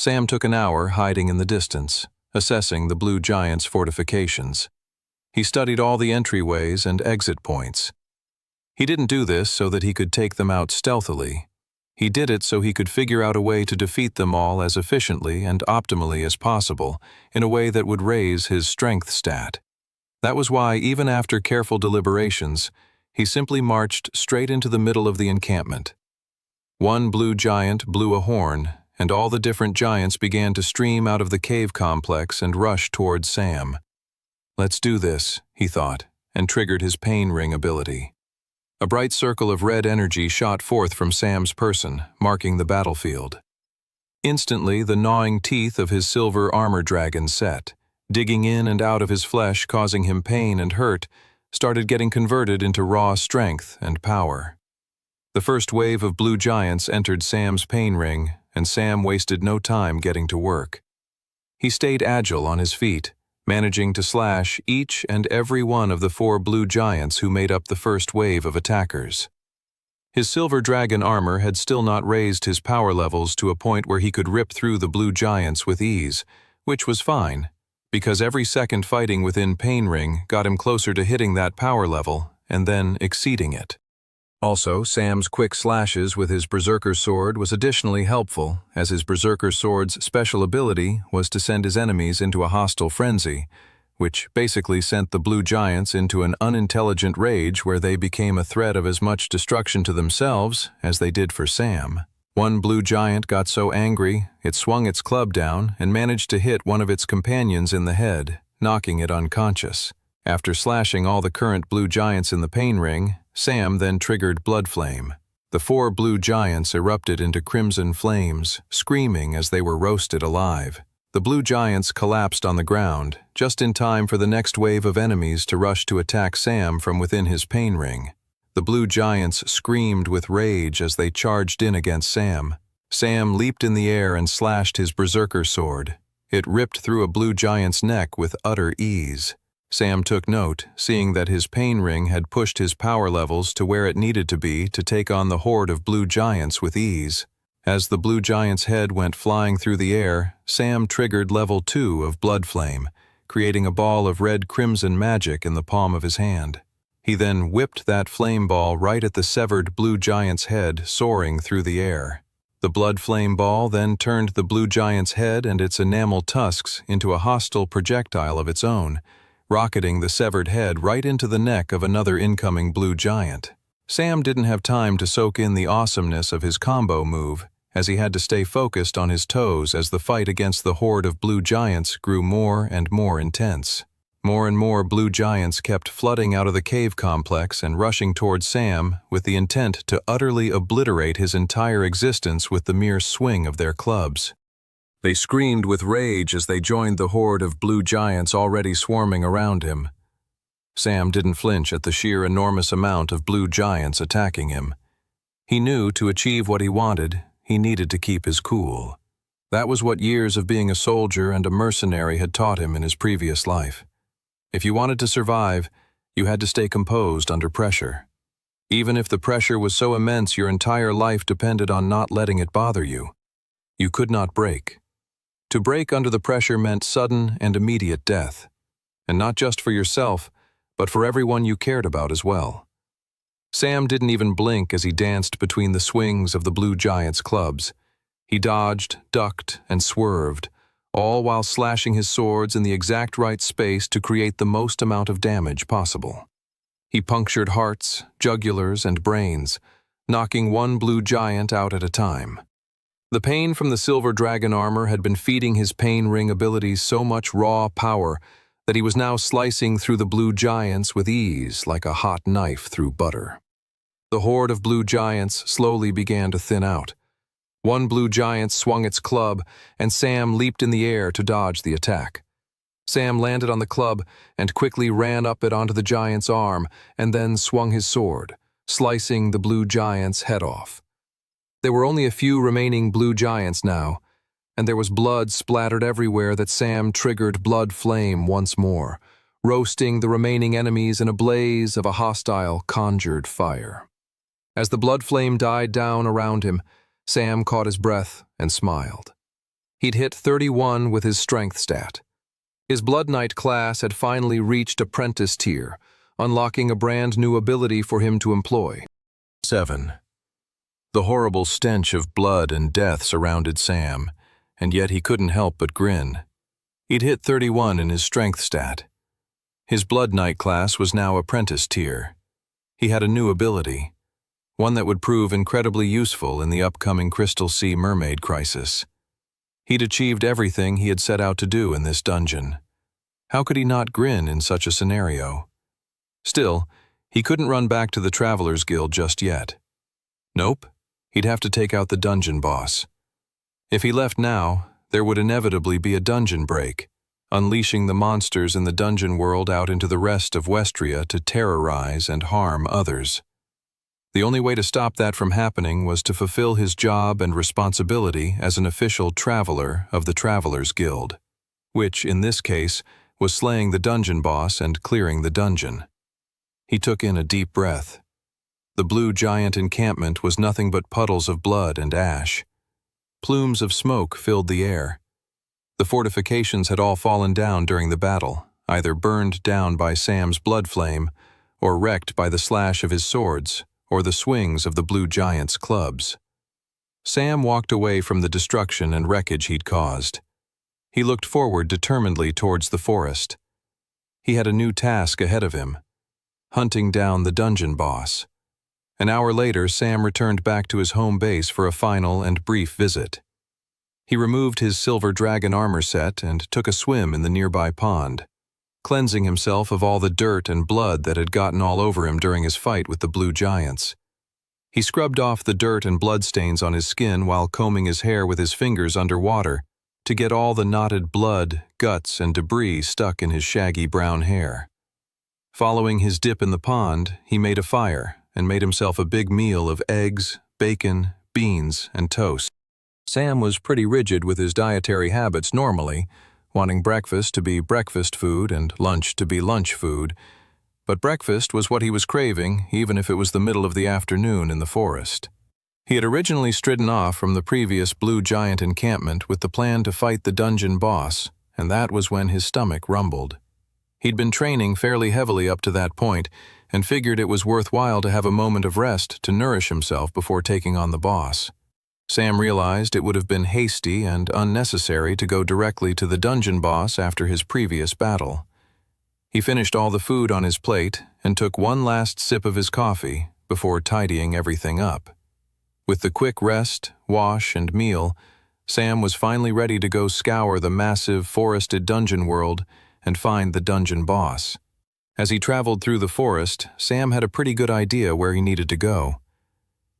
Sam took an hour hiding in the distance, assessing the blue giant's fortifications. He studied all the entryways and exit points. He didn't do this so that he could take them out stealthily. He did it so he could figure out a way to defeat them all as efficiently and optimally as possible, in a way that would raise his strength stat. That was why, even after careful deliberations, he simply marched straight into the middle of the encampment. One blue giant blew a horn, and all the different giants began to stream out of the cave complex and rush towards Sam. "Let's do this," he thought, and triggered his pain ring ability. A bright circle of red energy shot forth from Sam's person, marking the battlefield. Instantly, the gnawing teeth of his silver armor dragon set, digging in and out of his flesh, causing him pain and hurt, started getting converted into raw strength and power. The first wave of blue giants entered Sam's pain ring, and Sam wasted no time getting to work. He stayed agile on his feet, managing to slash each and every one of the 4 blue giants who made up the first wave of attackers. His silver dragon armor had still not raised his power levels to a point where he could rip through the blue giants with ease, which was fine, because every second fighting within Pain Ring got him closer to hitting that power level and then exceeding it. Also, Sam's quick slashes with his Berserker Sword was additionally helpful, as his Berserker Sword's special ability was to send his enemies into a hostile frenzy, which basically sent the blue giants into an unintelligent rage where they became a threat of as much destruction to themselves as they did for Sam. One blue giant got so angry, it swung its club down and managed to hit one of its companions in the head, knocking it unconscious. After slashing all the current blue giants in the pain ring, Sam then triggered Blood Flame. The 4 blue giants erupted into crimson flames, screaming as they were roasted alive. The blue giants collapsed on the ground, just in time for the next wave of enemies to rush to attack Sam from within his pain ring. The blue giants screamed with rage as they charged in against Sam. Sam leaped in the air and slashed his Berserker Sword. It ripped through a blue giant's neck with utter ease. Sam took note, seeing that his pain ring had pushed his power levels to where it needed to be to take on the horde of blue giants with ease. As the blue giant's head went flying through the air, Sam triggered level 2 of Blood Flame, creating a ball of red-crimson magic in the palm of his hand. He then whipped that flame ball right at the severed blue giant's head, soaring through the air. The blood flame ball then turned the blue giant's head and its enamel tusks into a hostile projectile of its own, rocketing the severed head right into the neck of another incoming blue giant. Sam didn't have time to soak in the awesomeness of his combo move, as he had to stay focused on his toes as the fight against the horde of blue giants grew more and more intense. More and more blue giants kept flooding out of the cave complex and rushing towards Sam with the intent to utterly obliterate his entire existence with the mere swing of their clubs. They screamed with rage as they joined the horde of blue giants already swarming around him. Sam didn't flinch at the sheer enormous amount of blue giants attacking him. He knew to achieve what he wanted, he needed to keep his cool. That was what years of being a soldier and a mercenary had taught him in his previous life. If you wanted to survive, you had to stay composed under pressure. Even if the pressure was so immense your entire life depended on not letting it bother you. You could not break. To break under the pressure meant sudden and immediate death. And not just for yourself, but for everyone you cared about as well. Sam didn't even blink as he danced between the swings of the blue giant's clubs. He dodged, ducked, and swerved, all while slashing his swords in the exact right space to create the most amount of damage possible. He punctured hearts, jugulars, and brains, knocking one blue giant out at a time. The pain from the silver dragon armor had been feeding his pain ring abilities so much raw power that he was now slicing through the blue giants with ease like a hot knife through butter. The horde of blue giants slowly began to thin out. One blue giant swung its club, and Sam leaped in the air to dodge the attack. Sam landed on the club and quickly ran up it onto the giant's arm and then swung his sword, slicing the blue giant's head off. There were only a few remaining blue giants now, and there was blood splattered everywhere that Sam triggered Blood Flame once more, roasting the remaining enemies in a blaze of a hostile conjured fire. As the blood flame died down around him, Sam caught his breath and smiled. He'd hit 31 with his strength stat. His Blood Knight class had finally reached apprentice tier, unlocking a brand new ability for him to employ. 7. The horrible stench of blood and death surrounded Sam, and yet he couldn't help but grin. He'd hit 31 in his strength stat. His Blood Knight class was now apprentice tier. He had a new ability, one that would prove incredibly useful in the upcoming Crystal Sea Mermaid crisis. He'd achieved everything he had set out to do in this dungeon. How could he not grin in such a scenario? Still, he couldn't run back to the Travelers Guild just yet. Nope, he'd have to take out the dungeon boss. If he left now, there would inevitably be a dungeon break, unleashing the monsters in the dungeon world out into the rest of Westria to terrorize and harm others. The only way to stop that from happening was to fulfill his job and responsibility as an official traveler of the Travelers Guild, which, in this case, was slaying the dungeon boss and clearing the dungeon. He took in a deep breath. The blue giant encampment was nothing but puddles of blood and ash. Plumes of smoke filled the air. The fortifications had all fallen down during the battle, either burned down by Sam's blood flame, or wrecked by the slash of his swords, or the swings of the blue giant's clubs. Sam walked away from the destruction and wreckage he'd caused. He looked forward determinedly towards the forest. He had a new task ahead of him, hunting down the dungeon boss. An hour later, Sam returned back to his home base for a final and brief visit. He removed his silver dragon armor set and took a swim in the nearby pond, cleansing himself of all the dirt and blood that had gotten all over him during his fight with the blue giants. He scrubbed off the dirt and bloodstains on his skin while combing his hair with his fingers underwater to get all the knotted blood, guts, and debris stuck in his shaggy brown hair. Following his dip in the pond, he made a fire and made himself a big meal of eggs, bacon, beans, and toast. Sam was pretty rigid with his dietary habits normally, wanting breakfast to be breakfast food and lunch to be lunch food, but breakfast was what he was craving even if it was the middle of the afternoon in the forest. He had originally stridden off from the previous blue giant encampment with the plan to fight the dungeon boss, and that was when his stomach rumbled. He'd been training fairly heavily up to that point and figured it was worthwhile to have a moment of rest to nourish himself before taking on the boss. Sam realized it would have been hasty and unnecessary to go directly to the dungeon boss after his previous battle. He finished all the food on his plate and took one last sip of his coffee before tidying everything up. With the quick rest, wash, and meal, Sam was finally ready to go scour the massive forested dungeon world and find the dungeon boss. As he traveled through the forest, Sam had a pretty good idea where he needed to go.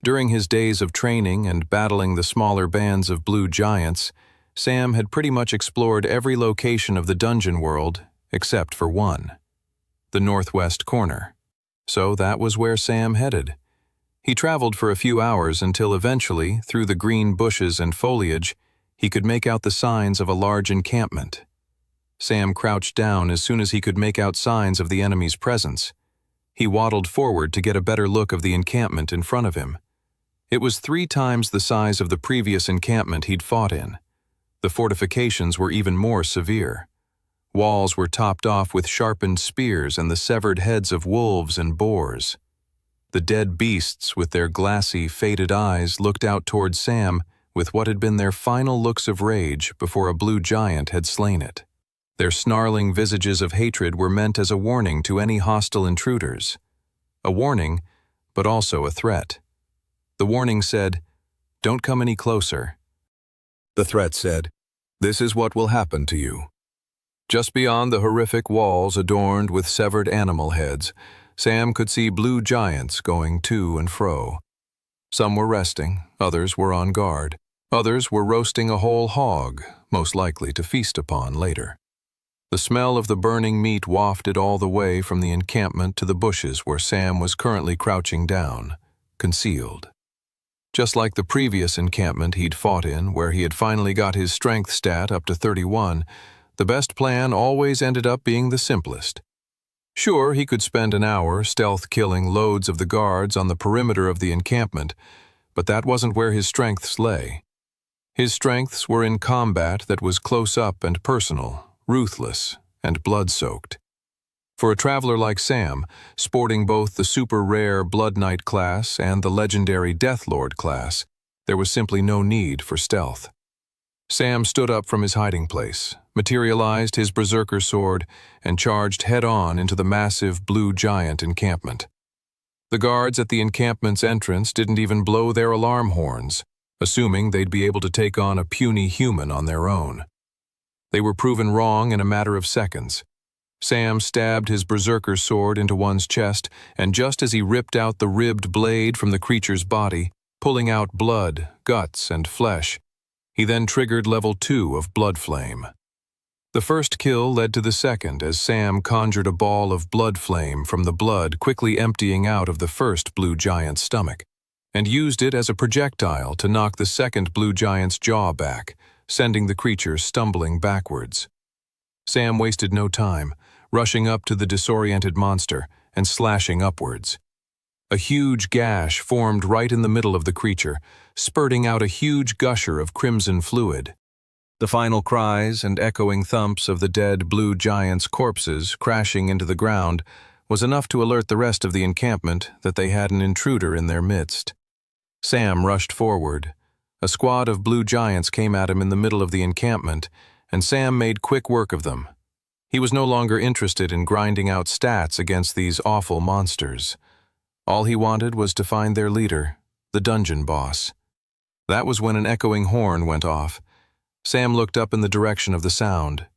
During his days of training and battling the smaller bands of blue giants, Sam had pretty much explored every location of the dungeon world except for one, the northwest corner. So that was where Sam headed. He traveled for a few hours until eventually, through the green bushes and foliage, he could make out the signs of a large encampment. Sam crouched down as soon as he could make out signs of the enemy's presence. He waddled forward to get a better look of the encampment in front of him. It was 3 times the size of the previous encampment he'd fought in. The fortifications were even more severe. Walls were topped off with sharpened spears and the severed heads of wolves and boars. The dead beasts with their glassy, faded eyes looked out toward Sam with what had been their final looks of rage before a blue giant had slain it. Their snarling visages of hatred were meant as a warning to any hostile intruders. A warning, but also a threat. The warning said, "Don't come any closer." The threat said, "This is what will happen to you." Just beyond the horrific walls adorned with severed animal heads, Sam could see blue giants going to and fro. Some were resting, others were on guard. Others were roasting a whole hog, most likely to feast upon later. The smell of the burning meat wafted all the way from the encampment to the bushes where Sam was currently crouching down, concealed. Just like the previous encampment he'd fought in, where he had finally got his strength stat up to 31, the best plan always ended up being the simplest. Sure, he could spend an hour stealth-killing loads of the guards on the perimeter of the encampment, but that wasn't where his strengths lay. His strengths were in combat that was close-up and personal, ruthless, and blood-soaked. For a traveler like Sam, sporting both the super-rare Blood Knight class and the legendary Death Lord class, there was simply no need for stealth. Sam stood up from his hiding place, materialized his berserker sword, and charged head-on into the massive blue giant encampment. The guards at the encampment's entrance didn't even blow their alarm horns, assuming they'd be able to take on a puny human on their own. They were proven wrong in a matter of seconds. Sam stabbed his berserker sword into one's chest, and just as he ripped out the ribbed blade from the creature's body, pulling out blood, guts, and flesh, he then triggered level 2 of Blood Flame. The first kill led to the second as Sam conjured a ball of blood flame from the blood quickly emptying out of the first blue giant's stomach, and used it as a projectile to knock the second blue giant's jaw back, sending the creature stumbling backwards. Sam wasted no time, rushing up to the disoriented monster and slashing upwards. A huge gash formed right in the middle of the creature, spurting out a huge gusher of crimson fluid. The final cries and echoing thumps of the dead blue giant's corpses crashing into the ground was enough to alert the rest of the encampment that they had an intruder in their midst. Sam rushed forward. A squad of blue giants came at him in the middle of the encampment, and Sam made quick work of them. He was no longer interested in grinding out stats against these awful monsters. All he wanted was to find their leader, the dungeon boss. That was when an echoing horn went off. Sam looked up in the direction of the sound.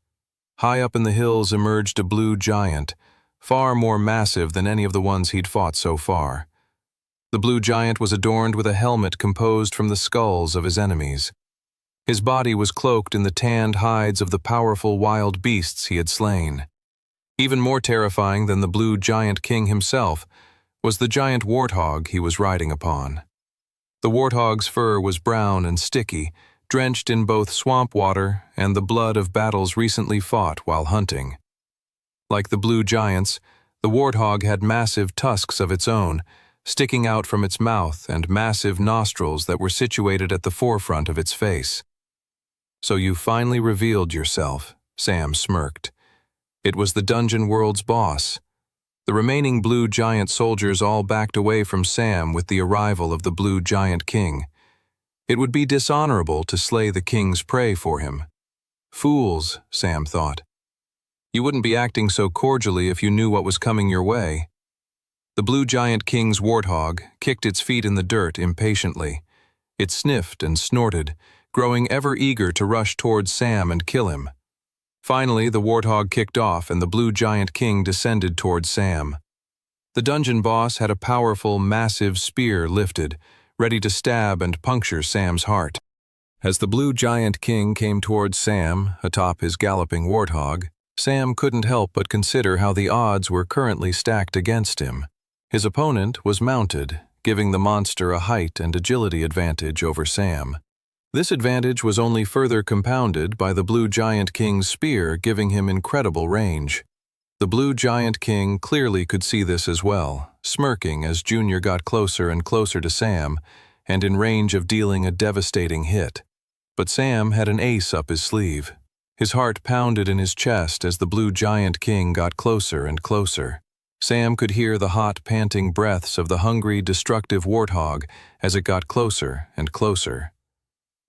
High up in the hills emerged a blue giant, far more massive than any of the ones he'd fought so far. The blue giant was adorned with a helmet composed from the skulls of his enemies. His body was cloaked in the tanned hides of the powerful wild beasts he had slain. Even more terrifying than the blue giant king himself was the giant warthog he was riding upon. The warthog's fur was brown and sticky, drenched in both swamp water and the blood of battles recently fought while hunting. Like the blue giants, the warthog had massive tusks of its own, sticking out from its mouth and massive nostrils that were situated at the forefront of its face. "So you finally revealed yourself," Sam smirked. It was the dungeon world's boss. The remaining blue giant soldiers all backed away from Sam with the arrival of the blue giant king. It would be dishonorable to slay the king's prey for him. Fools, Sam thought. You wouldn't be acting so cordially if you knew what was coming your way. The blue giant king's warthog kicked its feet in the dirt impatiently. It sniffed and snorted, growing ever eager to rush towards Sam and kill him. Finally, the warthog kicked off and the blue giant king descended towards Sam. The dungeon boss had a powerful, massive spear lifted, ready to stab and puncture Sam's heart. As the blue giant king came towards Sam, atop his galloping warthog, Sam couldn't help but consider how the odds were currently stacked against him. His opponent was mounted, giving the monster a height and agility advantage over Sam. This advantage was only further compounded by the blue giant king's spear giving him incredible range. The blue giant king clearly could see this as well, smirking as Junior got closer and closer to Sam, and in range of dealing a devastating hit. But Sam had an ace up his sleeve. His heart pounded in his chest as the blue giant king got closer and closer. Sam could hear the hot, panting breaths of the hungry, destructive warthog as it got closer and closer.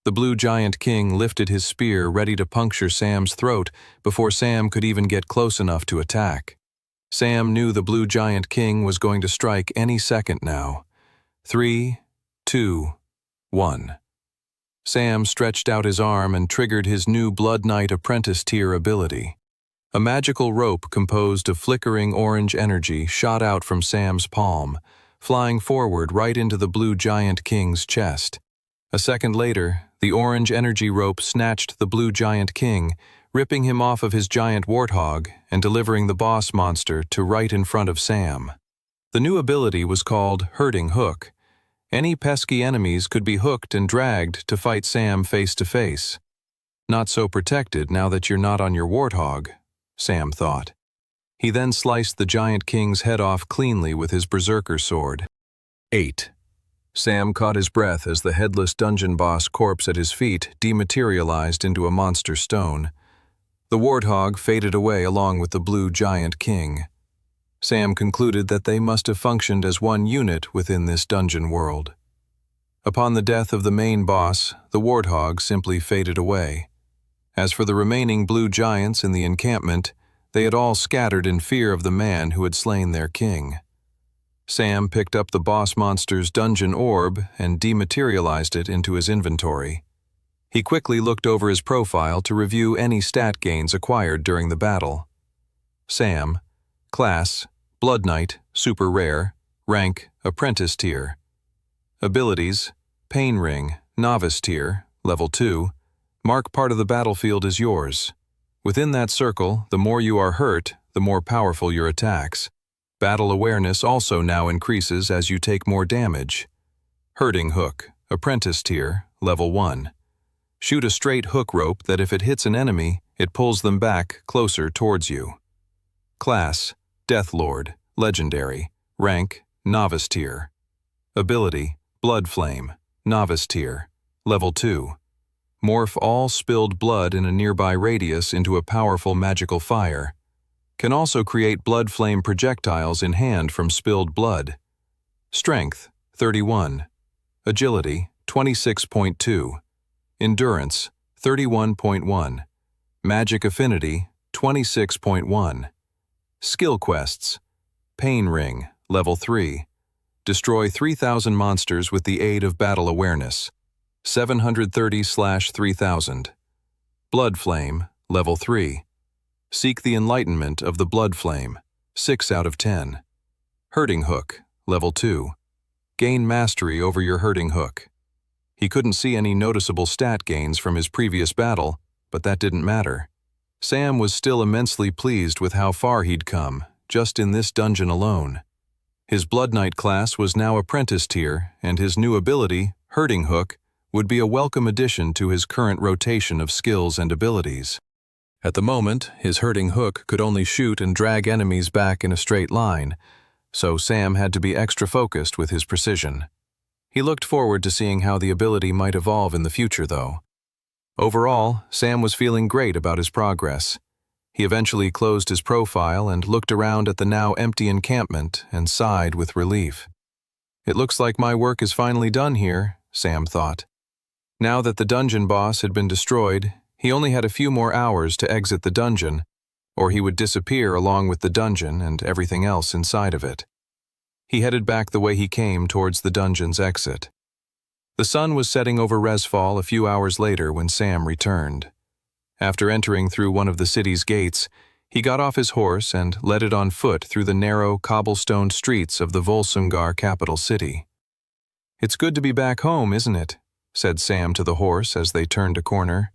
The blue giant king lifted his spear ready to puncture Sam's throat before Sam could even get close enough to attack. Sam knew the blue giant king was going to strike any second now. 3, 2, 1. Sam stretched out his arm and triggered his new Blood Knight Apprentice tier ability. A magical rope composed of flickering orange energy shot out from Sam's palm, flying forward right into the blue giant king's chest. A second later, the orange energy rope snatched the blue giant king, ripping him off of his giant warthog and delivering the boss monster to right in front of Sam. The new ability was called Herding Hook. Any pesky enemies could be hooked and dragged to fight Sam face to face. Not so protected now that you're not on your warthog, Sam thought. He then sliced the giant king's head off cleanly with his berserker sword. 8. Sam caught his breath as the headless dungeon boss corpse at his feet dematerialized into a monster stone. The warthog faded away along with the blue giant king. Sam concluded that they must have functioned as one unit within this dungeon world. Upon the death of the main boss, the warthog simply faded away. As for the remaining blue giants in the encampment, they had all scattered in fear of the man who had slain their king. Sam picked up the boss monster's dungeon orb and dematerialized it into his inventory. He quickly looked over his profile to review any stat gains acquired during the battle. Sam, class, Blood Knight, super rare, rank, apprentice tier. Abilities, Pain Ring, novice tier, level 2. Mark part of the battlefield as yours. Within that circle, the more you are hurt, the more powerful your attacks. Battle awareness also now increases as you take more damage. Hurting Hook, apprentice tier, level 1. Shoot a straight hook rope that if it hits an enemy, it pulls them back closer towards you. Class, Deathlord, legendary, rank, novice tier. Ability, Blood Flame, novice tier, level 2. Morph all spilled blood in a nearby radius into a powerful magical fire. Can also create blood flame projectiles in hand from spilled blood. Strength, 31. Agility, 26.2. Endurance, 31.1. Magic Affinity, 26.1. Skill Quests. Pain Ring, level 3. Destroy 3,000 monsters with the aid of battle awareness. 730/3000. Blood Flame, level 3. Seek the enlightenment of the blood flame, 6 out of 10. Hurting Hook, level 2. Gain mastery over your hurting hook. He couldn't see any noticeable stat gains from his previous battle, but that didn't matter. Sam was still immensely pleased with how far he'd come, just in this dungeon alone. His Blood Knight class was now apprentice tier, and his new ability, Hurting Hook, would be a welcome addition to his current rotation of skills and abilities. At the moment, his Hurting Hook could only shoot and drag enemies back in a straight line, so Sam had to be extra focused with his precision. He looked forward to seeing how the ability might evolve in the future, though. Overall, Sam was feeling great about his progress. He eventually closed his profile and looked around at the now empty encampment and sighed with relief. It looks like my work is finally done here, Sam thought. Now that the dungeon boss had been destroyed, he only had a few more hours to exit the dungeon, or he would disappear along with the dungeon and everything else inside of it. He headed back the way he came towards the dungeon's exit. The sun was setting over Resfall a few hours later when Sam returned. After entering through one of the city's gates, he got off his horse and led it on foot through the narrow, cobblestone streets of the Volsungar capital city. "It's good to be back home, isn't it?" said Sam to the horse as they turned a corner.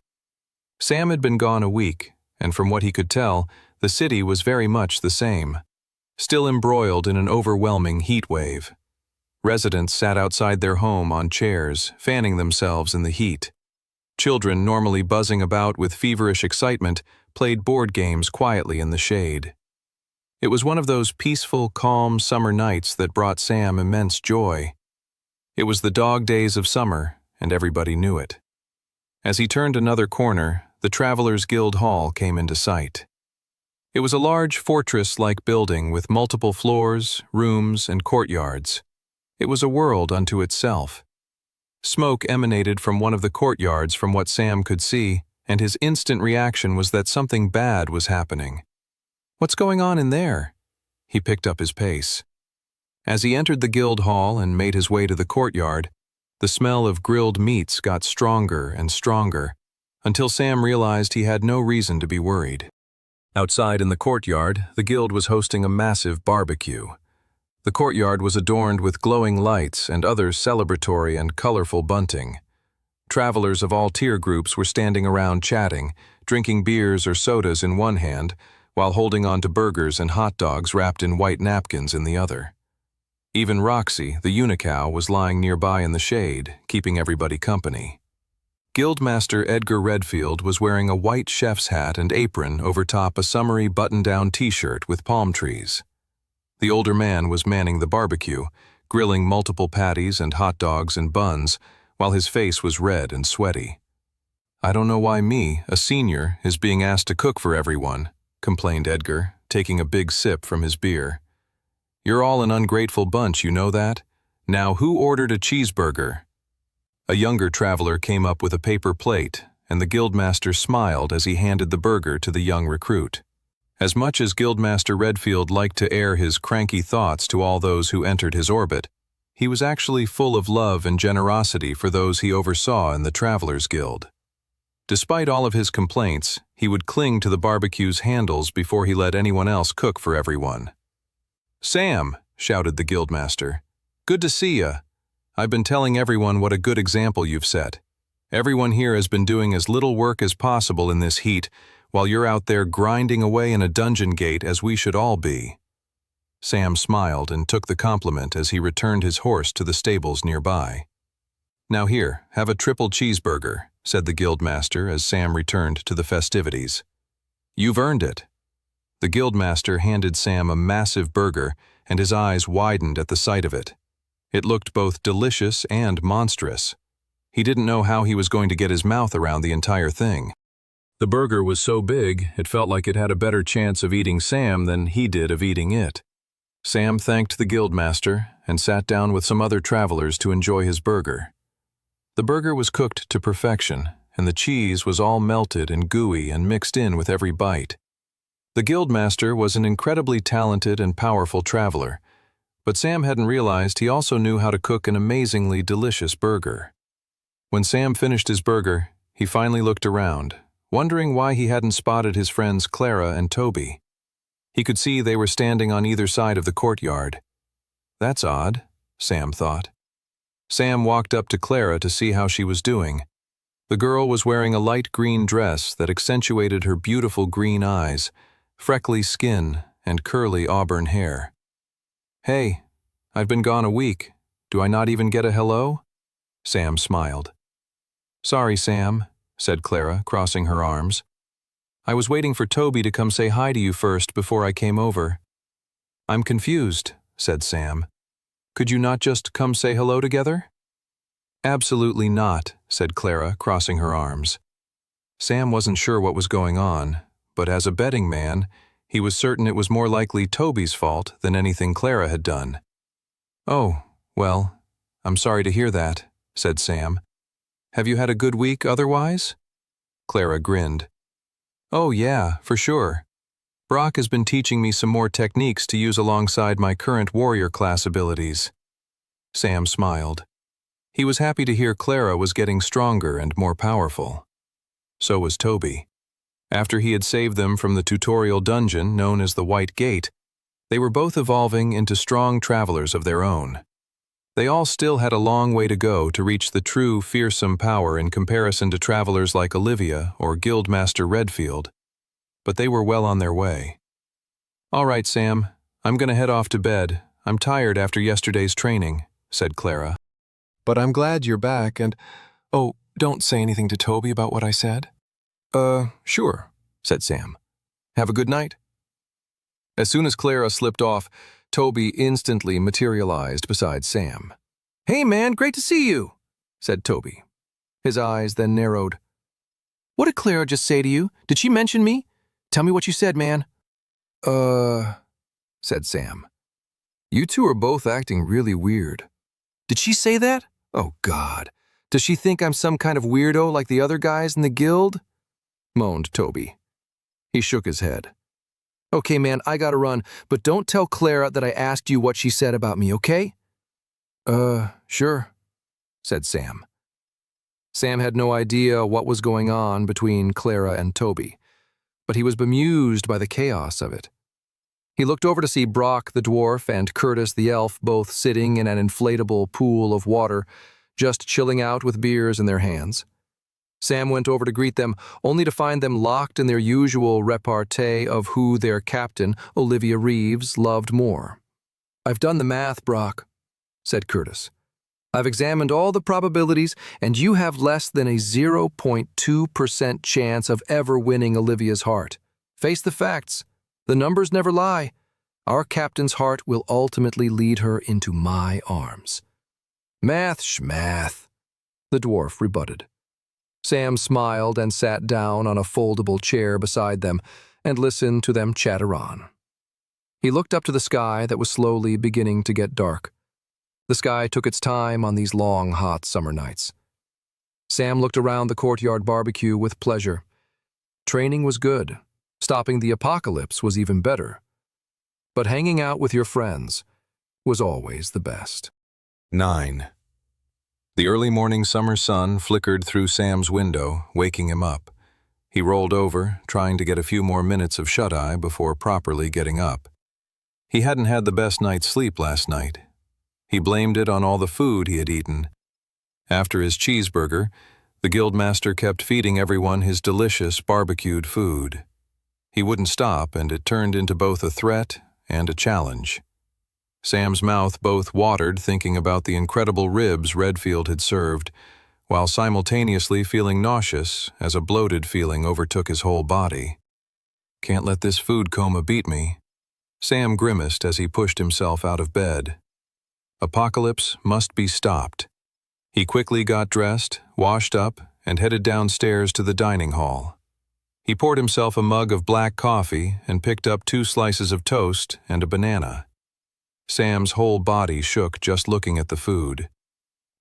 Sam had been gone a week, and from what he could tell, the city was very much the same, still embroiled in an overwhelming heat wave. Residents sat outside their home on chairs, fanning themselves in the heat. Children, normally buzzing about with feverish excitement, played board games quietly in the shade. It was one of those peaceful, calm summer nights that brought Sam immense joy. It was the dog days of summer, and everybody knew it. As he turned another corner, the Travelers' Guild Hall came into sight. It was a large fortress-like building with multiple floors, rooms, and courtyards. It was a world unto itself. Smoke emanated from one of the courtyards from what Sam could see, and his instant reaction was that something bad was happening. "What's going on in there?" He picked up his pace. As he entered the guild hall and made his way to the courtyard, the smell of grilled meats got stronger and stronger, until Sam realized he had no reason to be worried. Outside in the courtyard, the guild was hosting a massive barbecue. The courtyard was adorned with glowing lights and other celebratory and colorful bunting. Travelers of all tier groups were standing around chatting, drinking beers or sodas in one hand, while holding on to burgers and hot dogs wrapped in white napkins in the other. Even Roxy, the unicow, was lying nearby in the shade, keeping everybody company. Guildmaster Edgar Redfield was wearing a white chef's hat and apron over top a summery button-down t-shirt with palm trees. The older man was manning the barbecue, grilling multiple patties and hot dogs and buns, while his face was red and sweaty. "I don't know why me, a senior, is being asked to cook for everyone," complained Edgar, taking a big sip from his beer. "You're all an ungrateful bunch, you know that? Now who ordered a cheeseburger?" A younger traveler came up with a paper plate, and the guildmaster smiled as he handed the burger to the young recruit. As much as Guildmaster Redfield liked to air his cranky thoughts to all those who entered his orbit, he was actually full of love and generosity for those he oversaw in the Travelers Guild. Despite all of his complaints, he would cling to the barbecue's handles before he let anyone else cook for everyone. "Sam," shouted the guildmaster, "good to see ya. I've been telling everyone what a good example you've set. Everyone here has been doing as little work as possible in this heat, while you're out there grinding away in a dungeon gate as we should all be." Sam smiled and took the compliment as he returned his horse to the stables nearby. "Now here, have a triple cheeseburger," said the guildmaster as Sam returned to the festivities. "You've earned it." The guildmaster handed Sam a massive burger, and his eyes widened at the sight of it. It looked both delicious and monstrous. He didn't know how he was going to get his mouth around the entire thing. The burger was so big, it felt like it had a better chance of eating Sam than he did of eating it. Sam thanked the guildmaster and sat down with some other travelers to enjoy his burger. The burger was cooked to perfection, and the cheese was all melted and gooey and mixed in with every bite. The guildmaster was an incredibly talented and powerful traveler, but Sam hadn't realized he also knew how to cook an amazingly delicious burger. When Sam finished his burger, he finally looked around, wondering why he hadn't spotted his friends Clara and Toby. He could see they were standing on either side of the courtyard. "That's odd," Sam thought. Sam walked up to Clara to see how she was doing. The girl was wearing a light green dress that accentuated her beautiful green eyes, freckly skin, and curly auburn hair. "Hey, I've been gone a week. Do I not even get a hello?" Sam smiled. "Sorry, Sam," said Clara, crossing her arms. "I was waiting for Toby to come say hi to you first before I came over." "I'm confused," said Sam. "Could you not just come say hello together?" "Absolutely not," said Clara, crossing her arms. Sam wasn't sure what was going on, but as a betting man, he was certain it was more likely Toby's fault than anything Clara had done. "Oh, well, I'm sorry to hear that," said Sam. "Have you had a good week otherwise?" Clara grinned. "Oh yeah, for sure. Brock has been teaching me some more techniques to use alongside my current warrior class abilities." Sam smiled. He was happy to hear Clara was getting stronger and more powerful. So was Toby. After he had saved them from the tutorial dungeon known as the White Gate, they were both evolving into strong travelers of their own. They all still had a long way to go to reach the true fearsome power in comparison to travelers like Olivia or Guildmaster Redfield, but they were well on their way. "All right, Sam, I'm going to head off to bed. I'm tired after yesterday's training," said Clara. "But I'm glad you're back and— Oh, don't say anything to Toby about what I said." Sure," said Sam. "Have a good night." As soon as Clara slipped off, Toby instantly materialized beside Sam. "Hey man, great to see you," said Toby. His eyes then narrowed. "What did Clara just say to you? Did she mention me? Tell me what you said, man." Said Sam. "You two are both acting really weird." "Did she say that? Oh God. Does she think I'm some kind of weirdo like the other guys in the guild?" moaned Toby. He shook his head. "Okay, man, I gotta run, but don't tell Clara that I asked you what she said about me, okay?" Sure," said Sam. Sam had no idea what was going on between Clara and Toby, but he was bemused by the chaos of it. He looked over to see Brock the dwarf and Curtis the elf both sitting in an inflatable pool of water, just chilling out with beers in their hands. Sam went over to greet them, only to find them locked in their usual repartee of who their captain, Olivia Reeves, loved more. "I've done the math, Brock," said Curtis. "I've examined all the probabilities, and you have less than a 0.2% chance of ever winning Olivia's heart. Face the facts. The numbers never lie. Our captain's heart will ultimately lead her into my arms." "Math schmath," the dwarf rebutted. Sam smiled and sat down on a foldable chair beside them and listened to them chatter on. He looked up to the sky that was slowly beginning to get dark. The sky took its time on these long, hot summer nights. Sam looked around the courtyard barbecue with pleasure. Training was good. Stopping the apocalypse was even better. But hanging out with your friends was always the best. 9. The early morning summer sun flickered through Sam's window, waking him up. He rolled over, trying to get a few more minutes of shut-eye before properly getting up. He hadn't had the best night's sleep last night. He blamed it on all the food he had eaten. After his cheeseburger, the guildmaster kept feeding everyone his delicious barbecued food. He wouldn't stop, and it turned into both a threat and a challenge. Sam's mouth both watered thinking about the incredible ribs Redfield had served, while simultaneously feeling nauseous as a bloated feeling overtook his whole body. "Can't let this food coma beat me," Sam grimaced as he pushed himself out of bed. Apocalypse must be stopped. He quickly got dressed, washed up, and headed downstairs to the dining hall. He poured himself a mug of black coffee and picked up 2 slices of toast and a banana. Sam's whole body shook just looking at the food.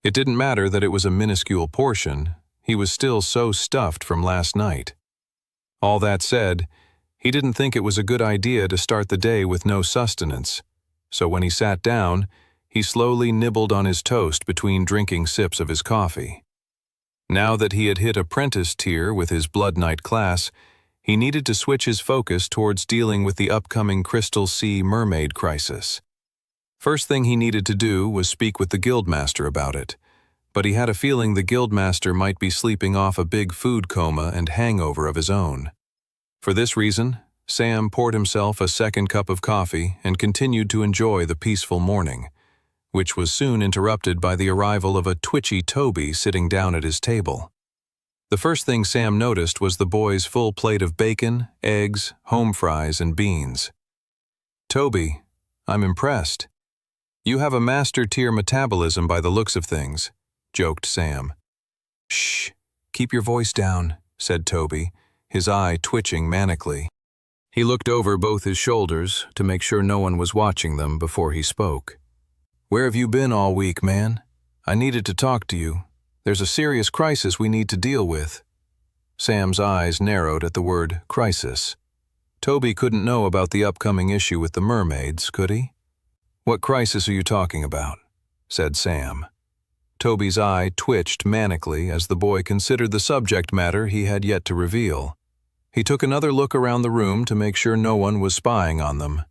It didn't matter that it was a minuscule portion, he was still so stuffed from last night. All that said, he didn't think it was a good idea to start the day with no sustenance, so when he sat down, he slowly nibbled on his toast between drinking sips of his coffee. Now that he had hit apprentice tier with his Blood Knight class, he needed to switch his focus towards dealing with the upcoming Crystal Sea mermaid crisis. First thing he needed to do was speak with the guildmaster about it, but he had a feeling the guildmaster might be sleeping off a big food coma and hangover of his own. For this reason, Sam poured himself a second cup of coffee and continued to enjoy the peaceful morning, which was soon interrupted by the arrival of a twitchy Toby sitting down at his table. The first thing Sam noticed was the boy's full plate of bacon, eggs, home fries, and beans. "Toby, I'm impressed. You have a master-tier metabolism by the looks of things," joked Sam. "Shh, keep your voice down," said Toby, his eye twitching manically. He looked over both his shoulders to make sure no one was watching them before he spoke. "Where have you been all week, man? I needed to talk to you. There's a serious crisis we need to deal with." Sam's eyes narrowed at the word crisis. Toby couldn't know about the upcoming issue with the mermaids, could he? "What crisis are you talking about?" said Sam. Toby's eye twitched manically as the boy considered the subject matter he had yet to reveal. He took another look around the room to make sure no one was spying on them.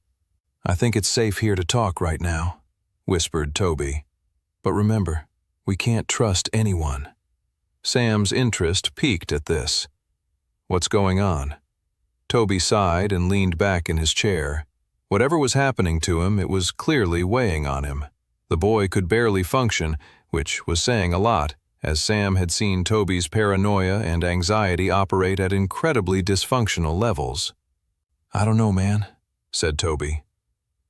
"I think it's safe here to talk right now," whispered Toby. "But remember, we can't trust anyone." Sam's interest piqued at this. "What's going on?" Toby sighed and leaned back in his chair. Whatever was happening to him, it was clearly weighing on him. The boy could barely function, which was saying a lot, as Sam had seen Toby's paranoia and anxiety operate at incredibly dysfunctional levels. "I don't know, man," said Toby.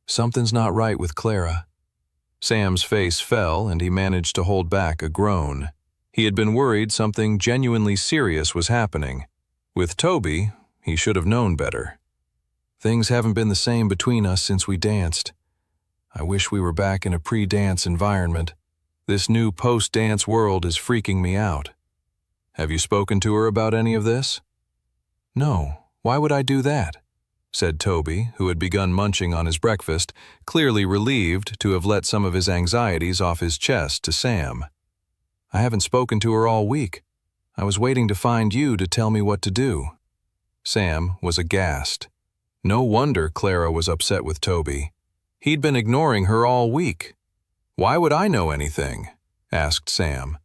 "Something's not right with Clara." Sam's face fell and he managed to hold back a groan. He had been worried something genuinely serious was happening. With Toby, he should have known better. "Things haven't been the same between us since we danced. I wish we were back in a pre-dance environment. This new post-dance world is freaking me out." "Have you spoken to her about any of this?" "No, why would I do that?" said Toby, who had begun munching on his breakfast, clearly relieved to have let some of his anxieties off his chest to Sam. "I haven't spoken to her all week. I was waiting to find you to tell me what to do." Sam was aghast. No wonder Clara was upset with Toby. He'd been ignoring her all week. "Why would I know anything?" asked Sam.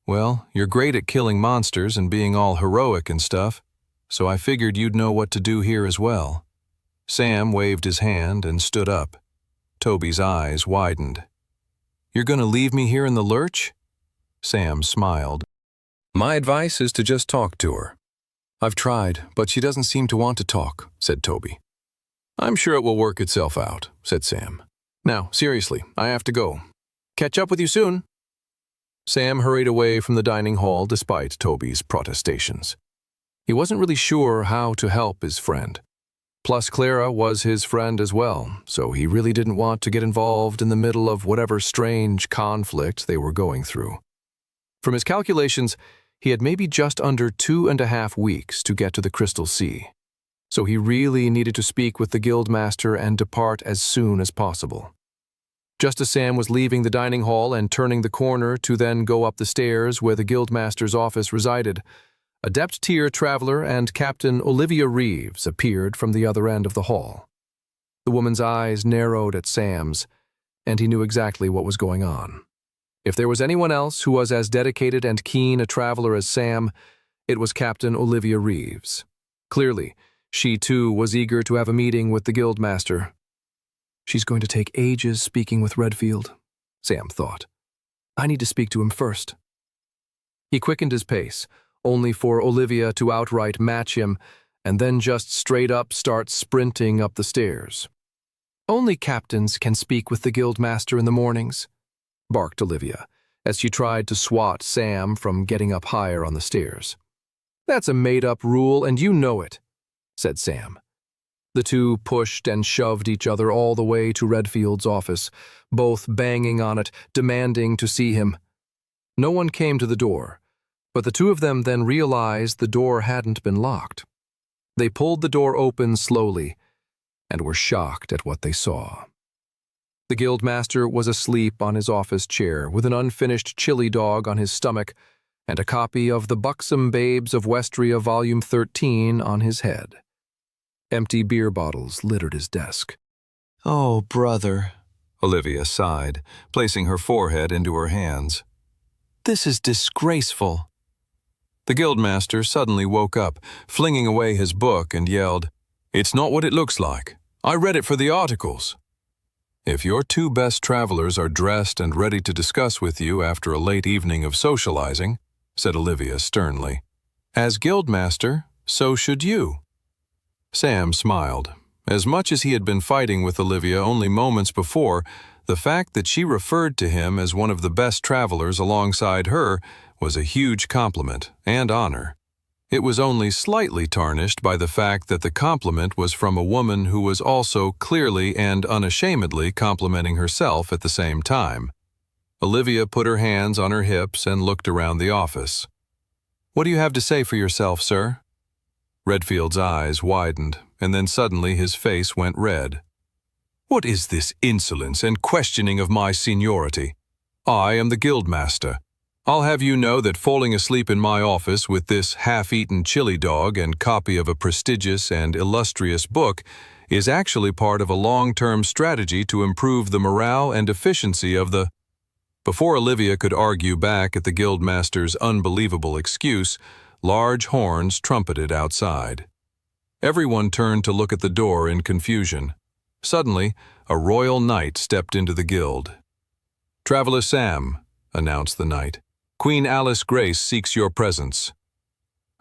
"Well, you're great at killing monsters and being all heroic and stuff, so I figured you'd know what to do here as well." Sam waved his hand and stood up. Toby's eyes widened. "You're going to leave me here in the lurch?" Sam smiled. "My advice is to just talk to her." "I've tried, but she doesn't seem to want to talk," said Toby. "I'm sure it will work itself out," said Sam. "Now, seriously, I have to go. Catch up with you soon." Sam hurried away from the dining hall despite Toby's protestations. He wasn't really sure how to help his friend. Plus, Clara was his friend as well, so he really didn't want to get involved in the middle of whatever strange conflict they were going through. From his calculations, he had maybe just under 2.5 weeks to get to the Crystal Sea, so he really needed to speak with the Guildmaster and depart as soon as possible. Just as Sam was leaving the dining hall and turning the corner to then go up the stairs where the Guildmaster's office resided, a Depth-tier traveler and Captain Olivia Reeves appeared from the other end of the hall. The woman's eyes narrowed at Sam's, and he knew exactly what was going on. If there was anyone else who was as dedicated and keen a traveler as Sam, it was Captain Olivia Reeves. Clearly, she too was eager to have a meeting with the Guildmaster. She's going to take ages speaking with Redfield, Sam thought. I need to speak to him first. He quickened his pace, only for Olivia to outright match him and then just straight up start sprinting up the stairs. Only captains can speak with the Guildmaster in the mornings, barked Olivia, as she tried to swat Sam from getting up higher on the stairs. That's a made-up rule, and you know it, said Sam. The two pushed and shoved each other all the way to Redfield's office, both banging on it, demanding to see him. No one came to the door, but the two of them then realized the door hadn't been locked. They pulled the door open slowly and were shocked at what they saw. The Guildmaster was asleep on his office chair with an unfinished chili dog on his stomach and a copy of The Buxom Babes of Westria Volume 13 on his head. Empty beer bottles littered his desk. "Oh, brother," Olivia sighed, placing her forehead into her hands. "This is disgraceful." The Guildmaster suddenly woke up, flinging away his book, and yelled, "It's not what it looks like. I read it for the articles." "If your two best travelers are dressed and ready to discuss with you after a late evening of socializing," said Olivia sternly, "as Guildmaster, so should you." Sam smiled. As much as he had been fighting with Olivia only moments before, the fact that she referred to him as one of the best travelers alongside her was a huge compliment and honor. It was only slightly tarnished by the fact that the compliment was from a woman who was also clearly and unashamedly complimenting herself at the same time. Olivia put her hands on her hips and looked around the office. "What do you have to say for yourself, sir?" Redfield's eyes widened, and then suddenly his face went red. "What is this insolence and questioning of my seniority? I am the Guildmaster. I'll have you know that falling asleep in my office with this half-eaten chili dog and copy of a prestigious and illustrious book is actually part of a long-term strategy to improve the morale and efficiency of the—" Before Olivia could argue back at the Guildmaster's unbelievable excuse, large horns trumpeted outside. Everyone turned to look at the door in confusion. Suddenly, a royal knight stepped into the guild. "Traveler Sam," announced the knight, "Queen Alice Grace seeks your presence."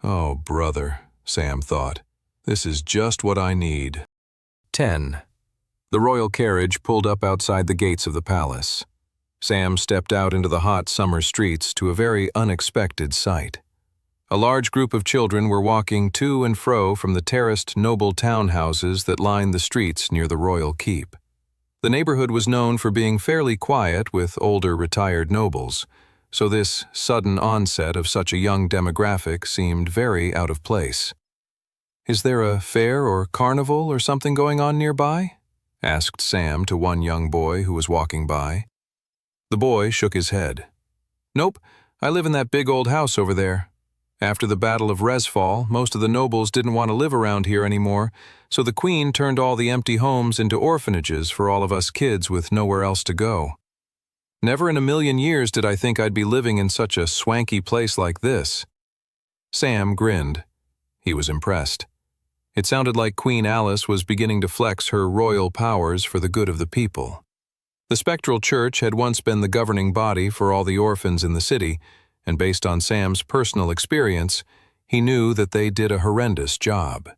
"Oh, brother," Sam thought, "this is just what I need." 10. The royal carriage pulled up outside the gates of the palace. Sam stepped out into the hot summer streets to a very unexpected sight. A large group of children were walking to and fro from the terraced noble townhouses that lined the streets near the royal keep. The neighborhood was known for being fairly quiet with older retired nobles, so this sudden onset of such a young demographic seemed very out of place. "Is there a fair or carnival or something going on nearby?" asked Sam to one young boy who was walking by. The boy shook his head. "Nope, I live in that big old house over there. After the Battle of Resfall, most of the nobles didn't want to live around here anymore, so the Queen turned all the empty homes into orphanages for all of us kids with nowhere else to go. Never in a million years did I think I'd be living in such a swanky place like this." Sam grinned. He was impressed. It sounded like Queen Alice was beginning to flex her royal powers for the good of the people. The Spectral Church had once been the governing body for all the orphans in the city, and based on Sam's personal experience, he knew that they did a horrendous job.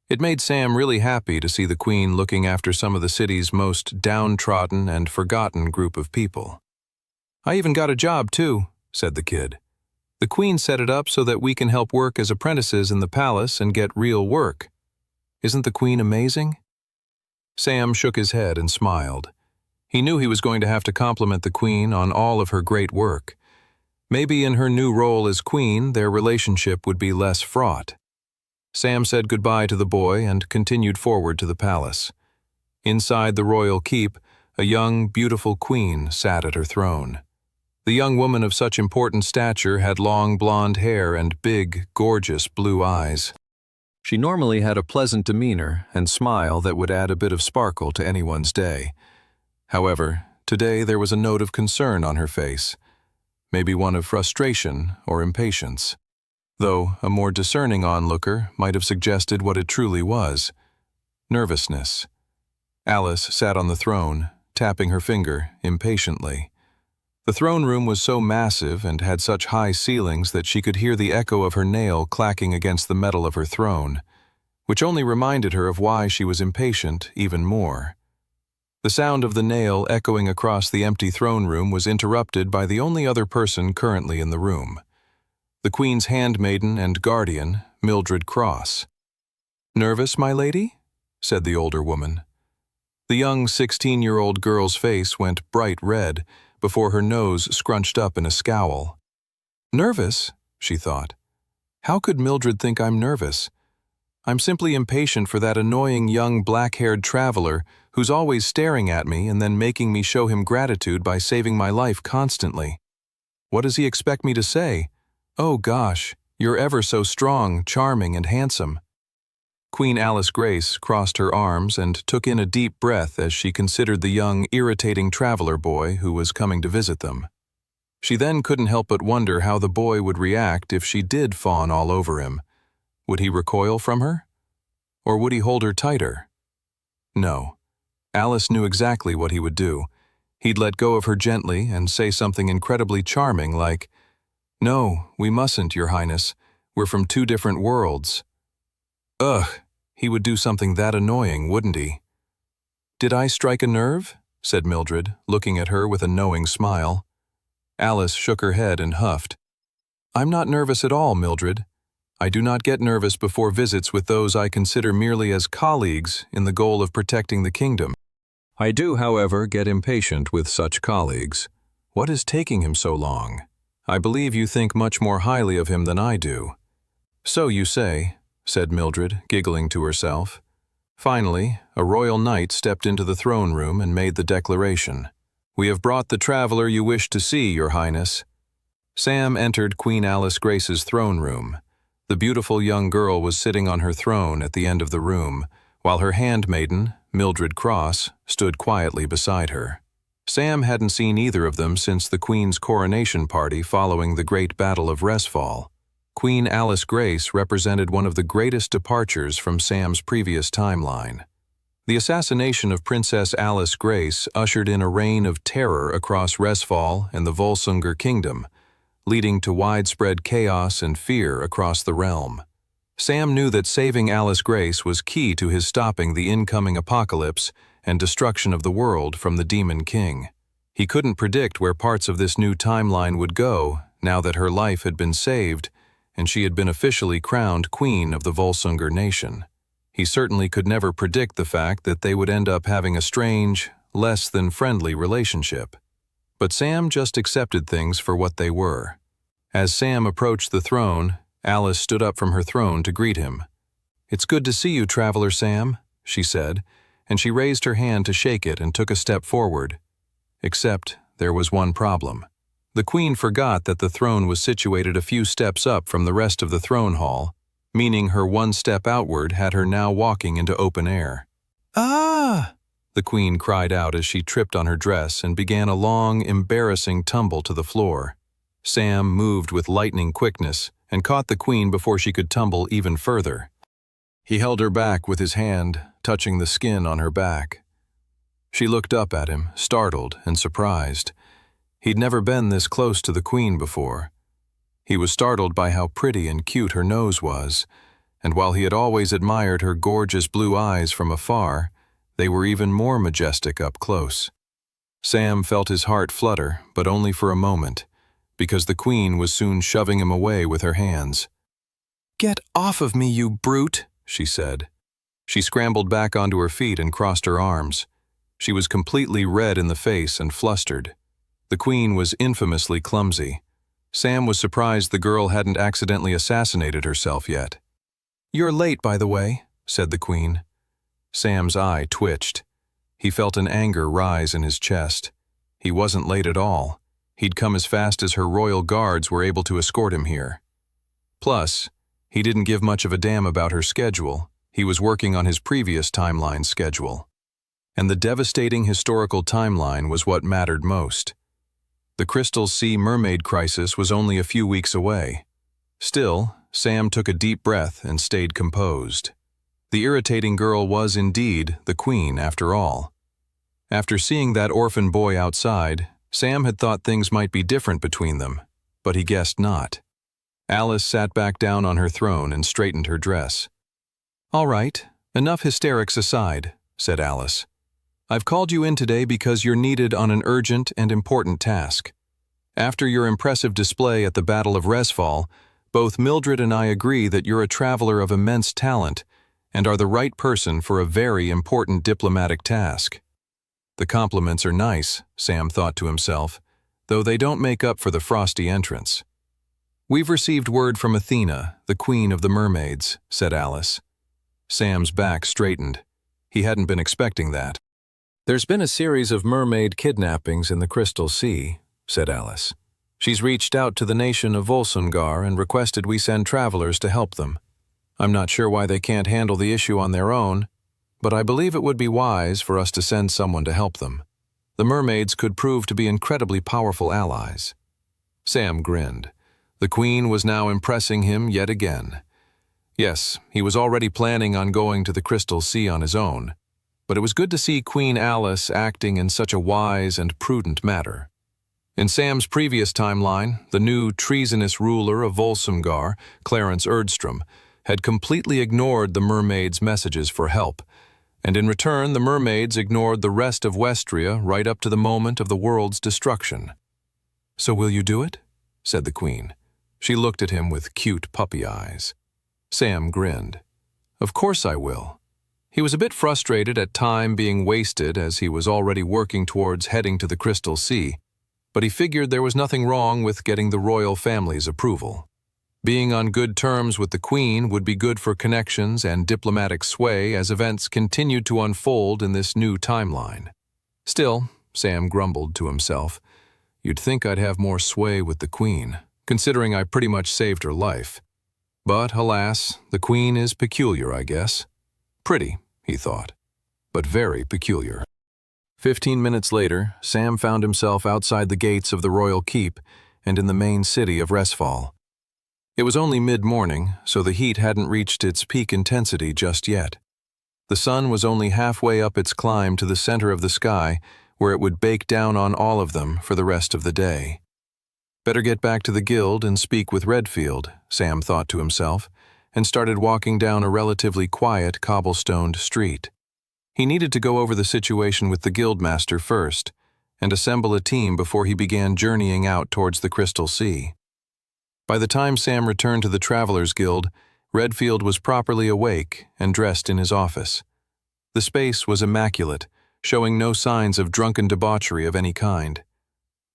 It made Sam really happy to see the Queen looking after some of the city's most downtrodden and forgotten group of people. "I even got a job too," said the kid. "The Queen set it up so that we can help work as apprentices in the palace and get real work. Isn't the Queen amazing?" Sam shook his head and smiled. He knew he was going to have to compliment the Queen on all of her great work. Maybe in her new role as Queen, their relationship would be less fraught. Sam said goodbye to the boy and continued forward to the palace. Inside the royal keep, a young, beautiful queen sat at her throne. The young woman of such important stature had long blonde hair and big, gorgeous blue eyes. She normally had a pleasant demeanor and smile that would add a bit of sparkle to anyone's day. However, today there was a note of concern on her face, maybe one of frustration or impatience, though a more discerning onlooker might have suggested what it truly was: nervousness. Alice sat on the throne, tapping her finger impatiently. The throne room was so massive and had such high ceilings that she could hear the echo of her nail clacking against the metal of her throne, which only reminded her of why she was impatient even more. The sound of the nail echoing across the empty throne room was interrupted by the only other person currently in the room: the Queen's handmaiden and guardian, Mildred Cross. "Nervous, my lady?" said the older woman. The young 16-year-old girl's face went bright red before her nose scrunched up in a scowl. "Nervous?" she thought. "How could Mildred think I'm nervous? I'm simply impatient for that annoying young black-haired traveler who's always staring at me and then making me show him gratitude by saving my life constantly. What does he expect me to say? Oh gosh, you're ever so strong, charming, and handsome." Queen Alice Grace crossed her arms and took in a deep breath as she considered the young, irritating traveler boy who was coming to visit them. She then couldn't help but wonder how the boy would react if she did fawn all over him. Would he recoil from her? Or would he hold her tighter? No. Alice knew exactly what he would do. He'd let go of her gently and say something incredibly charming like, "No, we mustn't, Your Highness. We're from two different worlds." Ugh, he would do something that annoying, wouldn't he? "Did I strike a nerve?" said Mildred, looking at her with a knowing smile. Alice shook her head and huffed. "I'm not nervous at all, Mildred. I do not get nervous before visits with those I consider merely as colleagues in the goal of protecting the kingdom. I do, however, get impatient with such colleagues. What is taking him so long? I believe you think much more highly of him than I do." "So you say," said Mildred, giggling to herself. Finally, a royal knight stepped into the throne room and made the declaration. "We have brought the traveler you wish to see, Your Highness." Sam entered Queen Alice Grace's throne room. The beautiful young girl was sitting on her throne at the end of the room, while her handmaiden, Mildred Cross, stood quietly beside her. Sam hadn't seen either of them since the Queen's coronation party following the Great Battle of Resfall. Queen Alice Grace represented one of the greatest departures from Sam's previous timeline. The assassination of Princess Alice Grace ushered in a reign of terror across Resfall and the Volsungur Kingdom, leading to widespread chaos and fear across the realm. Sam knew that saving Alice Grace was key to his stopping the incoming apocalypse and destruction of the world from the Demon King. He couldn't predict where parts of this new timeline would go now that her life had been saved and she had been officially crowned Queen of the Volsungur Nation. He certainly could never predict the fact that they would end up having a strange, less than friendly relationship. But Sam just accepted things for what they were. As Sam approached the throne, Alice stood up from her throne to greet him. "It's good to see you, Traveler Sam," she said, and she raised her hand to shake it and took a step forward. Except there was one problem. The Queen forgot that the throne was situated a few steps up from the rest of the throne hall, meaning her one step outward had her now walking into open air. "Ah!" the Queen cried out as she tripped on her dress and began a long, embarrassing tumble to the floor. Sam moved with lightning quickness and caught the Queen before she could tumble even further. He held her back with his hand, touching the skin on her back. She looked up at him, startled and surprised. He'd never been this close to the Queen before. He was startled by how pretty and cute her nose was, and while he had always admired her gorgeous blue eyes from afar, they were even more majestic up close. Sam felt his heart flutter, but only for a moment, because the queen was soon shoving him away with her hands. "Get off of me, you brute," she said. She scrambled back onto her feet and crossed her arms. She was completely red in the face and flustered. The queen was infamously clumsy. Sam was surprised the girl hadn't accidentally assassinated herself yet. "You're late, by the way," said the queen. Sam's eye twitched. He felt an anger rise in his chest. He wasn't late at all. He'd come as fast as her royal guards were able to escort him here. Plus, he didn't give much of a damn about her schedule. He was working on his previous timeline schedule. And the devastating historical timeline was what mattered most. The Crystal Sea mermaid crisis was only a few weeks away. Still, Sam took a deep breath and stayed composed. The irritating girl was indeed the queen after all. After seeing that orphan boy outside, Sam had thought things might be different between them, but he guessed not. Alice sat back down on her throne and straightened her dress. "All right, enough hysterics aside," said Alice. "I've called you in today because you're needed on an urgent and important task. After your impressive display at the Battle of Resfall, both Mildred and I agree that you're a traveler of immense talent and are the right person for a very important diplomatic task." The compliments are nice, Sam thought to himself, though they don't make up for the frosty entrance. "We've received word from Athena, the queen of the mermaids," said Alice. Sam's back straightened. He hadn't been expecting that. "There's been a series of mermaid kidnappings in the Crystal Sea," said Alice. "She's reached out to the nation of Volsungar and requested we send travelers to help them. I'm not sure why they can't handle the issue on their own, but I believe it would be wise for us to send someone to help them. The mermaids could prove to be incredibly powerful allies." Sam grinned. The queen was now impressing him yet again. Yes, he was already planning on going to the Crystal Sea on his own, but it was good to see Queen Alice acting in such a wise and prudent manner. In Sam's previous timeline, the new treasonous ruler of Volsungar, Clarence Erdstrom, had completely ignored the mermaids' messages for help, and in return the mermaids ignored the rest of Westria right up to the moment of the world's destruction. "So will you do it?" said the queen. She looked at him with cute puppy eyes. Sam grinned. "Of course I will." He was a bit frustrated at time being wasted as he was already working towards heading to the Crystal Sea, but he figured there was nothing wrong with getting the royal family's approval. Being on good terms with the queen would be good for connections and diplomatic sway as events continued to unfold in this new timeline. Still, Sam grumbled to himself, "You'd think I'd have more sway with the queen, considering I pretty much saved her life. But, alas, the queen is peculiar, I guess. Pretty, he thought, but very peculiar." 15 minutes later, Sam found himself outside the gates of the royal keep and in the main city of Resfall. It was only mid-morning, so the heat hadn't reached its peak intensity just yet. The sun was only halfway up its climb to the center of the sky, where it would bake down on all of them for the rest of the day. Better get back to the guild and speak with Redfield, Sam thought to himself, and started walking down a relatively quiet cobblestoned street. He needed to go over the situation with the guildmaster first, and assemble a team before he began journeying out towards the Crystal Sea. By the time Sam returned to the Travelers Guild, Redfield was properly awake and dressed in his office. The space was immaculate, showing no signs of drunken debauchery of any kind.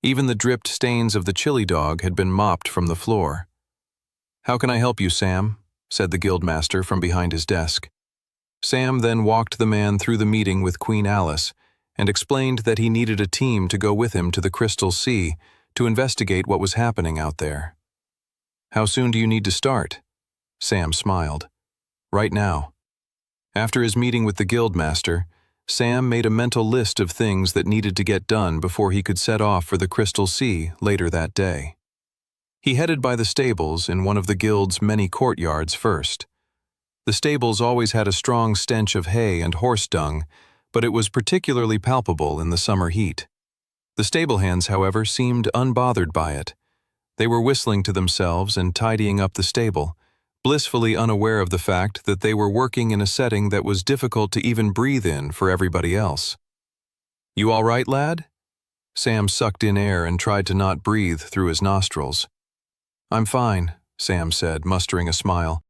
Even the dripped stains of the chili dog had been mopped from the floor. "How can I help you, Sam?" said the guildmaster from behind his desk. Sam then walked the man through the meeting with Queen Alice and explained that he needed a team to go with him to the Crystal Sea to investigate what was happening out there. "How soon do you need to start?" Sam smiled. "Right now." After his meeting with the guildmaster, Sam made a mental list of things that needed to get done before he could set off for the Crystal Sea later that day. He headed by the stables in one of the guild's many courtyards first. The stables always had a strong stench of hay and horse dung, but it was particularly palpable in the summer heat. The stable hands, however, seemed unbothered by it. They were whistling to themselves and tidying up the stable, blissfully unaware of the fact that they were working in a setting that was difficult to even breathe in for everybody else. "You all right, lad?" Sam sucked in air and tried to not breathe through his nostrils. "I'm fine," Sam said, mustering a smile.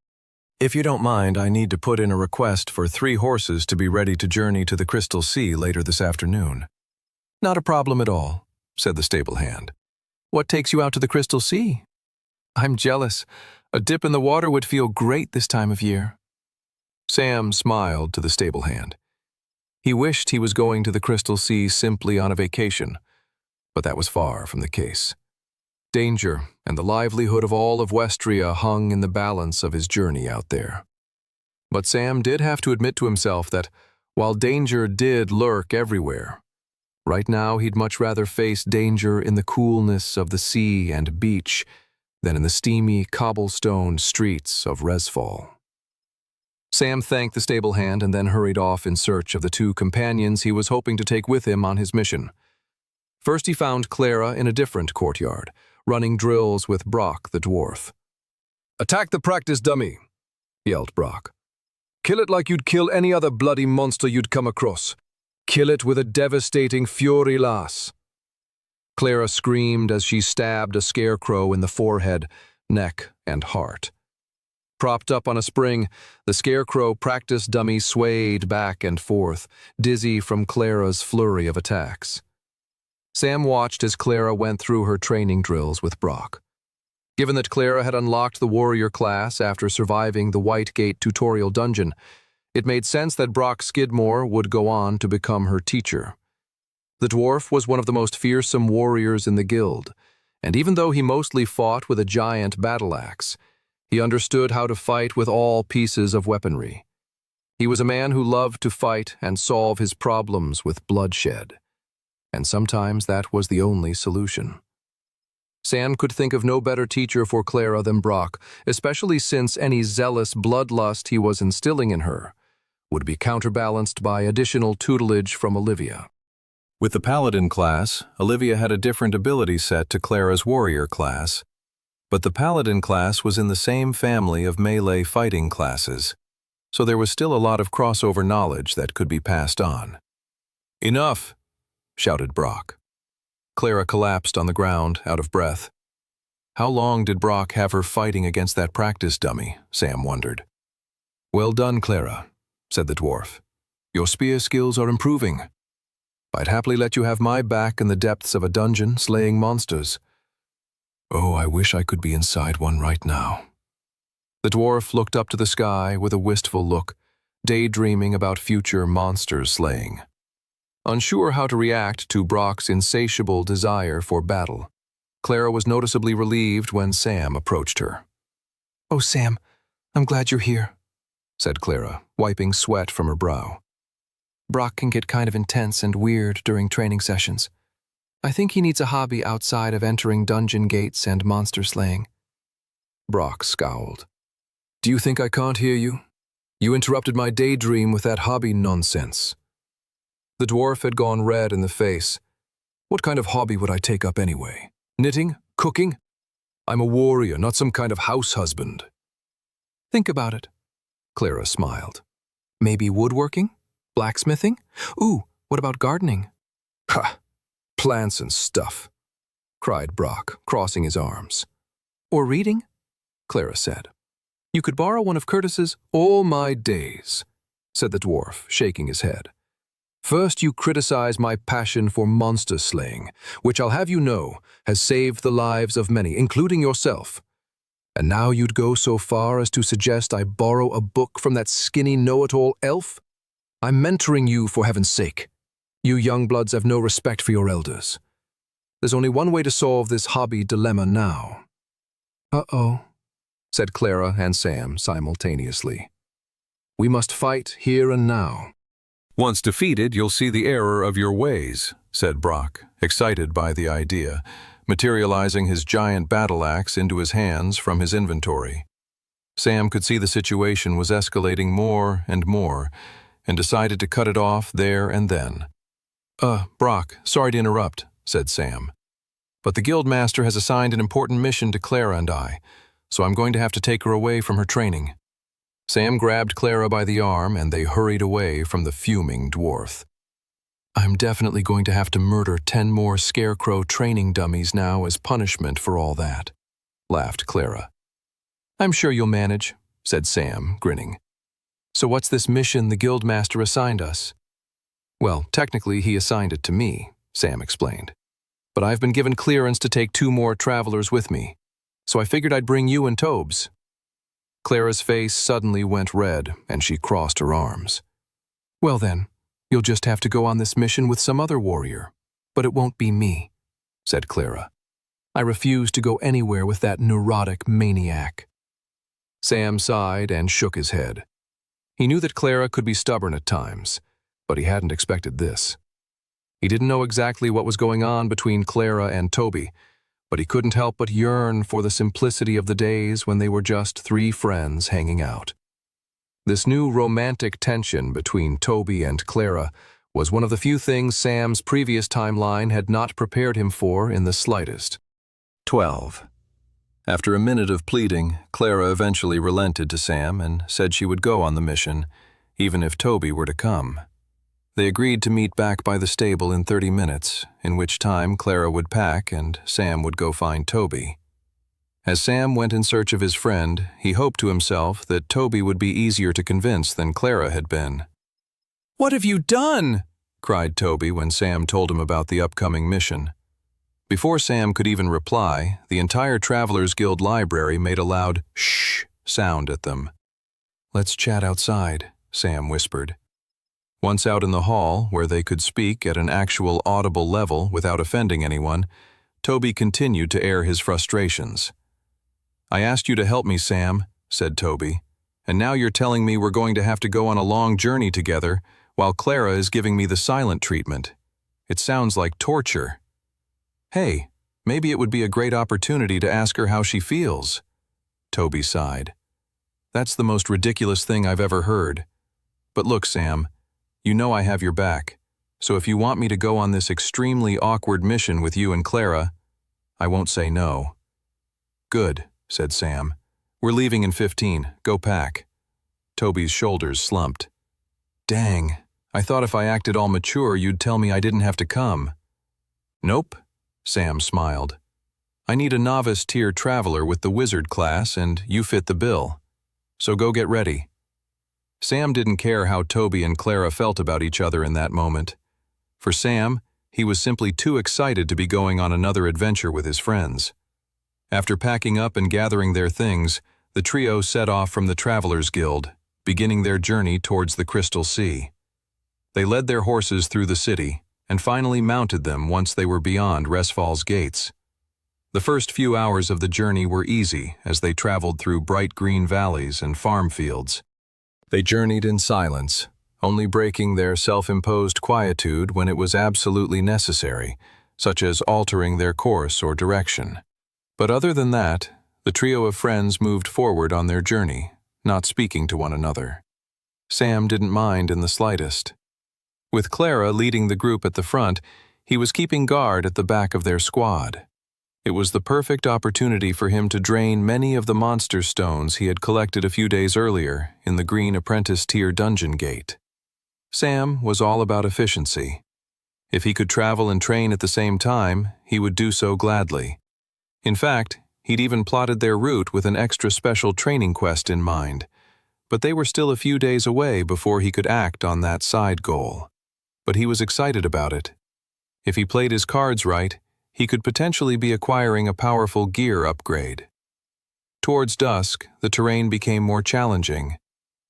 "If you don't mind, I need to put in a request for 3 horses to be ready to journey to the Crystal Sea later this afternoon." "Not a problem at all," said the stable hand. "What takes you out to the Crystal Sea?" "I'm jealous. A dip in the water would feel great this time of year." Sam smiled to the stable hand. He wished he was going to the Crystal Sea simply on a vacation, but that was far from the case. Danger and the livelihood of all of Westria hung in the balance of his journey out there. But Sam did have to admit to himself that, while danger did lurk everywhere, right now he'd much rather face danger in the coolness of the sea and beach than in the steamy cobblestone streets of Resfall. Sam thanked the stable hand and then hurried off in search of the 2 companions he was hoping to take with him on his mission. First he found Clara in a different courtyard, running drills with Brock the dwarf. "Attack the practice dummy," yelled Brock. "Kill it like you'd kill any other bloody monster you'd come across. Kill it with a devastating fury lass." Clara screamed as she stabbed a scarecrow in the forehead, neck, and heart. Propped up on a spring, the scarecrow practice dummy swayed back and forth, dizzy from Clara's flurry of attacks. Sam watched as Clara went through her training drills with Brock. Given that Clara had unlocked the warrior class after surviving the White Gate tutorial dungeon, it made sense that Brock Skidmore would go on to become her teacher. The dwarf was one of the most fearsome warriors in the guild, and even though he mostly fought with a giant battle axe, he understood how to fight with all pieces of weaponry. He was a man who loved to fight and solve his problems with bloodshed, and sometimes that was the only solution. Sam could think of no better teacher for Clara than Brock, especially since any zealous bloodlust he was instilling in her would be counterbalanced by additional tutelage from Olivia. With the Paladin class, Olivia had a different ability set to Clara's warrior class, but the Paladin class was in the same family of melee fighting classes, so there was still a lot of crossover knowledge that could be passed on. "Enough!" shouted Brock. Clara collapsed on the ground, out of breath. How long did Brock have her fighting against that practice dummy, Sam wondered. "Well done, Clara," said the dwarf. "Your spear skills are improving. I'd happily let you have my back in the depths of a dungeon slaying monsters. Oh, I wish I could be inside one right now." The dwarf looked up to the sky with a wistful look, daydreaming about future monster slaying. Unsure how to react to Brock's insatiable desire for battle, Clara was noticeably relieved when Sam approached her. "Oh, Sam, I'm glad you're here," said Clara, wiping sweat from her brow. "Brock can get kind of intense and weird during training sessions. I think he needs a hobby outside of entering dungeon gates and monster slaying." Brock scowled. "Do you think I can't hear you? You interrupted my daydream with that hobby nonsense." The dwarf had gone red in the face. "What kind of hobby would I take up anyway? Knitting? Cooking? I'm a warrior, not some kind of house husband." "Think about it," Clara smiled. "Maybe woodworking? Blacksmithing? Ooh, what about gardening?" "Ha! Plants and stuff," cried Brock, crossing his arms. "Or reading?" Clara said. "You could borrow one of Curtis's." "All my days," said the dwarf, shaking his head. "First you criticize my passion for monster slaying, which I'll have you know has saved the lives of many, including yourself. And now you'd go so far as to suggest I borrow a book from that skinny know-it-all elf? I'm mentoring you, for heaven's sake. You young bloods have no respect for your elders. There's only one way to solve this hobby dilemma now." "Uh-oh," said Clara and Sam simultaneously. "We must fight here and now." "Once defeated, you'll see the error of your ways," said Brock, excited by the idea, materializing his giant battle axe into his hands from his inventory. Sam could see the situation was escalating more and more, and decided to cut it off there and then. Brock, sorry to interrupt," said Sam. "But the guildmaster has assigned an important mission to Clara and I, so I'm going to have to take her away from her training." Sam grabbed Clara by the arm and they hurried away from the fuming dwarf. "I'm definitely going to have to murder 10 more scarecrow training dummies now as punishment for all that," laughed Clara. "I'm sure you'll manage," said Sam, grinning. "So what's this mission the guildmaster assigned us?" "Well, technically he assigned it to me," Sam explained. "But I've been given clearance to take 2 more travelers with me, so I figured I'd bring you and Tobes." Clara's face suddenly went red and she crossed her arms. "Well then, you'll just have to go on this mission with some other warrior, but it won't be me," said Clara. "I refuse to go anywhere with that neurotic maniac." Sam sighed and shook his head. He knew that Clara could be stubborn at times, but he hadn't expected this. He didn't know exactly what was going on between Clara and Toby, but he couldn't help but yearn for the simplicity of the days when they were just 3 friends hanging out. This new romantic tension between Toby and Clara was one of the few things Sam's previous timeline had not prepared him for in the slightest. 12. After a minute of pleading, Clara eventually relented to Sam and said she would go on the mission, even if Toby were to come. They agreed to meet back by the stable in 30 minutes, in which time Clara would pack and Sam would go find Toby. As Sam went in search of his friend, he hoped to himself that Toby would be easier to convince than Clara had been. "What have you done?" cried Toby when Sam told him about the upcoming mission. Before Sam could even reply, the entire Travelers Guild library made a loud shh sound at them. "Let's chat outside," Sam whispered. Once out in the hall, where they could speak at an actual audible level without offending anyone, Toby continued to air his frustrations. "I asked you to help me, Sam," said Toby, "and now you're telling me we're going to have to go on a long journey together while Clara is giving me the silent treatment. It sounds like torture." "Hey, maybe it would be a great opportunity to ask her how she feels." Toby sighed. "That's the most ridiculous thing I've ever heard. But look, Sam, you know I have your back, so if you want me to go on this extremely awkward mission with you and Clara, I won't say no." "Good," said Sam. "We're leaving in 15. Go pack." Toby's shoulders slumped. "Dang, I thought if I acted all mature you'd tell me I didn't have to come." "Nope," Sam smiled. "I need a novice tier traveler with the wizard class and you fit the bill. So go get ready." Sam didn't care how Toby and Clara felt about each other in that moment. For Sam, he was simply too excited to be going on another adventure with his friends. After packing up and gathering their things, the trio set off from the Travelers Guild, beginning their journey towards the Crystal Sea. They led their horses through the city and finally mounted them once they were beyond Resfall's gates. The first few hours of the journey were easy as they traveled through bright green valleys and farm fields. They journeyed in silence, only breaking their self-imposed quietude when it was absolutely necessary, such as altering their course or direction. But other than that, the trio of friends moved forward on their journey, not speaking to one another. Sam didn't mind in the slightest. With Clara leading the group at the front, he was keeping guard at the back of their squad. It was the perfect opportunity for him to drain many of the monster stones he had collected a few days earlier in the Green Apprentice tier dungeon gate. Sam was all about efficiency. If he could travel and train at the same time, he would do so gladly. In fact, he'd even plotted their route with an extra special training quest in mind, but they were still a few days away before he could act on that side goal. But he was excited about it. If he played his cards right, he could potentially be acquiring a powerful gear upgrade. Towards dusk, the terrain became more challenging.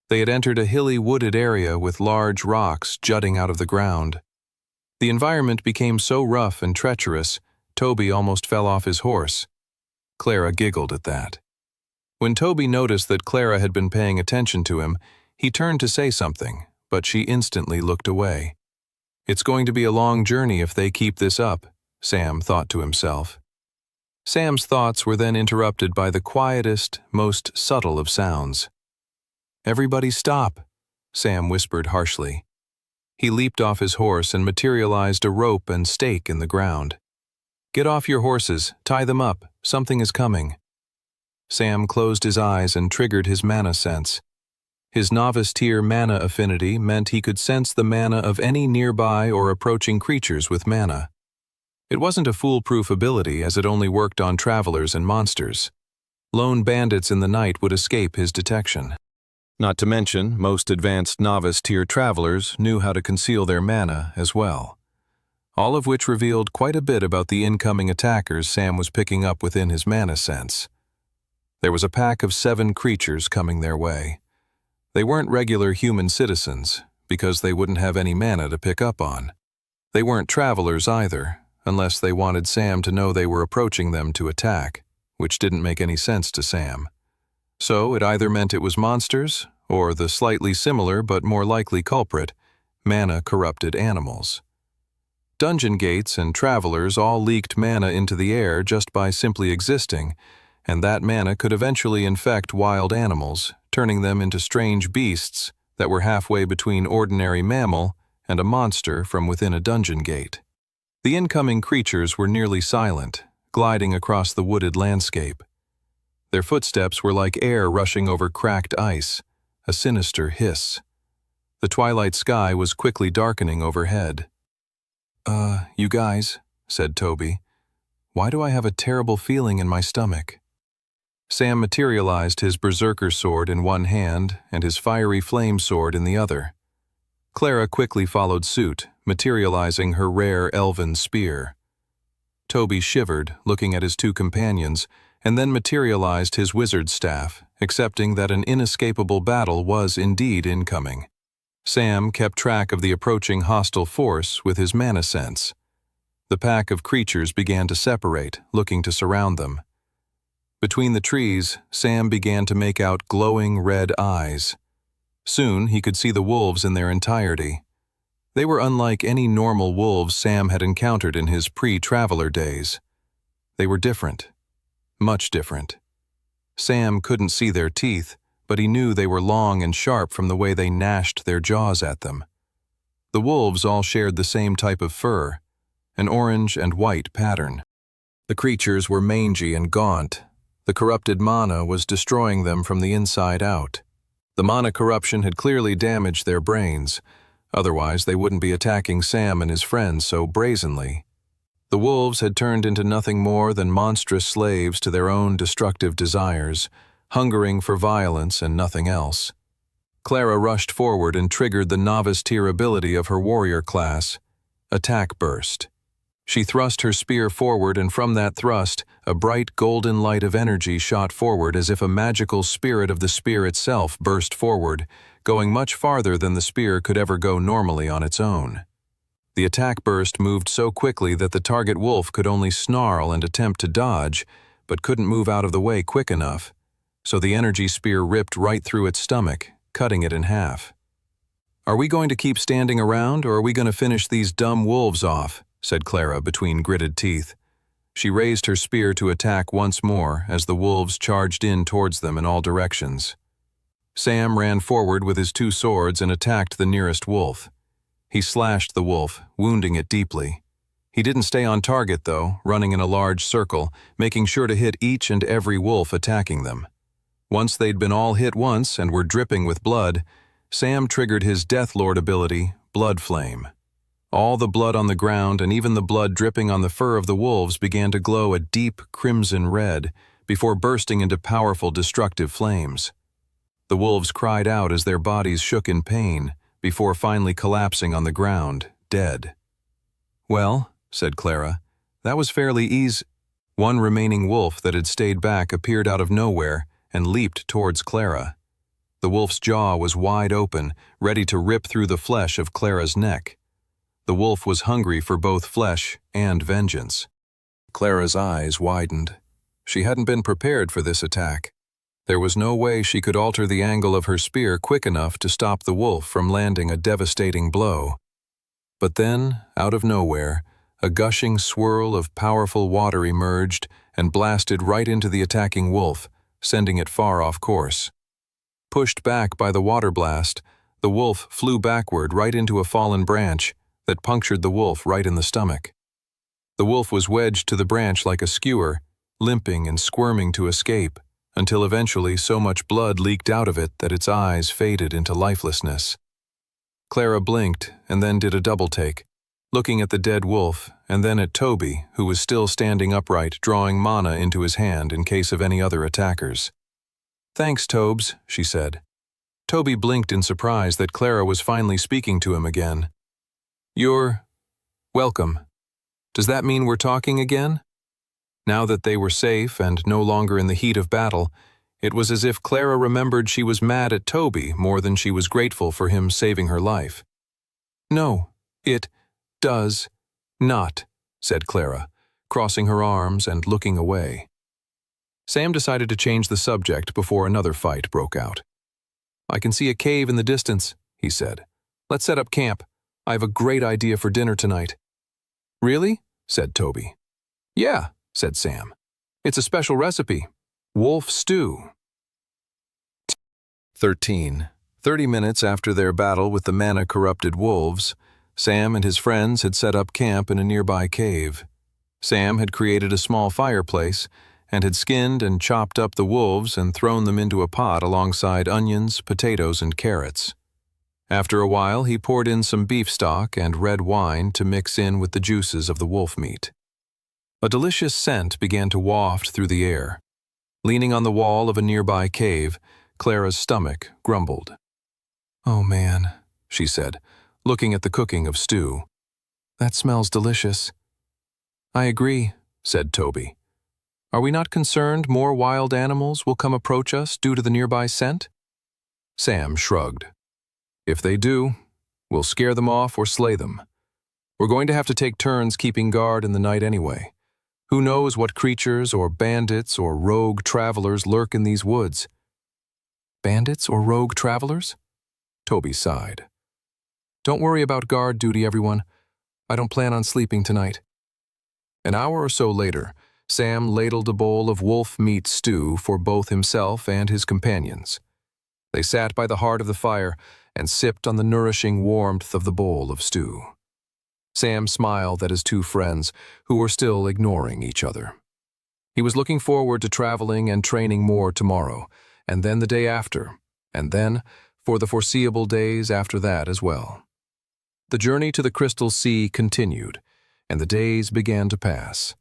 They had entered a hilly wooded area with large rocks jutting out of the ground. The environment became so rough and treacherous, Toby almost fell off his horse. Clara giggled at that. When Toby noticed that Clara had been paying attention to him, he turned to say something, but she instantly looked away. "It's going to be a long journey if they keep this up," Sam thought to himself. Sam's thoughts were then interrupted by the quietest, most subtle of sounds. "Everybody stop," Sam whispered harshly. He leaped off his horse and materialized a rope and stake in the ground. "Get off your horses, tie them up, something is coming." Sam closed his eyes and triggered his mana sense. His novice-tier mana affinity meant he could sense the mana of any nearby or approaching creatures with mana. It wasn't a foolproof ability, as it only worked on travelers and monsters. Lone bandits in the night would escape his detection. Not to mention, most advanced novice-tier travelers knew how to conceal their mana as well. All of which revealed quite a bit about the incoming attackers Sam was picking up within his mana sense. There was a pack of 7 creatures coming their way. They weren't regular human citizens, because they wouldn't have any mana to pick up on. They weren't travelers either, unless they wanted Sam to know they were approaching them to attack, which didn't make any sense to Sam. So it either meant it was monsters, or the slightly similar but more likely culprit, mana-corrupted animals. Dungeon gates and travelers all leaked mana into the air just by simply existing, and that mana could eventually infect wild animals, turning them into strange beasts that were halfway between ordinary mammal and a monster from within a dungeon gate. The incoming creatures were nearly silent, gliding across the wooded landscape. Their footsteps were like air rushing over cracked ice, a sinister hiss. The twilight sky was quickly darkening overhead. You guys," said Toby. "Why do I have a terrible feeling in my stomach?" Sam materialized his berserker sword in one hand and his fiery flame sword in the other. Clara quickly followed suit, materializing her rare elven spear. Toby shivered, looking at his 2 companions, and then materialized his wizard staff, accepting that an inescapable battle was indeed incoming. Sam kept track of the approaching hostile force with his mana sense. The pack of creatures began to separate, looking to surround them. Between the trees, Sam began to make out glowing red eyes. Soon he could see the wolves in their entirety. They were unlike any normal wolves Sam had encountered in his pre-traveler days. They were different. Much different. Sam couldn't see their teeth, but he knew they were long and sharp from the way they gnashed their jaws at them. The wolves all shared the same type of fur, an orange and white pattern. The creatures were mangy and gaunt. The corrupted mana was destroying them from the inside out. The mana corruption had clearly damaged their brains, otherwise they wouldn't be attacking Sam and his friends so brazenly. The wolves had turned into nothing more than monstrous slaves to their own destructive desires, hungering for violence and nothing else. Clara rushed forward and triggered the novice-tier ability of her warrior class, Attack Burst. She thrust her spear forward, and from that thrust, a bright golden light of energy shot forward as if a magical spirit of the spear itself burst forward, going much farther than the spear could ever go normally on its own. The attack burst moved so quickly that the target wolf could only snarl and attempt to dodge, but couldn't move out of the way quick enough, so the energy spear ripped right through its stomach, cutting it in half. "Are we going to keep standing around, or are we going to finish these dumb wolves off?" said Clara between gritted teeth. She raised her spear to attack once more as the wolves charged in towards them in all directions. Sam ran forward with his 2 swords and attacked the nearest wolf. He slashed the wolf, wounding it deeply. He didn't stay on target, though, running in a large circle, making sure to hit each and every wolf attacking them. Once they'd been all hit once and were dripping with blood, Sam triggered his Death Lord ability, Blood Flame. All the blood on the ground and even the blood dripping on the fur of the wolves began to glow a deep crimson red before bursting into powerful destructive flames. The wolves cried out as their bodies shook in pain before finally collapsing on the ground, dead. "Well," said Clara, "that was fairly easy." One remaining wolf that had stayed back appeared out of nowhere and leaped towards Clara. The wolf's jaw was wide open, ready to rip through the flesh of Clara's neck. The wolf was hungry for both flesh and vengeance. Clara's eyes widened. She hadn't been prepared for this attack. There was no way she could alter the angle of her spear quick enough to stop the wolf from landing a devastating blow. But then, out of nowhere, a gushing swirl of powerful water emerged and blasted right into the attacking wolf, sending it far off course. Pushed back by the water blast, the wolf flew backward right into a fallen branch that punctured the wolf right in the stomach. The wolf was wedged to the branch like a skewer, limping and squirming to escape, until eventually so much blood leaked out of it that its eyes faded into lifelessness. Clara blinked and then did a double take, looking at the dead wolf and then at Toby, who was still standing upright, drawing mana into his hand in case of any other attackers. "Thanks, Tobes," she said. Toby blinked in surprise that Clara was finally speaking to him again. "You're welcome. Does that mean we're talking again?" Now that they were safe and no longer in the heat of battle, it was as if Clara remembered she was mad at Toby more than she was grateful for him saving her life. "No, it does not," said Clara, crossing her arms and looking away. Sam decided to change the subject before another fight broke out. "I can see a cave in the distance," he said. "Let's set up camp. I have a great idea for dinner tonight." "Really?" said Toby. "Yeah," said Sam. "It's a special recipe. Wolf stew." 13. 30 minutes after their battle with the mana-corrupted wolves, Sam and his friends had set up camp in a nearby cave. Sam had created a small fireplace and had skinned and chopped up the wolves and thrown them into a pot alongside onions, potatoes, and carrots. After a while, he poured in some beef stock and red wine to mix in with the juices of the wolf meat. A delicious scent began to waft through the air. Leaning on the wall of a nearby cave, Clara's stomach grumbled. "Oh man," she said, looking at the cooking of stew. "That smells delicious." "I agree," said Toby. "Are we not concerned more wild animals will come approach us due to the nearby scent?" Sam shrugged. "If they do, we'll scare them off or slay them. We're going to have to take turns keeping guard in the night anyway. Who knows what creatures or bandits or rogue travelers lurk in these woods?" "Bandits or rogue travelers?" Toby sighed. "Don't worry about guard duty, everyone. I don't plan on sleeping tonight." An hour or so later, Sam ladled a bowl of wolf meat stew for both himself and his companions. They sat by the heart of the fire and sipped on the nourishing warmth of the bowl of stew. Sam smiled at his two friends, who were still ignoring each other. He was looking forward to traveling and training more tomorrow, and then the day after, and then for the foreseeable days after that as well. The journey to the Crystal Sea continued, and the days began to pass.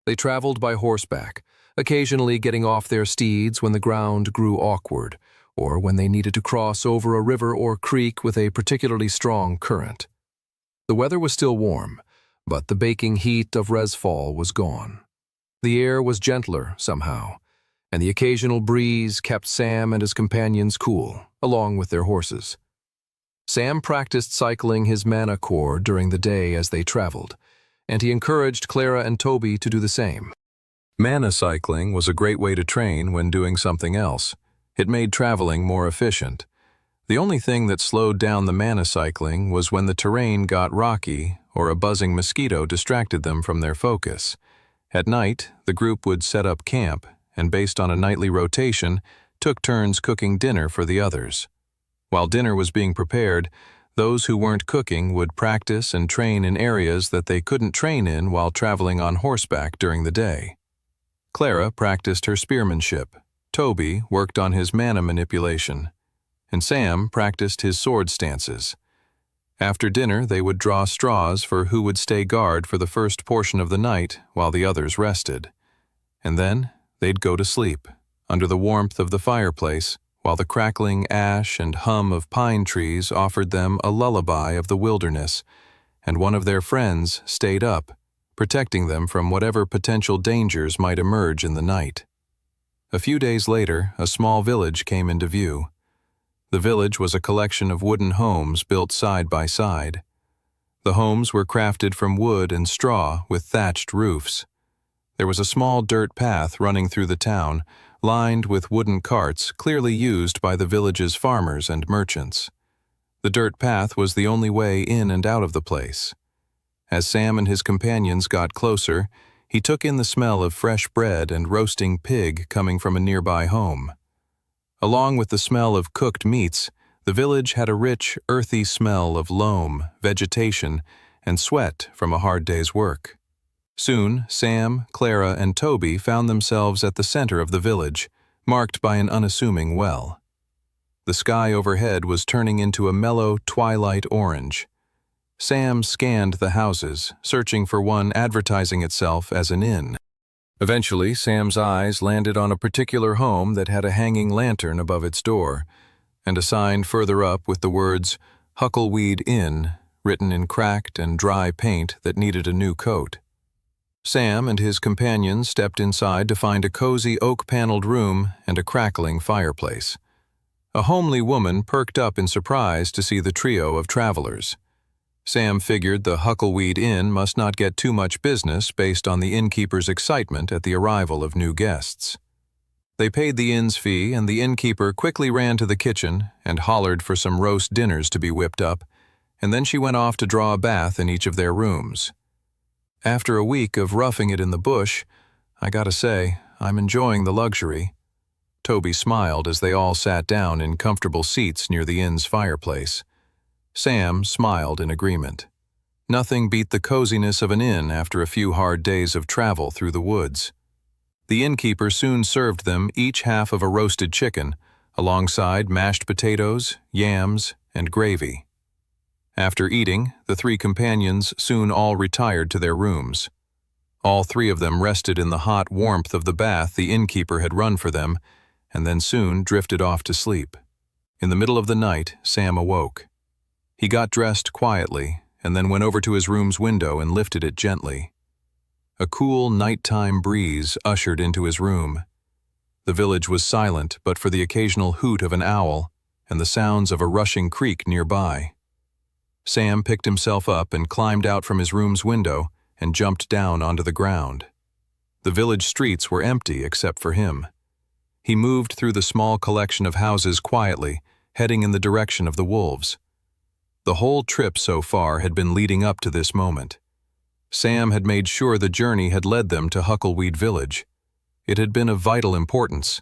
They traveled by horseback, occasionally getting off their steeds when the ground grew awkward, or when they needed to cross over a river or creek with a particularly strong current. The weather was still warm, but the baking heat of Resfall was gone. The air was gentler somehow, and the occasional breeze kept Sam and his companions cool, along with their horses. Sam practiced cycling his mana core during the day as they traveled, and he encouraged Clara and Toby to do the same. Mana cycling was a great way to train when doing something else. It made traveling more efficient. The only thing that slowed down the mana cycling was when the terrain got rocky or a buzzing mosquito distracted them from their focus. At night, the group would set up camp and, based on a nightly rotation, took turns cooking dinner for the others. While dinner was being prepared, those who weren't cooking would practice and train in areas that they couldn't train in while traveling on horseback during the day. Clara practiced her spearmanship, Toby worked on his mana manipulation, and Sam practiced his sword stances. After dinner, they would draw straws for who would stay guard for the first portion of the night while the others rested. And then they'd go to sleep, under the warmth of the fireplace, while the crackling ash and hum of pine trees offered them a lullaby of the wilderness, and one of their friends stayed up, protecting them from whatever potential dangers might emerge in the night. A few days later, a small village came into view. The village was a collection of wooden homes built side by side. The homes were crafted from wood and straw with thatched roofs. There was a small dirt path running through the town, lined with wooden carts clearly used by the village's farmers and merchants. The dirt path was the only way in and out of the place. As Sam and his companions got closer, he took in the smell of fresh bread and roasting pig coming from a nearby home. Along with the smell of cooked meats, the village had a rich, earthy smell of loam, vegetation, and sweat from a hard day's work. Soon, Sam, Clara, and Toby found themselves at the center of the village, marked by an unassuming well. The sky overhead was turning into a mellow twilight orange. Sam scanned the houses, searching for one advertising itself as an inn. Eventually, Sam's eyes landed on a particular home that had a hanging lantern above its door, and a sign further up with the words Huckleweed Inn written in cracked and dry paint that needed a new coat. Sam and his companions stepped inside to find a cozy oak-paneled room and a crackling fireplace. A homely woman perked up in surprise to see the trio of travelers. Sam figured the Huckleweed Inn must not get too much business based on the innkeeper's excitement at the arrival of new guests. They paid the inn's fee, and the innkeeper quickly ran to the kitchen and hollered for some roast dinners to be whipped up, and then she went off to draw a bath in each of their rooms. After a week of roughing it in the bush, I gotta say, I'm enjoying the luxury. Toby smiled as they all sat down in comfortable seats near the inn's fireplace. Sam smiled in agreement. Nothing beat the coziness of an inn after a few hard days of travel through the woods. The innkeeper soon served them each half of a roasted chicken, alongside mashed potatoes, yams, and gravy. After eating, the three companions soon all retired to their rooms. All three of them rested in the hot warmth of the bath the innkeeper had run for them, and then soon drifted off to sleep. In the middle of the night, Sam awoke. He got dressed quietly, and then went over to his room's window and lifted it gently. A cool nighttime breeze ushered into his room. The village was silent but for the occasional hoot of an owl and the sounds of a rushing creek nearby. Sam picked himself up and climbed out from his room's window and jumped down onto the ground. The village streets were empty except for him. He moved through the small collection of houses quietly, heading in the direction of the wolves. The whole trip so far had been leading up to this moment. Sam had made sure the journey had led them to Huckleweed Village. It had been of vital importance.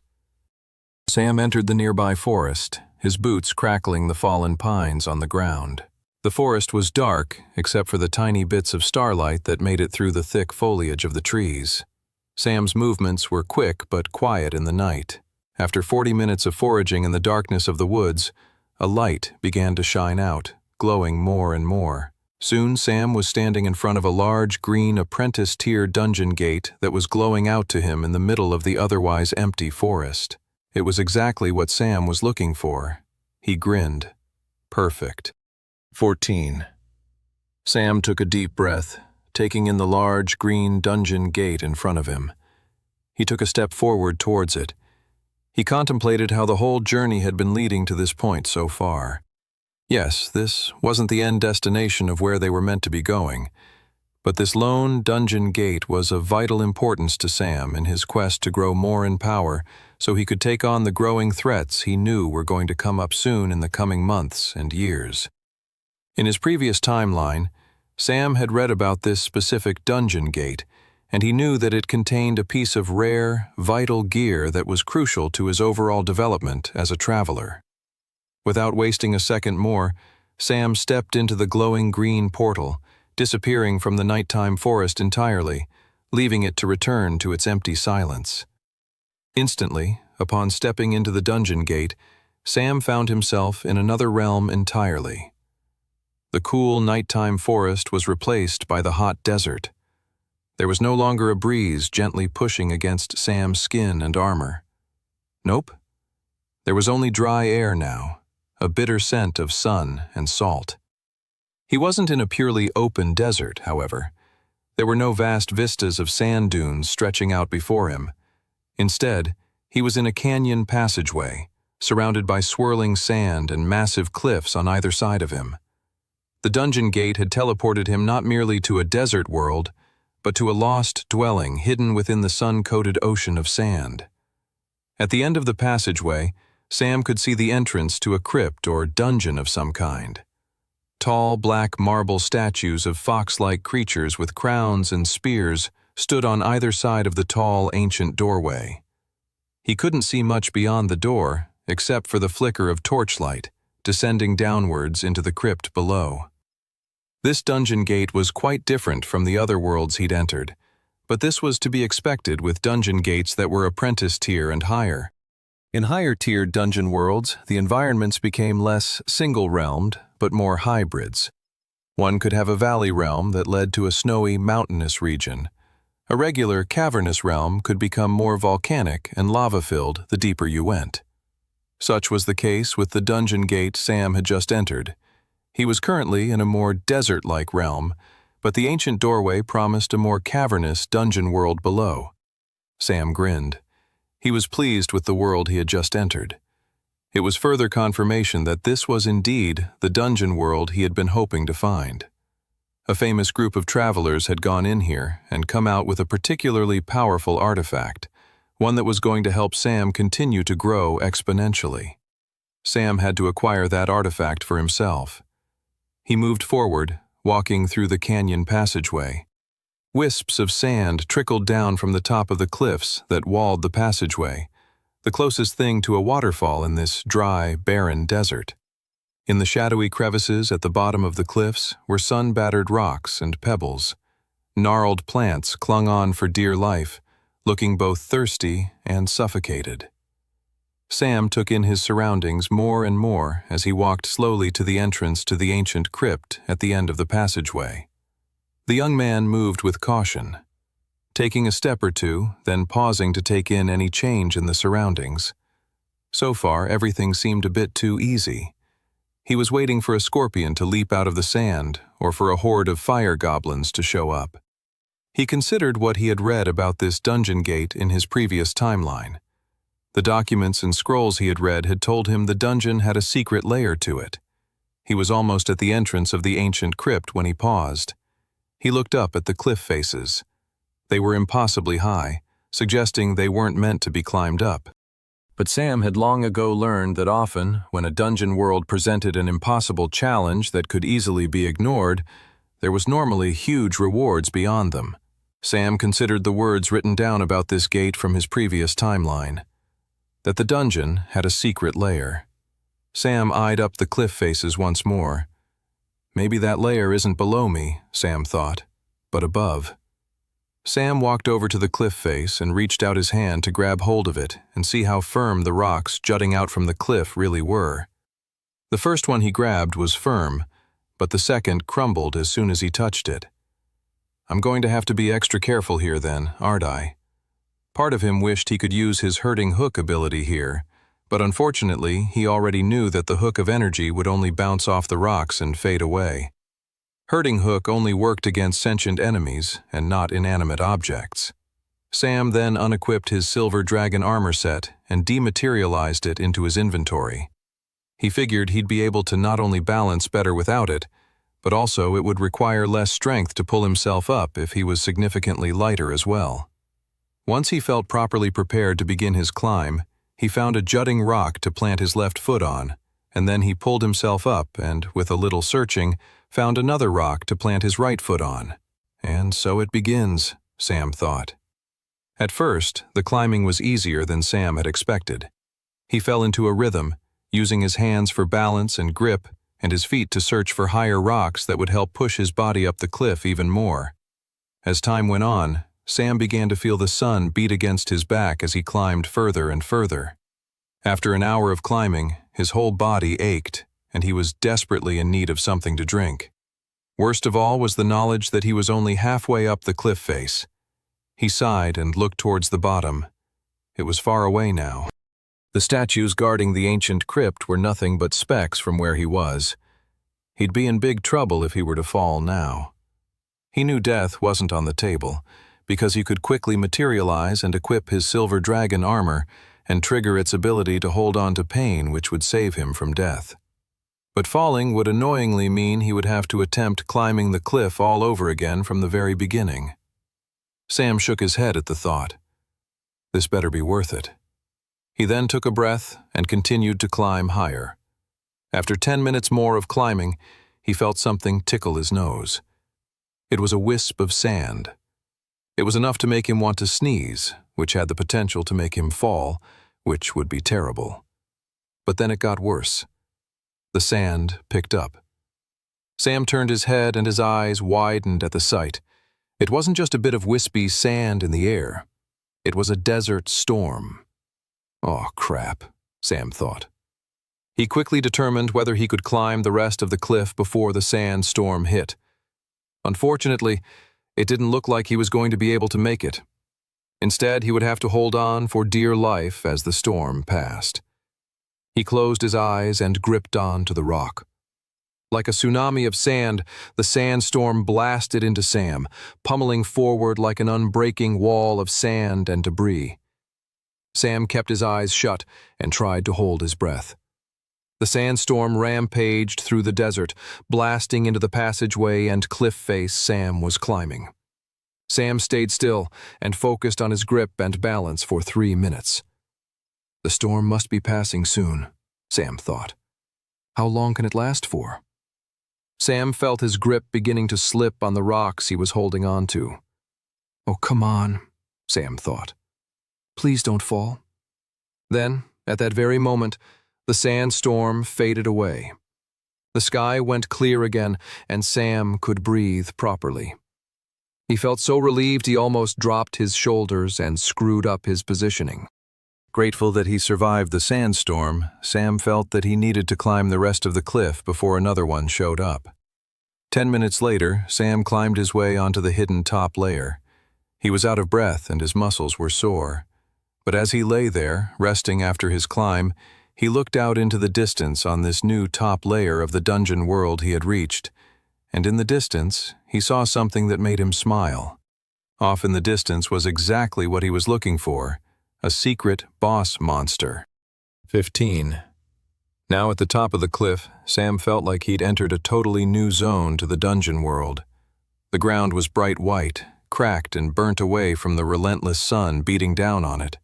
Sam entered the nearby forest, his boots crackling the fallen pines on the ground. The forest was dark, except for the tiny bits of starlight that made it through the thick foliage of the trees. Sam's movements were quick but quiet in the night. After 40 minutes of foraging in the darkness of the woods, a light began to shine out, glowing more and more. Soon Sam was standing in front of a large green apprentice-tier dungeon gate that was glowing out to him in the middle of the otherwise empty forest. It was exactly what Sam was looking for. He grinned. Perfect. 14. Sam took a deep breath, taking in the large green dungeon gate in front of him. He took a step forward towards it. He contemplated how the whole journey had been leading to this point so far. Yes, this wasn't the end destination of where they were meant to be going, but this lone dungeon gate was of vital importance to Sam in his quest to grow more in power so he could take on the growing threats he knew were going to come up soon in the coming months and years. In his previous timeline, Sam had read about this specific dungeon gate, and he knew that it contained a piece of rare, vital gear that was crucial to his overall development as a traveler. Without wasting a second more, Sam stepped into the glowing green portal, disappearing from the nighttime forest entirely, leaving it to return to its empty silence. Instantly, upon stepping into the dungeon gate, Sam found himself in another realm entirely. The cool nighttime forest was replaced by the hot desert. There was no longer a breeze gently pushing against Sam's skin and armor. Nope. There was only dry air now, a bitter scent of sun and salt. He wasn't in a purely open desert, however. There were no vast vistas of sand dunes stretching out before him. Instead, he was in a canyon passageway, surrounded by swirling sand and massive cliffs on either side of him. The dungeon gate had teleported him not merely to a desert world, but to a lost dwelling hidden within the sun-coated ocean of sand. At the end of the passageway, Sam could see the entrance to a crypt or dungeon of some kind. Tall black marble statues of fox-like creatures with crowns and spears stood on either side of the tall, ancient doorway. He couldn't see much beyond the door, except for the flicker of torchlight, descending downwards into the crypt below. This dungeon gate was quite different from the other worlds he'd entered, but this was to be expected with dungeon gates that were apprentice tier and higher. In higher-tiered dungeon worlds, the environments became less single-realmed, but more hybrids. One could have a valley realm that led to a snowy, mountainous region. A regular, cavernous realm could become more volcanic and lava-filled the deeper you went. Such was the case with the dungeon gate Sam had just entered. He was currently in a more desert-like realm, but the ancient doorway promised a more cavernous dungeon world below. Sam grinned. He was pleased with the world he had just entered. It was further confirmation that this was indeed the dungeon world he had been hoping to find. A famous group of travelers had gone in here and come out with a particularly powerful artifact, one that was going to help Sam continue to grow exponentially. Sam had to acquire that artifact for himself. He moved forward, walking through the canyon passageway. Wisps of sand trickled down from the top of the cliffs that walled the passageway, the closest thing to a waterfall in this dry, barren desert. In the shadowy crevices at the bottom of the cliffs were sun-battered rocks and pebbles. Gnarled plants clung on for dear life, looking both thirsty and suffocated. Sam took in his surroundings more and more as he walked slowly to the entrance to the ancient crypt at the end of the passageway. The young man moved with caution, taking a step or two, then pausing to take in any change in the surroundings. So far, everything seemed a bit too easy. He was waiting for a scorpion to leap out of the sand or for a horde of fire goblins to show up. He considered what he had read about this dungeon gate in his previous timeline. The documents and scrolls he had read had told him the dungeon had a secret layer to it. He was almost at the entrance of the ancient crypt when he paused. He looked up at the cliff faces. They were impossibly high, suggesting they weren't meant to be climbed up. But Sam had long ago learned that often, when a dungeon world presented an impossible challenge that could easily be ignored, there was normally huge rewards beyond them. Sam considered the words written down about this gate from his previous timeline. That the dungeon had a secret layer. Sam eyed up the cliff faces once more. Maybe that layer isn't below me, Sam thought, but above. Sam walked over to the cliff face and reached out his hand to grab hold of it and see how firm the rocks jutting out from the cliff really were. The first one he grabbed was firm, but the second crumbled as soon as he touched it. I'm going to have to be extra careful here then, aren't I? Part of him wished he could use his hurting hook ability here, but unfortunately he already knew that the hook of energy would only bounce off the rocks and fade away. Hurting hook only worked against sentient enemies and not inanimate objects. Sam then unequipped his silver dragon armor set and dematerialized it into his inventory. He figured he'd be able to not only balance better without it, but also it would require less strength to pull himself up if he was significantly lighter as well. Once he felt properly prepared to begin his climb, he found a jutting rock to plant his left foot on, and then he pulled himself up and, with a little searching, found another rock to plant his right foot on. And so it begins, Sam thought. At first, the climbing was easier than Sam had expected. He fell into a rhythm, using his hands for balance and grip, and his feet to search for higher rocks that would help push his body up the cliff even more. As time went on, Sam began to feel the sun beat against his back as he climbed further and further. After an hour of climbing, his whole body ached, and he was desperately in need of something to drink. Worst of all was the knowledge that he was only halfway up the cliff face. He sighed and looked towards the bottom. It was far away now. The statues guarding the ancient crypt were nothing but specks from where he was. He'd be in big trouble if he were to fall now. He knew death wasn't on the table, because he could quickly materialize and equip his silver dragon armor and trigger its ability to hold on to pain which would save him from death. But falling would annoyingly mean he would have to attempt climbing the cliff all over again from the very beginning. Sam shook his head at the thought. This better be worth it. He then took a breath and continued to climb higher. After 10 minutes more of climbing, he felt something tickle his nose. It was a wisp of sand. It was enough to make him want to sneeze, which had the potential to make him fall, which would be terrible. But then it got worse. The sand picked up. Sam turned his head and his eyes widened at the sight. It wasn't just a bit of wispy sand in the air. It was a desert storm. Oh, crap, Sam thought. He quickly determined whether he could climb the rest of the cliff before the sandstorm hit. Unfortunately, it didn't look like he was going to be able to make it. Instead, he would have to hold on for dear life as the storm passed. He closed his eyes and gripped on to the rock. Like a tsunami of sand, the sandstorm blasted into Sam, pummeling forward like an unbreaking wall of sand and debris. Sam kept his eyes shut and tried to hold his breath. The sandstorm rampaged through the desert, blasting into the passageway and cliff face Sam was climbing. Sam stayed still and focused on his grip and balance for 3 minutes. The storm must be passing soon, Sam thought. How long can it last for? Sam felt his grip beginning to slip on the rocks he was holding on to. Oh, come on, Sam thought. Please don't fall. Then, at that very moment, the sandstorm faded away. The sky went clear again, and Sam could breathe properly. He felt so relieved he almost dropped his shoulders and screwed up his positioning. Grateful that he survived the sandstorm, Sam felt that he needed to climb the rest of the cliff before another one showed up. 10 minutes later, Sam climbed his way onto the hidden top layer. He was out of breath and his muscles were sore. But as he lay there, resting after his climb, he looked out into the distance on this new top layer of the dungeon world he had reached, and in the distance, he saw something that made him smile. Off in the distance was exactly what he was looking for, a secret boss monster. 15. Now at the top of the cliff, Sam felt like he'd entered a totally new zone to the dungeon world. The ground was bright white, cracked and burnt away from the relentless sun beating down on it.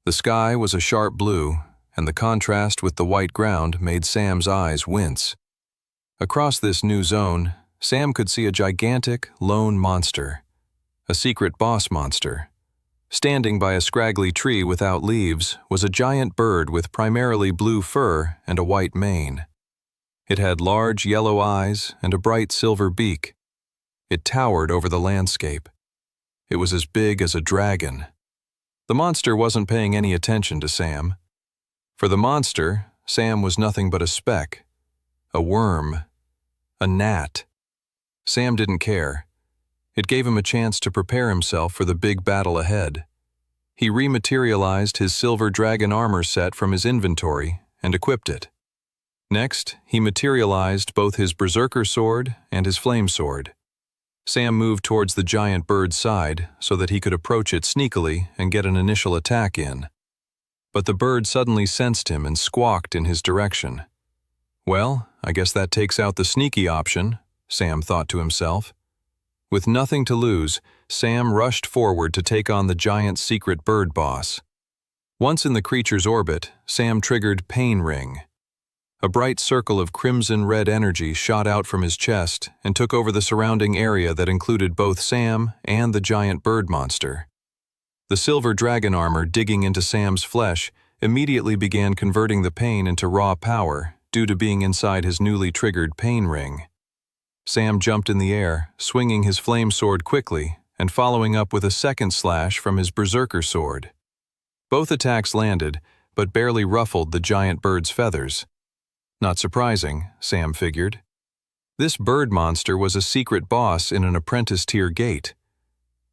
The sky was a sharp blue, and the contrast with the white ground made Sam's eyes wince. Across this new zone, Sam could see a gigantic, lone monster, a secret boss monster. Standing by a scraggly tree without leaves was a giant bird with primarily blue fur and a white mane. It had large yellow eyes and a bright silver beak. It towered over the landscape. It was as big as a dragon. The monster wasn't paying any attention to Sam. For the monster, Sam was nothing but a speck, a worm, a gnat. Sam didn't care. It gave him a chance to prepare himself for the big battle ahead. He rematerialized his silver dragon armor set from his inventory and equipped it. Next, he materialized both his berserker sword and his flame sword. Sam moved towards the giant bird's side so that he could approach it sneakily and get an initial attack in. But the bird suddenly sensed him and squawked in his direction. Well, I guess that takes out the sneaky option, Sam thought to himself. With nothing to lose, Sam rushed forward to take on the giant secret bird boss. Once in the creature's orbit, Sam triggered Pain Ring. A bright circle of crimson-red energy shot out from his chest and took over the surrounding area that included both Sam and the giant bird monster. The silver dragon armor digging into Sam's flesh immediately began converting the pain into raw power due to being inside his newly triggered Pain Ring. Sam jumped in the air, swinging his flame sword quickly and following up with a second slash from his berserker sword. Both attacks landed, but barely ruffled the giant bird's feathers. Not surprising, Sam figured. This bird monster was a secret boss in an apprentice-tier gate.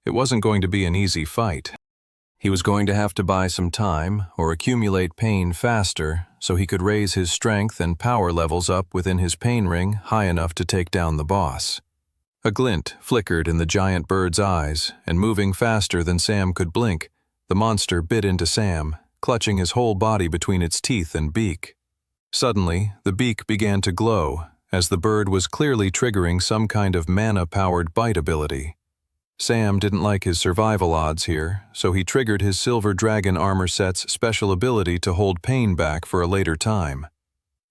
It wasn't going to be an easy fight. He was going to have to buy some time or accumulate pain faster so he could raise his strength and power levels up within his pain ring high enough to take down the boss. A glint flickered in the giant bird's eyes, and moving faster than Sam could blink, the monster bit into Sam, clutching his whole body between its teeth and beak. Suddenly, the beak began to glow, as the bird was clearly triggering some kind of mana-powered bite ability. Sam didn't like his survival odds here, so he triggered his silver dragon armor set's special ability to hold pain back for a later time.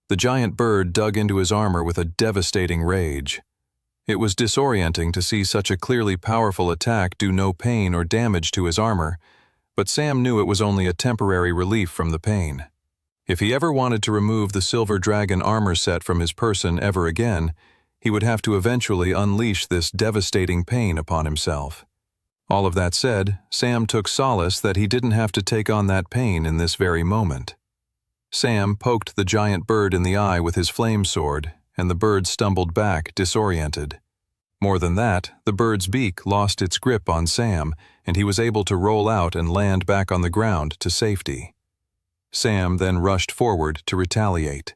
The giant bird dug into his armor with a devastating rage. It was disorienting to see such a clearly powerful attack do no pain or damage to his armor, but Sam knew it was only a temporary relief from the pain. If he ever wanted to remove the silver dragon armor set from his person ever again, he would have to eventually unleash this devastating pain upon himself. All of that said, Sam took solace that he didn't have to take on that pain in this very moment. Sam poked the giant bird in the eye with his flame sword, and the bird stumbled back, disoriented. More than that, the bird's beak lost its grip on Sam, and he was able to roll out and land back on the ground to safety. Sam then rushed forward to retaliate.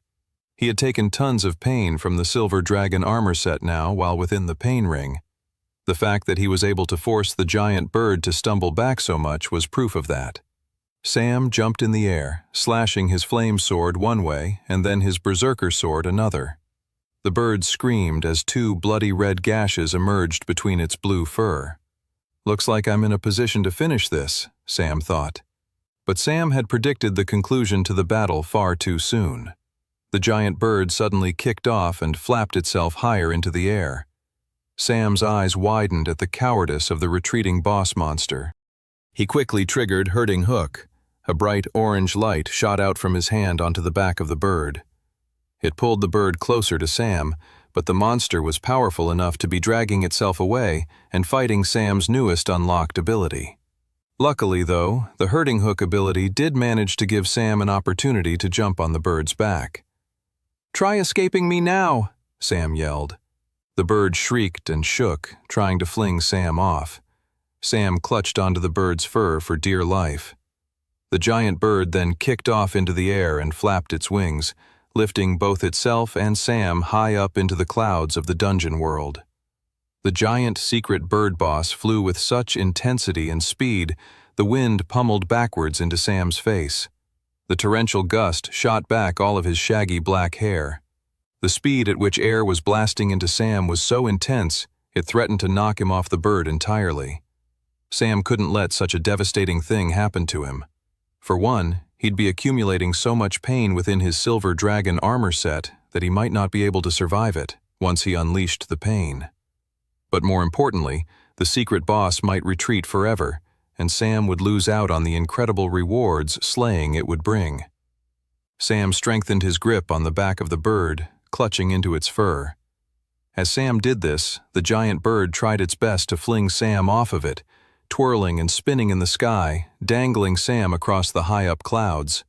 He had taken tons of pain from the silver dragon armor set now while within the pain ring. The fact that he was able to force the giant bird to stumble back so much was proof of that. Sam jumped in the air, slashing his flame sword one way and then his berserker sword another. The bird screamed as two bloody red gashes emerged between its blue fur. "Looks like I'm in a position to finish this," Sam thought. But Sam had predicted the conclusion to the battle far too soon. The giant bird suddenly kicked off and flapped itself higher into the air. Sam's eyes widened at the cowardice of the retreating boss monster. He quickly triggered Hurting Hook. A bright orange light shot out from his hand onto the back of the bird. It pulled the bird closer to Sam, but the monster was powerful enough to be dragging itself away and fighting Sam's newest unlocked ability. Luckily, though, the Hurting Hook ability did manage to give Sam an opportunity to jump on the bird's back. "Try escaping me now," Sam yelled. The bird shrieked and shook, trying to fling Sam off. Sam clutched onto the bird's fur for dear life. The giant bird then kicked off into the air and flapped its wings, lifting both itself and Sam high up into the clouds of the dungeon world. The giant secret bird boss flew with such intensity and speed, the wind pummeled backwards into Sam's face. The torrential gust shot back all of his shaggy black hair. The speed at which air was blasting into Sam was so intense, it threatened to knock him off the bird entirely. Sam couldn't let such a devastating thing happen to him. For one, he'd be accumulating so much pain within his silver dragon armor set that he might not be able to survive it once he unleashed the pain. But more importantly, the secret boss might retreat forever, and Sam would lose out on the incredible rewards slaying it would bring. Sam strengthened his grip on the back of the bird, clutching into its fur. As Sam did this, the giant bird tried its best to fling Sam off of it, twirling and spinning in the sky, dangling Sam across the high-up clouds.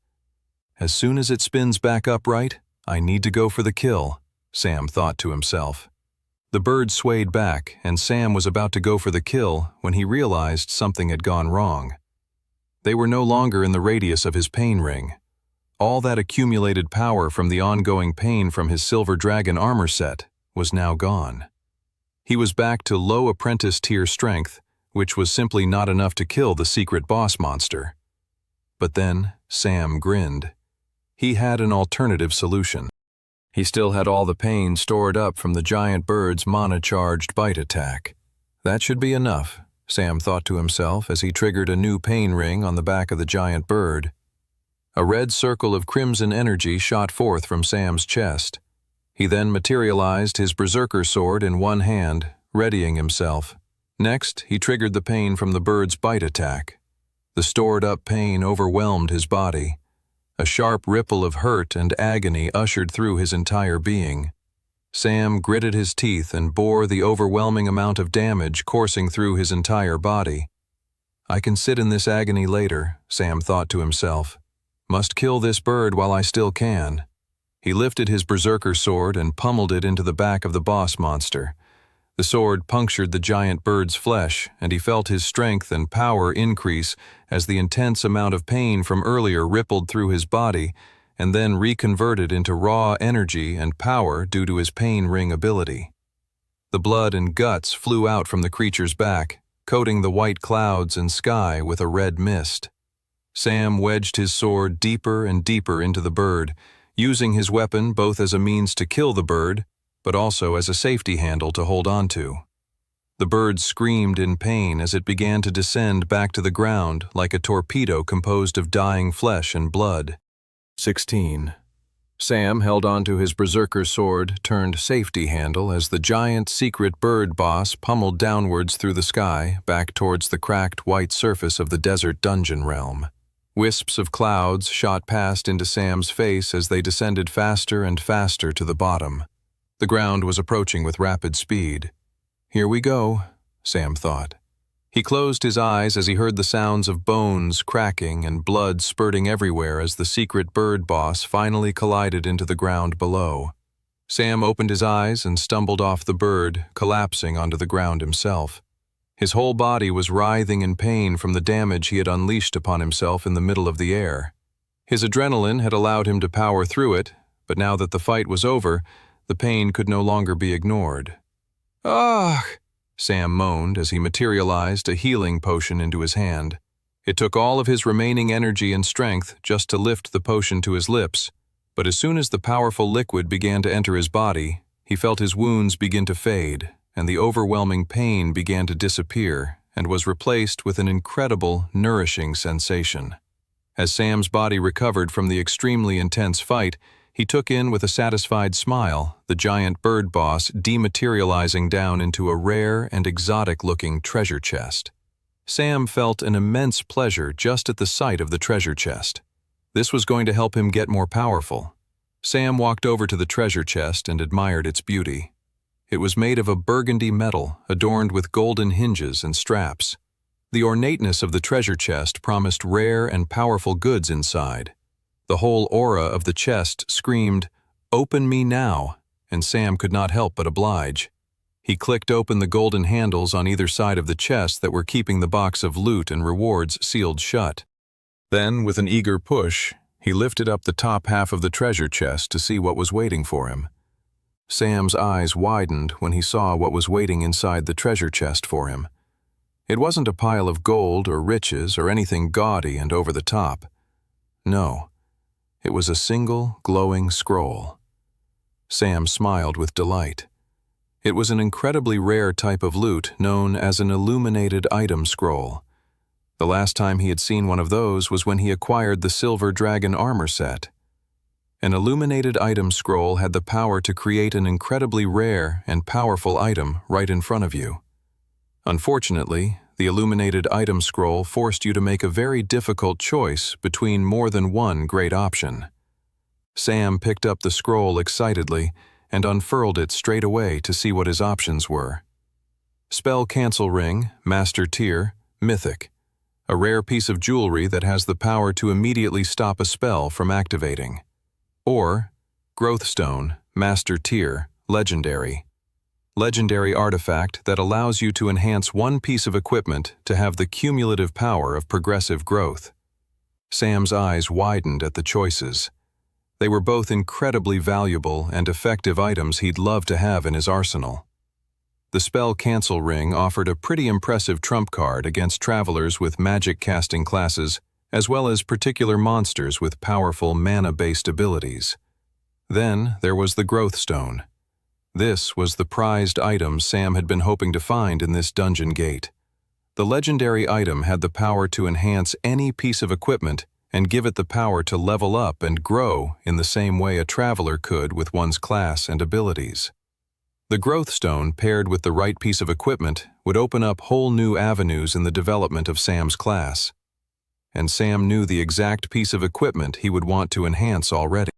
"As soon as it spins back upright, I need to go for the kill," Sam thought to himself. The bird swayed back, and Sam was about to go for the kill when he realized something had gone wrong. They were no longer in the radius of his pain ring. All that accumulated power from the ongoing pain from his silver dragon armor set was now gone. He was back to low apprentice tier strength, which was simply not enough to kill the secret boss monster. But then Sam grinned. He had an alternative solution. He still had all the pain stored up from the giant bird's mana-charged bite attack. That should be enough, Sam thought to himself as he triggered a new pain ring on the back of the giant bird. A red circle of crimson energy shot forth from Sam's chest. He then materialized his berserker sword in one hand, readying himself. Next, he triggered the pain from the bird's bite attack. The stored-up pain overwhelmed his body. A sharp ripple of hurt and agony ushered through his entire being. Sam gritted his teeth and bore the overwhelming amount of damage coursing through his entire body. "I can sit in this agony later," Sam thought to himself. "Must kill this bird while I still can." He lifted his berserker sword and pummeled it into the back of the boss monster. The sword punctured the giant bird's flesh, and he felt his strength and power increase as the intense amount of pain from earlier rippled through his body and then reconverted into raw energy and power due to his pain ring ability. The blood and guts flew out from the creature's back, coating the white clouds and sky with a red mist. Sam wedged his sword deeper and deeper into the bird, using his weapon both as a means to kill the bird but also as a safety handle to hold on to. The bird screamed in pain as it began to descend back to the ground like a torpedo composed of dying flesh and blood. 16. Sam held onto his berserker sword turned safety handle as the giant secret bird boss pummeled downwards through the sky back towards the cracked white surface of the desert dungeon realm. Wisps of clouds shot past into Sam's face as they descended faster and faster to the bottom. The ground was approaching with rapid speed. "Here we go," Sam thought. He closed his eyes as he heard the sounds of bones cracking and blood spurting everywhere as the secret bird boss finally collided into the ground below. Sam opened his eyes and stumbled off the bird, collapsing onto the ground himself. His whole body was writhing in pain from the damage he had unleashed upon himself in the middle of the air. His adrenaline had allowed him to power through it, but now that the fight was over, the pain could no longer be ignored. "Ah!" Sam moaned as he materialized a healing potion into his hand. It took all of his remaining energy and strength just to lift the potion to his lips, but as soon as the powerful liquid began to enter his body, he felt his wounds begin to fade, and the overwhelming pain began to disappear and was replaced with an incredible, nourishing sensation. As Sam's body recovered from the extremely intense fight, he took in with a satisfied smile the giant bird boss dematerializing down into a rare and exotic-looking treasure chest. Sam felt an immense pleasure just at the sight of the treasure chest. This was going to help him get more powerful. Sam walked over to the treasure chest and admired its beauty. It was made of a burgundy metal adorned with golden hinges and straps. The ornateness of the treasure chest promised rare and powerful goods inside. The whole aura of the chest screamed, "Open me now," and Sam could not help but oblige. He clicked open the golden handles on either side of the chest that were keeping the box of loot and rewards sealed shut. Then, with an eager push, he lifted up the top half of the treasure chest to see what was waiting for him. Sam's eyes widened when he saw what was waiting inside the treasure chest for him. It wasn't a pile of gold or riches or anything gaudy and over the top. No. It was a single, glowing scroll. Sam smiled with delight. It was an incredibly rare type of loot known as an illuminated item scroll. The last time he had seen one of those was when he acquired the Silver Dragon armor set. An illuminated item scroll had the power to create an incredibly rare and powerful item right in front of you. Unfortunately, the illuminated item scroll forced you to make a very difficult choice between more than one great option. Sam picked up the scroll excitedly and unfurled it straight away to see what his options were. Spell Cancel Ring, Master Tier, Mythic. A rare piece of jewelry that has the power to immediately stop a spell from activating. Or Growth Stone, Master Tier, Legendary. Legendary artifact that allows you to enhance one piece of equipment to have the cumulative power of progressive growth. Sam's eyes widened at the choices. They were both incredibly valuable and effective items he'd love to have in his arsenal. The Spell Cancel Ring offered a pretty impressive trump card against travelers with magic casting classes, as well as particular monsters with powerful mana-based abilities. Then there was the Growth Stone. This was the prized item Sam had been hoping to find in this dungeon gate. The legendary item had the power to enhance any piece of equipment and give it the power to level up and grow in the same way a traveler could with one's class and abilities. The Growth Stone, paired with the right piece of equipment, would open up whole new avenues in the development of Sam's class. And Sam knew the exact piece of equipment he would want to enhance already.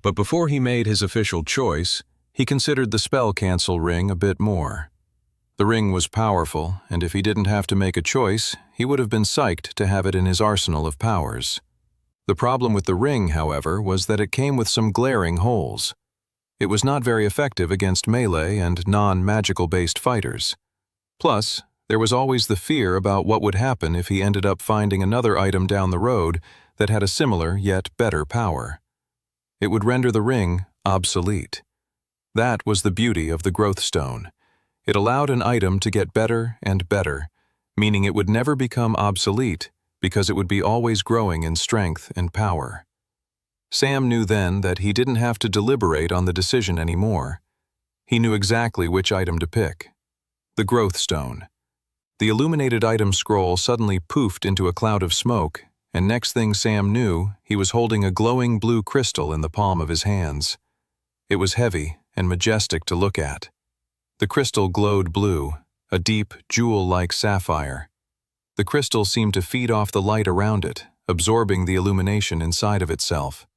But before he made his official choice, he considered the Spell Cancel Ring a bit more. The ring was powerful, and if he didn't have to make a choice, he would have been psyched to have it in his arsenal of powers. The problem with the ring, however, was that it came with some glaring holes. It was not very effective against melee and non-magical-based fighters. Plus, there was always the fear about what would happen if he ended up finding another item down the road that had a similar yet better power. It would render the ring obsolete. That was the beauty of the Growth Stone. It allowed an item to get better and better, meaning it would never become obsolete because it would be always growing in strength and power. Sam knew then that he didn't have to deliberate on the decision anymore. He knew exactly which item to pick. The Growth Stone. The illuminated item scroll suddenly poofed into a cloud of smoke, and next thing Sam knew, he was holding a glowing blue crystal in the palm of his hands. It was heavy and majestic to look at. The crystal glowed blue, a deep, jewel-like sapphire. The crystal seemed to feed off the light around it, absorbing the illumination inside of itself.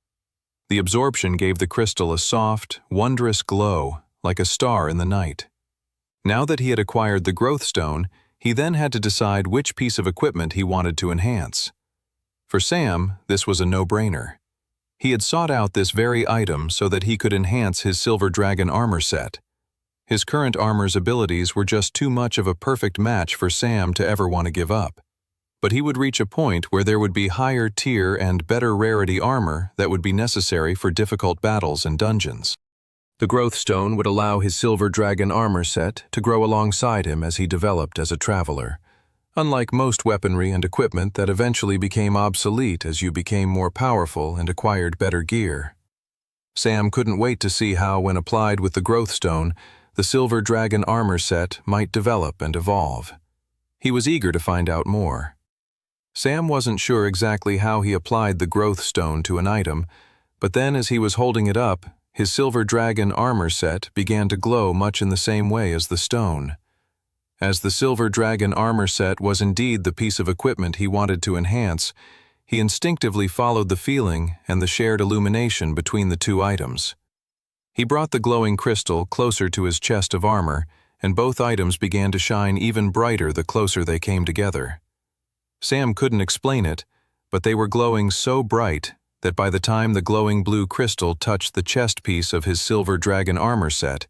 The absorption gave the crystal a soft, wondrous glow, like a star in the night. Now that he had acquired the Growth Stone, He then had to decide which piece of equipment he wanted to enhance. For Sam, this was a no-brainer. He had sought out this very item so that he could enhance his Silver Dragon armor set. His current armor's abilities were just too much of a perfect match for Sam to ever want to give up. But he would reach a point where there would be higher tier and better rarity armor that would be necessary for difficult battles and dungeons. The Growth Stone would allow his Silver Dragon armor set to grow alongside him as he developed as a traveler, unlike most weaponry and equipment that eventually became obsolete as you became more powerful and acquired better gear. Sam couldn't wait to see how, when applied with the Growth Stone, the Silver Dragon armor set might develop and evolve. He was eager to find out more. Sam wasn't sure exactly how he applied the Growth Stone to an item, but then as he was holding it up, his Silver Dragon armor set began to glow much in the same way as the stone. As the Silver Dragon armor set was indeed the piece of equipment he wanted to enhance, he instinctively followed the feeling and the shared illumination between the two items. He brought the glowing crystal closer to his chest of armor, and both items began to shine even brighter the closer they came together. Sam couldn't explain it, but they were glowing so bright that by the time the glowing blue crystal touched the chest piece of his Silver Dragon armor set,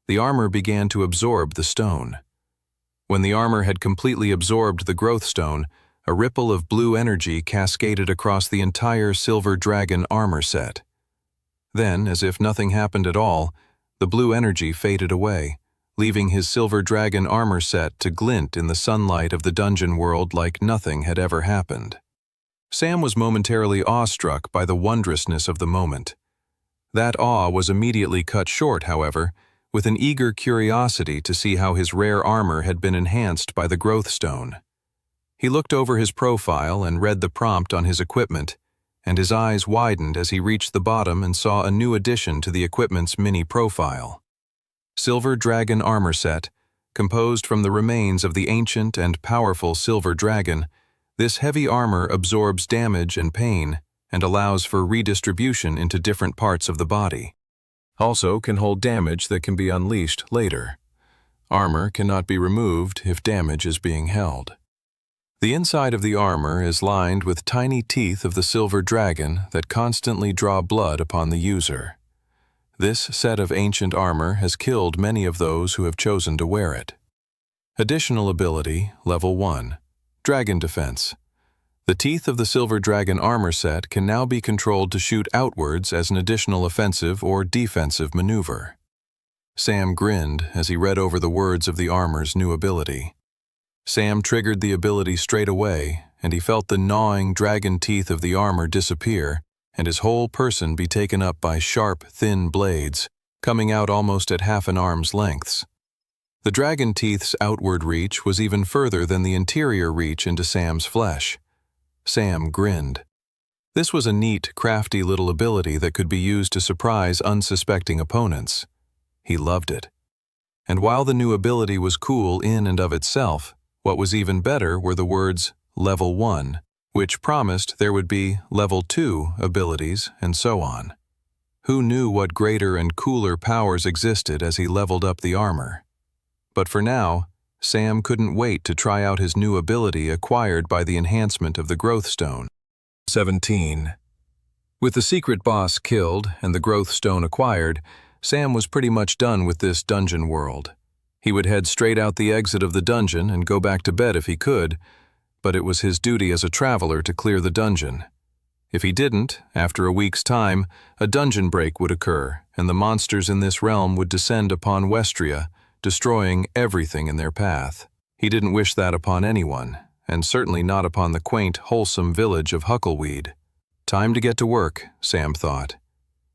the armor began to absorb the stone. When the armor had completely absorbed the Growth Stone, a ripple of blue energy cascaded across the entire Silver Dragon armor set. Then, as if nothing happened at all, the blue energy faded away, leaving his Silver Dragon armor set to glint in the sunlight of the dungeon world like nothing had ever happened. Sam was momentarily awestruck by the wondrousness of the moment. That awe was immediately cut short, however, with an eager curiosity to see how his rare armor had been enhanced by the Growth Stone. He looked over his profile and read the prompt on his equipment, and his eyes widened as he reached the bottom and saw a new addition to the equipment's mini profile. Silver Dragon armor set, composed from the remains of the ancient and powerful Silver Dragon. This heavy armor absorbs damage and pain and allows for redistribution into different parts of the body. Also can hold damage that can be unleashed later. Armor cannot be removed if damage is being held. The inside of the armor is lined with tiny teeth of the Silver Dragon that constantly draw blood upon the user. This set of ancient armor has killed many of those who have chosen to wear it. Additional ability, Level 1. Dragon Defense. The teeth of the Silver Dragon armor set can now be controlled to shoot outwards as an additional offensive or defensive maneuver. Sam grinned as he read over the words of the armor's new ability. Sam triggered the ability straight away, and he felt the gnawing dragon teeth of the armor disappear, and his whole person be taken up by sharp, thin blades, coming out almost at half an arm's lengths. The dragon teeth's outward reach was even further than the interior reach into Sam's flesh. Sam grinned. This was a neat, crafty little ability that could be used to surprise unsuspecting opponents. He loved it. And while the new ability was cool in and of itself, what was even better were the words Level 1, which promised there would be Level 2 abilities and so on. Who knew what greater and cooler powers existed as he leveled up the armor? But for now, Sam couldn't wait to try out his new ability acquired by the enhancement of the Growth Stone. 17. With the secret boss killed and the Growth Stone acquired, Sam was pretty much done with this dungeon world. He would head straight out the exit of the dungeon and go back to bed if he could, but it was his duty as a traveler to clear the dungeon. If he didn't, after a week's time, a dungeon break would occur, and the monsters in this realm would descend upon Westria, destroying everything in their path. He didn't wish that upon anyone, and certainly not upon the quaint, wholesome village of Huckleweed. Time to get to work, Sam thought.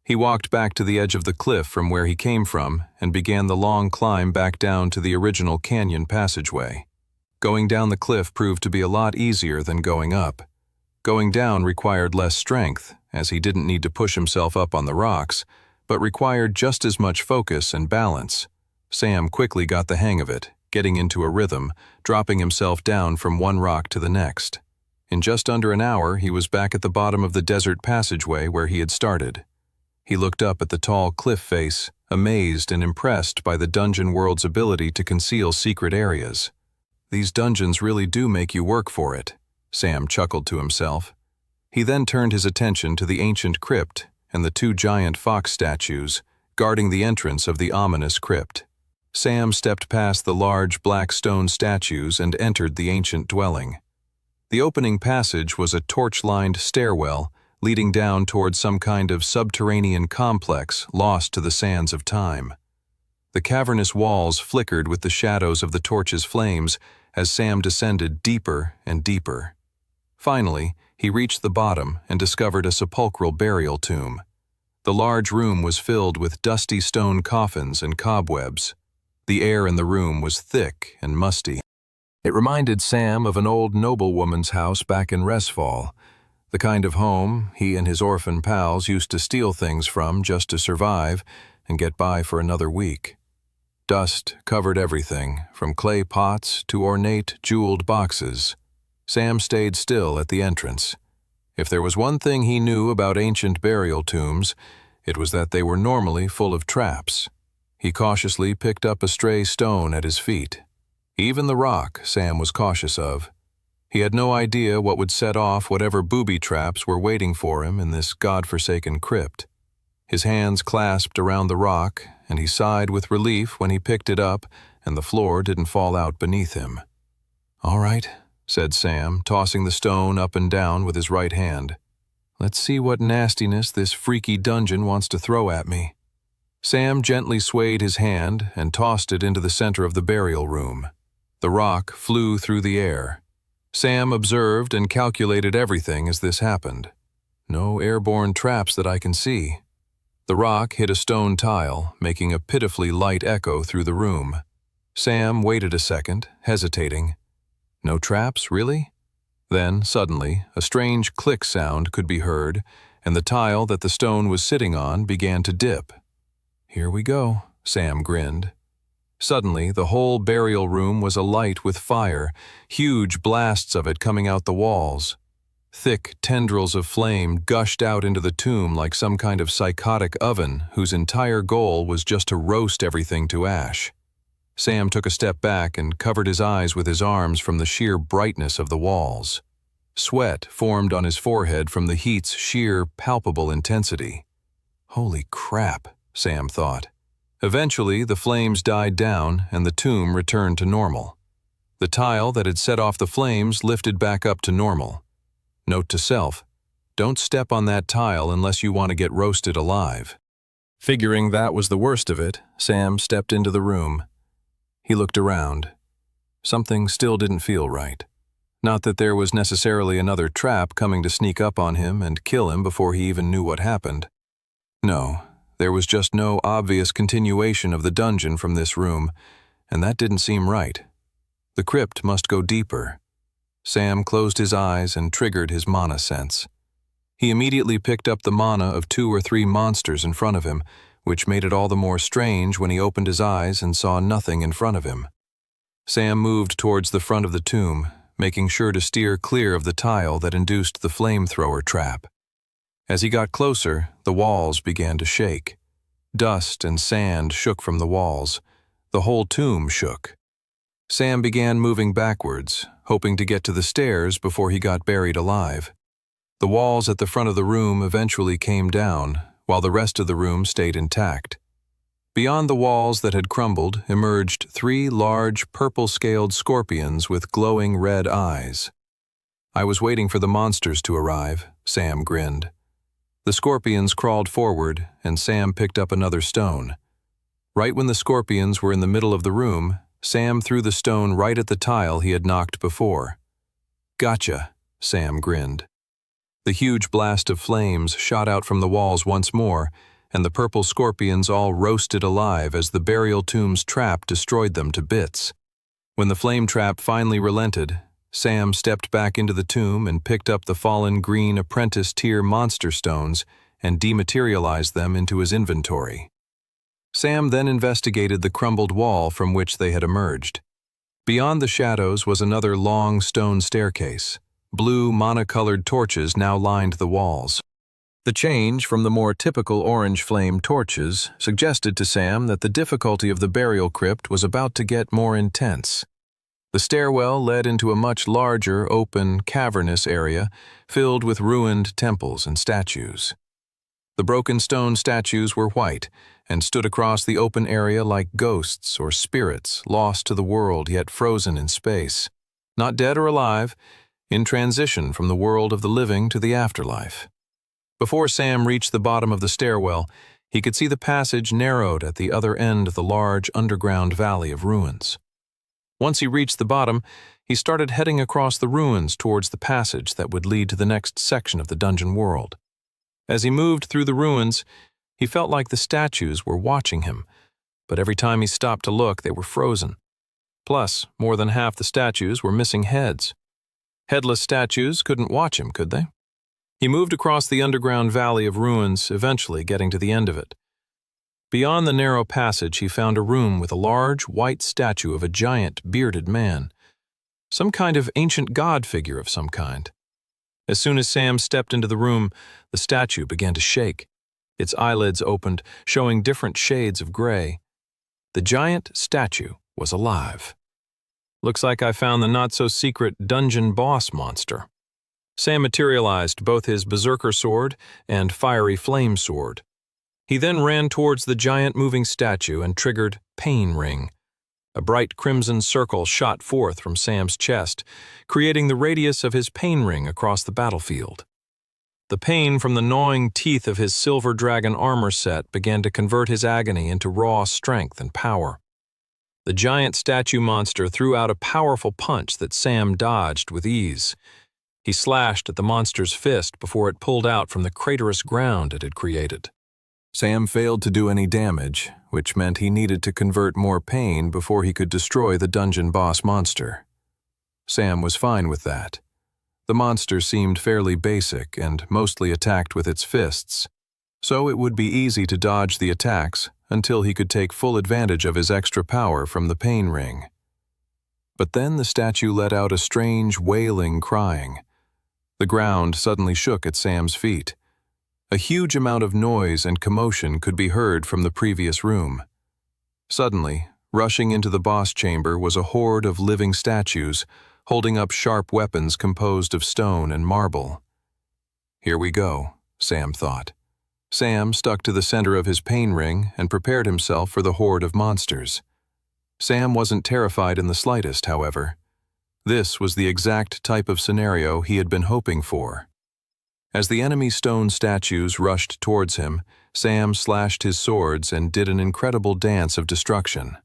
He walked back to the edge of the cliff from where he came from and began the long climb back down to the original canyon passageway. Going down the cliff proved to be a lot easier than going up. Going down required less strength, as he didn't need to push himself up on the rocks, but required just as much focus and balance. Sam quickly got the hang of it, getting into a rhythm, dropping himself down from one rock to the next. In just under an hour, he was back at the bottom of the desert passageway where he had started. He looked up at the tall cliff face, amazed and impressed by the dungeon world's ability to conceal secret areas. These dungeons really do make you work for it, Sam chuckled to himself. He then turned his attention to the ancient crypt and the two giant fox statues guarding the entrance of the ominous crypt. Sam stepped past the large black stone statues and entered the ancient dwelling. The opening passage was a torch-lined stairwell leading down toward some kind of subterranean complex lost to the sands of time. The cavernous walls flickered with the shadows of the torch's flames as Sam descended deeper and deeper. Finally, he reached the bottom and discovered a sepulchral burial tomb. The large room was filled with dusty stone coffins and cobwebs. The air in the room was thick and musty. It reminded Sam of an old noblewoman's house back in Resfall, the kind of home he and his orphan pals used to steal things from just to survive and get by for another week. Dust covered everything, from clay pots to ornate, jeweled boxes. Sam stayed still at the entrance. If there was one thing he knew about ancient burial tombs, it was that they were normally full of traps. He cautiously picked up a stray stone at his feet. Even the rock Sam was cautious of. He had no idea what would set off whatever booby traps were waiting for him in this godforsaken crypt. His hands clasped around the rock, and he sighed with relief when he picked it up and the floor didn't fall out beneath him. "All right," said Sam, tossing the stone up and down with his right hand. "Let's see what nastiness this freaky dungeon wants to throw at me." Sam gently swayed his hand and tossed it into the center of the burial room. The rock flew through the air. Sam observed and calculated everything as this happened. No airborne traps that I can see. The rock hit a stone tile, making a pitifully light echo through the room. Sam waited a second, hesitating. No traps, really? Then, suddenly, a strange click sound could be heard, and the tile that the stone was sitting on began to dip. "Here we go," Sam grinned. Suddenly, the whole burial room was alight with fire, huge blasts of it coming out the walls. Thick tendrils of flame gushed out into the tomb like some kind of psychotic oven whose entire goal was just to roast everything to ash. Sam took a step back and covered his eyes with his arms from the sheer brightness of the walls. Sweat formed on his forehead from the heat's sheer, palpable intensity. Holy crap, Sam thought. Eventually, the flames died down and the tomb returned to normal. The tile that had set off the flames lifted back up to normal. Note to self, don't step on that tile unless you want to get roasted alive. Figuring that was the worst of it, Sam stepped into the room. He looked around. Something still didn't feel right. Not that there was necessarily another trap coming to sneak up on him and kill him before he even knew what happened. No, there was just no obvious continuation of the dungeon from this room, and that didn't seem right. The crypt must go deeper. Sam closed his eyes and triggered his mana sense. He immediately picked up the mana of 2 or 3 monsters in front of him, which made it all the more strange when he opened his eyes and saw nothing in front of him. Sam moved towards the front of the tomb, making sure to steer clear of the tile that induced the flamethrower trap. As he got closer, the walls began to shake. Dust and sand shook from the walls. The whole tomb shook. Sam began moving backwards, hoping to get to the stairs before he got buried alive. The walls at the front of the room eventually came down, while the rest of the room stayed intact. Beyond the walls that had crumbled emerged 3 large, purple-scaled scorpions with glowing red eyes. I was waiting for the monsters to arrive, Sam grinned. The scorpions crawled forward, and Sam picked up another stone. Right when the scorpions were in the middle of the room, Sam threw the stone right at the tile he had knocked before. "Gotcha," Sam grinned. The huge blast of flames shot out from the walls once more, and the purple scorpions all roasted alive as the burial tomb's trap destroyed them to bits. When the flame trap finally relented, Sam stepped back into the tomb and picked up the fallen green apprentice-tier monster stones and dematerialized them into his inventory. Sam then investigated the crumbled wall from which they had emerged. Beyond the shadows was another long stone staircase. Blue, mana-colored torches now lined the walls. The change from the more typical orange flame torches suggested to Sam that the difficulty of the burial crypt was about to get more intense. The stairwell led into a much larger, open, cavernous area filled with ruined temples and statues. The broken stone statues were white and stood across the open area like ghosts or spirits lost to the world yet frozen in space, not dead or alive, in transition from the world of the living to the afterlife. Before Sam reached the bottom of the stairwell, he could see the passage narrowed at the other end of the large underground valley of ruins. Once he reached the bottom, he started heading across the ruins towards the passage that would lead to the next section of the dungeon world. As he moved through the ruins, he felt like the statues were watching him, but every time he stopped to look, they were frozen. Plus, more than half the statues were missing heads. Headless statues couldn't watch him, could they? He moved across the underground valley of ruins, eventually getting to the end of it. Beyond the narrow passage, he found a room with a large, white statue of a giant, bearded man. Some kind of ancient god figure of some kind. As soon as Sam stepped into the room, the statue began to shake. Its eyelids opened, showing different shades of gray. The giant statue was alive. Looks like I found the not-so-secret dungeon boss monster. Sam materialized both his berserker sword and fiery flame sword. He then ran towards the giant moving statue and triggered Pain Ring. A bright crimson circle shot forth from Sam's chest, creating the radius of his pain ring across the battlefield. The pain from the gnawing teeth of his silver dragon armor set began to convert his agony into raw strength and power. The giant statue monster threw out a powerful punch that Sam dodged with ease. He slashed at the monster's fist before it pulled out from the craterous ground it had created. Sam failed to do any damage, which meant he needed to convert more pain before he could destroy the dungeon boss monster. Sam was fine with that. The monster seemed fairly basic and mostly attacked with its fists, so it would be easy to dodge the attacks until he could take full advantage of his extra power from the pain ring. But then the statue let out a strange, wailing crying. The ground suddenly shook at Sam's feet. A huge amount of noise and commotion could be heard from the previous room. Suddenly, rushing into the boss chamber was a horde of living statues, holding up sharp weapons composed of stone and marble. Here we go, Sam thought. Sam stuck to the center of his pain ring and prepared himself for the horde of monsters. Sam wasn't terrified in the slightest, however. This was the exact type of scenario he had been hoping for. As the enemy stone statues rushed towards him, Sam slashed his swords and did an incredible dance of destruction.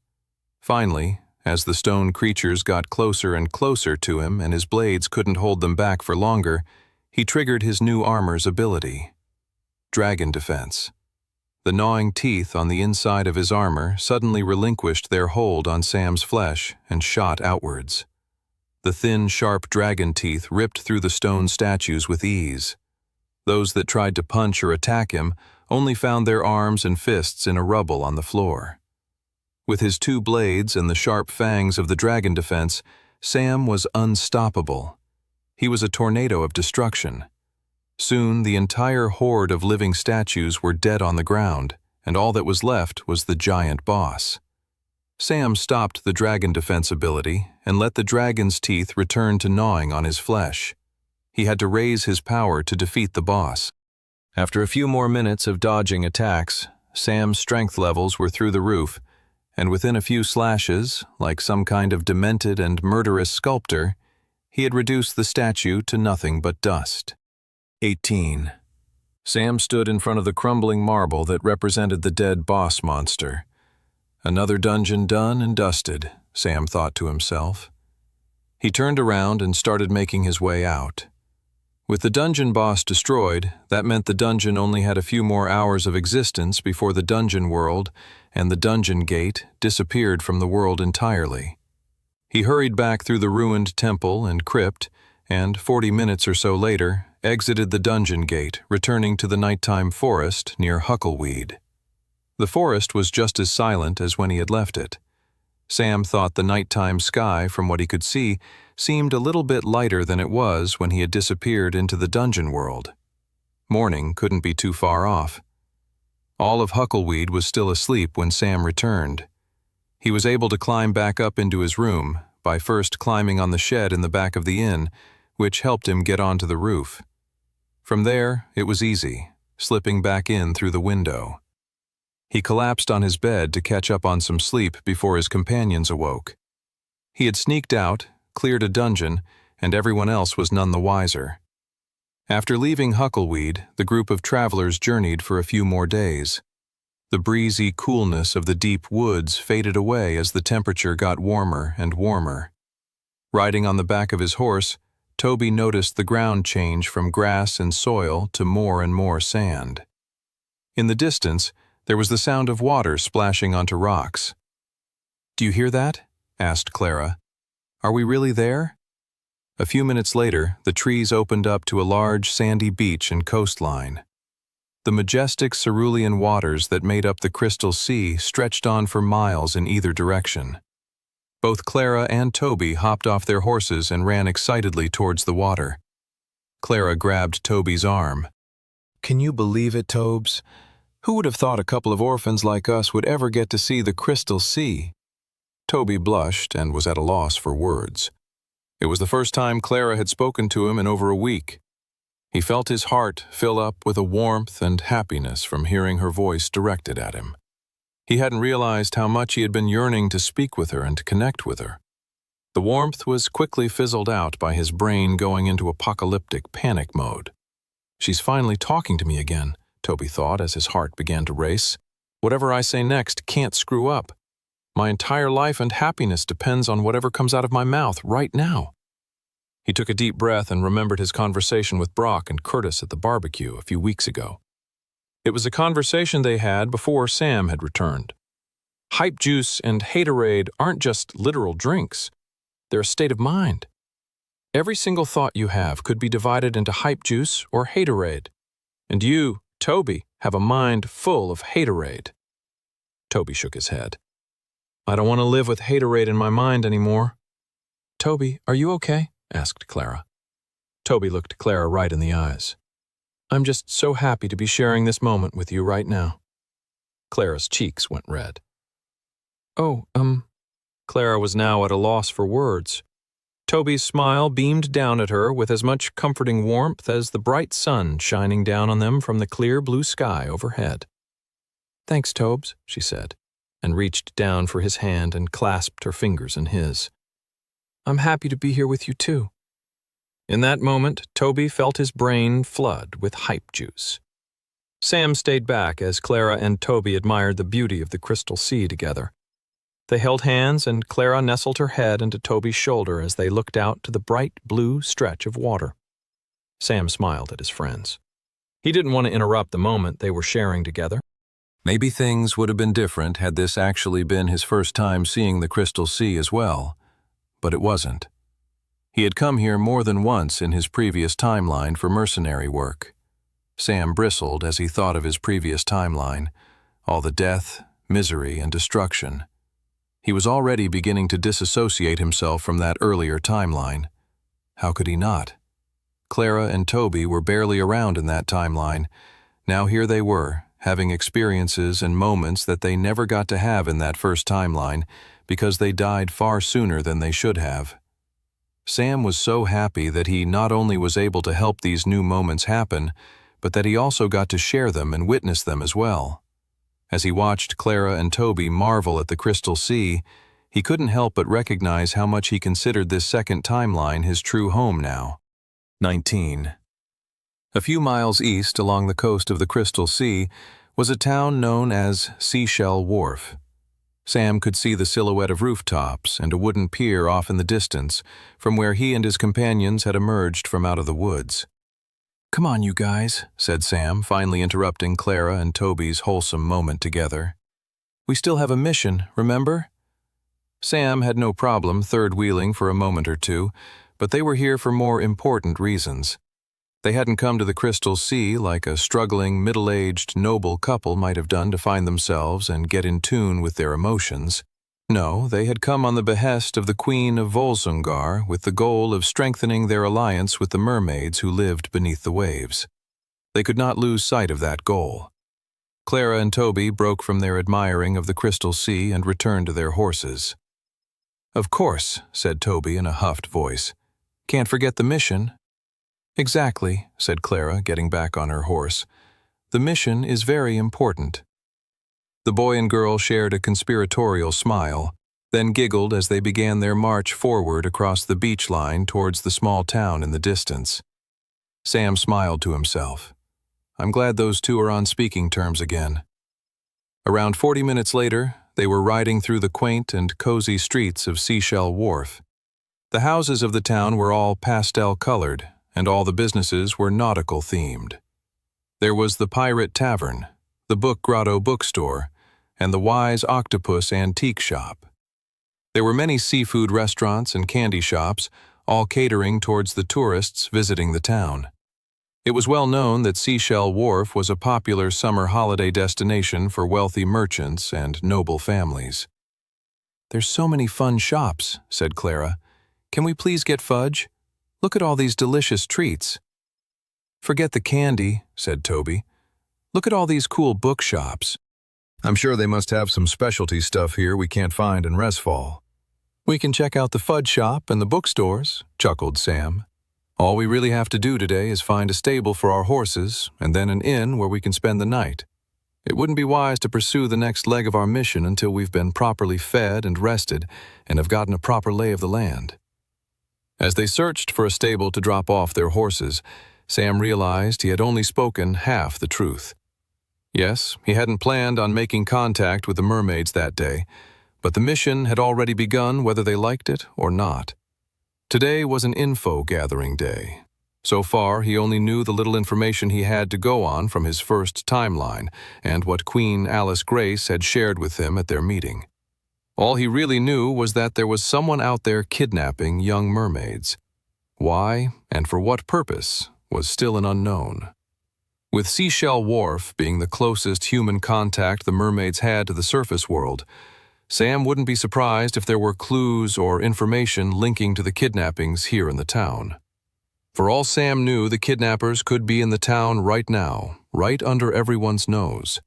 Finally, as the stone creatures got closer and closer to him and his blades couldn't hold them back for longer, he triggered his new armor's ability. Dragon Defense. The gnawing teeth on the inside of his armor suddenly relinquished their hold on Sam's flesh and shot outwards. The thin, sharp dragon teeth ripped through the stone statues with ease. Those that tried to punch or attack him only found their arms and fists in a rubble on the floor. With his two blades and the sharp fangs of the dragon defense, Sam was unstoppable. He was a tornado of destruction. Soon the entire horde of living statues were dead on the ground, and all that was left was the giant boss. Sam stopped the dragon defense ability and let the dragon's teeth return to gnawing on his flesh. He had to raise his power to defeat the boss. After a few more minutes of dodging attacks, Sam's strength levels were through the roof, and within a few slashes, like some kind of demented and murderous sculptor, he had reduced the statue to nothing but dust. 18. Sam stood in front of the crumbling marble that represented the dead boss monster. Another dungeon done and dusted, Sam thought to himself. He turned around and started making his way out. With the dungeon boss destroyed, that meant the dungeon only had a few more hours of existence before the dungeon world and the dungeon gate disappeared from the world entirely. He hurried back through the ruined temple and crypt, and 40 minutes or so later, exited the dungeon gate, returning to the nighttime forest near Huckleweed. The forest was just as silent as when he had left it. Sam thought the nighttime sky, from what he could see, seemed a little bit lighter than it was when he had disappeared into the dungeon world. Morning couldn't be too far off. All of Huckleweed was still asleep when Sam returned. He was able to climb back up into his room, by first climbing on the shed in the back of the inn, which helped him get onto the roof. From there, it was easy, slipping back in through the window. He collapsed on his bed to catch up on some sleep before his companions awoke. He had sneaked out, cleared a dungeon, and everyone else was none the wiser. After leaving Huckleweed, the group of travelers journeyed for a few more days. The breezy coolness of the deep woods faded away as the temperature got warmer and warmer. Riding on the back of his horse, Toby noticed the ground change from grass and soil to more and more sand. In the distance, there was the sound of water splashing onto rocks. "Do you hear that?" asked Clara. "Are we really there?" A few minutes later, the trees opened up to a large sandy beach and coastline. The majestic cerulean waters that made up the Crystal Sea stretched on for miles in either direction. Both Clara and Toby hopped off their horses and ran excitedly towards the water. Clara grabbed Toby's arm. "Can you believe it, Tobes? Who would have thought a couple of orphans like us would ever get to see the Crystal Sea?" Toby blushed and was at a loss for words. It was the first time Clara had spoken to him in over a week. He felt his heart fill up with a warmth and happiness from hearing her voice directed at him. He hadn't realized how much he had been yearning to speak with her and to connect with her. The warmth was quickly fizzled out by his brain going into apocalyptic panic mode. "She's finally talking to me again," Toby thought as his heart began to race. "Whatever I say next can't screw up. My entire life and happiness depends on whatever comes out of my mouth right now." He took a deep breath and remembered his conversation with Brock and Curtis at the barbecue a few weeks ago. It was a conversation they had before Sam had returned. Hype juice and haterade aren't just literal drinks. They're a state of mind. Every single thought you have could be divided into hype juice or haterade. And you, Toby, have a mind full of haterade. Toby shook his head. "I don't want to live with haterade in my mind anymore." "Toby, are you okay?" asked Clara. Toby looked Clara right in the eyes. "I'm just so happy to be sharing this moment with you right now." Clara's cheeks went red. "Oh, Clara was now at a loss for words. Toby's smile beamed down at her with as much comforting warmth as the bright sun shining down on them from the clear blue sky overhead. "Thanks, Tobes," she said, and reached down for his hand and clasped her fingers in his. "I'm happy to be here with you too." In that moment, Toby felt his brain flood with hype juice. Sam stayed back as Clara and Toby admired the beauty of the Crystal Sea together. They held hands and Clara nestled her head into Toby's shoulder as they looked out to the bright blue stretch of water. Sam smiled at his friends. He didn't want to interrupt the moment they were sharing together. Maybe things would have been different had this actually been his first time seeing the Crystal Sea as well, but it wasn't. He had come here more than once in his previous timeline for mercenary work. Sam bristled as he thought of his previous timeline, all the death, misery, and destruction. He was already beginning to disassociate himself from that earlier timeline. How could he not? Clara and Toby were barely around in that timeline. Now here they were, having experiences and moments that they never got to have in that first timeline because they died far sooner than they should have. Sam was so happy that he not only was able to help these new moments happen, but that he also got to share them and witness them as well. As he watched Clara and Toby marvel at the Crystal Sea, he couldn't help but recognize how much he considered this second timeline his true home now. 19. A few miles east along the coast of the Crystal Sea was a town known as Seashell Wharf. Sam could see the silhouette of rooftops and a wooden pier off in the distance from where he and his companions had emerged from out of the woods. "Come on, you guys," said Sam, finally interrupting Clara and Toby's wholesome moment together. "We still have a mission, remember?" Sam had no problem third-wheeling for a moment or two, but they were here for more important reasons. They hadn't come to the Crystal Sea like a struggling, middle-aged, noble couple might have done to find themselves and get in tune with their emotions. No, they had come on the behest of the Queen of Volsungar with the goal of strengthening their alliance with the mermaids who lived beneath the waves. They could not lose sight of that goal. Clara and Toby broke from their admiring of the Crystal Sea and returned to their horses. "Of course," said Toby in a huffed voice. "Can't forget the mission." "Exactly," said Clara, getting back on her horse. "The mission is very important." The boy and girl shared a conspiratorial smile, then giggled as they began their march forward across the beach line towards the small town in the distance. Sam smiled to himself. I'm glad those two are on speaking terms again. Around 40 minutes later, they were riding through the quaint and cozy streets of Seashell Wharf. The houses of the town were all pastel-colored, and all the businesses were nautical-themed. There was the Pirate Tavern, the Book Grotto bookstore, and the Wise Octopus antique shop. There were many seafood restaurants and candy shops, all catering towards the tourists visiting the town. It was well known that Seashell Wharf was a popular summer holiday destination for wealthy merchants and noble families. "There's so many fun shops," said Clara. "Can we please get fudge? Look at all these delicious treats." "Forget the candy," said Toby. "Look at all these cool bookshops." I'm sure they must have some specialty stuff here we can't find in Resfall. "We can check out the fudge shop and the bookstores," chuckled Sam. "All we really have to do today is find a stable for our horses and then an inn where we can spend the night. It wouldn't be wise to pursue the next leg of our mission until we've been properly fed and rested and have gotten a proper lay of the land." As they searched for a stable to drop off their horses, Sam realized he had only spoken half the truth. Yes, he hadn't planned on making contact with the mermaids that day, but the mission had already begun whether they liked it or not. Today was an info-gathering day. So far, he only knew the little information he had to go on from his first timeline and what Queen Alice Grace had shared with him at their meeting. All he really knew was that there was someone out there kidnapping young mermaids. Why and for what purpose was still an unknown. With Seashell Wharf being the closest human contact the mermaids had to the surface world, Sam wouldn't be surprised if there were clues or information linking to the kidnappings here in the town. For all Sam knew, the kidnappers could be in the town right now, right under everyone's nose.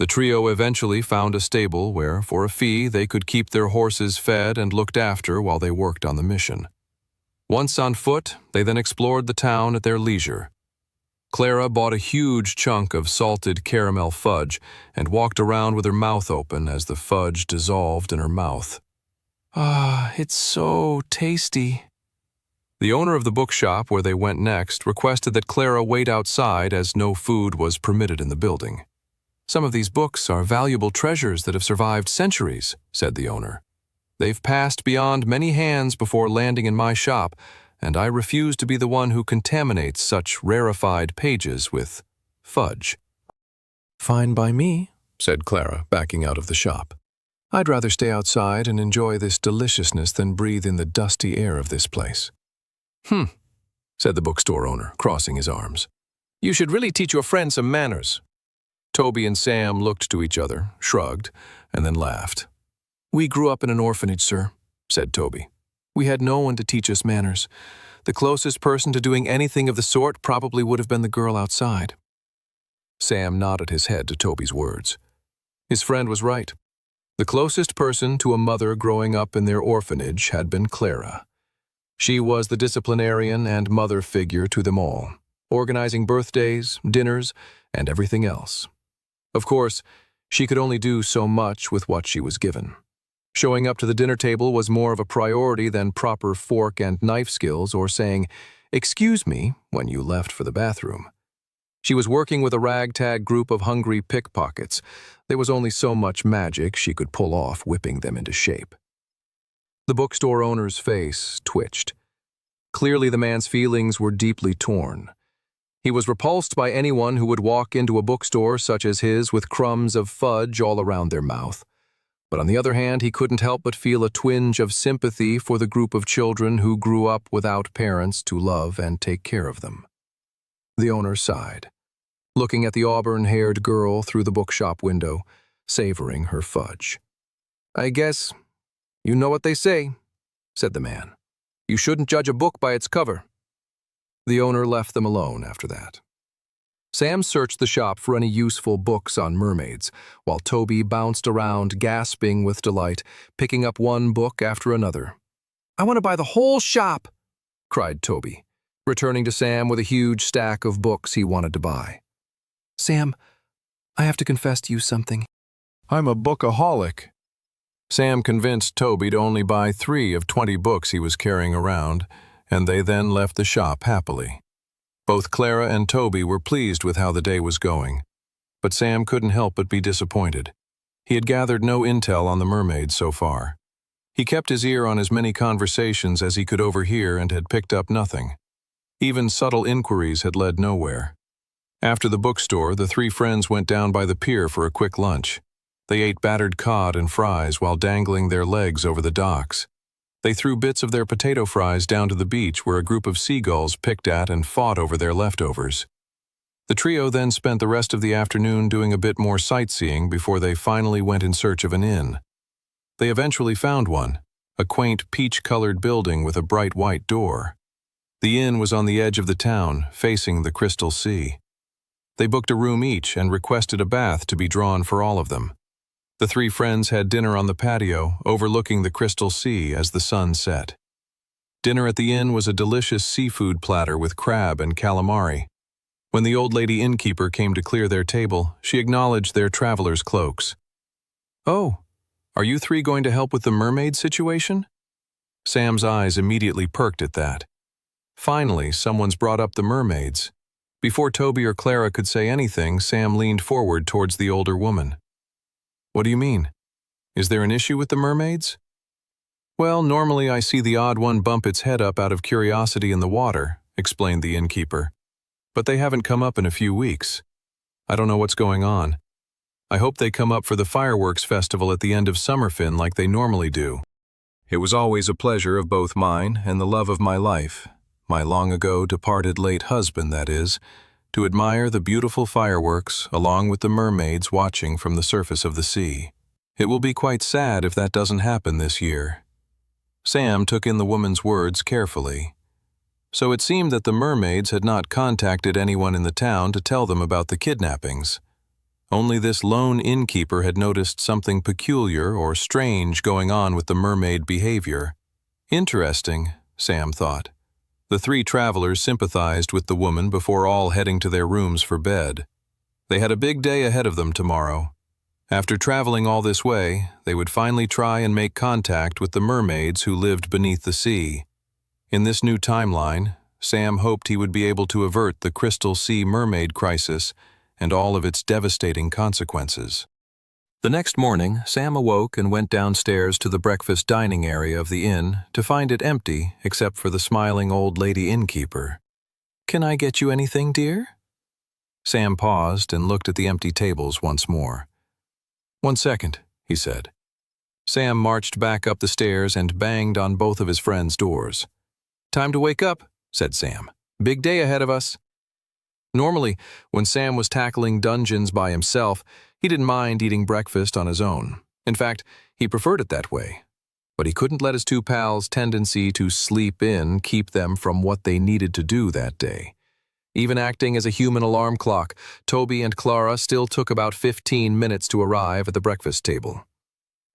The trio eventually found a stable where, for a fee, they could keep their horses fed and looked after while they worked on the mission. Once on foot, they then explored the town at their leisure. Clara bought a huge chunk of salted caramel fudge and walked around with her mouth open as the fudge dissolved in her mouth. "Ah, it's so tasty." The owner of the bookshop where they went next requested that Clara wait outside as no food was permitted in the building. "Some of these books are valuable treasures that have survived centuries," said the owner. "They've passed beyond many hands before landing in my shop, and I refuse to be the one who contaminates such rarefied pages with fudge." "Fine by me," said Clara, backing out of the shop. "I'd rather stay outside and enjoy this deliciousness than breathe in the dusty air of this place." Said the bookstore owner, crossing his arms. "You should really teach your friend some manners." Toby and Sam looked to each other, shrugged, and then laughed. "We grew up in an orphanage, sir," said Toby. "We had no one to teach us manners. The closest person to doing anything of the sort probably would have been the girl outside." Sam nodded his head to Toby's words. His friend was right. The closest person to a mother growing up in their orphanage had been Clara. She was the disciplinarian and mother figure to them all, organizing birthdays, dinners, and everything else. Of course, she could only do so much with what she was given. Showing up to the dinner table was more of a priority than proper fork and knife skills or saying, "Excuse me," when you left for the bathroom. She was working with a ragtag group of hungry pickpockets. There was only so much magic she could pull off whipping them into shape. The bookstore owner's face twitched. Clearly the man's feelings were deeply torn. He was repulsed by anyone who would walk into a bookstore such as his with crumbs of fudge all around their mouth. But on the other hand, he couldn't help but feel a twinge of sympathy for the group of children who grew up without parents to love and take care of them. The owner sighed, looking at the auburn-haired girl through the bookshop window, savoring her fudge. "I guess you know what they say," said the man. "You shouldn't judge a book by its cover." The owner left them alone after that. Sam searched the shop for any useful books on mermaids, while Toby bounced around, gasping with delight, picking up one book after another. "I want to buy the whole shop!" cried Toby, returning to Sam with a huge stack of books he wanted to buy. "Sam, I have to confess to you something." "I'm a bookaholic." Sam convinced Toby to only buy 3 of 20 books he was carrying around, and they then left the shop happily. Both Clara and Toby were pleased with how the day was going, but Sam couldn't help but be disappointed. He had gathered no intel on the mermaids so far. He kept his ear on as many conversations as he could overhear and had picked up nothing. Even subtle inquiries had led nowhere. After the bookstore, the 3 friends went down by the pier for a quick lunch. They ate battered cod and fries while dangling their legs over the docks. They threw bits of their potato fries down to the beach where a group of seagulls picked at and fought over their leftovers. The trio then spent the rest of the afternoon doing a bit more sightseeing before they finally went in search of an inn. They eventually found one, a quaint peach-colored building with a bright white door. The inn was on the edge of the town, facing the Crystal Sea. They booked a room each and requested a bath to be drawn for all of them. The 3 friends had dinner on the patio, overlooking the Crystal Sea as the sun set. Dinner at the inn was a delicious seafood platter with crab and calamari. When the old lady innkeeper came to clear their table, she acknowledged their travelers' cloaks. "Oh, are you 3 going to help with the mermaid situation?" Sam's eyes immediately perked at that. Finally, someone's brought up the mermaids. Before Toby or Clara could say anything, Sam leaned forward towards the older woman. "What do you mean? Is there an issue with the mermaids?" "Well, normally I see the odd one bump its head up out of curiosity in the water," explained the innkeeper. "But they haven't come up in a few weeks. I don't know what's going on. I hope they come up for the fireworks festival at the end of Summerfin like they normally do. It was always a pleasure of both mine and the love of my life, my long-ago departed late husband, that is, to admire the beautiful fireworks along with the mermaids watching from the surface of the sea. It will be quite sad if that doesn't happen this year." Sam took in the woman's words carefully. So it seemed that the mermaids had not contacted anyone in the town to tell them about the kidnappings. Only this lone innkeeper had noticed something peculiar or strange going on with the mermaid behavior. Interesting, Sam thought. The 3 travelers sympathized with the woman before all heading to their rooms for bed. They had a big day ahead of them tomorrow. After traveling all this way, they would finally try and make contact with the mermaids who lived beneath the sea. In this new timeline, Sam hoped he would be able to avert the Crystal Sea mermaid crisis and all of its devastating consequences. The next morning, Sam awoke and went downstairs to the breakfast dining area of the inn to find it empty except for the smiling old lady innkeeper. "Can I get you anything, dear?" Sam paused and looked at the empty tables once more. "1 second," he said. Sam marched back up the stairs and banged on both of his friends' doors. "Time to wake up," said Sam. "Big day ahead of us." Normally, when Sam was tackling dungeons by himself, he didn't mind eating breakfast on his own. In fact, he preferred it that way. But he couldn't let his 2 pals' tendency to sleep in keep them from what they needed to do that day. Even acting as a human alarm clock, Toby and Clara still took about 15 minutes to arrive at the breakfast table.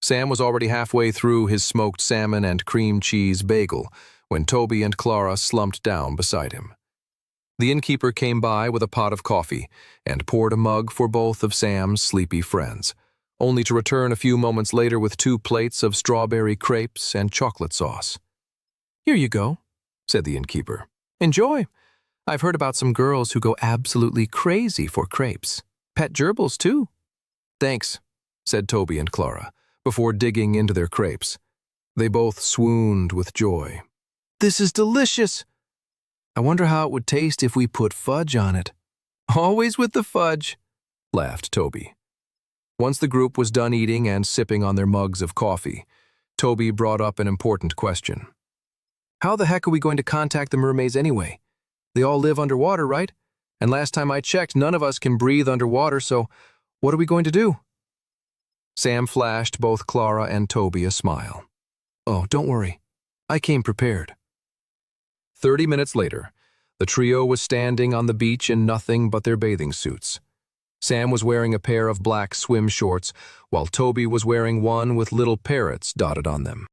Sam was already halfway through his smoked salmon and cream cheese bagel when Toby and Clara slumped down beside him. The innkeeper came by with a pot of coffee and poured a mug for both of Sam's sleepy friends, only to return a few moments later with 2 plates of strawberry crepes and chocolate sauce. "Here you go," said the innkeeper. "Enjoy. I've heard about some girls who go absolutely crazy for crepes. Pet gerbils, too." "Thanks," said Toby and Clara, before digging into their crepes. They both swooned with joy. "This is delicious. I wonder how it would taste if we put fudge on it." "Always with the fudge," laughed Toby. Once the group was done eating and sipping on their mugs of coffee, Toby brought up an important question. "How the heck are we going to contact the mermaids anyway? They all live underwater, right? And last time I checked, none of us can breathe underwater, so what are we going to do?" Sam flashed both Clara and Toby a smile. "Oh, don't worry. I came prepared." 30 minutes later, The trio was standing on the beach in nothing but their bathing suits. Sam was wearing a pair of black swim shorts, while Toby was wearing one with little parrots dotted on them.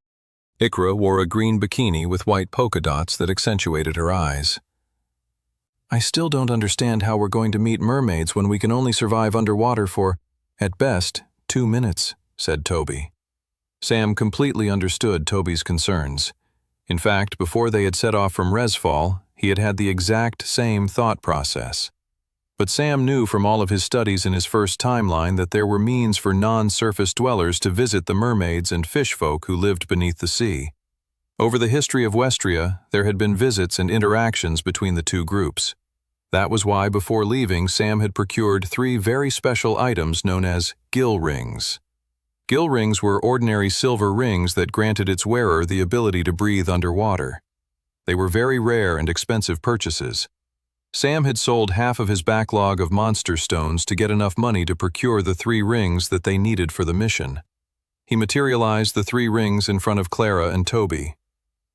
Ikra wore a green bikini with white polka dots that accentuated her eyes. I still don't understand how we're going to meet mermaids when we can only survive underwater for, at best, 2 minutes, said Toby. Sam completely understood Toby's concerns. In fact, before they had set off from Resfall, he had had the exact same thought process. But Sam knew from all of his studies in his first timeline that there were means for non-surface dwellers to visit the mermaids and fish folk who lived beneath the sea. Over the history of Westria, there had been visits and interactions between the two groups. That was why before leaving, Sam had procured 3 very special items known as gill rings. Gill rings were ordinary silver rings that granted its wearer the ability to breathe underwater. They were very rare and expensive purchases. Sam had sold half of his backlog of monster stones to get enough money to procure the 3 rings that they needed for the mission. He materialized the 3 rings in front of Clara and Toby.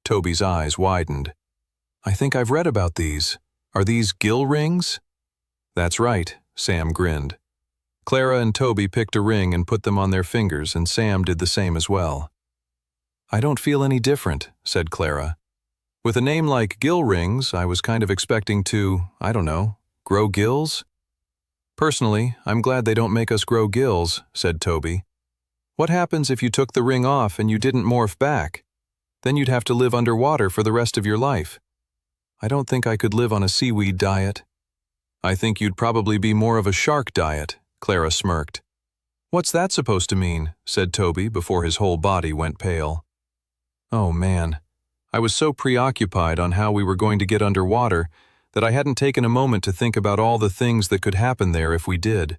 Toby's eyes widened. I think I've read about these. Are these gill rings? That's right, Sam grinned. Clara and Toby picked a ring and put them on their fingers, and Sam did the same as well. I don't feel any different, said Clara. With a name like gill rings, I was kind of expecting to, I don't know, grow gills? Personally, I'm glad they don't make us grow gills, said Toby. What happens if you took the ring off and you didn't morph back? Then you'd have to live underwater for the rest of your life. I don't think I could live on a seaweed diet. I think you'd probably be more of a shark diet, Clara smirked. What's that supposed to mean? Said Toby before his whole body went pale. Oh man, I was so preoccupied on how we were going to get underwater that I hadn't taken a moment to think about all the things that could happen there if we did.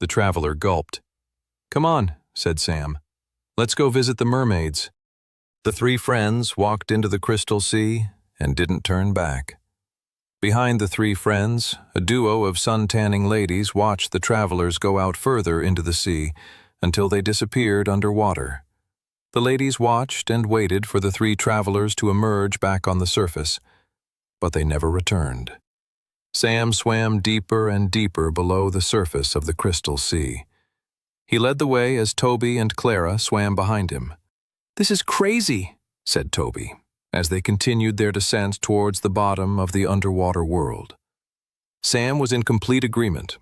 The traveler gulped. Come on, said Sam. Let's go visit the mermaids. The 3 friends walked into the crystal sea and didn't turn back. Behind the 3 friends, a duo of sun-tanning ladies watched the travelers go out further into the sea until they disappeared underwater. The ladies watched and waited for the 3 travelers to emerge back on the surface, but they never returned. Sam swam deeper and deeper below the surface of the crystal sea. He led the way as Toby and Clara swam behind him. This is crazy, said Toby, as they continued their descent towards the bottom of the underwater world. Sam was in complete agreement.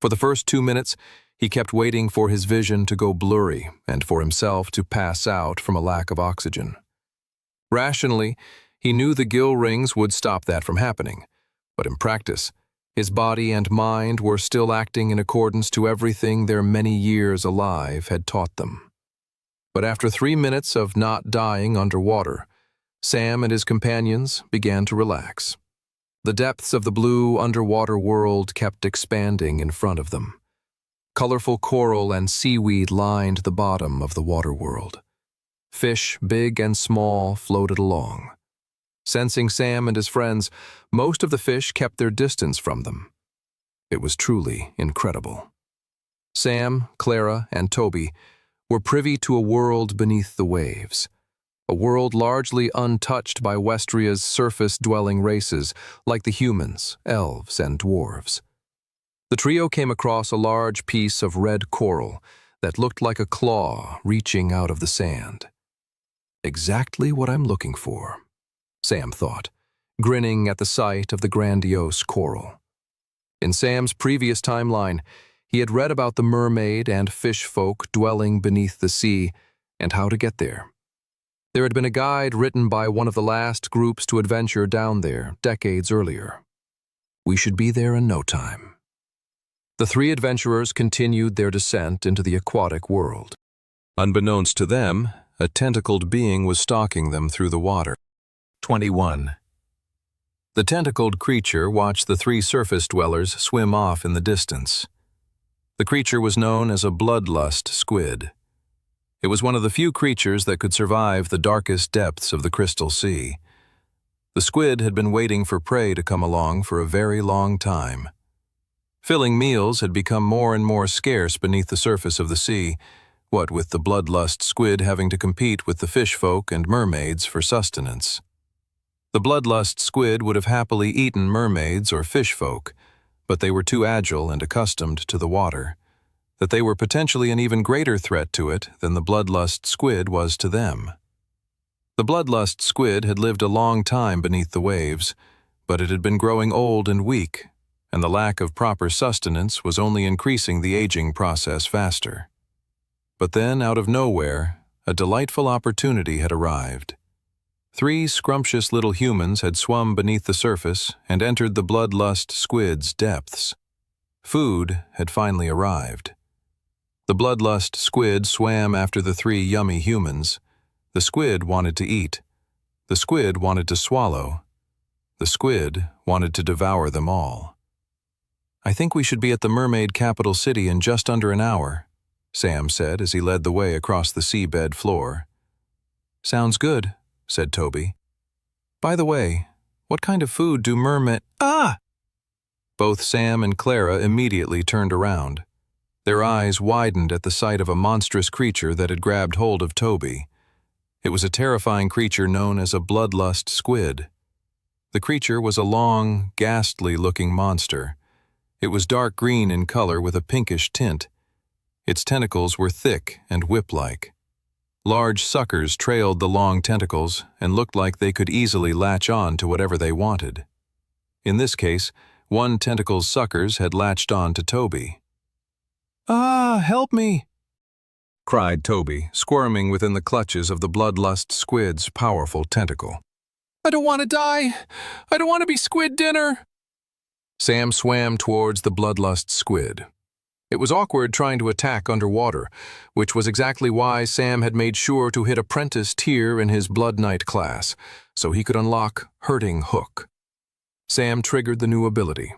For the first 2 minutes, he kept waiting for his vision to go blurry and for himself to pass out from a lack of oxygen. Rationally, he knew the gill rings would stop that from happening, but in practice, his body and mind were still acting in accordance to everything their many years alive had taught them. But after 3 minutes of not dying underwater, Sam and his companions began to relax. The depths of the blue underwater world kept expanding in front of them. Colorful coral and seaweed lined the bottom of the water world. Fish, big and small, floated along. Sensing Sam and his friends, most of the fish kept their distance from them. It was truly incredible. Sam, Clara, and Toby were privy to a world beneath the waves. A world largely untouched by Westria's surface-dwelling races like the humans, elves, and dwarves. The trio came across a large piece of red coral that looked like a claw reaching out of the sand. Exactly what I'm looking for, Sam thought, grinning at the sight of the grandiose coral. In Sam's previous timeline, he had read about the mermaid and fish folk dwelling beneath the sea and how to get there. There had been a guide written by one of the last groups to adventure down there decades earlier. We should be there in no time. The 3 adventurers continued their descent into the aquatic world. Unbeknownst to them, a tentacled being was stalking them through the water. 21. The tentacled creature watched the 3 surface dwellers swim off in the distance. The creature was known as a bloodlust squid. It was one of the few creatures that could survive the darkest depths of the crystal sea. The squid had been waiting for prey to come along for a very long time. Filling meals had become more and more scarce beneath the surface of the sea, what with the bloodlust squid having to compete with the fish folk and mermaids for sustenance. The bloodlust squid would have happily eaten mermaids or fish folk, but they were too agile and accustomed to the water, that they were potentially an even greater threat to it than the bloodlust squid was to them. The bloodlust squid had lived a long time beneath the waves, but it had been growing old and weak, and the lack of proper sustenance was only increasing the aging process faster. But then, out of nowhere, a delightful opportunity had arrived. 3 scrumptious little humans had swum beneath the surface and entered the bloodlust squid's depths. Food had finally arrived. The bloodlust squid swam after the 3 yummy humans. The squid wanted to eat. The squid wanted to swallow. The squid wanted to devour them all. "I think we should be at the mermaid capital city in just under an hour," Sam said as he led the way across the seabed floor. "Sounds good," said Toby. "By the way, what kind of food do mermaid—" "Ah!" Both Sam and Clara immediately turned around. Their eyes widened at the sight of a monstrous creature that had grabbed hold of Toby. It was a terrifying creature known as a bloodlust squid. The creature was a long, ghastly-looking monster. It was dark green in color with a pinkish tint. Its tentacles were thick and whip-like. Large suckers trailed the long tentacles and looked like they could easily latch on to whatever they wanted. In this case, one tentacle's suckers had latched on to Toby. "Ah, help me!" cried Toby, squirming within the clutches of the bloodlust squid's powerful tentacle. "I don't want to die! I don't want to be squid dinner!" Sam swam towards the bloodlust squid. It was awkward trying to attack underwater, which was exactly why Sam had made sure to hit Apprentice tier in his Blood Knight class, so he could unlock Hurting Hook. Sam triggered the new ability.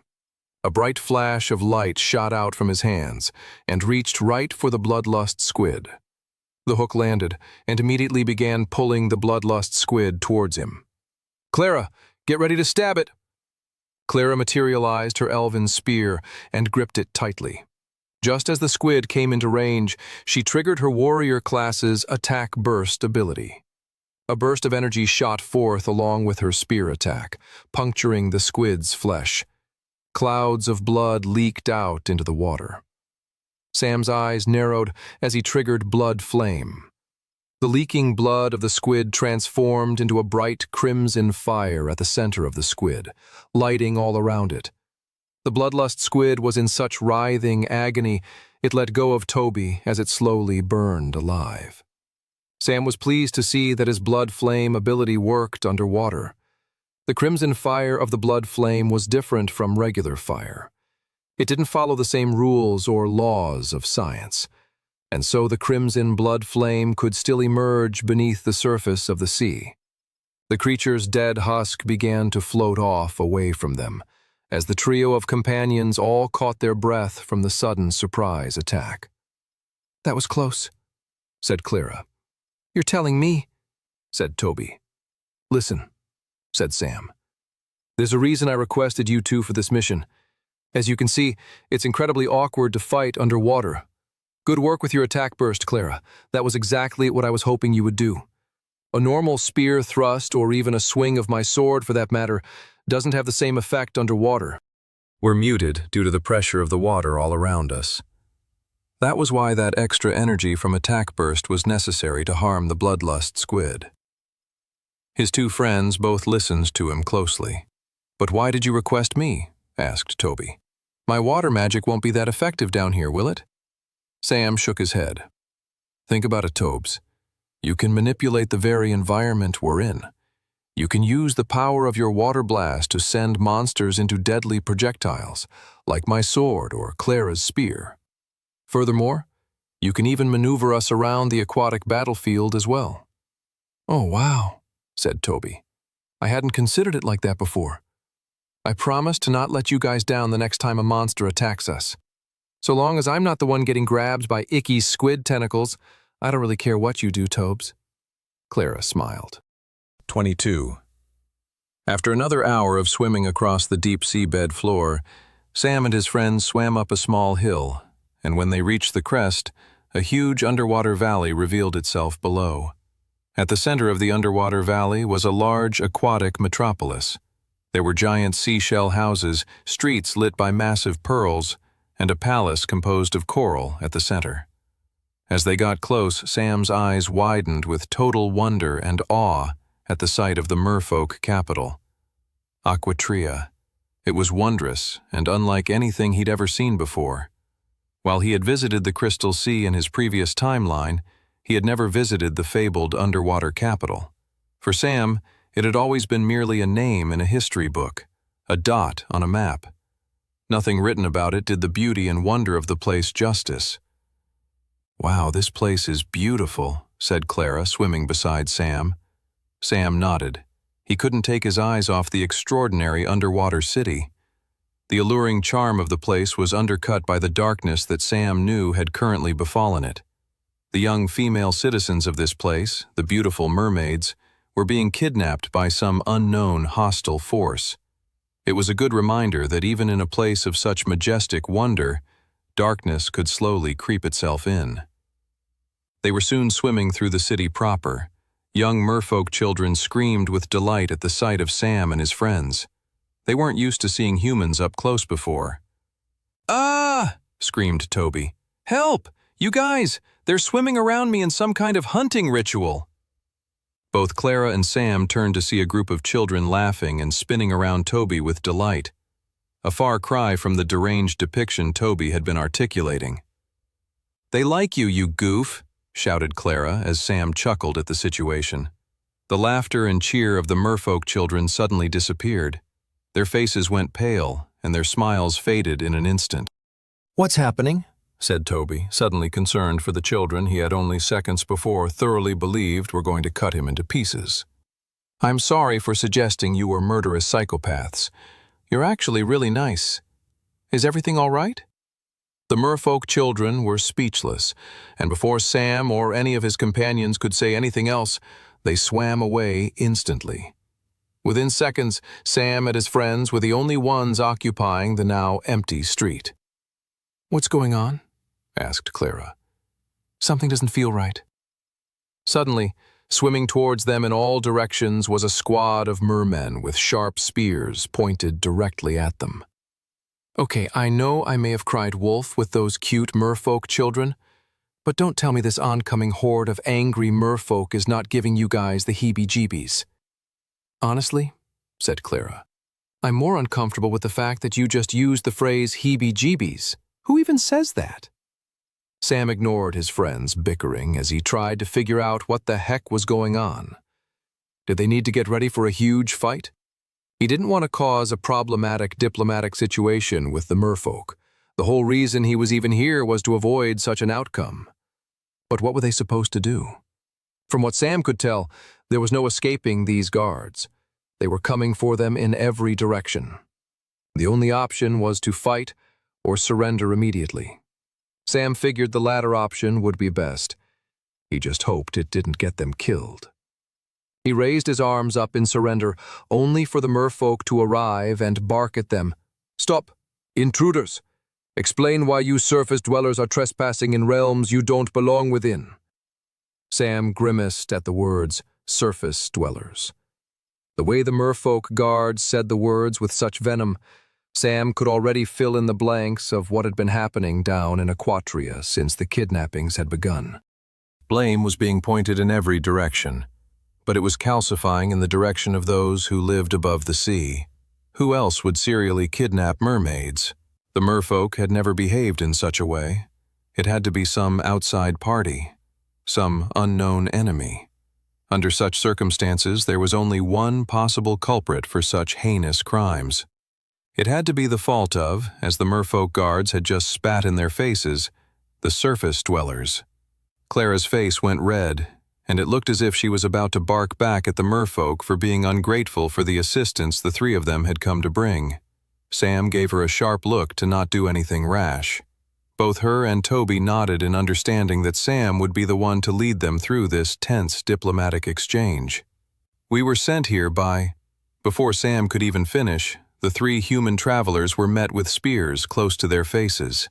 A bright flash of light shot out from his hands and reached right for the bloodlust squid. The hook landed and immediately began pulling the bloodlust squid towards him. "Clara, get ready to stab it!" Clara materialized her elven spear and gripped it tightly. Just as the squid came into range, she triggered her warrior class's attack burst ability. A burst of energy shot forth along with her spear attack, puncturing the squid's flesh. Clouds of blood leaked out into the water. Sam's eyes narrowed as he triggered Blood Flame. The leaking blood of the squid transformed into a bright crimson fire at the center of the squid, lighting all around it. The bloodlust squid was in such writhing agony, it let go of Toby as it slowly burned alive. Sam was pleased to see that his Blood Flame ability worked underwater. The crimson fire of the blood flame was different from regular fire. It didn't follow the same rules or laws of science, and so the crimson blood flame could still emerge beneath the surface of the sea. The creature's dead husk began to float off away from them, as the trio of companions all caught their breath from the sudden surprise attack. "That was close," said Clara. "You're telling me," said Toby. "Listen," said Sam. "There's a reason I requested you two for this mission. As you can see, it's incredibly awkward to fight underwater. Good work with your attack burst, Clara. That was exactly what I was hoping you would do. A normal spear thrust, or even a swing of my sword for that matter, doesn't have the same effect underwater." We're muted due to the pressure of the water all around us. That was why that extra energy from attack burst was necessary to harm the bloodlust squid. His 2 friends both listened to him closely. "But why did you request me?" asked Toby. "My water magic won't be that effective down here, will it?" Sam shook his head. "Think about it, Tobes. You can manipulate the very environment we're in. You can use the power of your water blast to send monsters into deadly projectiles, like my sword or Clara's spear. Furthermore, you can even maneuver us around the aquatic battlefield as well." "Oh, wow," said Toby. "I hadn't considered it like that before. I promise to not let you guys down the next time a monster attacks us. So long as I'm not the one getting grabbed by icky squid tentacles, I don't really care what you do, Tobes." Clara smiled. 22. After another hour of swimming across the deep seabed floor, Sam and his friends swam up a small hill, and when they reached the crest, a huge underwater valley revealed itself below. At the center of the underwater valley was a large aquatic metropolis. There were giant seashell houses, streets lit by massive pearls, and a palace composed of coral at the center. As they got close, Sam's eyes widened with total wonder and awe at the sight of the merfolk capital. Aquatria. It was wondrous and unlike anything he'd ever seen before. While he had visited the Crystal Sea in his previous timeline, he had never visited the fabled underwater capital. For Sam, it had always been merely a name in a history book, a dot on a map. Nothing written about it did the beauty and wonder of the place justice. "Wow, this place is beautiful," said Clara, swimming beside Sam. Sam nodded. He couldn't take his eyes off the extraordinary underwater city. The alluring charm of the place was undercut by the darkness that Sam knew had currently befallen it. The young female citizens of this place, the beautiful mermaids, were being kidnapped by some unknown hostile force. It was a good reminder that even in a place of such majestic wonder, darkness could slowly creep itself in. They were soon swimming through the city proper. Young merfolk children screamed with delight at the sight of Sam and his friends. They weren't used to seeing humans up close before. "Ah!" screamed Toby. "Help! You guys! They're swimming around me in some kind of hunting ritual." Both Clara and Sam turned to see a group of children laughing and spinning around Toby with delight. A far cry from the deranged depiction Toby had been articulating. "They like you, you goof!" shouted Clara as Sam chuckled at the situation. The laughter and cheer of the merfolk children suddenly disappeared. Their faces went pale, and their smiles faded in an instant. "What's happening?" said Toby, suddenly concerned for the children he had only seconds before thoroughly believed were going to cut him into pieces. "I'm sorry for suggesting you were murderous psychopaths. You're actually really nice. Is everything all right?" The merfolk children were speechless, and before Sam or any of his companions could say anything else, they swam away instantly. Within seconds, Sam and his friends were the only ones occupying the now empty street. "What's going on?" asked Clara. "Something doesn't feel right." Suddenly, swimming towards them in all directions was a squad of mermen with sharp spears pointed directly at them. "Okay, I know I may have cried wolf with those cute merfolk children, but don't tell me this oncoming horde of angry merfolk is not giving you guys the heebie-jeebies." "Honestly," said Clara, "I'm more uncomfortable with the fact that you just used the phrase heebie-jeebies. Who even says that?" Sam ignored his friends' bickering as he tried to figure out what the heck was going on. Did they need to get ready for a huge fight? He didn't want to cause a problematic diplomatic situation with the merfolk. The whole reason he was even here was to avoid such an outcome. But what were they supposed to do? From what Sam could tell, there was no escaping these guards. They were coming for them in every direction. The only option was to fight or surrender immediately. Sam figured the latter option would be best. He just hoped it didn't get them killed. He raised his arms up in surrender, only for the merfolk to arrive and bark at them. "Stop! Intruders! Explain why you surface dwellers are trespassing in realms you don't belong within." Sam grimaced at the words, surface dwellers. The way the merfolk guards said the words with such venom, Sam could already fill in the blanks of what had been happening down in Aquatria since the kidnappings had begun. Blame was being pointed in every direction, but it was calcifying in the direction of those who lived above the sea. Who else would serially kidnap mermaids? The merfolk had never behaved in such a way. It had to be some outside party, some unknown enemy. Under such circumstances, there was only one possible culprit for such heinous crimes. It had to be the fault of, as the merfolk guards had just spat in their faces, the surface dwellers. Clara's face went red, and it looked as if she was about to bark back at the merfolk for being ungrateful for the assistance the three of them had come to bring. Sam gave her a sharp look to not do anything rash. Both her and Toby nodded in understanding that Sam would be the one to lead them through this tense diplomatic exchange. "We were sent here by—" Before Sam could even finish, the three human travelers were met with spears close to their faces.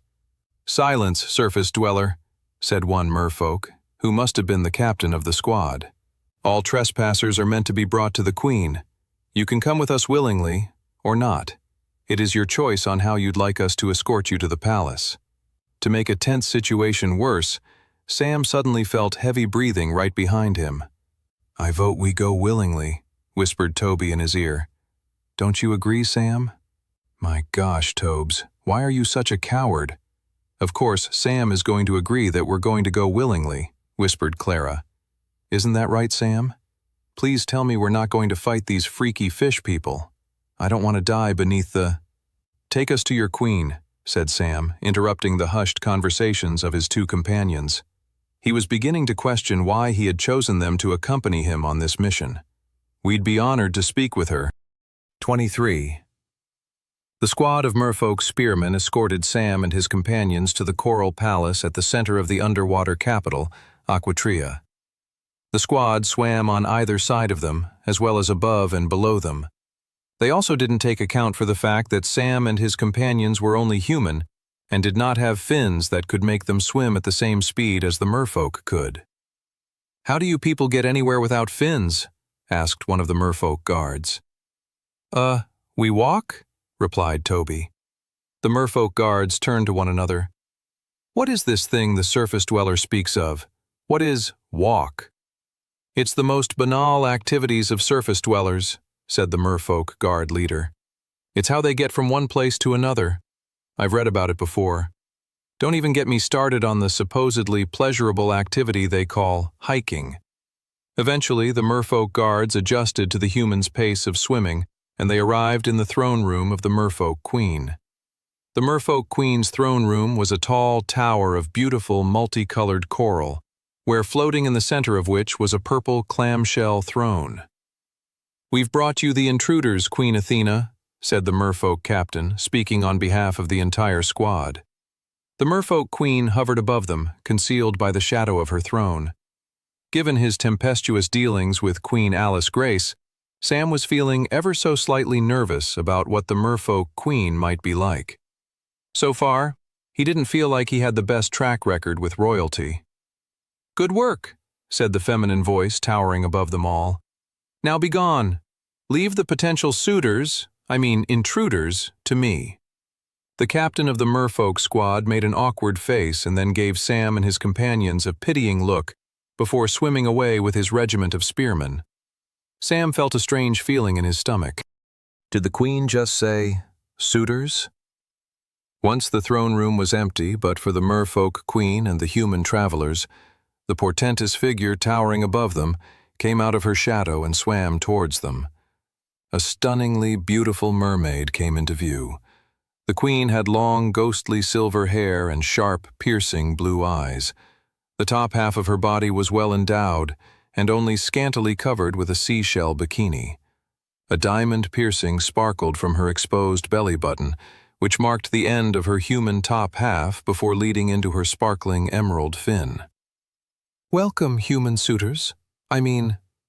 "Silence, surface dweller," said one merfolk, who must have been the captain of the squad. All trespassers are meant to be brought to the Queen. You can come with us willingly, or not. It is your choice on how you'd like us to escort you to the palace. To make a tense situation worse, Sam suddenly felt heavy breathing right behind him. "I vote we go willingly," whispered Toby in his ear. "Don't you agree, Sam?" "My gosh, Tobes, why are you such a coward?" "Of course, Sam is going to agree that we're going to go willingly," whispered Clara. "Isn't that right, Sam? Please tell me we're not going to fight these freaky fish people. I don't want to die beneath the—" "Take us to your Queen," said Sam, interrupting the hushed conversations of his two companions. He was beginning to question why he had chosen them to accompany him on this mission. "We'd be honored to speak with her." 23. The squad of merfolk spearmen escorted Sam and his companions to the Coral Palace at the center of the underwater capital, Aquatria. The squad swam on either side of them, as well as above and below them. They also didn't take account for the fact that Sam and his companions were only human and did not have fins that could make them swim at the same speed as the merfolk could. "How do you people get anywhere without fins?" asked one of the merfolk guards. We walk?" replied Toby. The merfolk guards turned to one another. "What is this thing the surface dweller speaks of? What is walk?" "It's the most banal activities of surface dwellers," said the merfolk guard leader. "It's how they get from one place to another. I've read about it before. Don't even get me started on the supposedly pleasurable activity they call hiking." Eventually, the merfolk guards adjusted to the humans' pace of swimming, and they arrived in the throne room of the merfolk queen. The merfolk queen's throne room was a tall tower of beautiful multicolored coral, where floating in the center of which was a purple clamshell throne. "We've brought you the intruders, Queen Athena," said the merfolk captain, speaking on behalf of the entire squad. The merfolk queen hovered above them, concealed by the shadow of her throne. Given his tempestuous dealings with Queen Alice Grace, Sam was feeling ever so slightly nervous about what the merfolk queen might be like. So far, he didn't feel like he had the best track record with royalty. "Good work," said the feminine voice towering above them all. "Now be gone. Leave the potential intruders, to me." The captain of the merfolk squad made an awkward face and then gave Sam and his companions a pitying look before swimming away with his regiment of spearmen. Sam felt a strange feeling in his stomach. Did the queen just say, "suitors"? Once the throne room was empty, but for the merfolk queen and the human travelers, the portentous figure towering above them came out of her shadow and swam towards them. A stunningly beautiful mermaid came into view. The queen had long, ghostly silver hair and sharp, piercing blue eyes. The top half of her body was well endowed and only scantily covered with a seashell bikini. A diamond piercing sparkled from her exposed belly button, which marked the end of her human top half before leading into her sparkling emerald fin. "Welcome, human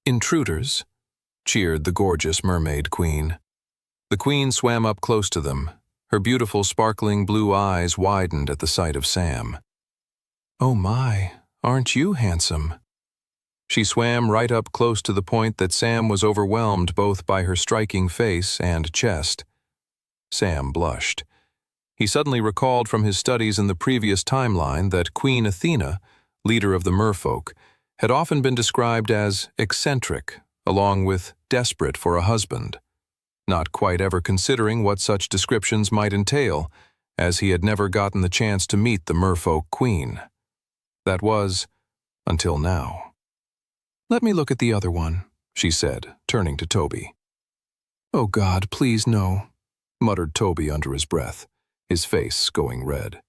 intruders," cheered the gorgeous mermaid queen. The queen swam up close to them. Her beautiful sparkling blue eyes widened at the sight of Sam. "Oh my, aren't you handsome?" She swam right up close to the point that Sam was overwhelmed both by her striking face and chest. Sam blushed. He suddenly recalled from his studies in the previous timeline that Queen Athena, leader of the merfolk, had often been described as eccentric, along with desperate for a husband, not quite ever considering what such descriptions might entail, as he had never gotten the chance to meet the merfolk queen. That was, until now. "Let me look at the other one," she said, turning to Toby. "Oh God, please no," muttered Toby under his breath, his face going red.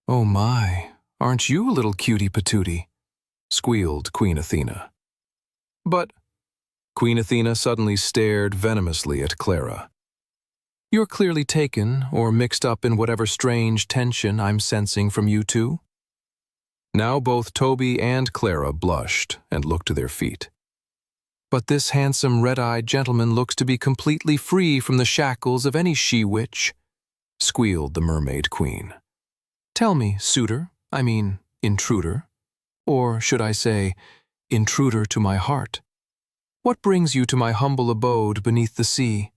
"Oh my, aren't you a little cutie patootie?" squealed Queen Athena. "But—" Queen Athena suddenly stared venomously at Clara. "You're clearly taken or mixed up in whatever strange tension I'm sensing from you two." Now both Toby and Clara blushed and looked to their feet. "But this handsome red-eyed gentleman looks to be completely free from the shackles of any she-witch," squealed the mermaid queen. "Tell me, intruder, or should I say, intruder to my heart. What brings you to my humble abode beneath the sea?"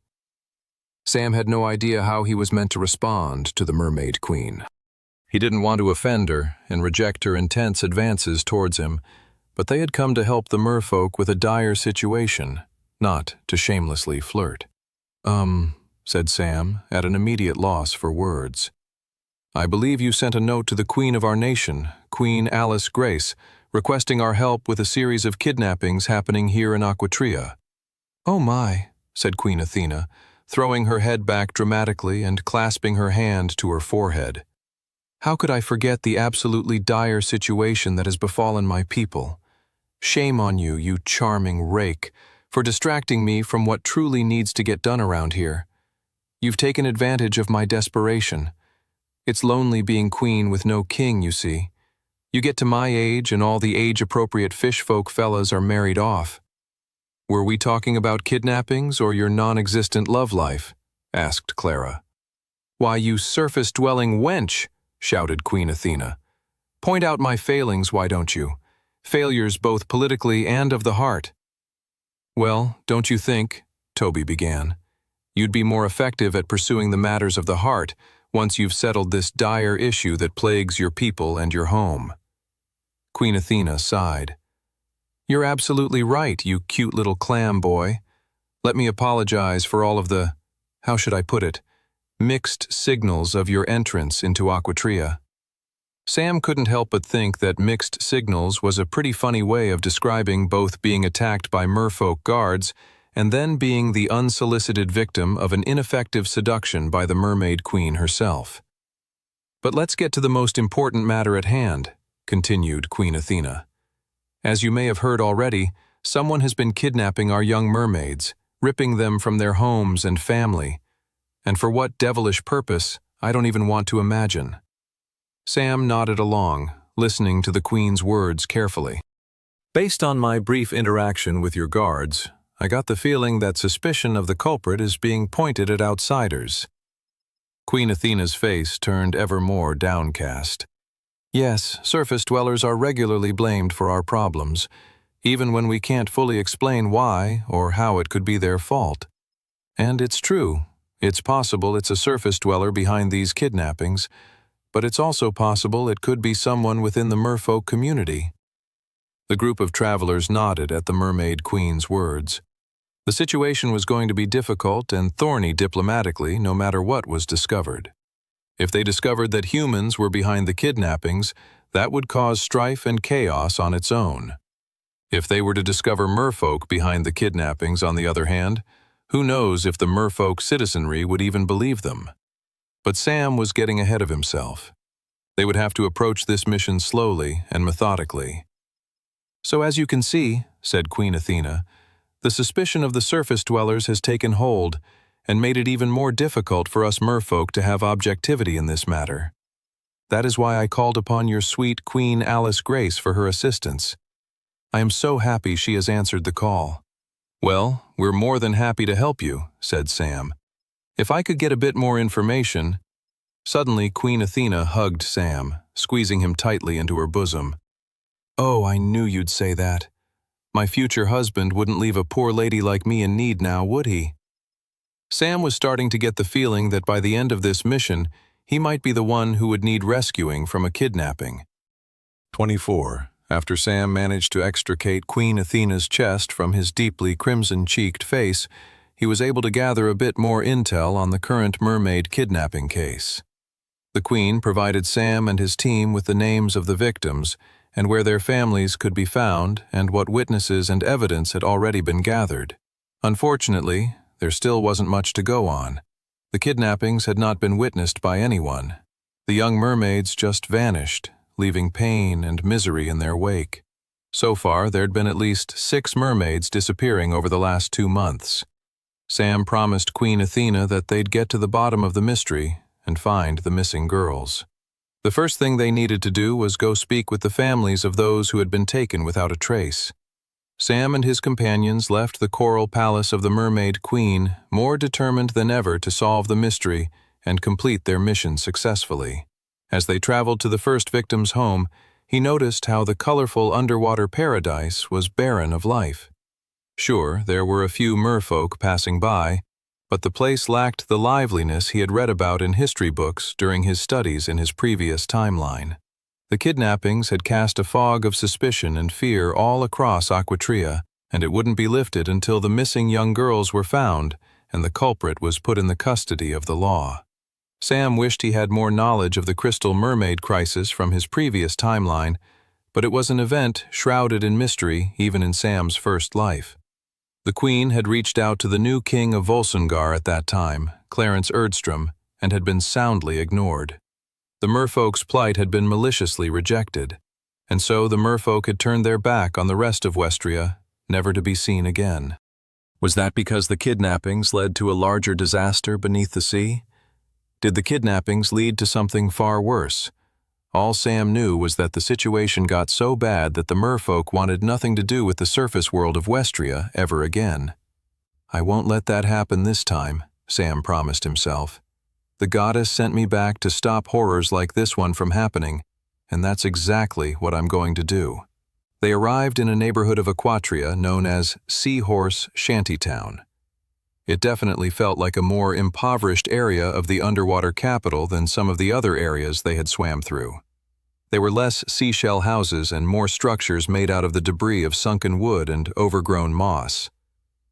Sam had no idea how he was meant to respond to the Mermaid Queen. He didn't want to offend her and reject her intense advances towards him, but they had come to help the merfolk with a dire situation, not to shamelessly flirt. Said Sam, at an immediate loss for words. "I believe you sent a note to the Queen of our nation, Queen Alice Grace, requesting our help with a series of kidnappings happening here in Aquatria." "Oh my," said Queen Athena, throwing her head back dramatically and clasping her hand to her forehead. "How could I forget the absolutely dire situation that has befallen my people? Shame on you, you charming rake, for distracting me from what truly needs to get done around here. You've taken advantage of my desperation. It's lonely being queen with no king, you see. You get to my age and all the age-appropriate fishfolk fellas are married off." "Were we talking about kidnappings or your non-existent love life?" asked Clara. "Why, you surface-dwelling wench!" shouted Queen Athena. "Point out my failings, why don't you? Failures both politically and of the heart." "Well, don't you think," Toby began, "you'd be more effective at pursuing the matters of the heart once you've settled this dire issue that plagues your people and your home?" Queen Athena sighed. "You're absolutely right, you cute little clam boy. Let me apologize for all of the, how should I put it, mixed signals of your entrance into Aquatria." Sam couldn't help but think that mixed signals was a pretty funny way of describing both being attacked by merfolk guards and then being the unsolicited victim of an ineffective seduction by the Mermaid Queen herself. "But let's get to the most important matter at hand," continued Queen Athena. "As you may have heard already, someone has been kidnapping our young mermaids, ripping them from their homes and family. And for what devilish purpose, I don't even want to imagine." Sam nodded along, listening to the Queen's words carefully. "Based on my brief interaction with your guards, I got the feeling that suspicion of the culprit is being pointed at outsiders." Queen Athena's face turned ever more downcast. "Yes, surface dwellers are regularly blamed for our problems, even when we can't fully explain why or how it could be their fault. And it's true, it's possible it's a surface dweller behind these kidnappings, but it's also possible it could be someone within the merfolk community." The group of travelers nodded at the Mermaid Queen's words. The situation was going to be difficult and thorny diplomatically no matter what was discovered. If they discovered that humans were behind the kidnappings, that would cause strife and chaos on its own. If they were to discover merfolk behind the kidnappings, on the other hand, who knows if the merfolk citizenry would even believe them. But Sam was getting ahead of himself. They would have to approach this mission slowly and methodically. "So as you can see," said Queen Athena, "the suspicion of the surface dwellers has taken hold and made it even more difficult for us merfolk to have objectivity in this matter. That is why I called upon your sweet Queen Alice Grace for her assistance. I am so happy she has answered the call." "Well, we're more than happy to help you," said Sam. "If I could get a bit more information—" Suddenly Queen Athena hugged Sam, squeezing him tightly into her bosom. "Oh, I knew you'd say that. My future husband wouldn't leave a poor lady like me in need now, would he?" Sam was starting to get the feeling that by the end of this mission, he might be the one who would need rescuing from a kidnapping. 24. After Sam managed to extricate Queen Athena's chest from his deeply crimson-cheeked face, he was able to gather a bit more intel on the current mermaid kidnapping case. The Queen provided Sam and his team with the names of the victims and where their families could be found and what witnesses and evidence had already been gathered. Unfortunately, there still wasn't much to go on. The kidnappings had not been witnessed by anyone. The young mermaids just vanished, leaving pain and misery in their wake. So far, there'd been at least 6 mermaids disappearing over the last 2 months. Sam promised Queen Athena that they'd get to the bottom of the mystery and find the missing girls. The first thing they needed to do was go speak with the families of those who had been taken without a trace. Sam and his companions left the coral palace of the Mermaid Queen more determined than ever to solve the mystery and complete their mission successfully. As they traveled to the first victim's home, he noticed how the colorful underwater paradise was barren of life. Sure, there were a few merfolk passing by, but the place lacked the liveliness he had read about in history books during his studies in his previous timeline. The kidnappings had cast a fog of suspicion and fear all across Aquatria, and it wouldn't be lifted until the missing young girls were found and the culprit was put in the custody of the law. Sam wished he had more knowledge of the Crystal Mermaid crisis from his previous timeline, but it was an event shrouded in mystery even in Sam's first life. The Queen had reached out to the new king of Volsungar at that time, Clarence Erdstrom, and had been soundly ignored. The merfolk's plight had been maliciously rejected, and so the merfolk had turned their back on the rest of Westria, never to be seen again. Was that because the kidnappings led to a larger disaster beneath the sea? Did the kidnappings lead to something far worse? All Sam knew was that the situation got so bad that the merfolk wanted nothing to do with the surface world of Westria ever again. "I won't let that happen this time," Sam promised himself. "The goddess sent me back to stop horrors like this one from happening, and that's exactly what I'm going to do." They arrived in a neighborhood of Aquatria known as Seahorse Shantytown. It definitely felt like a more impoverished area of the underwater capital than some of the other areas they had swam through. There were less seashell houses and more structures made out of the debris of sunken wood and overgrown moss.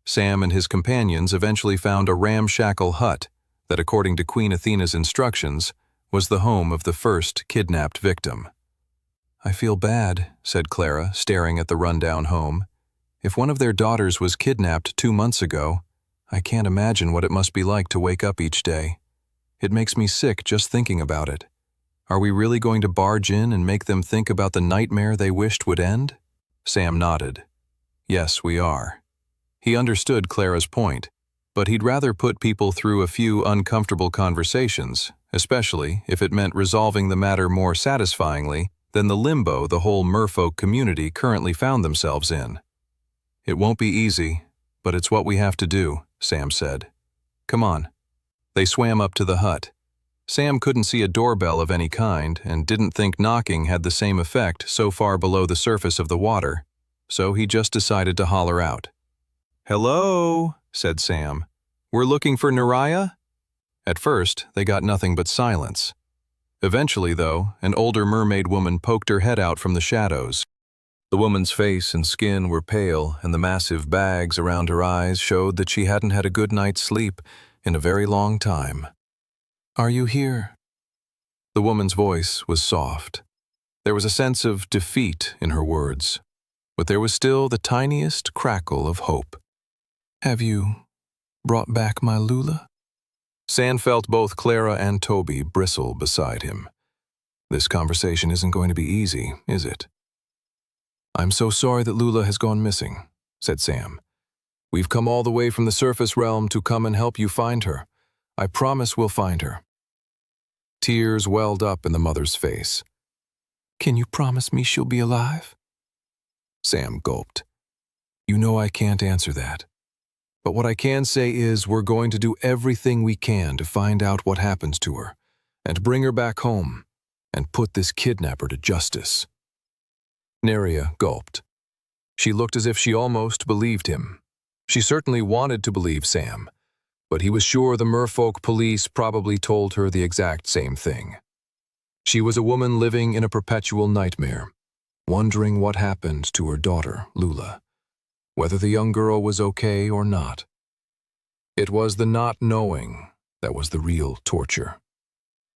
Sam and his companions eventually found a ramshackle hut that, according to Queen Athena's instructions, was the home of the first kidnapped victim. "I feel bad," said Clara, staring at the rundown home. "If one of their daughters was kidnapped 2 months ago, I can't imagine what it must be like to wake up each day. It makes me sick just thinking about it. Are we really going to barge in and make them think about the nightmare they wished would end?" Sam nodded. "Yes, we are." He understood Clara's point, but he'd rather put people through a few uncomfortable conversations, especially if it meant resolving the matter more satisfyingly than the limbo the whole merfolk community currently found themselves in. "It won't be easy, but it's what we have to do," Sam said. "Come on." They swam up to the hut. Sam couldn't see a doorbell of any kind and didn't think knocking had the same effect so far below the surface of the water, so he just decided to holler out. "Hello," said Sam. "We're looking for Naraya?" At first, they got nothing but silence. Eventually, though, an older mermaid woman poked her head out from the shadows. The woman's face and skin were pale, and the massive bags around her eyes showed that she hadn't had a good night's sleep in a very long time. "Are you here?" The woman's voice was soft. There was a sense of defeat in her words, but there was still the tiniest crackle of hope. "Have you brought back my Lula?" Sam felt both Clara and Toby bristle beside him. This conversation isn't going to be easy, is it? "I'm so sorry that Lula has gone missing," said Sam. "We've come all the way from the surface realm to come and help you find her. I promise we'll find her." Tears welled up in the mother's face. "Can you promise me she'll be alive?" Sam gulped. "You know I can't answer that. But what I can say is we're going to do everything we can to find out what happens to her, and bring her back home, and put this kidnapper to justice." Neria gulped. She looked as if she almost believed him. She certainly wanted to believe Sam, but he was sure the merfolk police probably told her the exact same thing. She was a woman living in a perpetual nightmare, wondering what happened to her daughter, Lula, whether the young girl was okay or not. It was the not knowing that was the real torture.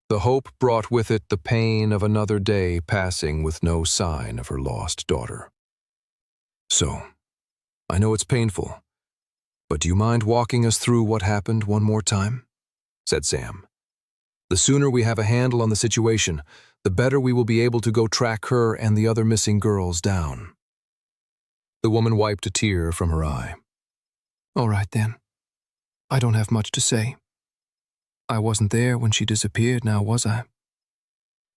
The hope brought with it the pain of another day passing with no sign of her lost daughter. "So, I know it's painful, but do you mind walking us through what happened one more time?" said Sam. "The sooner we have a handle on the situation, the better we will be able to go track her and the other missing girls down." The woman wiped a tear from her eye. "All right then. I don't have much to say. I wasn't there when she disappeared, now was I?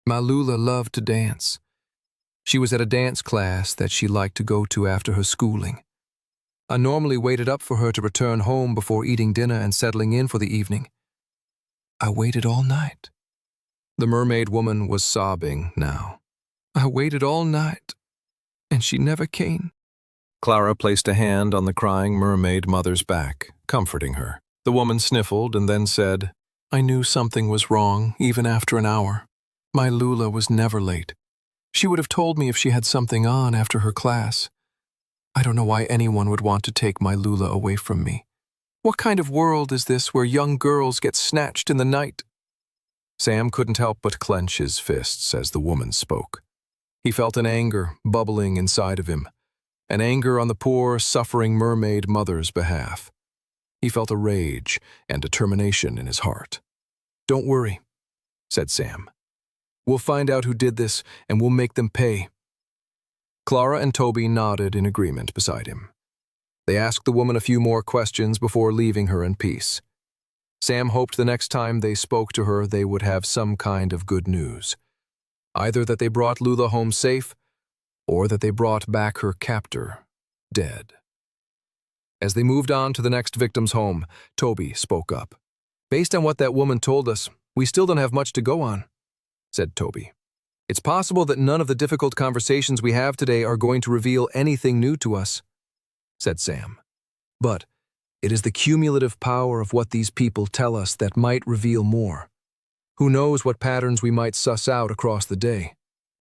My Lula loved to dance. She was at a dance class that she liked to go to after her schooling. I normally waited up for her to return home before eating dinner and settling in for the evening. I waited all night." The mermaid woman was sobbing now. I waited all night, and she never came. Clara placed a hand on the crying mermaid mother's back, comforting her. The woman sniffled and then said, I knew something was wrong, even after an hour. My Lula was never late. She would have told me if she had something on after her class. I don't know why anyone would want to take my Lula away from me. What kind of world is this where young girls get snatched in the night? Sam couldn't help but clench his fists as the woman spoke. He felt an anger bubbling inside of him, an anger on the poor, suffering mermaid mother's behalf. He felt a rage and determination in his heart. Don't worry, said Sam. We'll find out who did this, and we'll make them pay. Clara and Toby nodded in agreement beside him. They asked the woman a few more questions before leaving her in peace. Sam hoped the next time they spoke to her they would have some kind of good news. Either that they brought Lula home safe, or that they brought back her captor, dead. As they moved on to the next victim's home, Toby spoke up. Based on what that woman told us, we still don't have much to go on, said Toby. It's possible that none of the difficult conversations we have today are going to reveal anything new to us, said Sam. But it is the cumulative power of what these people tell us that might reveal more. Who knows what patterns we might suss out across the day?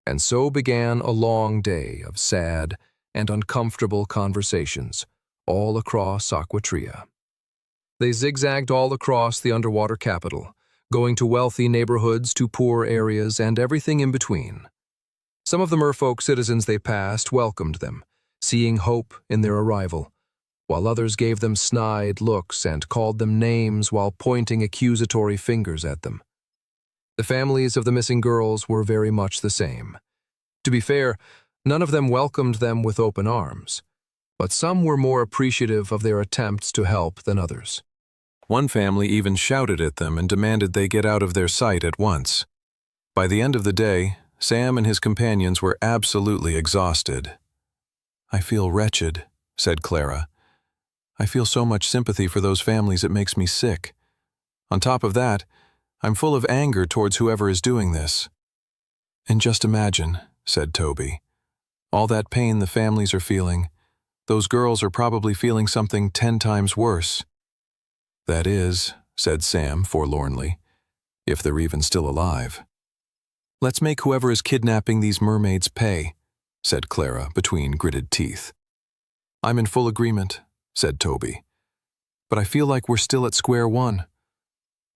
And so began a long day of sad and uncomfortable conversations, all across Aquatria. They zigzagged all across the underwater capital, going to wealthy neighborhoods to poor areas and everything in between. Some of the merfolk citizens they passed welcomed them, seeing hope in their arrival, while others gave them snide looks and called them names while pointing accusatory fingers at them. The families of the missing girls were very much the same. To be fair, none of them welcomed them with open arms, but some were more appreciative of their attempts to help than others. One family even shouted at them and demanded they get out of their sight at once. By the end of the day, Sam and his companions were absolutely exhausted. I feel wretched, said Clara. I feel so much sympathy for those families it makes me sick. On top of that, I'm full of anger towards whoever is doing this. And just imagine, said Toby, all that pain the families are feeling. Those girls are probably feeling something 10 times worse. That is, said Sam forlornly, if they're even still alive. Let's make whoever is kidnapping these mermaids pay, said Clara between gritted teeth. I'm in full agreement, said Toby. But I feel like we're still at square one.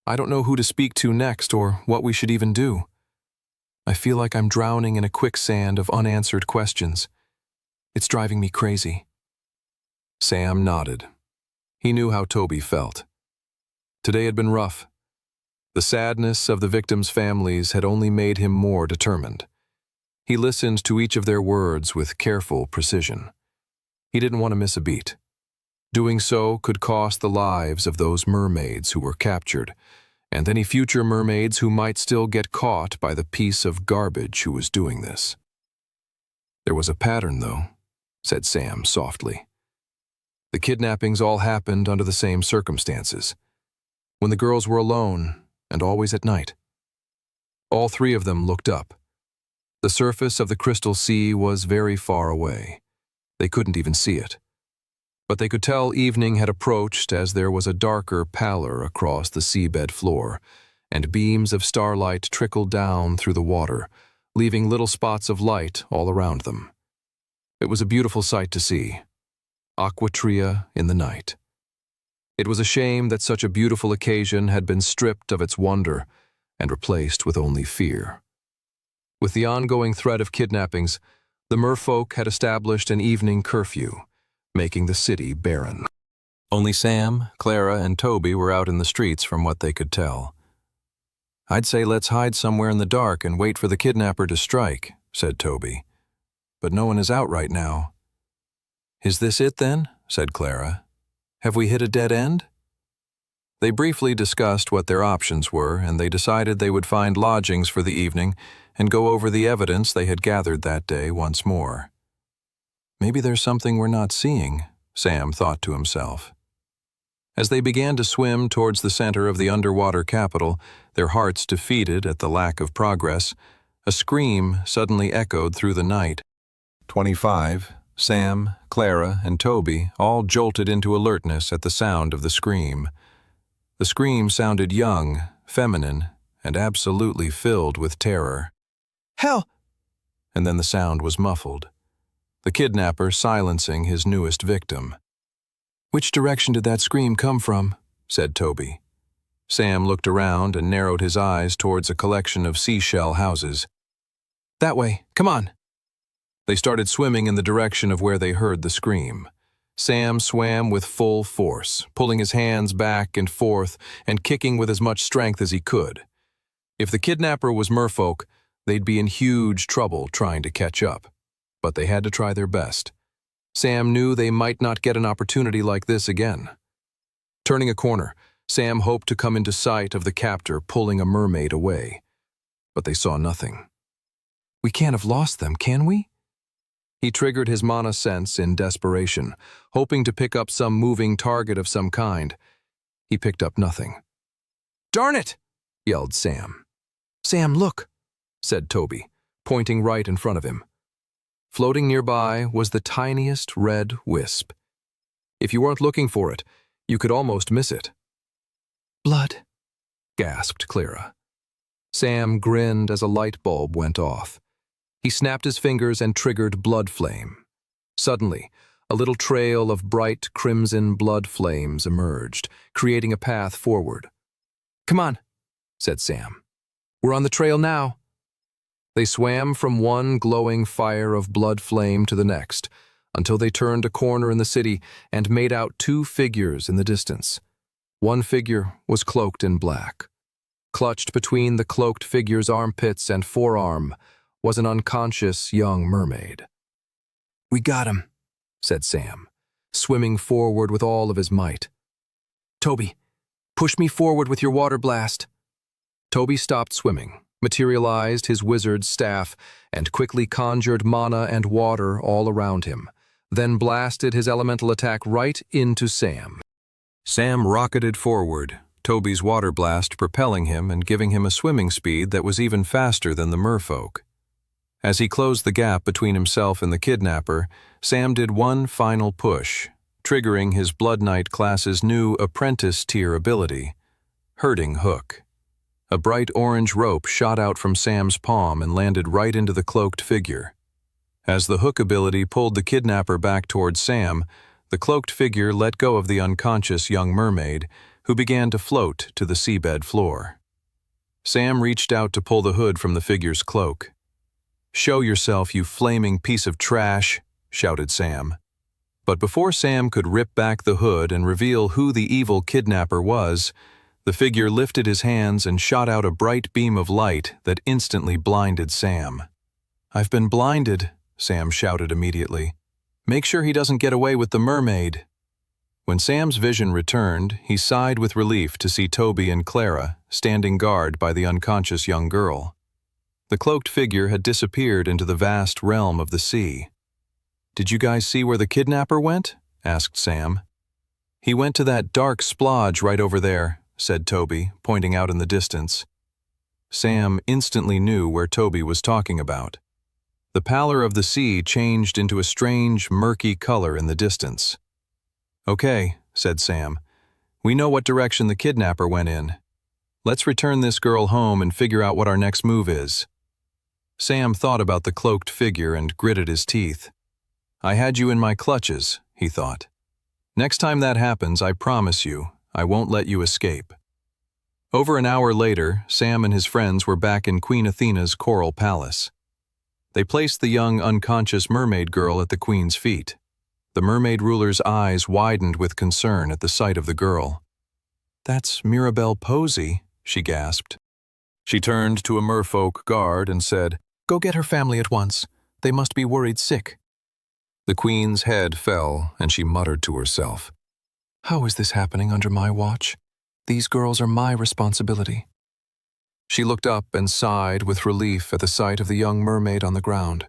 I don't know who to speak to next or what we should even do. I feel like I'm drowning in a quicksand of unanswered questions. It's driving me crazy. Sam nodded. He knew how Toby felt. Today had been rough. The sadness of the victims' families had only made him more determined. He listened to each of their words with careful precision. He didn't want to miss a beat. Doing so could cost the lives of those mermaids who were captured, and any future mermaids who might still get caught by the piece of garbage who was doing this. There was a pattern, though, said Sam softly. The kidnappings all happened under the same circumstances, when the girls were alone and always at night. All 3 of them looked up. The surface of the crystal sea was very far away. They couldn't even see it. But they could tell evening had approached as there was a darker pallor across the seabed floor, and beams of starlight trickled down through the water, leaving little spots of light all around them. It was a beautiful sight to see. Aquatria in the night. It was a shame that such a beautiful occasion had been stripped of its wonder and replaced with only fear. With the ongoing threat of kidnappings, the merfolk had established an evening curfew, making the city barren. Only Sam, Clara, and Toby were out in the streets from what they could tell. I'd say let's hide somewhere in the dark and wait for the kidnapper to strike, said Toby. But no one is out right now. Is this it then? Said Clara. Have we hit a dead end? They briefly discussed what their options were, and they decided they would find lodgings for the evening and go over the evidence they had gathered that day once more. Maybe there's something we're not seeing, Sam thought to himself. As they began to swim towards the center of the underwater capital, their hearts defeated at the lack of progress, A scream suddenly echoed through the night. 25, Sam, Clara, and Toby all jolted into alertness at the sound of the scream. The scream sounded young, feminine, and absolutely filled with terror. Hell! And then the sound was muffled. The kidnapper silencing his newest victim. Which direction did that scream come from? Said Toby. Sam looked around and narrowed his eyes towards a collection of seashell houses. That way, come on. They started swimming in the direction of where they heard the scream. Sam swam with full force, pulling his hands back and forth and kicking with as much strength as he could. If the kidnapper was merfolk, they'd be in huge trouble trying to catch up. But they had to try their best. Sam knew they might not get an opportunity like this again. Turning a corner, Sam hoped to come into sight of the captor pulling a mermaid away. But they saw nothing. We can't have lost them, can we? He triggered his mana sense in desperation, hoping to pick up some moving target of some kind. He picked up nothing. Darn it! Yelled Sam. Sam, look, said Toby, pointing right in front of him. Floating nearby was the tiniest red wisp. If you weren't looking for it, you could almost miss it. Blood, gasped Clara. Sam grinned as a light bulb went off. He snapped his fingers and triggered Blood Flame. Suddenly, a little trail of bright crimson blood flames emerged, creating a path forward. Come on, said Sam. We're on the trail now. They swam from one glowing fire of blood flame to the next, until they turned a corner in the city and made out two figures in the distance. One figure was cloaked in black. Clutched between the cloaked figure's armpits and forearm was an unconscious young mermaid. We got him, said Sam, swimming forward with all of his might. Toby, push me forward with your water blast. Toby stopped swimming, materialized his wizard's staff, and quickly conjured mana and water all around him, then blasted his elemental attack right into Sam. Sam rocketed forward, Toby's water blast propelling him and giving him a swimming speed that was even faster than the merfolk. As he closed the gap between himself and the kidnapper, Sam did one final push, triggering his Blood Knight class's new apprentice tier ability, Herding Hook. A bright orange rope shot out from Sam's palm and landed right into the cloaked figure. As the hook ability pulled the kidnapper back towards Sam, the cloaked figure let go of the unconscious young mermaid, who began to float to the seabed floor. Sam reached out to pull the hood from the figure's cloak. "Show yourself, you flaming piece of trash," shouted Sam. But before Sam could rip back the hood and reveal who the evil kidnapper was, the figure lifted his hands and shot out a bright beam of light that instantly blinded Sam. "I've been blinded," Sam shouted immediately. "Make sure he doesn't get away with the mermaid." When Sam's vision returned, he sighed with relief to see Toby and Clara standing guard by the unconscious young girl. The cloaked figure had disappeared into the vast realm of the sea. "Did you guys see where the kidnapper went?" asked Sam. "He went to that dark splodge right over there," said Toby, pointing out in the distance. Sam instantly knew where Toby was talking about. The pallor of the sea changed into a strange, murky color in the distance. "Okay," said Sam. "We know what direction the kidnapper went in. Let's return this girl home and figure out what our next move is." Sam thought about the cloaked figure and gritted his teeth. "I had you in my clutches," he thought. "Next time that happens, I promise you, I won't let you escape." Over an hour later, Sam and his friends were back in Queen Athena's coral palace. They placed the young, unconscious mermaid girl at the queen's feet. The mermaid ruler's eyes widened with concern at the sight of the girl. "That's Mirabelle Posey," she gasped. She turned to a merfolk guard and said, "Go get her family at once. They must be worried sick." The queen's head fell, and she muttered to herself, "How is this happening under my watch? These girls are my responsibility." She looked up and sighed with relief at the sight of the young mermaid on the ground.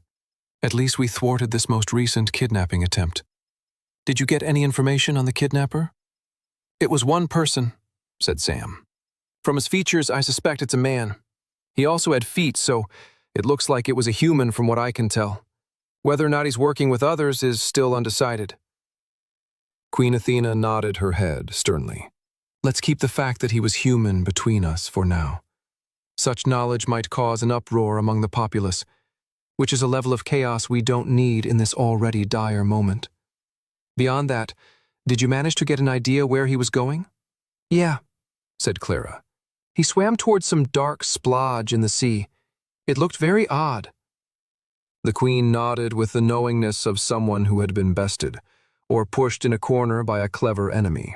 "At least we thwarted this most recent kidnapping attempt. Did you get any information on the kidnapper?" "It was one person," said Sam. "From his features, I suspect it's a man. He also had feet, so It looks like it was a human from what I can tell. Whether or not he's working with others is still undecided. Queen Athena nodded her head sternly. Let's keep the fact that he was human between us for now. Such knowledge might cause an uproar among the populace, which is a level of chaos we don't need in this already dire moment. Beyond that, did you manage to get an idea where he was going? Yeah, said Clara. He swam towards some dark splodge in the sea. It looked very odd. The queen nodded with the knowingness of someone who had been bested, or pushed in a corner by a clever enemy.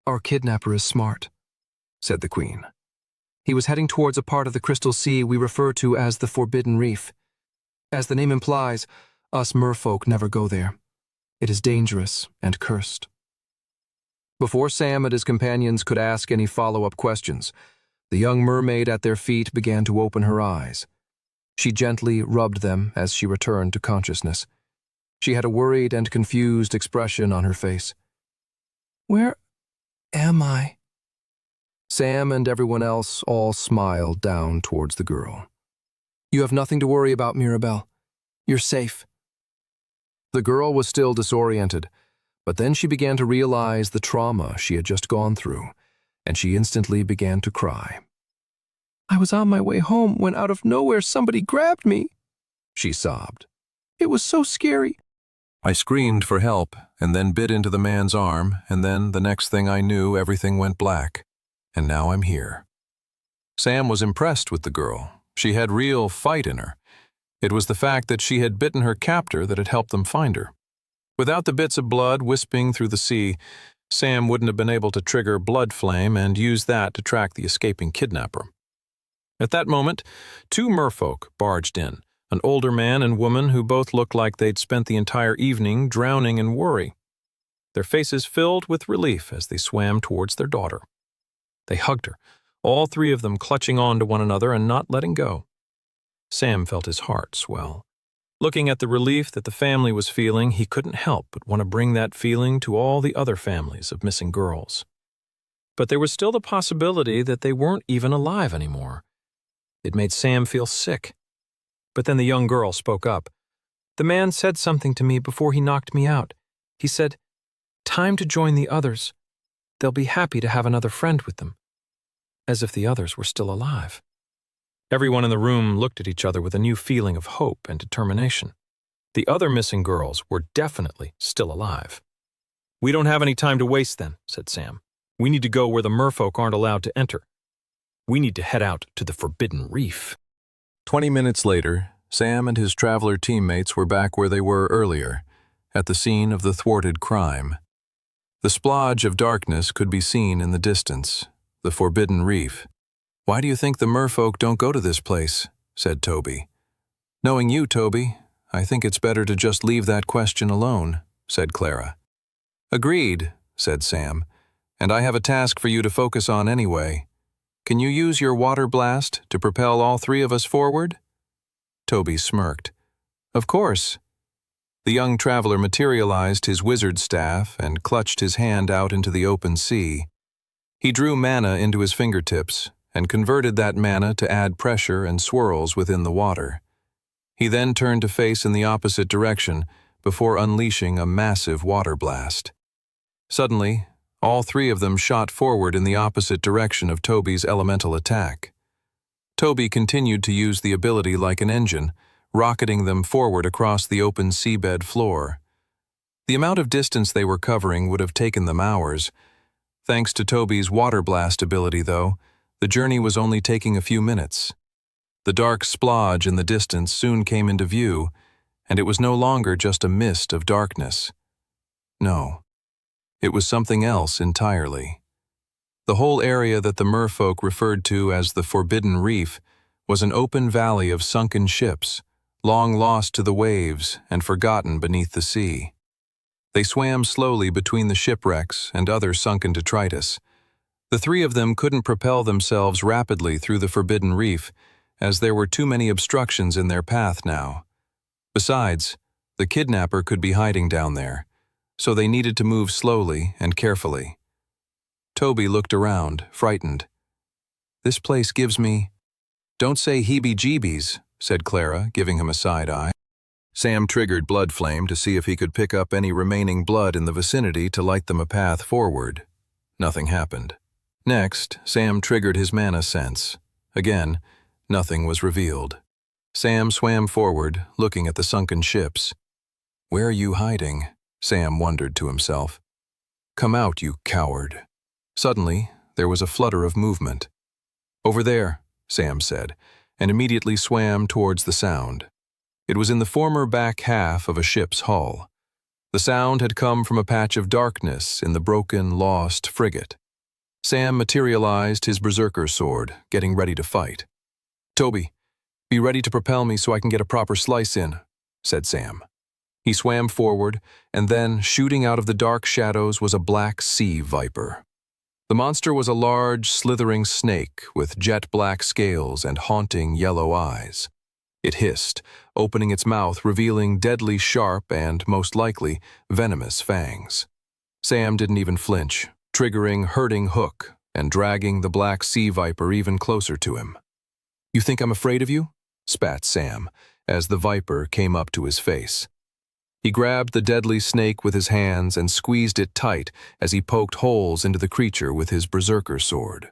Our kidnapper is smart, said the queen. He was heading towards a part of the crystal sea we refer to as the Forbidden Reef. As the name implies, us merfolk never go there. It is dangerous and cursed. Before Sam and his companions could ask any follow-up questions, the young mermaid at their feet began to open her eyes. She gently rubbed them as she returned to consciousness. She had a worried and confused expression on her face. Where am I? Sam and everyone else all smiled down towards the girl. You have nothing to worry about, Mirabelle. You're safe. The girl was still disoriented, but then she began to realize the trauma she had just gone through, and she instantly began to cry. I was on my way home when out of nowhere somebody grabbed me, she sobbed. It was so scary. I screamed for help and then bit into the man's arm, and then the next thing I knew, everything went black. And now I'm here. Sam was impressed with the girl. She had real fight in her. It was the fact that she had bitten her captor that had helped them find her. Without the bits of blood wisping through the sea, Sam wouldn't have been able to trigger Blood Flame and use that to track the escaping kidnapper. At that moment, two merfolk barged in, an older man and woman who both looked like they'd spent the entire evening drowning in worry. Their faces filled with relief as they swam towards their daughter. They hugged her, all three of them clutching on to one another and not letting go. Sam felt his heart swell. Looking at the relief that the family was feeling, he couldn't help but want to bring that feeling to all the other families of missing girls. But there was still the possibility that they weren't even alive anymore. It made Sam feel sick. But then the young girl spoke up. The man said something to me before he knocked me out. He said, "Time to join the others. They'll be happy to have another friend with them." As if the others were still alive. Everyone in the room looked at each other with a new feeling of hope and determination. The other missing girls were definitely still alive. "We don't have any time to waste then," said Sam. "We need to go where the merfolk aren't allowed to enter. We need to head out to the Forbidden Reef." 20 minutes later, Sam and his traveler teammates were back where they were earlier, at the scene of the thwarted crime. The splodge of darkness could be seen in the distance, the Forbidden Reef. "Why do you think the merfolk don't go to this place?" said Toby. "Knowing you, Toby, I think it's better to just leave that question alone," said Clara. "Agreed," said Sam, "and I have a task for you to focus on anyway. Can you use your water blast to propel all three of us forward?" Toby smirked. "Of course." The young traveler materialized his wizard staff and clutched his hand out into the open sea. He drew mana into his fingertips and converted that mana to add pressure and swirls within the water. He then turned to face in the opposite direction before unleashing a massive water blast. Suddenly, all three of them shot forward in the opposite direction of Toby's elemental attack. Toby continued to use the ability like an engine, rocketing them forward across the open seabed floor. The amount of distance they were covering would have taken them hours. Thanks to Toby's water blast ability, though, the journey was only taking a few minutes. The dark splodge in the distance soon came into view, and it was no longer just a mist of darkness. No, it was something else entirely. The whole area that the merfolk referred to as the Forbidden Reef was an open valley of sunken ships, long lost to the waves and forgotten beneath the sea. They swam slowly between the shipwrecks and other sunken detritus. The three of them couldn't propel themselves rapidly through the Forbidden Reef, as there were too many obstructions in their path now. Besides, the kidnapper could be hiding down there, so they needed to move slowly and carefully. Toby looked around, frightened. "This place gives me, don't say heebie-jeebies," said Clara, giving him a side eye. Sam triggered Blood Flame to see if he could pick up any remaining blood in the vicinity to light them a path forward. Nothing happened. Next, Sam triggered his mana sense. Again, nothing was revealed. Sam swam forward, looking at the sunken ships. "Where are you hiding?" Sam wondered to himself. "Come out, you coward." Suddenly, there was a flutter of movement. "Over there," Sam said, and immediately swam towards the sound. It was in the former back half of a ship's hull. The sound had come from a patch of darkness in the broken, lost frigate. Sam materialized his berserker sword, getting ready to fight. "Toby, be ready to propel me so I can get a proper slice in," said Sam. He swam forward, and then, shooting out of the dark shadows, was a black sea viper. The monster was a large, slithering snake with jet-black scales and haunting yellow eyes. It hissed, opening its mouth, revealing deadly sharp and, most likely, venomous fangs. Sam didn't even flinch, triggering Hurting Hook and dragging the black sea viper even closer to him. "You think I'm afraid of you?" spat Sam, as the viper came up to his face. He grabbed the deadly snake with his hands and squeezed it tight as he poked holes into the creature with his berserker sword.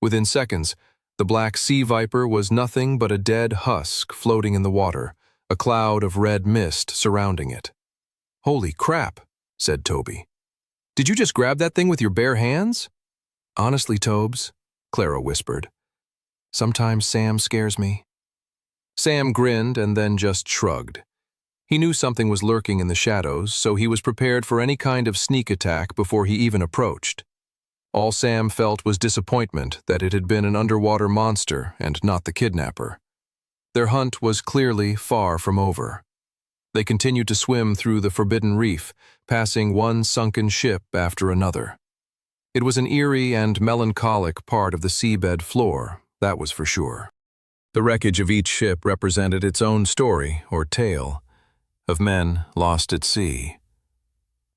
Within seconds, the black sea viper was nothing but a dead husk floating in the water, a cloud of red mist surrounding it. "Holy crap," said Toby. "Did you just grab that thing with your bare hands?" "Honestly, Tobes," Clara whispered. "Sometimes Sam scares me." Sam grinned and then just shrugged. He knew something was lurking in the shadows, so he was prepared for any kind of sneak attack before he even approached. All Sam felt was disappointment that it had been an underwater monster and not the kidnapper. Their hunt was clearly far from over. They continued to swim through the forbidden reef, passing one sunken ship after another. It was an eerie and melancholic part of the seabed floor, that was for sure. The wreckage of each ship represented its own story, or tale, of men lost at sea.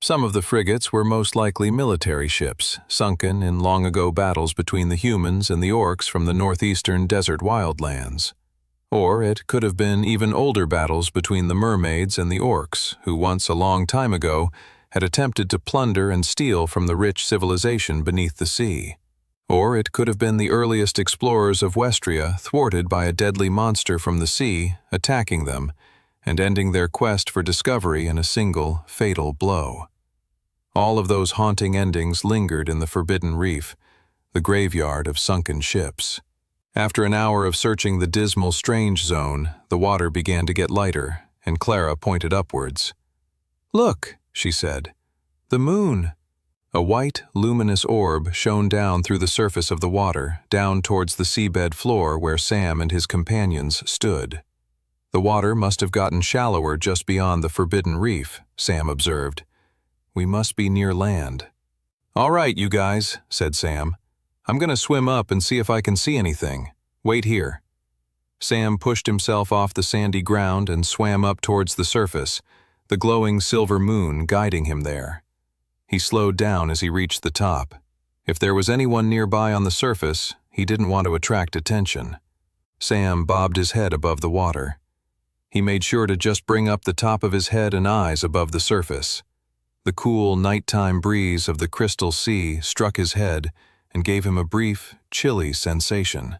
Some of the frigates were most likely military ships, sunken in long-ago battles between the humans and the orcs from the northeastern desert wildlands. Or it could have been even older battles between the mermaids and the orcs, who once a long time ago had attempted to plunder and steal from the rich civilization beneath the sea. Or it could have been the earliest explorers of Westria thwarted by a deadly monster from the sea, attacking them, and ending their quest for discovery in a single, fatal blow. All of those haunting endings lingered in the Forbidden Reef, the graveyard of sunken ships. After an hour of searching the dismal strange zone, the water began to get lighter, and Clara pointed upwards. "Look," she said, "the moon." A white, luminous orb shone down through the surface of the water, down towards the seabed floor where Sam and his companions stood. The water must have gotten shallower just beyond the Forbidden Reef, Sam observed. "We must be near land." "All right, you guys," said Sam. "I'm going to swim up and see if I can see anything. Wait here." Sam pushed himself off the sandy ground and swam up towards the surface, the glowing silver moon guiding him there. He slowed down as he reached the top. If there was anyone nearby on the surface, he didn't want to attract attention. Sam bobbed his head above the water. He made sure to just bring up the top of his head and eyes above the surface. The cool nighttime breeze of the crystal sea struck his head and gave him a brief, chilly sensation.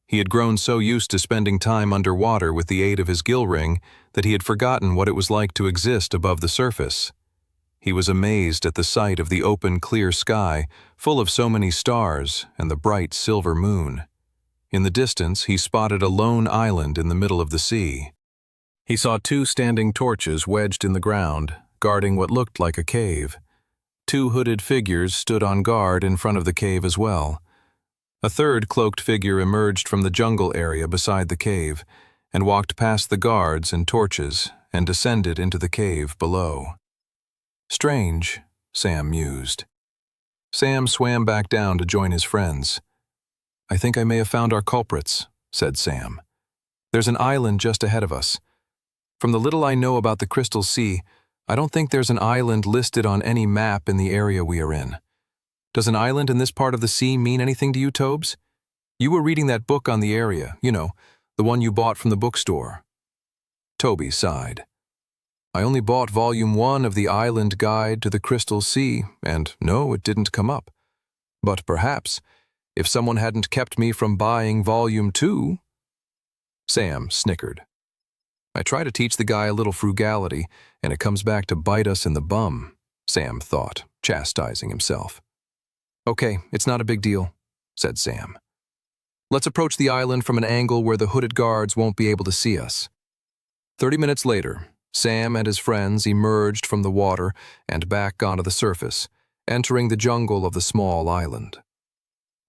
He had grown so used to spending time underwater with the aid of his gill ring that he had forgotten what it was like to exist above the surface. He was amazed at the sight of the open, clear sky, full of so many stars and the bright silver moon. In the distance, he spotted a lone island in the middle of the sea. He saw two standing torches wedged in the ground, guarding what looked like a cave. Two hooded figures stood on guard in front of the cave as well. A third cloaked figure emerged from the jungle area beside the cave and walked past the guards and torches and descended into the cave below. "Strange," Sam mused. Sam swam back down to join his friends. "I think I may have found our culprits," said Sam. "There's an island just ahead of us. From the little I know about the Crystal Sea, I don't think there's an island listed on any map in the area we are in. Does an island in this part of the sea mean anything to you, Tobes? You were reading that book on the area, The one you bought from the bookstore. Toby sighed. I only bought Volume 1 of the Island Guide to the Crystal Sea, and no, it didn't come up. But perhaps, if someone hadn't kept me from buying Volume 2... Sam snickered. I try to teach the guy a little frugality, and it comes back to bite us in the bum, Sam thought, chastising himself. Okay, it's not a big deal, said Sam. Let's approach the island from an angle where the hooded guards won't be able to see us. 30 minutes later, Sam and his friends emerged from the water and back onto the surface, entering the jungle of the small island.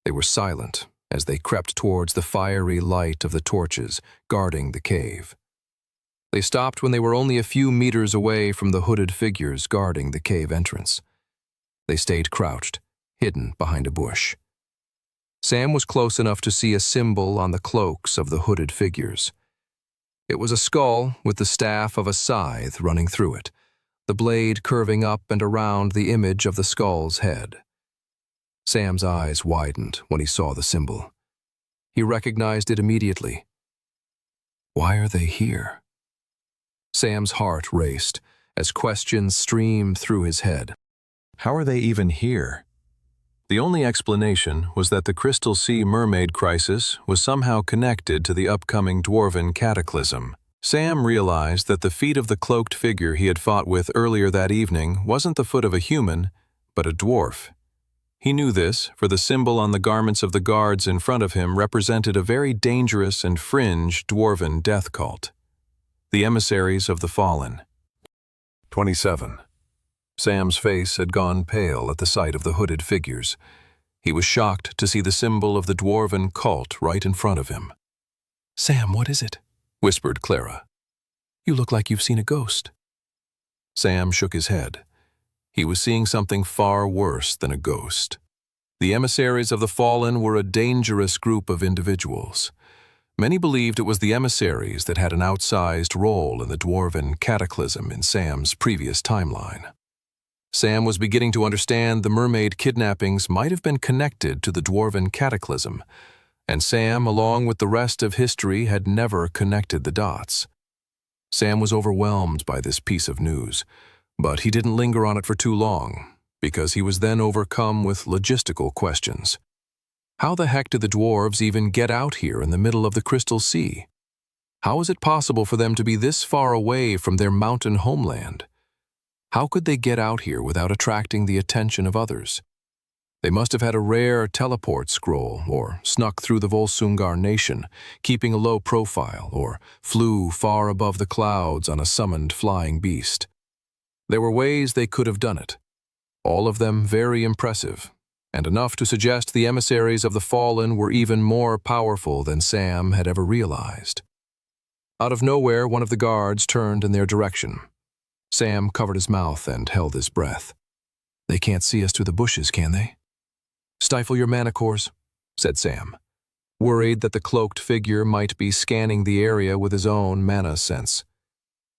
They were silent as they crept towards the fiery light of the torches guarding the cave. They stopped when they were only a few meters away from the hooded figures guarding the cave entrance. They stayed crouched, hidden behind a bush. Sam was close enough to see a symbol on the cloaks of the hooded figures. It was a skull with the staff of a scythe running through it, the blade curving up and around the image of the skull's head. Sam's eyes widened when he saw the symbol. He recognized it immediately. Why are they here? Sam's heart raced as questions streamed through his head. How are they even here? The only explanation was that the Crystal Sea mermaid crisis was somehow connected to the upcoming dwarven cataclysm. Sam realized that the feet of the cloaked figure he had fought with earlier that evening wasn't the foot of a human, but a dwarf. He knew this, for the symbol on the garments of the guards in front of him represented a very dangerous and fringe dwarven death cult. The emissaries of the fallen. 27. Sam's face had gone pale at the sight of the hooded figures. He was shocked to see the symbol of the dwarven cult right in front of him. Sam, what is it? Whispered Clara. You look like you've seen a ghost. Sam shook his head. He was seeing something far worse than a ghost. The emissaries of the fallen were a dangerous group of individuals. Many believed it was the emissaries that had an outsized role in the dwarven cataclysm in Sam's previous timeline. Sam was beginning to understand the mermaid kidnappings might have been connected to the dwarven cataclysm, and Sam, along with the rest of history, had never connected the dots. Sam was overwhelmed by this piece of news, but he didn't linger on it for too long, because he was then overcome with logistical questions. How the heck did the dwarves even get out here in the middle of the Crystal Sea? How is it possible for them to be this far away from their mountain homeland? How could they get out here without attracting the attention of others? They must have had a rare teleport scroll, or snuck through the Volsungar nation, keeping a low profile, or flew far above the clouds on a summoned flying beast. There were ways they could have done it, all of them very impressive, and enough to suggest the emissaries of the fallen were even more powerful than Sam had ever realized. Out of nowhere, one of the guards turned in their direction. Sam covered his mouth and held his breath. They can't see us through the bushes, can they? Stifle your manacores, said Sam, worried that the cloaked figure might be scanning the area with his own mana sense.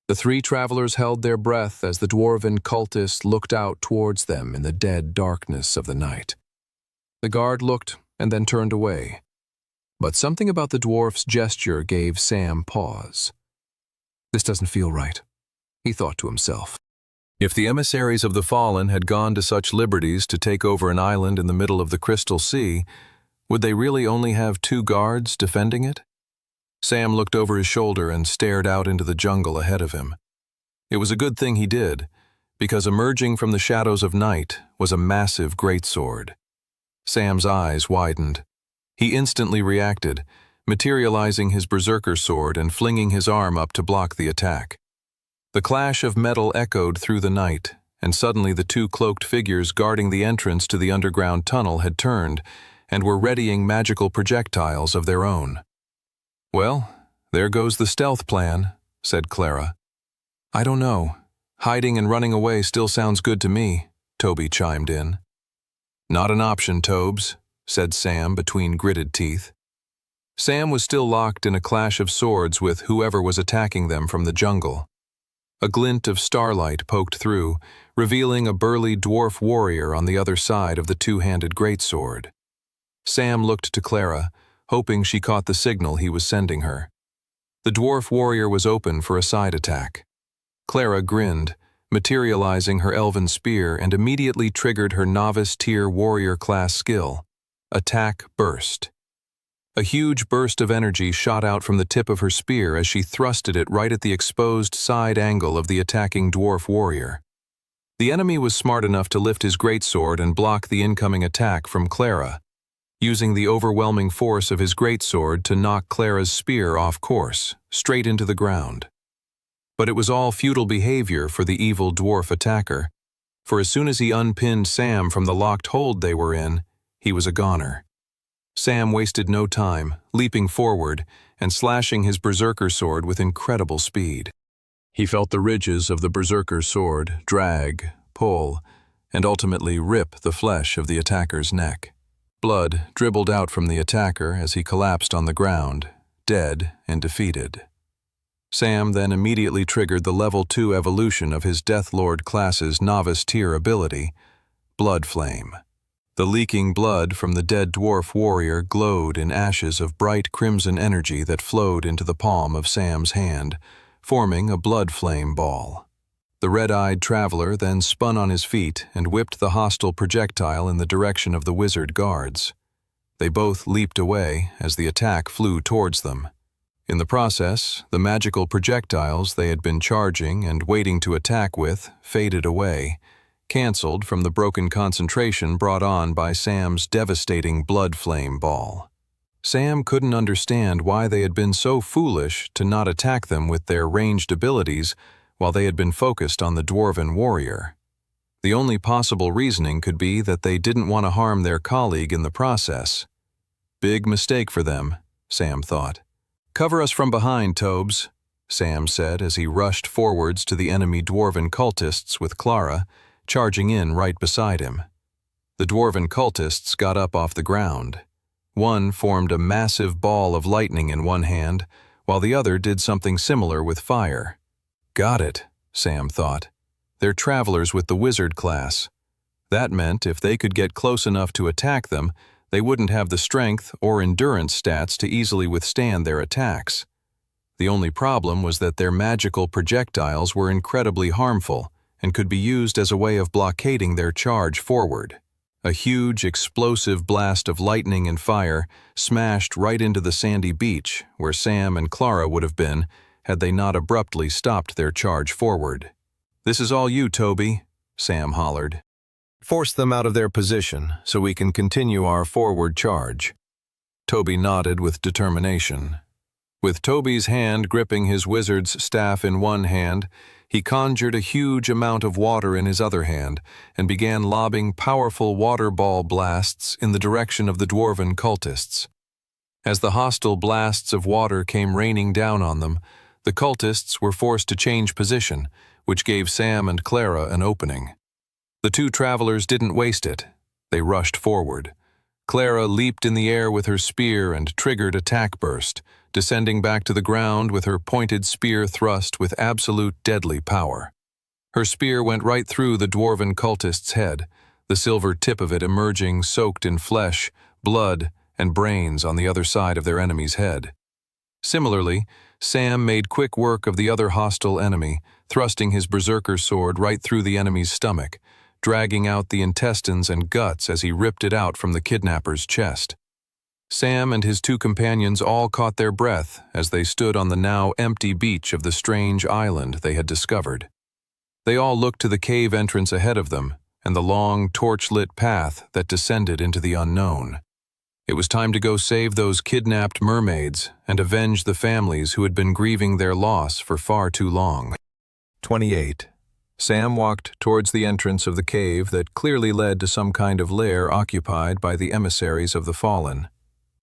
The three travelers held their breath as the dwarven cultist looked out towards them in the dead darkness of the night. The guard looked and then turned away, but something about the dwarf's gesture gave Sam pause. This doesn't feel right, he thought to himself. If the emissaries of the fallen had gone to such liberties to take over an island in the middle of the Crystal Sea, would they really only have 2 guards defending it? Sam looked over his shoulder and stared out into the jungle ahead of him. It was a good thing he did, because emerging from the shadows of night was a massive greatsword. Sam's eyes widened. He instantly reacted, materializing his berserker sword and flinging his arm up to block the attack. The clash of metal echoed through the night, and suddenly the 2 cloaked figures guarding the entrance to the underground tunnel had turned and were readying magical projectiles of their own. Well, there goes the stealth plan, said Clara. I don't know. Hiding and running away still sounds good to me, Toby chimed in. Not an option, Tobes, said Sam between gritted teeth. Sam was still locked in a clash of swords with whoever was attacking them from the jungle. A glint of starlight poked through, revealing a burly dwarf warrior on the other side of the 2-handed greatsword. Sam looked to Clara, hoping she caught the signal he was sending her. The dwarf warrior was open for a side attack. Clara grinned, materializing her elven spear, and immediately triggered her novice-tier warrior-class skill, Attack Burst. A huge burst of energy shot out from the tip of her spear as she thrusted it right at the exposed side angle of the attacking dwarf warrior. The enemy was smart enough to lift his greatsword and block the incoming attack from Clara, using the overwhelming force of his greatsword to knock Clara's spear off course, straight into the ground. But it was all futile behavior for the evil dwarf attacker, for as soon as he unpinned Sam from the locked hold they were in, he was a goner. Sam wasted no time, leaping forward and slashing his berserker sword with incredible speed. He felt the ridges of the berserker sword drag, pull, and ultimately rip the flesh of the attacker's neck. Blood dribbled out from the attacker as he collapsed on the ground, dead and defeated. Sam then immediately triggered the Level 2 evolution of his Deathlord class's novice tier ability, Blood Flame. The leaking blood from the dead dwarf warrior glowed in ashes of bright crimson energy that flowed into the palm of Sam's hand, forming a blood flame ball. The red-eyed traveler then spun on his feet and whipped the hostile projectile in the direction of the wizard guards. They both leaped away as the attack flew towards them. In the process, the magical projectiles they had been charging and waiting to attack with faded away, cancelled from the broken concentration brought on by Sam's devastating blood flame ball. Sam couldn't understand why they had been so foolish to not attack them with their ranged abilities while they had been focused on the dwarven warrior. The only possible reasoning could be that they didn't want to harm their colleague in the process. Big mistake for them, Sam thought. "Cover us from behind, Tobes," Sam said as he rushed forwards to the enemy dwarven cultists with Clara, charging in right beside him. The dwarven cultists got up off the ground. One formed a massive ball of lightning in one hand, while the other did something similar with fire. Got it, Sam thought. They're travelers with the wizard class. That meant if they could get close enough to attack them, they wouldn't have the strength or endurance stats to easily withstand their attacks. The only problem was that their magical projectiles were incredibly harmful and could be used as a way of blockading their charge forward. A huge, explosive blast of lightning and fire smashed right into the sandy beach where Sam and Clara would have been had they not abruptly stopped their charge forward. "This is all you, Toby," Sam hollered. "Force them out of their position so we can continue our forward charge." Toby nodded with determination. With Toby's hand gripping his wizard's staff in one hand, he conjured a huge amount of water in his other hand and began lobbing powerful water ball blasts in the direction of the dwarven cultists. As the hostile blasts of water came raining down on them, the cultists were forced to change position, which gave Sam and Clara an opening. The two travelers didn't waste it. They rushed forward. Clara leaped in the air with her spear and triggered Attack Burst, descending back to the ground with her pointed spear thrust with absolute deadly power. Her spear went right through the dwarven cultist's head, the silver tip of it emerging soaked in flesh, blood, and brains on the other side of their enemy's head. Similarly, Sam made quick work of the other hostile enemy, thrusting his berserker sword right through the enemy's stomach, dragging out the intestines and guts as he ripped it out from the kidnapper's chest. Sam and his two companions all caught their breath as they stood on the now empty beach of the strange island they had discovered. They all looked to the cave entrance ahead of them and the long, torch-lit path that descended into the unknown. It was time to go save those kidnapped mermaids and avenge the families who had been grieving their loss for far too long. 28. Sam walked towards the entrance of the cave that clearly led to some kind of lair occupied by the emissaries of the fallen.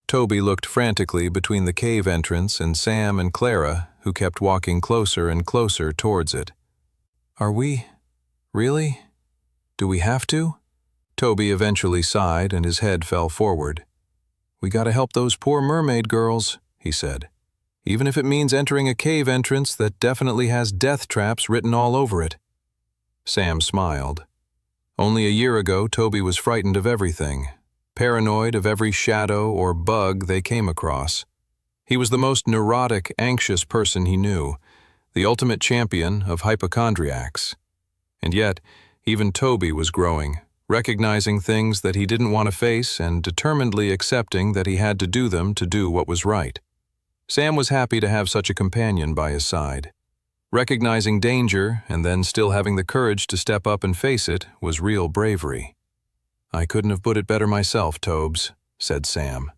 Toby looked frantically between the cave entrance and Sam and Clara, who kept walking closer and closer towards it. "Are we? Really? Do we have to?" Toby eventually sighed and his head fell forward. "We gotta help those poor mermaid girls," he said. "Even if it means entering a cave entrance that definitely has death traps written all over it." Sam smiled. Only a year ago, Toby was frightened of everything, paranoid of every shadow or bug they came across. He was the most neurotic, anxious person he knew, the ultimate champion of hypochondriacs. And yet, even Toby was growing, recognizing things that he didn't want to face and determinedly accepting that he had to do them to do what was right. Sam was happy to have such a companion by his side. Recognizing danger and then still having the courage to step up and face it was real bravery. "I couldn't have put it better myself, Tobes," said Sam.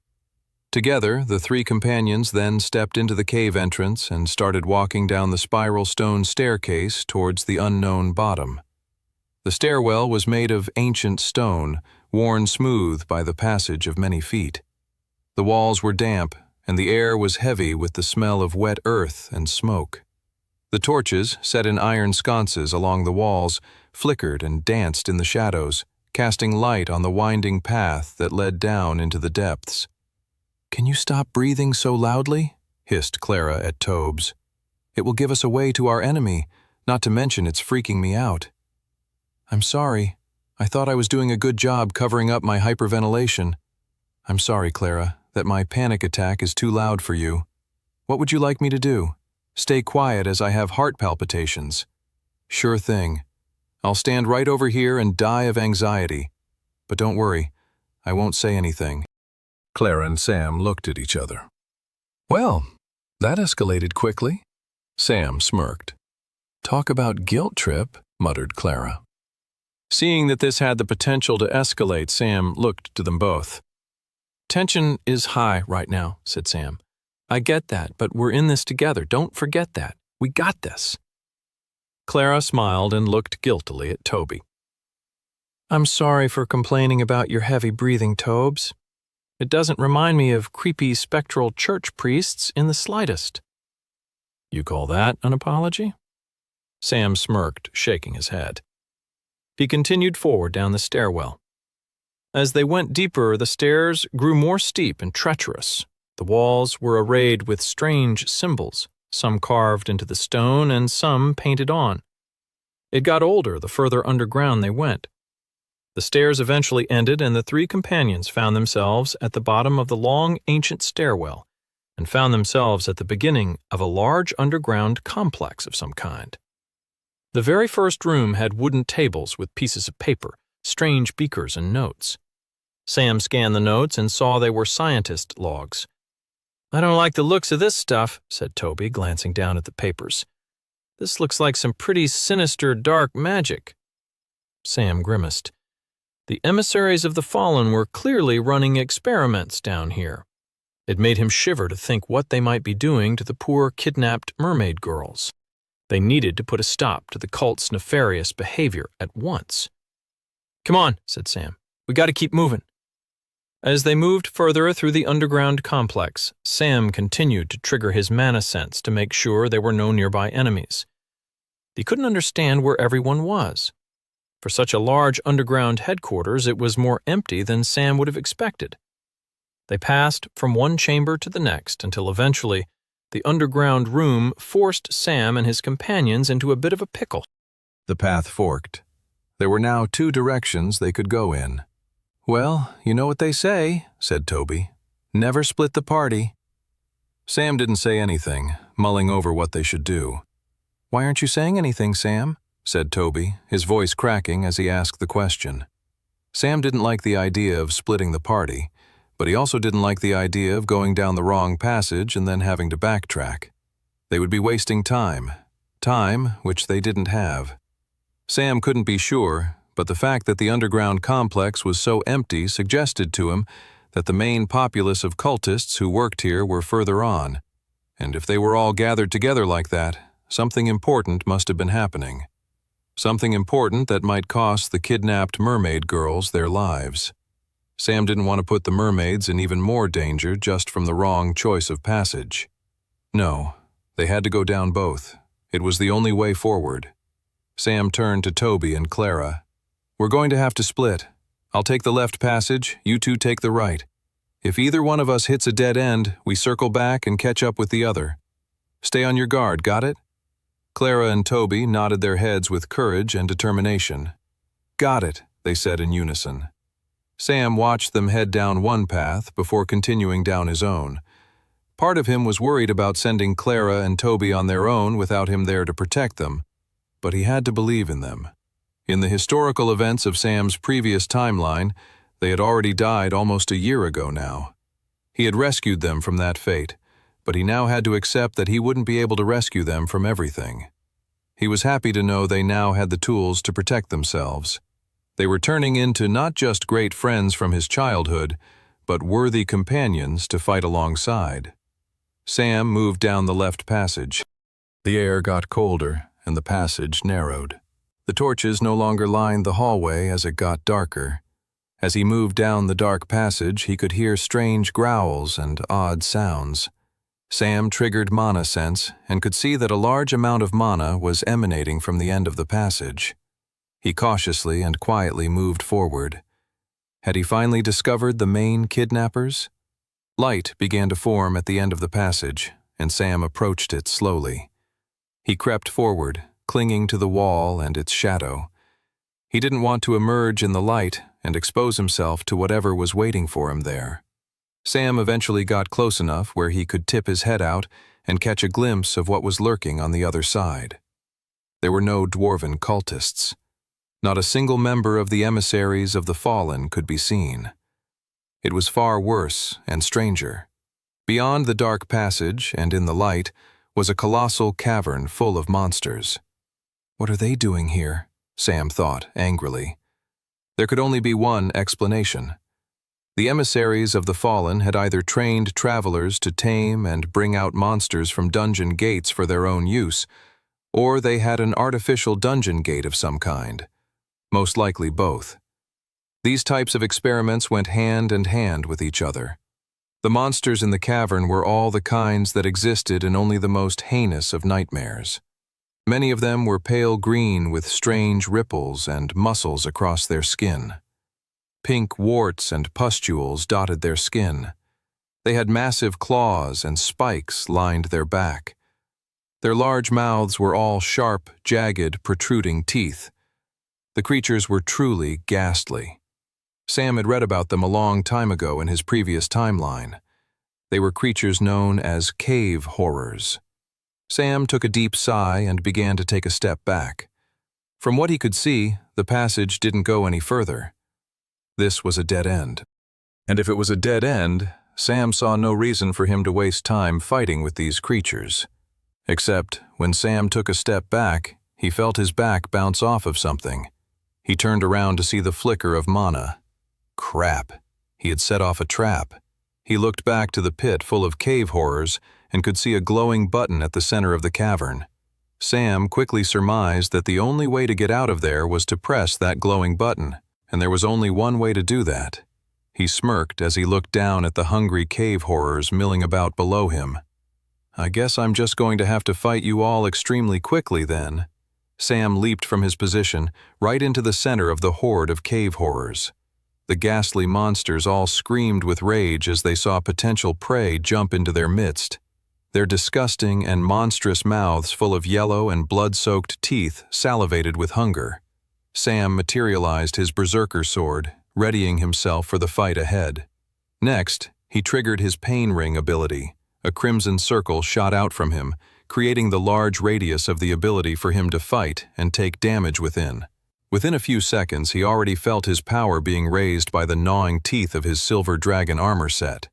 Together, the three companions then stepped into the cave entrance and started walking down the spiral stone staircase towards the unknown bottom. The stairwell was made of ancient stone, worn smooth by the passage of many feet. The walls were damp, and the air was heavy with the smell of wet earth and smoke. The torches, set in iron sconces along the walls, flickered and danced in the shadows, casting light on the winding path that led down into the depths. "Can you stop breathing so loudly?" hissed Clara at Tobes. "It will give us away to our enemy, not to mention it's freaking me out." "I'm sorry. I thought I was doing a good job covering up my hyperventilation. I'm sorry, Clara, that my panic attack is too loud for you. What would you like me to do? Stay quiet as I have heart palpitations." "Sure thing. I'll stand right over here and die of anxiety. But don't worry, I won't say anything." Clara and Sam looked at each other. "Well, that escalated quickly." Sam smirked. "Talk about guilt trip," muttered Clara. Seeing that this had the potential to escalate, Sam looked to them both. "Tension is high right now," said Sam. "I get that, but we're in this together. Don't forget that. We got this." Clara smiled and looked guiltily at Toby. "I'm sorry for complaining about your heavy breathing, Tobes. It doesn't remind me of creepy spectral church priests in the slightest." "You call that an apology?" Sam smirked, shaking his head. He continued forward down the stairwell. As they went deeper, the stairs grew more steep and treacherous. The walls were arrayed with strange symbols, some carved into the stone and some painted on. It got older the further underground they went. The stairs eventually ended, and the three companions found themselves at the bottom of the long, ancient stairwell, and found themselves at the beginning of a large underground complex of some kind. The very first room had wooden tables with pieces of paper, strange beakers, and notes. Sam scanned the notes and saw they were scientist logs. "I don't like the looks of this stuff," said Toby, glancing down at the papers. "This looks like some pretty sinister, dark magic." Sam grimaced. The emissaries of the fallen were clearly running experiments down here. It made him shiver to think what they might be doing to the poor kidnapped mermaid girls. They needed to put a stop to the cult's nefarious behavior at once. "Come on," said Sam. "We got to keep moving." As they moved further through the underground complex, Sam continued to trigger his mana sense to make sure there were no nearby enemies. He couldn't understand where everyone was. For such a large underground headquarters, it was more empty than Sam would have expected. They passed from one chamber to the next until eventually the underground room forced Sam and his companions into a bit of a pickle. The path forked. There were now two directions they could go in. "Well, you know what they say," said Toby. "Never split the party." Sam didn't say anything, mulling over what they should do. "Why aren't you saying anything, Sam?" said Toby, his voice cracking as he asked the question. Sam didn't like the idea of splitting the party, but he also didn't like the idea of going down the wrong passage and then having to backtrack. They would be wasting time which they didn't have. Sam couldn't be sure, but the fact that the underground complex was so empty suggested to him that the main populace of cultists who worked here were further on, and if they were all gathered together like that, something important must have been happening. Something important that might cost the kidnapped mermaid girls their lives. Sam didn't want to put the mermaids in even more danger just from the wrong choice of passage. No, they had to go down both. It was the only way forward. Sam turned to Toby and Clara. "We're going to have to split. I'll take the left passage, you two take the right. If either one of us hits a dead end, we circle back and catch up with the other. Stay on your guard, got it?" Clara and Toby nodded their heads with courage and determination. "Got it," they said in unison. Sam watched them head down one path before continuing down his own. Part of him was worried about sending Clara and Toby on their own without him there to protect them, but he had to believe in them. In the historical events of Sam's previous timeline, they had already died almost a year ago now. He had rescued them from that fate, but he now had to accept that he wouldn't be able to rescue them from everything. He was happy to know they now had the tools to protect themselves. They were turning into not just great friends from his childhood, but worthy companions to fight alongside. Sam moved down the left passage. The air got colder, and the passage narrowed. The torches no longer lined the hallway as it got darker. As he moved down the dark passage, he could hear strange growls and odd sounds. Sam triggered mana sense and could see that a large amount of mana was emanating from the end of the passage. He cautiously and quietly moved forward. Had he finally discovered the main kidnappers? Light began to form at the end of the passage, and Sam approached it slowly. He crept forward, clinging to the wall and its shadow. He didn't want to emerge in the light and expose himself to whatever was waiting for him there. Sam eventually got close enough where he could tip his head out and catch a glimpse of what was lurking on the other side. There were no dwarven cultists. Not a single member of the emissaries of the fallen could be seen. It was far worse and stranger. Beyond the dark passage and in the light was a colossal cavern full of monsters. What are they doing here? Sam thought angrily. There could only be one explanation. The emissaries of the fallen had either trained travelers to tame and bring out monsters from dungeon gates for their own use, or they had an artificial dungeon gate of some kind. Most likely both. These types of experiments went hand in hand with each other. The monsters in the cavern were all the kinds that existed in only the most heinous of nightmares. Many of them were pale green with strange ripples and muscles across their skin. Pink warts and pustules dotted their skin. They had massive claws and spikes lined their back. Their large mouths were all sharp, jagged, protruding teeth. The creatures were truly ghastly. Sam had read about them a long time ago in his previous timeline. They were creatures known as cave horrors. Sam took a deep sigh and began to take a step back. From what he could see, the passage didn't go any further. This was a dead end. And if it was a dead end, Sam saw no reason for him to waste time fighting with these creatures. Except, when Sam took a step back, he felt his back bounce off of something. He turned around to see the flicker of mana. Crap. He had set off a trap. He looked back to the pit full of cave horrors and could see a glowing button at the center of the cavern. Sam quickly surmised that the only way to get out of there was to press that glowing button, and there was only one way to do that. He smirked as he looked down at the hungry cave horrors milling about below him. I guess I'm just going to have to fight you all extremely quickly then. Sam leaped from his position right into the center of the horde of cave horrors. The ghastly monsters all screamed with rage as they saw potential prey jump into their midst. Their disgusting and monstrous mouths full of yellow and blood-soaked teeth salivated with hunger. Sam materialized his berserker sword, readying himself for the fight ahead. Next, he triggered his pain ring ability. A crimson circle shot out from him, creating the large radius of the ability for him to fight and take damage within. Within a few seconds, he already felt his power being raised by the gnawing teeth of his silver dragon armor set.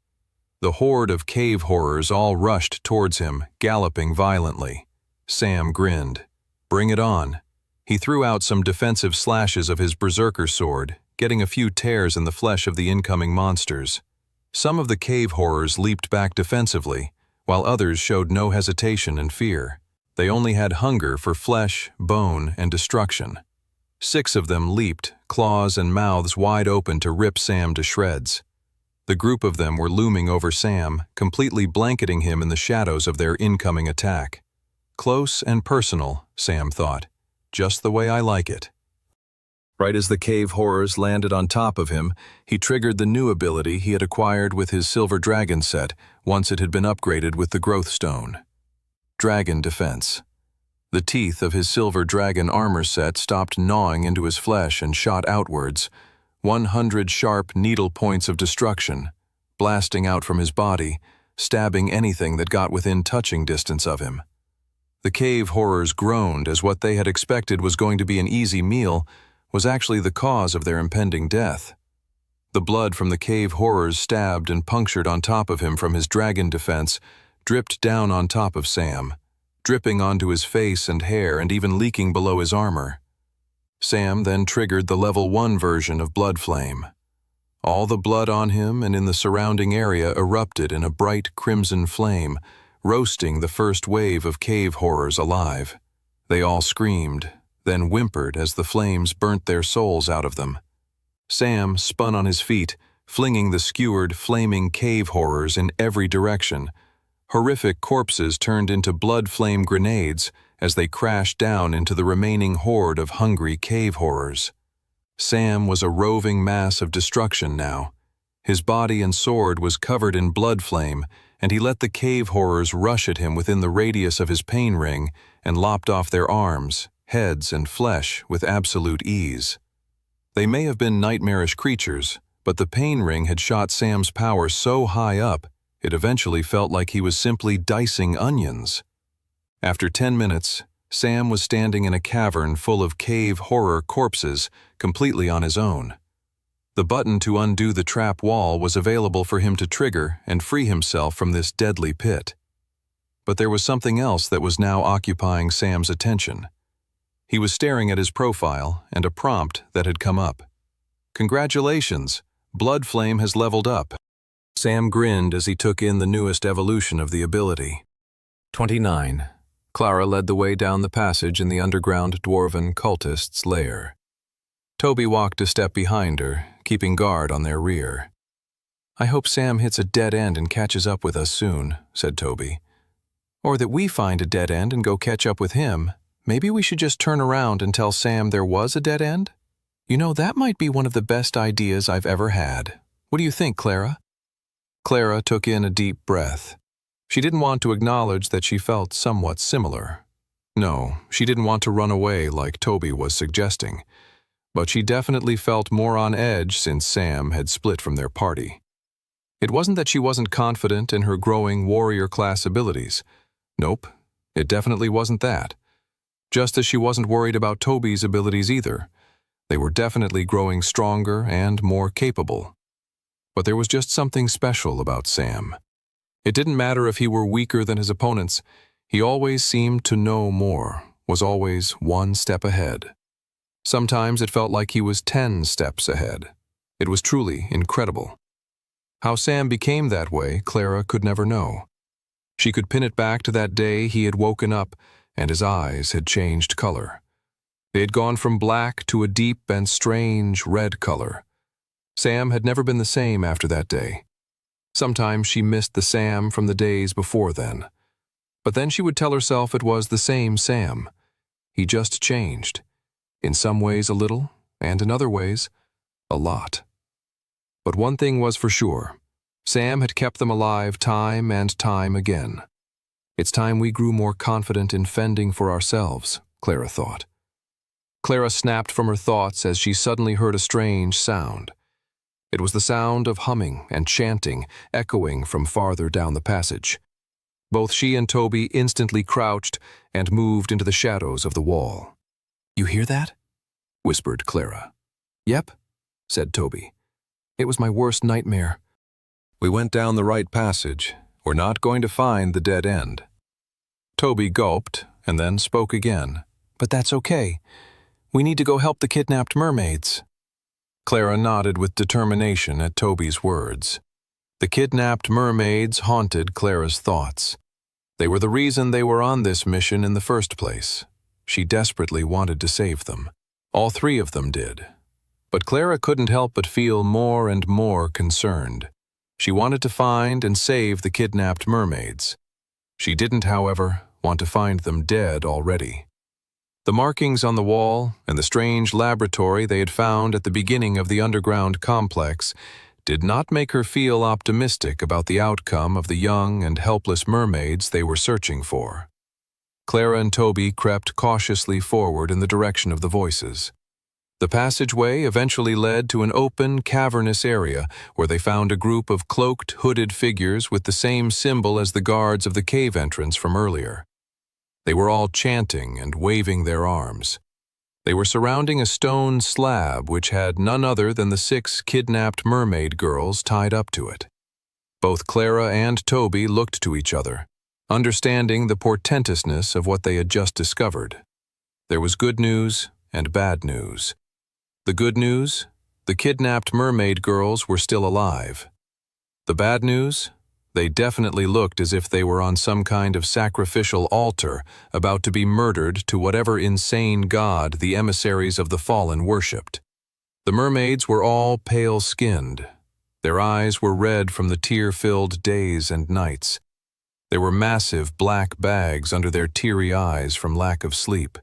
The horde of cave horrors all rushed towards him, galloping violently. Sam grinned. Bring it on. He threw out some defensive slashes of his berserker sword, getting a few tears in the flesh of the incoming monsters. Some of the cave horrors leaped back defensively, while others showed no hesitation and fear. They only had hunger for flesh, bone, and destruction. 6 of them leaped, claws and mouths wide open to rip Sam to shreds. The group of them were looming over Sam, completely blanketing him in the shadows of their incoming attack. Close and personal, Sam thought. Just the way I like it. Right as the cave horrors landed on top of him, he triggered the new ability he had acquired with his silver dragon set once it had been upgraded with the growth stone. Dragon Defense. The teeth of his silver dragon armor set stopped gnawing into his flesh and shot outwards, 100 sharp needle points of destruction, blasting out from his body, stabbing anything that got within touching distance of him. The cave horrors groaned as what they had expected was going to be an easy meal was actually the cause of their impending death. The blood from the cave horrors stabbed and punctured on top of him from his dragon defense dripped down on top of Sam, dripping onto his face and hair and even leaking below his armor. Sam then triggered the level 1 version of Blood Flame. All the blood on him and in the surrounding area erupted in a bright crimson flame, roasting the first wave of cave horrors alive. They all screamed, then whimpered as the flames burnt their souls out of them. Sam spun on his feet, flinging the skewered, flaming cave horrors in every direction. Horrific corpses turned into blood flame grenades as they crashed down into the remaining horde of hungry cave horrors. Sam was a roving mass of destruction now. His body and sword was covered in blood flame, and he let the cave horrors rush at him within the radius of his pain ring and lopped off their arms, heads, and flesh with absolute ease. They may have been nightmarish creatures, but the pain ring had shot Sam's power so high up, it eventually felt like he was simply dicing onions. After 10 minutes, Sam was standing in a cavern full of cave horror corpses, completely on his own. The button to undo the trap wall was available for him to trigger and free himself from this deadly pit. But there was something else that was now occupying Sam's attention. He was staring at his profile and a prompt that had come up. "Congratulations, Blood Flame has leveled up." Sam grinned as he took in the newest evolution of the ability. 29. Clara led the way down the passage in the underground dwarven cultists' lair. Toby walked a step behind her, keeping guard on their rear. "I hope Sam hits a dead end and catches up with us soon," said Toby. "Or that we find a dead end and go catch up with him. Maybe we should just turn around and tell Sam there was a dead end? You know, that might be one of the best ideas I've ever had. What do you think, Clara?" Clara took in a deep breath. She didn't want to acknowledge that she felt somewhat similar. No, she didn't want to run away like Toby was suggesting. But she definitely felt more on edge since Sam had split from their party. It wasn't that she wasn't confident in her growing warrior class abilities. Nope, it definitely wasn't that. Just as she wasn't worried about Toby's abilities either. They were definitely growing stronger and more capable. But there was just something special about Sam. It didn't matter if he were weaker than his opponents, he always seemed to know more, was always one step ahead. Sometimes it felt like he was 10 steps ahead. It was truly incredible. How Sam became that way, Clara could never know. She could pin it back to that day he had woken up and his eyes had changed color. They had gone from black to a deep and strange red color. Sam had never been the same after that day. Sometimes she missed the Sam from the days before then. But then she would tell herself it was the same Sam. He just changed. In some ways a little, and in other ways, a lot. But one thing was for sure. Sam had kept them alive time and time again. It's time we grew more confident in fending for ourselves, Clara thought. Clara snapped from her thoughts as she suddenly heard a strange sound. It was the sound of humming and chanting echoing from farther down the passage. Both she and Toby instantly crouched and moved into the shadows of the wall. "You hear that?" whispered Clara. "Yep," said Toby. "It was my worst nightmare." "We went down the right passage. We're not going to find the dead end." Toby gulped and then spoke again. "But that's okay. We need to go help the kidnapped mermaids." Clara nodded with determination at Toby's words. The kidnapped mermaids haunted Clara's thoughts. They were the reason they were on this mission in the first place. She desperately wanted to save them. All three of them did. But Clara couldn't help but feel more and more concerned. She wanted to find and save the kidnapped mermaids. She didn't, however, want to find them dead already. The markings on the wall and the strange laboratory they had found at the beginning of the underground complex did not make her feel optimistic about the outcome of the young and helpless mermaids they were searching for. Clara and Toby crept cautiously forward in the direction of the voices. The passageway eventually led to an open, cavernous area where they found a group of cloaked, hooded figures with the same symbol as the guards of the cave entrance from earlier. They were all chanting and waving their arms. They were surrounding a stone slab which had none other than the 6 kidnapped mermaid girls tied up to it. Both Clara and Toby looked to each other, understanding the portentousness of what they had just discovered. There was good news and bad news. The good news, the kidnapped mermaid girls were still alive. The bad news, they definitely looked as if they were on some kind of sacrificial altar about to be murdered to whatever insane god the emissaries of the fallen worshipped. The mermaids were all pale-skinned. Their eyes were red from the tear-filled days and nights. There were massive black bags under their teary eyes from lack of sleep.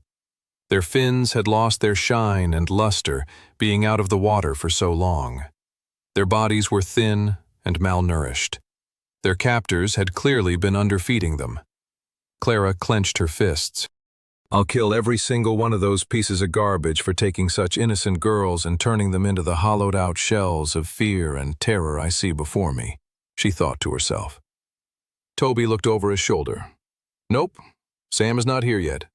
Their fins had lost their shine and luster, being out of the water for so long. Their bodies were thin and malnourished. Their captors had clearly been underfeeding them. Clara clenched her fists. "I'll kill every single one of those pieces of garbage for taking such innocent girls and turning them into the hollowed-out shells of fear and terror I see before me," she thought to herself. Toby looked over his shoulder. "Nope, Sam is not here yet.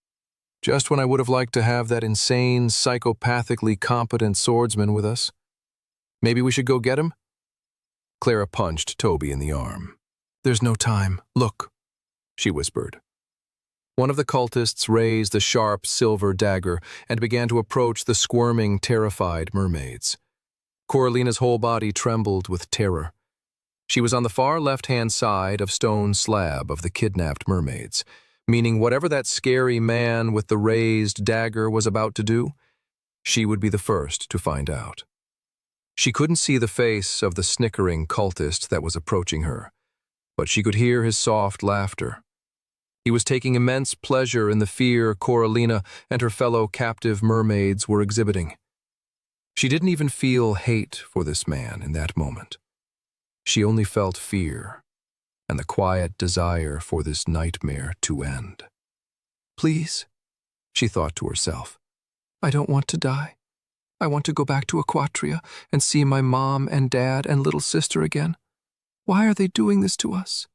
Just when I would have liked to have that insane, psychopathically competent swordsman with us. Maybe we should go get him?" Clara punched Toby in the arm. "There's no time. Look," she whispered. One of the cultists raised a sharp silver dagger and began to approach the squirming, terrified mermaids. Coralina's whole body trembled with terror. She was on the far left-hand side of stone slab of the kidnapped mermaids, meaning whatever that scary man with the raised dagger was about to do, she would be the first to find out. She couldn't see the face of the snickering cultist that was approaching her, but she could hear his soft laughter. He was taking immense pleasure in the fear Coralina and her fellow captive mermaids were exhibiting. She didn't even feel hate for this man in that moment. She only felt fear and the quiet desire for this nightmare to end. "Please," she thought to herself, "I don't want to die. I want to go back to Aquatria and see my mom and dad and little sister again. Why are they doing this to us?"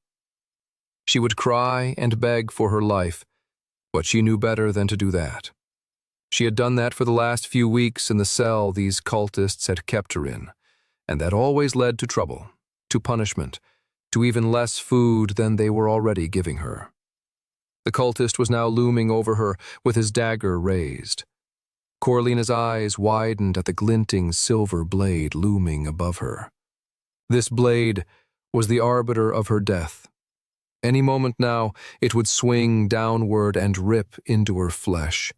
She would cry and beg for her life, but she knew better than to do that. She had done that for the last few weeks in the cell these cultists had kept her in, and that always led to trouble, to punishment, to even less food than they were already giving her. The cultist was now looming over her with his dagger raised. Coralina's eyes widened at the glinting silver blade looming above her. This blade was the arbiter of her death. Any moment now, it would swing downward and rip into her flesh,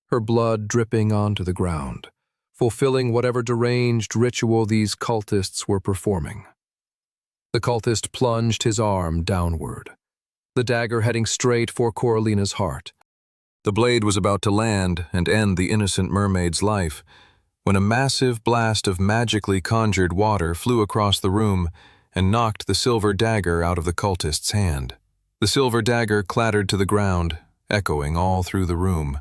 her blood dripping onto the ground, fulfilling whatever deranged ritual these cultists were performing. The cultist plunged his arm downward, the dagger heading straight for Coralina's heart. The blade was about to land and end the innocent mermaid's life when a massive blast of magically conjured water flew across the room and knocked the silver dagger out of the cultist's hand. The silver dagger clattered to the ground, echoing all through the room.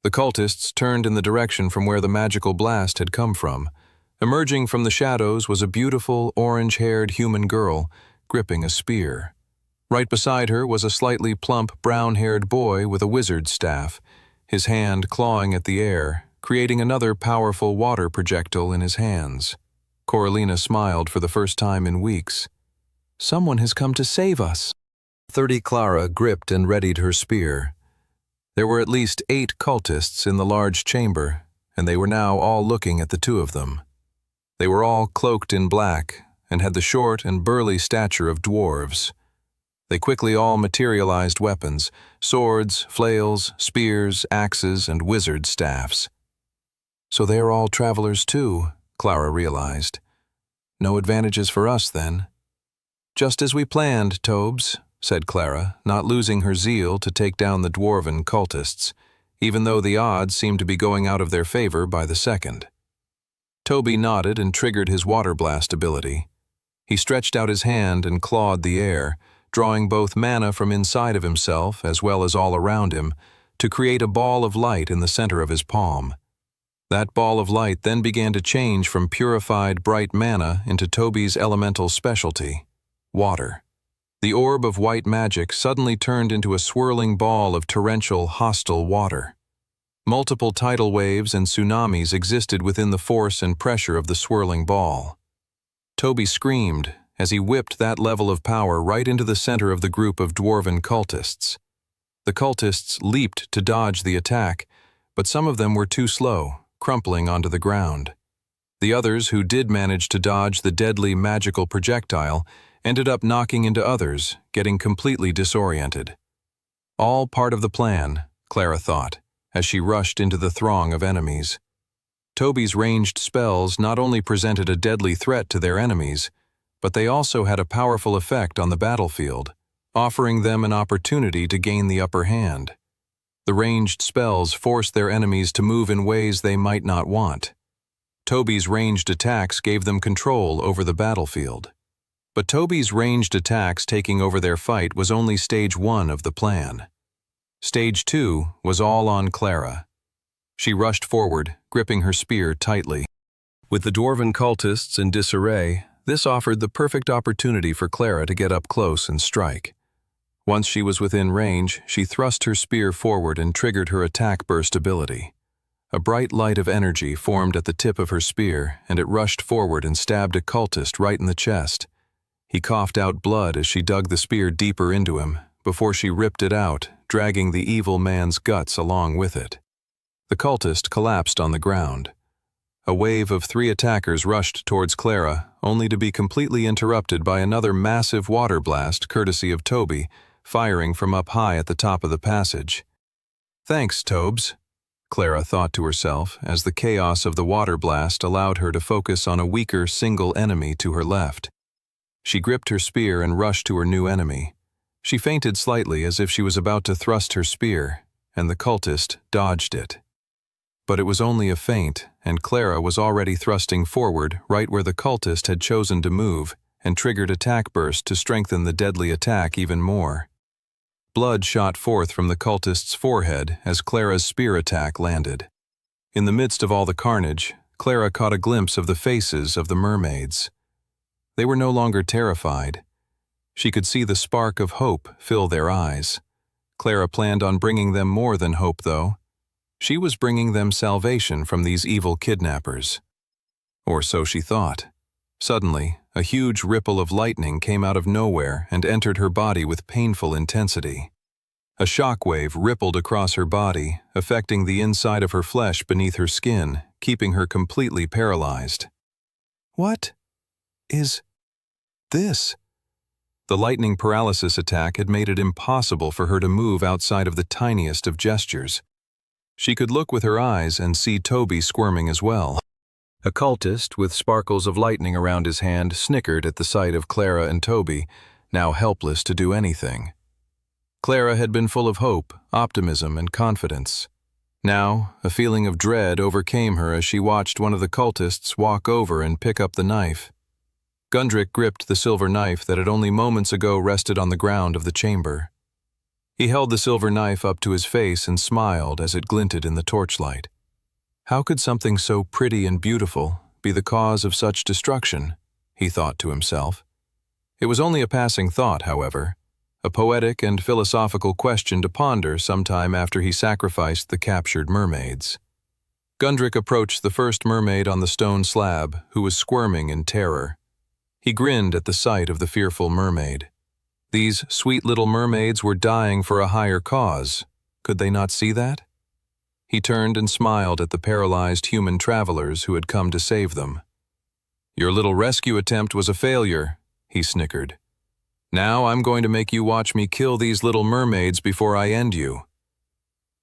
The cultists turned in the direction from where the magical blast had come from. Emerging from the shadows was a beautiful, orange-haired human girl, gripping a spear. Right beside her was a slightly plump, brown-haired boy with a wizard's staff, his hand clawing at the air, creating another powerful water projectile in his hands. Coralina smiled for the first time in weeks. "Someone has come to save us." 30 Clara gripped and readied her spear. There were at least 8 cultists in the large chamber, and they were now all looking at the 2 of them. They were all cloaked in black and had the short and burly stature of dwarves. They quickly all materialized weapons, swords, flails, spears, axes, and wizard staffs. "So they are all travelers too," Clara realized. "No advantages for us, then." "Just as we planned, Tobes," said Clara, not losing her zeal to take down the dwarven cultists, even though the odds seemed to be going out of their favor by the second. Toby nodded and triggered his water blast ability. He stretched out his hand and clawed the air, drawing both mana from inside of himself as well as all around him, to create a ball of light in the center of his palm. That ball of light then began to change from purified, bright mana into Toby's elemental specialty, water. The orb of white magic suddenly turned into a swirling ball of torrential, hostile water. Multiple tidal waves and tsunamis existed within the force and pressure of the swirling ball. Toby screamed as he whipped that level of power right into the center of the group of dwarven cultists. The cultists leaped to dodge the attack, but some of them were too slow, crumpling onto the ground. The others who did manage to dodge the deadly magical projectile ended up knocking into others, getting completely disoriented. All part of the plan, Clara thought, as she rushed into the throng of enemies. Toby's ranged spells not only presented a deadly threat to their enemies, but they also had a powerful effect on the battlefield, offering them an opportunity to gain the upper hand. The ranged spells forced their enemies to move in ways they might not want. Toby's ranged attacks gave them control over the battlefield. But Toby's ranged attacks taking over their fight was only stage 1 of the plan. Stage 2 was all on Clara. She rushed forward, gripping her spear tightly. With the dwarven cultists in disarray, this offered the perfect opportunity for Clara to get up close and strike. Once she was within range, she thrust her spear forward and triggered her attack burst ability. A bright light of energy formed at the tip of her spear, and it rushed forward and stabbed a cultist right in the chest. He coughed out blood as she dug the spear deeper into him, before she ripped it out, dragging the evil man's guts along with it. The cultist collapsed on the ground. A wave of 3 attackers rushed towards Clara, only to be completely interrupted by another massive water blast courtesy of Toby, firing from up high at the top of the passage. "Thanks, Tobes," Clara thought to herself as the chaos of the water blast allowed her to focus on a weaker single enemy to her left. She gripped her spear and rushed to her new enemy. She feinted slightly as if she was about to thrust her spear, and the cultist dodged it. But it was only a feint, and Clara was already thrusting forward right where the cultist had chosen to move, and triggered attack burst to strengthen the deadly attack even more. Blood shot forth from the cultist's forehead as Clara's spear attack landed. In the midst of all the carnage, Clara caught a glimpse of the faces of the mermaids. They were no longer terrified. She could see the spark of hope fill their eyes. Clara planned on bringing them more than hope, though. She was bringing them salvation from these evil kidnappers. Or so she thought. Suddenly, a huge ripple of lightning came out of nowhere and entered her body with painful intensity. A shockwave rippled across her body, affecting the inside of her flesh beneath her skin, keeping her completely paralyzed. "What is this?" The lightning paralysis attack had made it impossible for her to move outside of the tiniest of gestures. She could look with her eyes and see Toby squirming as well. A cultist with sparkles of lightning around his hand snickered at the sight of Clara and Toby, now helpless to do anything. Clara had been full of hope, optimism, and confidence. Now, a feeling of dread overcame her as she watched one of the cultists walk over and pick up the knife. Gundrick gripped the silver knife that had only moments ago rested on the ground of the chamber. He held the silver knife up to his face and smiled as it glinted in the torchlight. How could something so pretty and beautiful be the cause of such destruction? He thought to himself. It was only a passing thought, however, a poetic and philosophical question to ponder sometime after he sacrificed the captured mermaids. Gundrick approached the first mermaid on the stone slab, who was squirming in terror. He grinned at the sight of the fearful mermaid. These sweet little mermaids were dying for a higher cause. Could they not see that? He turned and smiled at the paralyzed human travelers who had come to save them. "Your little rescue attempt was a failure," he snickered. "Now I'm going to make you watch me kill these little mermaids before I end you."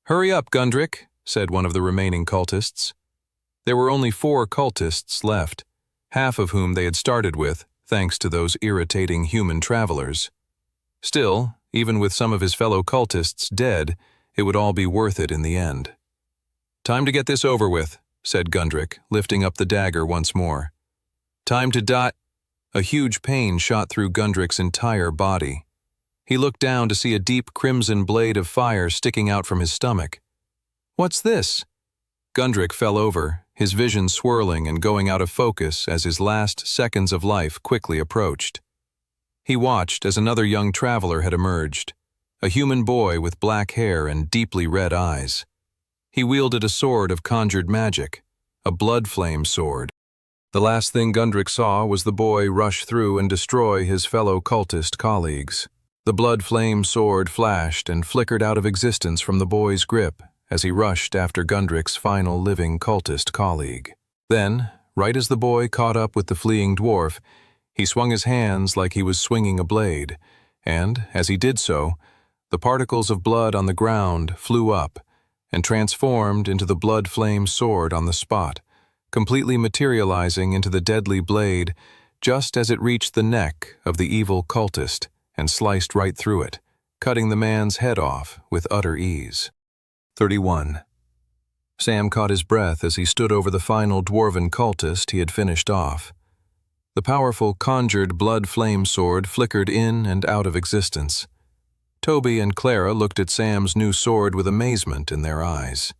"Hurry up, Gundrick," said one of the remaining cultists. There were only 4 cultists left, half of whom they had started with, thanks to those irritating human travelers. Still, even with some of his fellow cultists dead, it would all be worth it in the end. "Time to get this over with," said Gundrick, lifting up the dagger once more. "Time to die." A huge pain shot through Gundrick's entire body. He looked down to see a deep crimson blade of fire sticking out from his stomach. "What's this?" Gundrick fell over, his vision swirling and going out of focus as his last seconds of life quickly approached. He watched as another young traveler had emerged, a human boy with black hair and deeply red eyes. He wielded a sword of conjured magic, a blood flame sword. The last thing Gundrick saw was the boy rush through and destroy his fellow cultist colleagues. The blood flame sword flashed and flickered out of existence from the boy's grip as he rushed after Gundrick's final living cultist colleague. Then, right as the boy caught up with the fleeing dwarf, he swung his hands like he was swinging a blade, and, as he did so, the particles of blood on the ground flew up and transformed into the blood flame sword on the spot, completely materializing into the deadly blade just as it reached the neck of the evil cultist and sliced right through it, cutting the man's head off with utter ease. 31. Sam caught his breath as he stood over the final dwarven cultist he had finished off. The powerful conjured blood flame sword flickered in and out of existence. Toby and Clara looked at Sam's new sword with amazement in their eyes.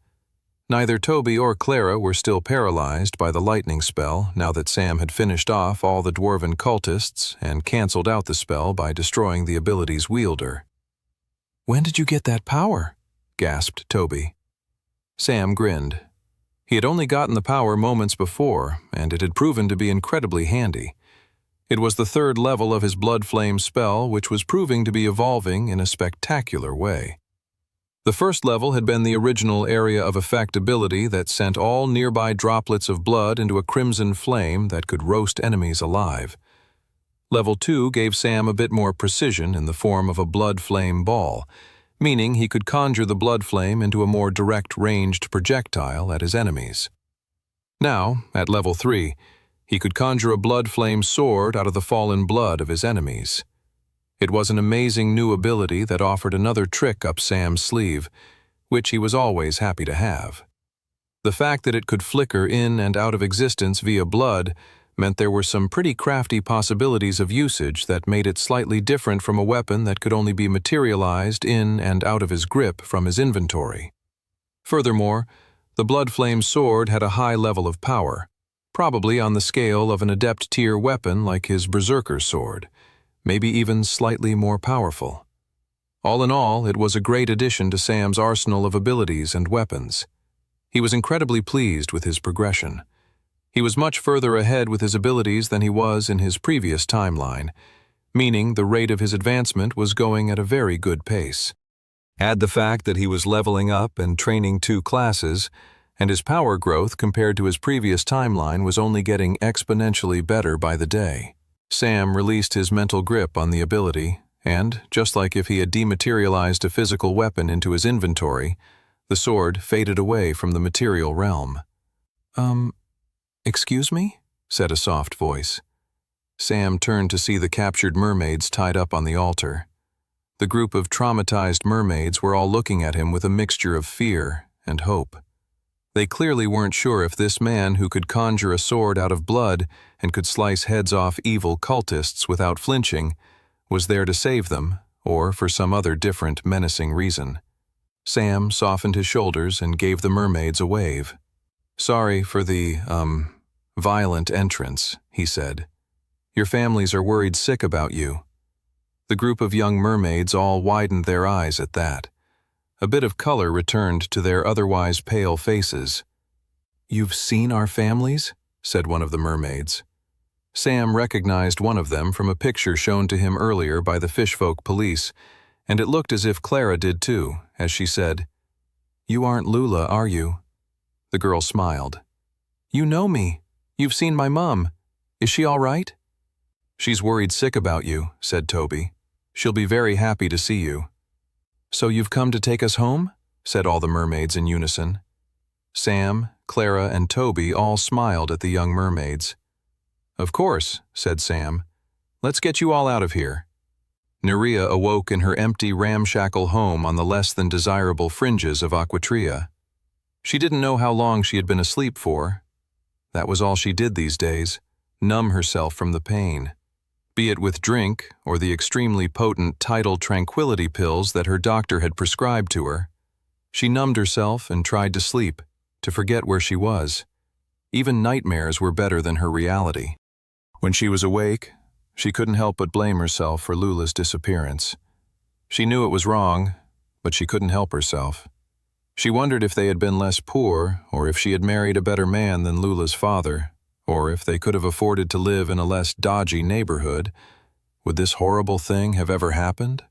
Neither Toby or Clara were still paralyzed by the lightning spell now that Sam had finished off all the dwarven cultists and canceled out the spell by destroying the ability's wielder. "When did you get that power?" gasped Toby. Sam grinned. He had only gotten the power moments before, and it had proven to be incredibly handy. It was the third level of his blood flame spell, which was proving to be evolving in a spectacular way. The first level had been the original area of effect ability that sent all nearby droplets of blood into a crimson flame that could roast enemies alive. Level 2 gave Sam a bit more precision in the form of a blood flame ball, meaning he could conjure the blood flame into a more direct ranged projectile at his enemies. Now, at level 3, he could conjure a blood flame sword out of the fallen blood of his enemies. It was an amazing new ability that offered another trick up Sam's sleeve, which he was always happy to have. The fact that it could flicker in and out of existence via blood meant there were some pretty crafty possibilities of usage that made it slightly different from a weapon that could only be materialized in and out of his grip from his inventory. Furthermore, the blood flame sword had a high level of power, probably on the scale of an adept tier weapon like his berserker sword, maybe even slightly more powerful. All in all, it was a great addition to Sam's arsenal of abilities and weapons. He was incredibly pleased with his progression. He was much further ahead with his abilities than he was in his previous timeline, meaning the rate of his advancement was going at a very good pace. Add the fact that he was leveling up and training 2 classes, and his power growth compared to his previous timeline was only getting exponentially better by the day. Sam released his mental grip on the ability, and, just like if he had dematerialized a physical weapon into his inventory, the sword faded away from the material realm. "Excuse me?" said a soft voice. Sam turned to see the captured mermaids tied up on the altar. The group of traumatized mermaids were all looking at him with a mixture of fear and hope. They clearly weren't sure if this man who could conjure a sword out of blood and could slice heads off evil cultists without flinching was there to save them, or for some other different menacing reason. Sam softened his shoulders and gave the mermaids a wave. "Sorry for the, violent entrance," he said. "Your families are worried sick about you." The group of young mermaids all widened their eyes at that. A bit of color returned to their otherwise pale faces. "You've seen our families?" said one of the mermaids. Sam recognized one of them from a picture shown to him earlier by the fishfolk police, and it looked as if Clara did too, as she said, "You aren't Lula, are you?" The girl smiled. "You know me. You've seen my mom. Is she all right?" "She's worried sick about you," said Toby. "She'll be very happy to see you." "So you've come to take us home?" said all the mermaids in unison. Sam, Clara, and Toby all smiled at the young mermaids. "Of course," said Sam. "Let's get you all out of here." Nerea awoke in her empty ramshackle home on the less than desirable fringes of Aquatria. She didn't know how long she had been asleep for. That was all she did these days, numb herself from the pain. Be it with drink or the extremely potent tidal tranquility pills that her doctor had prescribed to her. She numbed herself and tried to sleep, to forget where she was. Even nightmares were better than her reality. When she was awake, she couldn't help but blame herself for Lula's disappearance. She knew it was wrong, but she couldn't help herself. She wondered if they had been less poor, or if she had married a better man than Lula's father, or if they could have afforded to live in a less dodgy neighborhood. Would this horrible thing have ever happened?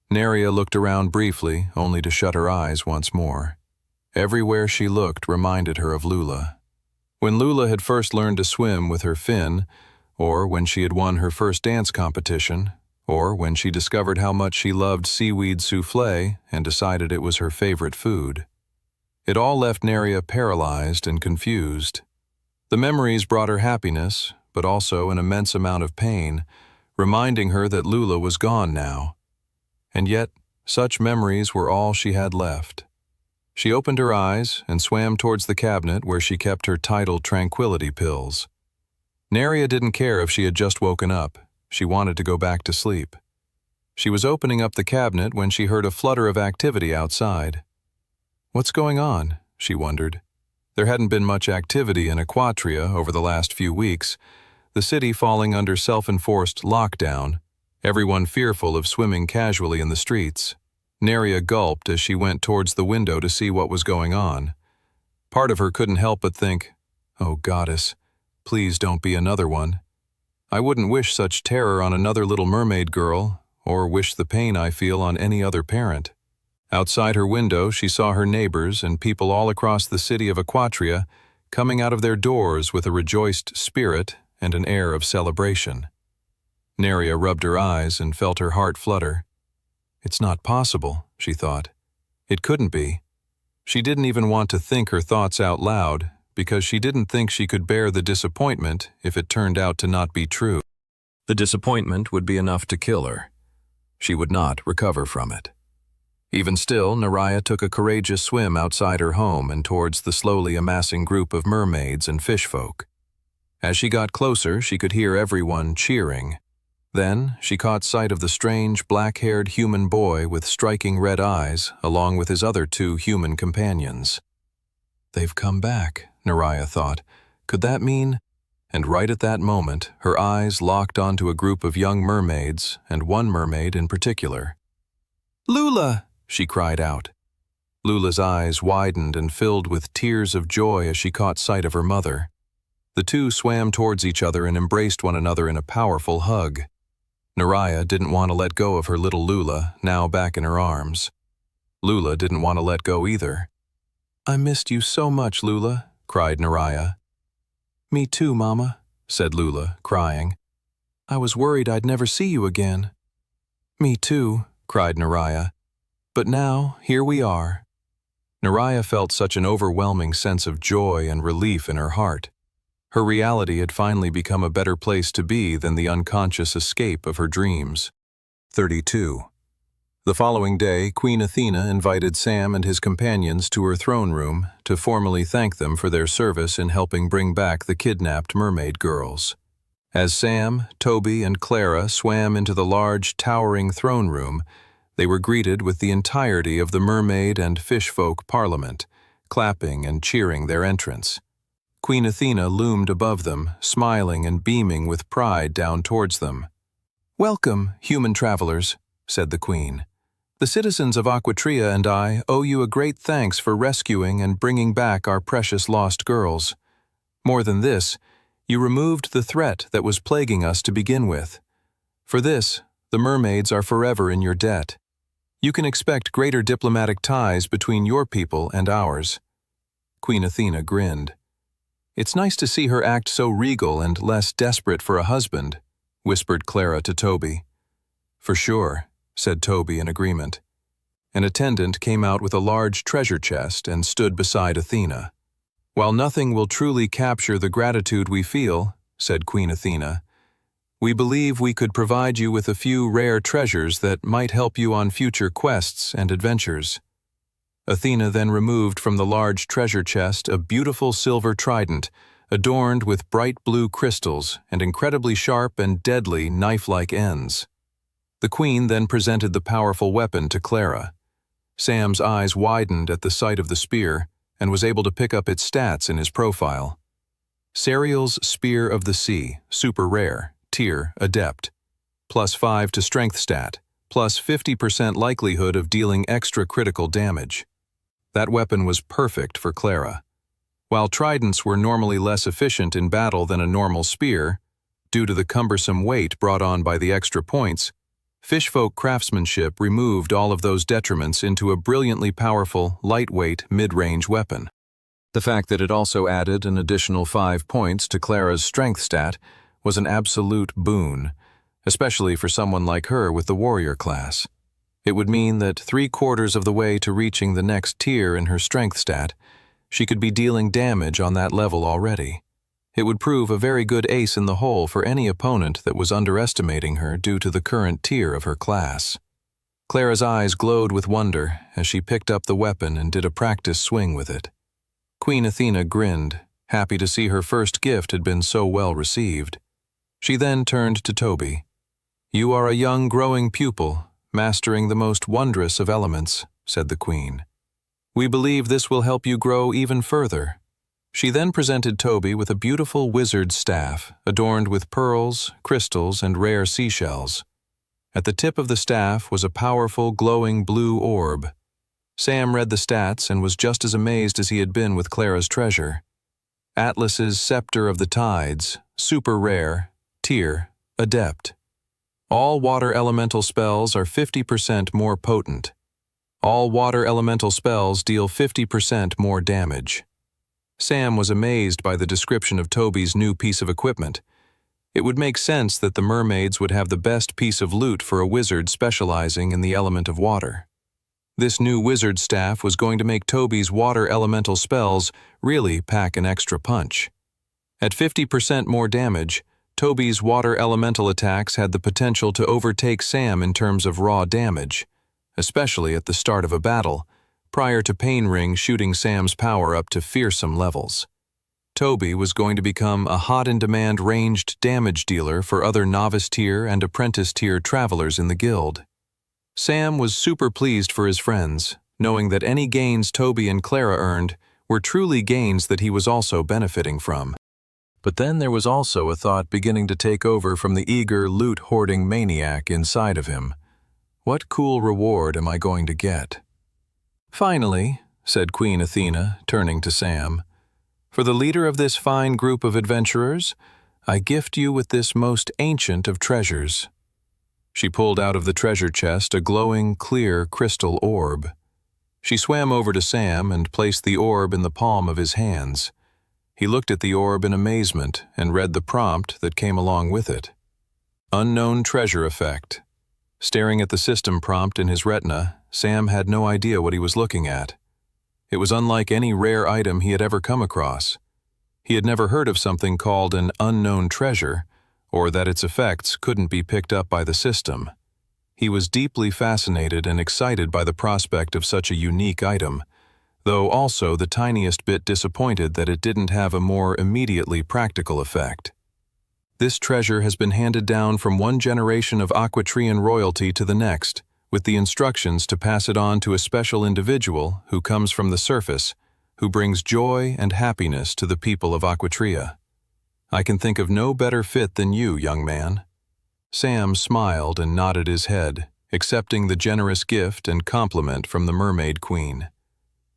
Neria looked around briefly, only to shut her eyes once more. Everywhere she looked reminded her of Lula. When Lula had first learned to swim with her fin, or when she had won her first dance competition, or when she discovered how much she loved seaweed soufflé and decided it was her favorite food. It all left Neria paralyzed and confused. The memories brought her happiness, but also an immense amount of pain, reminding her that Lula was gone now. And yet, such memories were all she had left. She opened her eyes and swam towards the cabinet where she kept her tidal tranquility pills. Neria didn't care if she had just woken up. She wanted to go back to sleep. She was opening up the cabinet when she heard a flutter of activity outside. What's going on? She wondered. There hadn't been much activity in Aquatria over the last few weeks, the city falling under self-enforced lockdown, everyone fearful of swimming casually in the streets. Neria gulped as she went towards the window to see what was going on. Part of her couldn't help but think, "Oh, goddess, please don't be another one. I wouldn't wish such terror on another little mermaid girl, or wish the pain I feel on any other parent." Outside her window, she saw her neighbors and people all across the city of Aquatria coming out of their doors with a rejoiced spirit and an air of celebration. Neria rubbed her eyes and felt her heart flutter. It's not possible, she thought. It couldn't be. She didn't even want to think her thoughts out loud, because she didn't think she could bear the disappointment if it turned out to not be true. The disappointment would be enough to kill her. She would not recover from it. Even still, Neria took a courageous swim outside her home and towards the slowly amassing group of mermaids and fishfolk. As she got closer, she could hear everyone cheering. Then, she caught sight of the strange, black-haired human boy with striking red eyes, along with his other two human companions. They've come back, Neria thought. Could that mean? And right at that moment, her eyes locked onto a group of young mermaids, and one mermaid in particular. "Lula!" she cried out. Lula's eyes widened and filled with tears of joy as she caught sight of her mother. The two swam towards each other and embraced one another in a powerful hug. Neria didn't want to let go of her little Lula, now back in her arms. Lula didn't want to let go either. "I missed you so much, Lula," cried Neria. "Me too, Mama," said Lula, crying. "I was worried I'd never see you again." "Me too," cried Neria. "But now, here we are." Neria felt such an overwhelming sense of joy and relief in her heart. Her reality had finally become a better place to be than the unconscious escape of her dreams. 32. The following day, Queen Athena invited Sam and his companions to her throne room to formally thank them for their service in helping bring back the kidnapped mermaid girls. As Sam, Toby, and Clara swam into the large, towering throne room, they were greeted with the entirety of the mermaid and fishfolk parliament, clapping and cheering their entrance. Queen Athena loomed above them, smiling and beaming with pride down towards them. "Welcome, human travelers," said the queen. "The citizens of Aquatria and I owe you a great thanks for rescuing and bringing back our precious lost girls. More than this, you removed the threat that was plaguing us to begin with. For this, the mermaids are forever in your debt. You can expect greater diplomatic ties between your people and ours." Queen Athena grinned. "It's nice to see her act so regal and less desperate for a husband," whispered Clara to Toby. "For sure," said Toby in agreement. An attendant came out with a large treasure chest and stood beside Athena. "While nothing will truly capture the gratitude we feel," said Queen Athena, "we believe we could provide you with a few rare treasures that might help you on future quests and adventures." Athena then removed from the large treasure chest a beautiful silver trident, adorned with bright blue crystals and incredibly sharp and deadly knife-like ends. The queen then presented the powerful weapon to Clara. Sam's eyes widened at the sight of the spear, and was able to pick up its stats in his profile. Serial's Spear of the Sea, super rare, tier, adept. +5 to strength stat, plus 50% likelihood of dealing extra critical damage. That weapon was perfect for Clara. While tridents were normally less efficient in battle than a normal spear, due to the cumbersome weight brought on by the extra points, Fishfolk craftsmanship removed all of those detriments into a brilliantly powerful, lightweight, mid-range weapon. The fact that it also added an additional 5 points to Clara's strength stat was an absolute boon, especially for someone like her with the warrior class. It would mean that 3/4 of the way to reaching the next tier in her strength stat, she could be dealing damage on that level already. It would prove a very good ace in the hole for any opponent that was underestimating her due to the current tier of her class. Clara's eyes glowed with wonder as she picked up the weapon and did a practice swing with it. Queen Athena grinned, happy to see her first gift had been so well received. She then turned to Toby. "You are a young growing pupil, mastering the most wondrous of elements," said the queen. "We believe this will help you grow even further." She then presented Toby with a beautiful wizard's staff, adorned with pearls, crystals, and rare seashells. At the tip of the staff was a powerful, glowing blue orb. Sam read the stats and was just as amazed as he had been with Clara's treasure. Atlas's Scepter of the Tides, super rare, tier, adept. All water elemental spells are 50% more potent. All water elemental spells deal 50% more damage. Sam was amazed by the description of Toby's new piece of equipment. It would make sense that the mermaids would have the best piece of loot for a wizard specializing in the element of water. This new wizard staff was going to make Toby's water elemental spells really pack an extra punch. At 50% more damage, Toby's water elemental attacks had the potential to overtake Sam in terms of raw damage, especially at the start of a battle, prior to Pain Ring shooting Sam's power up to fearsome levels. Toby was going to become a hot-in-demand ranged damage dealer for other novice-tier and apprentice-tier travelers in the guild. Sam was super pleased for his friends, knowing that any gains Toby and Clara earned were truly gains that he was also benefiting from. But then there was also a thought beginning to take over from the eager, loot-hoarding maniac inside of him. What cool reward am I going to get? "Finally," said Queen Athena, turning to Sam, "for the leader of this fine group of adventurers, I gift you with this most ancient of treasures." She pulled out of the treasure chest a glowing, clear crystal orb. She swam over to Sam and placed the orb in the palm of his hands. He looked at the orb in amazement and read the prompt that came along with it. Unknown treasure effect. Staring at the system prompt in his retina, Sam had no idea what he was looking at. It was unlike any rare item he had ever come across. He had never heard of something called an unknown treasure, or that its effects couldn't be picked up by the system. He was deeply fascinated and excited by the prospect of such a unique item, though also the tiniest bit disappointed that it didn't have a more immediately practical effect. This treasure has been handed down from one generation of Aquatrian royalty to the next, with the instructions to pass it on to a special individual who comes from the surface, who brings joy and happiness to the people of Aquatria. I can think of no better fit than you, young man. Sam smiled and nodded his head, accepting the generous gift and compliment from the Mermaid Queen.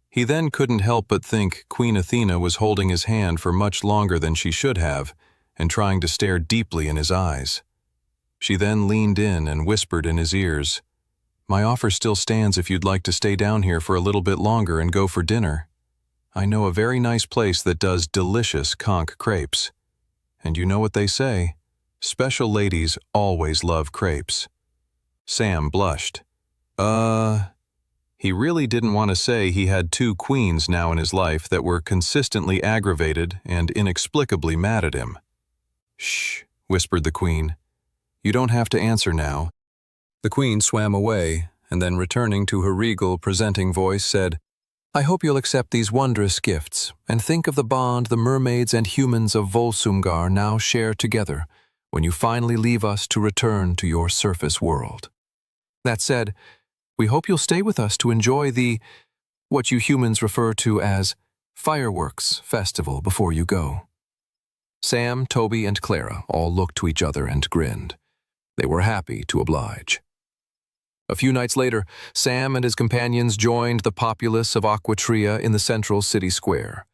He then couldn't help but think Queen Athena was holding his hand for much longer than she should have, and trying to stare deeply in his eyes. She then leaned in and whispered in his ears, "My offer still stands if you'd like to stay down here for a little bit longer and go for dinner. I know a very nice place that does delicious conch crepes. And you know what they say, special ladies always love crepes." Sam blushed. He really didn't want to say he had two queens now in his life that were consistently aggravated and inexplicably mad at him. "Shh," whispered the queen. "You don't have to answer now." The queen swam away, and then returning to her regal, presenting voice said, "I hope you'll accept these wondrous gifts, and think of the bond the mermaids and humans of Volsumgar now share together when you finally leave us to return to your surface world. That said, we hope you'll stay with us to enjoy what you humans refer to as Fireworks festival before you go. Sam, Toby, and Clara all looked to each other and grinned. They were happy to oblige. A few nights later, Sam and his companions joined the populace of Aquatria in the central city square.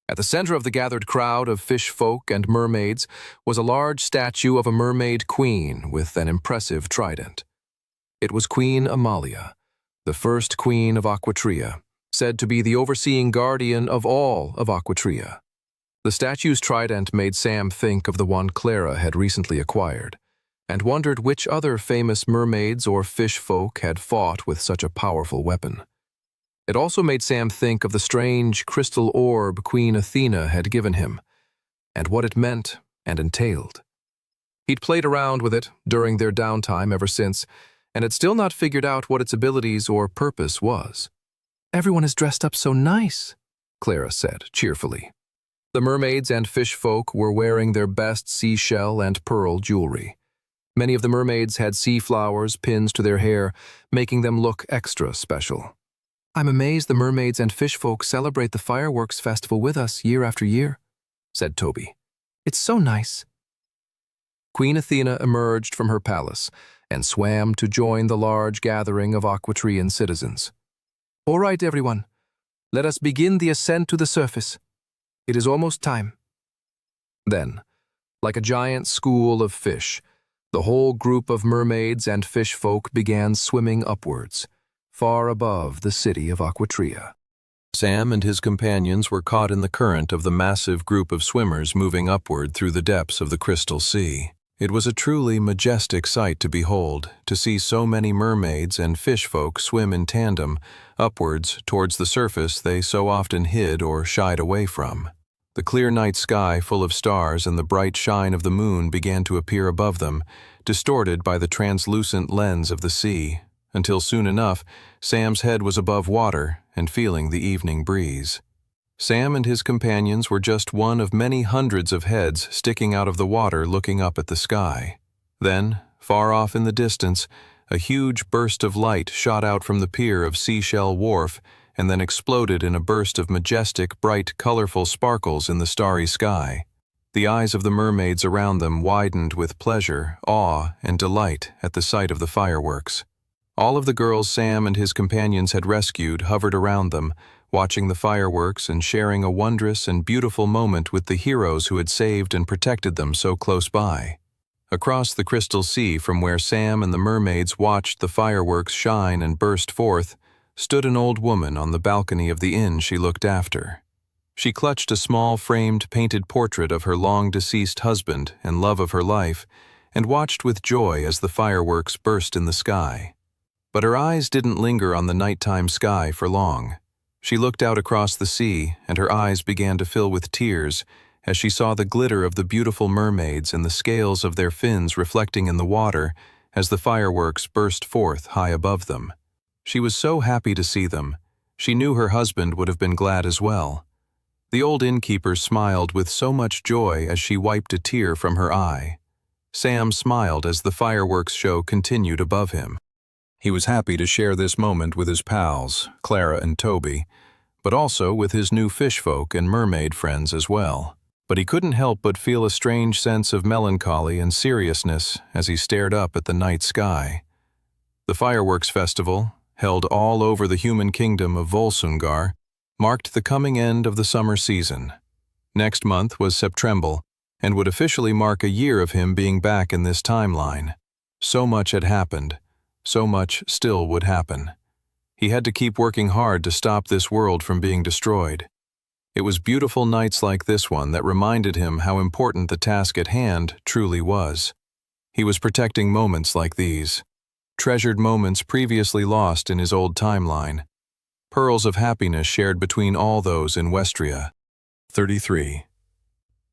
At the center of the gathered crowd of fish folk and mermaids was a large statue of a mermaid queen with an impressive trident. It was Queen Amalia, the first queen of Aquatria, said to be the overseeing guardian of all of Aquatria. The statue's trident made Sam think of the one Clara had recently acquired, and wondered which other famous mermaids or fish folk had fought with such a powerful weapon. It also made Sam think of the strange crystal orb Queen Athena had given him, and what it meant and entailed. He'd played around with it during their downtime ever since, and had still not figured out what its abilities or purpose was. "Everyone is dressed up so nice," Clara said cheerfully. The mermaids and fish folk were wearing their best seashell and pearl jewelry. Many of the mermaids had sea flowers pinned to their hair, making them look extra special. "I'm amazed the mermaids and fish folk celebrate the fireworks festival with us year after year," said Toby. "It's so nice." Queen Athena emerged from her palace and swam to join the large gathering of Aquatrian citizens. "All right, everyone, let us begin the ascent to the surface. It is almost time." Then, like a giant school of fish, the whole group of mermaids and fish folk began swimming upwards, far above the city of Aquatria. Sam and his companions were caught in the current of the massive group of swimmers moving upward through the depths of the crystal sea. It was a truly majestic sight to behold, to see so many mermaids and fish folk swim in tandem upwards towards the surface they so often hid or shied away from. The clear night sky full of stars and the bright shine of the moon began to appear above them, distorted by the translucent lens of the sea, until soon enough Sam's head was above water and feeling the evening breeze. Sam and his companions were just one of many hundreds of heads sticking out of the water looking up at the sky. Then, far off in the distance, a huge burst of light shot out from the pier of Seashell Wharf and then exploded in a burst of majestic, bright, colorful sparkles in the starry sky. The eyes of the mermaids around them widened with pleasure, awe, and delight at the sight of the fireworks. All of the girls Sam and his companions had rescued hovered around them, watching the fireworks and sharing a wondrous and beautiful moment with the heroes who had saved and protected them so close by. Across the crystal sea from where Sam and the mermaids watched the fireworks shine and burst forth, stood an old woman on the balcony of the inn she looked after. She clutched a small framed painted portrait of her long-deceased husband and love of her life, and watched with joy as the fireworks burst in the sky. But her eyes didn't linger on the nighttime sky for long. She looked out across the sea, and her eyes began to fill with tears as she saw the glitter of the beautiful mermaids and the scales of their fins reflecting in the water as the fireworks burst forth high above them. She was so happy to see them. She knew her husband would have been glad as well. The old innkeeper smiled with so much joy as she wiped a tear from her eye. Sam smiled as the fireworks show continued above him. He was happy to share this moment with his pals, Clara and Toby, but also with his new fish folk and mermaid friends as well. But he couldn't help but feel a strange sense of melancholy and seriousness as he stared up at the night sky. The fireworks festival, held all over the human kingdom of Volsungar, marked the coming end of the summer season. Next month was September, and would officially mark a year of him being back in this timeline. So much had happened. So much still would happen. He had to keep working hard to stop this world from being destroyed. It was beautiful nights like this one that reminded him how important the task at hand truly was. He was protecting moments like these, treasured moments previously lost in his old timeline, pearls of happiness shared between all those in Westria. 33.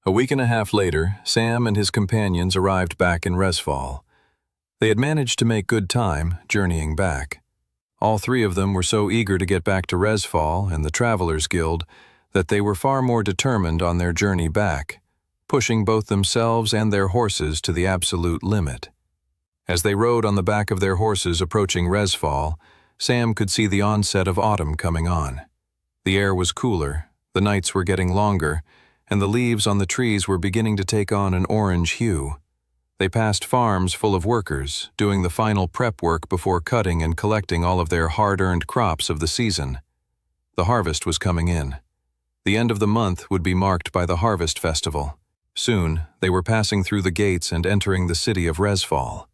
A week and a half later, Sam and his companions arrived back in Resfall. They had managed to make good time, journeying back. All three of them were so eager to get back to Resfall and the Travelers' Guild that they were far more determined on their journey back, pushing both themselves and their horses to the absolute limit. As they rode on the back of their horses approaching Resfall, Sam could see the onset of autumn coming on. The air was cooler, The nights were getting longer, and the leaves on the trees were beginning to take on an orange hue. They passed farms full of workers, doing the final prep work before cutting and collecting all of their hard-earned crops of the season. The harvest was coming in. The end of the month would be marked by the Harvest Festival. Soon, they were passing through the gates and entering the city of Resfall.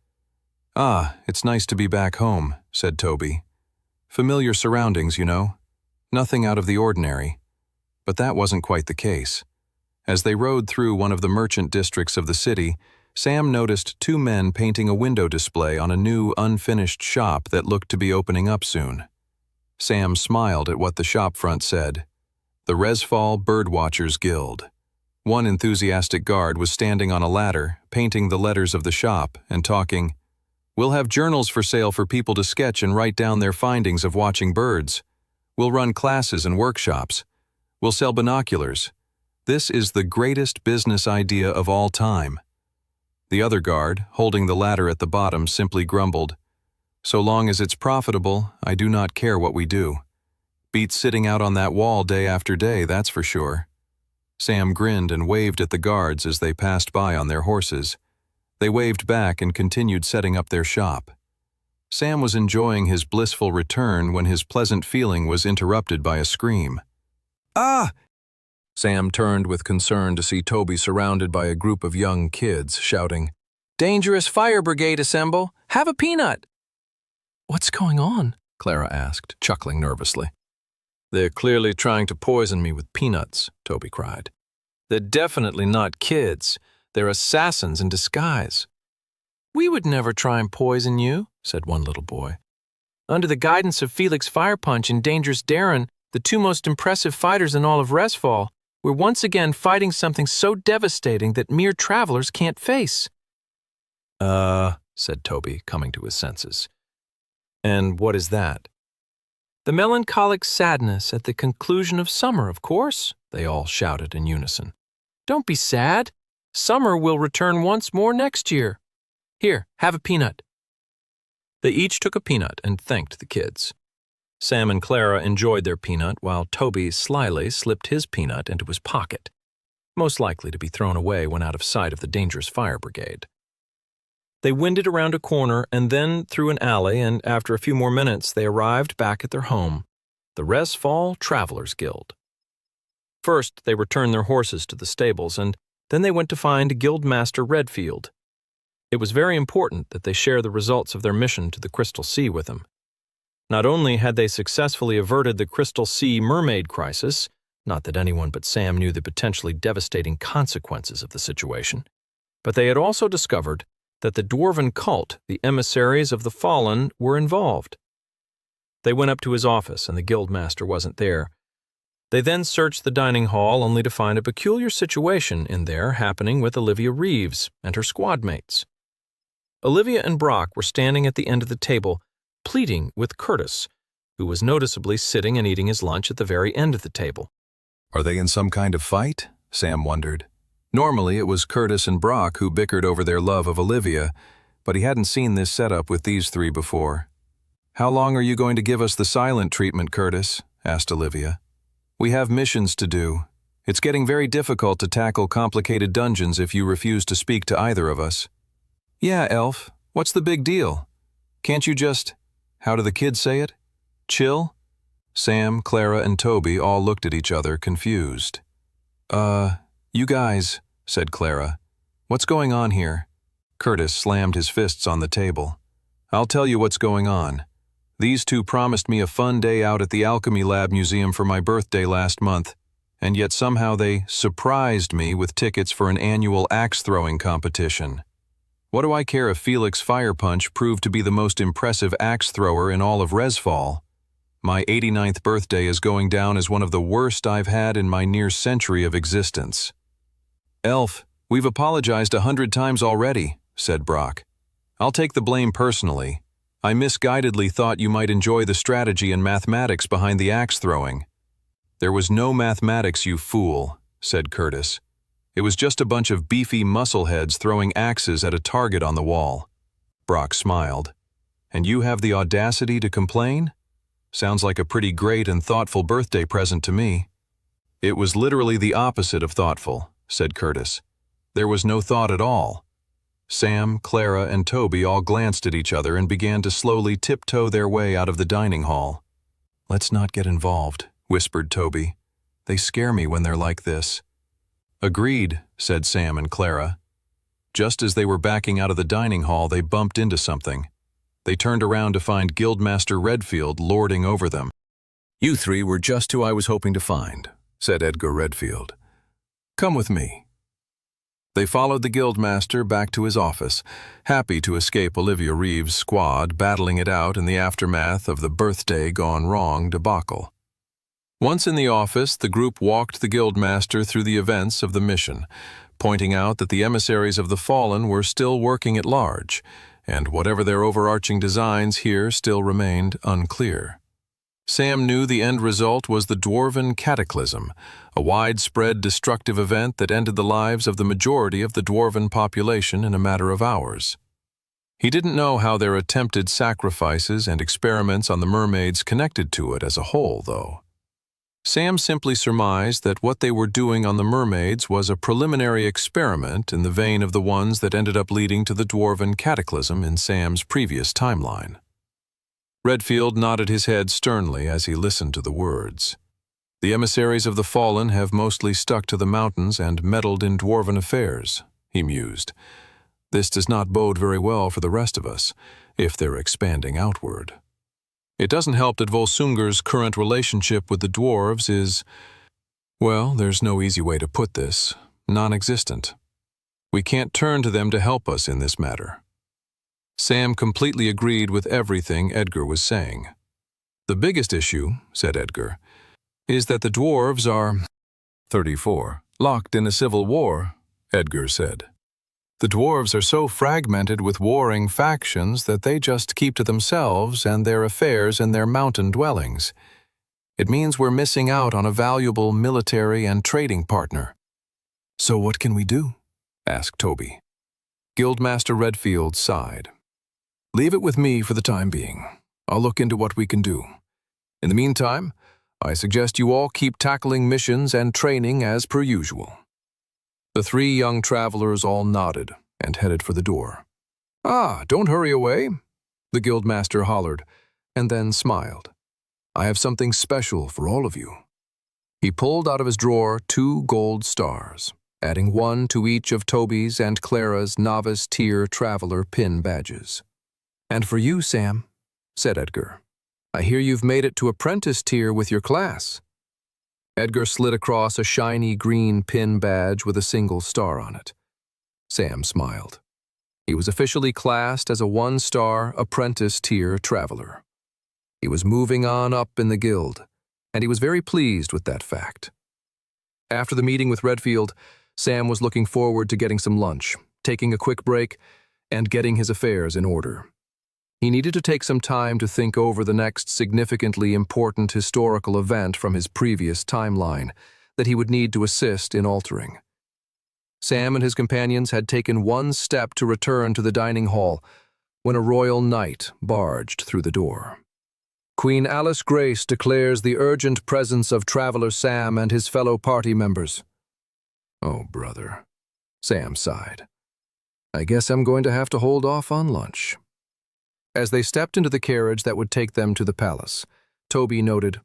"Ah, it's nice to be back home," said Toby. "Familiar surroundings, you know. Nothing out of the ordinary." But that wasn't quite the case. As they rode through one of the merchant districts of the city, Sam noticed two men painting a window display on a new, unfinished shop that looked to be opening up soon. Sam smiled at what the shop front said: "The Resfall Birdwatchers Guild." One enthusiastic guard was standing on a ladder, painting the letters of the shop and talking, "We'll have journals for sale for people to sketch and write down their findings of watching birds. We'll run classes and workshops. We'll sell binoculars. This is the greatest business idea of all time." The other guard, holding the ladder at the bottom, simply grumbled, "So long as it's profitable, I do not care what we do. Beats sitting out on that wall day after day, that's for sure." Sam grinned and waved at the guards as they passed by on their horses. They waved back and continued setting up their shop. Sam was enjoying his blissful return when his pleasant feeling was interrupted by a scream. "Ah!" Sam turned with concern to see Toby surrounded by a group of young kids, shouting, "Dangerous fire brigade assemble! Have a peanut!" "What's going on?" Clara asked, chuckling nervously. "They're clearly trying to poison me with peanuts," Toby cried. "They're definitely not kids. They're assassins in disguise." "We would never try and poison you," said one little boy. "Under the guidance of Felix Firepunch and Dangerous Darren, the two most impressive fighters in all of Resfall, we're once again fighting something so devastating that mere travelers can't face." Said Toby, coming to his senses. "And what is that?" "The melancholic sadness at the conclusion of summer, of course," they all shouted in unison. "Don't be sad. Summer will return once more next year. Here, have a peanut." They each took a peanut and thanked the kids. Sam and Clara enjoyed their peanut while Toby slyly slipped his peanut into his pocket, most likely to be thrown away when out of sight of the dangerous fire brigade. They wended around a corner and then through an alley, and after a few more minutes they arrived back at their home, the Resfall Travelers Guild. First, they returned their horses to the stables, and then they went to find Guildmaster Redfield. It was very important that they share the results of their mission to the Crystal Sea with him. Not only had they successfully averted the Crystal Sea mermaid crisis, not that anyone but Sam knew the potentially devastating consequences of the situation, but they had also discovered that the dwarven cult, the emissaries of the fallen, were involved. They went up to his office and the guildmaster wasn't there. They then searched the dining hall only to find a peculiar situation in there happening with Olivia Reeves and her squad mates. Olivia and Brock were standing at the end of the table, pleading with Curtis, who was noticeably sitting and eating his lunch at the very end of the table. "Are they in some kind of fight?" Sam wondered. Normally, it was Curtis and Brock who bickered over their love of Olivia, but he hadn't seen this setup with these three before. "How long are you going to give us the silent treatment, Curtis?" asked Olivia. "We have missions to do. It's getting very difficult to tackle complicated dungeons if you refuse to speak to either of us." "Yeah, Elf, what's the big deal? Can't you just, how do the kids say it? Chill?" Sam, Clara, and Toby all looked at each other, confused. You guys," said Clara. "What's going on here?" Curtis slammed his fists on the table. "I'll tell you what's going on. These two promised me a fun day out at the Alchemy Lab Museum for my birthday last month, and yet somehow they surprised me with tickets for an annual axe-throwing competition. What do I care if Felix Firepunch proved to be the most impressive axe-thrower in all of Resfall? My 89th birthday is going down as one of the worst I've had in my near century of existence." "Elf, we've apologized 100 times already," said Brock. "I'll take the blame personally. I misguidedly thought you might enjoy the strategy and mathematics behind the axe throwing." "There was no mathematics, you fool," said Curtis. "It was just a bunch of beefy muscleheads throwing axes at a target on the wall." Brock smiled. "And you have the audacity to complain? Sounds like a pretty great and thoughtful birthday present to me." It was literally the opposite of thoughtful, said Curtis. There was no thought at all. Sam, Clara, and Toby all glanced at each other and began to slowly tiptoe their way out of the dining hall. Let's not get involved, whispered Toby. They scare me when they're like this. Agreed, said Sam and Clara. Just as they were backing out of the dining hall, they bumped into something. They turned around to find Guildmaster Redfield lording over them. You three were just who I was hoping to find, said Edgar Redfield. Come with me. They followed the Guildmaster back to his office, happy to escape Olivia Reeves' squad battling it out in the aftermath of the birthday gone wrong debacle. Once in the office, the group walked the Guildmaster through the events of the mission, pointing out that the emissaries of the Fallen were still working at large, and whatever their overarching designs here still remained unclear. Sam knew the end result was the Dwarven Cataclysm, a widespread destructive event that ended the lives of the majority of the Dwarven population in a matter of hours. He didn't know how their attempted sacrifices and experiments on the mermaids connected to it as a whole, though. Sam simply surmised that what they were doing on the mermaids was a preliminary experiment in the vein of the ones that ended up leading to the Dwarven Cataclysm in Sam's previous timeline. Redfield nodded his head sternly as he listened to the words. The emissaries of the Fallen have mostly stuck to the mountains and meddled in Dwarven affairs, he mused. This does not bode very well for the rest of us, if they're expanding outward. It doesn't help that Volsunger's current relationship with the dwarves is, well, there's no easy way to put this, non-existent. We can't turn to them to help us in this matter. Sam completely agreed with everything Edgar was saying. The biggest issue, said Edgar, is that the dwarves are 34, locked in a civil war, Edgar said. The dwarves are so fragmented with warring factions that they just keep to themselves and their affairs in their mountain dwellings. It means we're missing out on a valuable military and trading partner. So what can we do? Asked Toby. Guildmaster Redfield sighed. Leave it with me for the time being. I'll look into what we can do. In the meantime, I suggest you all keep tackling missions and training as per usual. The three young travelers all nodded and headed for the door. Ah, don't hurry away, the Guildmaster hollered, and then smiled. I have something special for all of you. He pulled out of his drawer 2 gold stars, adding 1 to each of Toby's and Clara's novice tier traveler pin badges. And for you, Sam, said Edgar. I hear you've made it to apprentice tier with your class. Edgar slid across a shiny green pin badge with a single star on it. Sam smiled. He was officially classed as a 1-star apprentice tier traveler. He was moving on up in the guild, and he was very pleased with that fact. After the meeting with Redfield, Sam was looking forward to getting some lunch, taking a quick break, and getting his affairs in order. He needed to take some time to think over the next significantly important historical event from his previous timeline that he would need to assist in altering. Sam and his companions had taken 1 step to return to the dining hall when a royal knight barged through the door. Queen Alice Grace declares the urgent presence of Traveler Sam and his fellow party members. Oh, brother, Sam sighed. I guess I'm going to have to hold off on lunch. As they stepped into the carriage that would take them to the palace, Toby noted,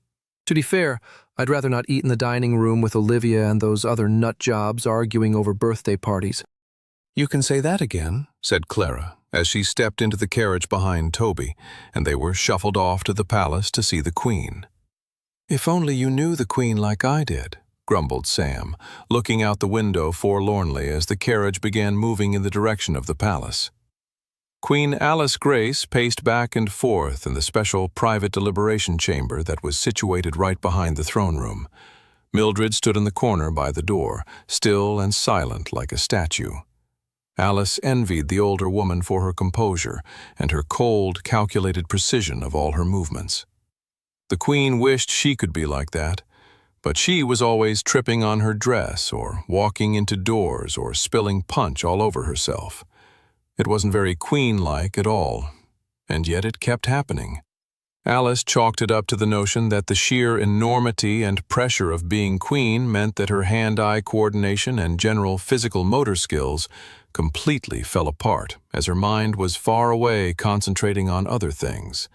To be fair, I'd rather not eat in the dining room with Olivia and those other nut jobs arguing over birthday parties. You can say that again, said Clara, as she stepped into the carriage behind Toby, and they were shuffled off to the palace to see the Queen. If only you knew the Queen like I did, grumbled Sam, looking out the window forlornly as the carriage began moving in the direction of the palace. Queen Alice Grace paced back and forth in the special private deliberation chamber that was situated right behind the throne room. Mildred stood in the corner by the door, still and silent like a statue. Alice envied the older woman for her composure and her cold, calculated precision of all her movements. The Queen wished she could be like that, but she was always tripping on her dress or walking into doors or spilling punch all over herself. It wasn't very queen-like at all, and yet it kept happening. Alice chalked it up to the notion that the sheer enormity and pressure of being queen meant that her hand-eye coordination and general physical motor skills completely fell apart as her mind was far away concentrating on other things.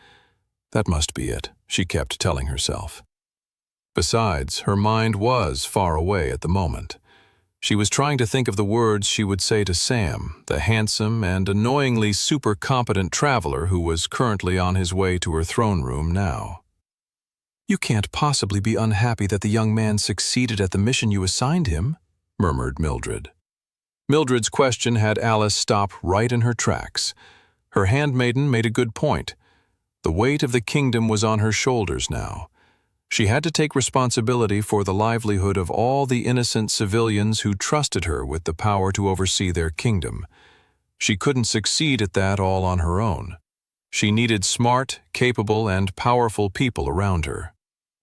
That must be it, she kept telling herself. Besides, her mind was far away at the moment. She was trying to think of the words she would say to Sam, the handsome and annoyingly super-competent traveler who was currently on his way to her throne room now. "You can't possibly be unhappy that the young man succeeded at the mission you assigned him," murmured Mildred. Mildred's question had Alice stop right in her tracks. Her handmaiden made a good point. The weight of the kingdom was on her shoulders now. She had to take responsibility for the livelihood of all the innocent civilians who trusted her with the power to oversee their kingdom. She couldn't succeed at that all on her own. She needed smart, capable, and powerful people around her.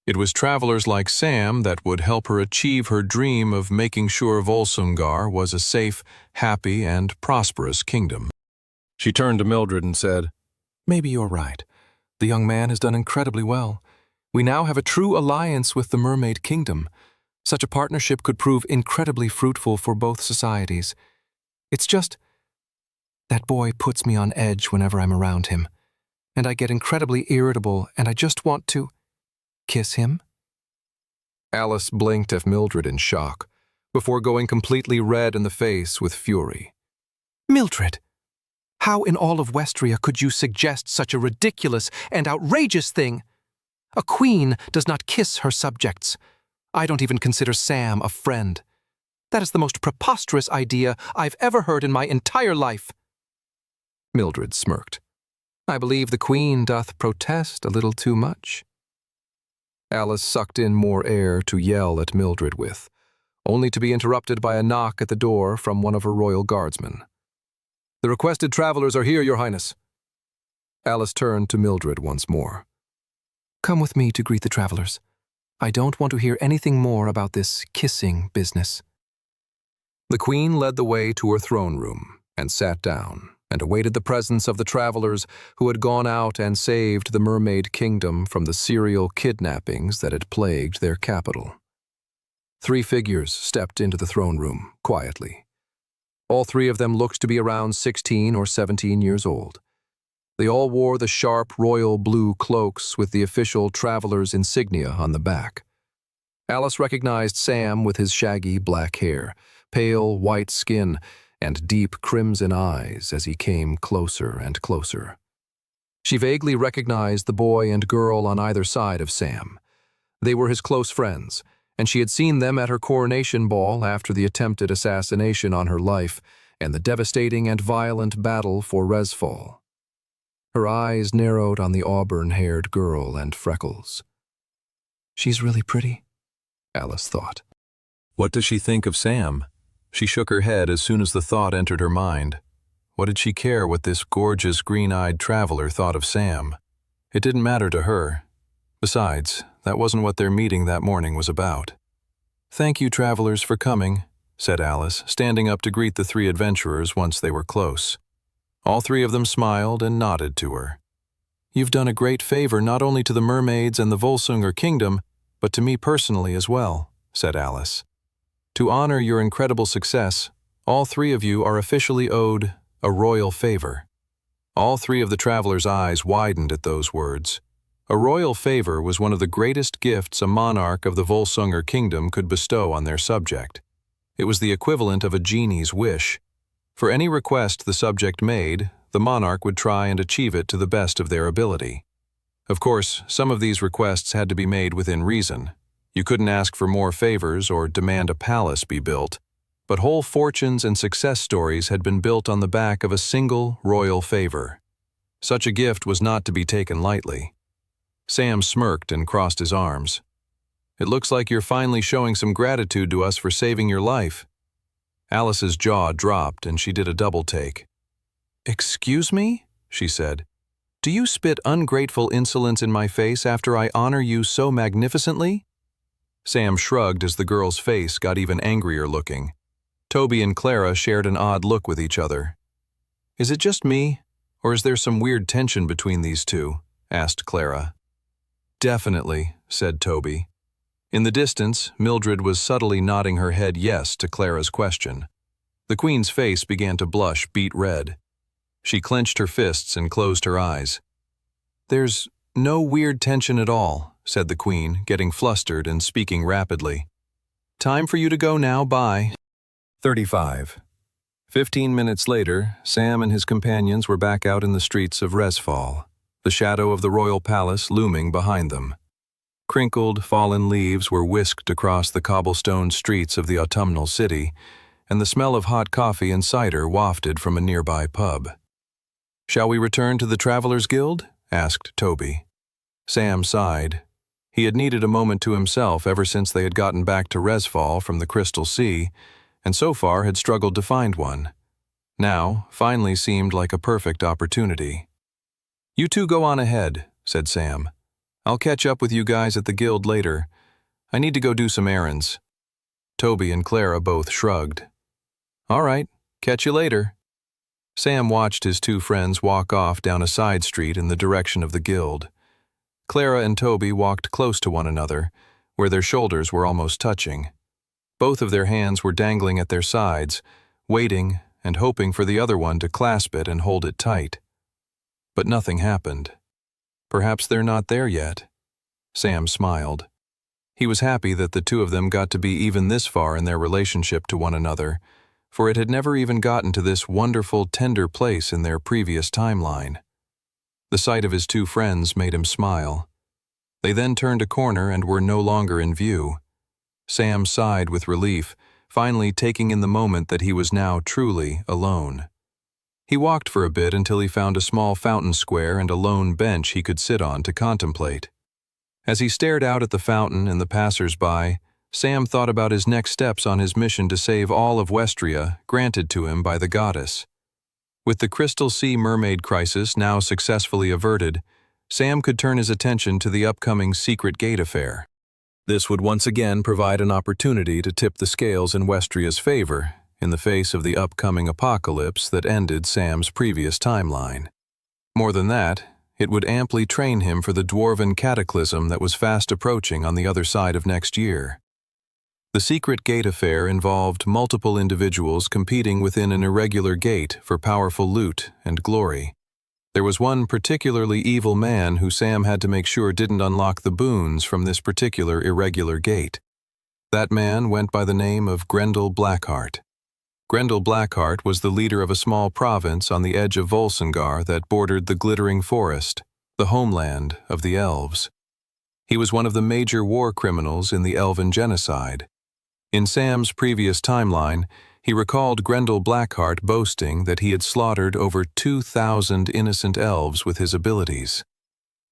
It was travelers like Sam that would help her achieve her dream of making sure Volsungar was a safe, happy, and prosperous kingdom. She turned to Mildred and said, "Maybe you're right. The young man has done incredibly well. We now have a true alliance with the Mermaid Kingdom. Such a partnership could prove incredibly fruitful for both societies. It's just that boy puts me on edge whenever I'm around him, and I get incredibly irritable, and I just want to kiss him." Alice blinked at Mildred in shock, before going completely red in the face with fury. "Mildred, how in all of Westria could you suggest such a ridiculous and outrageous thing? A queen does not kiss her subjects. I don't even consider Sam a friend. That is the most preposterous idea I've ever heard in my entire life." Mildred smirked. "I believe the queen doth protest a little too much." Alice sucked in more air to yell at Mildred with, only to be interrupted by a knock at the door from one of her royal guardsmen. "The requested travelers are here, Your Highness." Alice turned to Mildred once more. "Come with me to greet the travelers. I don't want to hear anything more about this kissing business." The queen led the way to her throne room and sat down and awaited the presence of the travelers who had gone out and saved the Mermaid Kingdom from the serial kidnappings that had plagued their capital. 3 figures stepped into the throne room quietly. All 3 of them looked to be around 16 or 17 years old. They all wore the sharp royal blue cloaks with the official traveler's insignia on the back. Alice recognized Sam with his shaggy black hair, pale white skin, and deep crimson eyes as he came closer and closer. She vaguely recognized the boy and girl on either side of Sam. They were his close friends, and she had seen them at her coronation ball after the attempted assassination on her life and the devastating and violent battle for Resfall. Her eyes narrowed on the auburn-haired girl and freckles. "She's really pretty," Alice thought. What does she think of Sam? She shook her head as soon as the thought entered her mind. What did she care what this gorgeous green-eyed traveler thought of Sam? It didn't matter to her. Besides, that wasn't what their meeting that morning was about. "Thank you, travelers, for coming," said Alice, standing up to greet the 3 adventurers once they were close. All 3 of them smiled and nodded to her. "You've done a great favor not only to the mermaids and the Volsungar kingdom, but to me personally as well," said Alice. "To honor your incredible success, all 3 of you are officially owed a royal favor." All 3 of the travelers' eyes widened at those words. A royal favor was one of the greatest gifts a monarch of the Volsungar kingdom could bestow on their subject. It was the equivalent of a genie's wish. For any request the subject made, the monarch would try and achieve it to the best of their ability. Of course, some of these requests had to be made within reason. You couldn't ask for more favors or demand a palace be built, but whole fortunes and success stories had been built on the back of a single royal favor. Such a gift was not to be taken lightly. Sam smirked and crossed his arms. "It looks like you're finally showing some gratitude to us for saving your life." Alice's jaw dropped and she did a double take. "Excuse me?" she said. "Do you spit ungrateful insolence in my face after I honor you so magnificently?" Sam shrugged as the girl's face got even angrier looking. Toby and Clara shared an odd look with each other. "Is it just me, or is there some weird tension between these 2?" asked Clara. Definitely, said Toby. In the distance, Mildred was subtly nodding her head yes to Clara's question. The Queen's face began to blush beet red. She clenched her fists and closed her eyes. There's no weird tension at all, said the Queen, getting flustered and speaking rapidly. Time for you to go now, bye. 35. 15 minutes later, Sam and his companions were back out in the streets of Resfall, the shadow of the royal palace looming behind them. Crinkled, fallen leaves were whisked across the cobblestone streets of the autumnal city, and the smell of hot coffee and cider wafted from a nearby pub. Shall we return to the Travelers' Guild? Asked Toby. Sam sighed. He had needed a moment to himself ever since they had gotten back to Resfall from the Crystal Sea, and so far had struggled to find one. Now, finally seemed like a perfect opportunity. You two go on ahead, said Sam. I'll catch up with you guys at the guild later. I need to go do some errands. Toby and Clara both shrugged. All right, catch you later. Sam watched his two friends walk off down a side street in the direction of the guild. Clara and Toby walked close to one another, where their shoulders were almost touching. Both of their hands were dangling at their sides, waiting and hoping for the other one to clasp it and hold it tight. But nothing happened. Perhaps they're not there yet. Sam smiled. He was happy that the two of them got to be even this far in their relationship to one another, for it had never even gotten to this wonderful, tender place in their previous timeline. The sight of his two friends made him smile. They then turned a corner and were no longer in view. Sam sighed with relief, finally taking in the moment that he was now truly alone. He walked for a bit until he found a small fountain square and a lone bench he could sit on to contemplate. As he stared out at the fountain and the passers-by, Sam thought about his next steps on his mission to save all of Westria granted to him by the goddess. With the Crystal Sea mermaid crisis now successfully averted, Sam could turn his attention to the upcoming Secret Gate affair. This would once again provide an opportunity to tip the scales in Westria's favor in the face of the upcoming apocalypse that ended Sam's previous timeline. More than that, it would amply train him for the dwarven cataclysm that was fast approaching on the other side of next year. The Secret Gate affair involved multiple individuals competing within an irregular gate for powerful loot and glory. There was one particularly evil man who Sam had to make sure didn't unlock the boons from this particular irregular gate. That man went by the name of Grendel Blackheart. Grendel Blackheart was the leader of a small province on the edge of Volsungar that bordered the Glittering Forest, the homeland of the elves. He was one of the major war criminals in the Elven genocide. In Sam's previous timeline, he recalled Grendel Blackheart boasting that he had slaughtered over 2,000 innocent elves with his abilities.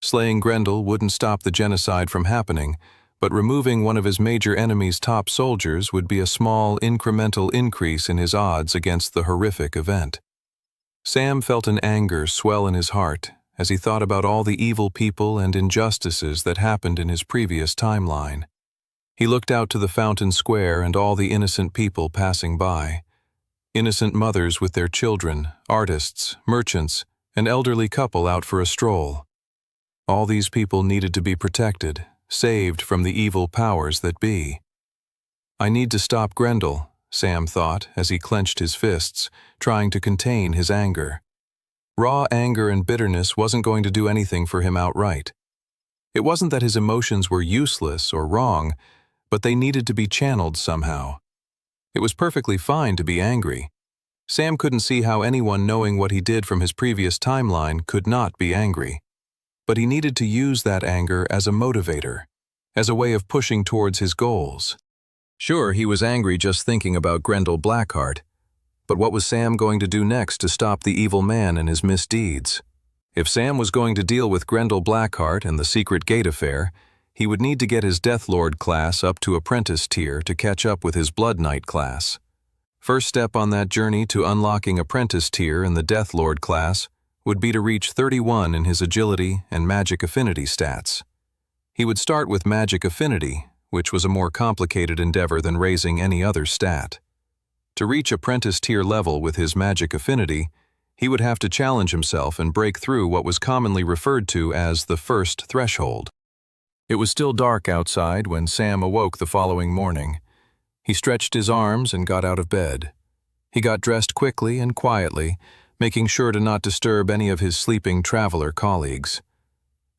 Slaying Grendel wouldn't stop the genocide from happening, but removing one of his major enemy's top soldiers would be a small, incremental increase in his odds against the horrific event. Sam felt an anger swell in his heart as he thought about all the evil people and injustices that happened in his previous timeline. He looked out to the fountain square and all the innocent people passing by. Innocent mothers with their children, artists, merchants, an elderly couple out for a stroll. All these people needed to be protected, saved from the evil powers that be. I need to stop Grendel, Sam thought as he clenched his fists, trying to contain his anger. Raw anger and bitterness wasn't going to do anything for him outright. It wasn't that his emotions were useless or wrong, but they needed to be channeled somehow. It was perfectly fine to be angry. Sam couldn't see how anyone knowing what he did from his previous timeline could not be angry. But he needed to use that anger as a motivator, as a way of pushing towards his goals. Sure, he was angry just thinking about Grendel Blackheart, but what was Sam going to do next to stop the evil man and his misdeeds? If Sam was going to deal with Grendel Blackheart and the Secret Gate affair, he would need to get his Deathlord class up to apprentice tier to catch up with his Blood Knight class. First step on that journey to unlocking apprentice tier in the Deathlord class would be to reach 31 in his agility and magic affinity stats. He would start with magic affinity, which was a more complicated endeavor than raising any other stat. To reach apprentice tier level with his magic affinity, he would have to challenge himself and break through what was commonly referred to as the first threshold. It was still dark outside when Sam awoke the following morning. He stretched his arms and got out of bed. He got dressed quickly and quietly, making sure to not disturb any of his sleeping traveler colleagues.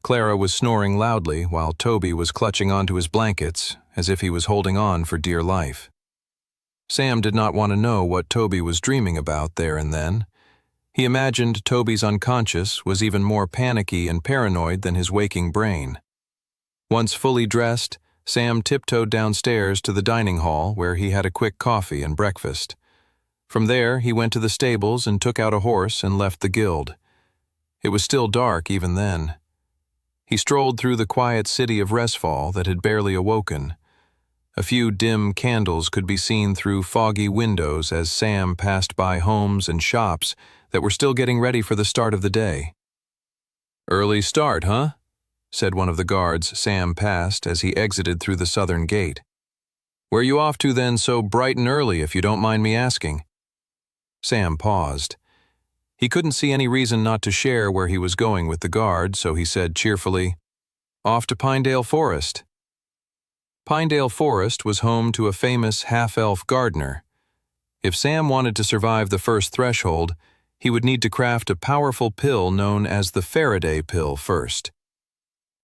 Clara was snoring loudly while Toby was clutching onto his blankets as if he was holding on for dear life. Sam did not want to know what Toby was dreaming about there and then. He imagined Toby's unconscious was even more panicky and paranoid than his waking brain. Once fully dressed, Sam tiptoed downstairs to the dining hall where he had a quick coffee and breakfast. From there, he went to the stables and took out a horse and left the guild. It was still dark even then. He strolled through the quiet city of Resfall that had barely awoken. A few dim candles could be seen through foggy windows as Sam passed by homes and shops that were still getting ready for the start of the day. "Early start, huh?" said one of the guards Sam passed as he exited through the southern gate. "Where you off to then so bright and early, if you don't mind me asking?" Sam paused. He couldn't see any reason not to share where he was going with the guard, so he said cheerfully, "Off to Pinedale Forest." Pinedale Forest was home to a famous half-elf gardener. If Sam wanted to survive the first threshold, he would need to craft a powerful pill known as the Faraday pill first.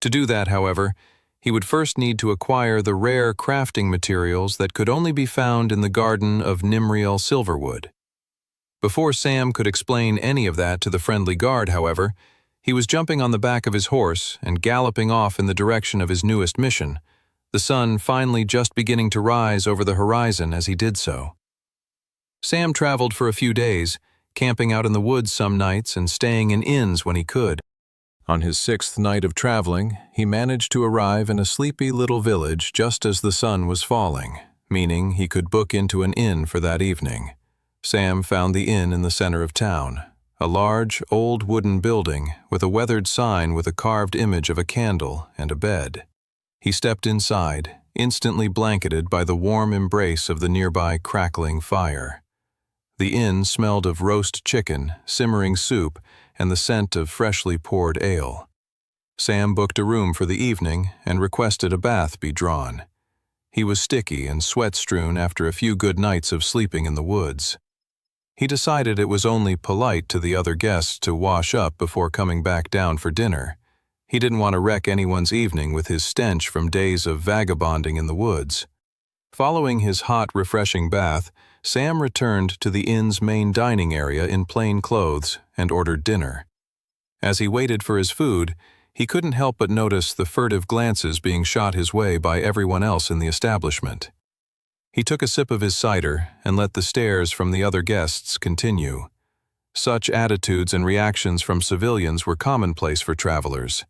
To do that, however, he would first need to acquire the rare crafting materials that could only be found in the garden of Nimriel Silverwood. Before Sam could explain any of that to the friendly guard, however, he was jumping on the back of his horse and galloping off in the direction of his newest mission, the sun finally just beginning to rise over the horizon as he did so. Sam traveled for a few days, camping out in the woods some nights and staying in inns when he could. On his 6th night of traveling, he managed to arrive in a sleepy little village just as the sun was falling, meaning he could book into an inn for that evening. Sam found the inn in the center of town, a large, old wooden building with a weathered sign with a carved image of a candle and a bed. He stepped inside, instantly blanketed by the warm embrace of the nearby crackling fire. The inn smelled of roast chicken, simmering soup, and the scent of freshly poured ale. Sam booked a room for the evening and requested a bath be drawn. He was sticky and sweat-strewn after a few good nights of sleeping in the woods. He decided it was only polite to the other guests to wash up before coming back down for dinner. He didn't want to wreck anyone's evening with his stench from days of vagabonding in the woods. Following his hot, refreshing bath, Sam returned to the inn's main dining area in plain clothes and ordered dinner. As he waited for his food, he couldn't help but notice the furtive glances being shot his way by everyone else in the establishment. He took a sip of his cider and let the stares from the other guests continue. Such attitudes and reactions from civilians were commonplace for travelers.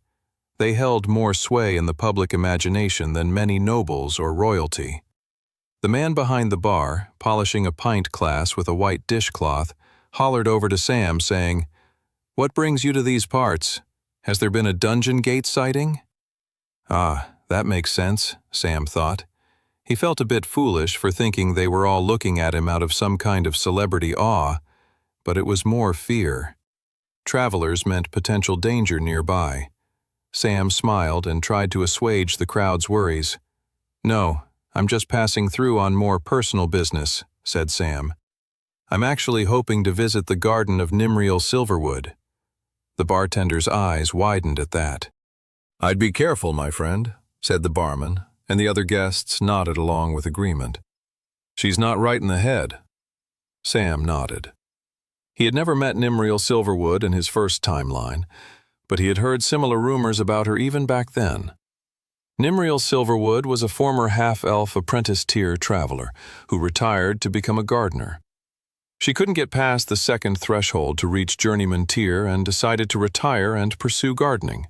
They held more sway in the public imagination than many nobles or royalty. The man behind the bar, polishing a pint glass with a white dishcloth, hollered over to Sam, saying, "What brings you to these parts? Has there been a dungeon gate sighting?" Ah, that makes sense, Sam thought. He felt a bit foolish for thinking they were all looking at him out of some kind of celebrity awe, but it was more fear. Travelers meant potential danger nearby. Sam smiled and tried to assuage the crowd's worries. "No, I'm just passing through on more personal business," said Sam. "I'm actually hoping to visit the garden of Nimriel Silverwood." The bartender's eyes widened at that. "I'd be careful, my friend," said the barman, and the other guests nodded along with agreement. "She's not right in the head." Sam nodded. He had never met Nimriel Silverwood in his first timeline, but he had heard similar rumors about her even back then. Nimriel Silverwood was a former half-elf apprentice-tier traveler who retired to become a gardener. She couldn't get past the second threshold to reach journeyman tier and decided to retire and pursue gardening.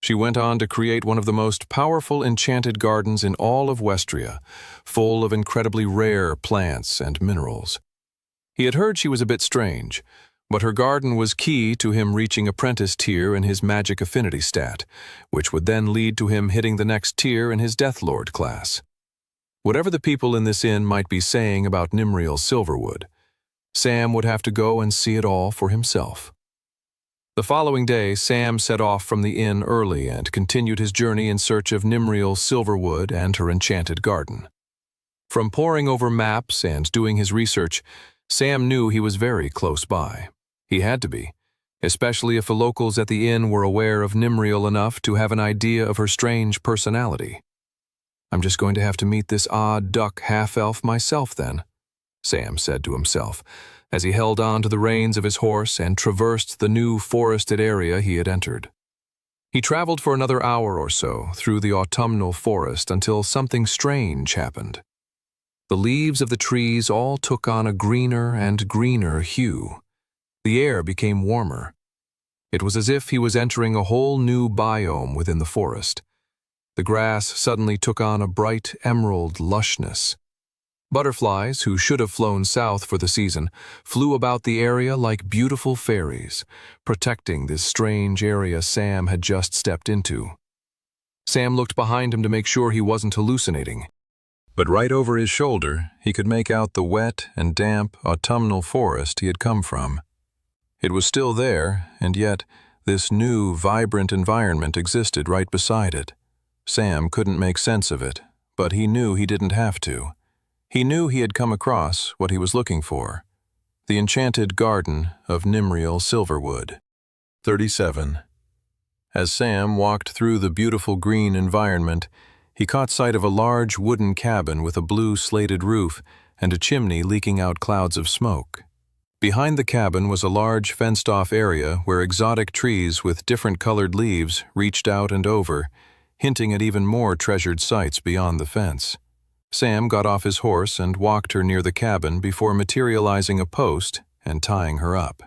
She went on to create one of the most powerful enchanted gardens in all of Westria, full of incredibly rare plants and minerals. He had heard she was a bit strange, but her garden was key to him reaching apprentice tier in his magic affinity stat, which would then lead to him hitting the next tier in his Deathlord class. Whatever the people in this inn might be saying about Nimriel Silverwood, Sam would have to go and see it all for himself. The following day, Sam set off from the inn early and continued his journey in search of Nimriel Silverwood and her enchanted garden. From poring over maps and doing his research, Sam knew he was very close by. He had to be, especially if the locals at the inn were aware of Nimriel enough to have an idea of her strange personality. "I'm just going to have to meet this odd duck half-elf myself then," Sam said to himself, as he held on to the reins of his horse and traversed the new forested area he had entered. He traveled for another hour or so through the autumnal forest until something strange happened. The leaves of the trees all took on a greener and greener hue. The air became warmer. It was as if he was entering a whole new biome within the forest. The grass suddenly took on a bright emerald lushness. Butterflies, who should have flown south for the season, flew about the area like beautiful fairies, protecting this strange area Sam had just stepped into. Sam looked behind him to make sure he wasn't hallucinating. But right over his shoulder, he could make out the wet and damp autumnal forest he had come from. It was still there, and yet this new, vibrant environment existed right beside it. Sam couldn't make sense of it, but he knew he didn't have to. He knew he had come across what he was looking for: the enchanted garden of Nimriel Silverwood. 37. As Sam walked through the beautiful green environment, he caught sight of a large wooden cabin with a blue slated roof and a chimney leaking out clouds of smoke. Behind the cabin was a large fenced-off area where exotic trees with different colored leaves reached out and over, hinting at even more treasured sights beyond the fence. Sam got off his horse and walked her near the cabin before materializing a post and tying her up.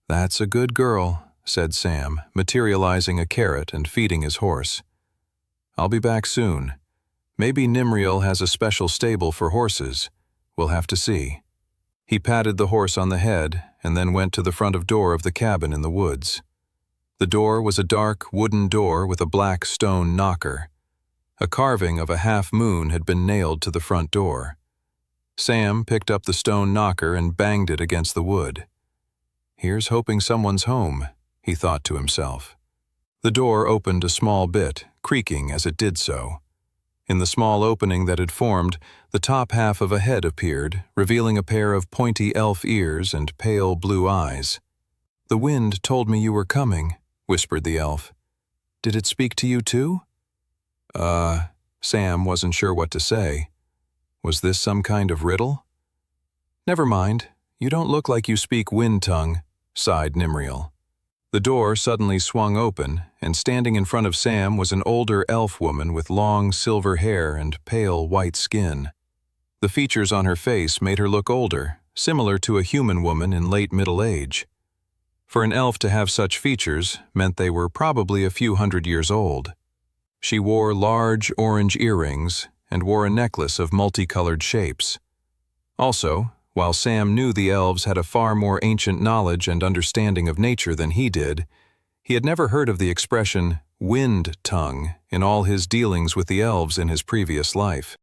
"That's a good girl," said Sam, materializing a carrot and feeding his horse. "I'll be back soon. Maybe Nimriel has a special stable for horses. We'll have to see." He patted the horse on the head and then went to the front door of the cabin in the woods. The door was a dark wooden door with a black stone knocker. A carving of a half-moon had been nailed to the front door. Sam picked up the stone knocker and banged it against the wood. "Here's hoping someone's home," he thought to himself. The door opened a small bit, creaking as it did so. In the small opening that had formed, the top half of a head appeared, revealing a pair of pointy elf ears and pale blue eyes. "The wind told me you were coming," whispered the elf. "Did it speak to you too?" Sam wasn't sure what to say. Was this some kind of riddle? "Never mind. You don't look like you speak wind tongue," sighed Nimriel. The door suddenly swung open, and standing in front of Sam was an older elf woman with long silver hair and pale white skin. The features on her face made her look older, similar to a human woman in late middle age. For an elf to have such features meant they were probably a few hundred years old. She wore large orange earrings and wore a necklace of multicolored shapes. Also, while Sam knew the elves had a far more ancient knowledge and understanding of nature than he did, he had never heard of the expression wind tongue in all his dealings with the elves in his previous life.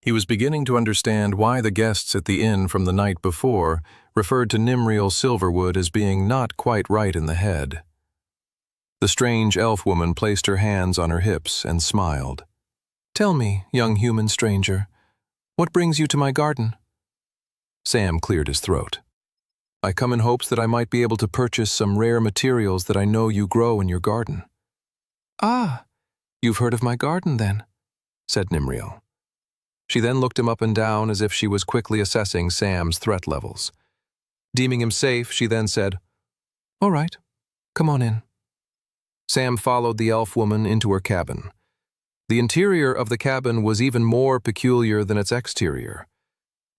He was beginning to understand why the guests at the inn from the night before referred to Nimriel Silverwood as being not quite right in the head. The strange elf woman placed her hands on her hips and smiled. "Tell me, young human stranger, what brings you to my garden?" Sam cleared his throat. "I come in hopes that I might be able to purchase some rare materials that I know you grow in your garden." "Ah, you've heard of my garden then," said Nimriel. She then looked him up and down as if she was quickly assessing Sam's threat levels. Deeming him safe, she then said, "All right, come on in." Sam followed the elf woman into her cabin. The interior of the cabin was even more peculiar than its exterior.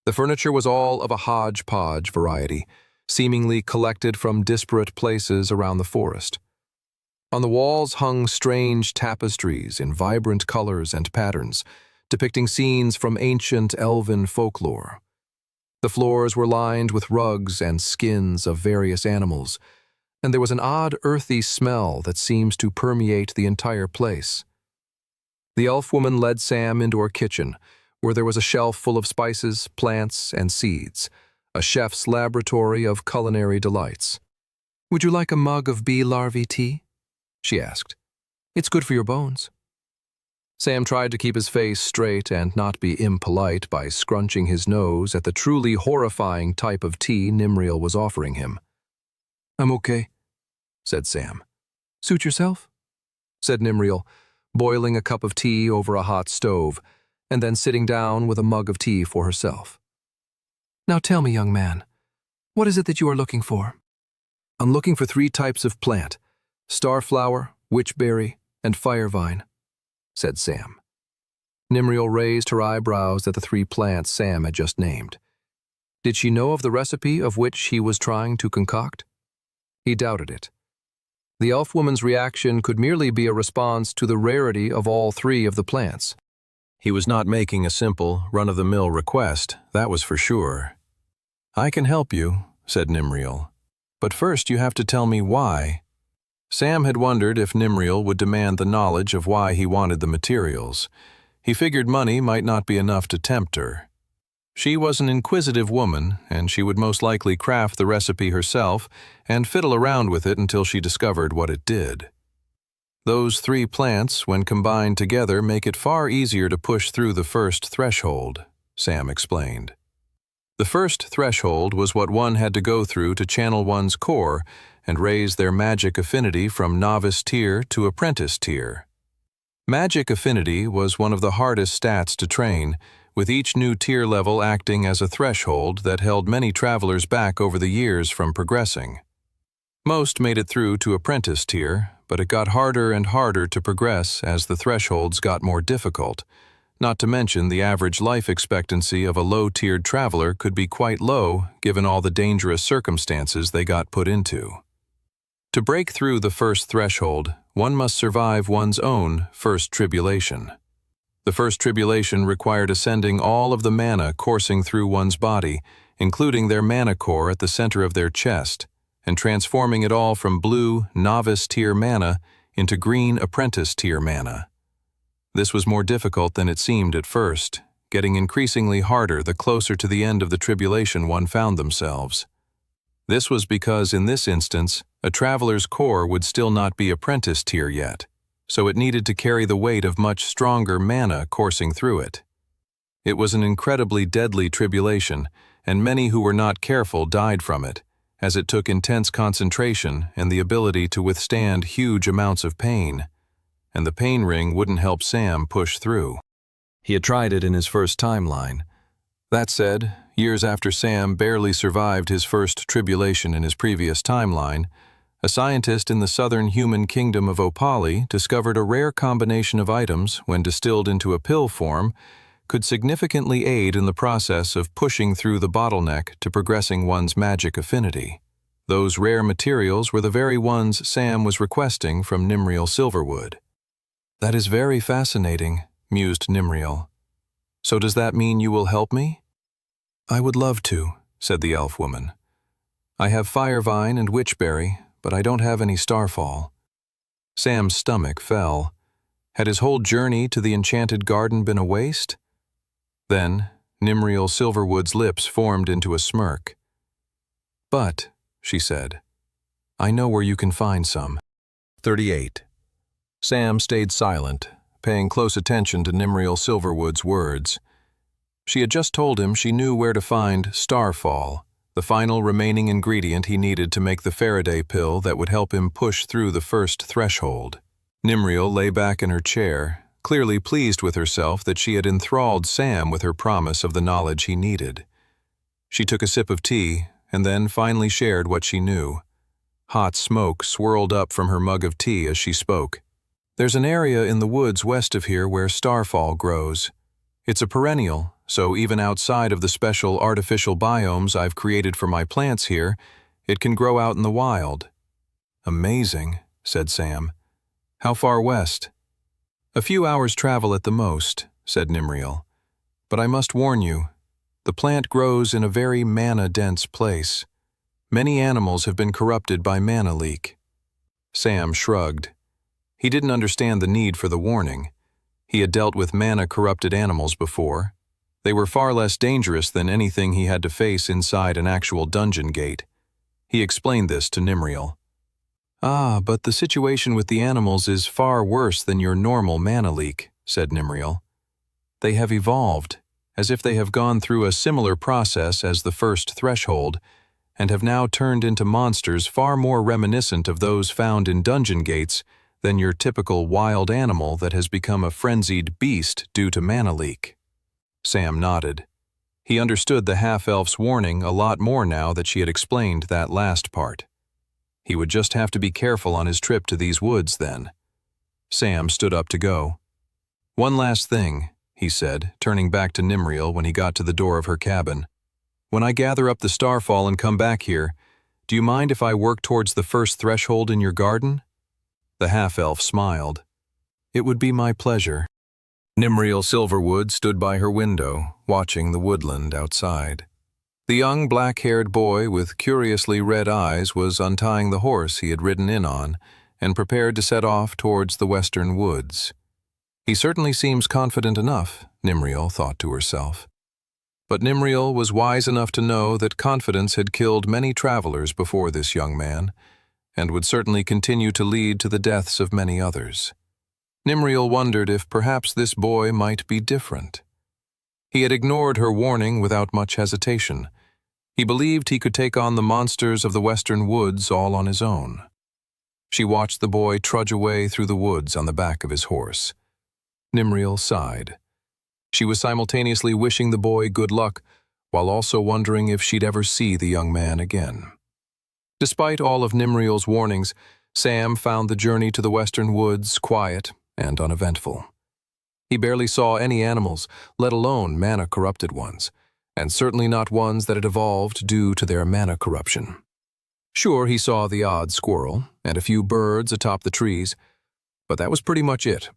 The furniture was all of a hodgepodge variety, seemingly collected from disparate places around the forest. On the walls hung strange tapestries in vibrant colors and patterns, depicting scenes from ancient elven folklore. The floors were lined with rugs and skins of various animals, and there was an odd earthy smell that seems to permeate the entire place. The elf woman led Sam into her kitchen, where there was a shelf full of spices, plants, and seeds, a chef's laboratory of culinary delights. Would you like a mug of bee larvae tea? She asked. It's good for your bones. Sam tried to keep his face straight and not be impolite by scrunching his nose at the truly horrifying type of tea Nimriel was offering him. I'm okay, said Sam. Suit yourself? Said Nimriel, boiling a cup of tea over a hot stove, and then sitting down with a mug of tea for herself. Now tell me, young man, what is it that you are looking for? I'm looking for 3 types of plant, starflower, witchberry, and firevine, said Sam. Nimriel raised her eyebrows at the 3 plants Sam had just named. Did she know of the recipe of which he was trying to concoct? He doubted it. The elf-woman's reaction could merely be a response to the rarity of all 3 of the plants. He was not making a simple, run-of-the-mill request, that was for sure. I can help you, said Nimriel. But first you have to tell me why. Sam had wondered if Nimriel would demand the knowledge of why he wanted the materials. He figured money might not be enough to tempt her. She was an inquisitive woman, and she would most likely craft the recipe herself and fiddle around with it until she discovered what it did. Those 3 plants, when combined together, make it far easier to push through the first threshold, Sam explained. The first threshold was what one had to go through to channel one's core and raise their magic affinity from novice tier to apprentice tier. Magic affinity was one of the hardest stats to train, with each new tier level acting as a threshold that held many travelers back over the years from progressing. Most made it through to apprentice tier, but it got harder and harder to progress as the thresholds got more difficult. Not to mention the average life expectancy of a low-tiered traveler could be quite low given all the dangerous circumstances they got put into. To break through the first threshold, one must survive one's own first tribulation. The first tribulation required ascending all of the mana coursing through one's body, including their mana core at the center of their chest, and transforming it all from blue, novice-tier mana into green, apprentice-tier mana. This was more difficult than it seemed at first, getting increasingly harder the closer to the end of the tribulation one found themselves. This was because, in this instance, a traveler's core would still not be apprentice tier yet, so it needed to carry the weight of much stronger mana coursing through it. It was an incredibly deadly tribulation, and many who were not careful died from it, as it took intense concentration and the ability to withstand huge amounts of pain. And the pain ring wouldn't help Sam push through. He had tried it in his first timeline. That said, years after Sam barely survived his first tribulation in his previous timeline, a scientist in the southern human kingdom of Opali discovered a rare combination of items, when distilled into a pill form, could significantly aid in the process of pushing through the bottleneck to progressing one's magic affinity. Those rare materials were the very ones Sam was requesting from Nimriel Silverwood. That is very fascinating, mused Nimriel. So does that mean you will help me? I would love to, said the elf woman. I have firevine and witchberry, but I don't have any starfall. Sam's stomach fell. Had his whole journey to the enchanted garden been a waste? Then, Nimriel Silverwood's lips formed into a smirk. But, she said, I know where you can find some. 38. Sam stayed silent, paying close attention to Nimriel Silverwood's words. She had just told him she knew where to find starfall, the final remaining ingredient he needed to make the Faraday pill that would help him push through the first threshold. Nimriel lay back in her chair, clearly pleased with herself that she had enthralled Sam with her promise of the knowledge he needed. She took a sip of tea and then finally shared what she knew. Hot smoke swirled up from her mug of tea as she spoke. There's an area in the woods west of here where starfall grows. It's a perennial, so even outside of the special artificial biomes I've created for my plants here, it can grow out in the wild. Amazing, said Sam. How far west? A few hours' travel at the most, said Nimriel. But I must warn you, the plant grows in a very mana-dense place. Many animals have been corrupted by mana leak. Sam shrugged. He didn't understand the need for the warning. He had dealt with mana-corrupted animals before. They were far less dangerous than anything he had to face inside an actual dungeon gate. He explained this to Nimriel. "Ah, but the situation with the animals is far worse than your normal mana leak," said Nimriel. "They have evolved, as if they have gone through a similar process as the first threshold, and have now turned into monsters far more reminiscent of those found in dungeon gates than your typical wild animal that has become a frenzied beast due to mana leak." Sam nodded. He understood the half-elf's warning a lot more now that she had explained that last part. He would just have to be careful on his trip to these woods then. Sam stood up to go. "One last thing," he said, turning back to Nimriel when he got to the door of her cabin. "When I gather up the starfall and come back here, do you mind if I work towards the first threshold in your garden?" The half-elf smiled. "It would be my pleasure." Nimriel Silverwood stood by her window, watching the woodland outside. The young black-haired boy with curiously red eyes was untying the horse he had ridden in on and prepared to set off towards the western woods. He certainly seems confident enough, Nimriel thought to herself. But Nimriel was wise enough to know that confidence had killed many travelers before this young man, and would certainly continue to lead to the deaths of many others. Nimriel wondered if perhaps this boy might be different. He had ignored her warning without much hesitation. He believed he could take on the monsters of the western woods all on his own. She watched the boy trudge away through the woods on the back of his horse. Nimriel sighed. She was simultaneously wishing the boy good luck, while also wondering if she'd ever see the young man again. Despite all of Nimriel's warnings, Sam found the journey to the western woods quiet and uneventful. He barely saw any animals, let alone mana-corrupted ones, and certainly not ones that had evolved due to their mana corruption. Sure, he saw the odd squirrel and a few birds atop the trees, but that was pretty much it.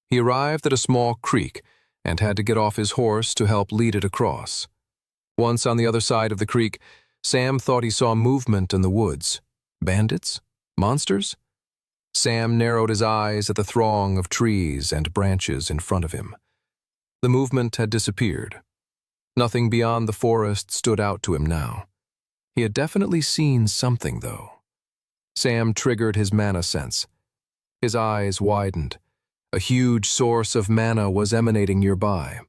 He arrived at a small creek and had to get off his horse to help lead it across. Once on the other side of the creek, Sam thought he saw movement in the woods. Bandits? Monsters? Sam narrowed his eyes at the throng of trees and branches in front of him. The movement had disappeared. Nothing beyond the forest stood out to him now. He had definitely seen something, though. Sam triggered his mana sense. His eyes widened. A huge source of mana was emanating nearby.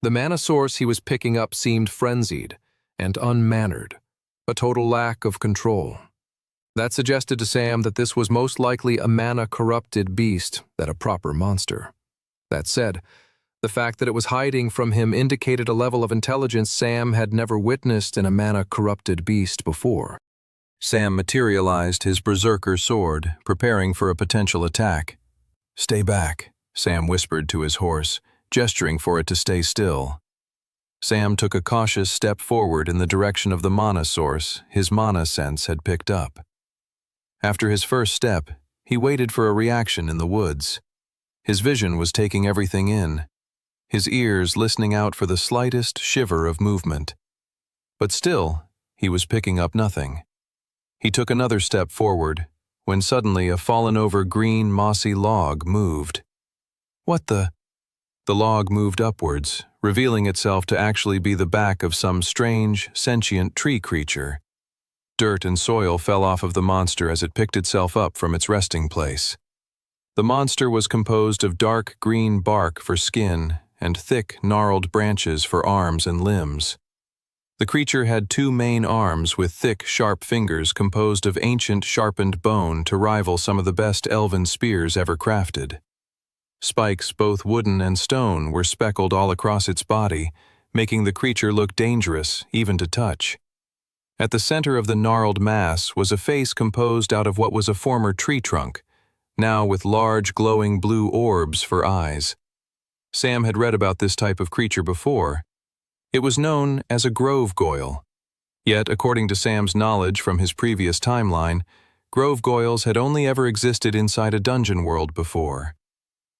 The mana source he was picking up seemed frenzied and unmannered, a total lack of control. That suggested to Sam that this was most likely a mana-corrupted beast than a proper monster. That said, the fact that it was hiding from him indicated a level of intelligence Sam had never witnessed in a mana-corrupted beast before. Sam materialized his berserker sword, preparing for a potential attack. "Stay back," Sam whispered to his horse, gesturing for it to stay still. Sam took a cautious step forward in the direction of the mana source his mana sense had picked up. After his first step, he waited for a reaction in the woods. His vision was taking everything in, his ears listening out for the slightest shiver of movement. But still, he was picking up nothing. He took another step forward, when suddenly a fallen-over green, mossy log moved. "What the?" The log moved upwards, revealing itself to actually be the back of some strange, sentient tree creature. Dirt and soil fell off of the monster as it picked itself up from its resting place. The monster was composed of dark green bark for skin and thick, gnarled branches for arms and limbs. The creature had two main arms with thick, sharp fingers composed of ancient, sharpened bone to rival some of the best elven spears ever crafted. Spikes, both wooden and stone, were speckled all across its body, making the creature look dangerous, even to touch. At the center of the gnarled mass was a face composed out of what was a former tree trunk, now with large, glowing blue orbs for eyes. Sam had read about this type of creature before. It was known as a grove goyle. Yet, according to Sam's knowledge from his previous timeline, grove goyles had only ever existed inside a dungeon world before.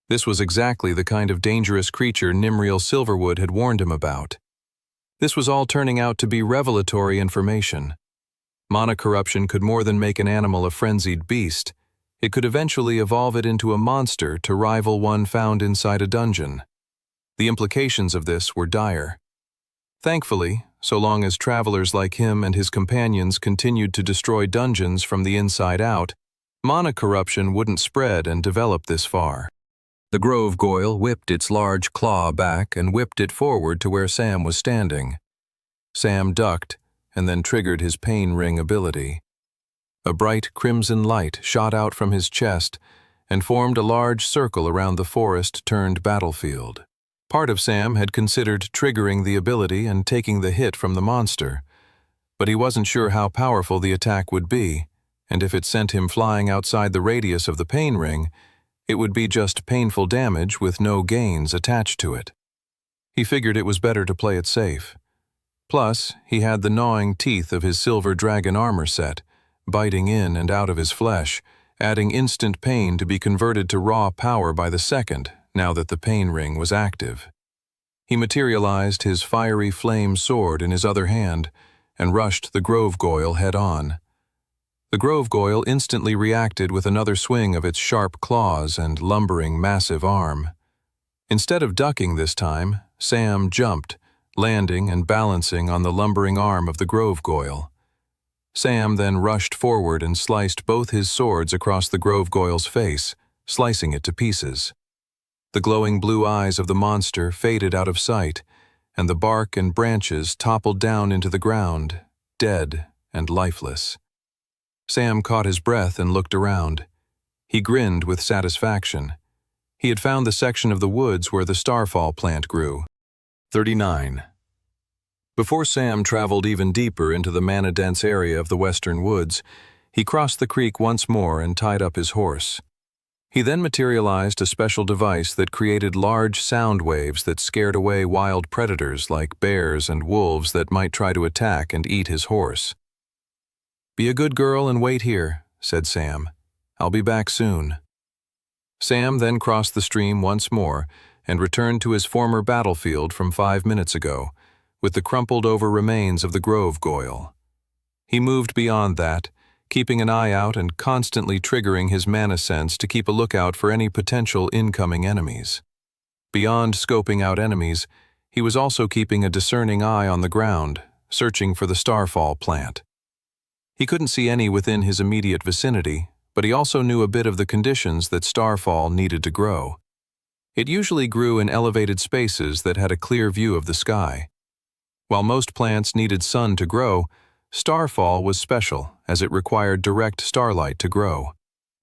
This was exactly the kind of dangerous creature Nimriel Silverwood had warned him about. This was all turning out to be revelatory information. Mana corruption could more than make an animal a frenzied beast. It could eventually evolve it into a monster to rival one found inside a dungeon. The implications of this were dire. Thankfully, so long as travelers like him and his companions continued to destroy dungeons from the inside out, Mana corruption wouldn't spread and develop this far. The Grove Goyle whipped its large claw back and whipped it forward to where Sam was standing. Sam ducked and then triggered his pain ring ability. A bright crimson light shot out from his chest and formed a large circle around the forest-turned battlefield. Part of Sam had considered triggering the ability and taking the hit from the monster, but he wasn't sure how powerful the attack would be, and if it sent him flying outside the radius of the pain ring, it would be just painful damage with no gains attached to it. He figured it was better to play it safe. Plus, he had the gnawing teeth of his silver dragon armor set, biting in and out of his flesh, adding instant pain to be converted to raw power by the second, now that the pain ring was active. He materialized his fiery flame sword in his other hand and rushed the Grove Goyle head-on. The Grove Goyle instantly reacted with another swing of its sharp claws and lumbering massive arm. Instead of ducking this time, Sam jumped, landing and balancing on the lumbering arm of the Grove Goyle. Sam then rushed forward and sliced both his swords across the Grove Goyle's face, slicing it to pieces. The glowing blue eyes of the monster faded out of sight, and the bark and branches toppled down into the ground, dead and lifeless. Sam caught his breath and looked around. He grinned with satisfaction. He had found the section of the woods where the starfall plant grew. 39. Before Sam traveled even deeper into the mana-dense area of the western woods, he crossed the creek once more and tied up his horse. He then materialized a special device that created large sound waves that scared away wild predators like bears and wolves that might try to attack and eat his horse. "Be a good girl and wait here," said Sam. "I'll be back soon." Sam then crossed the stream once more and returned to his former battlefield from 5 minutes ago, with the crumpled-over remains of the Grove Goyle. He moved beyond that, keeping an eye out and constantly triggering his mana sense to keep a lookout for any potential incoming enemies. Beyond scoping out enemies, he was also keeping a discerning eye on the ground, searching for the starfall plant. He couldn't see any within his immediate vicinity, but he also knew a bit of the conditions that starfall needed to grow. It usually grew in elevated spaces that had a clear view of the sky. While most plants needed sun to grow, starfall was special as it required direct starlight to grow,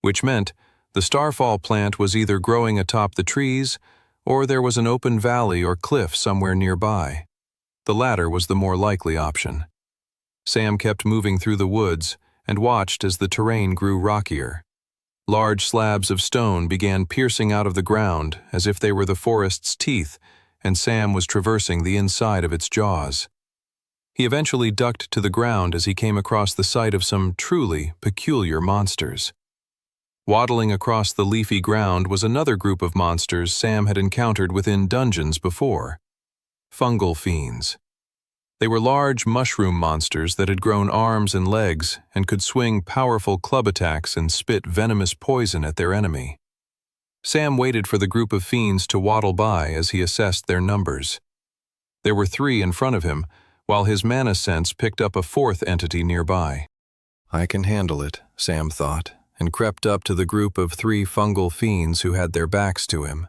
which meant the starfall plant was either growing atop the trees or there was an open valley or cliff somewhere nearby. The latter was the more likely option. Sam kept moving through the woods and watched as the terrain grew rockier. Large slabs of stone began piercing out of the ground as if they were the forest's teeth, and Sam was traversing the inside of its jaws. He eventually ducked to the ground as he came across the sight of some truly peculiar monsters. Waddling across the leafy ground was another group of monsters Sam had encountered within dungeons before. Fungal fiends. They were large mushroom monsters that had grown arms and legs and could swing powerful club attacks and spit venomous poison at their enemy. Sam waited for the group of fiends to waddle by as he assessed their numbers. There were 3 in front of him, while his mana sense picked up a 4th entity nearby. "I can handle it," Sam thought, and crept up to the group of 3 fungal fiends who had their backs to him.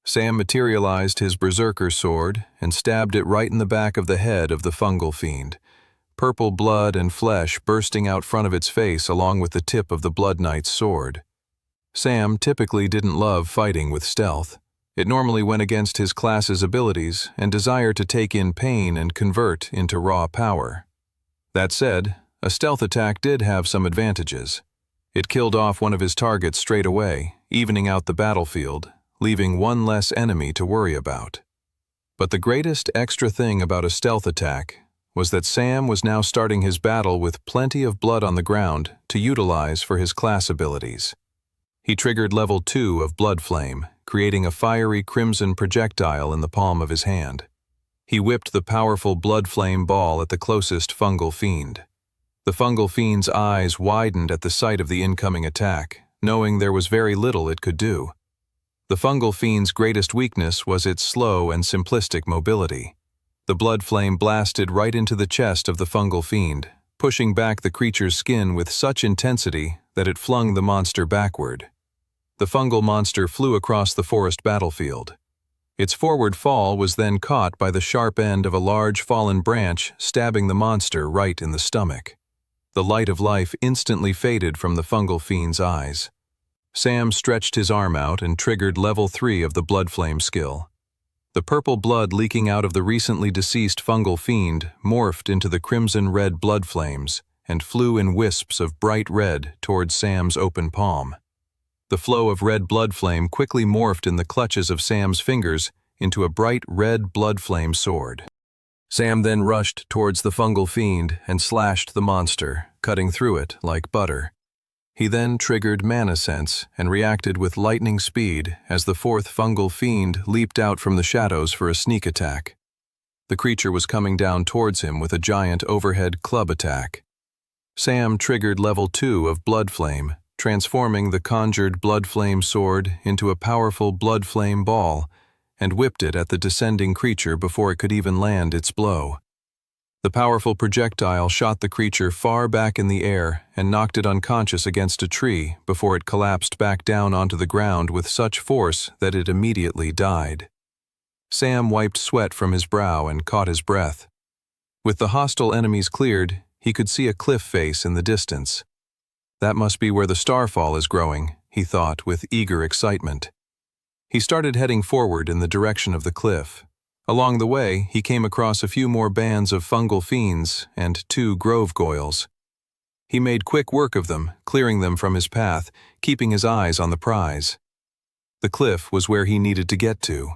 Sam materialized his berserker sword and stabbed it right in the back of the head of the fungal fiend, purple blood and flesh bursting out front of its face along with the tip of the Blood Knight's sword. Sam typically didn't love fighting with stealth. It normally went against his class's abilities and desire to take in pain and convert into raw power. That said, a stealth attack did have some advantages. It killed off one of his targets straight away, evening out the battlefield, leaving 1 less enemy to worry about. But the greatest extra thing about a stealth attack was that Sam was now starting his battle with plenty of blood on the ground to utilize for his class abilities. He triggered level 2 of Blood Flame, creating a fiery crimson projectile in the palm of his hand. He whipped the powerful Blood Flame ball at the closest fungal fiend. The fungal fiend's eyes widened at the sight of the incoming attack, knowing there was very little it could do. The fungal fiend's greatest weakness was its slow and simplistic mobility. The blood flame blasted right into the chest of the fungal fiend, pushing back the creature's skin with such intensity that it flung the monster backward. The fungal monster flew across the forest battlefield. Its forward fall was then caught by the sharp end of a large fallen branch, stabbing the monster right in the stomach. The light of life instantly faded from the fungal fiend's eyes. Sam stretched his arm out and triggered level 3 of the blood flame skill. The purple blood leaking out of the recently deceased fungal fiend morphed into the crimson-red blood flames and flew in wisps of bright red towards Sam's open palm. The flow of red blood flame quickly morphed in the clutches of Sam's fingers into a bright red blood flame sword. Sam then rushed towards the fungal fiend and slashed the monster, cutting through it like butter. He then triggered Mana Sense and reacted with lightning speed as the fourth fungal fiend leaped out from the shadows for a sneak attack. The creature was coming down towards him with a giant overhead club attack. Sam triggered level 2 of Blood Flame, transforming the conjured blood flame sword into a powerful blood flame ball, and whipped it at the descending creature before it could even land its blow. The powerful projectile shot the creature far back in the air and knocked it unconscious against a tree before it collapsed back down onto the ground with such force that it immediately died. Sam wiped sweat from his brow and caught his breath. With the hostile enemies cleared, he could see a cliff face in the distance. That must be where the starfall is growing, he thought with eager excitement. He started heading forward in the direction of the cliff. Along the way, he came across a few more bands of fungal fiends and 2 grove goyles. He made quick work of them, clearing them from his path, keeping his eyes on the prize. The cliff was where he needed to get to.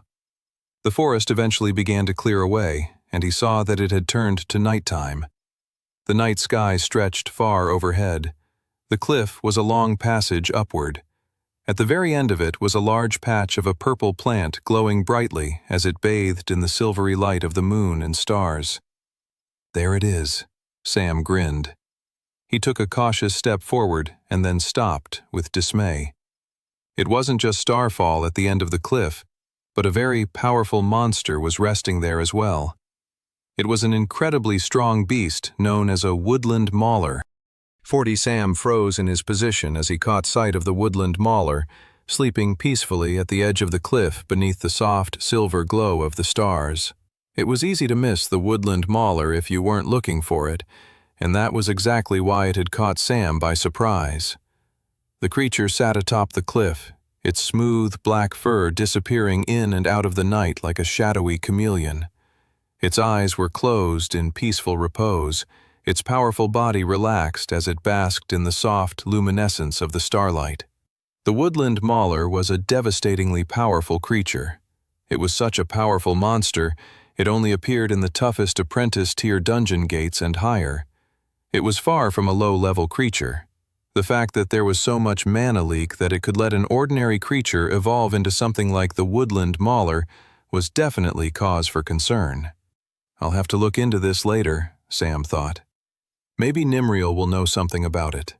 The forest eventually began to clear away, and he saw that it had turned to nighttime. The night sky stretched far overhead. The cliff was a long passage upward. At the very end of it was a large patch of a purple plant glowing brightly as it bathed in the silvery light of the moon and stars. There it is, Sam grinned. He took a cautious step forward and then stopped with dismay. It wasn't just starfall at the end of the cliff, but a very powerful monster was resting there as well. It was an incredibly strong beast known as a woodland mauler. Sam froze in his position as he caught sight of the woodland mauler, sleeping peacefully at the edge of the cliff beneath the soft silver glow of the stars. It was easy to miss the woodland mauler if you weren't looking for it, and that was exactly why it had caught Sam by surprise. The creature sat atop the cliff, its smooth black fur disappearing in and out of the night like a shadowy chameleon. Its eyes were closed in peaceful repose, its powerful body relaxed as it basked in the soft luminescence of the starlight. The woodland mauler was a devastatingly powerful creature. It was such a powerful monster, it only appeared in the toughest apprentice-tier dungeon gates and higher. It was far from a low-level creature. The fact that there was so much mana leak that it could let an ordinary creature evolve into something like the woodland mauler was definitely cause for concern. I'll have to look into this later, Sam thought. Maybe Nimriel will know something about it.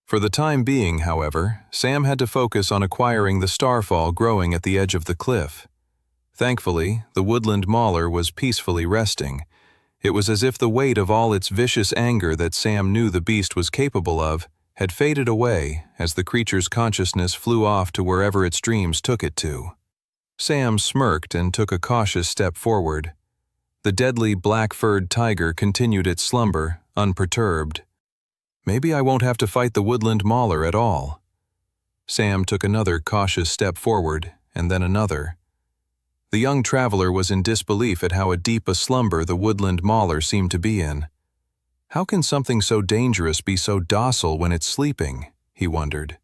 For the time being, however, Sam had to focus on acquiring the starfall growing at the edge of the cliff. Thankfully, the woodland mauler was peacefully resting. It was as if the weight of all its vicious anger that Sam knew the beast was capable of had faded away as the creature's consciousness flew off to wherever its dreams took it to. Sam smirked and took a cautious step forward. The deadly black-furred tiger continued its slumber, unperturbed. Maybe I won't have to fight the woodland mauler at all. Sam took another cautious step forward, and then another. The young traveler was in disbelief at how deep a slumber the woodland mauler seemed to be in. How can something so dangerous be so docile when it's sleeping? He wondered.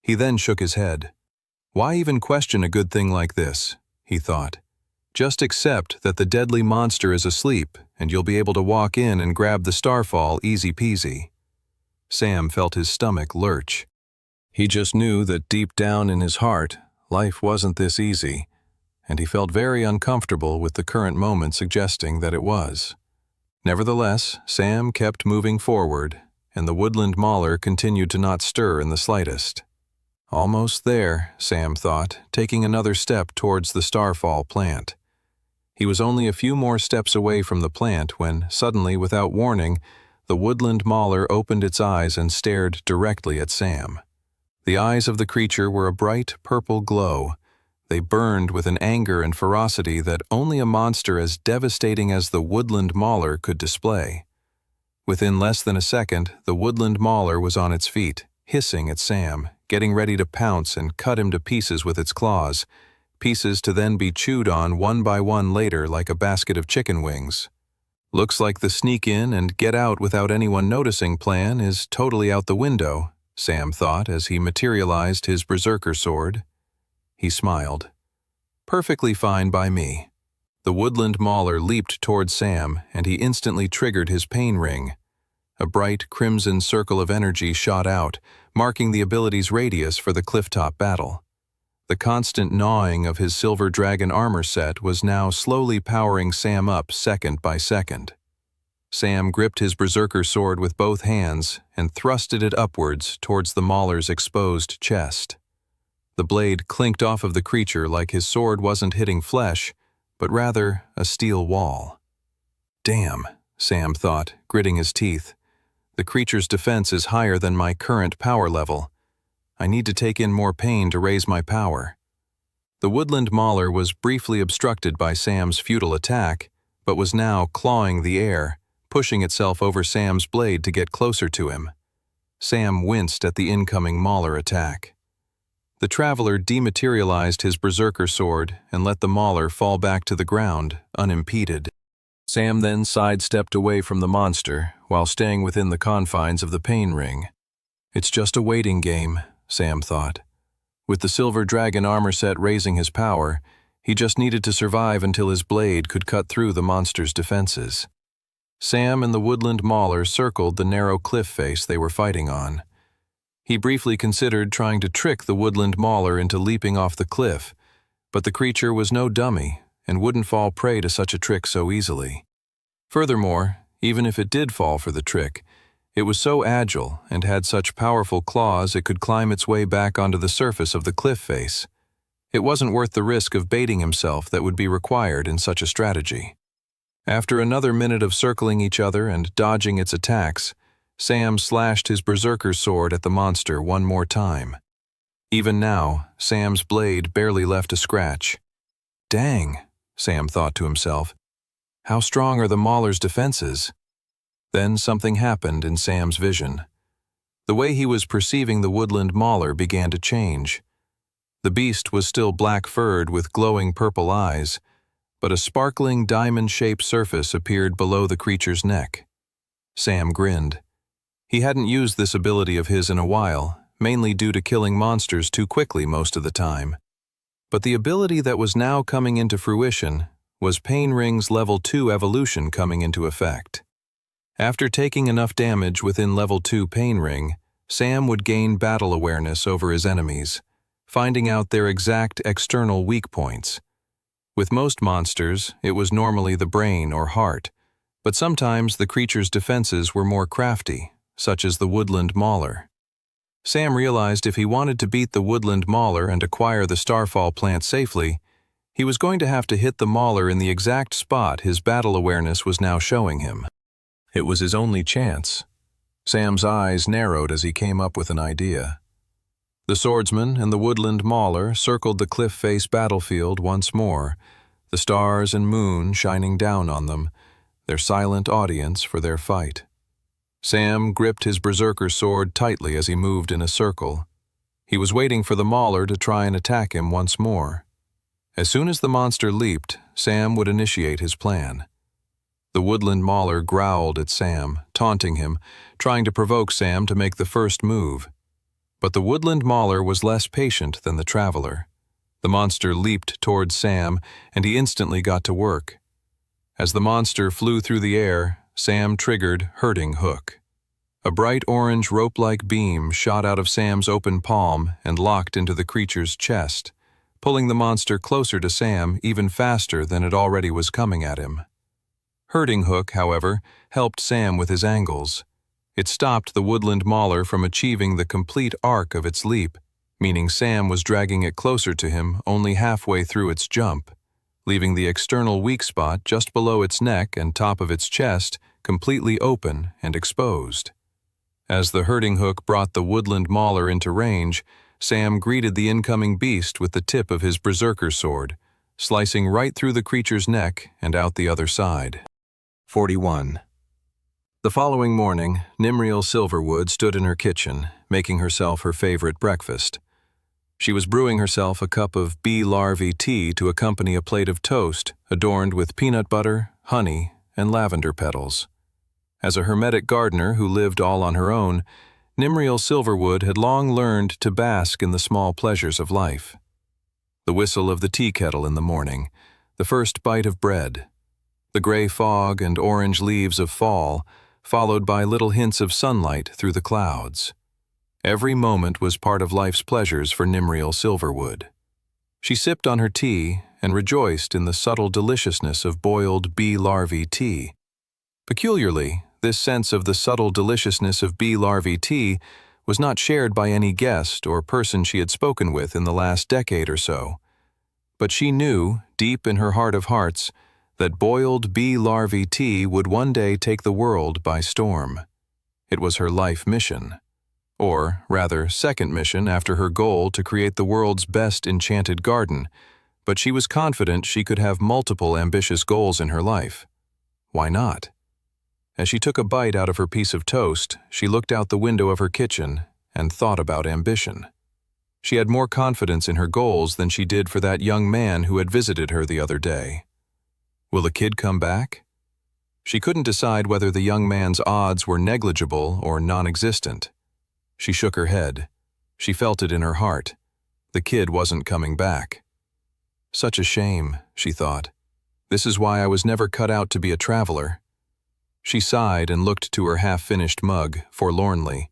He then shook his head. Why even question a good thing like this? He thought. Just accept that the deadly monster is asleep, and you'll be able to walk in and grab the starfall easy peasy. Sam felt his stomach lurch. He just knew that deep down in his heart, life wasn't this easy, and he felt very uncomfortable with the current moment suggesting that it was. Nevertheless, Sam kept moving forward, and the woodland mauler continued to not stir in the slightest. Almost there, Sam thought, taking another step towards the starfall plant. He was only a few more steps away from the plant when, suddenly, without warning, the woodland mauler opened its eyes and stared directly at Sam. The eyes of the creature were a bright purple glow. They burned with an anger and ferocity that only a monster as devastating as the woodland mauler could display. Within less than a second, the woodland mauler was on its feet, hissing at Sam, getting ready to pounce and cut him to pieces with its claws, pieces to then be chewed on one by one later like a basket of chicken wings. Looks like the sneak in and get out without anyone noticing plan is totally out the window, Sam thought as he materialized his berserker sword. He smiled. Perfectly fine by me. The woodland mauler leaped toward Sam, and he instantly triggered his pain ring. A bright crimson circle of energy shot out, marking the ability's radius for the clifftop battle. The constant gnawing of his silver dragon armor set was now slowly powering Sam up second by second. Sam gripped his berserker sword with both hands and thrusted it upwards towards the mauler's exposed chest. The blade clinked off of the creature like his sword wasn't hitting flesh, but rather a steel wall. Damn, Sam thought, gritting his teeth. The creature's defense is higher than my current power level. I need to take in more pain to raise my power. The woodland mauler was briefly obstructed by Sam's futile attack, but was now clawing the air, pushing itself over Sam's blade to get closer to him. Sam winced at the incoming mauler attack. The traveler dematerialized his berserker sword and let the mauler fall back to the ground, unimpeded. Sam then sidestepped away from the monster, while staying within the confines of the pain ring. It's just a waiting game, Sam thought. With the silver dragon armor set raising his power, he just needed to survive until his blade could cut through the monster's defenses. Sam and the woodland mauler circled the narrow cliff face they were fighting on. He briefly considered trying to trick the woodland mauler into leaping off the cliff, but the creature was no dummy and wouldn't fall prey to such a trick so easily. Furthermore, even if it did fall for the trick, it was so agile and had such powerful claws it could climb its way back onto the surface of the cliff face. It wasn't worth the risk of baiting himself that would be required in such a strategy. After another minute of circling each other and dodging its attacks, Sam slashed his berserker sword at the monster one more time. Even now, Sam's blade barely left a scratch. Dang, Sam thought to himself. How strong are the mauler's defenses? Then something happened in Sam's vision. The way he was perceiving the woodland mauler began to change. The beast was still black-furred with glowing purple eyes, but a sparkling diamond-shaped surface appeared below the creature's neck. Sam grinned. He hadn't used this ability of his in a while, mainly due to killing monsters too quickly most of the time. But the ability that was now coming into fruition was Pain Ring's Level 2 evolution coming into effect. After taking enough damage within Level 2 Pain Ring, Sam would gain battle awareness over his enemies, finding out their exact external weak points. With most monsters, it was normally the brain or heart, but sometimes the creature's defenses were more crafty, such as the woodland mauler. Sam realized if he wanted to beat the woodland mauler and acquire the starfall plant safely, he was going to have to hit the mauler in the exact spot his battle awareness was now showing him. It was his only chance. Sam's eyes narrowed as he came up with an idea. The swordsman and the woodland mauler circled the cliff-face battlefield once more, the stars and moon shining down on them, their silent audience for their fight. Sam gripped his berserker sword tightly as he moved in a circle. He was waiting for the mauler to try and attack him once more. As soon as the monster leaped, Sam would initiate his plan. The woodland mauler growled at Sam, taunting him, trying to provoke Sam to make the first move. But the woodland mauler was less patient than the traveler. The monster leaped towards Sam, and he instantly got to work. As the monster flew through the air, Sam triggered Hurting Hook. A bright orange rope-like beam shot out of Sam's open palm and locked into the creature's chest, pulling the monster closer to Sam even faster than it already was coming at him. Hurting Hook, however, helped Sam with his angles. It stopped the woodland mauler from achieving the complete arc of its leap, meaning Sam was dragging it closer to him only halfway through its jump, leaving the external weak spot just below its neck and top of its chest completely open and exposed. As the herding hook brought the woodland mauler into range, Sam greeted the incoming beast with the tip of his berserker sword, slicing right through the creature's neck and out the other side. 41. The following morning, Nimriel Silverwood stood in her kitchen, making herself her favorite breakfast. She was brewing herself a cup of bee larvae tea to accompany a plate of toast adorned with peanut butter, honey, and lavender petals. As a hermetic gardener who lived all on her own, Nimriel Silverwood had long learned to bask in the small pleasures of life. The whistle of the tea kettle in the morning, the first bite of bread, the gray fog and orange leaves of fall, followed by little hints of sunlight through the clouds. Every moment was part of life's pleasures for Nimriel Silverwood. She sipped on her tea and rejoiced in the subtle deliciousness of boiled bee larvae tea. Peculiarly, this sense of the subtle deliciousness of bee larvae tea was not shared by any guest or person she had spoken with in the last decade or so. But she knew, deep in her heart of hearts, that boiled bee larvae tea would one day take the world by storm. It was her life mission. Or, rather, second mission after her goal to create the world's best enchanted garden, but she was confident she could have multiple ambitious goals in her life. Why not? As she took a bite out of her piece of toast, she looked out the window of her kitchen and thought about ambition. She had more confidence in her goals than she did for that young man who had visited her the other day. Will the kid come back? She couldn't decide whether the young man's odds were negligible or non-existent. She shook her head. She felt it in her heart. The kid wasn't coming back. Such a shame, she thought. This is why I was never cut out to be a traveler. She sighed and looked to her half-finished mug, forlornly.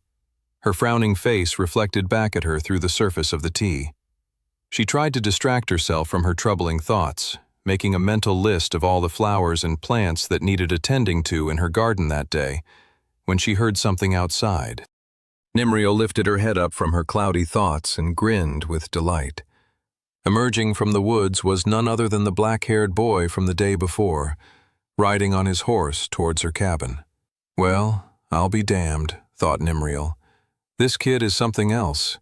Her frowning face reflected back at her through the surface of the tea. She tried to distract herself from her troubling thoughts, making a mental list of all the flowers and plants that needed attending to in her garden that day, when she heard something outside. Nimriel lifted her head up from her cloudy thoughts and grinned with delight. Emerging from the woods was none other than the black-haired boy from the day before, riding on his horse towards her cabin. Well, I'll be damned, thought Nimriel. This kid is something else.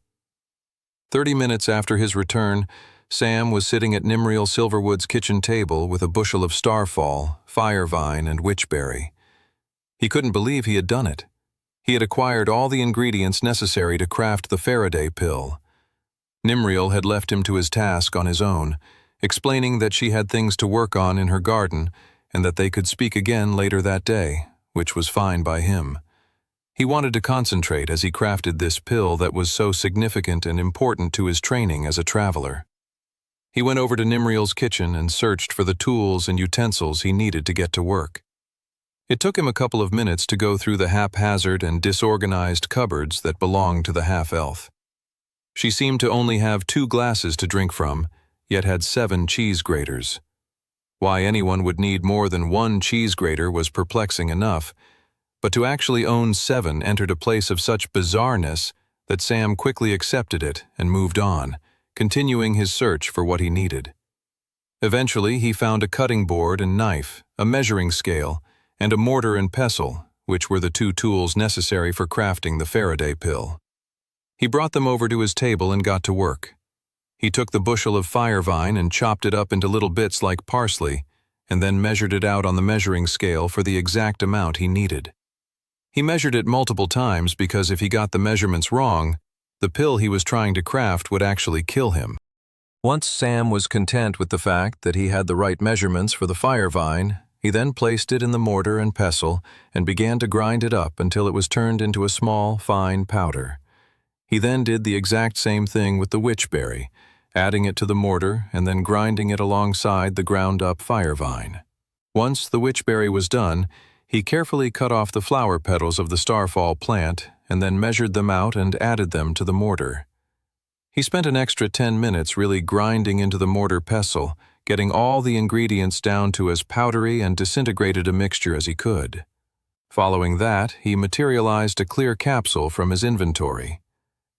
30 minutes after his return, Sam was sitting at Nimriel Silverwood's kitchen table with a bushel of starfall, firevine, and witchberry. He couldn't believe he had done it. He had acquired all the ingredients necessary to craft the Faraday pill. Nimriel had left him to his task on his own, explaining that she had things to work on in her garden and that they could speak again later that day, which was fine by him. He wanted to concentrate as he crafted this pill that was so significant and important to his training as a traveler. He went over to Nimriel's kitchen and searched for the tools and utensils he needed to get to work. It took him a couple of minutes to go through the haphazard and disorganized cupboards that belonged to the half-elf. She seemed to only have 2 glasses to drink from, yet had 7 cheese graters. Why anyone would need more than 1 cheese grater was perplexing enough, but to actually own 7 entered a place of such bizarreness that Sam quickly accepted it and moved on, continuing his search for what he needed. Eventually, he found a cutting board and knife, a measuring scale, and a mortar and pestle, which were the 2 tools necessary for crafting the Faraday pill. He brought them over to his table and got to work. He took the bushel of firevine and chopped it up into little bits like parsley, and then measured it out on the measuring scale for the exact amount he needed. He measured it multiple times because if he got the measurements wrong, the pill he was trying to craft would actually kill him. Once Sam was content with the fact that he had the right measurements for the firevine, he then placed it in the mortar and pestle and began to grind it up until it was turned into a small, fine powder. He then did the exact same thing with the witchberry, adding it to the mortar and then grinding it alongside the ground-up firevine. Once the witchberry was done, he carefully cut off the flower petals of the starfall plant and then measured them out and added them to the mortar. He spent an extra 10 minutes really grinding into the mortar pestle, getting all the ingredients down to as powdery and disintegrated a mixture as he could. Following that, he materialized a clear capsule from his inventory.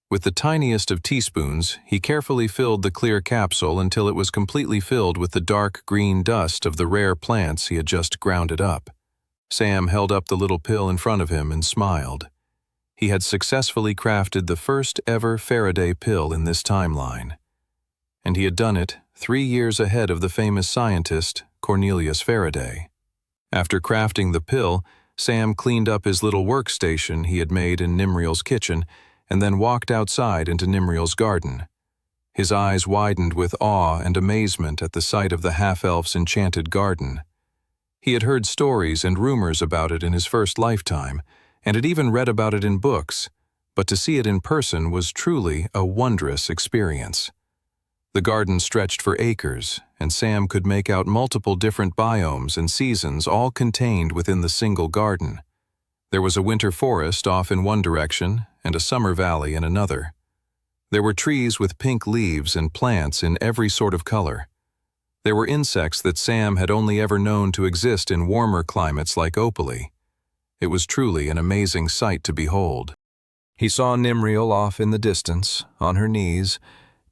With the tiniest of teaspoons, he carefully filled the clear capsule until it was completely filled with the dark green dust of the rare plants he had just grounded up. Sam held up the little pill in front of him and smiled. He had successfully crafted the first ever Faraday pill in this timeline. And he had done it 3 years ahead of the famous scientist, Cornelius Faraday. After crafting the pill, Sam cleaned up his little workstation he had made in Nimriel's kitchen and then walked outside into Nimriel's garden. His eyes widened with awe and amazement at the sight of the half-elf's enchanted garden. He had heard stories and rumors about it in his first lifetime, and had even read about it in books, but to see it in person was truly a wondrous experience. The garden stretched for acres, and Sam could make out multiple different biomes and seasons all contained within the single garden. There was a winter forest off in one direction and a summer valley in another. There were trees with pink leaves and plants in every sort of color. There were insects that Sam had only ever known to exist in warmer climates like Opaly. It was truly an amazing sight to behold. He saw Nimriel off in the distance, on her knees,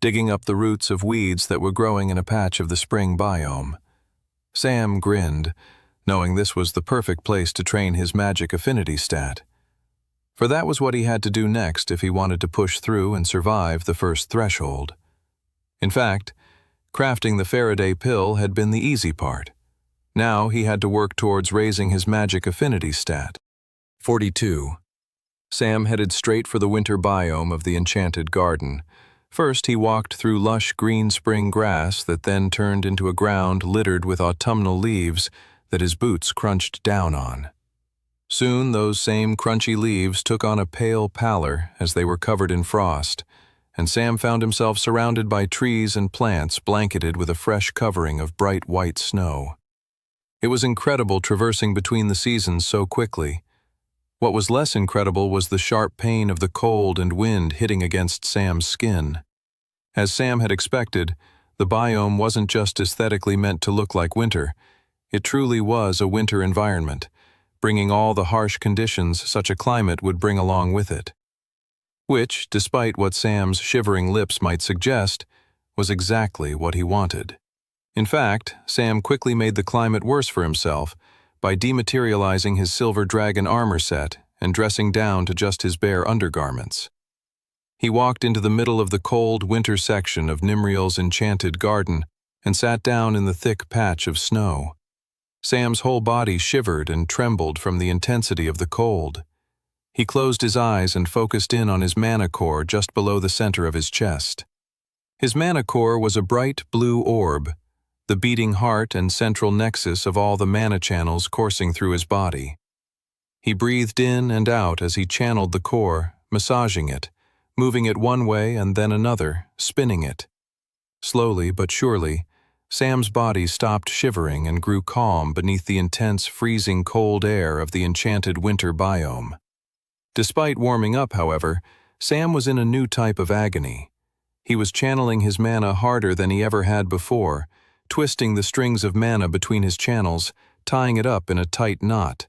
digging up the roots of weeds that were growing in a patch of the spring biome. Sam grinned, knowing this was the perfect place to train his magic affinity stat. For that was what he had to do next if he wanted to push through and survive the first threshold. In fact, crafting the Faraday pill had been the easy part. Now he had to work towards raising his magic affinity stat. 42. Sam headed straight for the winter biome of the enchanted garden. First, he walked through lush green spring grass that then turned into a ground littered with autumnal leaves that his boots crunched down on. Soon, those same crunchy leaves took on a pale pallor as they were covered in frost, and Sam found himself surrounded by trees and plants blanketed with a fresh covering of bright white snow. It was incredible traversing between the seasons so quickly. What was less incredible was the sharp pain of the cold and wind hitting against Sam's skin. As Sam had expected, the biome wasn't just aesthetically meant to look like winter. It truly was a winter environment, bringing all the harsh conditions such a climate would bring along with it. Which, despite what Sam's shivering lips might suggest, was exactly what he wanted. In fact, Sam quickly made the climate worse for himself by dematerializing his silver dragon armor set and dressing down to just his bare undergarments. He walked into the middle of the cold winter section of Nimriel's enchanted garden and sat down in the thick patch of snow. Sam's whole body shivered and trembled from the intensity of the cold. He closed his eyes and focused in on his mana core just below the center of his chest. His mana core was a bright blue orb, the beating heart and central nexus of all the mana channels coursing through his body. He breathed in and out as he channeled the core, massaging it, moving it one way and then another, spinning it. Slowly but surely, Sam's body stopped shivering and grew calm beneath the intense, freezing cold air of the enchanted winter biome. Despite warming up, however, Sam was in a new type of agony. He was channeling his mana harder than he ever had before, twisting the strings of mana between his channels, tying it up in a tight knot.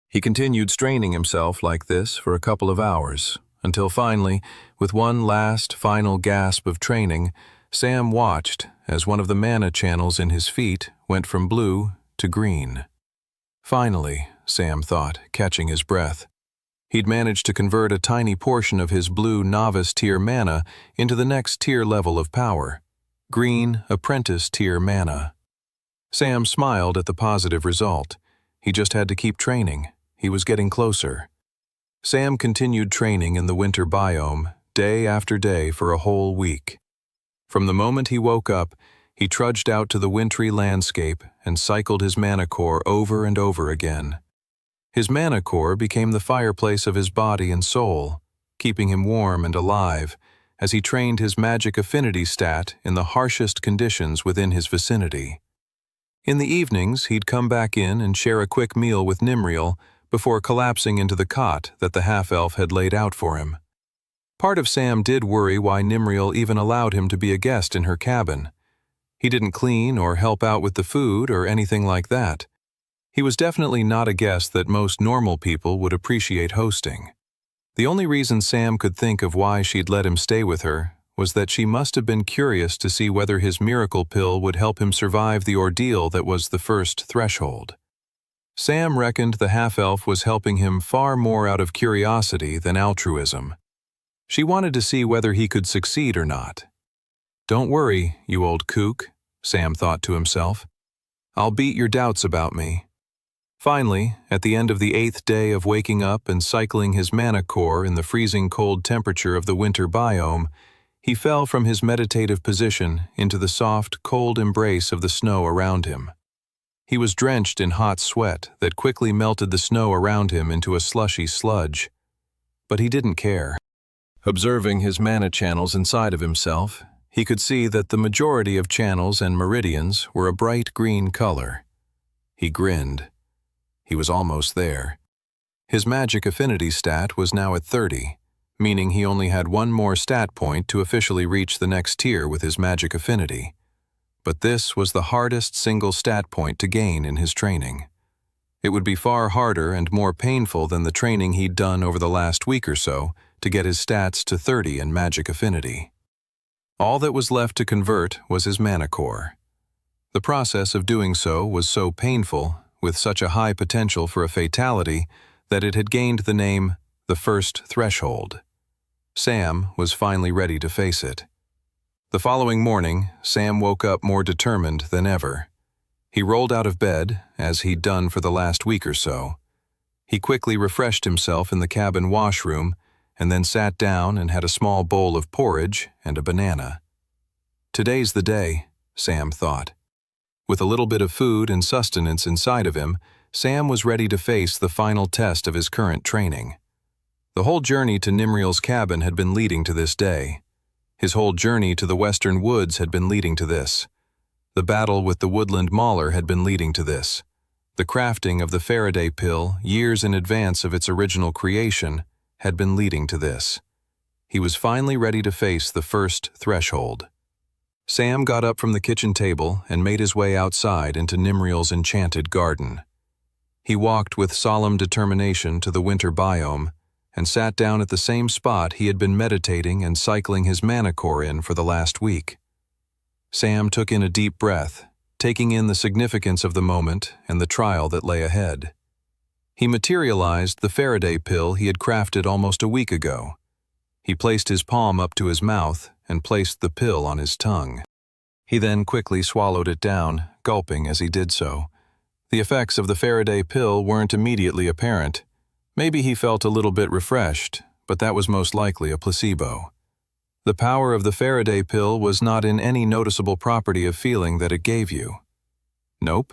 He continued straining himself like this for a couple of hours, until finally, with one last final gasp of training, Sam watched as one of the mana channels in his feet went from blue to green. Finally, Sam thought, catching his breath. He'd managed to convert a tiny portion of his blue novice tier mana into the next tier level of power, green apprentice tier mana. Sam smiled at the positive result. He just had to keep training. He was getting closer. Sam continued training in the winter biome, day after day for a whole week. From the moment he woke up, he trudged out to the wintry landscape and cycled his mana core over and over again. His mana core became the fireplace of his body and soul, keeping him warm and alive as he trained his magic affinity stat in the harshest conditions within his vicinity. In the evenings, he'd come back in and share a quick meal with Nimriel before collapsing into the cot that the half-elf had laid out for him. Part of Sam did worry why Nimriel even allowed him to be a guest in her cabin. He didn't clean or help out with the food or anything like that. He was definitely not a guest that most normal people would appreciate hosting. The only reason Sam could think of why she'd let him stay with her was that she must have been curious to see whether his miracle pill would help him survive the ordeal that was the first threshold. Sam reckoned the half-elf was helping him far more out of curiosity than altruism. She wanted to see whether he could succeed or not. "Don't worry, you old kook," Sam thought to himself. "I'll beat your doubts about me." Finally, at the end of the 8th day of waking up and cycling his mana core in the freezing cold temperature of the winter biome, he fell from his meditative position into the soft, cold embrace of the snow around him. He was drenched in hot sweat that quickly melted the snow around him into a slushy sludge. But he didn't care. Observing his mana channels inside of himself, he could see that the majority of channels and meridians were a bright green color. He grinned. He was almost there. His magic affinity stat was now at 30, meaning he only had one more stat point to officially reach the next tier with his magic affinity. But this was the hardest single stat point to gain in his training. It would be far harder and more painful than the training he'd done over the last week or so to get his stats to 30 in magic affinity. All that was left to convert was his mana core. The process of doing so was so painful, with such a high potential for a fatality, that it had gained the name the First Threshold. Sam was finally ready to face it. The following morning, Sam woke up more determined than ever. He rolled out of bed, as he'd done for the last week or so. He quickly refreshed himself in the cabin washroom, and then sat down and had a small bowl of porridge and a banana. Today's the day, Sam thought. With a little bit of food and sustenance inside of him, Sam was ready to face the final test of his current training. The whole journey to Nimriel's cabin had been leading to this day. His whole journey to the western woods had been leading to this. The battle with the woodland mauler had been leading to this. The crafting of the Faraday pill, years in advance of its original creation, had been leading to this. He was finally ready to face the first threshold. Sam got up from the kitchen table and made his way outside into Nimriel's enchanted garden. He walked with solemn determination to the winter biome and sat down at the same spot he had been meditating and cycling his mana core in for the last week. Sam took in a deep breath, taking in the significance of the moment and the trial that lay ahead. He materialized the Faraday pill he had crafted almost a week ago. He placed his palm up to his mouth and placed the pill on his tongue. He then quickly swallowed it down, gulping as he did so. The effects of the Faraday pill weren't immediately apparent. Maybe he felt a little bit refreshed, but that was most likely a placebo. The power of the Faraday pill was not in any noticeable property of feeling that it gave you. Nope.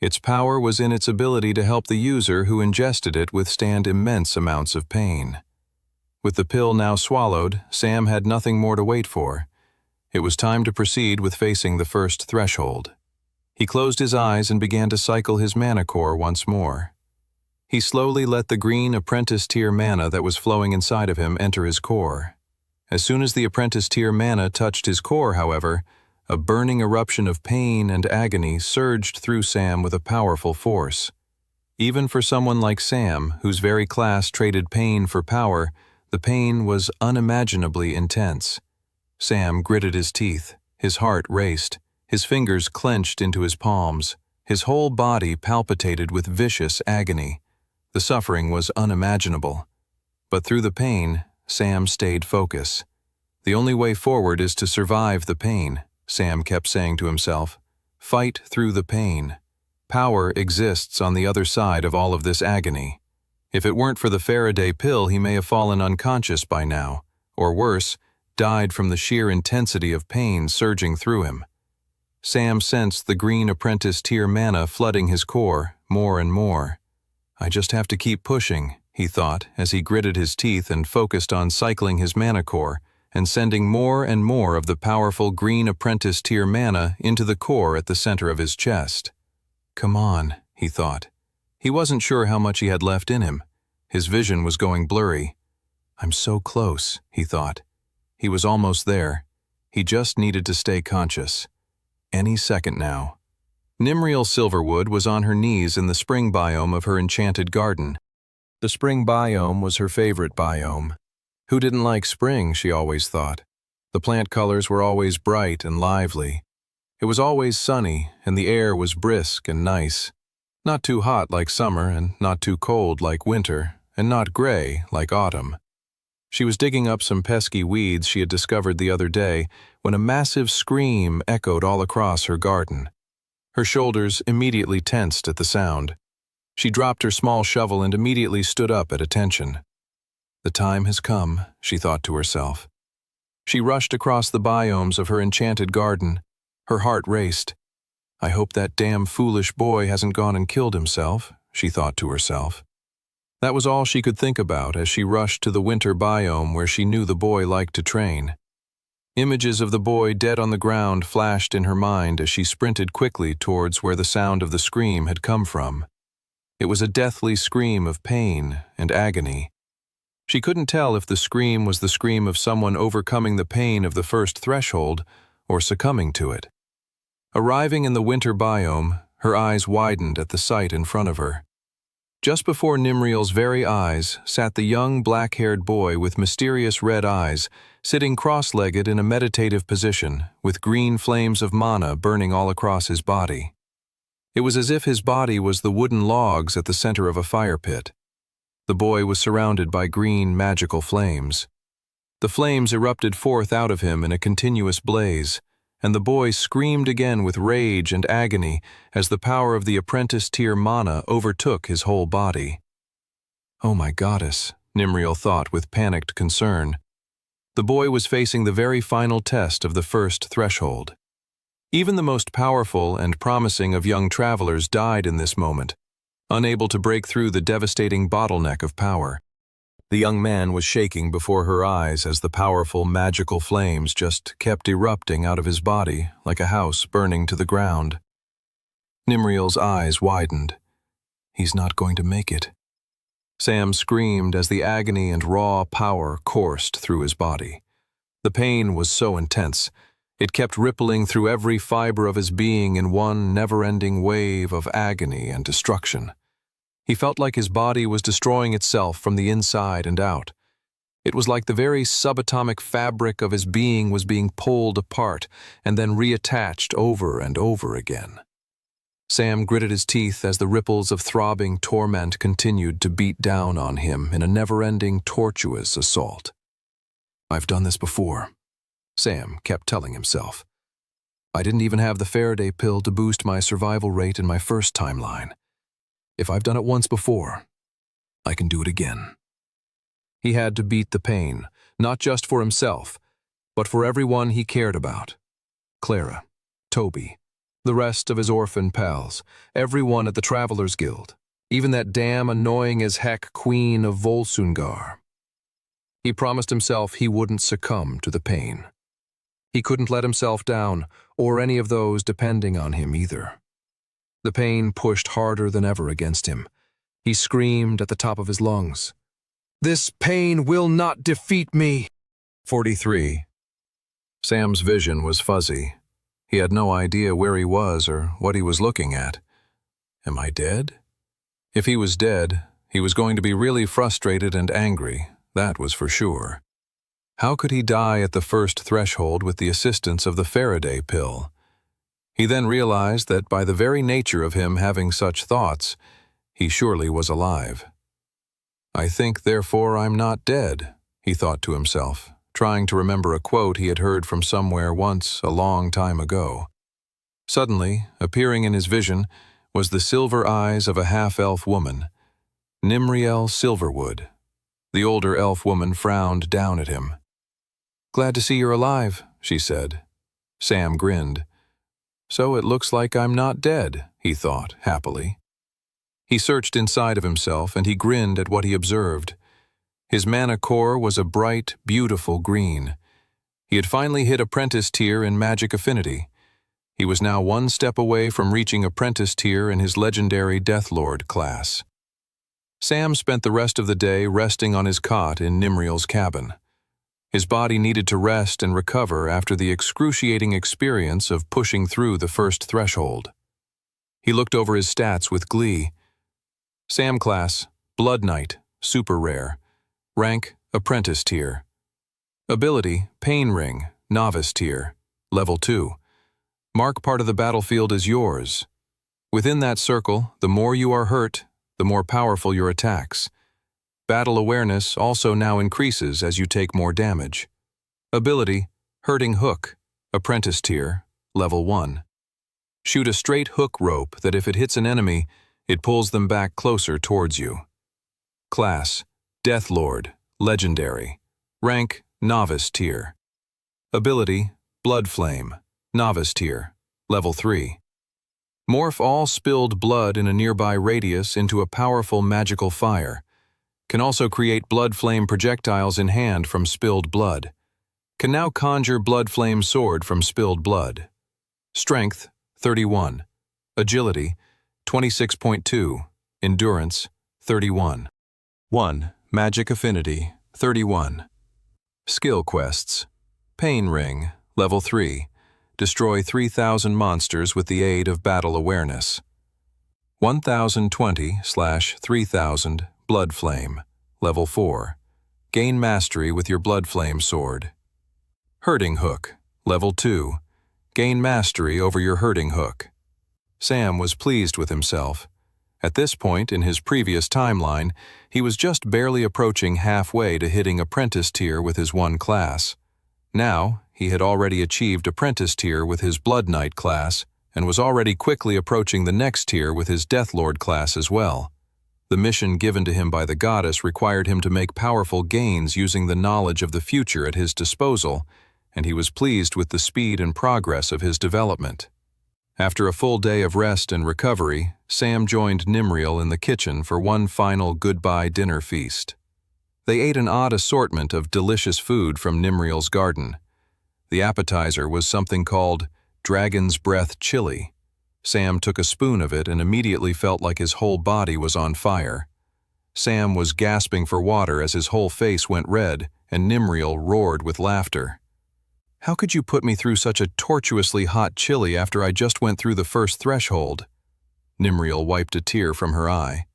Its power was in its ability to help the user who ingested it withstand immense amounts of pain. With the pill now swallowed, Sam had nothing more to wait for. It was time to proceed with facing the first threshold. He closed his eyes and began to cycle his mana core once more. He slowly let the green apprentice tier mana that was flowing inside of him enter his core. As soon as the apprentice tier mana touched his core, however, a burning eruption of pain and agony surged through Sam with a powerful force. Even for someone like Sam, whose very class traded pain for power, the pain was unimaginably intense. Sam gritted his teeth, his heart raced, his fingers clenched into his palms, his whole body palpitated with vicious agony. The suffering was unimaginable. But through the pain, Sam stayed focused. The only way forward is to survive the pain, Sam kept saying to himself. Fight through the pain. Power exists on the other side of all of this agony. If it weren't for the Faraday pill, he may have fallen unconscious by now, or worse, died from the sheer intensity of pain surging through him. Sam sensed the green apprentice tier mana flooding his core more and more. I just have to keep pushing, he thought, as he gritted his teeth and focused on cycling his mana core and sending more and more of the powerful green apprentice tier mana into the core at the center of his chest. Come on, he thought. He wasn't sure how much he had left in him. His vision was going blurry. I'm so close, he thought. He was almost there. He just needed to stay conscious. Any second now. Nimriel Silverwood was on her knees in the spring biome of her enchanted garden. The spring biome was her favorite biome. Who didn't like spring, she always thought. The plant colors were always bright and lively. It was always sunny, and the air was brisk and nice. Not too hot like summer, and not too cold like winter, and not gray like autumn. She was digging up some pesky weeds she had discovered the other day when a massive scream echoed all across her garden. Her shoulders immediately tensed at the sound. She dropped her small shovel and immediately stood up at attention. The time has come, she thought to herself. She rushed across the biomes of her enchanted garden. Her heart raced. I hope that damn foolish boy hasn't gone and killed himself, she thought to herself. That was all she could think about as she rushed to the winter biome where she knew the boy liked to train. Images of the boy dead on the ground flashed in her mind as she sprinted quickly towards where the sound of the scream had come from. It was a deathly scream of pain and agony. She couldn't tell if the scream was the scream of someone overcoming the pain of the first threshold or succumbing to it. Arriving in the winter biome, her eyes widened at the sight in front of her. Just before Nimriel's very eyes sat the young black-haired boy with mysterious red eyes, sitting cross-legged in a meditative position, with green flames of mana burning all across his body. It was as if his body was the wooden logs at the center of a fire pit. The boy was surrounded by green, magical flames. The flames erupted forth out of him in a continuous blaze, and the boy screamed again with rage and agony as the power of the apprentice-tier mana overtook his whole body. Oh my goddess, Nimriel thought with panicked concern. The boy was facing the very final test of the first threshold. Even the most powerful and promising of young travelers died in this moment, unable to break through the devastating bottleneck of power. The young man was shaking before her eyes as the powerful magical flames just kept erupting out of his body like a house burning to the ground. Nimriel's eyes widened. He's not going to make it. Sam screamed as the agony and raw power coursed through his body. The pain was so intense, it kept rippling through every fiber of his being in one never-ending wave of agony and destruction. He felt like his body was destroying itself from the inside and out. It was like the very subatomic fabric of his being was being pulled apart and then reattached over and over again. Sam gritted his teeth as the ripples of throbbing torment continued to beat down on him in a never-ending, tortuous assault. I've done this before, Sam kept telling himself. I didn't even have the Faraday pill to boost my survival rate in my first timeline. If I've done it once before, I can do it again. He had to beat the pain, not just for himself, but for everyone he cared about. Clara, Toby, the rest of his orphan pals, everyone at the Travelers Guild, even that damn annoying-as-heck Queen of Volsungar. He promised himself he wouldn't succumb to the pain. He couldn't let himself down, or any of those depending on him either. The pain pushed harder than ever against him. He screamed at the top of his lungs. This pain will not defeat me! 43. Sam's vision was fuzzy. He had no idea where he was or what he was looking at. Am I dead? If he was dead, he was going to be really frustrated and angry, that was for sure. How could he die at the first threshold with the assistance of the Faraday pill? He then realized that by the very nature of him having such thoughts, he surely was alive. I think, therefore, I'm not dead, he thought to himself, trying to remember a quote he had heard from somewhere once a long time ago. Suddenly, appearing in his vision, was the silver eyes of a half-elf woman, Nimriel Silverwood. The older elf woman frowned down at him. Glad to see you're alive, she said. Sam grinned. So it looks like I'm not dead, he thought, happily. He searched inside of himself and he grinned at what he observed. His mana core was a bright, beautiful green. He had finally hit apprentice tier in magic affinity. He was now one step away from reaching apprentice tier in his legendary Deathlord class. Sam spent the rest of the day resting on his cot in Nimriel's cabin. His body needed to rest and recover after the excruciating experience of pushing through the first threshold. He looked over his stats with glee. Sam class, Blood Knight, super rare. Rank, apprentice tier. Ability, Pain Ring, novice tier, level 2. Mark part of the battlefield as yours. Within that circle, the more you are hurt, the more powerful your attacks. Battle awareness also now increases as you take more damage. Ability, Hurting Hook, Apprentice Tier, Level 1. Shoot a straight hook rope that if it hits an enemy, it pulls them back closer towards you. Class, Death Lord, Legendary. Rank, Novice Tier. Ability, Blood Flame, Novice Tier, Level 3. Morph all spilled blood in a nearby radius into a powerful magical fire. Can also create blood flame projectiles in hand from spilled blood. Can now conjure blood flame sword from spilled blood. Strength, 31. Agility, 26.2. Endurance, 31. 1. Magic Affinity, 31. Skill Quests. Pain Ring, Level 3. Destroy 3,000 monsters with the aid of battle awareness. 1020/3000 Blood Flame, Level 4. Gain mastery with your Blood Flame sword. Hurting Hook, Level 2. Gain mastery over your Hurting Hook. Sam was pleased with himself. At this point in his previous timeline, he was just barely approaching halfway to hitting Apprentice Tier with his one class. Now, he had already achieved Apprentice Tier with his Blood Knight class, and was already quickly approaching the next tier with his Death Lord class as well. The mission given to him by the goddess required him to make powerful gains using the knowledge of the future at his disposal, and he was pleased with the speed and progress of his development. After a full day of rest and recovery, Sam joined Nimriel in the kitchen for one final goodbye dinner feast. They ate an odd assortment of delicious food from Nimriel's garden. The appetizer was something called Dragon's Breath Chili. Sam took a spoon of it and immediately felt like his whole body was on fire. Sam was gasping for water as his whole face went red, and Nimriel roared with laughter. "How could you put me through such a tortuously hot chili after I just went through the first threshold?" Nimriel wiped a tear from her eye.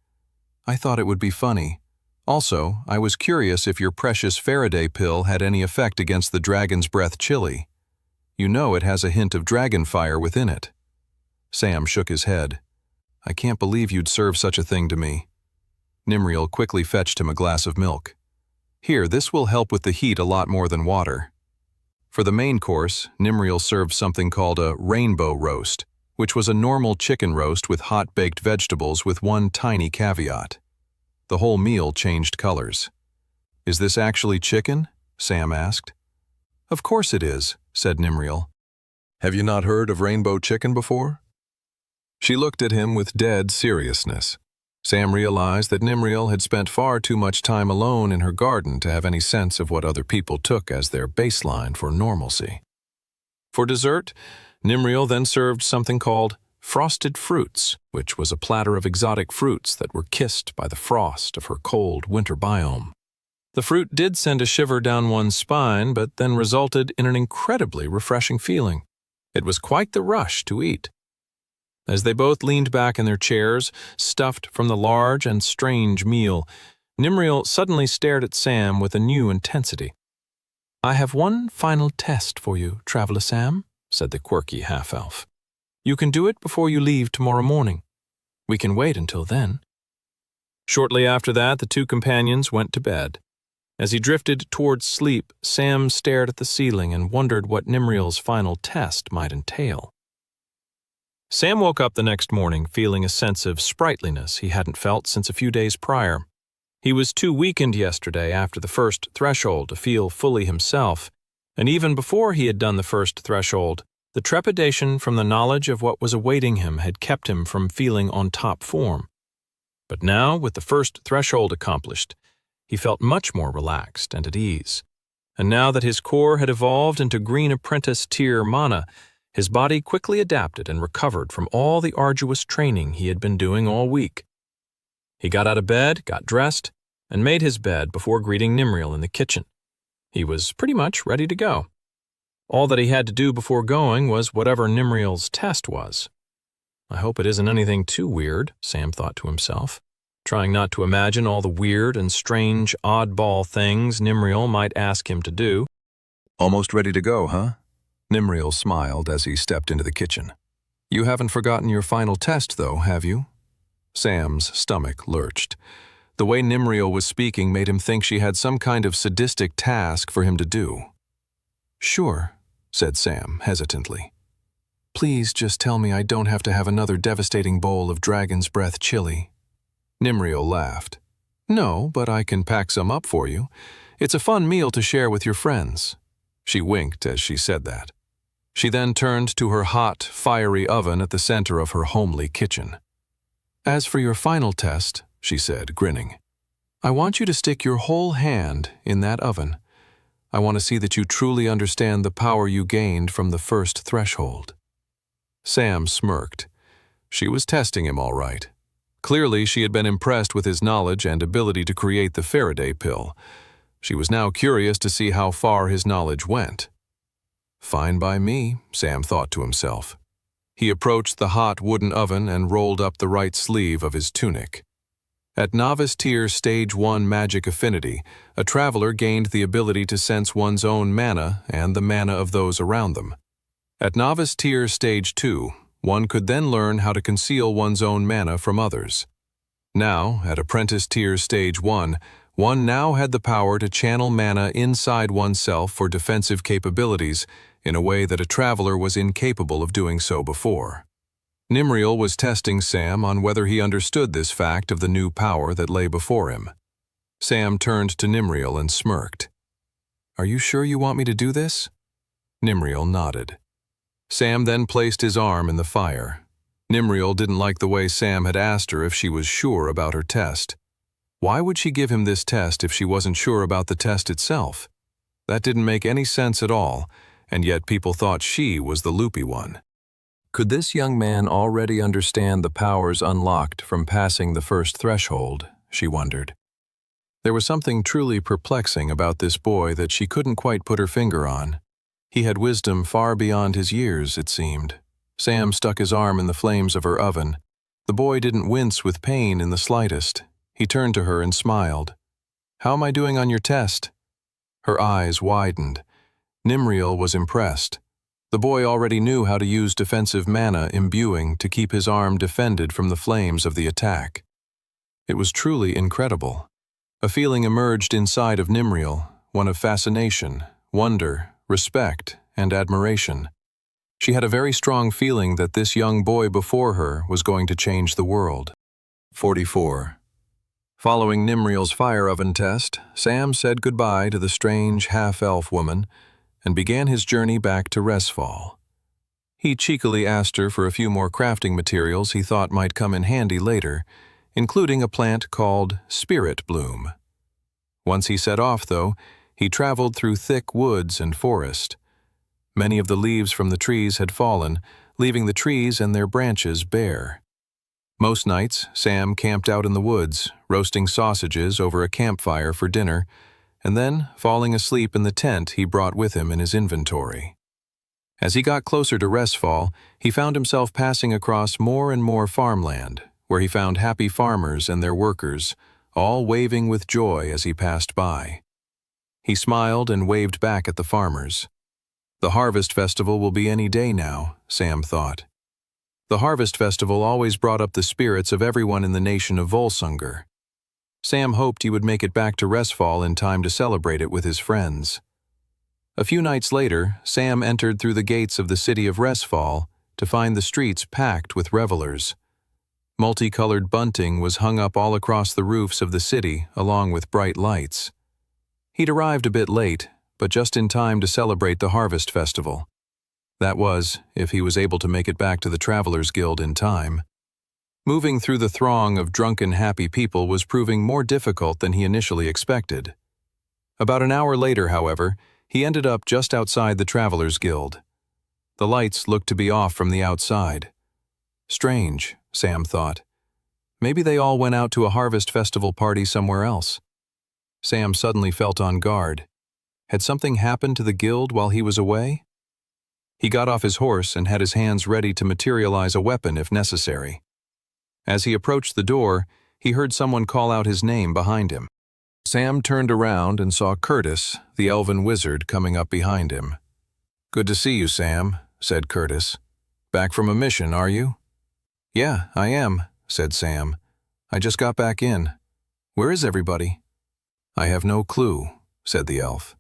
"I thought it would be funny. Also, I was curious if your precious Faraday pill had any effect against the Dragon's Breath chili. You know it has a hint of dragon fire within it." Sam shook his head. "I can't believe you'd serve such a thing to me." Nimriel quickly fetched him a glass of milk. "Here, this will help with the heat a lot more than water." For the main course, Nimriel served something called a rainbow roast, which was a normal chicken roast with hot baked vegetables with one tiny caveat. The whole meal changed colors. "Is this actually chicken?" Sam asked. "Of course it is," said Nimriel. "Have you not heard of rainbow chicken before?" She looked at him with dead seriousness. Sam realized that Nimriel had spent far too much time alone in her garden to have any sense of what other people took as their baseline for normalcy. For dessert, Nimriel then served something called frosted fruits, which was a platter of exotic fruits that were kissed by the frost of her cold winter biome. The fruit did send a shiver down one's spine, but then resulted in an incredibly refreshing feeling. It was quite the rush to eat. As they both leaned back in their chairs, stuffed from the large and strange meal, Nimriel suddenly stared at Sam with a new intensity. "I have one final test for you, Traveler Sam," said the quirky half-elf. "You can do it before you leave tomorrow morning. We can wait until then." Shortly after that, the two companions went to bed. As he drifted towards sleep, Sam stared at the ceiling and wondered what Nimriel's final test might entail. Sam woke up the next morning feeling a sense of sprightliness he hadn't felt since a few days prior. He was too weakened yesterday after the first threshold to feel fully himself, and even before he had done the first threshold, the trepidation from the knowledge of what was awaiting him had kept him from feeling on top form. But now, with the first threshold accomplished, he felt much more relaxed and at ease. And now that his core had evolved into Green Apprentice Tier mana, his body quickly adapted and recovered from all the arduous training he had been doing all week. He got out of bed, got dressed, and made his bed before greeting Nimriel in the kitchen. He was pretty much ready to go. All that he had to do before going was whatever Nimriel's test was. "I hope it isn't anything too weird," Sam thought to himself, trying not to imagine all the weird and strange oddball things Nimriel might ask him to do. "Almost ready to go, huh?" Nimriel smiled as he stepped into the kitchen. You haven't forgotten your final test, though, have you? Sam's stomach lurched. The way Nimriel was speaking made him think she had some kind of sadistic task for him to do. Sure, said Sam hesitantly. Please just tell me I don't have to have another devastating bowl of dragon's breath chili. Nimriel laughed. No, but I can pack some up for you. It's a fun meal to share with your friends. She winked as she said that. She then turned to her hot, fiery oven at the center of her homely kitchen. As for your final test, she said, grinning, I want you to stick your whole hand in that oven. I want to see that you truly understand the power you gained from the first threshold. Sam smirked. She was testing him all right. Clearly, she had been impressed with his knowledge and ability to create the Faraday pill. She was now curious to see how far his knowledge went. Fine by me, Sam thought to himself. He approached the hot wooden oven and rolled up the right sleeve of his tunic. At Novice Tier Stage 1 Magic Affinity, a traveler gained the ability to sense one's own mana and the mana of those around them. At Novice Tier Stage 2, one could then learn how to conceal one's own mana from others. Now, at Apprentice Tier Stage 1, one now had the power to channel mana inside oneself for defensive capabilities in a way that a traveler was incapable of doing so before. Nimriel was testing Sam on whether he understood this fact of the new power that lay before him. Sam turned to Nimriel and smirked. Are you sure you want me to do this? Nimriel nodded. Sam then placed his arm in the fire. Nimriel didn't like the way Sam had asked her if she was sure about her test. Why would she give him this test if she wasn't sure about the test itself? That didn't make any sense at all, and yet people thought she was the loopy one. Could this young man already understand the powers unlocked from passing the first threshold, she wondered. There was something truly perplexing about this boy that she couldn't quite put her finger on. He had wisdom far beyond his years, it seemed. Sam stuck his arm in the flames of her oven. The boy didn't wince with pain in the slightest. He turned to her and smiled. How am I doing on your test? Her eyes widened. Nimriel was impressed. The boy already knew how to use defensive mana imbuing to keep his arm defended from the flames of the attack. It was truly incredible. A feeling emerged inside of Nimriel, one of fascination, wonder, respect, and admiration. She had a very strong feeling that this young boy before her was going to change the world. 44. Following Nimriel's fire oven test, Sam said goodbye to the strange half-elf woman and began his journey back to Resfall. He cheekily asked her for a few more crafting materials he thought might come in handy later, including a plant called Spirit Bloom. Once he set off, though, he traveled through thick woods and forest. Many of the leaves from the trees had fallen, leaving the trees and their branches bare. Most nights, Sam camped out in the woods, roasting sausages over a campfire for dinner, and then falling asleep in the tent he brought with him in his inventory. As he got closer to Resfall, he found himself passing across more and more farmland, where he found happy farmers and their workers, all waving with joy as he passed by. He smiled and waved back at the farmers. The Harvest Festival will be any day now, Sam thought. The Harvest Festival always brought up the spirits of everyone in the nation of Volsungur. Sam hoped he would make it back to Resfall in time to celebrate it with his friends. A few nights later, Sam entered through the gates of the city of Resfall to find the streets packed with revelers. Multicolored bunting was hung up all across the roofs of the city, along with bright lights. He'd arrived a bit late, but just in time to celebrate the Harvest Festival. That was, if he was able to make it back to the Travelers Guild in time. Moving through the throng of drunken, happy people was proving more difficult than he initially expected. About an hour later, however, he ended up just outside the Travelers Guild. The lights looked to be off from the outside. Strange, Sam thought. Maybe they all went out to a Harvest Festival party somewhere else. Sam suddenly felt on guard. Had something happened to the guild while he was away? He got off his horse and had his hands ready to materialize a weapon if necessary. As he approached the door, he heard someone call out his name behind him. Sam turned around and saw Curtis, the elven wizard, coming up behind him. "Good to see you, Sam," said Curtis. Back from a mission, are you? Yeah, I am, said Sam. I just got back in. Where is everybody? I have no clue, said the elf.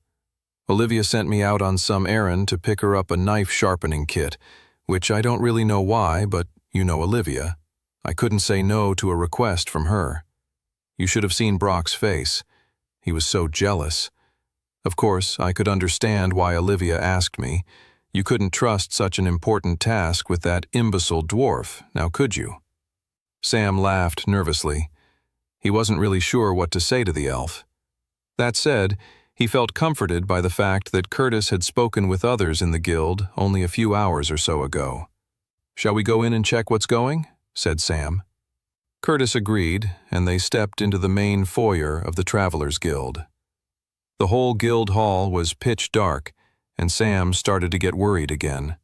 Olivia sent me out on some errand to pick her up a knife sharpening kit, which I don't really know why, but you know Olivia. I couldn't say no to a request from her. You should have seen Brock's face. He was so jealous. Of course, I could understand why Olivia asked me. You couldn't trust such an important task with that imbecile dwarf, now could you? Sam laughed nervously. He wasn't really sure what to say to the elf. That said, he felt comforted by the fact that Curtis had spoken with others in the guild only a few hours or so ago. Shall we go in and check what's going? Said Sam. Curtis agreed, and they stepped into the main foyer of the Travelers Guild. The whole guild hall was pitch dark, and Sam started to get worried again.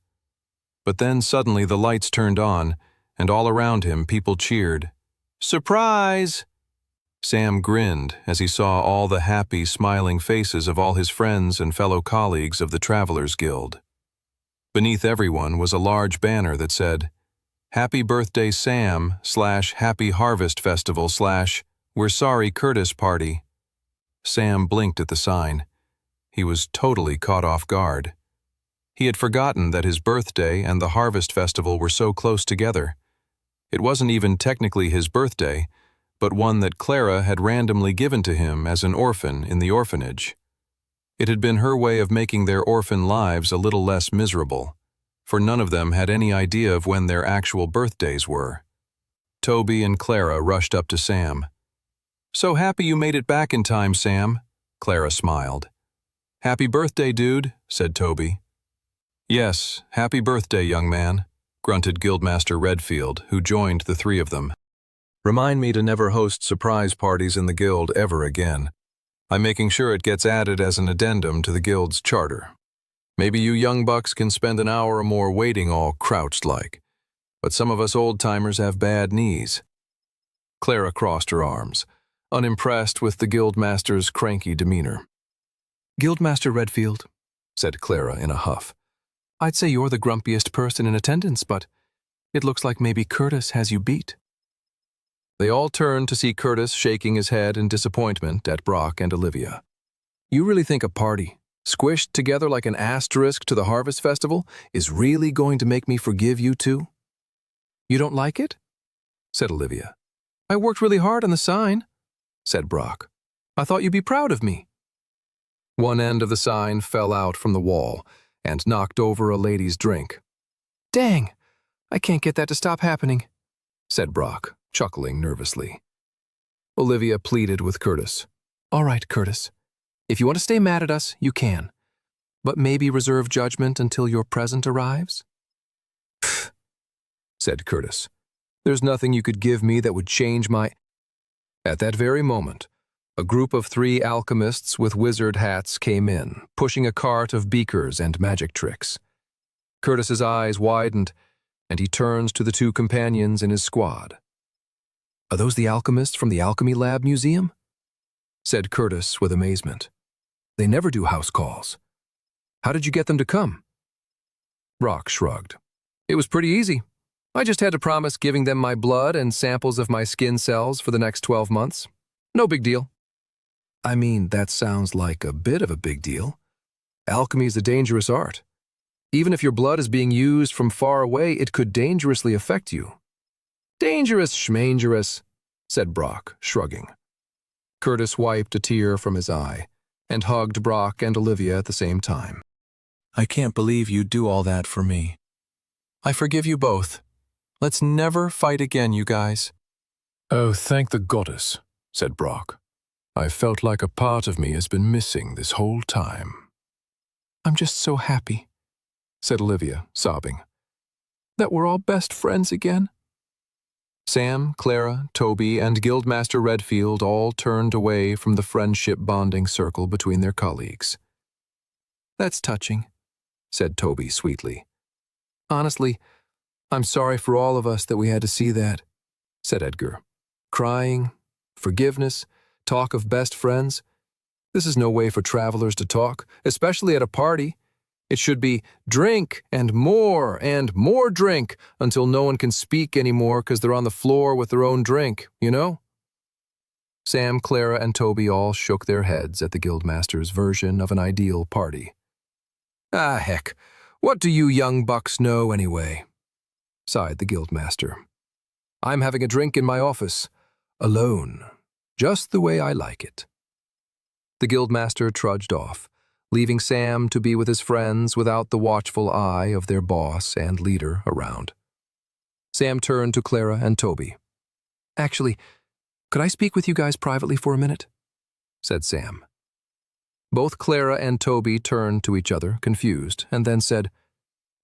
But then suddenly the lights turned on, and all around him people cheered. Surprise! Sam grinned as he saw all the happy, smiling faces of all his friends and fellow colleagues of the Travelers Guild. Beneath everyone was a large banner that said, Happy Birthday Sam / Happy Harvest Festival / We're Sorry Curtis Party. Sam blinked at the sign. He was totally caught off guard. He had forgotten that his birthday and the Harvest Festival were so close together. It wasn't even technically his birthday, but one that Clara had randomly given to him as an orphan in the orphanage. It had been her way of making their orphan lives a little less miserable, for none of them had any idea of when their actual birthdays were. Toby and Clara rushed up to Sam. So happy you made it back in time, Sam, Clara smiled. Happy birthday, dude, said Toby. Yes, happy birthday, young man, grunted Guildmaster Redfield, who joined the three of them. Remind me to never host surprise parties in the guild ever again. I'm making sure it gets added as an addendum to the guild's charter. Maybe you young bucks can spend an hour or more waiting all crouched like, but some of us old-timers have bad knees. Clara crossed her arms, unimpressed with the Guildmaster's cranky demeanor. Guildmaster Redfield, said Clara in a huff, I'd say you're the grumpiest person in attendance, but it looks like maybe Curtis has you beat. They all turned to see Curtis shaking his head in disappointment at Brock and Olivia. You really think a party, squished together like an asterisk to the Harvest Festival, is really going to make me forgive you two? You don't like it? Said Olivia. I worked really hard on the sign, said Brock. I thought you'd be proud of me. One end of the sign fell out from the wall and knocked over a lady's drink. Dang, I can't get that to stop happening, said Brock, chuckling nervously. Olivia pleaded with Curtis. All right, Curtis. If you want to stay mad at us, you can. But maybe reserve judgment until your present arrives? Pfft, said Curtis. There's nothing you could give me that would change my... At that very moment, a group of 3 alchemists with wizard hats came in, pushing a cart of beakers and magic tricks. Curtis's eyes widened, and he turns to the 2 companions in his squad. Are those the alchemists from the Alchemy Lab Museum? Said Curtis with amazement. They never do house calls. How did you get them to come? Brock shrugged. It was pretty easy. I just had to promise giving them my blood and samples of my skin cells for the next 12 months. No big deal. I mean, that sounds like a bit of a big deal. Alchemy is a dangerous art. Even if your blood is being used from far away, it could dangerously affect you. Dangerous schmangerous, said Brock, shrugging. Curtis wiped a tear from his eye and hugged Brock and Olivia at the same time. I can't believe you'd do all that for me. I forgive you both. Let's never fight again, you guys. Oh, thank the goddess, said Brock. I felt like a part of me has been missing this whole time. I'm just so happy, said Olivia, sobbing, that we're all best friends again. Sam, Clara, Toby, and Guildmaster Redfield all turned away from the friendship bonding circle between their colleagues. That's touching, said Toby sweetly. Honestly, I'm sorry for all of us that we had to see that, said Edgar. Crying, forgiveness, talk of best friends. This is no way for travelers to talk, especially at a party. It should be drink and more drink until no one can speak anymore because they're on the floor with their own drink, you know? Sam, Clara, and Toby all shook their heads at the Guildmaster's version of an ideal party. Ah, heck, what do you young bucks know anyway? Sighed the Guildmaster. I'm having a drink in my office, alone, just the way I like it. The Guildmaster trudged off, leaving Sam to be with his friends without the watchful eye of their boss and leader around. Sam turned to Clara and Toby. Actually, could I speak with you guys privately for a minute? Said Sam. Both Clara and Toby turned to each other, confused, and then said,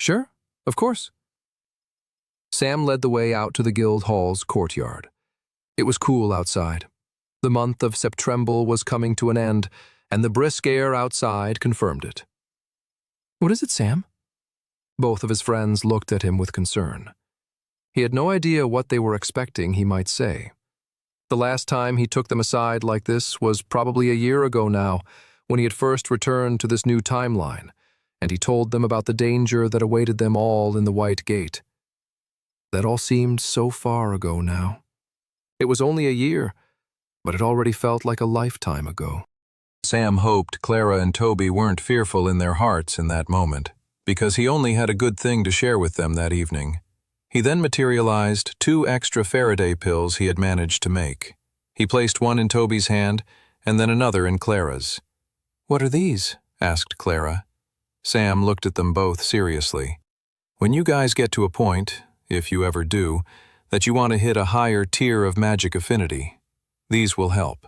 Sure, of course. Sam led the way out to the guild hall's courtyard. It was cool outside. The month of September was coming to an end, and the brisk air outside confirmed it. What is it, Sam? Both of his friends looked at him with concern. He had no idea what they were expecting he might say. The last time he took them aside like this was probably a year ago now, when he had first returned to this new timeline, and he told them about the danger that awaited them all in the White Gate. That all seemed so far ago now. It was only a year, but it already felt like a lifetime ago. Sam hoped Clara and Toby weren't fearful in their hearts in that moment, because he only had a good thing to share with them that evening. He then materialized 2 extra Faraday pills he had managed to make. He placed one in Toby's hand and then another in Clara's. "What are these?" asked Clara. Sam looked at them both seriously. "When you guys get to a point, if you ever do, that you want to hit a higher tier of magic affinity, these will help."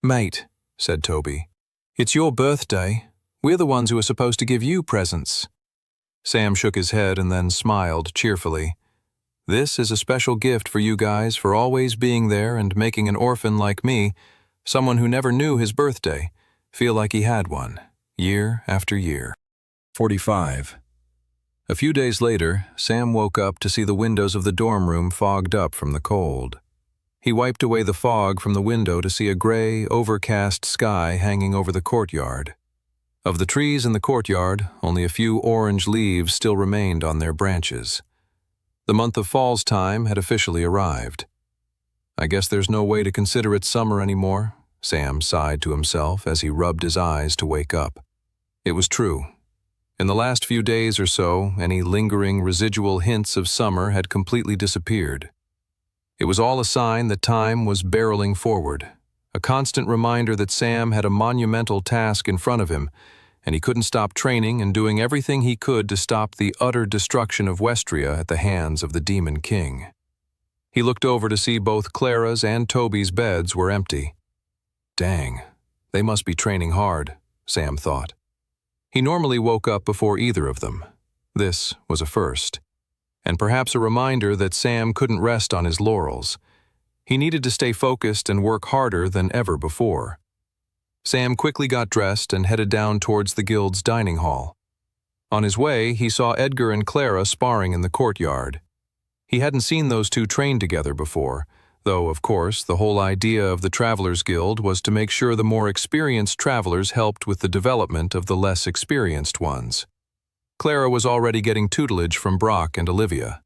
"Mate," said Toby, "it's your birthday. We're the ones who are supposed to give you presents." Sam shook his head and then smiled cheerfully. "This is a special gift for you guys for always being there and making an orphan like me, someone who never knew his birthday, feel like he had one, year after year." 45. A few days later, Sam woke up to see the windows of the dorm room fogged up from the cold. He wiped away the fog from the window to see a gray, overcast sky hanging over the courtyard. Of the trees in the courtyard, only a few orange leaves still remained on their branches. The month of fall's time had officially arrived. "I guess there's no way to consider it summer anymore," Sam sighed to himself as he rubbed his eyes to wake up. It was true. In the last few days or so, any lingering residual hints of summer had completely disappeared. It was all a sign that time was barreling forward, a constant reminder that Sam had a monumental task in front of him, and he couldn't stop training and doing everything he could to stop the utter destruction of Westria at the hands of the Demon King. He looked over to see both Clara's and Toby's beds were empty. Dang, they must be training hard, Sam thought. He normally woke up before either of them. This was a first, and perhaps a reminder that Sam couldn't rest on his laurels. He needed to stay focused and work harder than ever before. Sam quickly got dressed and headed down towards the guild's dining hall. On his way, he saw Edgar and Clara sparring in the courtyard. He hadn't seen those two train together before, though, of course, the whole idea of the Travelers Guild was to make sure the more experienced travelers helped with the development of the less experienced ones. Clara was already getting tutelage from Brock and Olivia.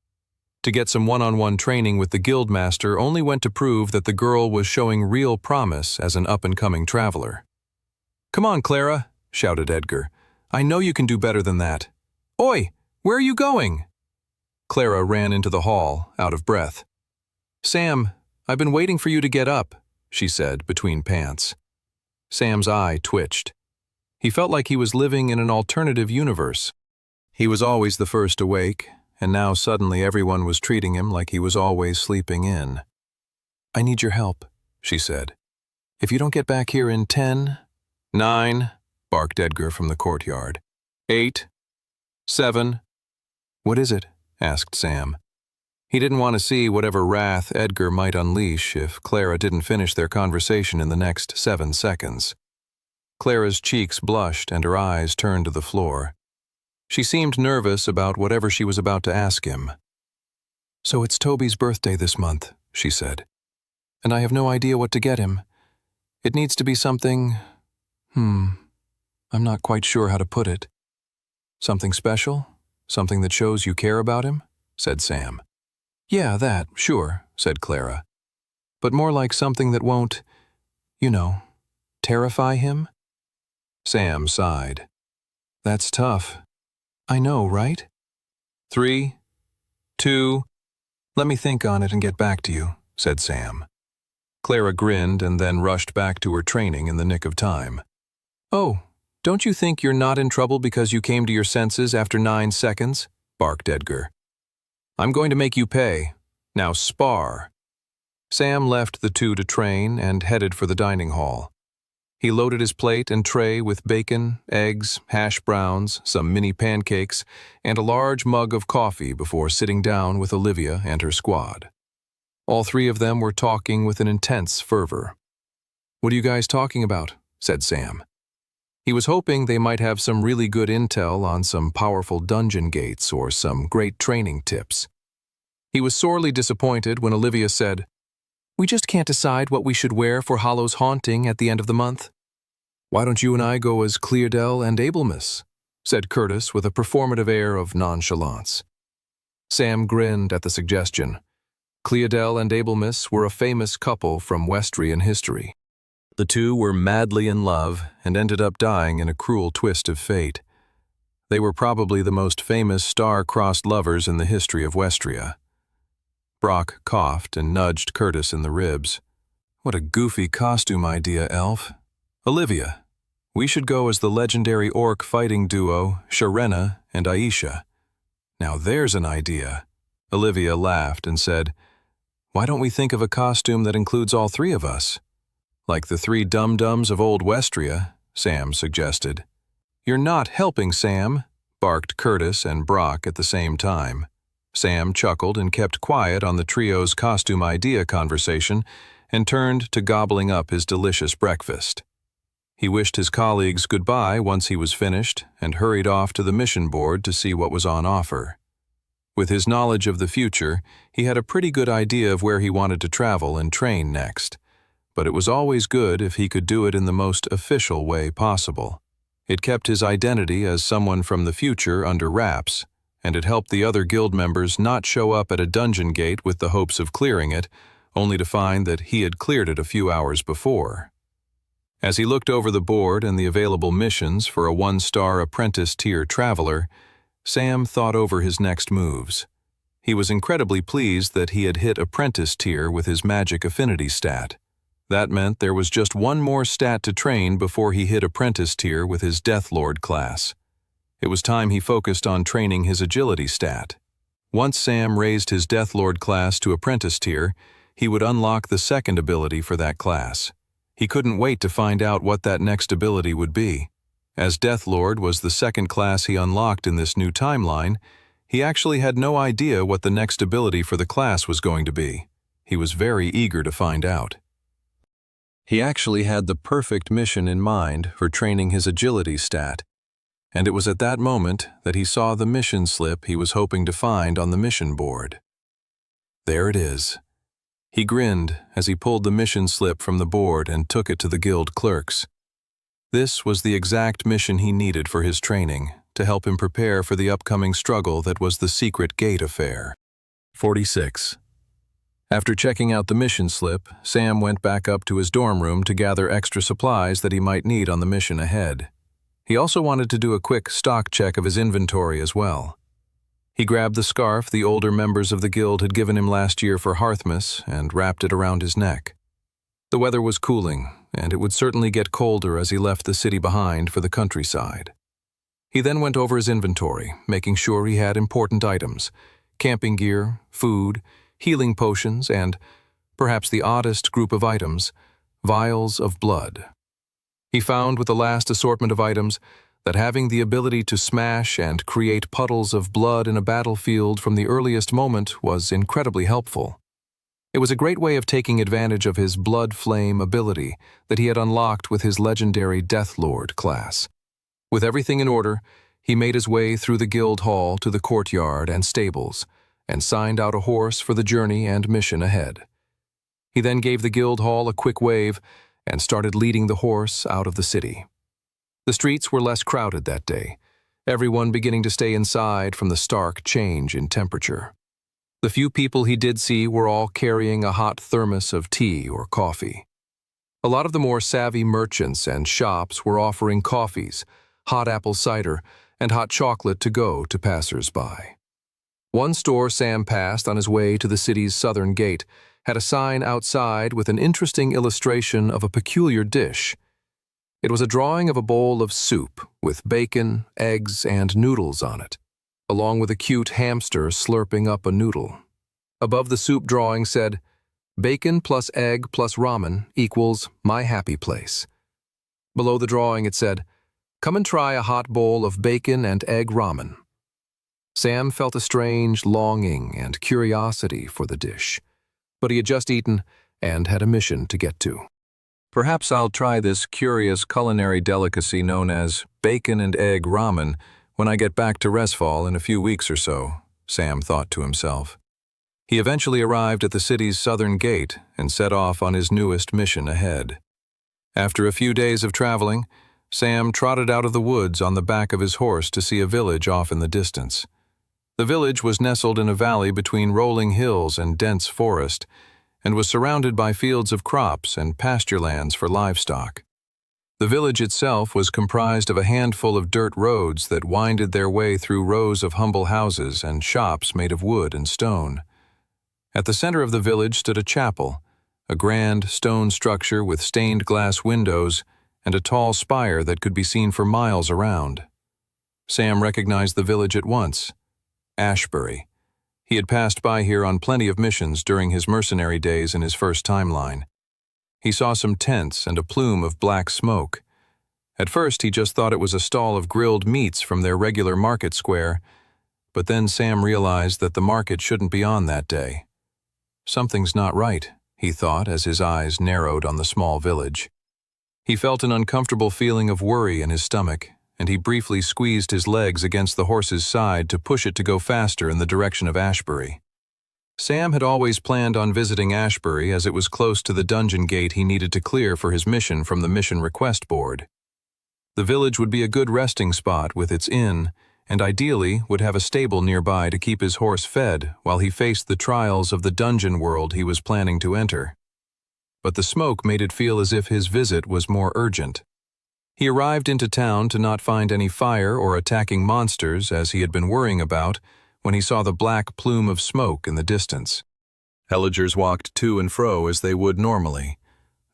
To get some one-on-one training with the guildmaster only went to prove that the girl was showing real promise as an up-and-coming traveler. "Come on, Clara," shouted Edgar. "I know you can do better than that." "Oi, where are you going?" Clara ran into the hall, out of breath. "Sam, I've been waiting for you to get up," she said between pants. Sam's eye twitched. He felt like he was living in an alternative universe. He was always the first awake, and now suddenly everyone was treating him like he was always sleeping in. "I need your help," she said. "If you don't get back here in 10... 9, barked Edgar from the courtyard. 8, 7... "What is it?" asked Sam. He didn't want to see whatever wrath Edgar might unleash if Clara didn't finish their conversation in the next 7 seconds. Clara's cheeks blushed and her eyes turned to the floor. She seemed nervous about whatever she was about to ask him. "So it's Toby's birthday this month," she said. "And I have no idea what to get him. It needs to be something... I'm not quite sure how to put it." Something special? Something that shows you care about him? Said Sam. Yeah, that, sure, said Clara. But more like something that won't, terrify him? Sam sighed. That's tough. I know, right? 3, 2, let me think on it and get back to you, said Sam. Clara grinned and then rushed back to her training in the nick of time. Oh, don't you think you're not in trouble because you came to your senses after 9 seconds? Barked Edgar. I'm going to make you pay. Now spar. Sam left the two to train and headed for the dining hall. He loaded his plate and tray with bacon, eggs, hash browns, some mini pancakes, and a large mug of coffee before sitting down with Olivia and her squad. All three of them were talking with an intense fervor. What are you guys talking about? Said Sam. He was hoping they might have some really good intel on some powerful dungeon gates or some great training tips. He was sorely disappointed when Olivia said, We just can't decide what we should wear for Hollow's haunting at the end of the month. Why don't you and I go as Cleardell and Abelmus? Said Curtis with a performative air of nonchalance. Sam grinned at the suggestion. Cleardell and Abelmus were a famous couple from Westrian history. The two were madly in love and ended up dying in a cruel twist of fate. They were probably the most famous star-crossed lovers in the history of Westria. Brock coughed and nudged Curtis in the ribs. What a goofy costume idea, Elf. Olivia, we should go as the legendary orc fighting duo, Sharena and Aisha. Now there's an idea. Olivia laughed and said, Why don't we think of a costume that includes all three of us? Like the 3 dum-dums of old Westria, Sam suggested. You're not helping, Sam, barked Curtis and Brock at the same time. Sam chuckled and kept quiet on the trio's costume idea conversation and turned to gobbling up his delicious breakfast. He wished his colleagues goodbye once he was finished and hurried off to the mission board to see what was on offer. With his knowledge of the future, he had a pretty good idea of where he wanted to travel and train next, but it was always good if he could do it in the most official way possible. It kept his identity as someone from the future under wraps, and it helped the other guild members not show up at a dungeon gate with the hopes of clearing it, only to find that he had cleared it a few hours before. As he looked over the board and the available missions for a 1-star apprentice-tier traveler, Sam thought over his next moves. He was incredibly pleased that he had hit apprentice tier with his magic affinity stat. That meant there was just one more stat to train before he hit apprentice tier with his Deathlord class. It was time he focused on training his agility stat. Once Sam raised his Deathlord class to apprentice tier, he would unlock the second ability for that class. He couldn't wait to find out what that next ability would be. As Deathlord was the second class he unlocked in this new timeline, he actually had no idea what the next ability for the class was going to be. He was very eager to find out. He actually had the perfect mission in mind for training his agility stat, and it was at that moment that he saw the mission slip he was hoping to find on the mission board. There it is. He grinned as he pulled the mission slip from the board and took it to the guild clerks. This was the exact mission he needed for his training, to help him prepare for the upcoming struggle that was the secret gate affair. 46. After checking out the mission slip, Sam went back up to his dorm room to gather extra supplies that he might need on the mission ahead. He also wanted to do a quick stock check of his inventory as well. He grabbed the scarf the older members of the guild had given him last year for Hearthmas and wrapped it around his neck. The weather was cooling, and it would certainly get colder as he left the city behind for the countryside. He then went over his inventory, making sure he had important items, camping gear, food, healing potions, and, perhaps the oddest group of items, vials of blood. He found with the last assortment of items that having the ability to smash and create puddles of blood in a battlefield from the earliest moment was incredibly helpful. It was a great way of taking advantage of his blood flame ability that he had unlocked with his legendary Deathlord class. With everything in order, he made his way through the guild hall to the courtyard and stables, and signed out a horse for the journey and mission ahead. He then gave the guild hall a quick wave and started leading the horse out of the city. The streets were less crowded that day, everyone beginning to stay inside from the stark change in temperature. The few people he did see were all carrying a hot thermos of tea or coffee. A lot of the more savvy merchants and shops were offering coffees, hot apple cider, and hot chocolate to go to passers-by. One store Sam passed on his way to the city's southern gate had a sign outside with an interesting illustration of a peculiar dish. It was a drawing of a bowl of soup with bacon, eggs, and noodles on it, along with a cute hamster slurping up a noodle. Above the soup drawing said, "Bacon plus egg plus ramen equals my happy place." Below the drawing it said, "Come and try a hot bowl of bacon and egg ramen." Sam felt a strange longing and curiosity for the dish, but he had just eaten and had a mission to get to. Perhaps I'll try this curious culinary delicacy known as bacon and egg ramen when I get back to Resfall in a few weeks or so, Sam thought to himself. He eventually arrived at the city's southern gate and set off on his newest mission ahead. After a few days of traveling, Sam trotted out of the woods on the back of his horse to see a village off in the distance. The village was nestled in a valley between rolling hills and dense forest, and was surrounded by fields of crops and pasture lands for livestock. The village itself was comprised of a handful of dirt roads that winded their way through rows of humble houses and shops made of wood and stone. At the center of the village stood a chapel, a grand stone structure with stained glass windows and a tall spire that could be seen for miles around. Sam recognized the village at once. Ashbury. He had passed by here on plenty of missions during his mercenary days in his first timeline. He saw some tents and a plume of black smoke. At first he just thought it was a stall of grilled meats from their regular market square, but then Sam realized that the market shouldn't be on that day. Something's not right, he thought as his eyes narrowed on the small village. He felt an uncomfortable feeling of worry in his stomach, and he briefly squeezed his legs against the horse's side to push it to go faster in the direction of Ashbury. Sam had always planned on visiting Ashbury as it was close to the dungeon gate he needed to clear for his mission from the mission request board. The village would be a good resting spot with its inn, and ideally would have a stable nearby to keep his horse fed while he faced the trials of the dungeon world he was planning to enter. But the smoke made it feel as if his visit was more urgent. He arrived into town to not find any fire or attacking monsters as he had been worrying about when he saw the black plume of smoke in the distance. Villagers walked to and fro as they would normally.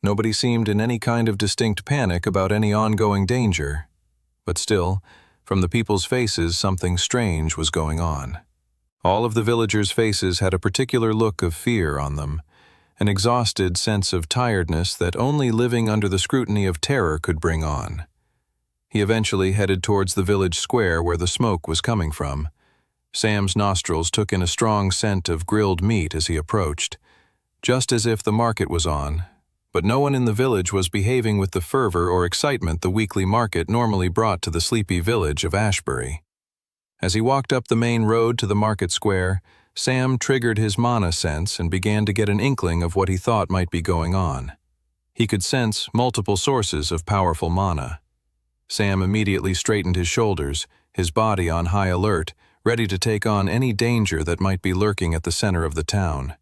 Nobody seemed in any kind of distinct panic about any ongoing danger, but still, from the people's faces, something strange was going on. All of the villagers' faces had a particular look of fear on them, an exhausted sense of tiredness that only living under the scrutiny of terror could bring on. He eventually headed towards the village square where the smoke was coming from. Sam's nostrils took in a strong scent of grilled meat as he approached, just as if the market was on, but no one in the village was behaving with the fervor or excitement the weekly market normally brought to the sleepy village of Ashbury. As he walked up the main road to the market square, Sam triggered his mana sense and began to get an inkling of what he thought might be going on. He could sense multiple sources of powerful mana. Sam immediately straightened his shoulders, his body on high alert, ready to take on any danger that might be lurking at the center of the town.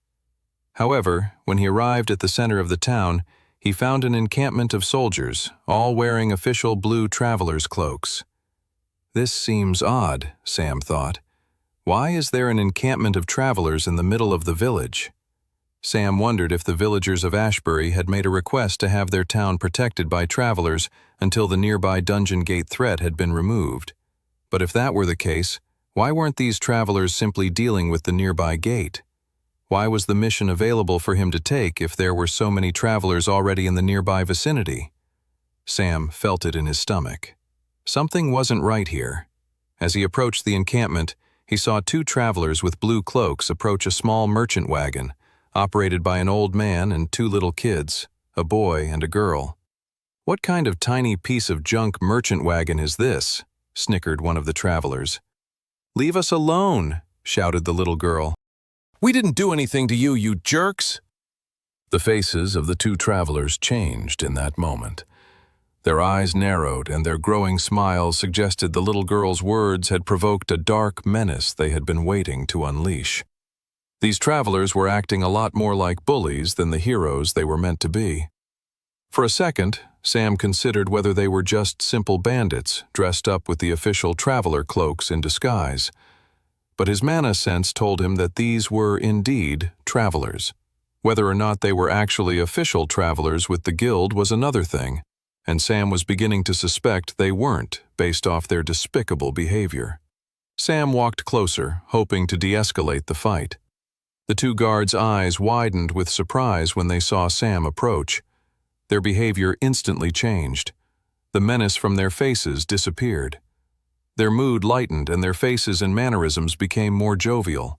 However, when he arrived at the center of the town, he found an encampment of soldiers, all wearing official blue traveler's cloaks. This seems odd, Sam thought. Why is there an encampment of travelers in the middle of the village? Sam wondered if the villagers of Ashbury had made a request to have their town protected by travelers until the nearby dungeon gate threat had been removed. But if that were the case, why weren't these travelers simply dealing with the nearby gate? Why was the mission available for him to take if there were so many travelers already in the nearby vicinity? Sam felt it in his stomach. Something wasn't right here. As he approached the encampment, he saw two travelers with blue cloaks approach a small merchant wagon, operated by an old man and two little kids, a boy and a girl. "What kind of tiny piece of junk merchant wagon is this?" snickered one of the travelers. "Leave us alone," shouted the little girl. "We didn't do anything to you, you jerks!" The faces of the two travelers changed in that moment. Their eyes narrowed, and their growing smiles suggested the little girl's words had provoked a dark menace they had been waiting to unleash. These travelers were acting a lot more like bullies than the heroes they were meant to be. For a second, Sam considered whether they were just simple bandits dressed up with the official traveler cloaks in disguise. But his mana sense told him that these were indeed travelers. Whether or not they were actually official travelers with the guild was another thing, and Sam was beginning to suspect they weren't, based off their despicable behavior. Sam walked closer, hoping to de-escalate the fight. The two guards' eyes widened with surprise when they saw Sam approach. Their behavior instantly changed. The menace from their faces disappeared. Their mood lightened and their faces and mannerisms became more jovial.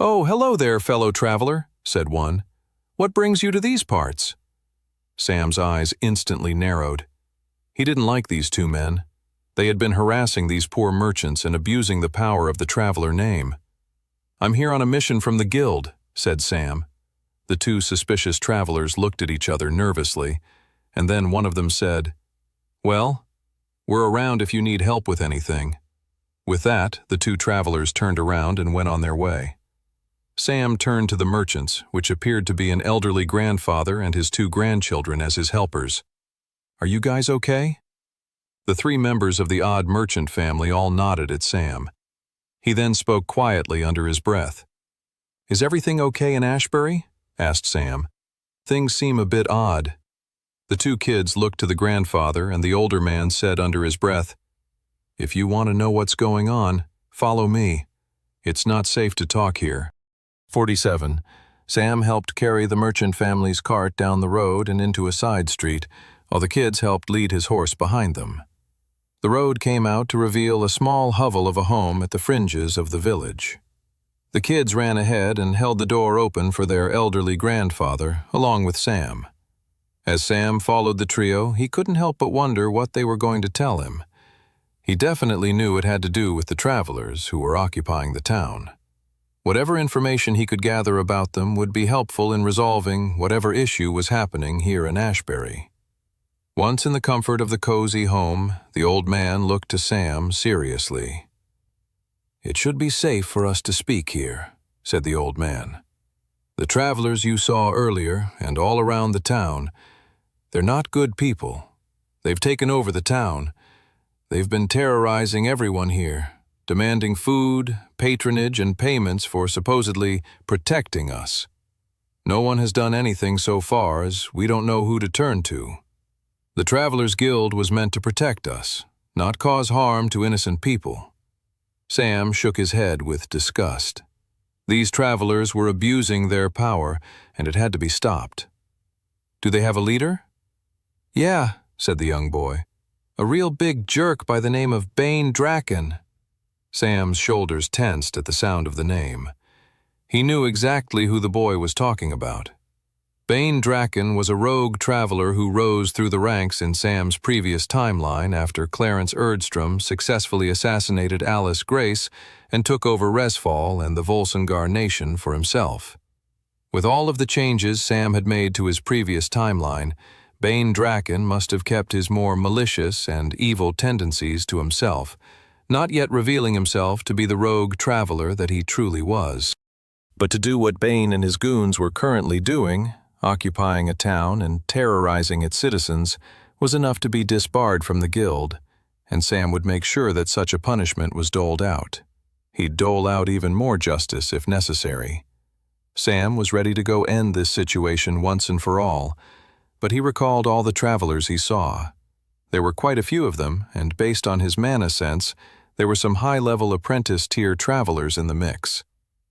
"Oh, hello there, fellow traveler," said one. "What brings you to these parts?" Sam's eyes instantly narrowed. He didn't like these two men. They had been harassing these poor merchants and abusing the power of the traveler name. "I'm here on a mission from the guild," said Sam. The two suspicious travelers looked at each other nervously, and then one of them said, "Well, we're around if you need help with anything." With that, the two travelers turned around and went on their way. Sam turned to the merchants, which appeared to be an elderly grandfather and his two grandchildren as his helpers. "Are you guys okay?" The three members of the odd merchant family all nodded at Sam. He then spoke quietly under his breath. "Is everything okay in Ashbury?" asked Sam. "Things seem a bit odd." The two kids looked to the grandfather, and the older man said under his breath, "If you want to know what's going on, follow me. It's not safe to talk here." 47. Sam helped carry the merchant family's cart down the road and into a side street, while the kids helped lead his horse behind them. The road came out to reveal a small hovel of a home at the fringes of the village. The kids ran ahead and held the door open for their elderly grandfather, along with Sam. As Sam followed the trio, he couldn't help but wonder what they were going to tell him. He definitely knew it had to do with the travelers who were occupying the town. Whatever information he could gather about them would be helpful in resolving whatever issue was happening here in Ashbury. Once in the comfort of the cozy home, the old man looked to Sam seriously. "It should be safe for us to speak here," said the old man. "The travelers you saw earlier and all around the town, they're not good people. They've taken over the town. They've been terrorizing everyone here, demanding food, patronage, and payments for supposedly protecting us. No one has done anything so far, as we don't know who to turn to. The Travelers Guild was meant to protect us, not cause harm to innocent people." Sam shook his head with disgust. These travelers were abusing their power, and it had to be stopped. "Do they have a leader?" "Yeah," said the young boy. "A real big jerk by the name of Bane Draken." Sam's shoulders tensed at the sound of the name. He knew exactly who the boy was talking about. Bane Draken was a rogue traveler who rose through the ranks in Sam's previous timeline after Clarence Erdstrom successfully assassinated Alice Grace and took over Resfall and the Volsungar Nation for himself. With all of the changes Sam had made to his previous timeline, Bane Draken must have kept his more malicious and evil tendencies to himself, not yet revealing himself to be the rogue traveler that he truly was. But to do what Bane and his goons were currently doing, occupying a town and terrorizing its citizens, was enough to be disbarred from the guild, and Sam would make sure that such a punishment was doled out. He'd dole out even more justice if necessary. Sam was ready to go end this situation once and for all, but he recalled all the travelers he saw. There were quite a few of them, and based on his mana sense, there were some high-level apprentice-tier travelers in the mix.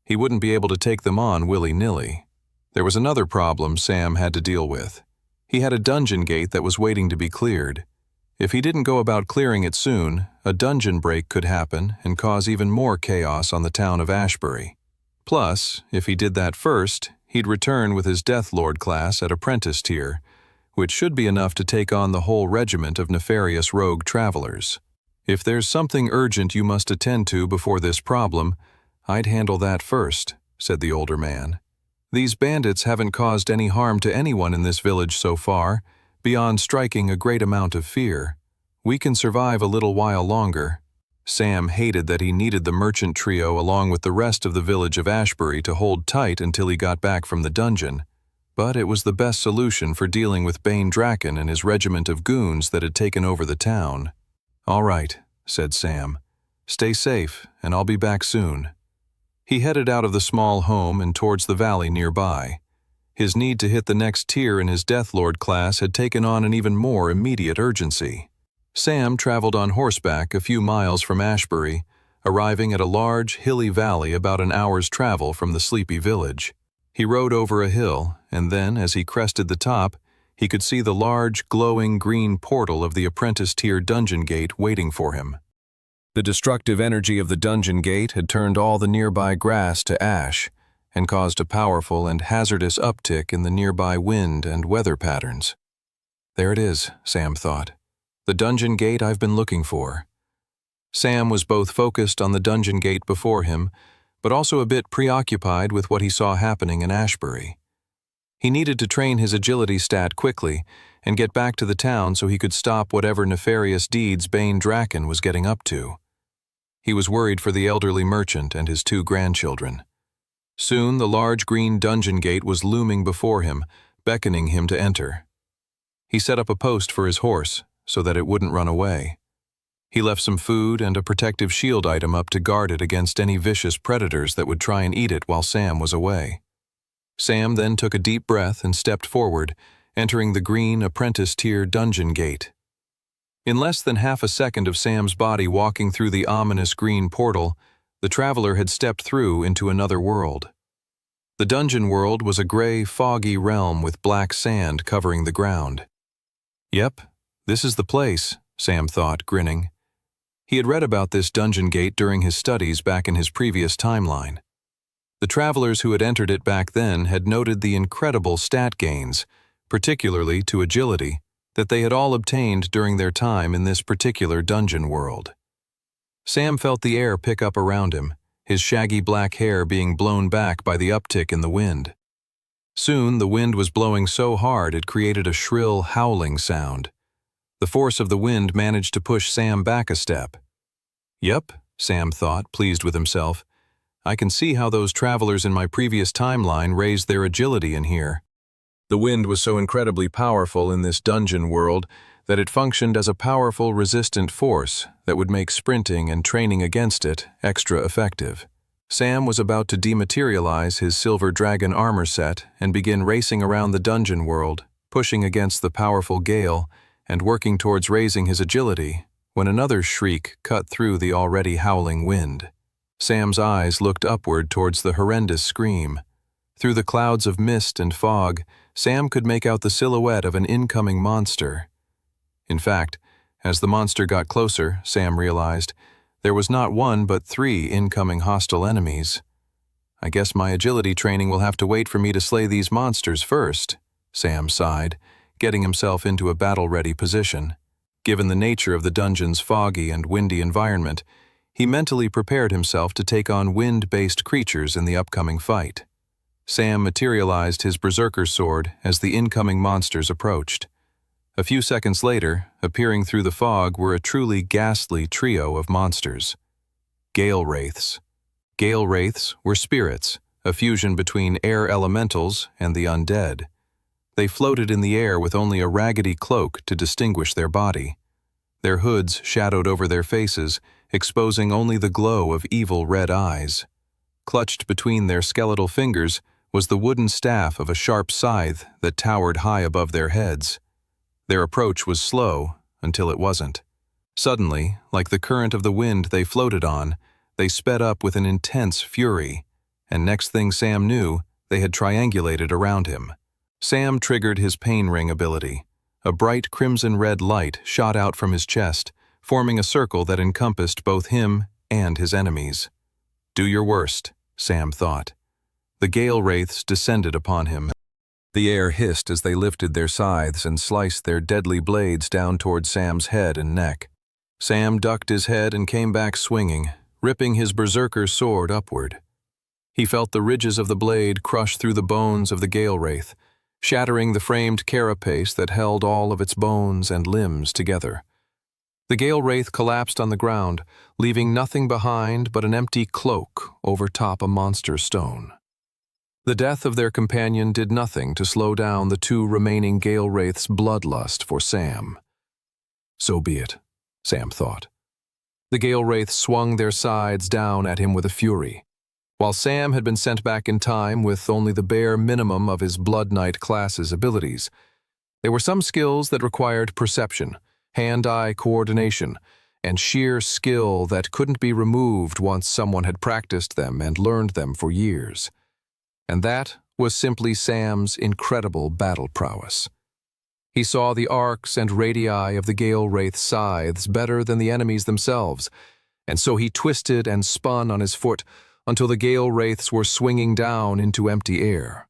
He wouldn't be able to take them on willy-nilly. There was another problem Sam had to deal with. He had a dungeon gate that was waiting to be cleared. If he didn't go about clearing it soon, a dungeon break could happen and cause even more chaos on the town of Ashbury. Plus, if he did that first, he'd return with his Death Lord class at apprentice tier, which should be enough to take on the whole regiment of nefarious rogue travelers. "If there's something urgent you must attend to before this problem, I'd handle that first," said the older man. "These bandits haven't caused any harm to anyone in this village so far, beyond striking a great amount of fear. We can survive a little while longer. Sam hated that he needed the merchant trio along with the rest of the village of Ashbury to hold tight until he got back from the dungeon, but it was the best solution for dealing with Bane Draken and his regiment of goons that had taken over the town. "All right," said Sam. "Stay safe, and I'll be back soon." He headed out of the small home and towards the valley nearby. His need to hit the next tier in his Deathlord class had taken on an even more immediate urgency. Sam traveled on horseback a few miles from Ashbury, arriving at a large, hilly valley about an hour's travel from the sleepy village. He rode over a hill, and then, as he crested the top, he could see the large, glowing green portal of the apprentice tier dungeon gate waiting for him. The destructive energy of the dungeon gate had turned all the nearby grass to ash and caused a powerful and hazardous uptick in the nearby wind and weather patterns. "There it is," Sam thought. "The dungeon gate I've been looking for." Sam was both focused on the dungeon gate before him, but also a bit preoccupied with what he saw happening in Ashbury. He needed to train his agility stat quickly and get back to the town so he could stop whatever nefarious deeds Bane Draken was getting up to. He was worried for the elderly merchant and his 2 grandchildren. Soon the large green dungeon gate was looming before him, beckoning him to enter. He set up a post for his horse so that it wouldn't run away. He left some food and a protective shield item up to guard it against any vicious predators that would try and eat it while Sam was away. Sam then took a deep breath and stepped forward, entering the green apprentice tier dungeon gate. In less than half a second of Sam's body walking through the ominous green portal, the traveler had stepped through into another world. The dungeon world was a gray, foggy realm with black sand covering the ground. "Yep, this is the place," Sam thought, grinning. He had read about this dungeon gate during his studies back in his previous timeline. The travelers who had entered it back then had noted the incredible stat gains, particularly to agility, that they had all obtained during their time in this particular dungeon world. Sam felt the air pick up around him, his shaggy black hair being blown back by the uptick in the wind. Soon the wind was blowing so hard it created a shrill, howling sound. The force of the wind managed to push Sam back a step. "Yep," Sam thought, pleased with himself. "I can see how those travelers in my previous timeline raised their agility in here." The wind was so incredibly powerful in this dungeon world that it functioned as a powerful resistant force that would make sprinting and training against it extra effective. Sam was about to dematerialize his silver dragon armor set and begin racing around the dungeon world, pushing against the powerful gale and working towards raising his agility, when another shriek cut through the already howling wind. Sam's eyes looked upward towards the horrendous scream. Through the clouds of mist and fog, Sam could make out the silhouette of an incoming monster. In fact, as the monster got closer, Sam realized, there was not 1 but 3 incoming hostile enemies. "I guess my agility training will have to wait for me to slay these monsters first," Sam sighed, getting himself into a battle-ready position. Given the nature of the dungeon's foggy and windy environment, he mentally prepared himself to take on wind-based creatures in the upcoming fight. Sam materialized his berserker sword as the incoming monsters approached. A few seconds later, appearing through the fog were a truly ghastly trio of monsters. Gale Wraiths. Gale Wraiths were spirits, a fusion between air elementals and the undead. They floated in the air with only a raggedy cloak to distinguish their body. Their hoods shadowed over their faces, exposing only the glow of evil red eyes. Clutched between their skeletal fingers was the wooden staff of a sharp scythe that towered high above their heads. Their approach was slow until it wasn't. Suddenly, like the current of the wind they floated on, they sped up with an intense fury, and next thing Sam knew, they had triangulated around him. Sam triggered his pain ring ability. A bright crimson-red light shot out from his chest, forming a circle that encompassed both him and his enemies. "Do your worst," Sam thought. The Gale Wraiths descended upon him. The air hissed as they lifted their scythes and sliced their deadly blades down toward Sam's head and neck. Sam ducked his head and came back swinging, ripping his berserker sword upward. He felt the ridges of the blade crush through the bones of the Gale Wraith, shattering the framed carapace that held all of its bones and limbs together. The Gale Wraith collapsed on the ground, leaving nothing behind but an empty cloak over top a monster stone. The death of their companion did nothing to slow down the two remaining Gale Wraiths' bloodlust for Sam. So be it, Sam thought. The Gale Wraiths swung their sides down at him with a fury. While Sam had been sent back in time with only the bare minimum of his Blood Knight class's abilities, there were some skills that required perception, hand-eye coordination, and sheer skill that couldn't be removed once someone had practiced them and learned them for years. And that was simply Sam's incredible battle prowess. He saw the arcs and radii of the Gale Wraith scythes better than the enemies themselves, and so he twisted and spun on his foot until the Gale Wraiths were swinging down into empty air.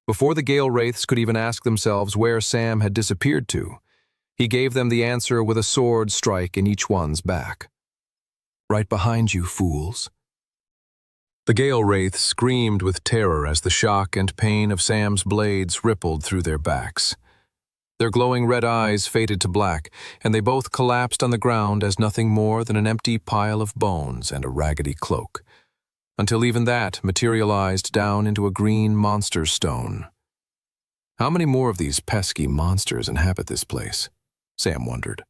Before the Gale Wraiths could even ask themselves where Sam had disappeared to, he gave them the answer with a sword strike in each one's back. "Right behind you, fools." The Gale Wraiths screamed with terror as the shock and pain of Sam's blades rippled through their backs. Their glowing red eyes faded to black, and they both collapsed on the ground as nothing more than an empty pile of bones and a raggedy cloak, until even that materialized down into a green monster stone. How many more of these pesky monsters inhabit this place? Sam wondered.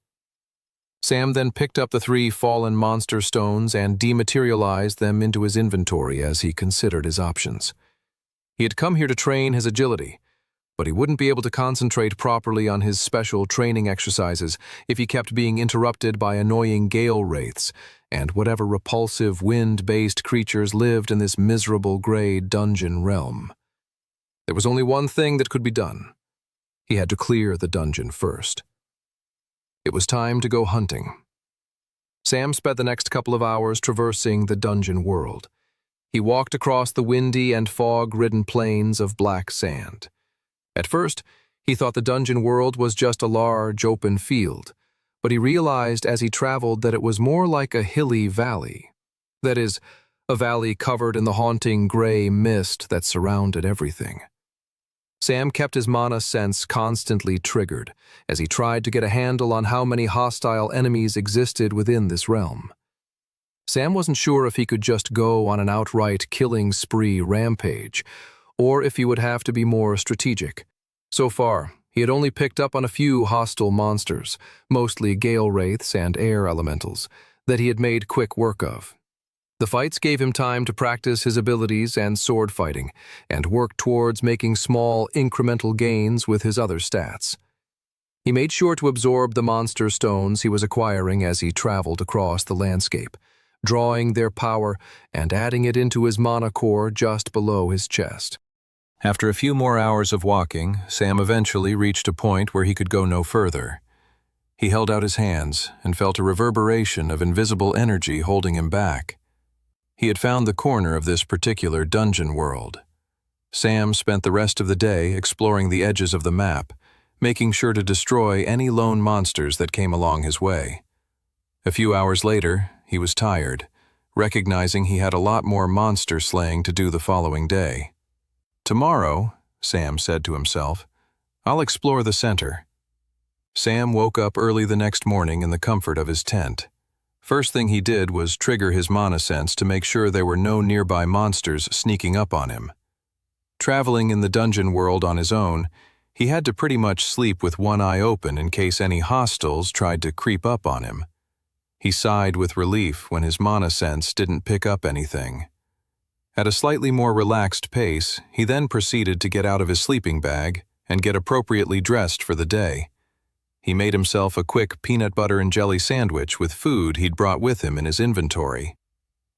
Sam then picked up the 3 fallen monster stones and dematerialized them into his inventory as he considered his options. He had come here to train his agility, but he wouldn't be able to concentrate properly on his special training exercises if he kept being interrupted by annoying Gale Wraiths and whatever repulsive wind-based creatures lived in this miserable gray dungeon realm. There was only one thing that could be done. He had to clear the dungeon first. It was time to go hunting. Sam spent the next couple of hours traversing the dungeon world. He walked across the windy and fog-ridden plains of black sand. At first, he thought the dungeon world was just a large, open field, but he realized as he traveled that it was more like a hilly valley. That is, a valley covered in the haunting gray mist that surrounded everything. Sam kept his mana sense constantly triggered as he tried to get a handle on how many hostile enemies existed within this realm. Sam wasn't sure if he could just go on an outright killing spree rampage, or if he would have to be more strategic. So far, he had only picked up on a few hostile monsters, mostly Gale Wraiths and air elementals, that he had made quick work of. The fights gave him time to practice his abilities and sword fighting, and work towards making small, incremental gains with his other stats. He made sure to absorb the monster stones he was acquiring as he traveled across the landscape, drawing their power and adding it into his mana core just below his chest. After a few more hours of walking, Sam eventually reached a point where he could go no further. He held out his hands and felt a reverberation of invisible energy holding him back. He had found the corner of this particular dungeon world. Sam spent the rest of the day exploring the edges of the map, making sure to destroy any lone monsters that came along his way. A few hours later, he was tired, recognizing he had a lot more monster slaying to do the following day. "Tomorrow," Sam said to himself, "I'll explore the center." Sam woke up early the next morning in the comfort of his tent. First thing he did was trigger his mana sense to make sure there were no nearby monsters sneaking up on him. Traveling in the dungeon world on his own, he had to pretty much sleep with one eye open in case any hostiles tried to creep up on him. He sighed with relief when his mana sense didn't pick up anything. At a slightly more relaxed pace, he then proceeded to get out of his sleeping bag and get appropriately dressed for the day. He made himself a quick peanut butter and jelly sandwich with food he'd brought with him in his inventory.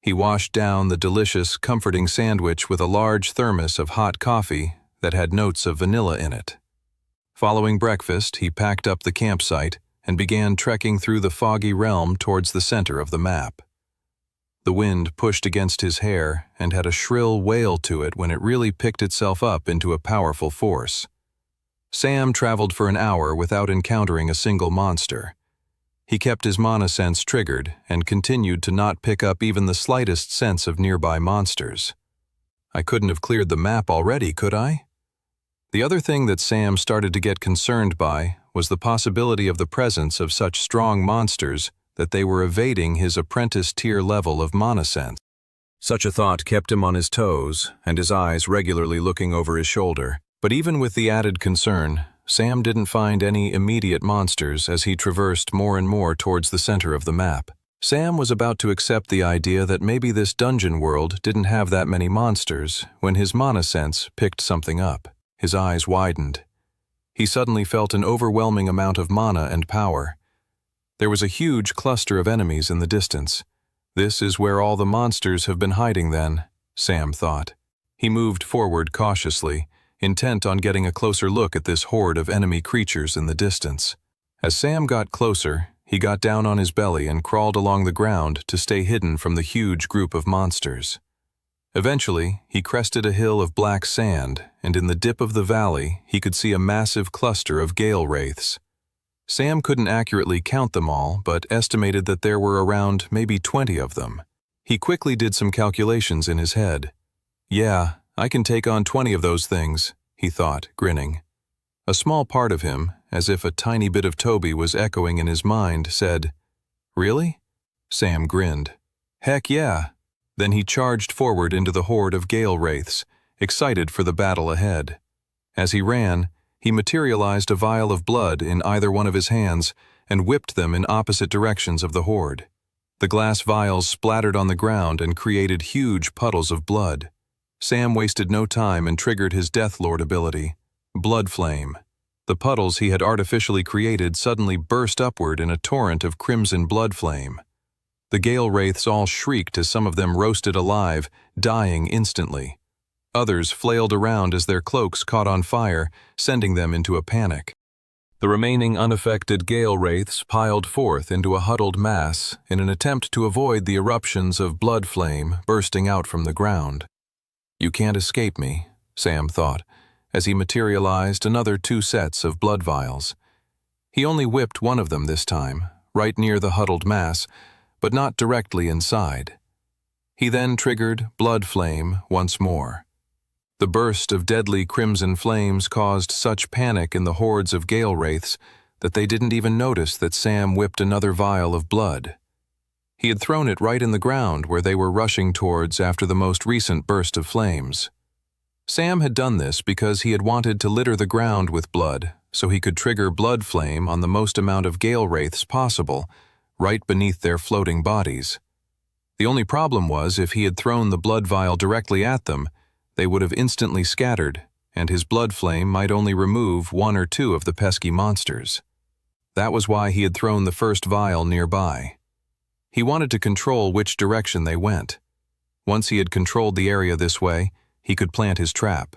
He washed down the delicious, comforting sandwich with a large thermos of hot coffee that had notes of vanilla in it. Following breakfast, he packed up the campsite and began trekking through the foggy realm towards the center of the map. The wind pushed against his hair and had a shrill wail to it when it really picked itself up into a powerful force. Sam traveled for an hour without encountering a single monster. He kept his mana sense triggered and continued to not pick up even the slightest sense of nearby monsters. "I couldn't have cleared the map already, could I?" The other thing that Sam started to get concerned by was the possibility of the presence of such strong monsters that they were evading his apprentice tier level of mana sense. Such a thought kept him on his toes and his eyes regularly looking over his shoulder. But even with the added concern, Sam didn't find any immediate monsters as he traversed more and more towards the center of the map. Sam was about to accept the idea that maybe this dungeon world didn't have that many monsters when his mana sense picked something up. His eyes widened. He suddenly felt an overwhelming amount of mana and power. There was a huge cluster of enemies in the distance. This is where all the monsters have been hiding then, Sam thought. He moved forward cautiously, intent on getting a closer look at this horde of enemy creatures in the distance. As Sam got closer, he got down on his belly and crawled along the ground to stay hidden from the huge group of monsters. Eventually, he crested a hill of black sand, and in the dip of the valley, he could see a massive cluster of gale wraiths. Sam couldn't accurately count them all, but estimated that there were around maybe 20 of them. He quickly did some calculations in his head. Yeah, I can take on 20 of those things, he thought, grinning. A small part of him, as if a tiny bit of Toby was echoing in his mind, said, "Really?" Sam grinned. "Heck yeah." Then he charged forward into the horde of gale wraiths, excited for the battle ahead. As he ran, he materialized a vial of blood in either one of his hands and whipped them in opposite directions of the horde. The glass vials splattered on the ground and created huge puddles of blood. Sam wasted no time and triggered his Death Lord ability, Blood Flame. The puddles he had artificially created suddenly burst upward in a torrent of crimson blood flame. The gale wraiths all shrieked as some of them roasted alive, dying instantly. Others flailed around as their cloaks caught on fire, sending them into a panic. The remaining unaffected gale wraiths piled forth into a huddled mass in an attempt to avoid the eruptions of blood flame bursting out from the ground. "You can't escape me," Sam thought, as he materialized another 2 sets of blood vials. He only whipped one of them this time, right near the huddled mass, but not directly inside. He then triggered Blood Flame once more. The burst of deadly crimson flames caused such panic in the hordes of gale wraiths that they didn't even notice that Sam whipped another vial of blood. He had thrown it right in the ground where they were rushing towards after the most recent burst of flames. Sam had done this because he had wanted to litter the ground with blood so he could trigger Blood Flame on the most amount of gale wraiths possible, right beneath their floating bodies. The only problem was if he had thrown the blood vial directly at them, they would have instantly scattered, and his blood flame might only remove 1 or 2 of the pesky monsters. That was why he had thrown the first vial nearby. He wanted to control which direction they went. Once he had controlled the area this way, he could plant his trap.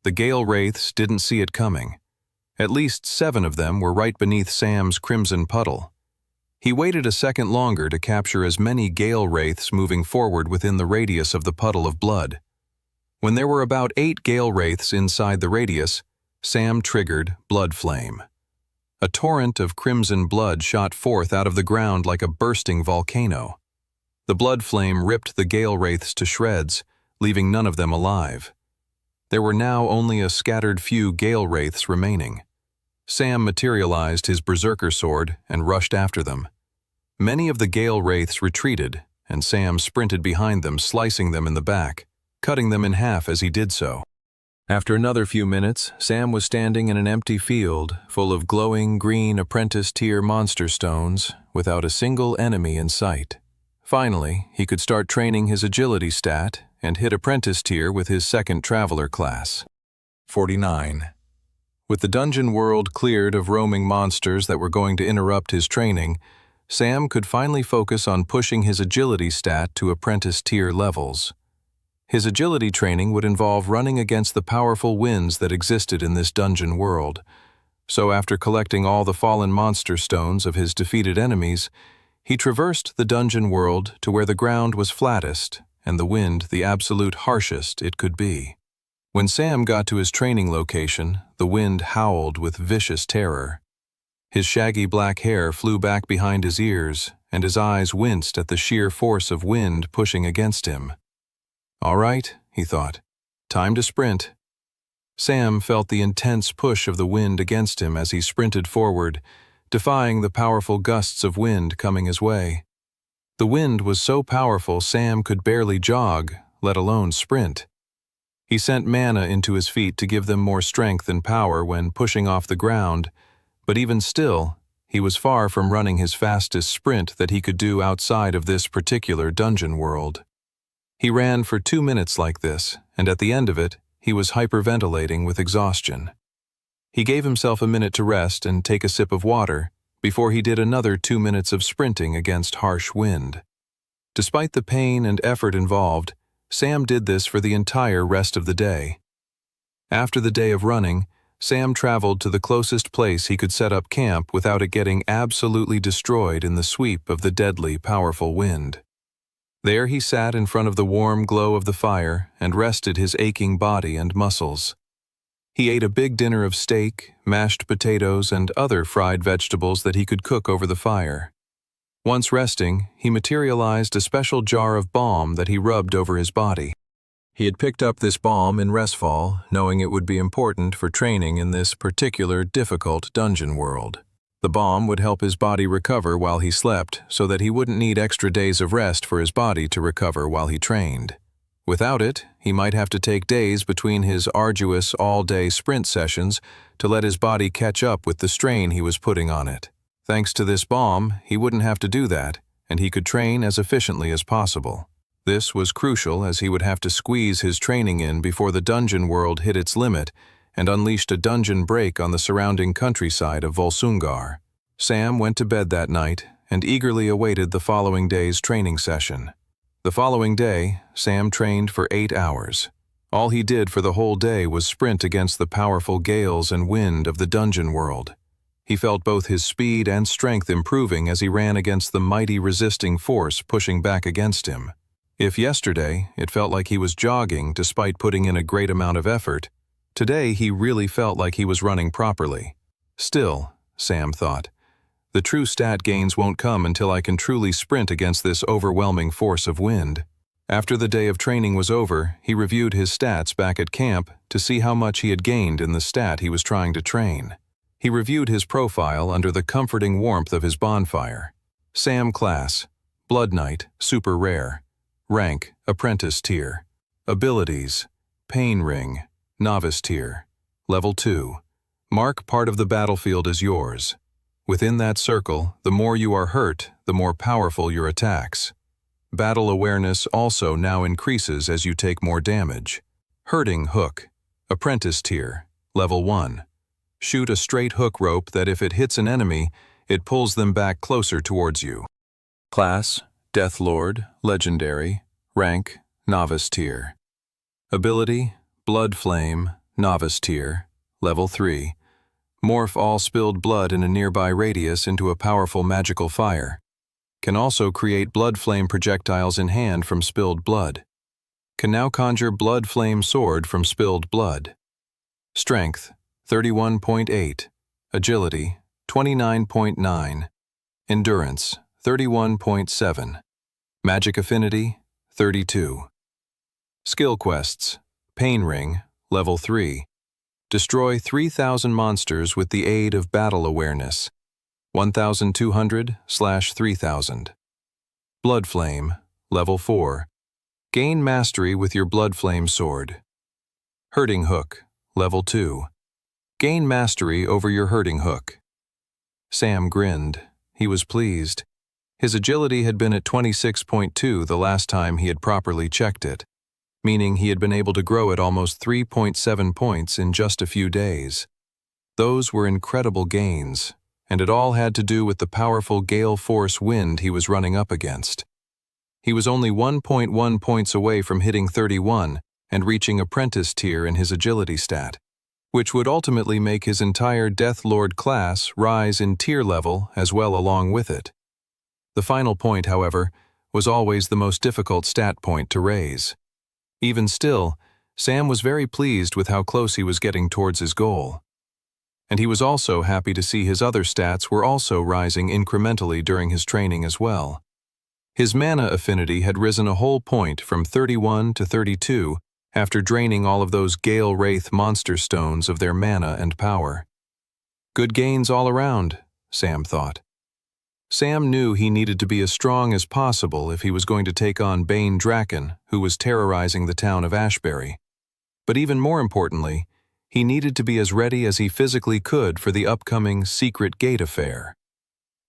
The gale wraiths didn't see it coming. At least 7 of them were right beneath Sam's crimson puddle. He waited a second longer to capture as many gale wraiths moving forward within the radius of the puddle of blood. When there were about 8 gale wraiths inside the radius, Sam triggered Blood Flame. A torrent of crimson blood shot forth out of the ground like a bursting volcano. The blood flame ripped the gale wraiths to shreds, leaving none of them alive. There were now only a scattered few gale wraiths remaining. Sam materialized his berserker sword and rushed after them. Many of the gale wraiths retreated, and Sam sprinted behind them, slicing them in the back, cutting them in half as he did so. After another few minutes, Sam was standing in an empty field full of glowing green apprentice-tier monster stones without a single enemy in sight. Finally, he could start training his agility stat and hit apprentice tier with his second traveler class. 49. With the dungeon world cleared of roaming monsters that were going to interrupt his training, Sam could finally focus on pushing his agility stat to apprentice tier levels. His agility training would involve running against the powerful winds that existed in this dungeon world. So after collecting all the fallen monster stones of his defeated enemies, he traversed the dungeon world to where the ground was flattest and the wind the absolute harshest it could be. When Sam got to his training location, the wind howled with vicious terror. His shaggy black hair flew back behind his ears, and his eyes winced at the sheer force of wind pushing against him. "All right," he thought. "Time to sprint." Sam felt the intense push of the wind against him as he sprinted forward, defying the powerful gusts of wind coming his way. The wind was so powerful Sam could barely jog, let alone sprint. He sent mana into his feet to give them more strength and power when pushing off the ground, but even still, he was far from running his fastest sprint that he could do outside of this particular dungeon world. He ran for 2 minutes like this, and at the end of it, he was hyperventilating with exhaustion. He gave himself a minute to rest and take a sip of water before he did another 2 minutes of sprinting against harsh wind. Despite the pain and effort involved, Sam did this for the entire rest of the day. After the day of running, Sam traveled to the closest place he could set up camp without it getting absolutely destroyed in the sweep of the deadly, powerful wind. There he sat in front of the warm glow of the fire and rested his aching body and muscles. He ate a big dinner of steak, mashed potatoes, and other fried vegetables that he could cook over the fire. Once resting, he materialized a special jar of balm that he rubbed over his body. He had picked up this balm in Restfall, knowing it would be important for training in this particular difficult dungeon world. The balm would help his body recover while he slept so that he wouldn't need extra days of rest for his body to recover while he trained. Without it, he might have to take days between his arduous all-day sprint sessions to let his body catch up with the strain he was putting on it. Thanks to this balm, he wouldn't have to do that, and he could train as efficiently as possible. This was crucial as he would have to squeeze his training in before the dungeon world hit its limit and unleashed a dungeon break on the surrounding countryside of Volsungar. Sam went to bed that night and eagerly awaited the following day's training session. The following day, Sam trained for 8 hours. All he did for the whole day was sprint against the powerful gales and wind of the dungeon world. He felt both his speed and strength improving as he ran against the mighty resisting force pushing back against him. If yesterday it felt like he was jogging despite putting in a great amount of effort, today he really felt like he was running properly. Still, Sam thought, the true stat gains won't come until I can truly sprint against this overwhelming force of wind. After the day of training was over, he reviewed his stats back at camp to see how much he had gained in the stat he was trying to train. He reviewed his profile under the comforting warmth of his bonfire. Sam class, Blood Knight, super rare. Rank, Apprentice tier. Abilities, Pain Ring, Novice tier. Level 2. Mark part of the battlefield as yours. Within that circle, the more you are hurt, the more powerful your attacks. Battle awareness also now increases as you take more damage. Hurting Hook, Apprentice tier. Level 1. Shoot a straight hook rope that if it hits an enemy, it pulls them back closer towards you. Class, Death Lord, Legendary. Rank, Novice tier. Ability, Blood Flame, Novice tier. Level 3. Morph all spilled blood in a nearby radius into a powerful magical fire. Can also create blood flame projectiles in hand from spilled blood. Can now conjure blood flame sword from spilled blood. Strength, 31.8. Agility, 29.9. Endurance, 31.7. Magic Affinity, 32. Skill Quests, Pain Ring, Level 3. Destroy 3,000 monsters with the aid of battle awareness. 1,200/3,000. Blood Flame, Level 4. Gain mastery with your Blood Flame sword. Hurting Hook, Level 2. Gain mastery over your Hurting Hook. Sam grinned. He was pleased. His agility had been at 26.2 the last time he had properly checked it, meaning he had been able to grow it almost 3.7 points in just a few days. Those were incredible gains, and it all had to do with the powerful gale force wind he was running up against. He was only 1.1 points away from hitting 31 and reaching Apprentice tier in his agility stat, which would ultimately make his entire Death Lord class rise in tier level as well along with it. The final point, however, was always the most difficult stat point to raise. Even still, Sam was very pleased with how close he was getting towards his goal. And he was also happy to see his other stats were also rising incrementally during his training as well. His mana affinity had risen a whole point from 31 to 32, after draining all of those Gale Wraith monster stones of their mana and power. Good gains all around, Sam thought. Sam knew he needed to be as strong as possible if he was going to take on Bane Draken, who was terrorizing the town of Ashbury. But even more importantly, he needed to be as ready as he physically could for the upcoming Secret Gate affair.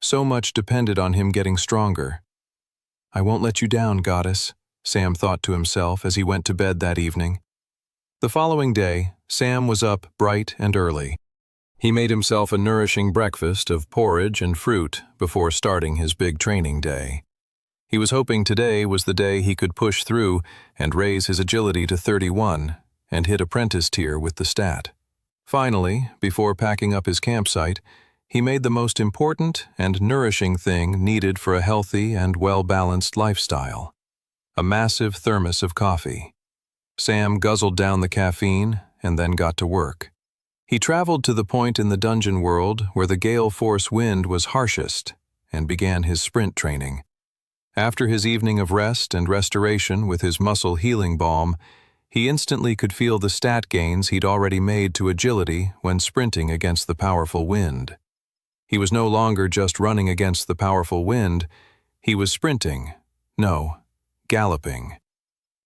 So much depended on him getting stronger. "I won't let you down, goddess," Sam thought to himself as he went to bed that evening. The following day, Sam was up bright and early. He made himself a nourishing breakfast of porridge and fruit before starting his big training day. He was hoping today was the day he could push through and raise his agility to 31 and hit apprentice tier with the stat. Finally, before packing up his campsite, he made the most important and nourishing thing needed for a healthy and well-balanced lifestyle: a massive thermos of coffee. Sam guzzled down the caffeine and then got to work. He traveled to the point in the dungeon world where the gale force wind was harshest and began his sprint training. After his evening of rest and restoration with his muscle healing balm, he instantly could feel the stat gains he'd already made to agility when sprinting against the powerful wind. He was no longer just running against the powerful wind, he was sprinting, no, galloping.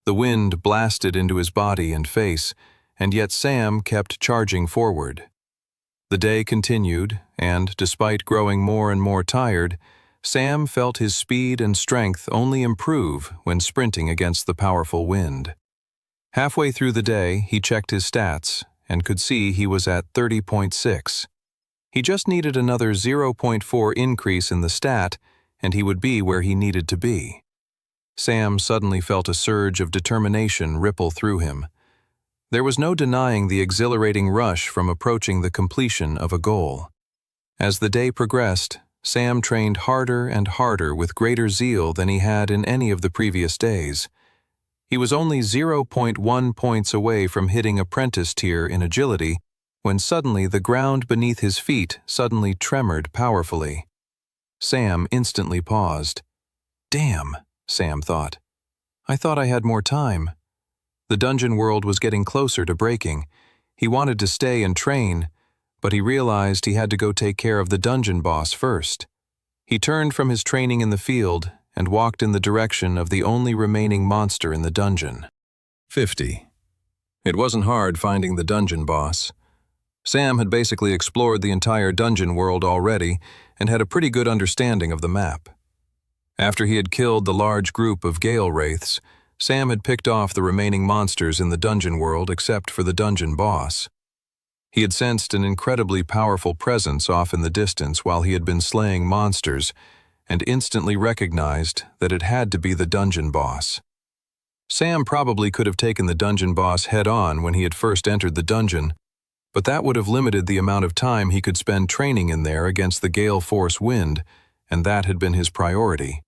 The wind blasted into his body and face, and yet Sam kept charging forward. The day continued, and despite growing more and more tired, Sam felt his speed and strength only improve when sprinting against the powerful wind. Halfway through the day, he checked his stats and could see he was at 30.6. He just needed another 0.4 increase in the stat, and he would be where he needed to be. Sam suddenly felt a surge of determination ripple through him. There was no denying the exhilarating rush from approaching the completion of a goal. As the day progressed, Sam trained harder and harder with greater zeal than he had in any of the previous days. He was only 0.1 points away from hitting apprentice tier in agility when suddenly the ground beneath his feet suddenly tremored powerfully. Sam instantly paused. "Damn," Sam thought. "I thought I had more time." The dungeon world was getting closer to breaking. He wanted to stay and train, but he realized he had to go take care of the dungeon boss first. He turned from his training in the field and walked in the direction of the only remaining monster in the dungeon. 50. It wasn't hard finding the dungeon boss. Sam had basically explored the entire dungeon world already and had a pretty good understanding of the map. After he had killed the large group of Gale Wraiths, Sam had picked off the remaining monsters in the dungeon world except for the dungeon boss. He had sensed an incredibly powerful presence off in the distance while he had been slaying monsters, and instantly recognized that it had to be the dungeon boss. Sam probably could have taken the dungeon boss head-on when he had first entered the dungeon, but that would have limited the amount of time he could spend training in there against the gale force wind, and that had been his priority.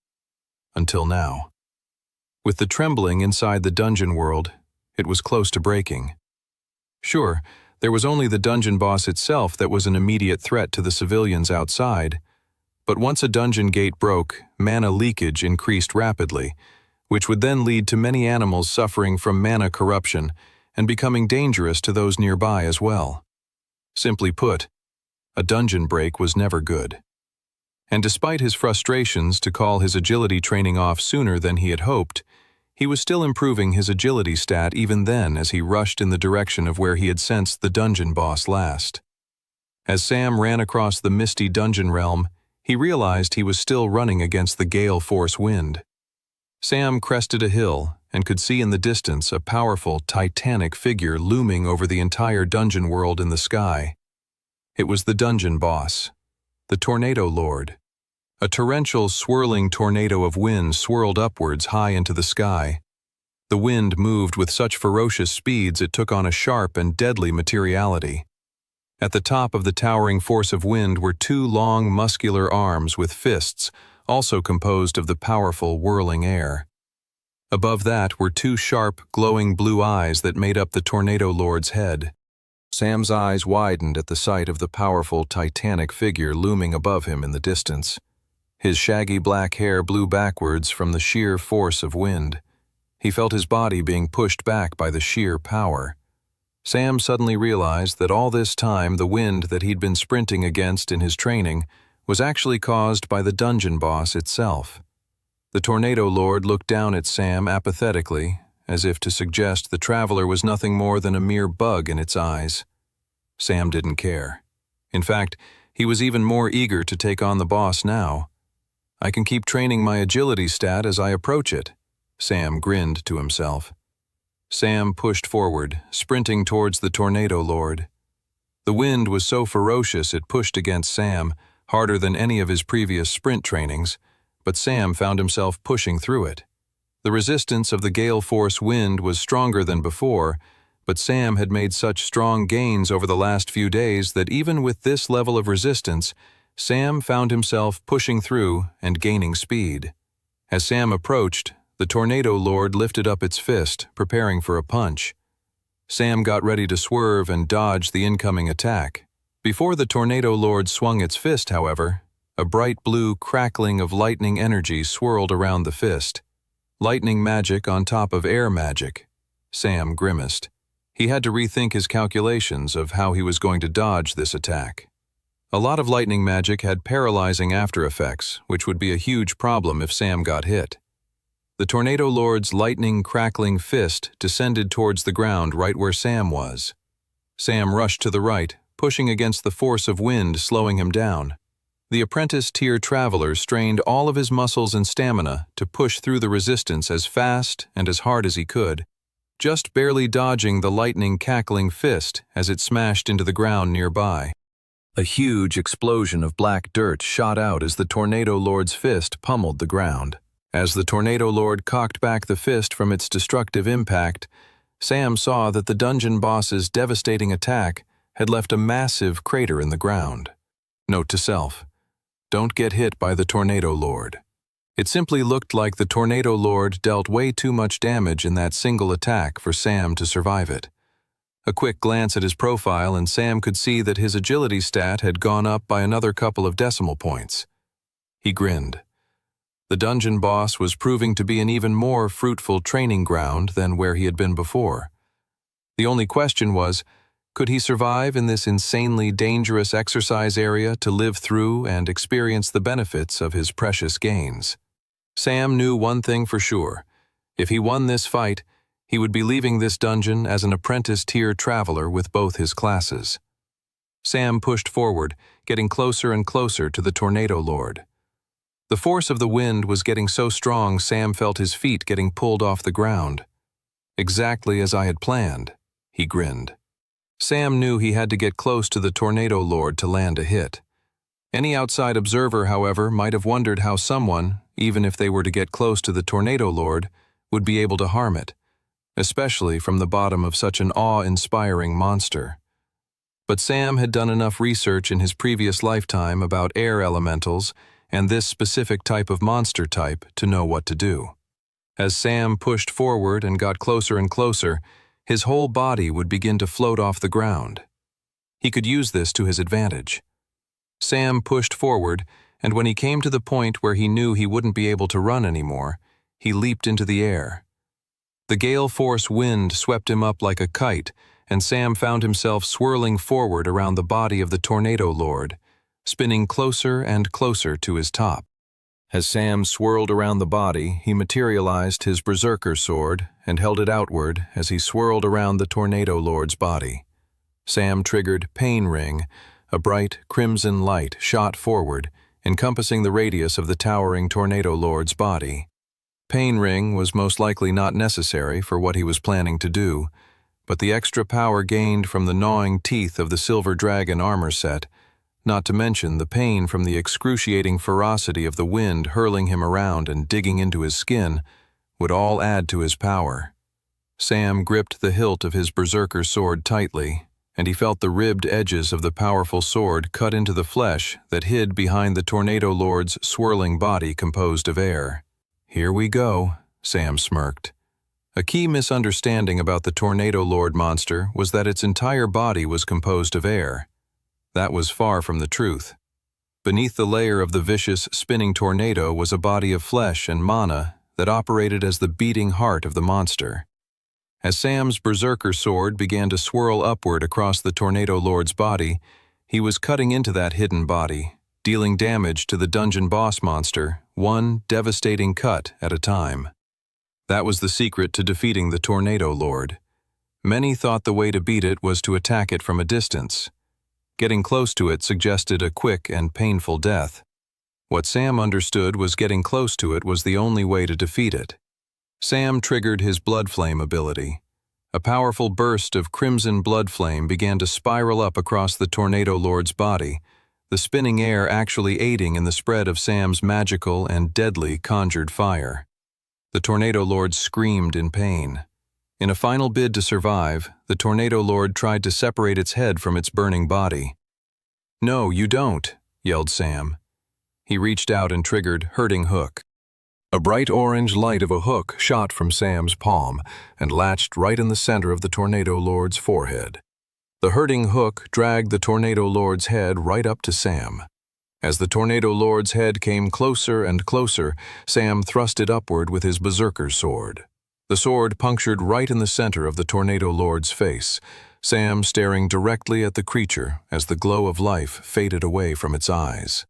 Until now. With the trembling inside the dungeon world, it was close to breaking. Sure, there was only the dungeon boss itself that was an immediate threat to the civilians outside, but once a dungeon gate broke, mana leakage increased rapidly, which would then lead to many animals suffering from mana corruption and becoming dangerous to those nearby as well. Simply put, a dungeon break was never good. And despite his frustrations to call his agility training off sooner than he had hoped, he was still improving his agility stat even then as he rushed in the direction of where he had sensed the dungeon boss last. As Sam ran across the misty dungeon realm, he realized he was still running against the gale force wind. Sam crested a hill and could see in the distance a powerful, titanic figure looming over the entire dungeon world in the sky. It was the dungeon boss, the Tornado Lord. A torrential, swirling tornado of wind swirled upwards high into the sky. The wind moved with such ferocious speeds it took on a sharp and deadly materiality. At the top of the towering force of wind were two long, muscular arms with fists, also composed of the powerful, whirling air. Above that were two sharp, glowing blue eyes that made up the Tornado Lord's head. Sam's eyes widened at the sight of the powerful, titanic figure looming above him in the distance. His shaggy black hair blew backwards from the sheer force of wind. He felt his body being pushed back by the sheer power. Sam suddenly realized that all this time the wind that he'd been sprinting against in his training was actually caused by the dungeon boss itself. The Tornado Lord looked down at Sam apathetically, as if to suggest the traveler was nothing more than a mere bug in its eyes. Sam didn't care. In fact, he was even more eager to take on the boss now. I can keep training my agility stat as I approach it, Sam grinned to himself. Sam pushed forward, sprinting towards the Tornado Lord. The wind was so ferocious it pushed against Sam, harder than any of his previous sprint trainings, but Sam found himself pushing through it. The resistance of the gale force wind was stronger than before, but Sam had made such strong gains over the last few days that even with this level of resistance, Sam found himself pushing through and gaining speed. As Sam approached, the Tornado Lord lifted up its fist, preparing for a punch. Sam got ready to swerve and dodge the incoming attack. Before the Tornado Lord swung its fist, however, a bright blue crackling of lightning energy swirled around the fist. Lightning magic on top of air magic. Sam grimaced. He had to rethink his calculations of how he was going to dodge this attack. A lot of lightning magic had paralyzing after effects, which would be a huge problem if Sam got hit. The Tornado Lord's lightning crackling fist descended towards the ground right where Sam was. Sam rushed to the right, pushing against the force of wind, slowing him down. The apprentice-tier traveler strained all of his muscles and stamina to push through the resistance as fast and as hard as he could, just barely dodging the lightning cackling fist as it smashed into the ground nearby. A huge explosion of black dirt shot out as the Tornado Lord's fist pummeled the ground. As the Tornado Lord cocked back the fist from its destructive impact, Sam saw that the dungeon boss's devastating attack had left a massive crater in the ground. Note to self: don't get hit by the Tornado Lord. It simply looked like the Tornado Lord dealt way too much damage in that single attack for Sam to survive it. A quick glance at his profile and Sam could see that his agility stat had gone up by another couple of decimal points. He grinned. The dungeon boss was proving to be an even more fruitful training ground than where he had been before. The only question was, could he survive in this insanely dangerous exercise area to live through and experience the benefits of his precious gains? Sam knew one thing for sure. If he won this fight, he would be leaving this dungeon as an apprentice-tier traveler with both his classes. Sam pushed forward, getting closer and closer to the Tornado Lord. The force of the wind was getting so strong Sam felt his feet getting pulled off the ground. Exactly as I had planned, he grinned. Sam knew he had to get close to the Tornado Lord to land a hit. Any outside observer, however, might have wondered how someone, even if they were to get close to the Tornado Lord, would be able to harm it, especially from the bottom of such an awe-inspiring monster. But Sam had done enough research in his previous lifetime about air elementals and this specific type of monster type to know what to do. As Sam pushed forward and got closer and closer, his whole body would begin to float off the ground. He could use this to his advantage. Sam pushed forward, and when he came to the point where he knew he wouldn't be able to run anymore, he leaped into the air. The gale force wind swept him up like a kite, and Sam found himself swirling forward around the body of the Tornado Lord, spinning closer and closer to his top. As Sam swirled around the body, he materialized his berserker sword and held it outward as he swirled around the Tornado Lord's body. Sam triggered Pain Ring. A bright, crimson light shot forward, encompassing the radius of the towering Tornado Lord's body. Pain Ring was most likely not necessary for what he was planning to do, but the extra power gained from the gnawing teeth of the Silver Dragon armor set, not to mention the pain from the excruciating ferocity of the wind hurling him around and digging into his skin, would all add to his power. Sam gripped the hilt of his berserker sword tightly, and he felt the ribbed edges of the powerful sword cut into the flesh that hid behind the Tornado Lord's swirling body composed of air. "Here we go," Sam smirked. A key misunderstanding about the Tornado Lord monster was that its entire body was composed of air. That was far from the truth. Beneath the layer of the vicious, spinning tornado was a body of flesh and mana that operated as the beating heart of the monster. As Sam's berserker sword began to swirl upward across the Tornado Lord's body, he was cutting into that hidden body, dealing damage to the dungeon boss monster, one devastating cut at a time. That was the secret to defeating the Tornado Lord. Many thought the way to beat it was to attack it from a distance. Getting close to it suggested a quick and painful death. What Sam understood was getting close to it was the only way to defeat it. Sam triggered his blood flame ability. A powerful burst of crimson blood flame began to spiral up across the Tornado Lord's body, the spinning air actually aiding in the spread of Sam's magical and deadly conjured fire. The Tornado Lord screamed in pain. In a final bid to survive, the Tornado Lord tried to separate its head from its burning body. "No, you don't," yelled Sam. He reached out and triggered Hurting Hook. A bright orange light of a hook shot from Sam's palm and latched right in the center of the Tornado Lord's forehead. The Hurting Hook dragged the Tornado Lord's head right up to Sam. As the Tornado Lord's head came closer and closer, Sam thrust it upward with his berserker's sword. The sword punctured right in the center of the Tornado Lord's face, Sam staring directly at the creature as the glow of life faded away from its eyes.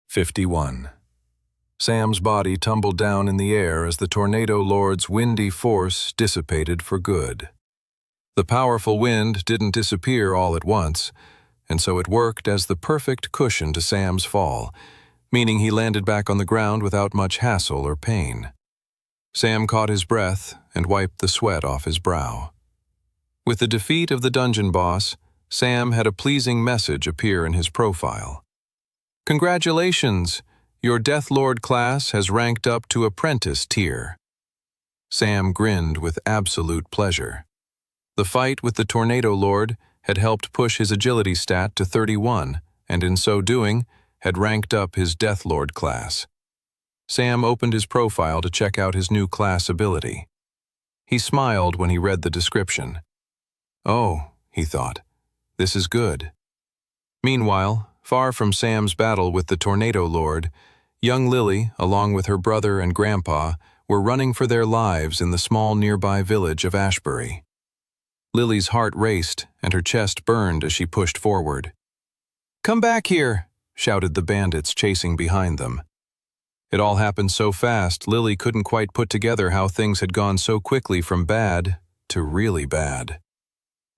51. Sam's body tumbled down in the air as the Tornado Lord's windy force dissipated for good. The powerful wind didn't disappear all at once, and so it worked as the perfect cushion to Sam's fall, meaning he landed back on the ground without much hassle or pain. Sam caught his breath and wiped the sweat off his brow. With the defeat of the dungeon boss, Sam had a pleasing message appear in his profile. "Congratulations! Your Death Lord class has ranked up to Apprentice tier." Sam grinned with absolute pleasure. The fight with the Tornado Lord had helped push his agility stat to 31, and in so doing, had ranked up his Death Lord class. Sam opened his profile to check out his new class ability. He smiled when he read the description. "Oh," he thought, "this is good." Meanwhile, far from Sam's battle with the Tornado Lord, young Lily, along with her brother and grandpa, were running for their lives in the small nearby village of Ashbury. Lily's heart raced and her chest burned as she pushed forward. "Come back here!" shouted the bandits chasing behind them. It all happened so fast, Lily couldn't quite put together how things had gone so quickly from bad to really bad.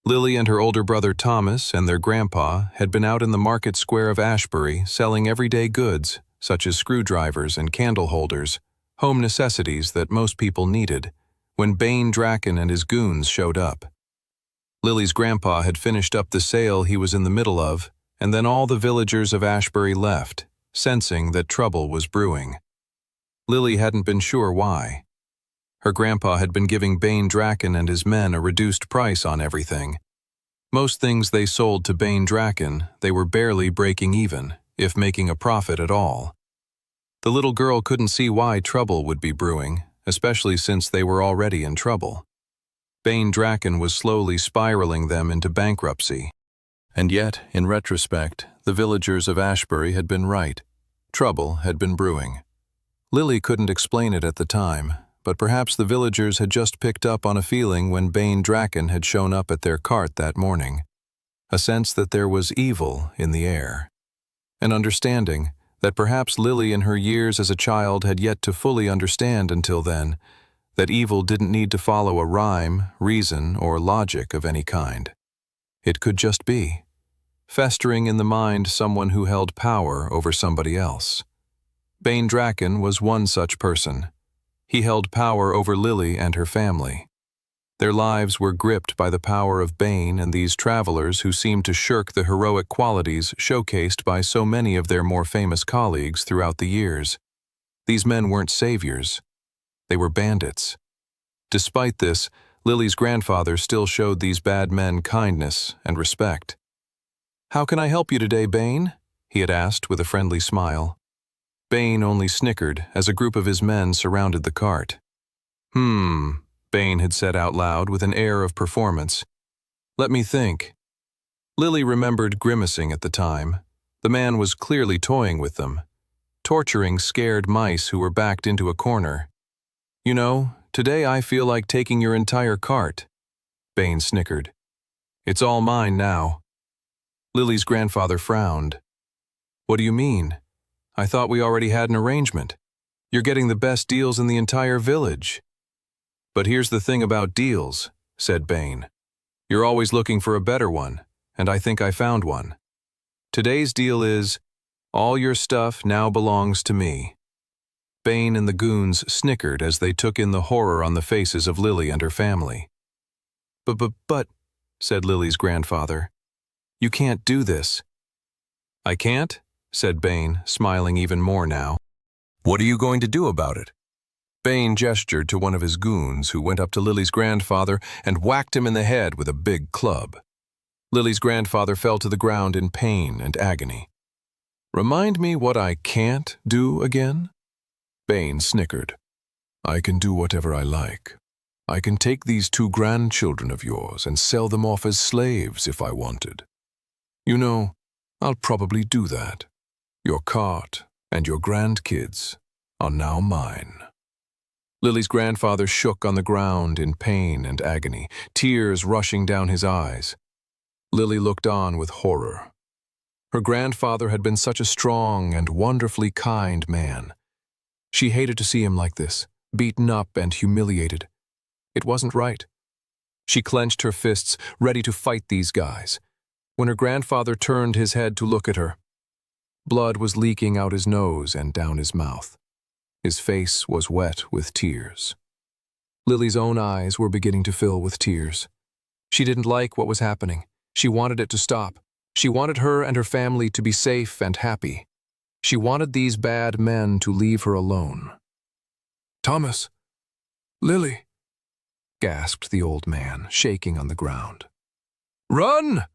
Lily and her older brother Thomas and their grandpa had been out in the market square of Ashbury selling everyday goods, such as screwdrivers and candle holders, home necessities that most people needed, when Bane Draken and his goons showed up. Lily's grandpa had finished up the sale he was in the middle of, and then all the villagers of Ashbury left, sensing that trouble was brewing. Lily hadn't been sure why. Her grandpa had been giving Bane Draken and his men a reduced price on everything. Most things they sold to Bane Draken, they were barely breaking even, if making a profit at all. The little girl couldn't see why trouble would be brewing, especially since they were already in trouble. Bane Draken was slowly spiraling them into bankruptcy. And yet, in retrospect, the villagers of Ashbury had been right. Trouble had been brewing. Lily couldn't explain it at the time, but perhaps the villagers had just picked up on a feeling when Bane Draken had shown up at their cart that morning. A sense that there was evil in the air. An understanding that perhaps Lily in her years as a child had yet to fully understand until then, that evil didn't need to follow a rhyme, reason, or logic of any kind. It could just be, festering in the mind someone who held power over somebody else. Bane Draken was one such person. He held power over Lily and her family. Their lives were gripped by the power of Bane and these travelers who seemed to shirk the heroic qualities showcased by so many of their more famous colleagues throughout the years. These men weren't saviors. They were bandits. Despite this, Lily's grandfather still showed these bad men kindness and respect. "How can I help you today, Bane?" he had asked with a friendly smile. Bane only snickered as a group of his men surrounded the cart. Bane had said out loud with an air of performance. "Let me think." Lily remembered grimacing at the time. The man was clearly toying with them, torturing scared mice who were backed into a corner. You know, today I feel like taking your entire cart. Bane snickered. It's all mine now. Lily's grandfather frowned. What do you mean? I thought we already had an arrangement. You're getting the best deals in the entire village. But here's the thing about deals, said Bane. You're always looking for a better one, and I think I found one. Today's deal is, all your stuff now belongs to me. Bane and the goons snickered as they took in the horror on the faces of Lily and her family. But, said Lily's grandfather, you can't do this. I can't, said Bane, smiling even more now. What are you going to do about it? Bane gestured to one of his goons who went up to Lily's grandfather and whacked him in the head with a big club. Lily's grandfather fell to the ground in pain and agony. Remind me what I can't do again? Bane snickered. I can do whatever I like. I can take these 2 grandchildren of yours and sell them off as slaves if I wanted. You know, I'll probably do that. Your cart and your grandkids are now mine. Lily's grandfather shook on the ground in pain and agony, tears rushing down his eyes. Lily looked on with horror. Her grandfather had been such a strong and wonderfully kind man. She hated to see him like this, beaten up and humiliated. It wasn't right. She clenched her fists, ready to fight these guys, when her grandfather turned his head to look at her. Blood was leaking out his nose and down his mouth. His face was wet with tears. Lily's own eyes were beginning to fill with tears. She didn't like what was happening. She wanted it to stop. She wanted her and her family to be safe and happy. She wanted these bad men to leave her alone. Thomas! Lily! Gasped the old man, shaking on the ground. Run!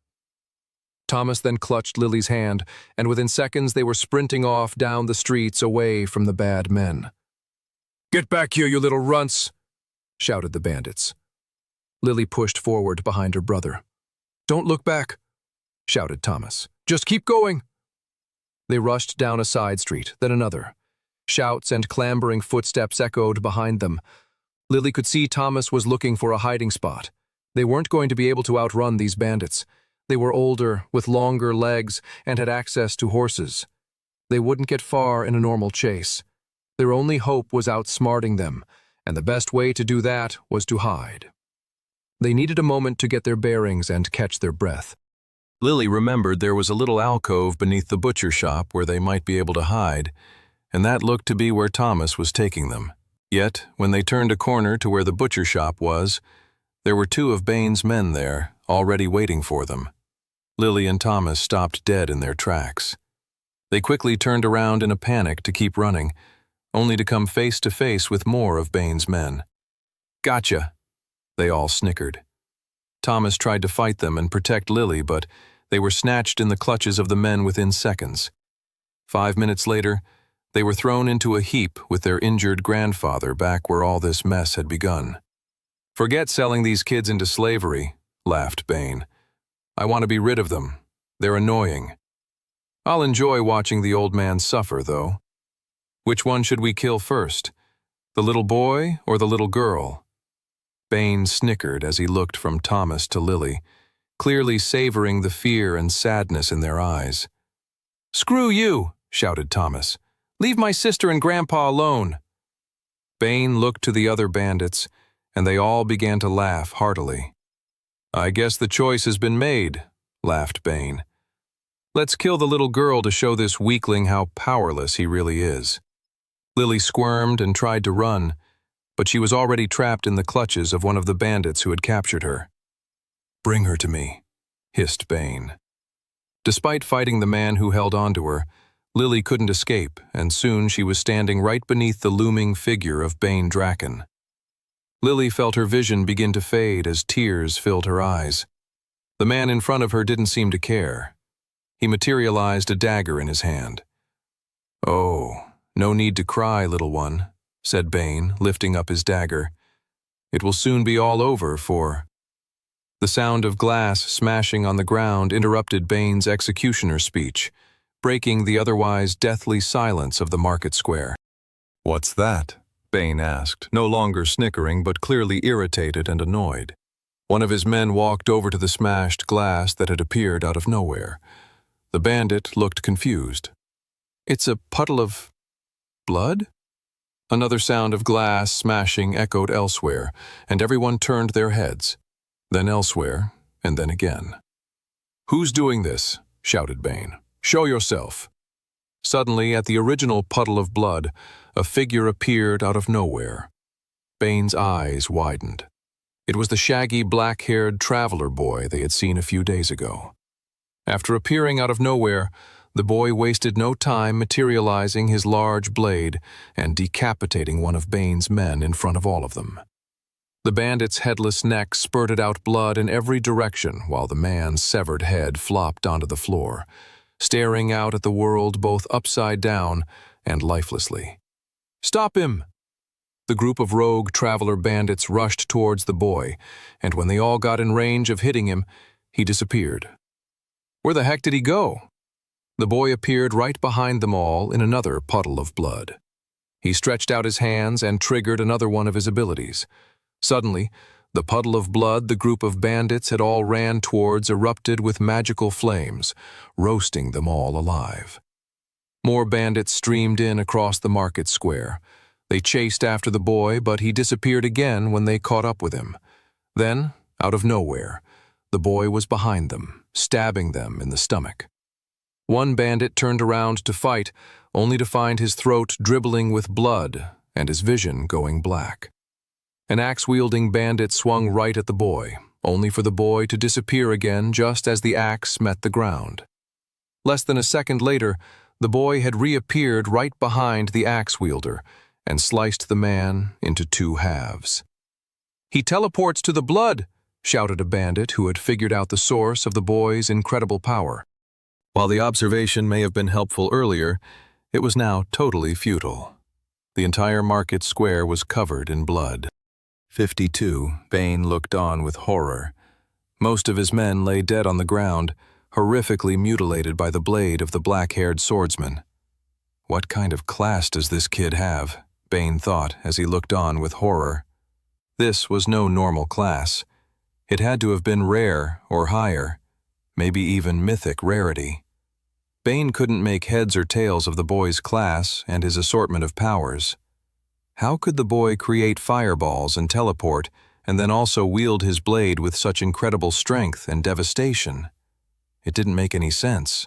Thomas then clutched Lily's hand, and within seconds they were sprinting off down the streets away from the bad men. Get back here, you little runts! Shouted the bandits. Lily pushed forward behind her brother. Don't look back, shouted Thomas. Just keep going. They rushed down a side street, then another. Shouts and clambering footsteps echoed behind them. Lily could see Thomas was looking for a hiding spot. They weren't going to be able to outrun these bandits. They were older, with longer legs, and had access to horses. They wouldn't get far in a normal chase. Their only hope was outsmarting them, and the best way to do that was to hide. They needed a moment to get their bearings and catch their breath. Lily remembered there was a little alcove beneath the butcher shop where they might be able to hide, and that looked to be where Thomas was taking them. Yet, when they turned a corner to where the butcher shop was, there were 2 of Bane's men there, already waiting for them. Lily and Thomas stopped dead in their tracks. They quickly turned around in a panic to keep running, only to come face to face with more of Bane's men. Gotcha! They all snickered. Thomas tried to fight them and protect Lily, but they were snatched in the clutches of the men within seconds. 5 minutes later, they were thrown into a heap with their injured grandfather back where all this mess had begun. Forget selling these kids into slavery, laughed Bane. I want to be rid of them. They're annoying. I'll enjoy watching the old man suffer, though. Which one should we kill first? The little boy or the little girl? Bane snickered as he looked from Thomas to Lily, clearly savoring the fear and sadness in their eyes. Screw you, shouted Thomas. Leave my sister and Grandpa alone. Bane looked to the other bandits, and they all began to laugh heartily. I guess the choice has been made, laughed Bane. Let's kill the little girl to show this weakling how powerless he really is. Lily squirmed and tried to run, but she was already trapped in the clutches of one of the bandits who had captured her. Bring her to me, hissed Bane. Despite fighting the man who held onto her, Lily couldn't escape, and soon she was standing right beneath the looming figure of Bane Draken. Lily felt her vision begin to fade as tears filled her eyes. The man in front of her didn't seem to care. He materialized a dagger in his hand. Oh, no need to cry, little one, said Bane, lifting up his dagger. It will soon be all over for... The sound of glass smashing on the ground interrupted Bane's executioner's speech, breaking the otherwise deathly silence of the market square. What's that? Bane asked, no longer snickering but clearly irritated and annoyed. One of his men walked over to the smashed glass that had appeared out of nowhere. The bandit looked confused. "It's a puddle of blood?" Another sound of glass smashing echoed elsewhere, and everyone turned their heads. Then elsewhere, and then again. "Who's doing this?" shouted Bane. "Show yourself." Suddenly, at the original puddle of blood, a figure appeared out of nowhere. Bane's eyes widened. It was the shaggy, black-haired traveler boy they had seen a few days ago. After appearing out of nowhere, the boy wasted no time materializing his large blade and decapitating one of Bane's men in front of all of them. The bandit's headless neck spurted out blood in every direction while the man's severed head flopped onto the floor, staring out at the world both upside down and lifelessly. "Stop him!" The group of rogue traveler bandits rushed towards the boy, and when they all got in range of hitting him, he disappeared. Where the heck did he go? The boy appeared right behind them all in another puddle of blood. He stretched out his hands and triggered another one of his abilities. Suddenly, the puddle of blood the group of bandits had all ran towards erupted with magical flames, roasting them all alive. More bandits streamed in across the market square. They chased after the boy, but he disappeared again when they caught up with him. Then, out of nowhere, the boy was behind them, stabbing them in the stomach. One bandit turned around to fight, only to find his throat dribbling with blood and his vision going black. An axe-wielding bandit swung right at the boy, only for the boy to disappear again just as the axe met the ground. Less than a second later, the boy had reappeared right behind the axe-wielder and sliced the man into two halves. "He teleports to the blood!" shouted a bandit who had figured out the source of the boy's incredible power. While the observation may have been helpful earlier, it was now totally futile. The entire market square was covered in blood. 52, Bane looked on with horror. Most of his men lay dead on the ground, horrifically mutilated by the blade of the black-haired swordsman. What kind of class does this kid have? Bane thought as he looked on with horror. This was no normal class. It had to have been rare or higher, maybe even mythic rarity. Bane couldn't make heads or tails of the boy's class and his assortment of powers. How could the boy create fireballs and teleport, and then also wield his blade with such incredible strength and devastation? It didn't make any sense.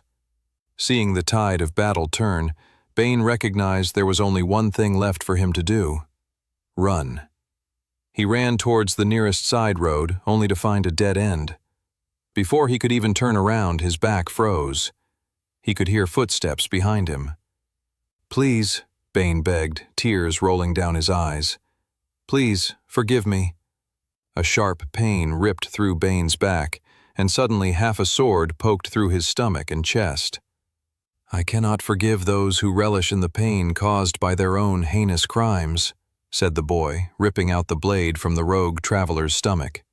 Seeing the tide of battle turn, Bane recognized there was only one thing left for him to do: run. He ran towards the nearest side road, only to find a dead end. Before he could even turn around, his back froze. He could hear footsteps behind him. "Please," Bane begged, tears rolling down his eyes. "Please, forgive me." A sharp pain ripped through Bane's back, and suddenly half a sword poked through his stomach and chest. "I cannot forgive those who relish in the pain caused by their own heinous crimes," said the boy, ripping out the blade from the rogue traveler's stomach.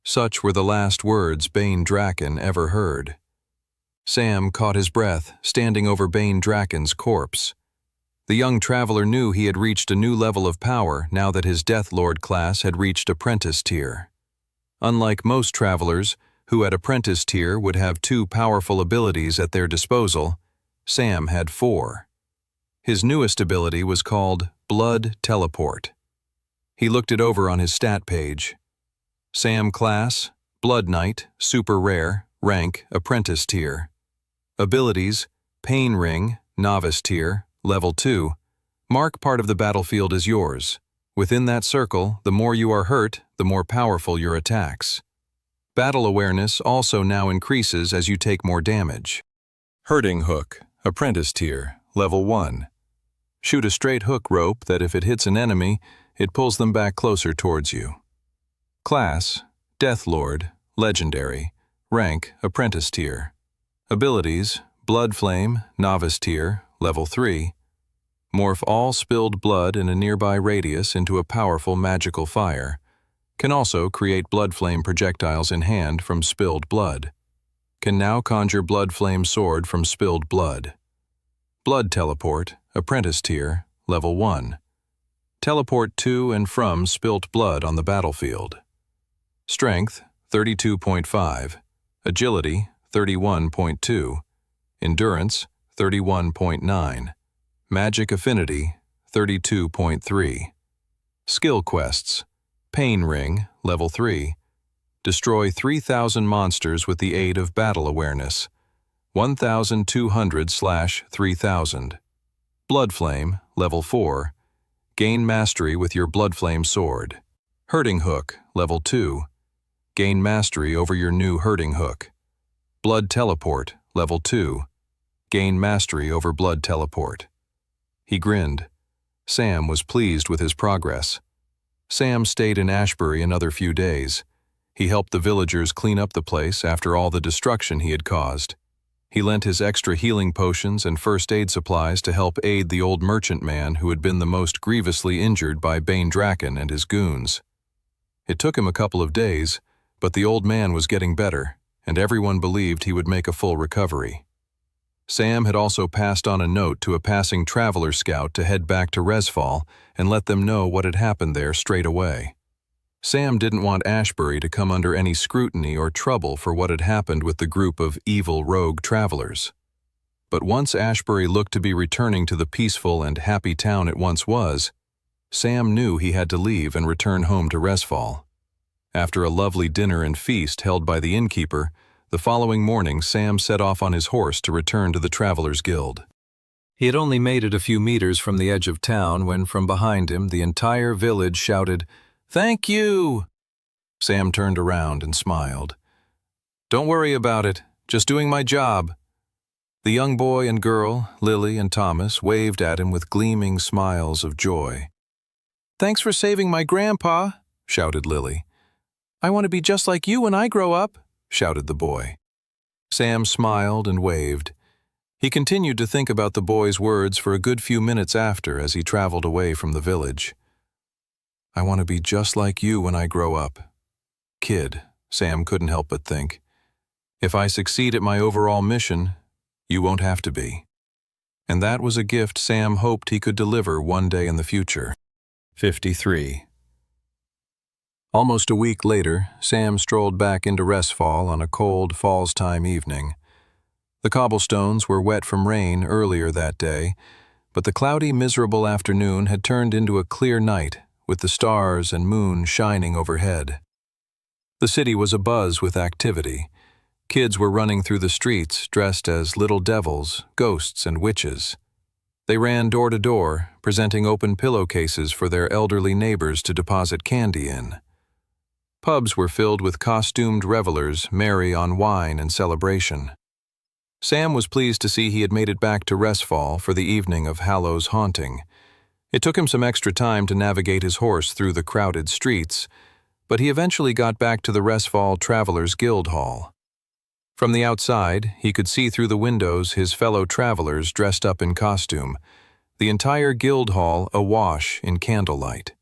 Such were the last words Bane Draken ever heard. Sam caught his breath, standing over Bane Draken's corpse. The young traveler knew he had reached a new level of power now that his Death Lord class had reached apprentice tier. Unlike most travelers, who at apprentice tier would have 2 powerful abilities at their disposal, Sam had 4. His newest ability was called Blood Teleport. He looked it over on his stat page. Sam class, Blood Knight, super rare, rank, apprentice tier. Abilities, Pain Ring, novice tier, level 2. Mark part of the battlefield as yours. Within that circle, the more you are hurt, the more powerful your attacks. Battle awareness also now increases as you take more damage. Hurting Hook, apprentice tier, level 1. Shoot a straight hook rope that if it hits an enemy, it pulls them back closer towards you. Class, Death Lord, legendary, rank, apprentice tier. Abilities, Blood Flame, novice tier, level 3. Morph all spilled blood in a nearby radius into a powerful magical fire. Can also create blood flame projectiles in hand from spilled blood. Can now conjure blood flame sword from spilled blood. Blood Teleport, apprentice tier, level 1. Teleport to and from spilt blood on the battlefield. Strength, 32.5. Agility, 31.2. Endurance, 31.9. Magic affinity, 32.3. Skill quests. Pain Ring, level 3. Destroy 3,000 monsters with the aid of battle awareness. 1,200/3,000. Blood Flame, level 4. Gain mastery with your Blood Flame sword. Hurting Hook, level 2. Gain mastery over your new Hurting Hook. Blood Teleport, level 2. Gain mastery over Blood Teleport. He grinned. Sam was pleased with his progress. Sam stayed in Ashbury another few days. He helped the villagers clean up the place after all the destruction he had caused. He lent his extra healing potions and first aid supplies to help aid the old merchant man who had been the most grievously injured by Bane Draken and his goons. It took him a couple of days, but the old man was getting better, and everyone believed he would make a full recovery. Sam had also passed on a note to a passing traveler scout to head back to Resfall and let them know what had happened there straight away. Sam didn't want Ashbury to come under any scrutiny or trouble for what had happened with the group of evil rogue travelers. But once Ashbury looked to be returning to the peaceful and happy town it once was, Sam knew he had to leave and return home to Resfall. After a lovely dinner and feast held by the innkeeper, the following morning Sam set off on his horse to return to the Travelers' Guild. He had only made it a few meters from the edge of town when from behind him the entire village shouted, "Thank you!" Sam turned around and smiled. "Don't worry about it, just doing my job." The young boy and girl, Lily and Thomas, waved at him with gleaming smiles of joy. "Thanks for saving my grandpa," shouted Lily. "I want to be just like you when I grow up," shouted the boy. Sam smiled and waved. He continued to think about the boy's words for a good few minutes after as he traveled away from the village. "I want to be just like you when I grow up." "Kid," Sam couldn't help but think, "if I succeed at my overall mission, you won't have to be." And that was a gift Sam hoped he could deliver one day in the future. 53. Almost a week later, Sam strolled back into Resfall on a cold falls-time evening. The cobblestones were wet from rain earlier that day, but the cloudy, miserable afternoon had turned into a clear night, with the stars and moon shining overhead. The city was abuzz with activity. Kids were running through the streets dressed as little devils, ghosts, and witches. They ran door to door, presenting open pillowcases for their elderly neighbors to deposit candy in. Pubs were filled with costumed revelers merry on wine and celebration. Sam was pleased to see he had made it back to Resfall for the evening of Hallow's haunting. It took him some extra time to navigate his horse through the crowded streets, but he eventually got back to the Resfall Travelers' Guild Hall. From the outside, he could see through the windows his fellow travelers dressed up in costume, the entire guild hall awash in candlelight.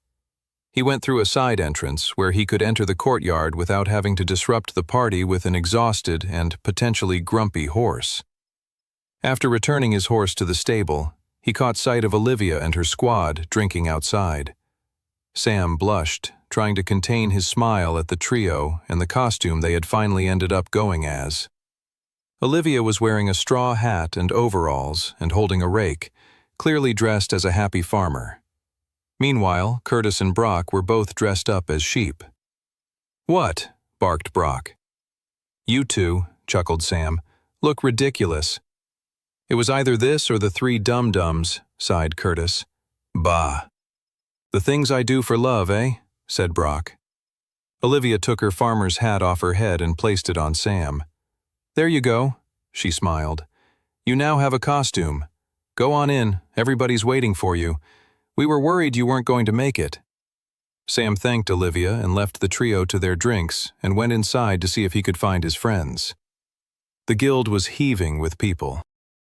He went through a side entrance where he could enter the courtyard without having to disrupt the party with an exhausted and potentially grumpy horse. After returning his horse to the stable, he caught sight of Olivia and her squad drinking outside. Sam blushed, trying to contain his smile at the trio and the costume they had finally ended up going as. Olivia was wearing a straw hat and overalls and holding a rake, clearly dressed as a happy farmer. Meanwhile, Curtis and Brock were both dressed up as sheep. "What?" barked Brock. "You two," chuckled Sam, "look ridiculous." "It was either this or the three dum-dums," sighed Curtis. "Bah." "The things I do for love, eh?" said Brock. Olivia took her farmer's hat off her head and placed it on Sam. "There you go," she smiled. "You now have a costume. Go on in, everybody's waiting for you. We were worried you weren't going to make it." Sam thanked Olivia and left the trio to their drinks and went inside to see if he could find his friends. The guild was heaving with people.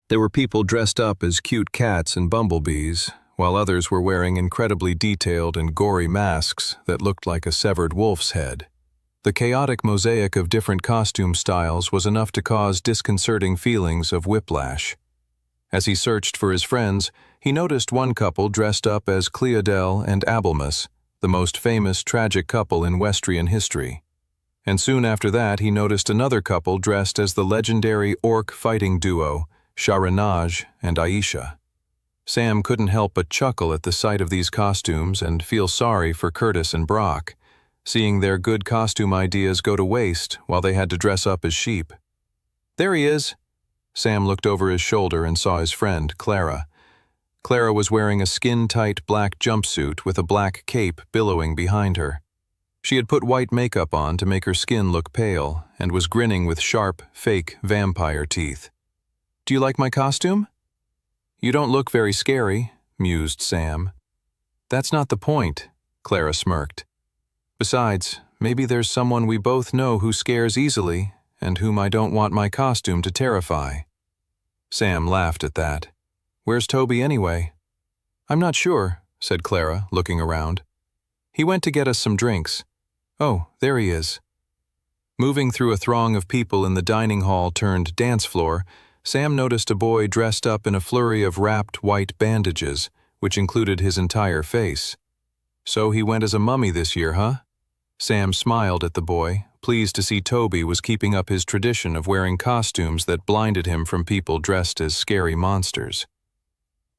There were people dressed up as cute cats and bumblebees, while others were wearing incredibly detailed and gory masks that looked like a severed wolf's head. The chaotic mosaic of different costume styles was enough to cause disconcerting feelings of whiplash. As he searched for his friends, he noticed one couple dressed up as Cleodel and Abelmus, the most famous tragic couple in Westrian history. And soon after that, he noticed another couple dressed as the legendary orc fighting duo, Sharanaj and Aisha. Sam couldn't help but chuckle at the sight of these costumes and feel sorry for Curtis and Brock, seeing their good costume ideas go to waste while they had to dress up as sheep. There he is. Sam looked over his shoulder and saw his friend, Clara. Clara was wearing a skin-tight black jumpsuit with a black cape billowing behind her. She had put white makeup on to make her skin look pale and was grinning with sharp, fake vampire teeth. "Do you like my costume?" "You don't look very scary," mused Sam. "That's not the point," Clara smirked. "Besides, maybe there's someone we both know who scares easily and whom I don't want my costume to terrify." Sam laughed at that. "Where's Toby anyway?" "I'm not sure," said Clara, looking around. "He went to get us some drinks. Oh, there he is." Moving through a throng of people in the dining hall turned dance floor, Sam noticed a boy dressed up in a flurry of wrapped white bandages, which included his entire face. "So he went as a mummy this year, huh?" Sam smiled at the boy, pleased to see Toby was keeping up his tradition of wearing costumes that blinded him from people dressed as scary monsters.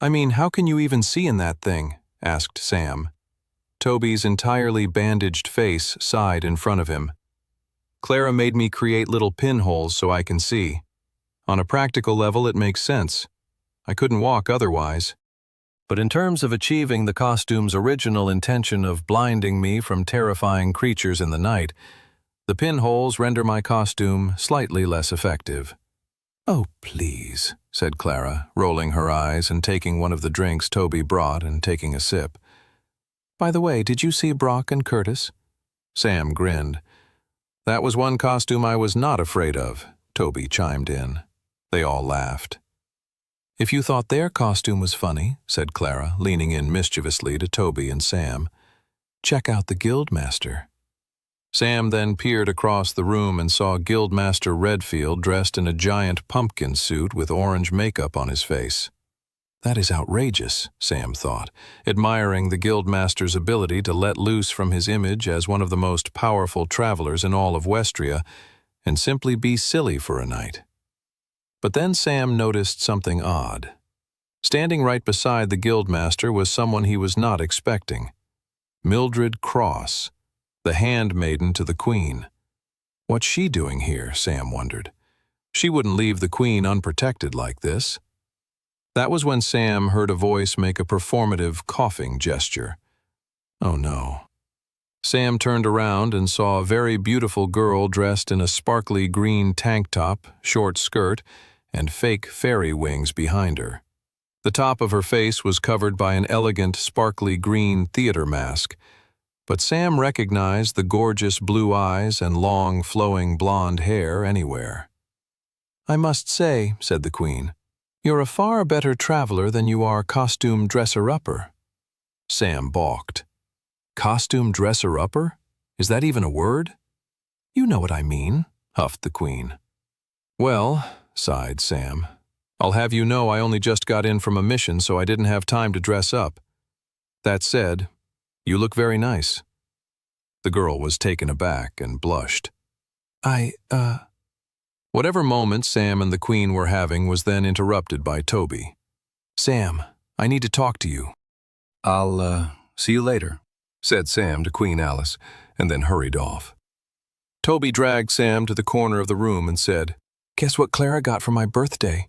"I mean, how can you even see in that thing?" asked Sam. Toby's entirely bandaged face sighed in front of him. "Clara made me create little pinholes so I can see. On a practical level, it makes sense. I couldn't walk otherwise. But in terms of achieving the costume's original intention of blinding me from terrifying creatures in the night, the pinholes render my costume slightly less effective." "Oh, please," said Clara, rolling her eyes and taking one of the drinks Toby brought and taking a sip. "By the way, did you see Brock and Curtis?" Sam grinned. "That was one costume I was not afraid of," Toby chimed in. They all laughed. "If you thought their costume was funny," said Clara, leaning in mischievously to Toby and Sam, "check out the Guildmaster." Sam then peered across the room and saw Guildmaster Redfield dressed in a giant pumpkin suit with orange makeup on his face. That is outrageous, Sam thought, admiring the Guildmaster's ability to let loose from his image as one of the most powerful travelers in all of Westria and simply be silly for a night. But then Sam noticed something odd. Standing right beside the Guildmaster was someone he was not expecting. Mildred Cross, the handmaiden to the Queen. What's she doing here, Sam wondered. She wouldn't leave the Queen unprotected like this. That was when Sam heard a voice make a performative coughing gesture. Oh no. Sam turned around and saw a very beautiful girl dressed in a sparkly green tank top, short skirt, and fake fairy wings behind her. The top of her face was covered by an elegant, sparkly green theater mask, but Sam recognized the gorgeous blue eyes and long, flowing blonde hair anywhere. "I must say," said the Queen, "you're a far better traveler than you are costume dresser-upper." Sam balked. "Costume dresser-upper? Is that even a word?" "You know what I mean," huffed the Queen. "Well," sighed Sam, "I'll have you know I only just got in from a mission, so I didn't have time to dress up. That said, you look very nice." The girl was taken aback and blushed. Whatever moment Sam and the Queen were having was then interrupted by Toby. "Sam, I need to talk to you." "I'll, see you later," said Sam to Queen Alice, and then hurried off. Toby dragged Sam to the corner of the room and said, "Guess what Clara got for my birthday?"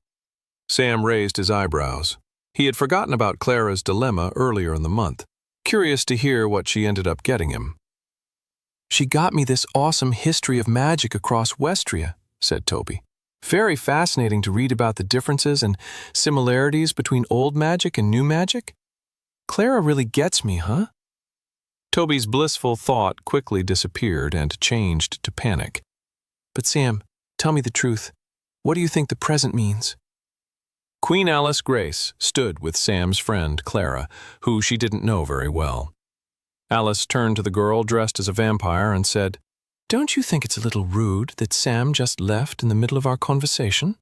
Sam raised his eyebrows. He had forgotten about Clara's dilemma earlier in the month, curious to hear what she ended up getting him. "She got me this awesome history of magic across Westria," said Toby. "Very fascinating to read about the differences and similarities between old magic and new magic. Clara really gets me, huh?" Toby's blissful thought quickly disappeared and changed to panic. "But Sam, tell me the truth. What do you think the present means?" Queen Alice Grace stood with Sam's friend, Clara, who she didn't know very well. Alice turned to the girl dressed as a vampire and said, "Don't you think it's a little rude that Sam just left in the middle of our conversation?"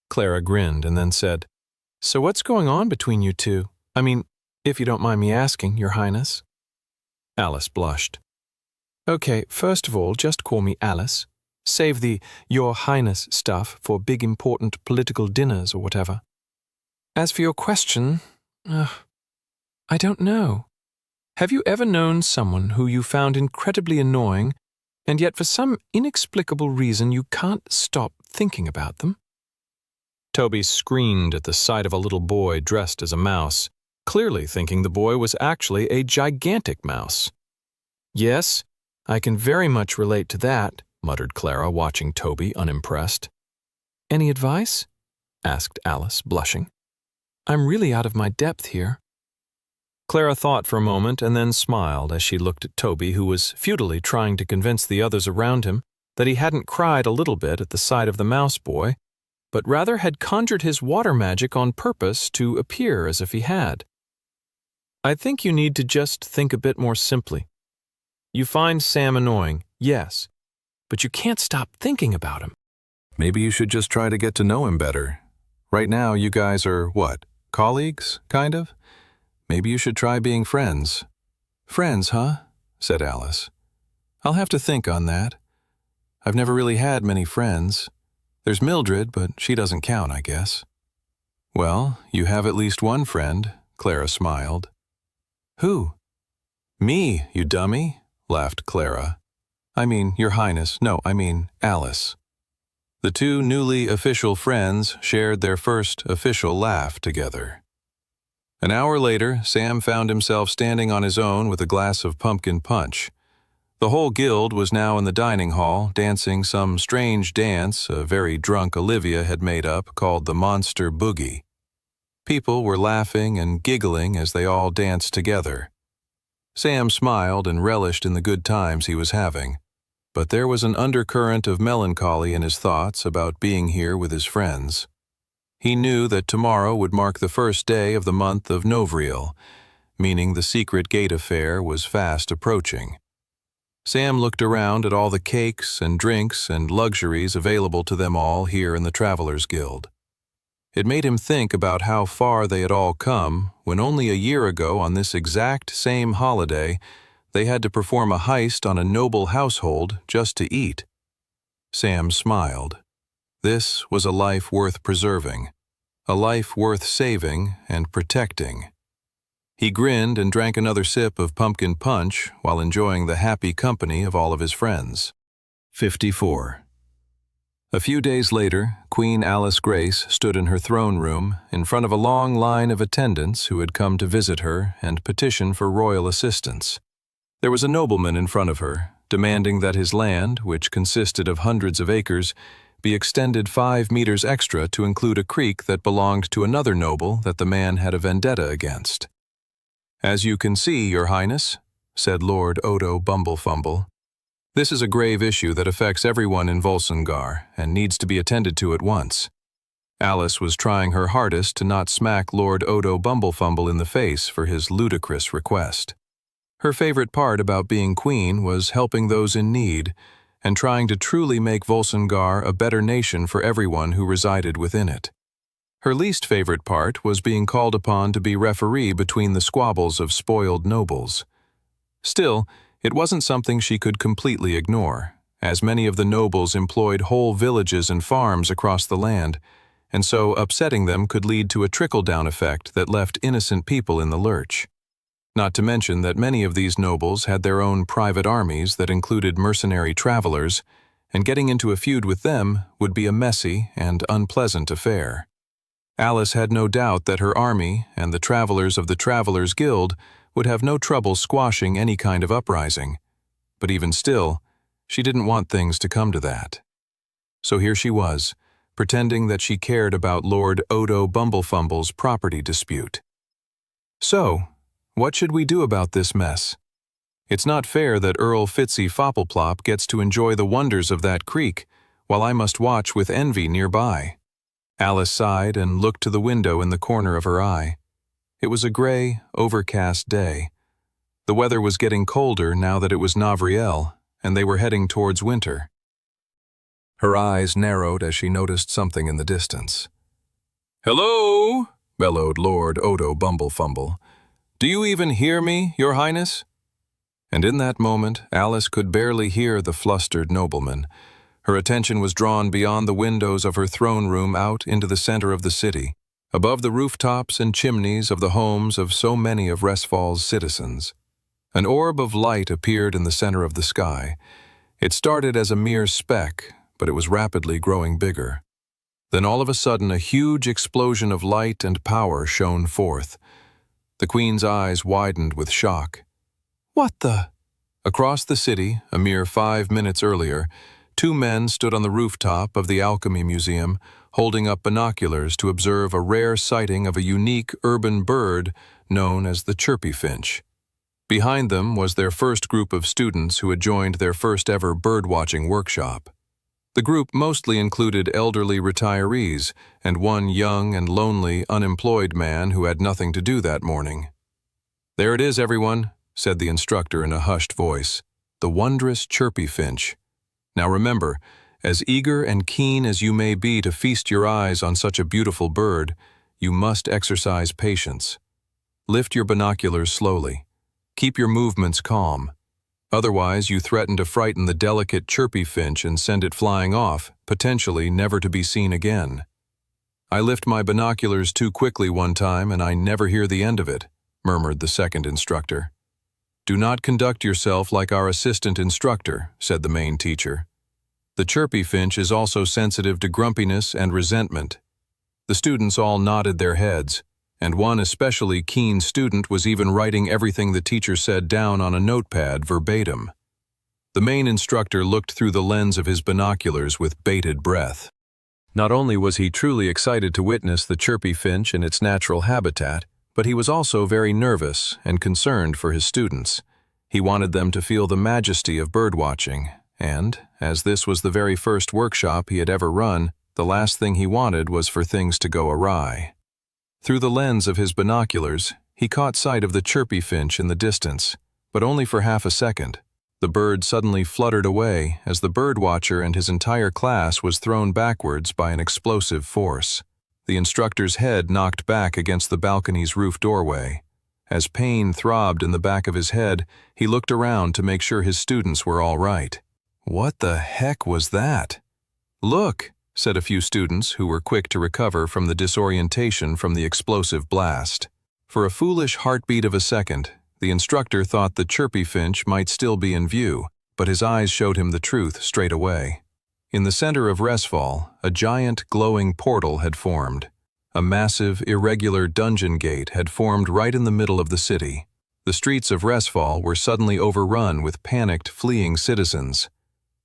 Clara grinned and then said, So what's going on between you two? I mean, if you don't mind me asking, Your Highness. Alice blushed. Okay, first of all, just call me Alice. Save the Your Highness stuff for big important political dinners or whatever. As for your question, I don't know. Have you ever known someone who you found incredibly annoying, and yet for some inexplicable reason you can't stop thinking about them? Toby screamed at the sight of a little boy dressed as a mouse, clearly thinking the boy was actually a gigantic mouse. Yes, I can very much relate to that, muttered Clara, watching Toby unimpressed. Any advice? Asked Alice, blushing. I'm really out of my depth here. Clara thought for a moment and then smiled as she looked at Toby, who was futilely trying to convince the others around him that he hadn't cried a little bit at the sight of the mouse boy, but rather had conjured his water magic on purpose to appear as if he had. I think you need to just think a bit more simply. You find Sam annoying, yes, but you can't stop thinking about him. Maybe you should just try to get to know him better. Right now, you guys are, what, colleagues, kind of? Maybe you should try being friends. Friends, huh? Said Alice. I'll have to think on that. I've never really had many friends. There's Mildred, but she doesn't count, I guess. Well, you have at least one friend, Clara smiled. Who? Me, you dummy, laughed Clara. I mean, Your Highness, no, I mean Alice. The two newly official friends shared their first official laugh together. An hour later, Sam found himself standing on his own with a glass of pumpkin punch. The whole guild was now in the dining hall, dancing some strange dance a very drunk Olivia had made up called the Monster Boogie. People were laughing and giggling as they all danced together. Sam smiled and relished in the good times he was having, but there was an undercurrent of melancholy in his thoughts about being here with his friends. He knew that tomorrow would mark the first day of the month of Novriel, meaning the secret gate affair was fast approaching. Sam looked around at all the cakes and drinks and luxuries available to them all here in the Travelers Guild. It made him think about how far they had all come when only a year ago on this exact same holiday they had to perform a heist on a noble household just to eat. Sam smiled. This was a life worth preserving, a life worth saving and protecting. He grinned and drank another sip of pumpkin punch while enjoying the happy company of all of his friends. 54. A few days later, Queen Alice Grace stood in her throne room in front of a long line of attendants who had come to visit her and petition for royal assistance. There was a nobleman in front of her, demanding that his land, which consisted of hundreds of acres, be extended 5 meters extra to include a creek that belonged to another noble that the man had a vendetta against. As you can see, Your Highness, said Lord Odo Bumblefumble, this is a grave issue that affects everyone in Volsungar and needs to be attended to at once. Alice was trying her hardest to not smack Lord Odo Bumblefumble in the face for his ludicrous request. Her favorite part about being queen was helping those in need and trying to truly make Volsungar a better nation for everyone who resided within it. Her least favorite part was being called upon to be referee between the squabbles of spoiled nobles. Still, it wasn't something she could completely ignore, as many of the nobles employed whole villages and farms across the land, and so upsetting them could lead to a trickle-down effect that left innocent people in the lurch. Not to mention that many of these nobles had their own private armies that included mercenary travelers, and getting into a feud with them would be a messy and unpleasant affair. Alice had no doubt that her army and the travelers of the Travelers Guild would have no trouble squashing any kind of uprising, but even still, she didn't want things to come to that. So here she was, pretending that she cared about Lord Odo Bumblefumble's property dispute. So, what should we do about this mess? It's not fair that Earl Fitzy Foppleplop gets to enjoy the wonders of that creek, while I must watch with envy nearby. Alice sighed and looked to the window in the corner of her eye. It was a gray, overcast day. The weather was getting colder now that it was Novriel, and they were heading towards winter. Her eyes narrowed as she noticed something in the distance. "Hello!" bellowed Lord Odo Bumblefumble. "Do you even hear me, Your Highness?" And in that moment, Alice could barely hear the flustered nobleman. Her attention was drawn beyond the windows of her throne room out into the center of the city, above the rooftops and chimneys of the homes of so many of Restfall's citizens. An orb of light appeared in the center of the sky. It started as a mere speck, but it was rapidly growing bigger. Then all of a sudden, a huge explosion of light and power shone forth. The Queen's eyes widened with shock. "What the?" Across the city, a mere 5 minutes earlier, 2 men stood on the rooftop of the Alchemy Museum, holding up binoculars to observe a rare sighting of a unique urban bird known as the chirpy finch. Behind them was their first group of students who had joined their first-ever birdwatching workshop. The group mostly included elderly retirees and one young and lonely, unemployed man who had nothing to do that morning. "There it is, everyone," said the instructor in a hushed voice. "The wondrous chirpy finch. Now remember, as eager and keen as you may be to feast your eyes on such a beautiful bird, you must exercise patience. Lift your binoculars slowly. Keep your movements calm. Otherwise, you threaten to frighten the delicate chirpy finch and send it flying off, potentially never to be seen again. I lift my binoculars too quickly one time and I never hear the end of it," murmured the second instructor. "Do not conduct yourself like our assistant instructor," said the main teacher. "The chirpy finch is also sensitive to grumpiness and resentment." The students all nodded their heads, and one especially keen student was even writing everything the teacher said down on a notepad verbatim. The main instructor looked through the lens of his binoculars with bated breath. Not only was he truly excited to witness the chirpy finch in its natural habitat, but he was also very nervous and concerned for his students. He wanted them to feel the majesty of birdwatching, and, as this was the very first workshop he had ever run, the last thing he wanted was for things to go awry. Through the lens of his binoculars, he caught sight of the chirpy finch in the distance, but only for half a second. The bird suddenly fluttered away as the birdwatcher and his entire class was thrown backwards by an explosive force. The instructor's head knocked back against the balcony's roof doorway. As pain throbbed in the back of his head, he looked around to make sure his students were all right. "What the heck was that?" "Look," said a few students who were quick to recover from the disorientation from the explosive blast. For a foolish heartbeat of a second, the instructor thought the chirpy finch might still be in view, but his eyes showed him the truth straight away. In the center of Restfall, a giant glowing portal had formed. A massive, irregular dungeon gate had formed right in the middle of the city. The streets of Restfall were suddenly overrun with panicked, fleeing citizens.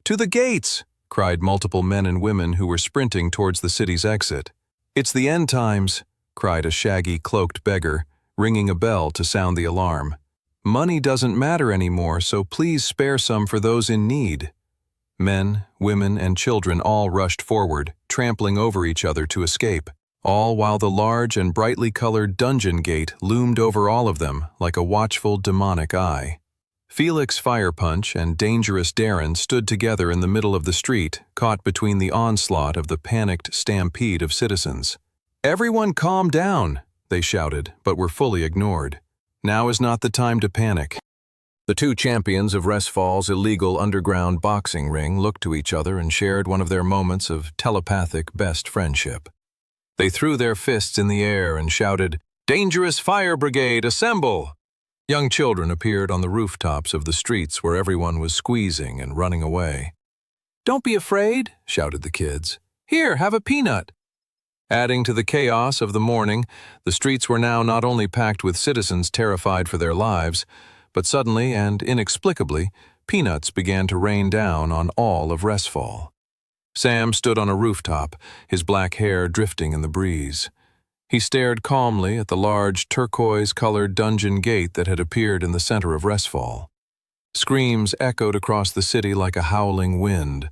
"To the gates!" cried multiple men and women who were sprinting towards the city's exit. "It's the end times!" cried a shaggy, cloaked beggar, ringing a bell to sound the alarm. "Money doesn't matter anymore, so please spare some for those in need." Men, women, and children all rushed forward, trampling over each other to escape, all while the large and brightly colored dungeon gate loomed over all of them like a watchful demonic eye. Felix Firepunch and Dangerous Darren stood together in the middle of the street, caught between the onslaught of the panicked stampede of citizens. "Everyone calm down," they shouted, but were fully ignored. Now is not the time to panic. The two champions of Restfall's illegal underground boxing ring looked to each other and shared one of their moments of telepathic best friendship. They threw their fists in the air and shouted, "Dangerous Fire Brigade, assemble!" Young children appeared on the rooftops of the streets where everyone was squeezing and running away. "Don't be afraid," shouted the kids. "Here, have a peanut." Adding to the chaos of the morning, the streets were now not only packed with citizens terrified for their lives, but suddenly and inexplicably, peanuts began to rain down on all of Restfall. Sam stood on a rooftop, his black hair drifting in the breeze. He stared calmly at the large turquoise-colored dungeon gate that had appeared in the center of Restfall. Screams echoed across the city like a howling wind.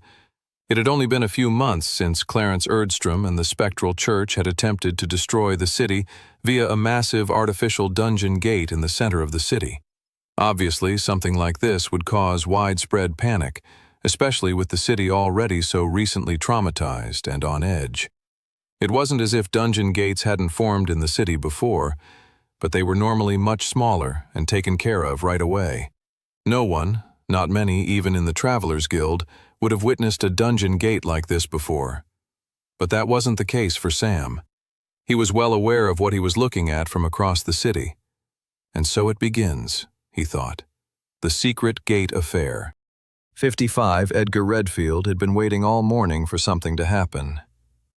It had only been a few months since Clarence Erdstrom and the Spectral Church had attempted to destroy the city via a massive artificial dungeon gate in the center of the city. Obviously, something like this would cause widespread panic, especially with the city already so recently traumatized and on edge. It wasn't as if dungeon gates hadn't formed in the city before, but they were normally much smaller and taken care of right away. No one, not many even in the Travelers Guild, would have witnessed a dungeon gate like this before. But that wasn't the case for Sam. He was well aware of what he was looking at from across the city. And so it begins, he thought. The secret gate affair. 55 Edgar Redfield had been waiting all morning for something to happen.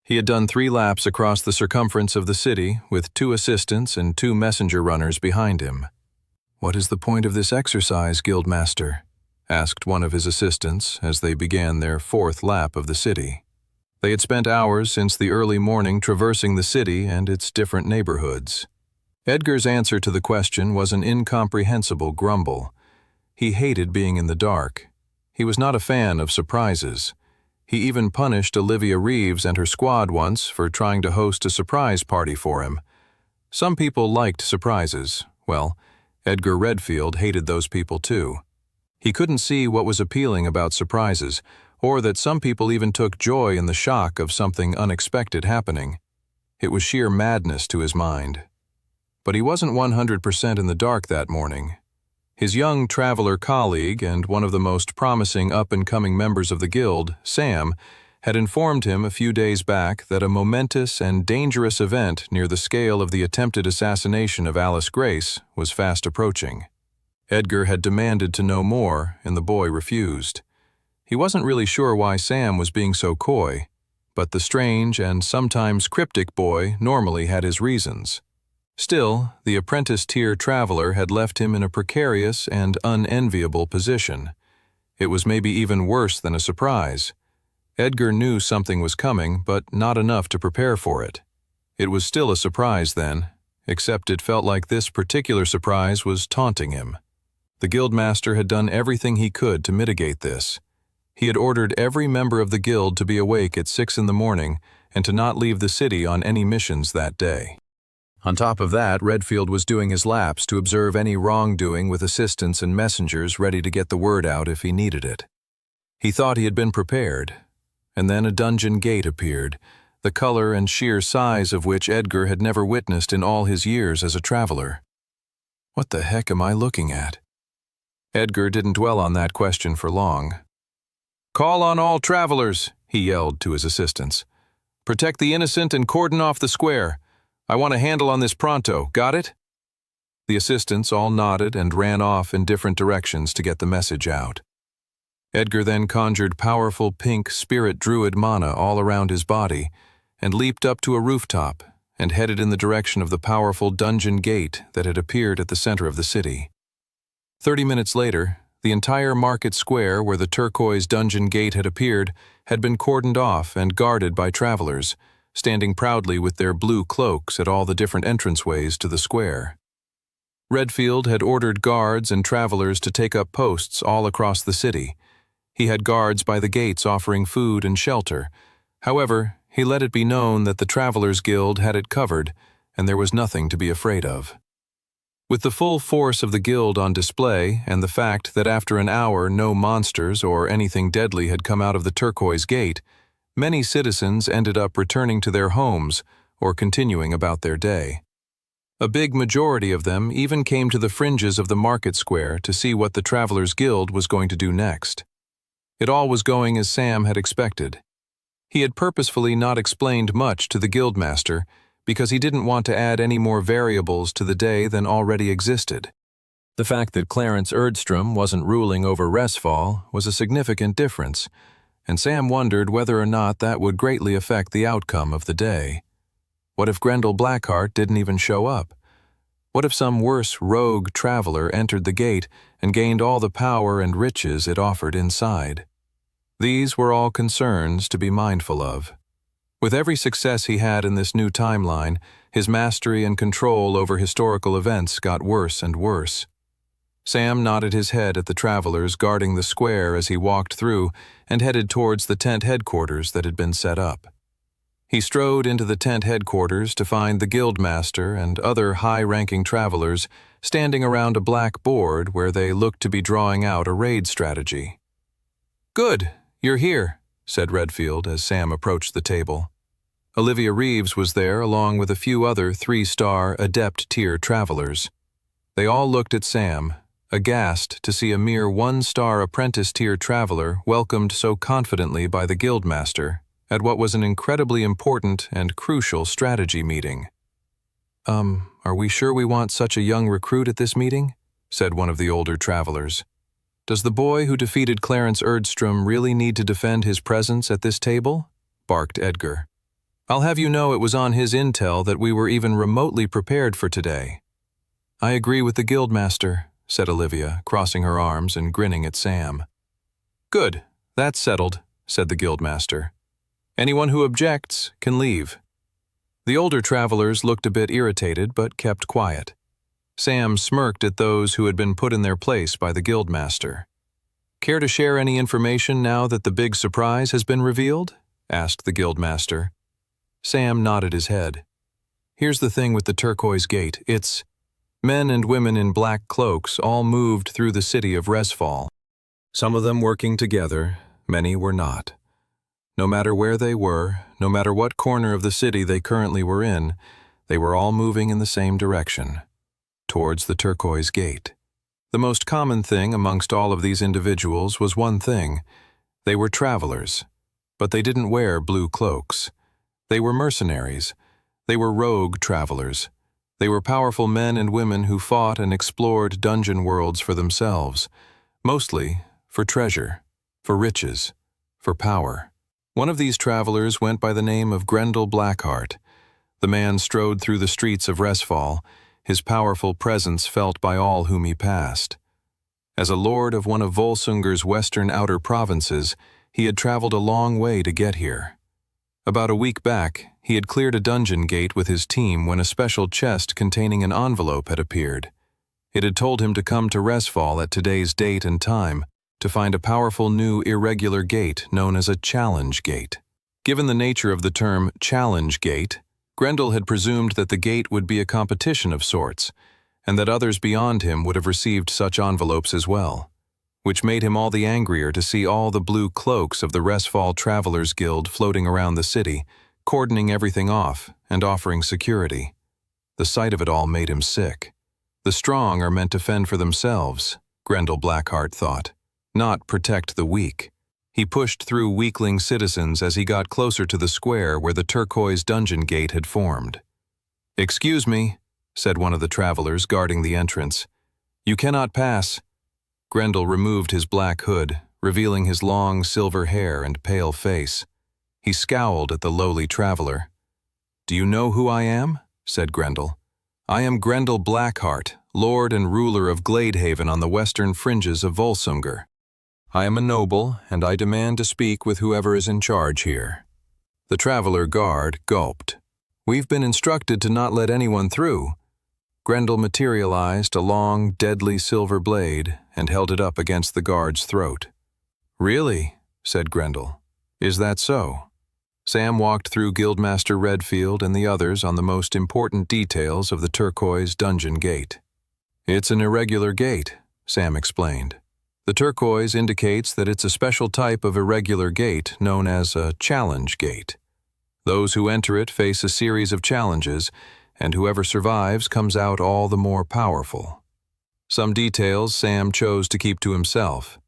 He had done 3 laps across the circumference of the city with 2 assistants and 2 messenger runners behind him. "What is the point of this exercise, Guildmaster?" asked one of his assistants as they began their 4th lap of the city. They had spent hours since the early morning traversing the city and its different neighborhoods. Edgar's answer to the question was an incomprehensible grumble. He hated being in the dark. He was not a fan of surprises. He even punished Olivia Reeves and her squad once for trying to host a surprise party for him. Some people liked surprises. Well, Edgar Redfield hated those people too. He couldn't see what was appealing about surprises, or that some people even took joy in the shock of something unexpected happening. It was sheer madness to his mind. But he wasn't 100% in the dark that morning. His young traveler colleague and one of the most promising up-and-coming members of the guild, Sam, had informed him a few days back that a momentous and dangerous event near the scale of the attempted assassination of Alice Grace was fast approaching. Edgar had demanded to know more, and the boy refused. He wasn't really sure why Sam was being so coy, but the strange and sometimes cryptic boy normally had his reasons. Still, the apprentice-tier traveler had left him in a precarious and unenviable position. It was maybe even worse than a surprise. Edgar knew something was coming, but not enough to prepare for it. It was still a surprise then, except it felt like this particular surprise was taunting him. The guildmaster had done everything he could to mitigate this. He had ordered every member of the guild to be awake at 6 in the morning and to not leave the city on any missions that day. On top of that, Redfield was doing his laps to observe any wrongdoing with assistants and messengers ready to get the word out if he needed it. He thought he had been prepared, and then a dungeon gate appeared, the color and sheer size of which Edgar had never witnessed in all his years as a traveler. What the heck am I looking at? Edgar didn't dwell on that question for long. "Call on all travelers," he yelled to his assistants. "Protect the innocent and cordon off the square. I want a handle on this pronto, got it?" The assistants all nodded and ran off in different directions to get the message out. Edgar then conjured powerful pink spirit druid mana all around his body and leaped up to a rooftop and headed in the direction of the powerful dungeon gate that had appeared at the center of the city. 30 minutes later, the entire market square where the turquoise dungeon gate had appeared had been cordoned off and guarded by travelers, standing proudly with their blue cloaks at all the different entranceways to the square. Redfield had ordered guards and travelers to take up posts all across the city. He had guards by the gates offering food and shelter. However, he let it be known that the Travelers Guild had it covered, and there was nothing to be afraid of. With the full force of the guild on display and the fact that after an hour no monsters or anything deadly had come out of the turquoise gate, many citizens ended up returning to their homes or continuing about their day. A big majority of them even came to the fringes of the market square to see what the Travelers Guild was going to do next. It all was going as Sam had expected. He had purposefully not explained much to the guildmaster because he didn't want to add any more variables to the day than already existed. The fact that Clarence Erdstrom wasn't ruling over Resfall was a significant difference, and Sam wondered whether or not that would greatly affect the outcome of the day. What if Grendel Blackheart didn't even show up? What if some worse rogue traveler entered the gate and gained all the power and riches it offered inside? These were all concerns to be mindful of. With every success he had in this new timeline, his mastery and control over historical events got worse and worse. Sam nodded his head at the travelers guarding the square as he walked through and headed towards the tent headquarters that had been set up. He strode into the tent headquarters to find the guildmaster and other high-ranking travelers standing around a black board where they looked to be drawing out a raid strategy. "Good, you're here," said Redfield as Sam approached the table. Olivia Reeves was there along with a few other 3-star Adept-tier travelers. They all looked at Sam, aghast to see a mere 1-star apprentice-tier traveler welcomed so confidently by the guildmaster at what was an incredibly important and crucial strategy meeting. Are we sure we want such a young recruit at this meeting?" said one of the older travelers. "Does the boy who defeated Clarence Erdstrom really need to defend his presence at this table?" barked Edgar. "I'll have you know it was on his intel that we were even remotely prepared for today." "I agree with the guildmaster," said Olivia, crossing her arms and grinning at Sam. "Good, that's settled," said the guildmaster. "Anyone who objects can leave." The older travelers looked a bit irritated but kept quiet. Sam smirked at those who had been put in their place by the guildmaster. "Care to share any information now that the big surprise has been revealed?" asked the guildmaster. Sam nodded his head. "Here's the thing with the Turquoise Gate. It's men and women in black cloaks all moved through the city of Resfall. Some of them working together, many were not. No matter where they were, no matter what corner of the city they currently were in, they were all moving in the same direction, towards the Turquoise Gate. The most common thing amongst all of these individuals was one thing. They were travelers, but they didn't wear blue cloaks. They were mercenaries. They were rogue travelers. They were powerful men and women who fought and explored dungeon worlds for themselves, mostly for treasure, for riches, for power. One of these travelers went by the name of Grendel Blackheart. The man strode through the streets of Resfall, his powerful presence felt by all whom he passed. As a lord of one of Volsunger's western outer provinces, he had traveled a long way to get here. About a week back, he had cleared a dungeon gate with his team when a special chest containing an envelope had appeared. It had told him to come to Resfall at today's date and time to find a powerful new irregular gate known as a challenge gate. Given the nature of the term challenge gate, Grendel had presumed that the gate would be a competition of sorts, and that others beyond him would have received such envelopes as well, which made him all the angrier to see all the blue cloaks of the Resfall Travelers Guild floating around the city, cordoning everything off and offering security. The sight of it all made him sick. The strong are meant to fend for themselves, Grendel Blackheart thought, not protect the weak. He pushed through weakling citizens as he got closer to the square where the turquoise dungeon gate had formed. "Excuse me," said one of the travelers guarding the entrance. "You cannot pass." Grendel removed his black hood, revealing his long silver hair and pale face. He scowled at the lowly traveler. "Do you know who I am?" said Grendel. "I am Grendel Blackheart, lord and ruler of Gladehaven on the western fringes of Volsunger. I am a noble, and I demand to speak with whoever is in charge here." The traveler guard gulped. "We've been instructed to not let anyone through." Grendel materialized a long, deadly silver blade and held it up against the guard's throat. "Really?" said Grendel. "Is that so?" Sam walked through Guildmaster Redfield and the others on the most important details of the turquoise dungeon gate. "It's an irregular gate," Sam explained. "The turquoise indicates that it's a special type of irregular gate known as a challenge gate. Those who enter it face a series of challenges, and whoever survives comes out all the more powerful." Some details Sam chose to keep to himself.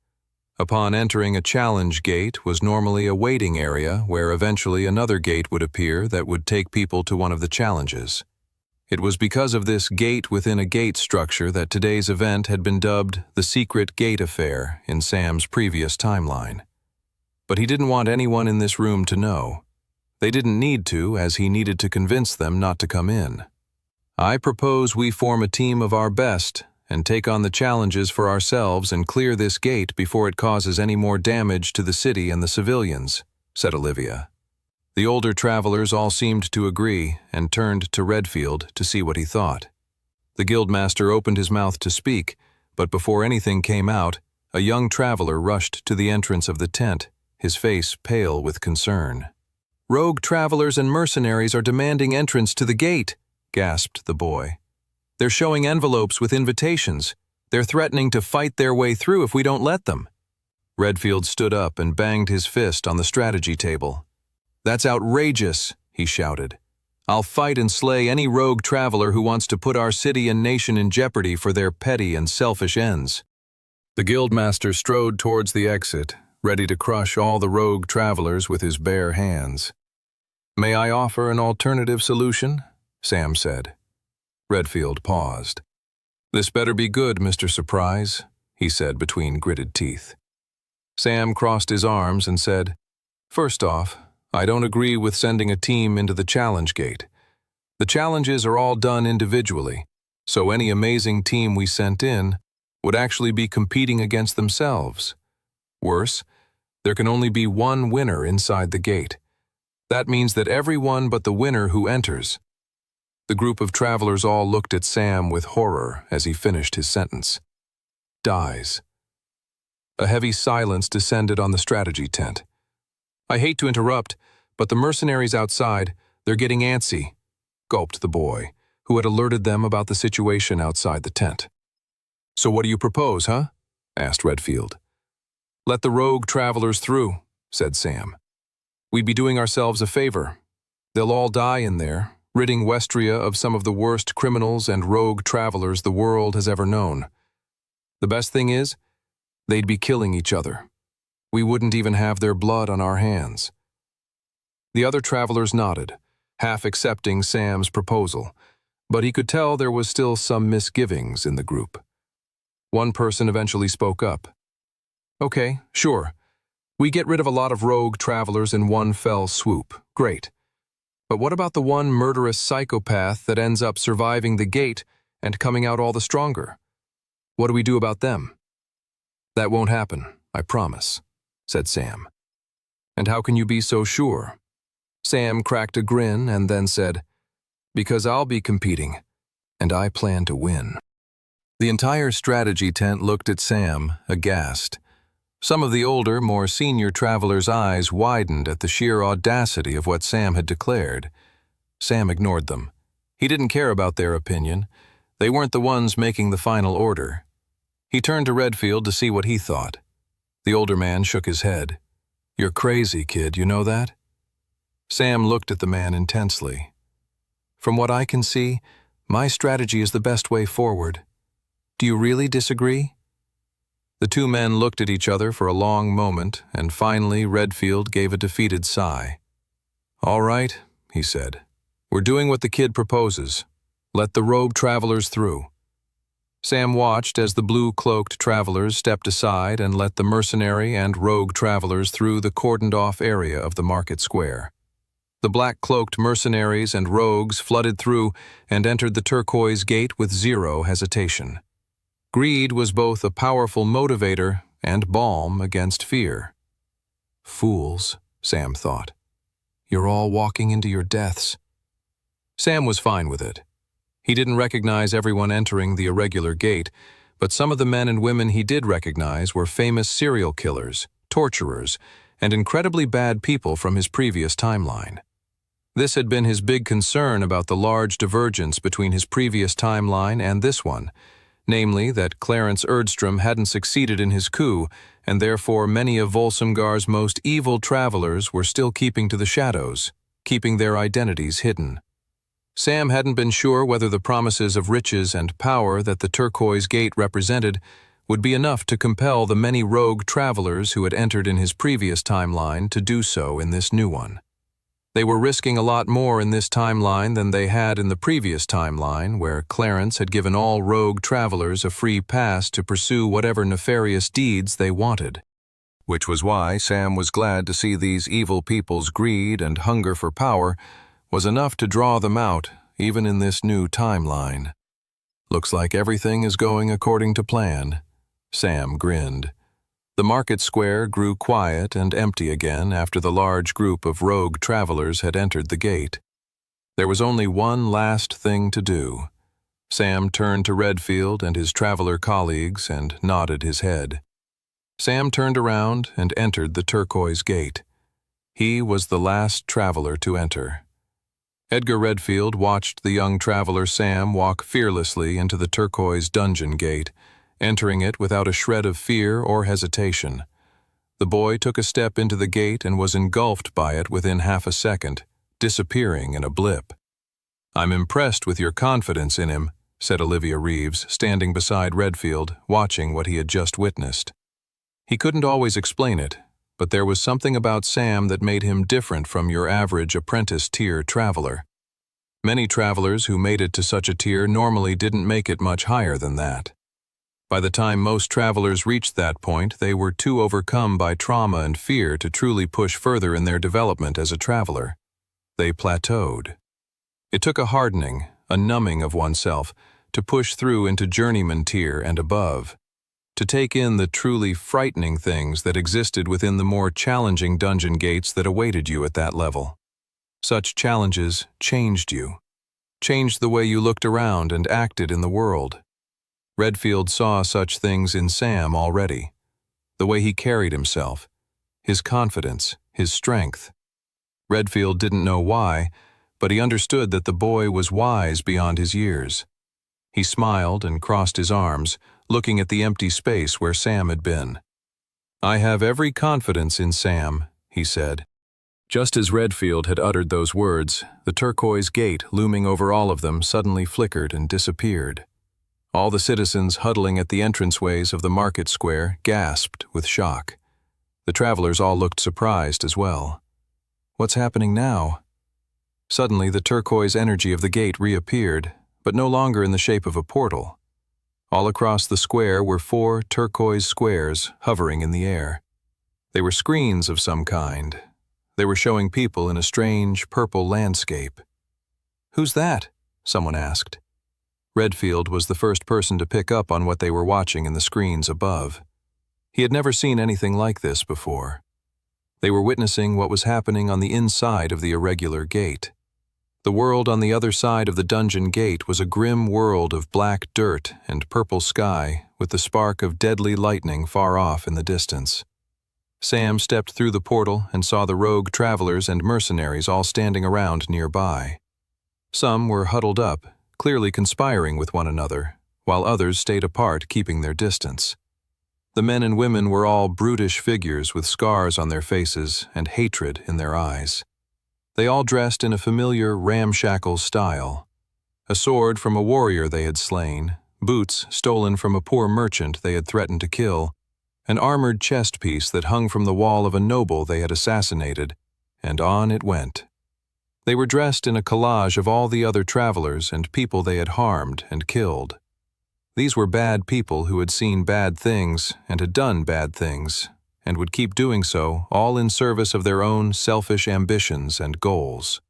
Upon entering a challenge gate was normally a waiting area where eventually another gate would appear that would take people to one of the challenges. It was because of this gate within a gate structure that today's event had been dubbed the Secret Gate Affair in Sam's previous timeline. But he didn't want anyone in this room to know. They didn't need to, as he needed to convince them not to come in. "I propose we form a team of our best and take on the challenges for ourselves and clear this gate before it causes any more damage to the city and the civilians," said Olivia. The older travelers all seemed to agree and turned to Redfield to see what he thought. The guildmaster opened his mouth to speak, but before anything came out, a young traveler rushed to the entrance of the tent, his face pale with concern. "Rogue travelers and mercenaries are demanding entrance to the gate," gasped the boy. "They're showing envelopes with invitations. They're threatening to fight their way through if we don't let them." Redfield stood up and banged his fist on the strategy table. "That's outrageous," he shouted. "I'll fight and slay any rogue traveler who wants to put our city and nation in jeopardy for their petty and selfish ends." The guildmaster strode towards the exit, ready to crush all the rogue travelers with his bare hands. "May I offer an alternative solution?" Sam said. Redfield paused. "This better be good, Mr. Surprise," he said between gritted teeth. Sam crossed his arms and said, "First off, I don't agree with sending a team into the challenge gate. The challenges are all done individually, so any amazing team we sent in would actually be competing against themselves. Worse, there can only be one winner inside the gate. That means that everyone but the winner who enters." The group of travelers all looked at Sam with horror as he finished his sentence. "Dies." A heavy silence descended on the strategy tent. "I hate to interrupt, but the mercenaries outside, they're getting antsy," gulped the boy, who had alerted them about the situation outside the tent. "So what do you propose, huh?" asked Redfield. "Let the rogue travelers through," said Sam. "We'd be doing ourselves a favor. They'll all die in there, ridding Westria of some of the worst criminals and rogue travelers the world has ever known. The best thing is, they'd be killing each other. We wouldn't even have their blood on our hands." The other travelers nodded, half accepting Sam's proposal, but he could tell there was still some misgivings in the group. One person eventually spoke up. "Okay, sure. We get rid of a lot of rogue travelers in one fell swoop. Great. But what about the one murderous psychopath that ends up surviving the gate and coming out all the stronger? What do we do about them?" "That won't happen, I promise," said Sam. "And how can you be so sure?" Sam cracked a grin and then said, "Because I'll be competing, and I plan to win." The entire strategy tent looked at Sam, aghast. Some of the older, more senior travelers' eyes widened at the sheer audacity of what Sam had declared. Sam ignored them. He didn't care about their opinion. They weren't the ones making the final order. He turned to Redfield to see what he thought. The older man shook his head. "You're crazy, kid, you know that?" Sam looked at the man intensely. "From what I can see, my strategy is the best way forward. Do you really disagree?" The two men looked at each other for a long moment, and finally Redfield gave a defeated sigh. "All right," he said. "We're doing what the kid proposes. Let the rogue travelers through." Sam watched as the blue-cloaked travelers stepped aside and let the mercenary and rogue travelers through the cordoned-off area of the market square. The black-cloaked mercenaries and rogues flooded through and entered the turquoise gate with zero hesitation. Greed was both a powerful motivator and balm against fear. "Fools," Sam thought. "You're all walking into your deaths." Sam was fine with it. He didn't recognize everyone entering the irregular gate, but some of the men and women he did recognize were famous serial killers, torturers, and incredibly bad people from his previous timeline. This had been his big concern about the large divergence between his previous timeline and this one, namely that Clarence Erdstrom hadn't succeeded in his coup, and therefore many of Volsumgar's most evil travelers were still keeping to the shadows, keeping their identities hidden. Sam hadn't been sure whether the promises of riches and power that the turquoise gate represented would be enough to compel the many rogue travelers who had entered in his previous timeline to do so in this new one. They were risking a lot more in this timeline than they had in the previous timeline, where Clarence had given all rogue travelers a free pass to pursue whatever nefarious deeds they wanted. Which was why Sam was glad to see these evil people's greed and hunger for power was enough to draw them out, even in this new timeline. "Looks like everything is going according to plan." Sam grinned. The market square grew quiet and empty again after the large group of rogue travelers had entered the gate. There was only one last thing to do. Sam turned to Redfield and his traveler colleagues and nodded his head. Sam turned around and entered the turquoise gate. He was the last traveler to enter. Edgar Redfield watched the young traveler Sam walk fearlessly into the turquoise dungeon gate, entering it without a shred of fear or hesitation. The boy took a step into the gate and was engulfed by it within half a second, disappearing in a blip. "I'm impressed with your confidence in him," said Olivia Reeves, standing beside Redfield, watching what he had just witnessed. He couldn't always explain it, but there was something about Sam that made him different from your average apprentice-tier traveler. Many travelers who made it to such a tier normally didn't make it much higher than that. By the time most travelers reached that point, they were too overcome by trauma and fear to truly push further in their development as a traveler. They plateaued. It took a hardening, a numbing of oneself, to push through into journeyman tier and above, to take in the truly frightening things that existed within the more challenging dungeon gates that awaited you at that level. Such challenges changed you, changed the way you looked around and acted in the world. Redfield saw such things in Sam already. The way he carried himself, his confidence, his strength. Redfield didn't know why, but he understood that the boy was wise beyond his years. He smiled and crossed his arms, looking at the empty space where Sam had been. "I have every confidence in Sam," he said. Just as Redfield had uttered those words, the turquoise gate looming over all of them suddenly flickered and disappeared. All the citizens huddling at the entranceways of the market square gasped with shock. The travelers all looked surprised as well. What's happening now? Suddenly, the turquoise energy of the gate reappeared, but no longer in the shape of a portal. All across the square were 4 turquoise squares hovering in the air. They were screens of some kind. They were showing people in a strange, purple landscape. "Who's that?" someone asked. Redfield was the first person to pick up on what they were watching in the screens above. He had never seen anything like this before. They were witnessing what was happening on the inside of the irregular gate. The world on the other side of the dungeon gate was a grim world of black dirt and purple sky, with the spark of deadly lightning far off in the distance. Sam stepped through the portal and saw the rogue travelers and mercenaries all standing around nearby. Some were huddled up, clearly conspiring with one another, while others stayed apart, keeping their distance. The men and women were all brutish figures with scars on their faces and hatred in their eyes. They all dressed in a familiar ramshackle style. A sword from a warrior they had slain, boots stolen from a poor merchant they had threatened to kill, an armored chest piece that hung from the wall of a noble they had assassinated, and on it went. They were dressed in a collage of all the other travelers and people they had harmed and killed. These were bad people who had seen bad things and had done bad things, and would keep doing so, all in service of their own selfish ambitions and goals.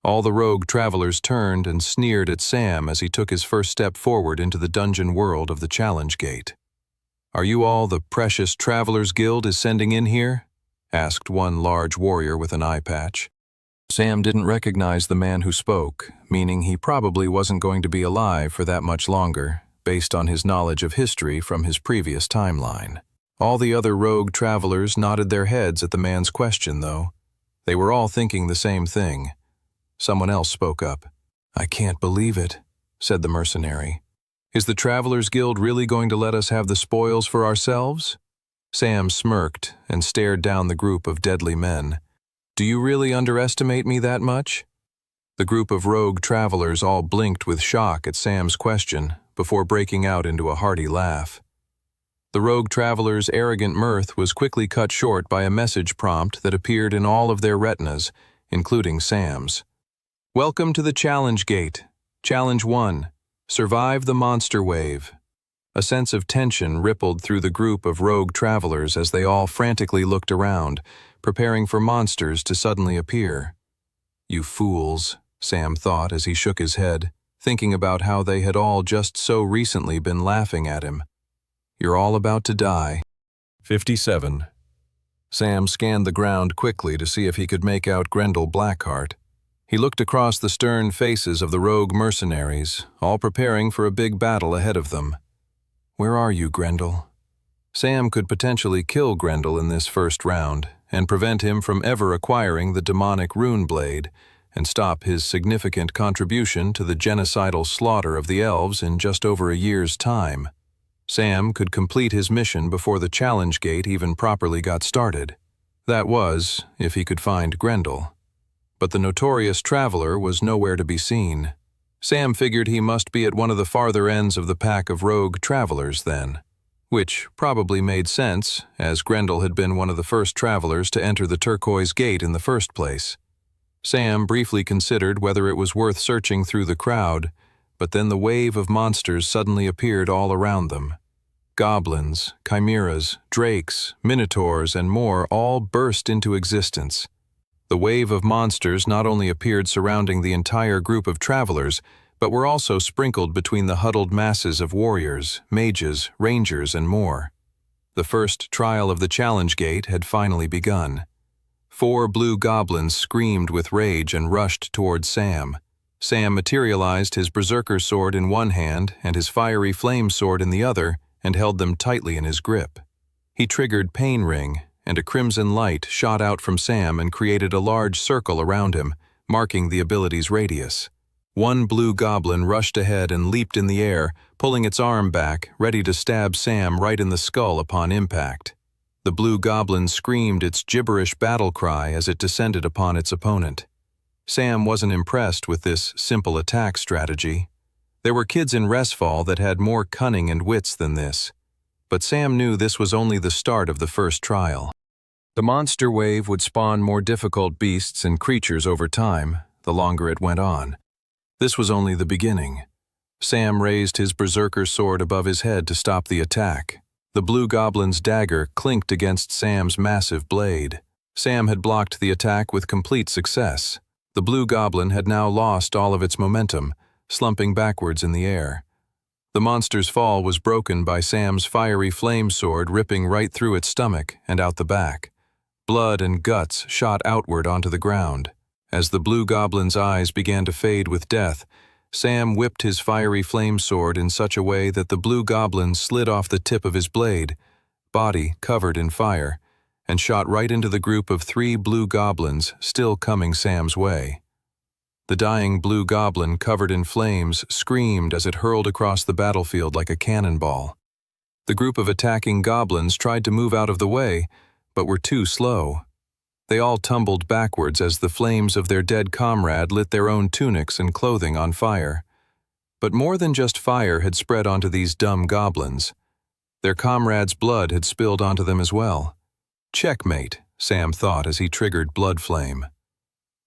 All the rogue travelers turned and sneered at Sam as he took his first step forward into the dungeon world of the Challenge Gate. "Are you all the precious Travelers Guild is sending in here?" asked one large warrior with an eye patch. Sam didn't recognize the man who spoke, meaning he probably wasn't going to be alive for that much longer, based on his knowledge of history from his previous timeline. All the other rogue travelers nodded their heads at the man's question, though. They were all thinking the same thing. Someone else spoke up. "I can't believe it," said the mercenary. "Is the Travelers Guild really going to let us have the spoils for ourselves?" Sam smirked and stared down the group of deadly men. "Do you really underestimate me that much?" The group of rogue travelers all blinked with shock at Sam's question before breaking out into a hearty laugh. The rogue travelers' arrogant mirth was quickly cut short by a message prompt that appeared in all of their retinas, including Sam's. "Welcome to the Challenge Gate. Challenge 1. Survive the monster wave." A sense of tension rippled through the group of rogue travelers as they all frantically looked around, preparing for monsters to suddenly appear. "You fools," Sam thought as he shook his head, thinking about how they had all just so recently been laughing at him. "You're all about to die." 57. Sam scanned the ground quickly to see if he could make out Grendel Blackheart. He looked across the stern faces of the rogue mercenaries, all preparing for a big battle ahead of them. "Where are you, Grendel?" Sam could potentially kill Grendel in this first round and prevent him from ever acquiring the demonic rune blade and stop his significant contribution to the genocidal slaughter of the elves in just over a year's time. Sam could complete his mission before the Challenge Gate even properly got started. That was, if he could find Grendel. but the notorious traveler was nowhere to be seen. Sam figured he must be at one of the farther ends of the pack of rogue travelers then, which probably made sense, as Grendel had been one of the first travelers to enter the turquoise gate in the first place. Sam briefly considered whether it was worth searching through the crowd, but then the wave of monsters suddenly appeared all around them. Goblins, chimeras, drakes, minotaurs, and more all burst into existence. The wave of monsters not only appeared surrounding the entire group of travelers, but were also sprinkled between the huddled masses of warriors, mages, rangers, and more. The first trial of the challenge gate had finally begun. 4 blue goblins screamed with rage and rushed towards Sam. Sam materialized his berserker sword in one hand and his fiery flame sword in the other and held them tightly in his grip. He triggered Pain Ring, and a crimson light shot out from Sam and created a large circle around him, marking the ability's radius. One blue goblin rushed ahead and leaped in the air, pulling its arm back, ready to stab Sam right in the skull upon impact. The blue goblin screamed its gibberish battle cry as it descended upon its opponent. Sam wasn't impressed with this simple attack strategy. There were kids in Resfall that had more cunning and wits than this, but Sam knew this was only the start of the first trial. The monster wave would spawn more difficult beasts and creatures over time, the longer it went on. This was only the beginning. Sam raised his berserker sword above his head to stop the attack. The blue goblin's dagger clinked against Sam's massive blade. Sam had blocked the attack with complete success. The blue goblin had now lost all of its momentum, slumping backwards in the air. The monster's fall was broken by Sam's fiery flame sword ripping right through its stomach and out the back. Blood and guts shot outward onto the ground. As the blue goblin's eyes began to fade with death, Sam whipped his fiery flame sword in such a way that the blue goblin slid off the tip of his blade, body covered in fire, and shot right into the group of 3 blue goblins still coming Sam's way. The dying blue goblin covered in flames screamed as it hurled across the battlefield like a cannonball. The group of attacking goblins tried to move out of the way, but were too slow. They all tumbled backwards as the flames of their dead comrade lit their own tunics and clothing on fire. But more than just fire had spread onto these dumb goblins. Their comrade's blood had spilled onto them as well. Checkmate, Sam thought as he triggered Blood Flame.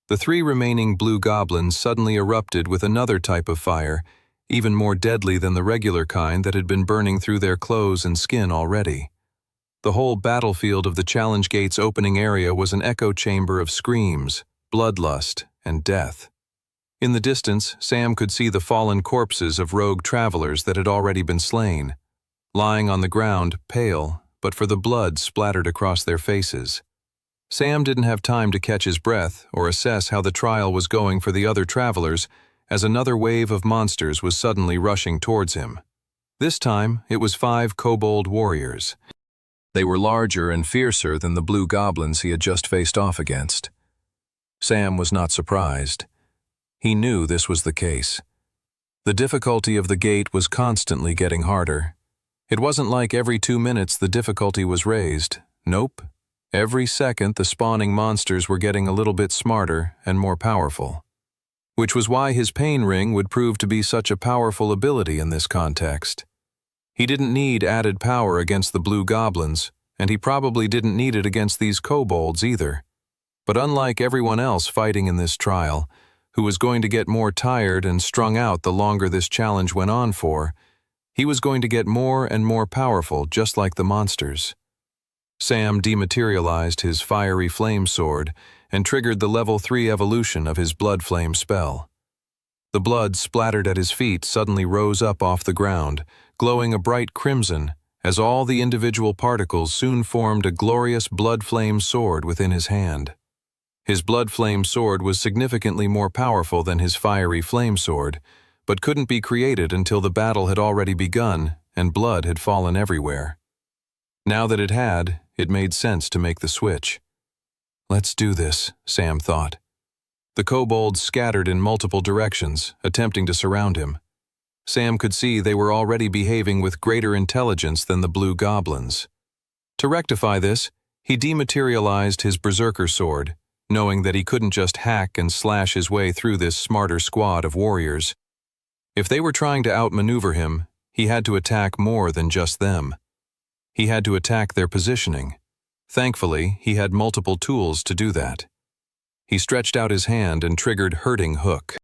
The 3 remaining blue goblins suddenly erupted with another type of fire, even more deadly than the regular kind that had been burning through their clothes and skin already. The whole battlefield of the Challenge Gate's opening area was an echo chamber of screams, bloodlust, and death. In the distance, Sam could see the fallen corpses of rogue travelers that had already been slain, lying on the ground, pale, but for the blood splattered across their faces. Sam didn't have time to catch his breath or assess how the trial was going for the other travelers, as another wave of monsters was suddenly rushing towards him. This time, it was 5 kobold warriors. They were larger and fiercer than the blue goblins he had just faced off against. Sam was not surprised. He knew this was the case. The difficulty of the gate was constantly getting harder. It wasn't like every 2 minutes the difficulty was raised. Nope. Every second the spawning monsters were getting a little bit smarter and more powerful. Which was why his Pain Ring would prove to be such a powerful ability in this context. He didn't need added power against the blue goblins, and he probably didn't need it against these kobolds either. But unlike everyone else fighting in this trial, who was going to get more tired and strung out the longer this challenge went on for, he was going to get more and more powerful just like the monsters. Sam dematerialized his fiery flame sword and triggered the level 3 evolution of his blood flame spell. The blood splattered at his feet suddenly rose up off the ground, glowing a bright crimson, as all the individual particles soon formed a glorious blood flame sword within his hand. His blood flame sword was significantly more powerful than his fiery flame sword, but couldn't be created until the battle had already begun and blood had fallen everywhere. Now that it had, it made sense to make the switch. Let's do this, Sam thought. The kobolds scattered in multiple directions, attempting to surround him. Sam could see they were already behaving with greater intelligence than the blue goblins. To rectify this, he dematerialized his berserker sword, knowing that he couldn't just hack and slash his way through this smarter squad of warriors. If they were trying to outmaneuver him, he had to attack more than just them. He had to attack their positioning. Thankfully, he had multiple tools to do that. He stretched out his hand and triggered Hurting Hook.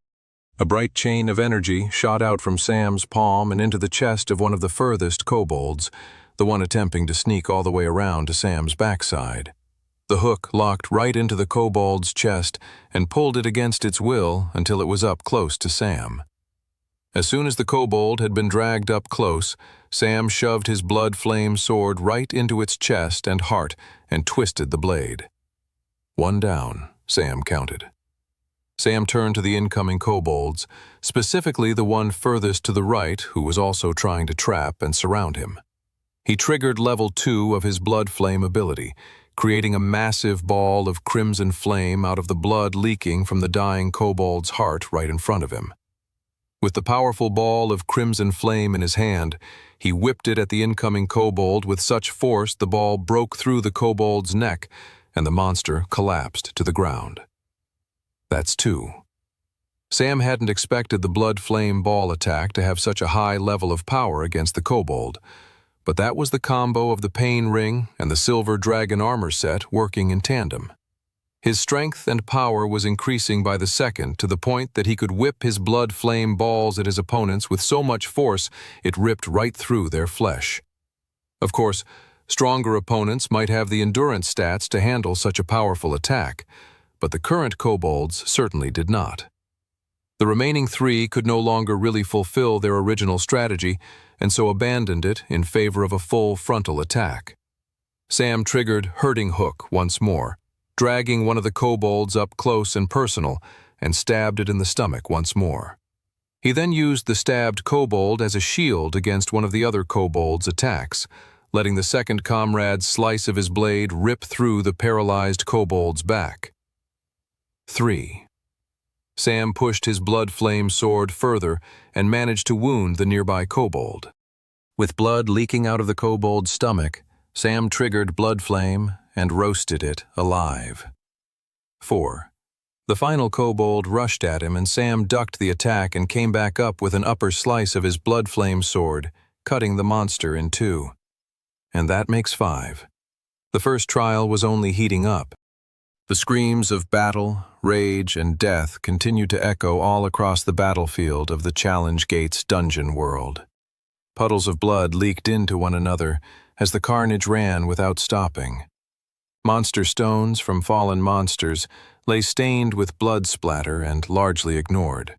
A bright chain of energy shot out from Sam's palm and into the chest of one of the furthest kobolds, the one attempting to sneak all the way around to Sam's backside. The hook locked right into the kobold's chest and pulled it against its will until it was up close to Sam. As soon as the kobold had been dragged up close, Sam shoved his blood-flame sword right into its chest and heart and twisted the blade. 1 down, Sam counted. Sam turned to the incoming kobolds, specifically the one furthest to the right who was also trying to trap and surround him. He triggered level 2 of his blood flame ability, creating a massive ball of crimson flame out of the blood leaking from the dying kobold's heart right in front of him. With the powerful ball of crimson flame in his hand, he whipped it at the incoming kobold with such force the ball broke through the kobold's neck and the monster collapsed to the ground. That's 2. Sam hadn't expected the blood flame ball attack to have such a high level of power against the kobold, but that was the combo of the pain ring and the silver dragon armor set working in tandem. His strength and power was increasing by the second to the point that he could whip his blood flame balls at his opponents with so much force it ripped right through their flesh. Of course, stronger opponents might have the endurance stats to handle such a powerful attack, but the current kobolds certainly did not. The remaining 3 could no longer really fulfill their original strategy and so abandoned it in favor of a full frontal attack. Sam triggered Hurting Hook once more, dragging one of the kobolds up close and personal, and stabbed it in the stomach once more. He then used the stabbed kobold as a shield against one of the other kobolds' attacks, letting the second comrade's slice of his blade rip through the paralyzed kobold's back. 3. Sam pushed his blood flame sword further and managed to wound the nearby kobold. With blood leaking out of the kobold's stomach, Sam triggered blood flame and roasted it alive. 4. The final kobold rushed at him and Sam ducked the attack and came back up with an upper slice of his blood flame sword, cutting the monster in 2. And that makes 5. The first trial was only heating up. The screams of battle, rage, and death continued to echo all across the battlefield of the Challenge Gate's dungeon world. Puddles of blood leaked into one another as the carnage ran without stopping. Monster stones from fallen monsters lay stained with blood splatter and largely ignored.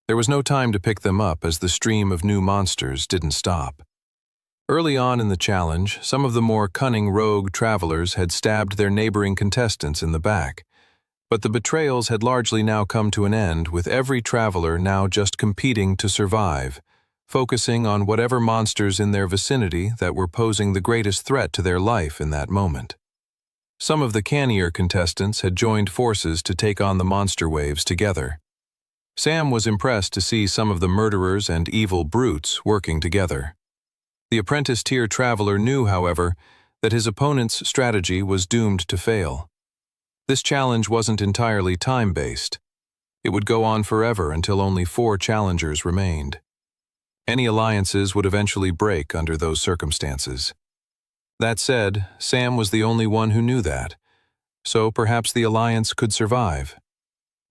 There was no time to pick them up as the stream of new monsters didn't stop. Early on in the challenge, some of the more cunning rogue travelers had stabbed their neighboring contestants in the back, but the betrayals had largely now come to an end, with every traveler now just competing to survive, focusing on whatever monsters in their vicinity that were posing the greatest threat to their life in that moment. Some of the cannier contestants had joined forces to take on the monster waves together. Sam was impressed to see some of the murderers and evil brutes working together. The apprentice-tier traveler knew, however, that his opponent's strategy was doomed to fail. This challenge wasn't entirely time-based. It would go on forever until only 4 challengers remained. Any alliances would eventually break under those circumstances. That said, Sam was the only one who knew that, so perhaps the alliance could survive.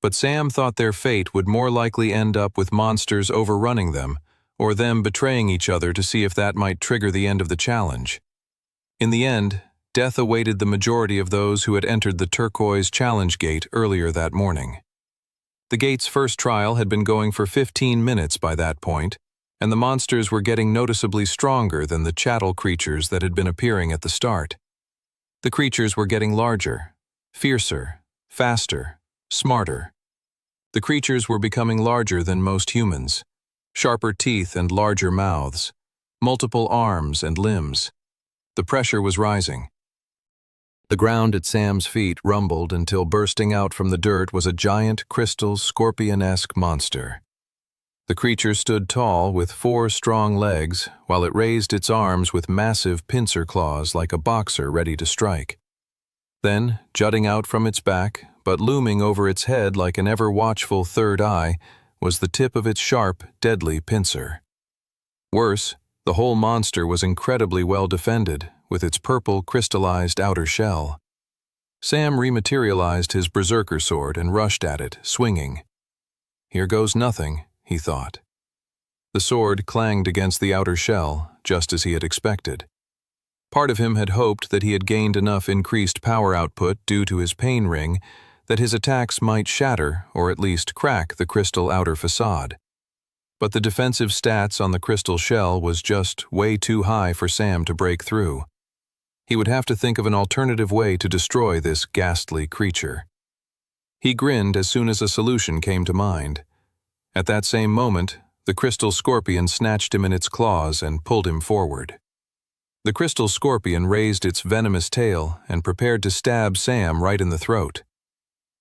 But Sam thought their fate would more likely end up with monsters overrunning them, or them betraying each other to see if that might trigger the end of the challenge. In the end, death awaited the majority of those who had entered the turquoise challenge gate earlier that morning. The gate's first trial had been going for 15 minutes by that point, and the monsters were getting noticeably stronger than the chattel creatures that had been appearing at the start. The creatures were getting larger, fiercer, faster, smarter. The creatures were becoming larger than most humans, sharper teeth and larger mouths, multiple arms and limbs. The pressure was rising. The ground at Sam's feet rumbled until bursting out from the dirt was a giant crystal scorpion-esque monster. The creature stood tall with 4 strong legs, while it raised its arms with massive pincer claws like a boxer ready to strike. Then, jutting out from its back, but looming over its head like an ever-watchful third eye, was the tip of its sharp, deadly pincer. Worse, the whole monster was incredibly well defended, with its purple, crystallized outer shell. Sam rematerialized his berserker sword and rushed at it, swinging. Here goes nothing, he thought. The sword clanged against the outer shell, just as he had expected. Part of him had hoped that he had gained enough increased power output due to his pain ring that his attacks might shatter or at least crack the crystal outer facade. But the defensive stats on the crystal shell was just way too high for Sam to break through. He would have to think of an alternative way to destroy this ghastly creature. He grinned as soon as a solution came to mind. At that same moment, the crystal scorpion snatched him in its claws and pulled him forward. The crystal scorpion raised its venomous tail and prepared to stab Sam right in the throat.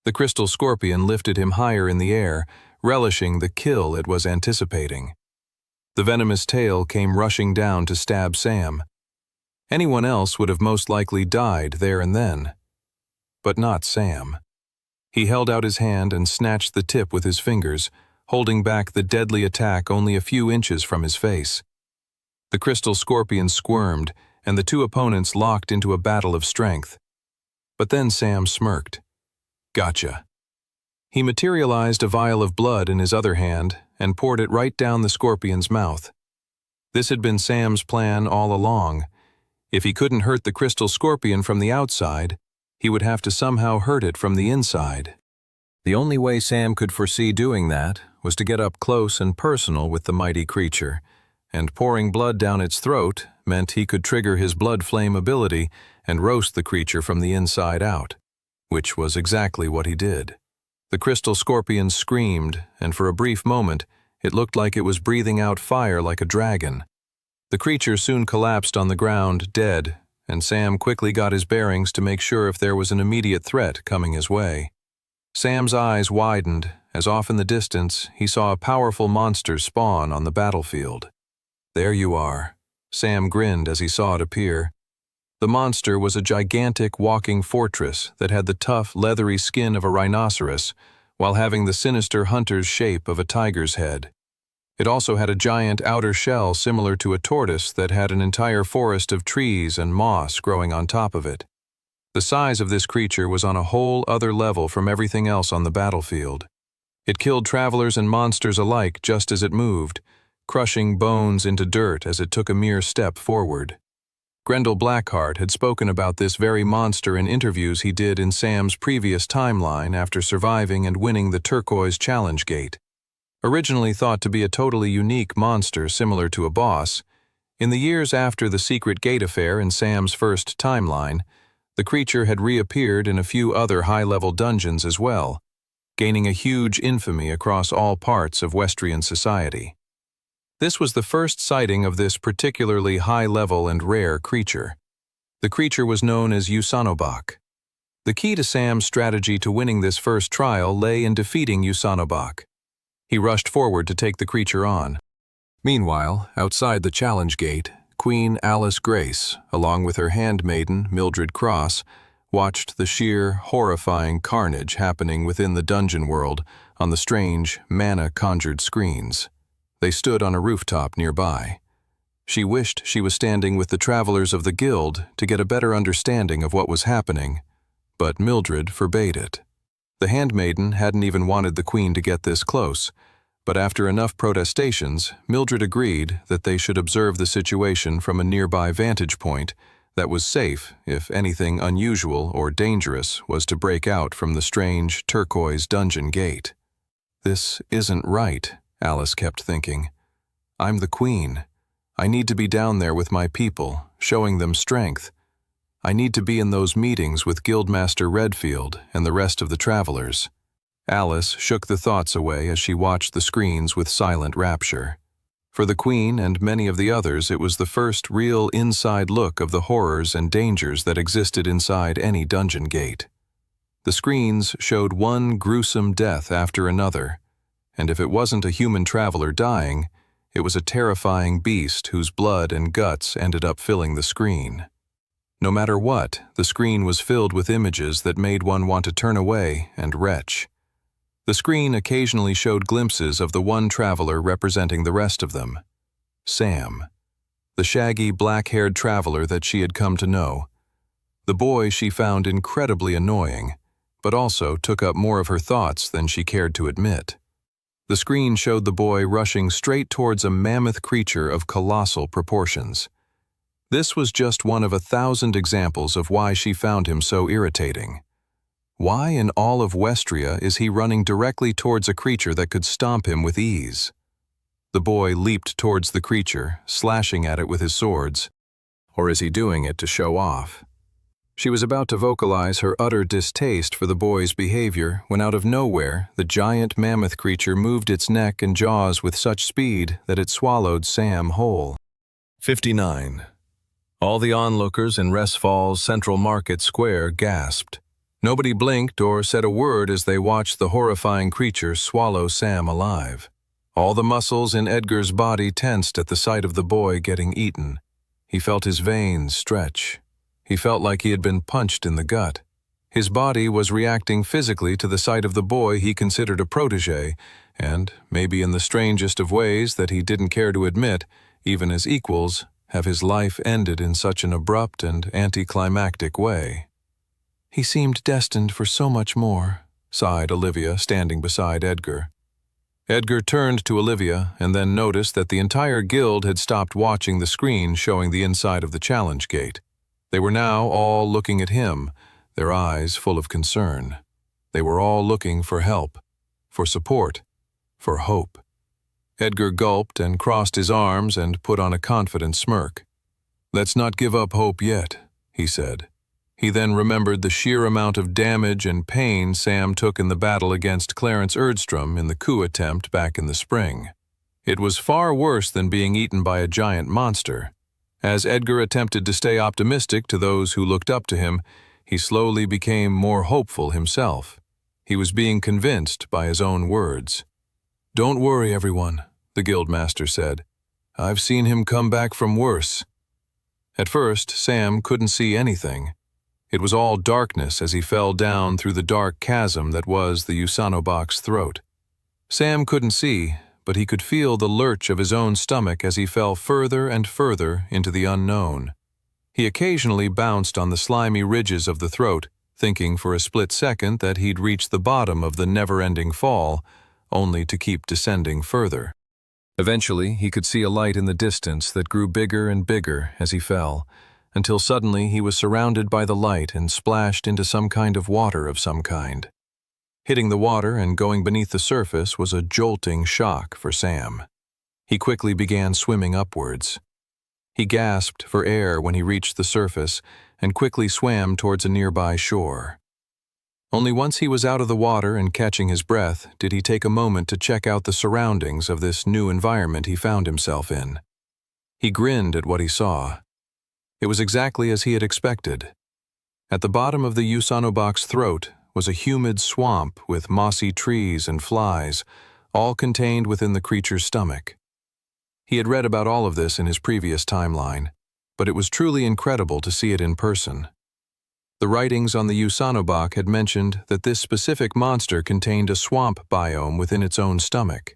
The crystal scorpion lifted him higher in the air, relishing the kill it was anticipating. The venomous tail came rushing down to stab Sam. Anyone else would have most likely died there and then. But not Sam. He held out his hand and snatched the tip with his fingers, holding back the deadly attack only a few inches from his face. The crystal scorpion squirmed, and the two opponents locked into a battle of strength. But then Sam smirked. Gotcha. He materialized a vial of blood in his other hand and poured it right down the scorpion's mouth. This had been Sam's plan all along. If he couldn't hurt the crystal scorpion from the outside, he would have to somehow hurt it from the inside. The only way Sam could foresee doing that was to get up close and personal with the mighty creature, and pouring blood down its throat meant he could trigger his blood flame ability and roast the creature from the inside out, which was exactly what he did. The crystal scorpion screamed, and for a brief moment, it looked like it was breathing out fire like a dragon. The creature soon collapsed on the ground, dead, and Sam quickly got his bearings to make sure if there was an immediate threat coming his way. Sam's eyes widened, as off in the distance he saw a powerful monster spawn on the battlefield. There you are, Sam grinned as he saw it appear. The monster was a gigantic walking fortress that had the tough, leathery skin of a rhinoceros, while having the sinister hunter's shape of a tiger's head. It also had a giant outer shell similar to a tortoise that had an entire forest of trees and moss growing on top of it. The size of this creature was on a whole other level from everything else on the battlefield. It killed travelers and monsters alike just as it moved, crushing bones into dirt as it took a mere step forward. Grendel Blackheart had spoken about this very monster in interviews he did in Sam's previous timeline after surviving and winning the Turquoise Challenge Gate. Originally thought to be a totally unique monster similar to a boss, in the years after the Secret Gate affair in Sam's first timeline, the creature had reappeared in a few other high-level dungeons as well, gaining a huge infamy across all parts of Westrian society. This was the first sighting of this particularly high-level and rare creature. The creature was known as Usanobak. The key to Sam's strategy to winning this first trial lay in defeating Usanobak. He rushed forward to take the creature on. Meanwhile, outside the challenge gate, Queen Alice Grace, along with her handmaiden, Mildred Cross, watched the sheer, horrifying carnage happening within the dungeon world on the strange, mana-conjured screens. They stood on a rooftop nearby. She wished she was standing with the travelers of the guild to get a better understanding of what was happening, but Mildred forbade it. The handmaiden hadn't even wanted the queen to get this close, but after enough protestations, Mildred agreed that they should observe the situation from a nearby vantage point that was safe if anything unusual or dangerous was to break out from the strange turquoise dungeon gate. This isn't right, Alice kept thinking. I'm the queen. I need to be down there with my people, showing them strength. I need to be in those meetings with Guildmaster Redfield and the rest of the travelers. Alice shook the thoughts away as she watched the screens with silent rapture. For the queen and many of the others, it was the first real inside look of the horrors and dangers that existed inside any dungeon gate. The screens showed one gruesome death after another, and if it wasn't a human traveler dying, it was a terrifying beast whose blood and guts ended up filling the screen. No matter what, the screen was filled with images that made one want to turn away and retch. The screen occasionally showed glimpses of the one traveler representing the rest of them. Sam, the shaggy, black-haired traveler that she had come to know. The boy she found incredibly annoying, but also took up more of her thoughts than she cared to admit. The screen showed the boy rushing straight towards a mammoth creature of colossal proportions. This was just one of 1,000 examples of why she found him so irritating. Why in all of Westria is he running directly towards a creature that could stomp him with ease? The boy leaped towards the creature, slashing at it with his swords. Or is he doing it to show off? She was about to vocalize her utter distaste for the boy's behavior when out of nowhere the giant mammoth creature moved its neck and jaws with such speed that it swallowed Sam whole. 59. All the onlookers in Resfall's Central Market Square gasped. Nobody blinked or said a word as they watched the horrifying creature swallow Sam alive. All the muscles in Edgar's body tensed at the sight of the boy getting eaten. He felt his veins stretch. He felt like he had been punched in the gut. His body was reacting physically to the sight of the boy he considered a protege, and, maybe in the strangest of ways that he didn't care to admit, even as equals, have his life ended in such an abrupt and anticlimactic way. He seemed destined for so much more, sighed Olivia, standing beside Edgar. Edgar turned to Olivia and then noticed that the entire guild had stopped watching the screen showing the inside of the challenge gate. They were now all looking at him, their eyes full of concern. They were all looking for help, for support, for hope. Edgar gulped and crossed his arms and put on a confident smirk. "Let's not give up hope yet," he said. He then remembered the sheer amount of damage and pain Sam took in the battle against Clarence Erdstrom in the coup attempt back in the spring. It was far worse than being eaten by a giant monster. As Edgar attempted to stay optimistic to those who looked up to him, he slowly became more hopeful himself. He was being convinced by his own words. "Don't worry, everyone," the guildmaster said. "I've seen him come back from worse." At first, Sam couldn't see anything. It was all darkness as he fell down through the dark chasm that was the Usanobak's throat. Sam couldn't see, but he could feel the lurch of his own stomach as he fell further and further into the unknown. He occasionally bounced on the slimy ridges of the throat, thinking for a split second that he'd reached the bottom of the never-ending fall, only to keep descending further. Eventually, he could see a light in the distance that grew bigger and bigger as he fell, until suddenly he was surrounded by the light and splashed into some kind of water of some kind. Hitting the water and going beneath the surface was a jolting shock for Sam. He quickly began swimming upwards. He gasped for air when he reached the surface and quickly swam towards a nearby shore. Only once he was out of the water and catching his breath did he take a moment to check out the surroundings of this new environment he found himself in. He grinned at what he saw. It was exactly as he had expected. At the bottom of the Usanobak's throat was a humid swamp with mossy trees and flies, all contained within the creature's stomach. He had read about all of this in his previous timeline, but it was truly incredible to see it in person. The writings on the Usanobak had mentioned that this specific monster contained a swamp biome within its own stomach.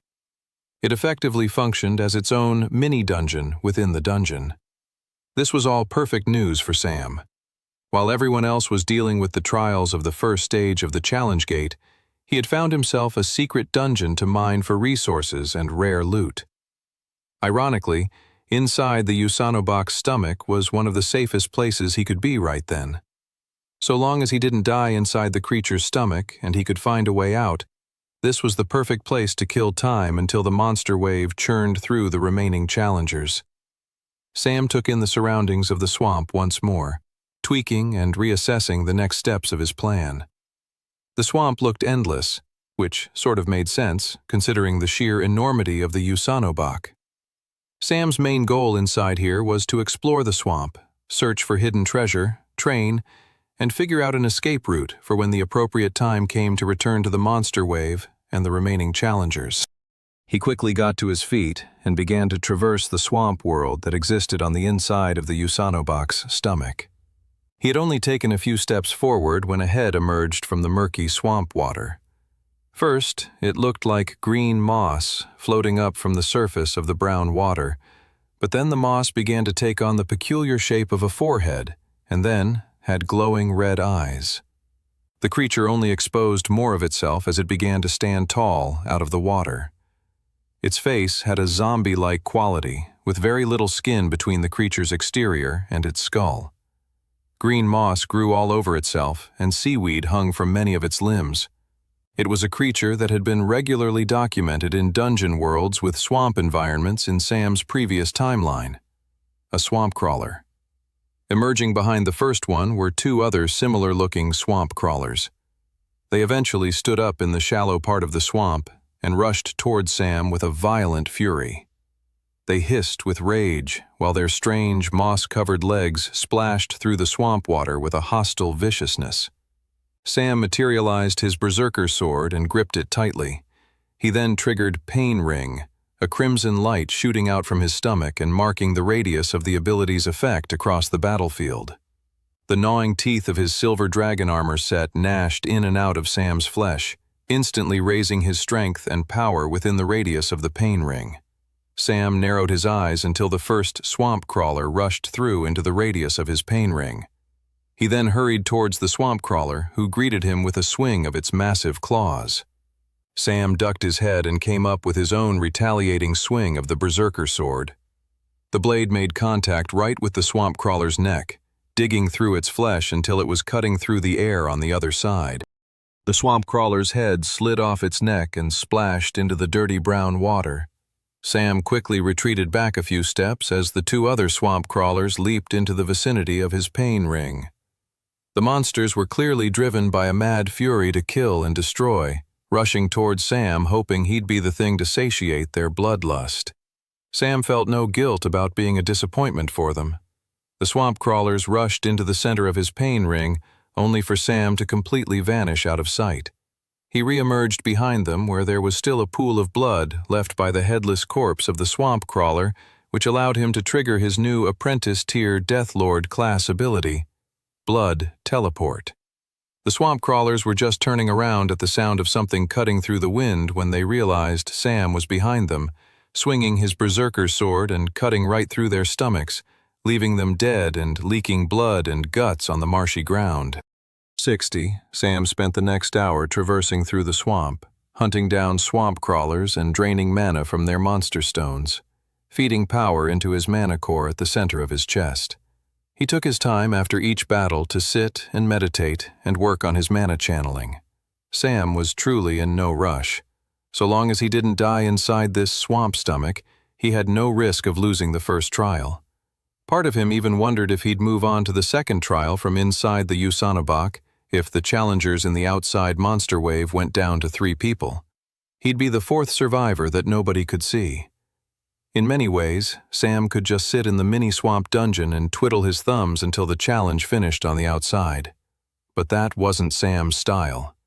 It effectively functioned as its own mini-dungeon within the dungeon. This was all perfect news for Sam. While everyone else was dealing with the trials of the first stage of the challenge gate, he had found himself a secret dungeon to mine for resources and rare loot. Ironically, inside the Usanobak's stomach was one of the safest places he could be right then. So long as he didn't die inside the creature's stomach and he could find a way out, this was the perfect place to kill time until the monster wave churned through the remaining challengers. Sam took in the surroundings of the swamp once more, tweaking and reassessing the next steps of his plan. The swamp looked endless, which sort of made sense, considering the sheer enormity of the Usanobak. Sam's main goal inside here was to explore the swamp, search for hidden treasure, train, and figure out an escape route for when the appropriate time came to return to the monster wave and the remaining challengers. He quickly got to his feet and began to traverse the swamp world that existed on the inside of the Usanobak's stomach. He had only taken a few steps forward when a head emerged from the murky swamp water. First, it looked like green moss floating up from the surface of the brown water, but then the moss began to take on the peculiar shape of a forehead, and then had glowing red eyes. The creature only exposed more of itself as it began to stand tall out of the water. Its face had a zombie-like quality, with very little skin between the creature's exterior and its skull. Green moss grew all over itself, and seaweed hung from many of its limbs. It was a creature that had been regularly documented in dungeon worlds with swamp environments in Sam's previous timeline. A swamp crawler. Emerging behind the first one were two other similar-looking swamp crawlers. They eventually stood up in the shallow part of the swamp and rushed toward Sam with a violent fury. They hissed with rage, while their strange, moss-covered legs splashed through the swamp water with a hostile viciousness. Sam materialized his berserker sword and gripped it tightly. He then triggered Pain Ring, a crimson light shooting out from his stomach and marking the radius of the ability's effect across the battlefield. The gnawing teeth of his silver dragon armor set gnashed in and out of Sam's flesh, instantly raising his strength and power within the radius of the Pain Ring. Sam narrowed his eyes until the first swamp crawler rushed through into the radius of his Pain Ring. He then hurried towards the swamp crawler, who greeted him with a swing of its massive claws. Sam ducked his head and came up with his own retaliating swing of the berserker sword. The blade made contact right with the swamp crawler's neck, digging through its flesh until it was cutting through the air on the other side. The swamp crawler's head slid off its neck and splashed into the dirty brown water. Sam quickly retreated back a few steps as the two other swamp crawlers leaped into the vicinity of his Pain Ring. The monsters were clearly driven by a mad fury to kill and destroy, rushing towards Sam hoping he'd be the thing to satiate their bloodlust. Sam felt no guilt about being a disappointment for them. The swamp crawlers rushed into the center of his Pain Ring, only for Sam to completely vanish out of sight. He re-emerged behind them where there was still a pool of blood left by the headless corpse of the swamp crawler, which allowed him to trigger his new apprentice-tier Deathlord class ability, Blood Teleport. The swamp crawlers were just turning around at the sound of something cutting through the wind when they realized Sam was behind them, swinging his berserker sword and cutting right through their stomachs, leaving them dead and leaking blood and guts on the marshy ground. 60, Sam spent the next hour traversing through the swamp, hunting down swamp crawlers and draining mana from their monster stones, feeding power into his mana core at the center of his chest. He took his time after each battle to sit and meditate and work on his mana channeling. Sam was truly in no rush. So long as he didn't die inside this swamp stomach, he had no risk of losing the first trial. Part of him even wondered if he'd move on to the second trial from inside the Usanabak if the challengers in the outside monster wave went down to 3 people. He'd be the 4th survivor that nobody could see. In many ways, Sam could just sit in the mini-swamp dungeon and twiddle his thumbs until the challenge finished on the outside. But that wasn't Sam's style.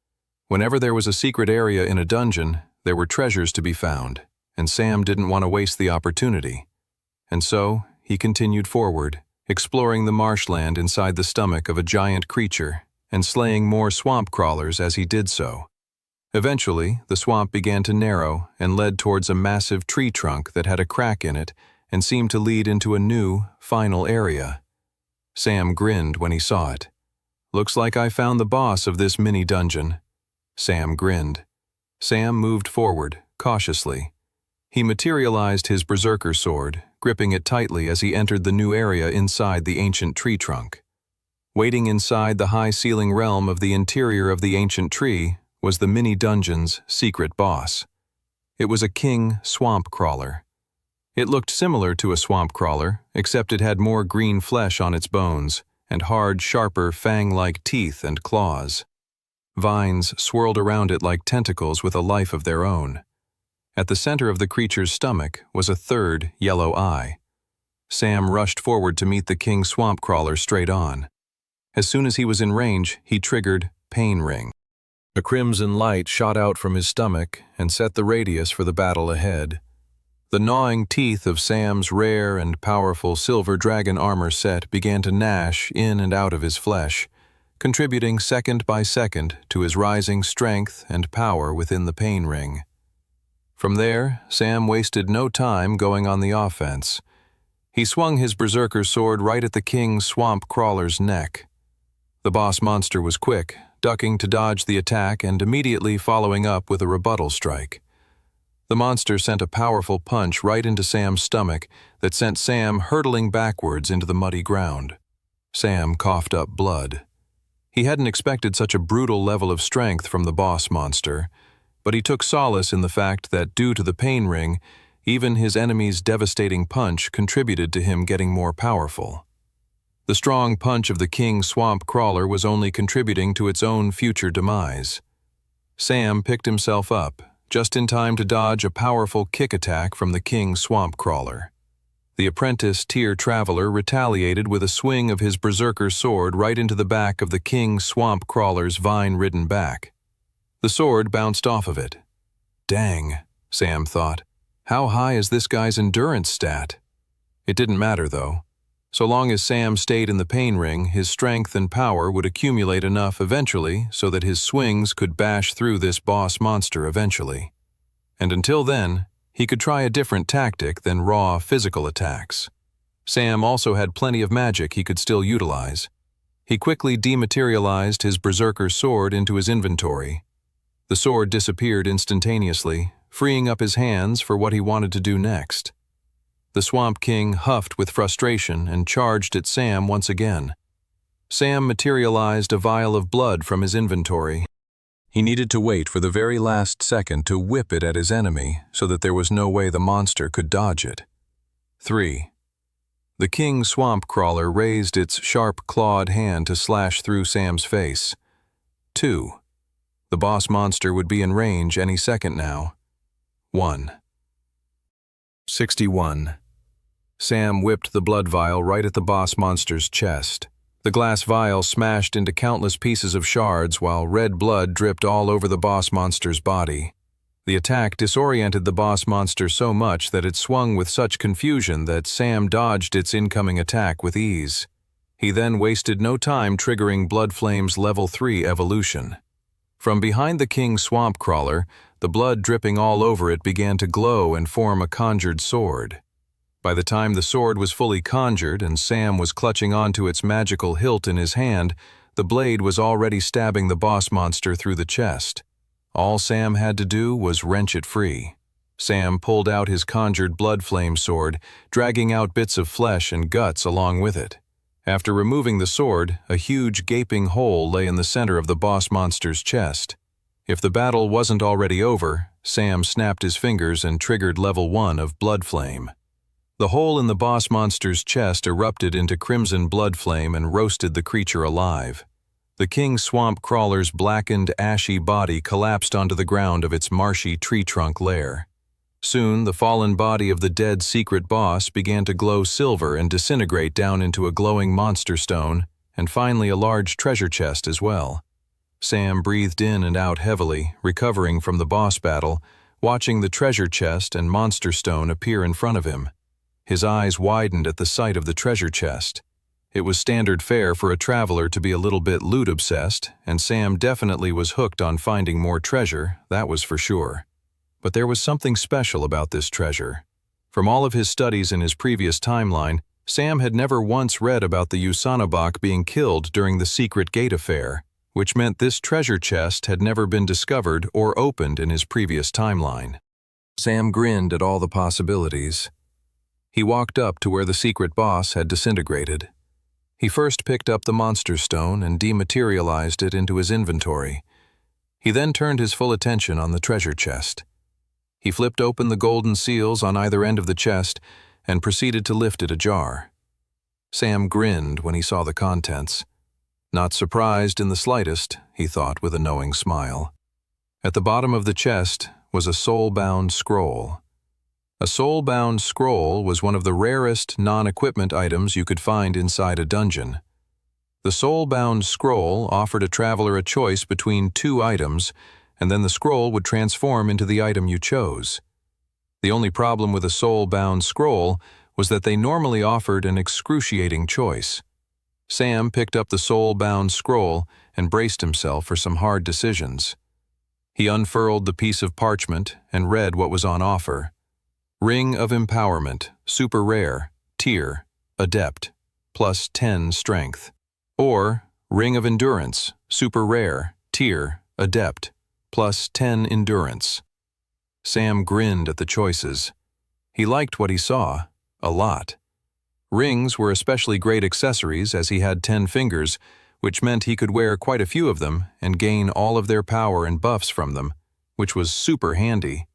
Whenever there was a secret area in a dungeon, there were treasures to be found, and Sam didn't want to waste the opportunity. And so, he continued forward, exploring the marshland inside the stomach of a giant creature, and slaying more swamp crawlers as he did so. Eventually, the swamp began to narrow and led towards a massive tree trunk that had a crack in it and seemed to lead into a new, final area. Sam grinned when he saw it. "Looks like I found the boss of this mini-dungeon." Sam grinned. Sam moved forward, cautiously. He materialized his berserker sword, gripping it tightly as he entered the new area inside the ancient tree trunk. Waiting inside the high-ceiling realm of the interior of the ancient tree was the mini-dungeon's secret boss. It was a king swamp crawler. It looked similar to a swamp crawler, except it had more green flesh on its bones and hard, sharper, fang-like teeth and claws. Vines swirled around it like tentacles with a life of their own. At the center of the creature's stomach was a third yellow eye. Sam rushed forward to meet the king swamp crawler straight on. As soon as he was in range, he triggered Pain Ring. A crimson light shot out from his stomach and set the radius for the battle ahead. The gnawing teeth of Sam's rare and powerful silver dragon armor set began to gnash in and out of his flesh, contributing second by second to his rising strength and power within the pain ring. From there, Sam wasted no time going on the offense. He swung his berserker sword right at the king's swamp crawler's neck. The boss monster was quick, ducking to dodge the attack and immediately following up with a rebuttal strike. The monster sent a powerful punch right into Sam's stomach that sent Sam hurtling backwards into the muddy ground. Sam coughed up blood. He hadn't expected such a brutal level of strength from the boss monster, but he took solace in the fact that due to the pain ring, even his enemy's devastating punch contributed to him getting more powerful. The strong punch of the king's swamp crawler was only contributing to its own future demise. Sam picked himself up, just in time to dodge a powerful kick attack from the king's swamp crawler. The apprentice tier traveler retaliated with a swing of his berserker sword right into the back of the king's swamp crawler's vine-ridden back. The sword bounced off of it. Dang, Sam thought. How high is this guy's endurance stat? It didn't matter, though. So long as Sam stayed in the pain ring, his strength and power would accumulate enough eventually so that his swings could bash through this boss monster eventually. And until then, he could try a different tactic than raw physical attacks. Sam also had plenty of magic he could still utilize. He quickly dematerialized his berserker sword into his inventory. The sword disappeared instantaneously, freeing up his hands for what he wanted to do next. The Swamp King huffed with frustration and charged at Sam once again. Sam materialized a vial of blood from his inventory. He needed to wait for the very last second to whip it at his enemy so that there was no way the monster could dodge it. 3. The King's swamp crawler raised its sharp-clawed hand to slash through Sam's face. 2. The boss monster would be in range any second now. 1. 61. Sam whipped the blood vial right at the boss monster's chest. The glass vial smashed into countless pieces of shards while red blood dripped all over the boss monster's body. The attack disoriented the boss monster so much that it swung with such confusion that Sam dodged its incoming attack with ease. He then wasted no time triggering Blood Flame's Level 3 evolution. From behind the King's swamp crawler, the blood dripping all over it began to glow and form a conjured sword. By the time the sword was fully conjured and Sam was clutching onto its magical hilt in his hand, the blade was already stabbing the boss monster through the chest. All Sam had to do was wrench it free. Sam pulled out his conjured blood flame sword, dragging out bits of flesh and guts along with it. After removing the sword, a huge gaping hole lay in the center of the boss monster's chest. If the battle wasn't already over, Sam snapped his fingers and triggered Level 1 of Blood Flame. The hole in the boss monster's chest erupted into crimson blood flame and roasted the creature alive. The King's swamp crawler's blackened, ashy body collapsed onto the ground of its marshy tree trunk lair. Soon, the fallen body of the dead secret boss began to glow silver and disintegrate down into a glowing monster stone, and finally a large treasure chest as well. Sam breathed in and out heavily, recovering from the boss battle, watching the treasure chest and monster stone appear in front of him. His eyes widened at the sight of the treasure chest. It was standard fare for a traveler to be a little bit loot-obsessed, and Sam definitely was hooked on finding more treasure, that was for sure. But there was something special about this treasure. From all of his studies in his previous timeline, Sam had never once read about the Yusanabak being killed during the Secret Gate affair, which meant this treasure chest had never been discovered or opened in his previous timeline. Sam grinned at all the possibilities. He walked up to where the secret boss had disintegrated. He first picked up the monster stone and dematerialized it into his inventory. He then turned his full attention on the treasure chest. He flipped open the golden seals on either end of the chest and proceeded to lift it ajar. Sam grinned when he saw the contents. Not surprised in the slightest, he thought with a knowing smile. At the bottom of the chest was a soul-bound scroll. A soul-bound scroll was one of the rarest non-equipment items you could find inside a dungeon. The soul-bound scroll offered a traveler a choice between two items, and then the scroll would transform into the item you chose. The only problem with a soul-bound scroll was that they normally offered an excruciating choice. Sam picked up the soul-bound scroll and braced himself for some hard decisions. He unfurled the piece of parchment and read what was on offer. Ring of Empowerment, Super Rare, Tier, Adept, plus 10 Strength. Or Ring of Endurance, Super Rare, Tier, Adept, plus 10 Endurance. Sam grinned at the choices. He liked what he saw, a lot. Rings were especially great accessories as he had 10 fingers, which meant he could wear quite a few of them and gain all of their power and buffs from them, which was super handy.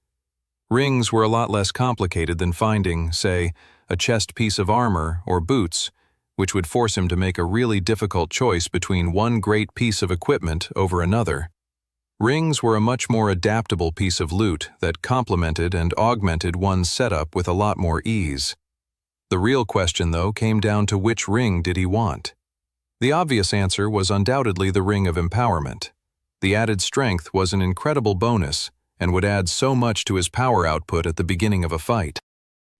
Rings were a lot less complicated than finding, say, a chest piece of armor or boots, which would force him to make a really difficult choice between one great piece of equipment over another. Rings were a much more adaptable piece of loot that complemented and augmented one's setup with a lot more ease. The real question, though, came down to which ring did he want. The obvious answer was undoubtedly the Ring of Empowerment. The added strength was an incredible bonus and would add so much to his power output at the beginning of a fight.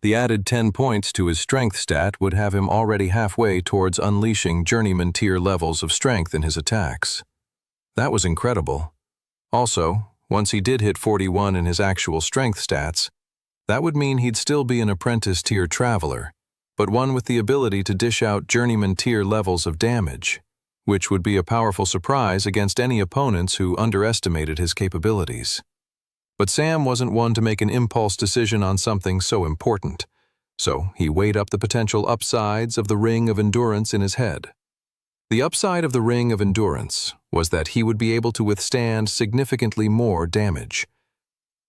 The added 10 points to his strength stat would have him already halfway towards unleashing journeyman tier levels of strength in his attacks. That was incredible. Also, once he did hit 41 in his actual strength stats, that would mean he'd still be an apprentice tier traveler, but one with the ability to dish out journeyman tier levels of damage, which would be a powerful surprise against any opponents who underestimated his capabilities. But Sam wasn't one to make an impulse decision on something so important, so he weighed up the potential upsides of the Ring of Endurance in his head. The upside of the Ring of Endurance was that he would be able to withstand significantly more damage.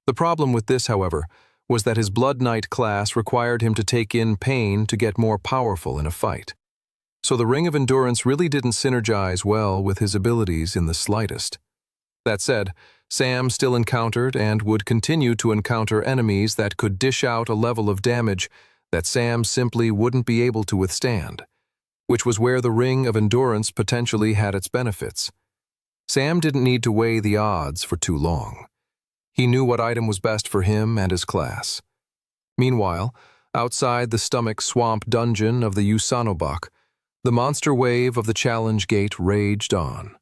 The problem with this, however, was that his Blood Knight class required him to take in pain to get more powerful in a fight. So the Ring of Endurance really didn't synergize well with his abilities in the slightest. That said, Sam still encountered and would continue to encounter enemies that could dish out a level of damage that Sam simply wouldn't be able to withstand, which was where the Ring of Endurance potentially had its benefits. Sam didn't need to weigh the odds for too long. He knew what item was best for him and his class. Meanwhile, outside the stomach swamp dungeon of the Usanobak, the monster wave of the challenge gate raged on.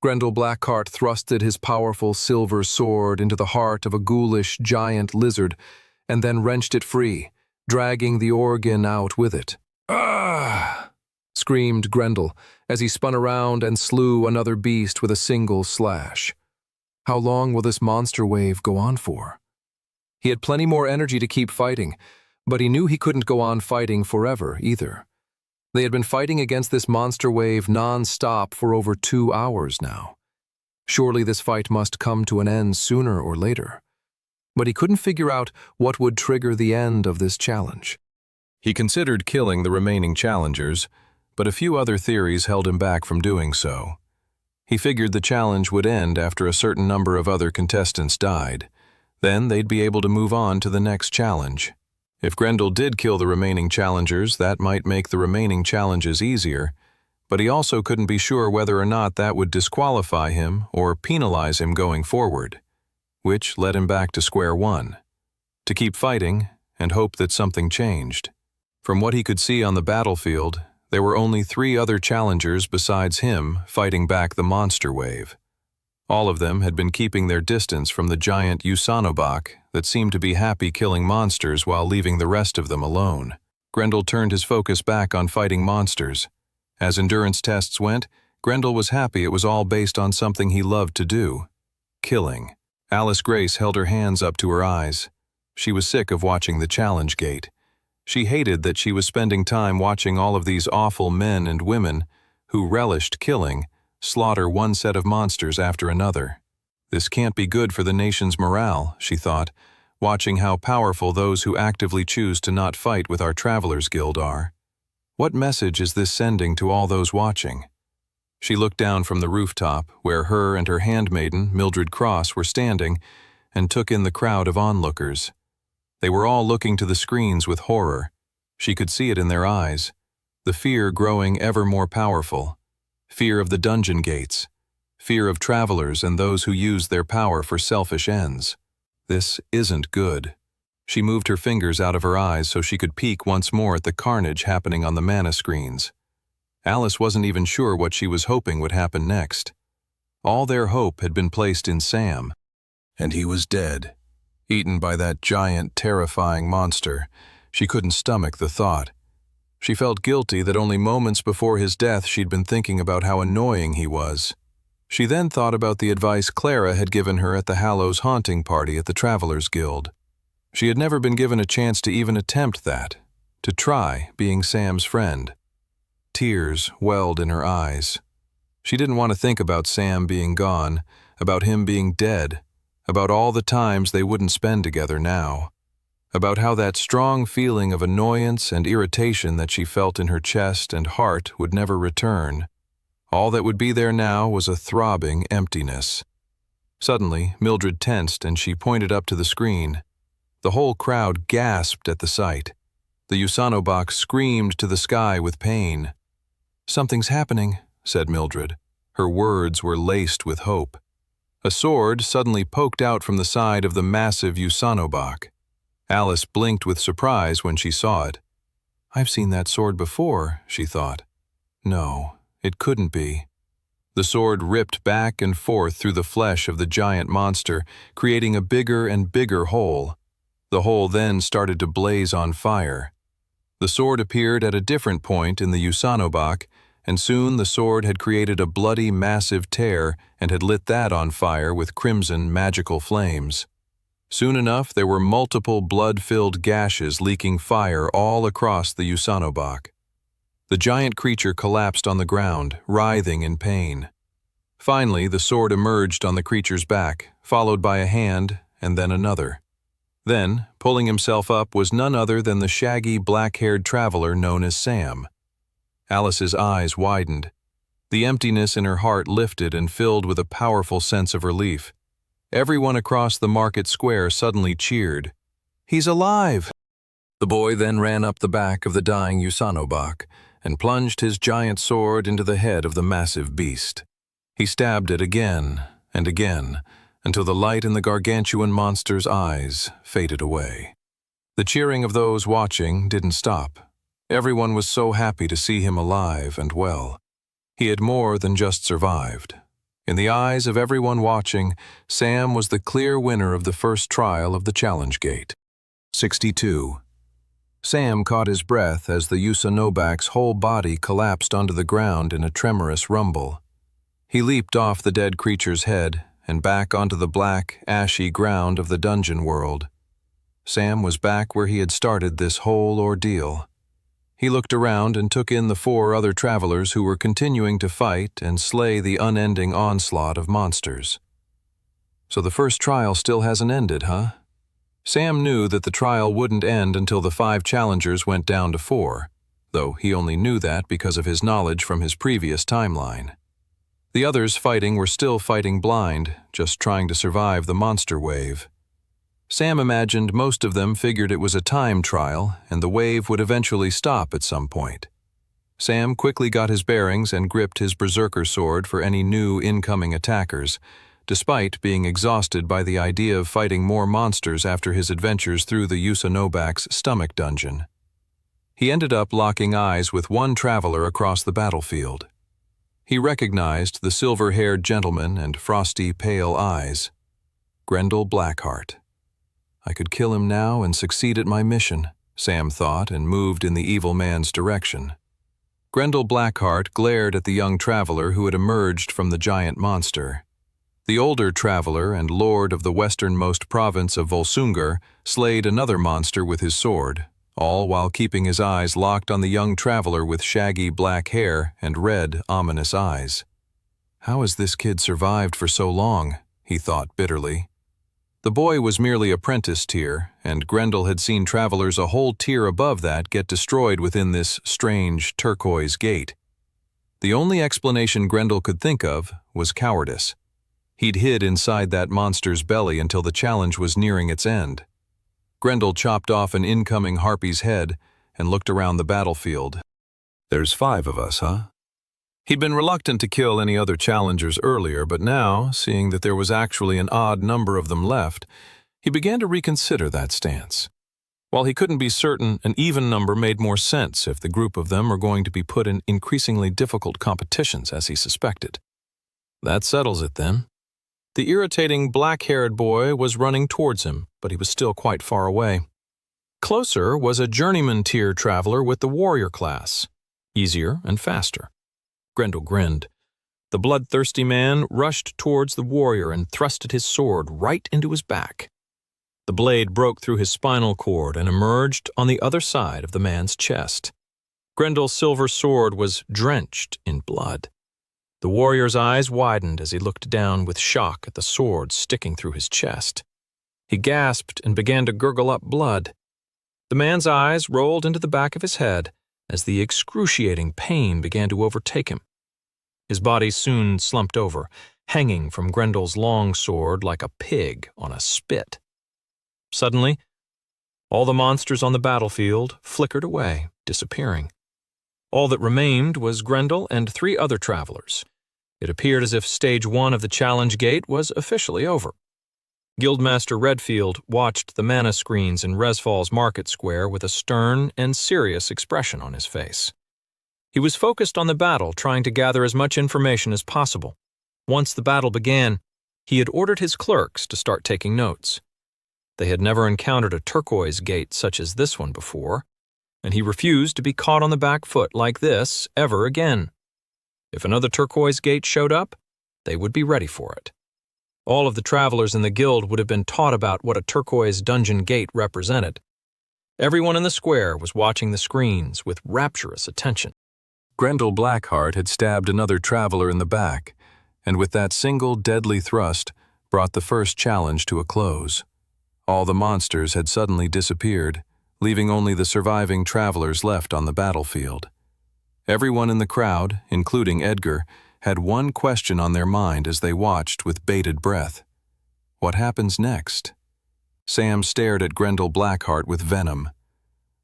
Grendel Blackheart thrusted his powerful silver sword into the heart of a ghoulish giant lizard and then wrenched it free, dragging the organ out with it. "Ah!" screamed Grendel as he spun around and slew another beast with a single slash. How long will this monster wave go on for? He had plenty more energy to keep fighting, but he knew he couldn't go on fighting forever either. They had been fighting against this monster wave non-stop for over 2 hours now. Surely this fight must come to an end sooner or later. But he couldn't figure out what would trigger the end of this challenge. He considered killing the remaining challengers, but a few other theories held him back from doing so. He figured the challenge would end after a certain number of other contestants died. Then they'd be able to move on to the next challenge. If Grendel did kill the remaining challengers, that might make the remaining challenges easier, but he also couldn't be sure whether or not that would disqualify him or penalize him going forward, which led him back to square one, to keep fighting and hope that something changed. From what he could see on the battlefield, there were only 3 other challengers besides him fighting back the monster wave. All of them had been keeping their distance from the giant Usanobak that seemed to be happy killing monsters while leaving the rest of them alone. Grendel turned his focus back on fighting monsters. As endurance tests went, Grendel was happy it was all based on something he loved to do: killing. Alice Grace held her hands up to her eyes. She was sick of watching the challenge gate. She hated that she was spending time watching all of these awful men and women who relished killing slaughter one set of monsters after another. This can't be good for the nation's morale, she thought, watching how powerful those who actively choose to not fight with our Travelers Guild are. What message is this sending to all those watching? She looked down from the rooftop, where her and her handmaiden, Mildred Cross, were standing, and took in the crowd of onlookers. They were all looking to the screens with horror. She could see it in their eyes, the fear growing ever more powerful. Fear of the dungeon gates, fear of travelers and those who use their power for selfish ends. This isn't good. She moved her fingers out of her eyes so she could peek once more at the carnage happening on the mana screens. Alice wasn't even sure what she was hoping would happen next. All their hope had been placed in Sam. And he was dead, eaten by that giant, terrifying monster. She couldn't stomach the thought. She felt guilty that only moments before his death she'd been thinking about how annoying he was. She then thought about the advice Clara had given her at the Hallows haunting party at the Travelers Guild. She had never been given a chance to even attempt that, to try being Sam's friend. Tears welled in her eyes. She didn't want to think about Sam being gone, about him being dead, about all the times they wouldn't spend together now, about how that strong feeling of annoyance and irritation that she felt in her chest and heart would never return. All that would be there now was a throbbing emptiness. Suddenly, Mildred tensed and she pointed up to the screen. The whole crowd gasped at the sight. The Usano box screamed to the sky with pain. "Something's happening," said Mildred. Her words were laced with hope. A sword suddenly poked out from the side of the massive Usano box. Alice blinked with surprise when she saw it. "I've seen that sword before," she thought. No, it couldn't be. The sword ripped back and forth through the flesh of the giant monster, creating a bigger and bigger hole. The hole then started to blaze on fire. The sword appeared at a different point in the Usano box, and soon the sword had created a bloody, massive tear and had lit that on fire with crimson, magical flames. Soon enough, there were multiple blood-filled gashes leaking fire all across the Usano box. The giant creature collapsed on the ground, writhing in pain. Finally, the sword emerged on the creature's back, followed by a hand and then another. Then, pulling himself up was none other than the shaggy, black-haired traveler known as Sam. Alice's eyes widened. The emptiness in her heart lifted and filled with a powerful sense of relief. Everyone across the market square suddenly cheered. "He's alive!" The boy then ran up the back of the dying Usano box and plunged his giant sword into the head of the massive beast. He stabbed it again and again, until the light in the gargantuan monster's eyes faded away. The cheering of those watching didn't stop. Everyone was so happy to see him alive and well. He had more than just survived. In the eyes of everyone watching, Sam was the clear winner of the first trial of the challenge gate. 62. Sam caught his breath as the Usanobak's whole body collapsed onto the ground in a tremorous rumble. He leaped off the dead creature's head and back onto the black, ashy ground of the dungeon world. Sam was back where he had started this whole ordeal. He looked around and took in the 4 other travelers who were continuing to fight and slay the unending onslaught of monsters. So the first trial still hasn't ended, huh? Sam knew that the trial wouldn't end until the 5 challengers went down to 4, though he only knew that because of his knowledge from his previous timeline. The others fighting were still fighting blind, just trying to survive the monster wave. Sam imagined most of them figured it was a time trial and the wave would eventually stop at some point. Sam quickly got his bearings and gripped his berserker sword for any new incoming attackers, despite being exhausted by the idea of fighting more monsters after his adventures through the Usanobak's stomach dungeon. He ended up locking eyes with one traveler across the battlefield. He recognized the silver-haired gentleman and frosty, pale eyes. Grendel Blackheart. I could kill him now and succeed at my mission, Sam thought, and moved in the evil man's direction. Grendel Blackheart glared at the young traveler who had emerged from the giant monster. The older traveler and lord of the westernmost province of Volsungur slayed another monster with his sword, all while keeping his eyes locked on the young traveler with shaggy black hair and red, ominous eyes. How has this kid survived for so long? He thought bitterly. The boy was merely apprentice tier, and Grendel had seen travelers a whole tier above that get destroyed within this strange turquoise gate. The only explanation Grendel could think of was cowardice. He'd hid inside that monster's belly until the challenge was nearing its end. Grendel chopped off an incoming harpy's head and looked around the battlefield. There's 5 of us, huh? He'd been reluctant to kill any other challengers earlier, but now, seeing that there was actually an odd number of them left, he began to reconsider that stance. While he couldn't be certain, an even number made more sense if the group of them are going to be put in increasingly difficult competitions, as he suspected. That settles it, then. The irritating black-haired boy was running towards him, but he was still quite far away. Closer was a journeyman tier traveler with the warrior class. Easier and faster. Grendel grinned. The bloodthirsty man rushed towards the warrior and thrusted his sword right into his back. The blade broke through his spinal cord and emerged on the other side of the man's chest. Grendel's silver sword was drenched in blood. The warrior's eyes widened as he looked down with shock at the sword sticking through his chest. He gasped and began to gurgle up blood. The man's eyes rolled into the back of his head as the excruciating pain began to overtake him. His body soon slumped over, hanging from Grendel's long sword like a pig on a spit. Suddenly, all the monsters on the battlefield flickered away, disappearing. All that remained was Grendel and 3 other travelers. It appeared as if Stage 1 of the challenge gate was officially over. Guildmaster Redfield watched the mana screens in Resfall's market square with a stern and serious expression on his face. He was focused on the battle, trying to gather as much information as possible. Once the battle began, he had ordered his clerks to start taking notes. They had never encountered a turquoise gate such as this one before, and he refused to be caught on the back foot like this ever again. If another turquoise gate showed up, they would be ready for it. All of the travelers in the guild would have been taught about what a turquoise dungeon gate represented. Everyone in the square was watching the screens with rapturous attention. Grendel Blackheart had stabbed another traveler in the back, and with that single deadly thrust, brought the first challenge to a close. All the monsters had suddenly disappeared, leaving only the surviving travelers left on the battlefield. Everyone in the crowd, including Edgar, had one question on their mind as they watched with bated breath. What happens next? Sam stared at Grendel Blackheart with venom.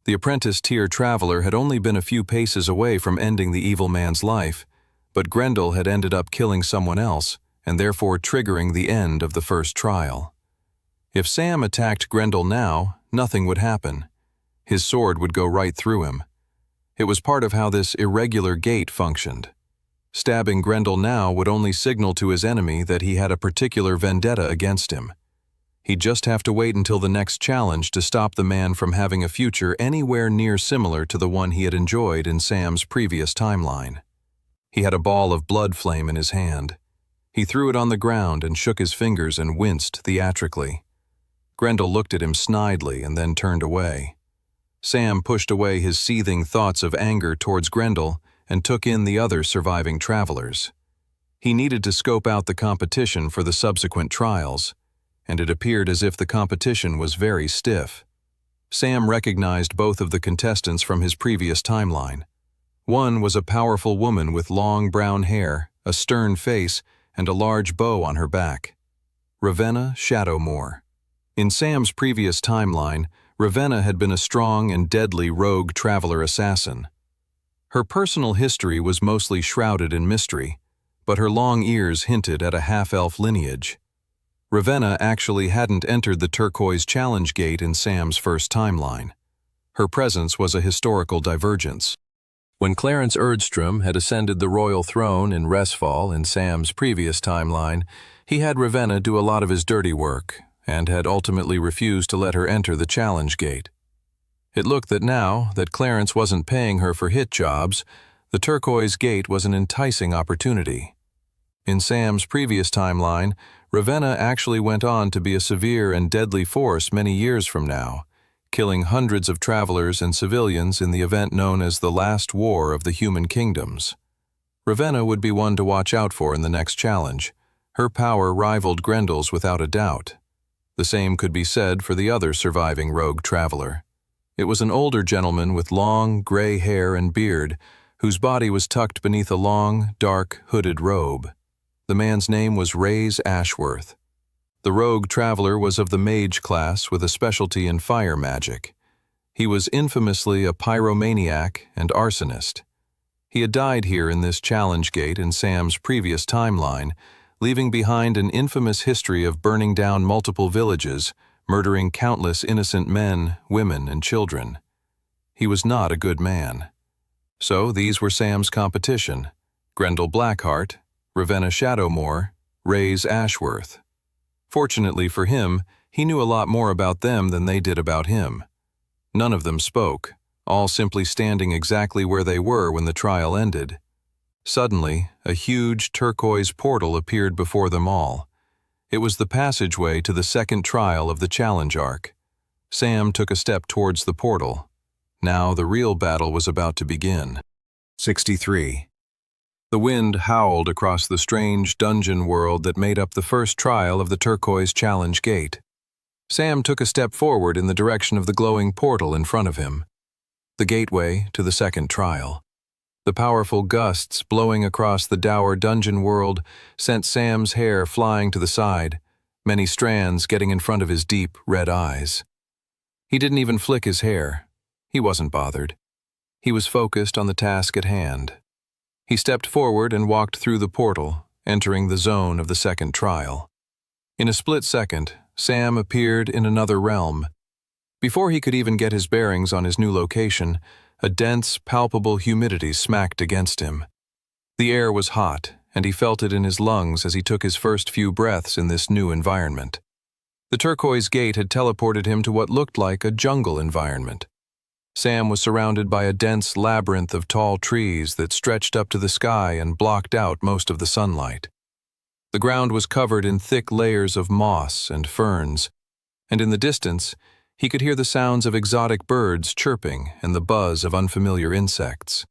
The apprentice-tier traveler had only been a few paces away from ending the evil man's life, but Grendel had ended up killing someone else, and therefore triggering the end of the first trial. If Sam attacked Grendel now, nothing would happen. His sword would go right through him. It was part of how this irregular gate functioned. Stabbing Grendel now would only signal to his enemy that he had a particular vendetta against him. He'd just have to wait until the next challenge to stop the man from having a future anywhere near similar to the one he had enjoyed in Sam's previous timeline. He had a ball of blood flame in his hand. He threw it on the ground and shook his fingers and winced theatrically. Grendel looked at him snidely and then turned away. Sam pushed away his seething thoughts of anger towards Grendel and took in the other surviving travelers. He needed to scope out the competition for the subsequent trials, and it appeared as if the competition was very stiff. Sam recognized both of the contestants from his previous timeline. One was a powerful woman with long brown hair, a stern face, and a large bow on her back. Ravenna Shadowmoor. In Sam's previous timeline, Ravenna had been a strong and deadly rogue traveler assassin. Her personal history was mostly shrouded in mystery, but her long ears hinted at a half-elf lineage. Ravenna actually hadn't entered the turquoise challenge gate in Sam's first timeline. Her presence was a historical divergence. When Clarence Erdstrom had ascended the royal throne in Resfall in Sam's previous timeline, he had Ravenna do a lot of his dirty work, and had ultimately refused to let her enter the challenge gate. It looked that now that Clarence wasn't paying her for hit jobs, the turquoise gate was an enticing opportunity. In Sam's previous timeline, Ravenna actually went on to be a severe and deadly force many years from now, killing hundreds of travelers and civilians in the event known as the Last War of the Human Kingdoms. Ravenna would be one to watch out for in the next challenge. Her power rivaled Grendel's without a doubt. The same could be said for the other surviving rogue traveler. It was an older gentleman with long, gray hair and beard, whose body was tucked beneath a long, dark, hooded robe. The man's name was Rays Ashworth. The rogue traveler was of the mage class with a specialty in fire magic. He was infamously a pyromaniac and arsonist. He had died here in this challenge gate in Sam's previous timeline, leaving behind an infamous history of burning down multiple villages, murdering countless innocent men, women, and children. He was not a good man. So these were Sam's competition: Grendel Blackheart, Ravenna Shadowmoor, Rays Ashworth. Fortunately for him, he knew a lot more about them than they did about him. None of them spoke, all simply standing exactly where they were when the trial ended. Suddenly, a huge turquoise portal appeared before them all. It was the passageway to the second trial of the challenge arc. Sam took a step towards the portal. Now the real battle was about to begin. 63. The wind howled across the strange dungeon world that made up the first trial of the turquoise challenge gate. Sam took a step forward in the direction of the glowing portal in front of him. The gateway to the second trial. The powerful gusts blowing across the dour dungeon world sent Sam's hair flying to the side, many strands getting in front of his deep, red eyes. He didn't even flick his hair. He wasn't bothered. He was focused on the task at hand. He stepped forward and walked through the portal, entering the zone of the second trial. In a split second, Sam appeared in another realm. Before he could even get his bearings on his new location, a dense, palpable humidity smacked against him. The air was hot, and he felt it in his lungs as he took his first few breaths in this new environment. The turquoise gate had teleported him to what looked like a jungle environment. Sam was surrounded by a dense labyrinth of tall trees that stretched up to the sky and blocked out most of the sunlight. The ground was covered in thick layers of moss and ferns, and in the distance, he could hear the sounds of exotic birds chirping and the buzz of unfamiliar insects.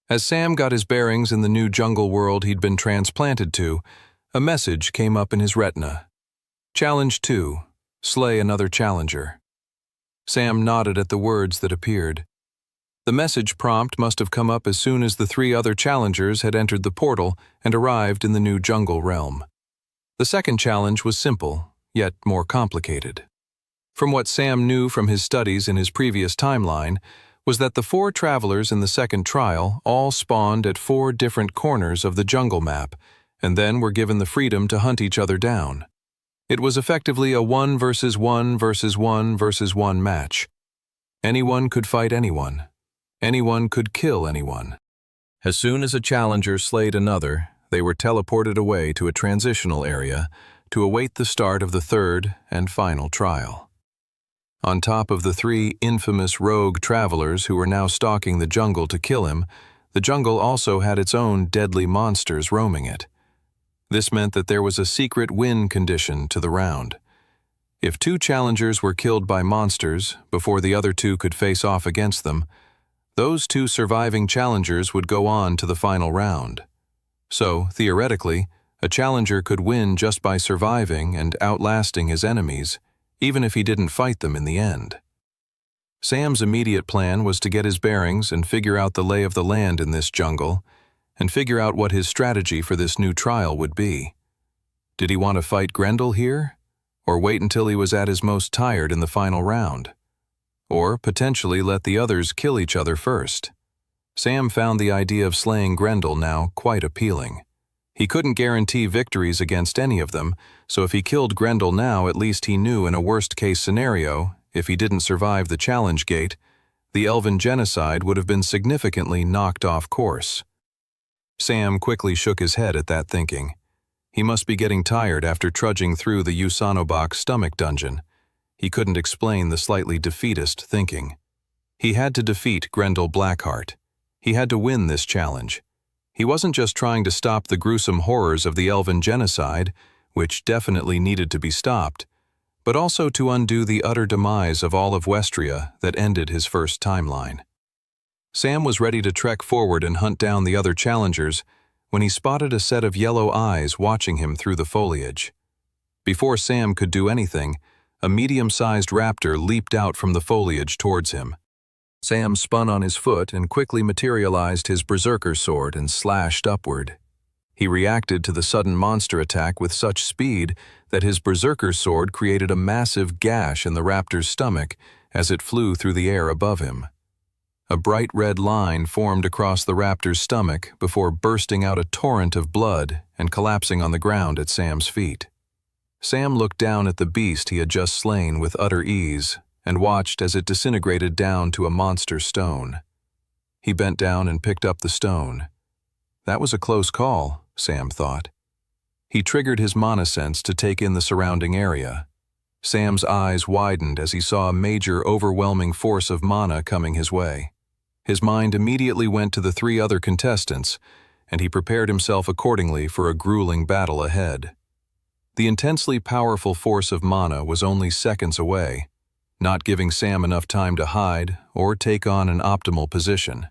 As Sam got his bearings in the new jungle world he'd been transplanted to, a message came up in his retina. Challenge 2. Slay another challenger. Sam nodded at the words that appeared. The message prompt must have come up as soon as the 3 other challengers had entered the portal and arrived in the new jungle realm. The second challenge was simple, yet more complicated. From what Sam knew from his studies in his previous timeline, was that the 4 travelers in the second trial all spawned at 4 different corners of the jungle map, and then were given the freedom to hunt each other down. It was effectively a 1 versus 1 versus 1 versus 1 match. Anyone could fight anyone. Anyone could kill anyone. As soon as a challenger slayed another, they were teleported away to a transitional area to await the start of the third and final trial. On top of the 3 infamous rogue travelers who were now stalking the jungle to kill him, the jungle also had its own deadly monsters roaming it. This meant that there was a secret win condition to the round. If 2 challengers were killed by monsters before the other 2 could face off against them, those 2 surviving challengers would go on to the final round. So, theoretically, a challenger could win just by surviving and outlasting his enemies, even if he didn't fight them in the end. Sam's immediate plan was to get his bearings and figure out the lay of the land in this jungle, and figure out what his strategy for this new trial would be. Did he want to fight Grendel here? Or wait until he was at his most tired in the final round? Or potentially let the others kill each other first? Sam found the idea of slaying Grendel now quite appealing. He couldn't guarantee victories against any of them, so if he killed Grendel now, at least he knew in a worst-case scenario, if he didn't survive the challenge gate, the Elven genocide would have been significantly knocked off course. Sam quickly shook his head at that thinking. He must be getting tired after trudging through the Usanobach stomach dungeon. He couldn't explain the slightly defeatist thinking. He had to defeat Grendel Blackheart. He had to win this challenge. He wasn't just trying to stop the gruesome horrors of the Elven genocide, which definitely needed to be stopped, but also to undo the utter demise of all of Westria that ended his first timeline. Sam was ready to trek forward and hunt down the other challengers when he spotted a set of yellow eyes watching him through the foliage. Before Sam could do anything, a medium-sized raptor leaped out from the foliage towards him. Sam spun on his foot and quickly materialized his berserker sword and slashed upward. He reacted to the sudden monster attack with such speed that his berserker sword created a massive gash in the raptor's stomach as it flew through the air above him. A bright red line formed across the raptor's stomach before bursting out a torrent of blood and collapsing on the ground at Sam's feet. Sam looked down at the beast he had just slain with utter ease and watched as it disintegrated down to a monster stone. He bent down and picked up the stone. That was a close call, Sam thought. He triggered his mana sense to take in the surrounding area. Sam's eyes widened as he saw a major, overwhelming force of mana coming his way. His mind immediately went to the 3 other contestants, and he prepared himself accordingly for a grueling battle ahead. The intensely powerful force of mana was only seconds away, not giving Sam enough time to hide or take on an optimal position.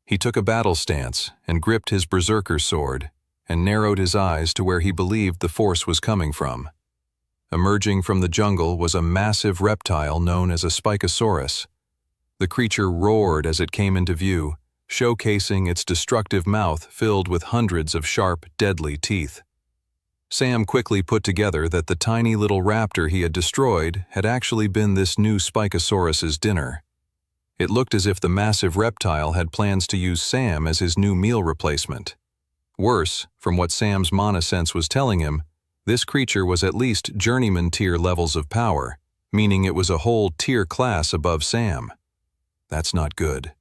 He took a battle stance and gripped his berserker sword and narrowed his eyes to where he believed the force was coming from. Emerging from the jungle was a massive reptile known as a Spikosaurus. The creature roared as it came into view, showcasing its destructive mouth filled with hundreds of sharp, deadly teeth. Sam quickly put together that the tiny little raptor he had destroyed had actually been this new Spikosaurus's dinner. It looked as if the massive reptile had plans to use Sam as his new meal replacement. Worse, from what Sam's mana sense was telling him, this creature was at least journeyman tier levels of power, meaning it was a whole tier class above Sam. That's not good.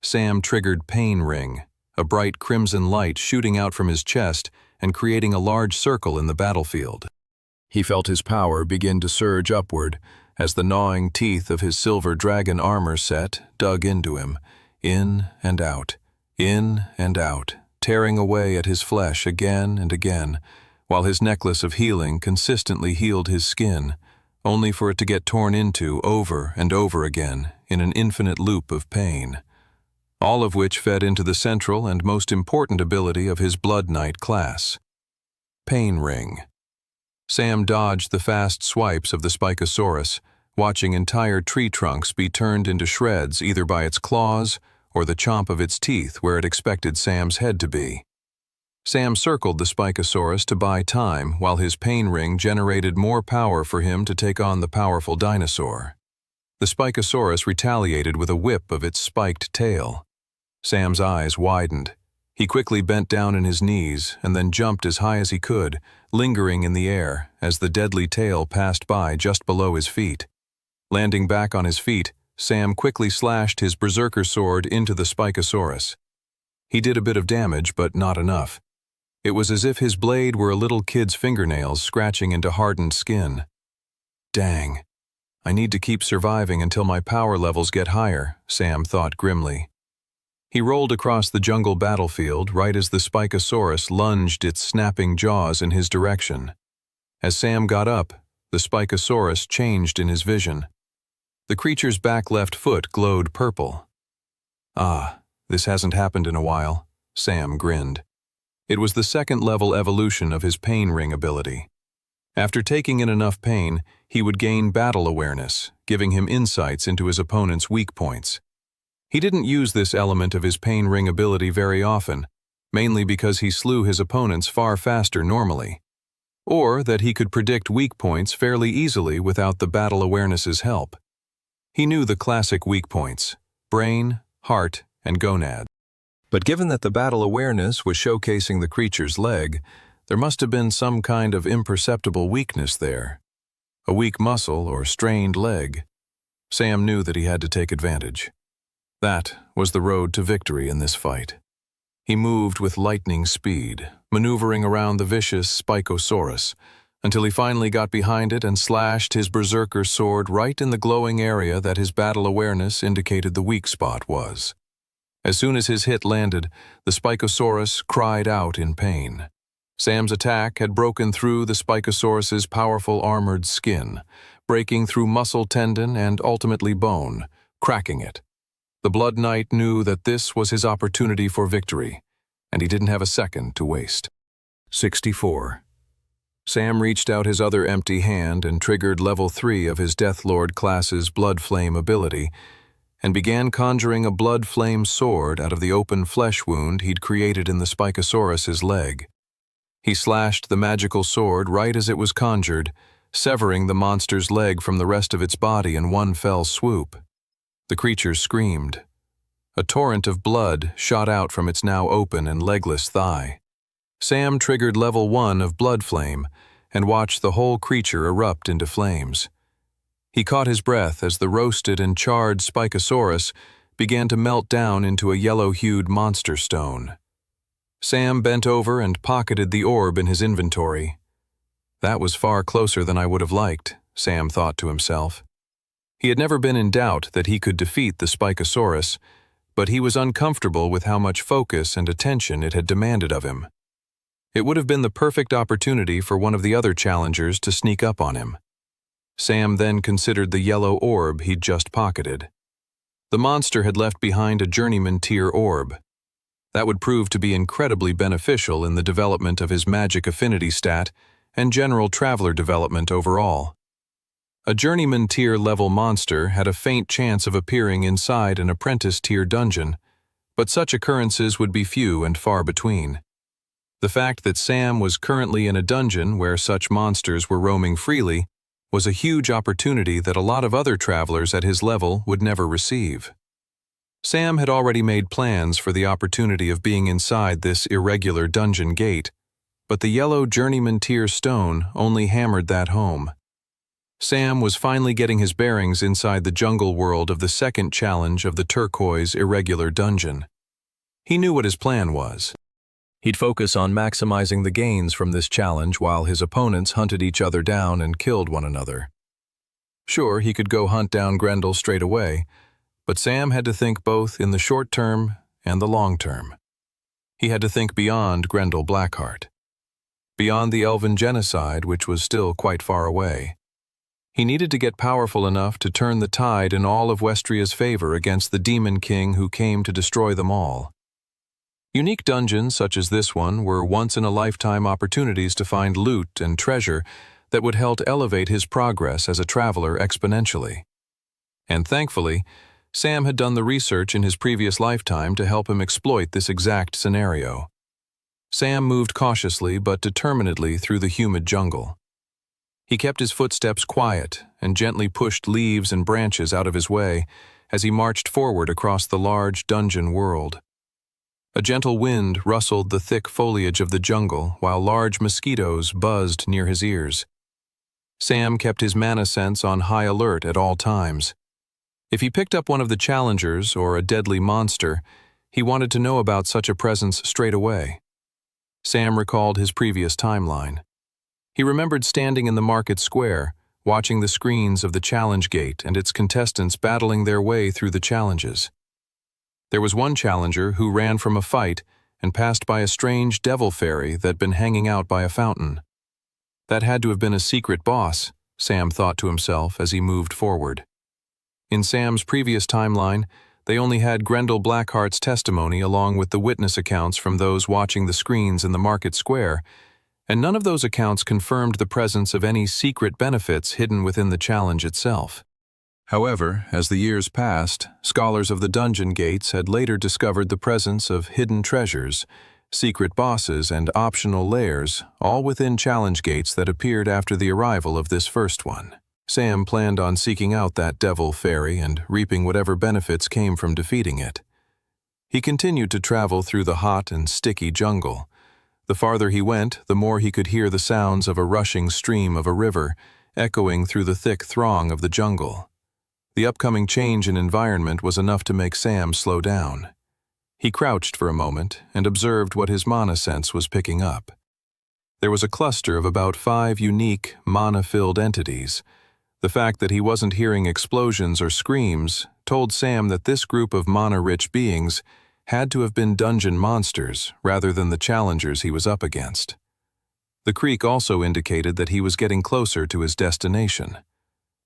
Sam triggered Pain Ring, a bright crimson light shooting out from his chest and creating a large circle in the battlefield. He felt his power begin to surge upward as the gnawing teeth of his silver dragon armor set dug into him, in and out, tearing away at his flesh again and again, while his necklace of healing consistently healed his skin, only for it to get torn into over and over again in an infinite loop of pain, all of which fed into the central and most important ability of his Blood Knight class, Pain Ring. Sam dodged the fast swipes of the Spikosaurus, watching entire tree trunks be turned into shreds either by its claws or the chomp of its teeth where it expected Sam's head to be. Sam circled the Spikosaurus to buy time while his Pain Ring generated more power for him to take on the powerful dinosaur. The Spikosaurus retaliated with a whip of its spiked tail. Sam's eyes widened. He quickly bent down in his knees and then jumped as high as he could, lingering in the air as the deadly tail passed by just below his feet. Landing back on his feet, Sam quickly slashed his berserker sword into the Spikosaurus. He did a bit of damage, but not enough. It was as if his blade were a little kid's fingernails scratching into hardened skin. Dang. I need to keep surviving until my power levels get higher, Sam thought grimly. He rolled across the jungle battlefield right as the Spikosaurus lunged its snapping jaws in his direction. As Sam got up, the Spikosaurus changed in his vision. The creature's back left foot glowed purple. Ah, this hasn't happened in a while, Sam grinned. It was the second-level evolution of his Pain Ring ability. After taking in enough pain, he would gain battle awareness, giving him insights into his opponent's weak points. He didn't use this element of his Pain Ring ability very often, mainly because he slew his opponents far faster normally, or that he could predict weak points fairly easily without the battle awareness's help. He knew the classic weak points: brain, heart, and gonad. But given that the battle awareness was showcasing the creature's leg, there must have been some kind of imperceptible weakness there. A weak muscle or strained leg. Sam knew that he had to take advantage. That was the road to victory in this fight. He moved with lightning speed, maneuvering around the vicious Spikosaurus, until he finally got behind it and slashed his berserker sword right in the glowing area that his battle awareness indicated the weak spot was. As soon as his hit landed, the Spikosaurus cried out in pain. Sam's attack had broken through the Spikosaurus's powerful armored skin, breaking through muscle, tendon, and ultimately bone, cracking it. The Blood Knight knew that this was his opportunity for victory, and he didn't have a second to waste. 64. Sam reached out his other empty hand and triggered level 3 of his Deathlord class's Blood Flame ability, and began conjuring a blood flame sword out of the open flesh wound he'd created in the Spikosaurus's leg. He slashed the magical sword right as it was conjured, severing the monster's leg from the rest of its body in one fell swoop. The creature screamed. A torrent of blood shot out from its now open and legless thigh. Sam triggered level 1 of Blood Flame and watched the whole creature erupt into flames. He caught his breath as the roasted and charred Spikosaurus began to melt down into a yellow-hued monster stone. Sam bent over and pocketed the orb in his inventory. That was far closer than I would have liked, Sam thought to himself. He had never been in doubt that he could defeat the Spikosaurus, but he was uncomfortable with how much focus and attention it had demanded of him. It would have been the perfect opportunity for one of the other challengers to sneak up on him. Sam then considered the yellow orb he'd just pocketed. The monster had left behind a journeyman tier orb. That would prove to be incredibly beneficial in the development of his magic affinity stat and general traveler development overall. A journeyman tier level monster had a faint chance of appearing inside an apprentice tier dungeon, but such occurrences would be few and far between. The fact that Sam was currently in a dungeon where such monsters were roaming freely was a huge opportunity that a lot of other travelers at his level would never receive. Sam had already made plans for the opportunity of being inside this irregular dungeon gate, but the yellow journeyman tier stone only hammered that home. Sam was finally getting his bearings inside the jungle world of the second challenge of the turquoise irregular dungeon. He knew what his plan was. He'd focus on maximizing the gains from this challenge while his opponents hunted each other down and killed one another. Sure, he could go hunt down Grendel straight away, but Sam had to think both in the short term and the long term. He had to think beyond Grendel Blackheart, beyond the Elven genocide, which was still quite far away. He needed to get powerful enough to turn the tide in all of Westria's favor against the Demon King who came to destroy them all. Unique dungeons such as this one were once-in-a-lifetime opportunities to find loot and treasure that would help elevate his progress as a traveler exponentially. And thankfully, Sam had done the research in his previous lifetime to help him exploit this exact scenario. Sam moved cautiously but determinedly through the humid jungle. He kept his footsteps quiet and gently pushed leaves and branches out of his way as he marched forward across the large dungeon world. A gentle wind rustled the thick foliage of the jungle while large mosquitoes buzzed near his ears. Sam kept his mana sense on high alert at all times. If he picked up one of the challengers or a deadly monster, he wanted to know about such a presence straight away. Sam recalled his previous timeline. He remembered standing in the market square, watching the screens of the challenge gate and its contestants battling their way through the challenges. There was one challenger who ran from a fight and passed by a strange devil fairy that'd been hanging out by a fountain. That had to have been a secret boss, Sam thought to himself as he moved forward. In Sam's previous timeline, they only had Grendel Blackheart's testimony along with the witness accounts from those watching the screens in the market square, and none of those accounts confirmed the presence of any secret benefits hidden within the challenge itself. However, as the years passed, scholars of the dungeon gates had later discovered the presence of hidden treasures, secret bosses, and optional layers, all within challenge gates that appeared after the arrival of this first one. Sam planned on seeking out that devil fairy and reaping whatever benefits came from defeating it. He continued to travel through the hot and sticky jungle. The farther he went, the more he could hear the sounds of a rushing stream of a river, echoing through the thick throng of the jungle. The upcoming change in environment was enough to make Sam slow down. He crouched for a moment and observed what his mana sense was picking up. There was a cluster of about 5 unique, mana-filled entities. The fact that he wasn't hearing explosions or screams told Sam that this group of mana-rich beings had to have been dungeon monsters rather than the challengers he was up against. The creak also indicated that he was getting closer to his destination.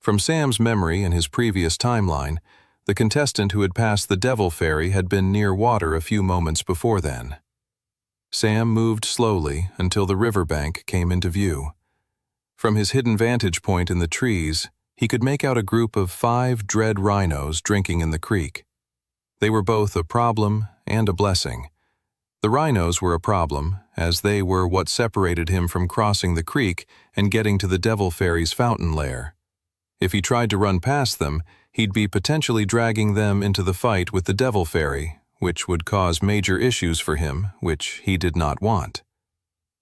From Sam's memory in his previous timeline, the contestant who had passed the devil fairy had been near water a few moments before then. Sam moved slowly until the riverbank came into view. From his hidden vantage point in the trees, he could make out a group of 5 dread rhinos drinking in the creek. They were both a problem and a blessing. The rhinos were a problem, as they were what separated him from crossing the creek and getting to the devil fairy's fountain lair. If he tried to run past them, he'd be potentially dragging them into the fight with the devil fairy, which would cause major issues for him, which he did not want.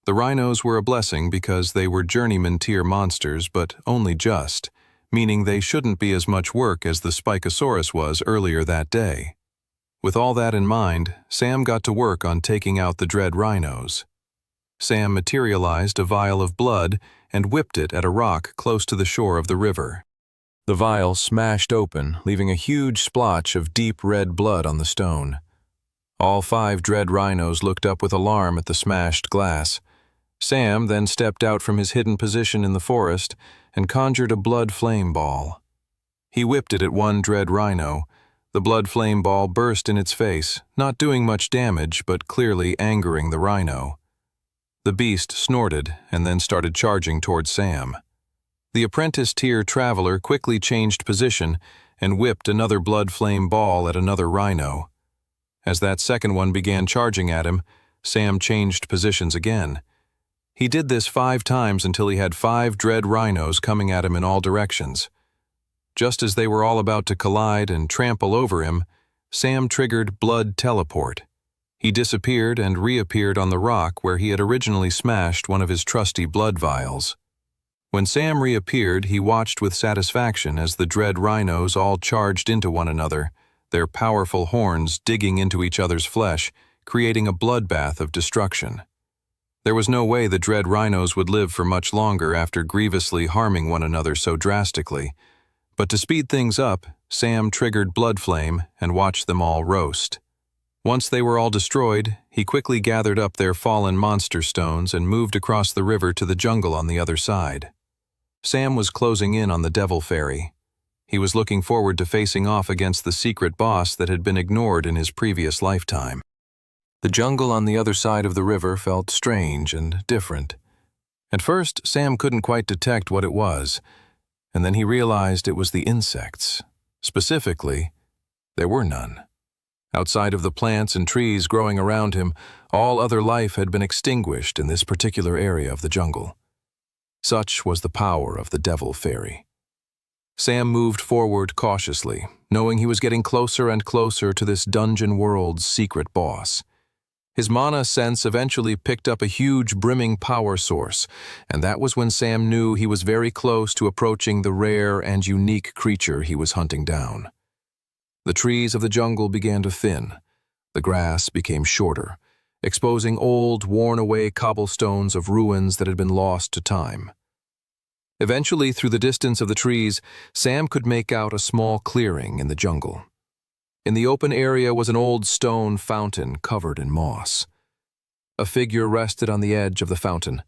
The rhinos were a blessing because they were journeyman-tier monsters, but only just, meaning they shouldn't be as much work as the Spikosaurus was earlier that day. With all that in mind, Sam got to work on taking out the dread rhinos. Sam materialized a vial of blood and whipped it at a rock close to the shore of the river. The vial smashed open, leaving a huge splotch of deep red blood on the stone. All 5 dread rhinos looked up with alarm at the smashed glass. Sam then stepped out from his hidden position in the forest and conjured a blood flame ball. He whipped it at one dread rhino. The blood flame ball burst in its face, not doing much damage but clearly angering the rhino. The beast snorted and then started charging towards Sam. The apprentice-tier traveler quickly changed position and whipped another blood flame ball at another rhino. As that second one began charging at him, Sam changed positions again. He did this 5 times until he had 5 dread rhinos coming at him in all directions. Just as they were all about to collide and trample over him, Sam triggered Blood Teleport. He disappeared and reappeared on the rock where he had originally smashed one of his trusty blood vials. When Sam reappeared, he watched with satisfaction as the dread rhinos all charged into one another, their powerful horns digging into each other's flesh, creating a bloodbath of destruction. There was no way the dread rhinos would live for much longer after grievously harming one another so drastically, but to speed things up, Sam triggered Blood Flame and watched them all roast. Once they were all destroyed, he quickly gathered up their fallen monster stones and moved across the river to the jungle on the other side. Sam was closing in on the Devil Fairy. He was looking forward to facing off against the secret boss that had been ignored in his previous lifetime. The jungle on the other side of the river felt strange and different. At first, Sam couldn't quite detect what it was, and then he realized it was the insects. Specifically, there were none. Outside of the plants and trees growing around him, all other life had been extinguished in this particular area of the jungle. Such was the power of the Devil Fairy. Sam moved forward cautiously, knowing he was getting closer and closer to this dungeon world's secret boss. His mana sense eventually picked up a huge brimming power source, and that was when Sam knew he was very close to approaching the rare and unique creature he was hunting down. The trees of the jungle began to thin. The grass became shorter, exposing old, worn-away cobblestones of ruins that had been lost to time. Eventually, through the distance of the trees, Sam could make out a small clearing in the jungle. In the open area was an old stone fountain covered in moss. A figure rested on the edge of the fountain.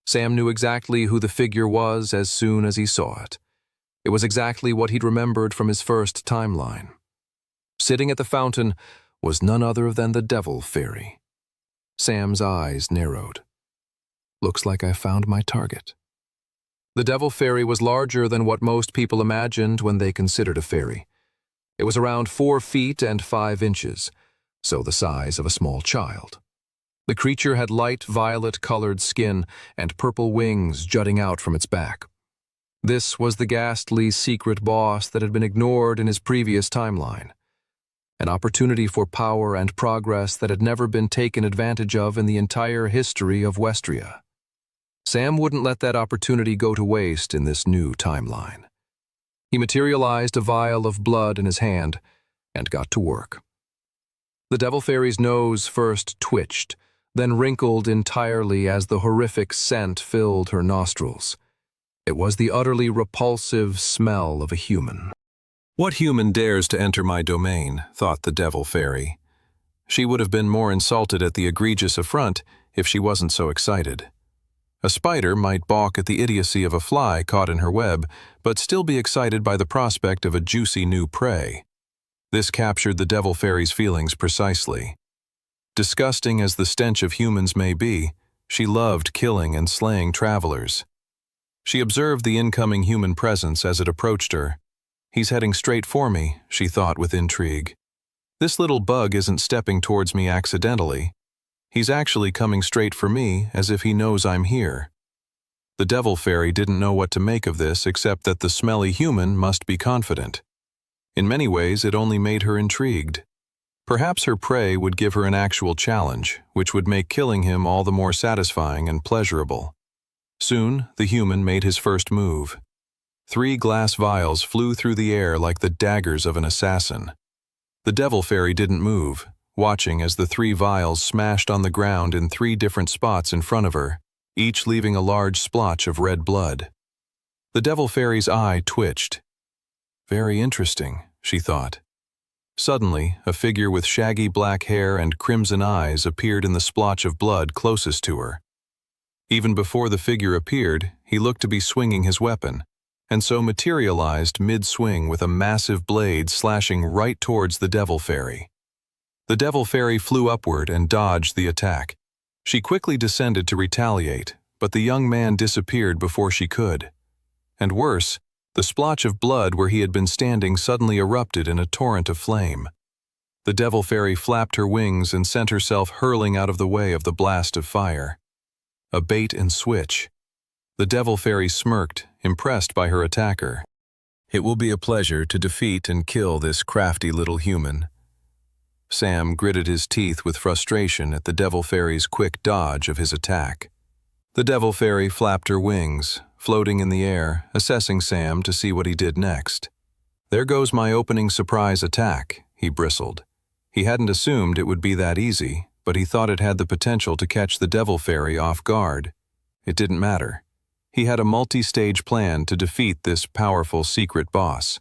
Sam knew exactly who the figure was as soon as he saw it. It was exactly what he'd remembered from his first timeline. Sitting at the fountain was none other than the Devil Fairy. Sam's eyes narrowed. Looks like I found my target. The Devil Fairy was larger than what most people imagined when they considered a fairy. It was around 4 feet and 5 inches, so the size of a small child. The creature had light violet-colored skin and purple wings jutting out from its back. This was the ghastly secret boss that had been ignored in his previous timeline. An opportunity for power and progress that had never been taken advantage of in the entire history of Westria. Sam wouldn't let that opportunity go to waste in this new timeline. He materialized a vial of blood in his hand and got to work. The Devil Fairy's nose first twitched, then wrinkled entirely as the horrific scent filled her nostrils. It was the utterly repulsive smell of a human. "What human dares to enter my domain?" thought the Devil Fairy. She would have been more insulted at the egregious affront if she wasn't so excited. A spider might balk at the idiocy of a fly caught in her web, but still be excited by the prospect of a juicy new prey. This captured the Devil Fairy's feelings precisely. Disgusting as the stench of humans may be, she loved killing and slaying travelers. She observed the incoming human presence as it approached her. "He's heading straight for me," she thought with intrigue. "This little bug isn't stepping towards me accidentally. He's actually coming straight for me, as if he knows I'm here." The Devil Fairy didn't know what to make of this except that the smelly human must be confident. In many ways, it only made her intrigued. Perhaps her prey would give her an actual challenge, which would make killing him all the more satisfying and pleasurable. Soon, the human made his first move. 3 glass vials flew through the air like the daggers of an assassin. The devil fairy didn't move, watching as the 3 vials smashed on the ground in 3 different spots in front of her, each leaving a large splotch of red blood. The devil fairy's eye twitched. Very interesting, she thought. Suddenly, a figure with shaggy black hair and crimson eyes appeared in the splotch of blood closest to her. Even before the figure appeared, he looked to be swinging his weapon, and so materialized mid-swing with a massive blade slashing right towards the devil fairy. The devil fairy flew upward and dodged the attack. She quickly descended to retaliate, but the young man disappeared before she could. And worse, the splotch of blood where he had been standing suddenly erupted in a torrent of flame. The devil fairy flapped her wings and sent herself hurling out of the way of the blast of fire. A bait and switch. The devil fairy smirked, impressed by her attacker. It will be a pleasure to defeat and kill this crafty little human. Sam gritted his teeth with frustration at the devil fairy's quick dodge of his attack. The devil fairy flapped her wings, floating in the air, assessing Sam to see what he did next. There goes my opening surprise attack, he bristled. He hadn't assumed it would be that easy, but he thought it had the potential to catch the devil fairy off guard. It didn't matter. He had a multi-stage plan to defeat this powerful secret boss.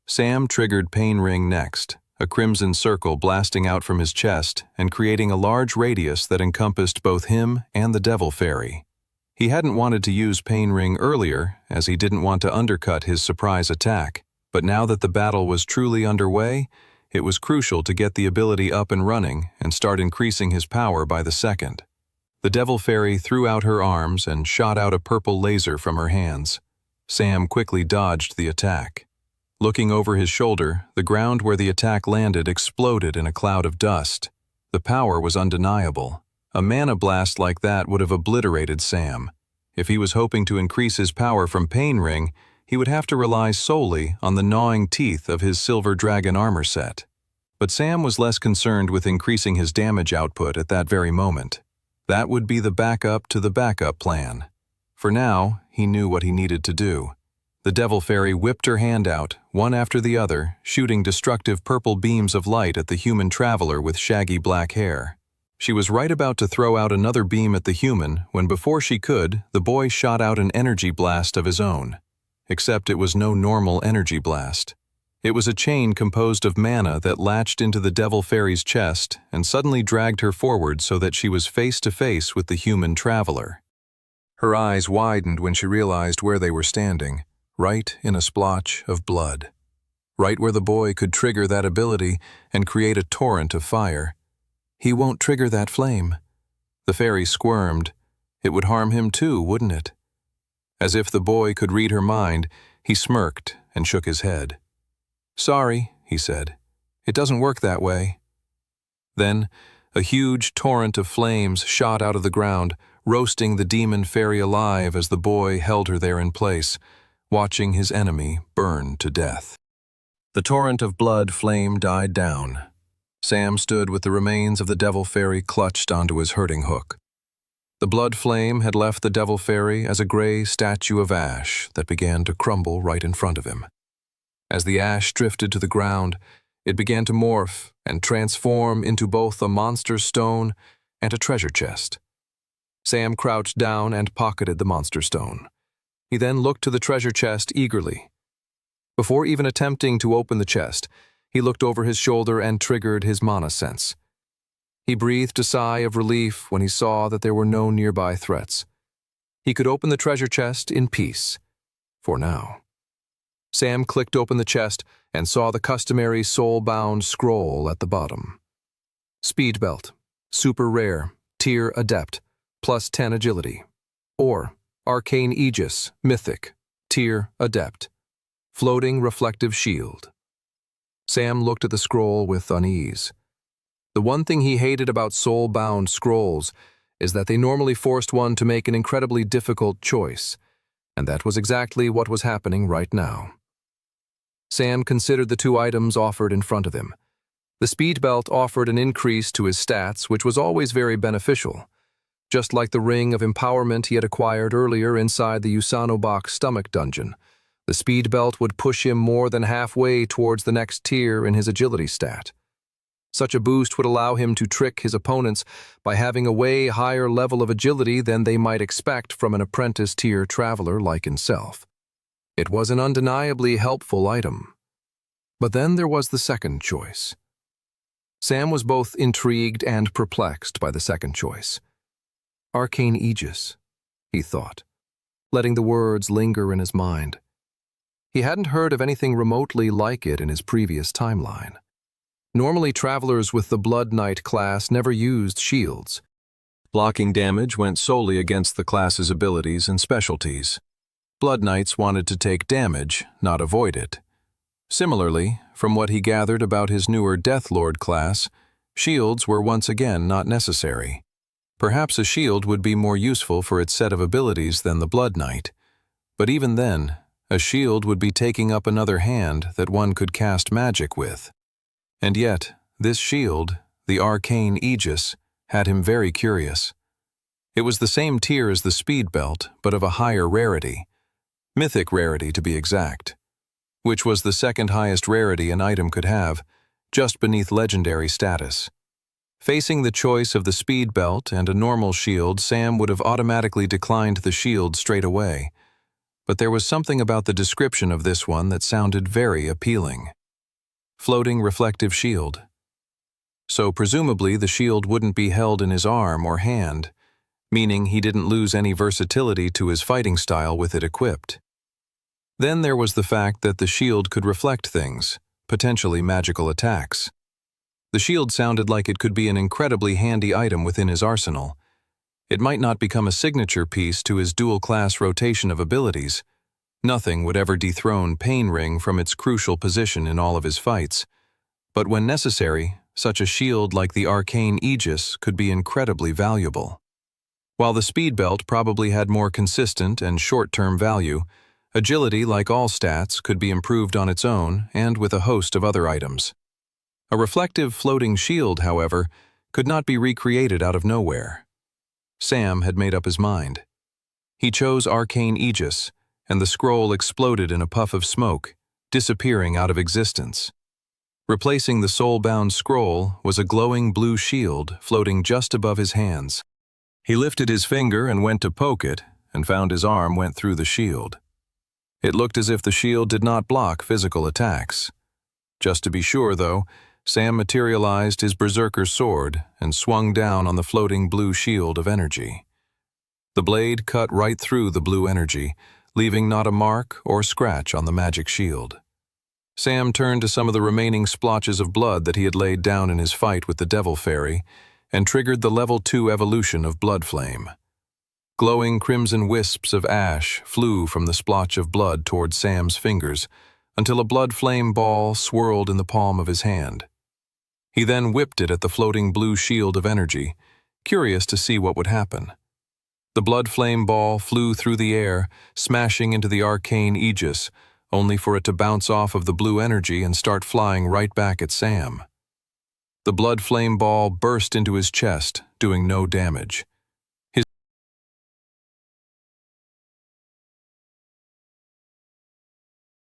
Sam triggered Pain Ring next, a crimson circle blasting out from his chest and creating a large radius that encompassed both him and the devil fairy. He hadn't wanted to use Pain Ring earlier, as he didn't want to undercut his surprise attack, but now that the battle was truly underway, it was crucial to get the ability up and running and start increasing his power by the second. The devil fairy threw out her arms and shot out a purple laser from her hands. Sam quickly dodged the attack. Looking over his shoulder, the ground where the attack landed exploded in a cloud of dust. The power was undeniable. A mana blast like that would have obliterated Sam. If he was hoping to increase his power from Pain Ring, he would have to rely solely on the gnawing teeth of his Silver Dragon armor set. But Sam was less concerned with increasing his damage output at that very moment. That would be the backup to the backup plan. For now, he knew what he needed to do. The devil fairy whipped her hand out, one after the other, shooting destructive purple beams of light at the human traveler with shaggy black hair. She was right about to throw out another beam at the human when before she could, the boy shot out an energy blast of his own. Except it was no normal energy blast. It was a chain composed of mana that latched into the devil fairy's chest and suddenly dragged her forward so that she was face to face with the human traveler. Her eyes widened when she realized where they were standing, right in a splotch of blood. Right where the boy could trigger that ability and create a torrent of fire. He won't trigger that flame. The fairy squirmed. It would harm him too, wouldn't it? As if the boy could read her mind, he smirked and shook his head. Sorry, he said. It doesn't work that way. Then, a huge torrent of flames shot out of the ground, roasting the demon fairy alive as the boy held her there in place, watching his enemy burn to death. The torrent of blood flame died down. Sam stood with the remains of the devil fairy clutched onto his hurting hook. The blood flame had left the devil fairy as a gray statue of ash that began to crumble right in front of him. As the ash drifted to the ground, it began to morph and transform into both a monster stone and a treasure chest. Sam crouched down and pocketed the monster stone. He then looked to the treasure chest eagerly. Before even attempting to open the chest, he looked over his shoulder and triggered his mana sense. He breathed a sigh of relief when he saw that there were no nearby threats. He could open the treasure chest in peace, for now. Sam clicked open the chest and saw the customary soul-bound scroll at the bottom. Speed belt, super rare, tier adept, plus 10 agility. Or arcane aegis, mythic, tier adept, floating reflective shield. Sam looked at the scroll with unease. The one thing he hated about soul-bound scrolls is that they normally forced one to make an incredibly difficult choice, and that was exactly what was happening right now. Sam considered the 2 items offered in front of him. The speed belt offered an increase to his stats, which was always very beneficial. Just like the ring of empowerment he had acquired earlier inside the Usanobach stomach dungeon, the speed belt would push him more than halfway towards the next tier in his agility stat. Such a boost would allow him to trick his opponents by having a way higher level of agility than they might expect from an apprentice-tier traveler like himself. It was an undeniably helpful item. But then there was the second choice. Sam was both intrigued and perplexed by the second choice. Arcane Aegis, he thought, letting the words linger in his mind. He hadn't heard of anything remotely like it in his previous timeline. Normally, travelers with the Blood Knight class never used shields. Blocking damage went solely against the class's abilities and specialties. Blood Knights wanted to take damage, not avoid it. Similarly, from what he gathered about his newer Death Lord class, shields were once again not necessary. Perhaps a shield would be more useful for its set of abilities than the Blood Knight, but even then, a shield would be taking up another hand that one could cast magic with. And yet, this shield, the Arcane Aegis, had him very curious. It was the same tier as the speed belt, but of a higher rarity. Mythic rarity, to be exact, which was the second highest rarity an item could have, just beneath legendary status. Facing the choice of the speed belt and a normal shield, Sam would have automatically declined the shield straight away. But there was something about the description of this one that sounded very appealing. Floating reflective shield. So presumably the shield wouldn't be held in his arm or hand, meaning he didn't lose any versatility to his fighting style with it equipped. Then there was the fact that the shield could reflect things, potentially magical attacks. The shield sounded like it could be an incredibly handy item within his arsenal. It might not become a signature piece to his dual-class rotation of abilities. Nothing would ever dethrone Pain Ring from its crucial position in all of his fights. But when necessary, such a shield like the Arcane Aegis could be incredibly valuable. While the speed belt probably had more consistent and short-term value, agility, like all stats, could be improved on its own and with a host of other items. A reflective floating shield, however, could not be recreated out of nowhere. Sam had made up his mind. He chose Arcane Aegis, and the scroll exploded in a puff of smoke, disappearing out of existence. Replacing the soul-bound scroll was a glowing blue shield floating just above his hands. He lifted his finger and went to poke it, and found his arm went through the shield. It looked as if the shield did not block physical attacks. Just to be sure, though, Sam materialized his berserker's sword and swung down on the floating blue shield of energy. The blade cut right through the blue energy, leaving not a mark or scratch on the magic shield. Sam turned to some of the remaining splotches of blood that he had laid down in his fight with the Devil Fairy and triggered the Level 2 evolution of Blood Flame. Glowing crimson wisps of ash flew from the splotch of blood toward Sam's fingers until a blood flame ball swirled in the palm of his hand. He then whipped it at the floating blue shield of energy, curious to see what would happen. The blood flame ball flew through the air, smashing into the Arcane Aegis, only for it to bounce off of the blue energy and start flying right back at Sam. The blood flame ball burst into his chest, doing no damage.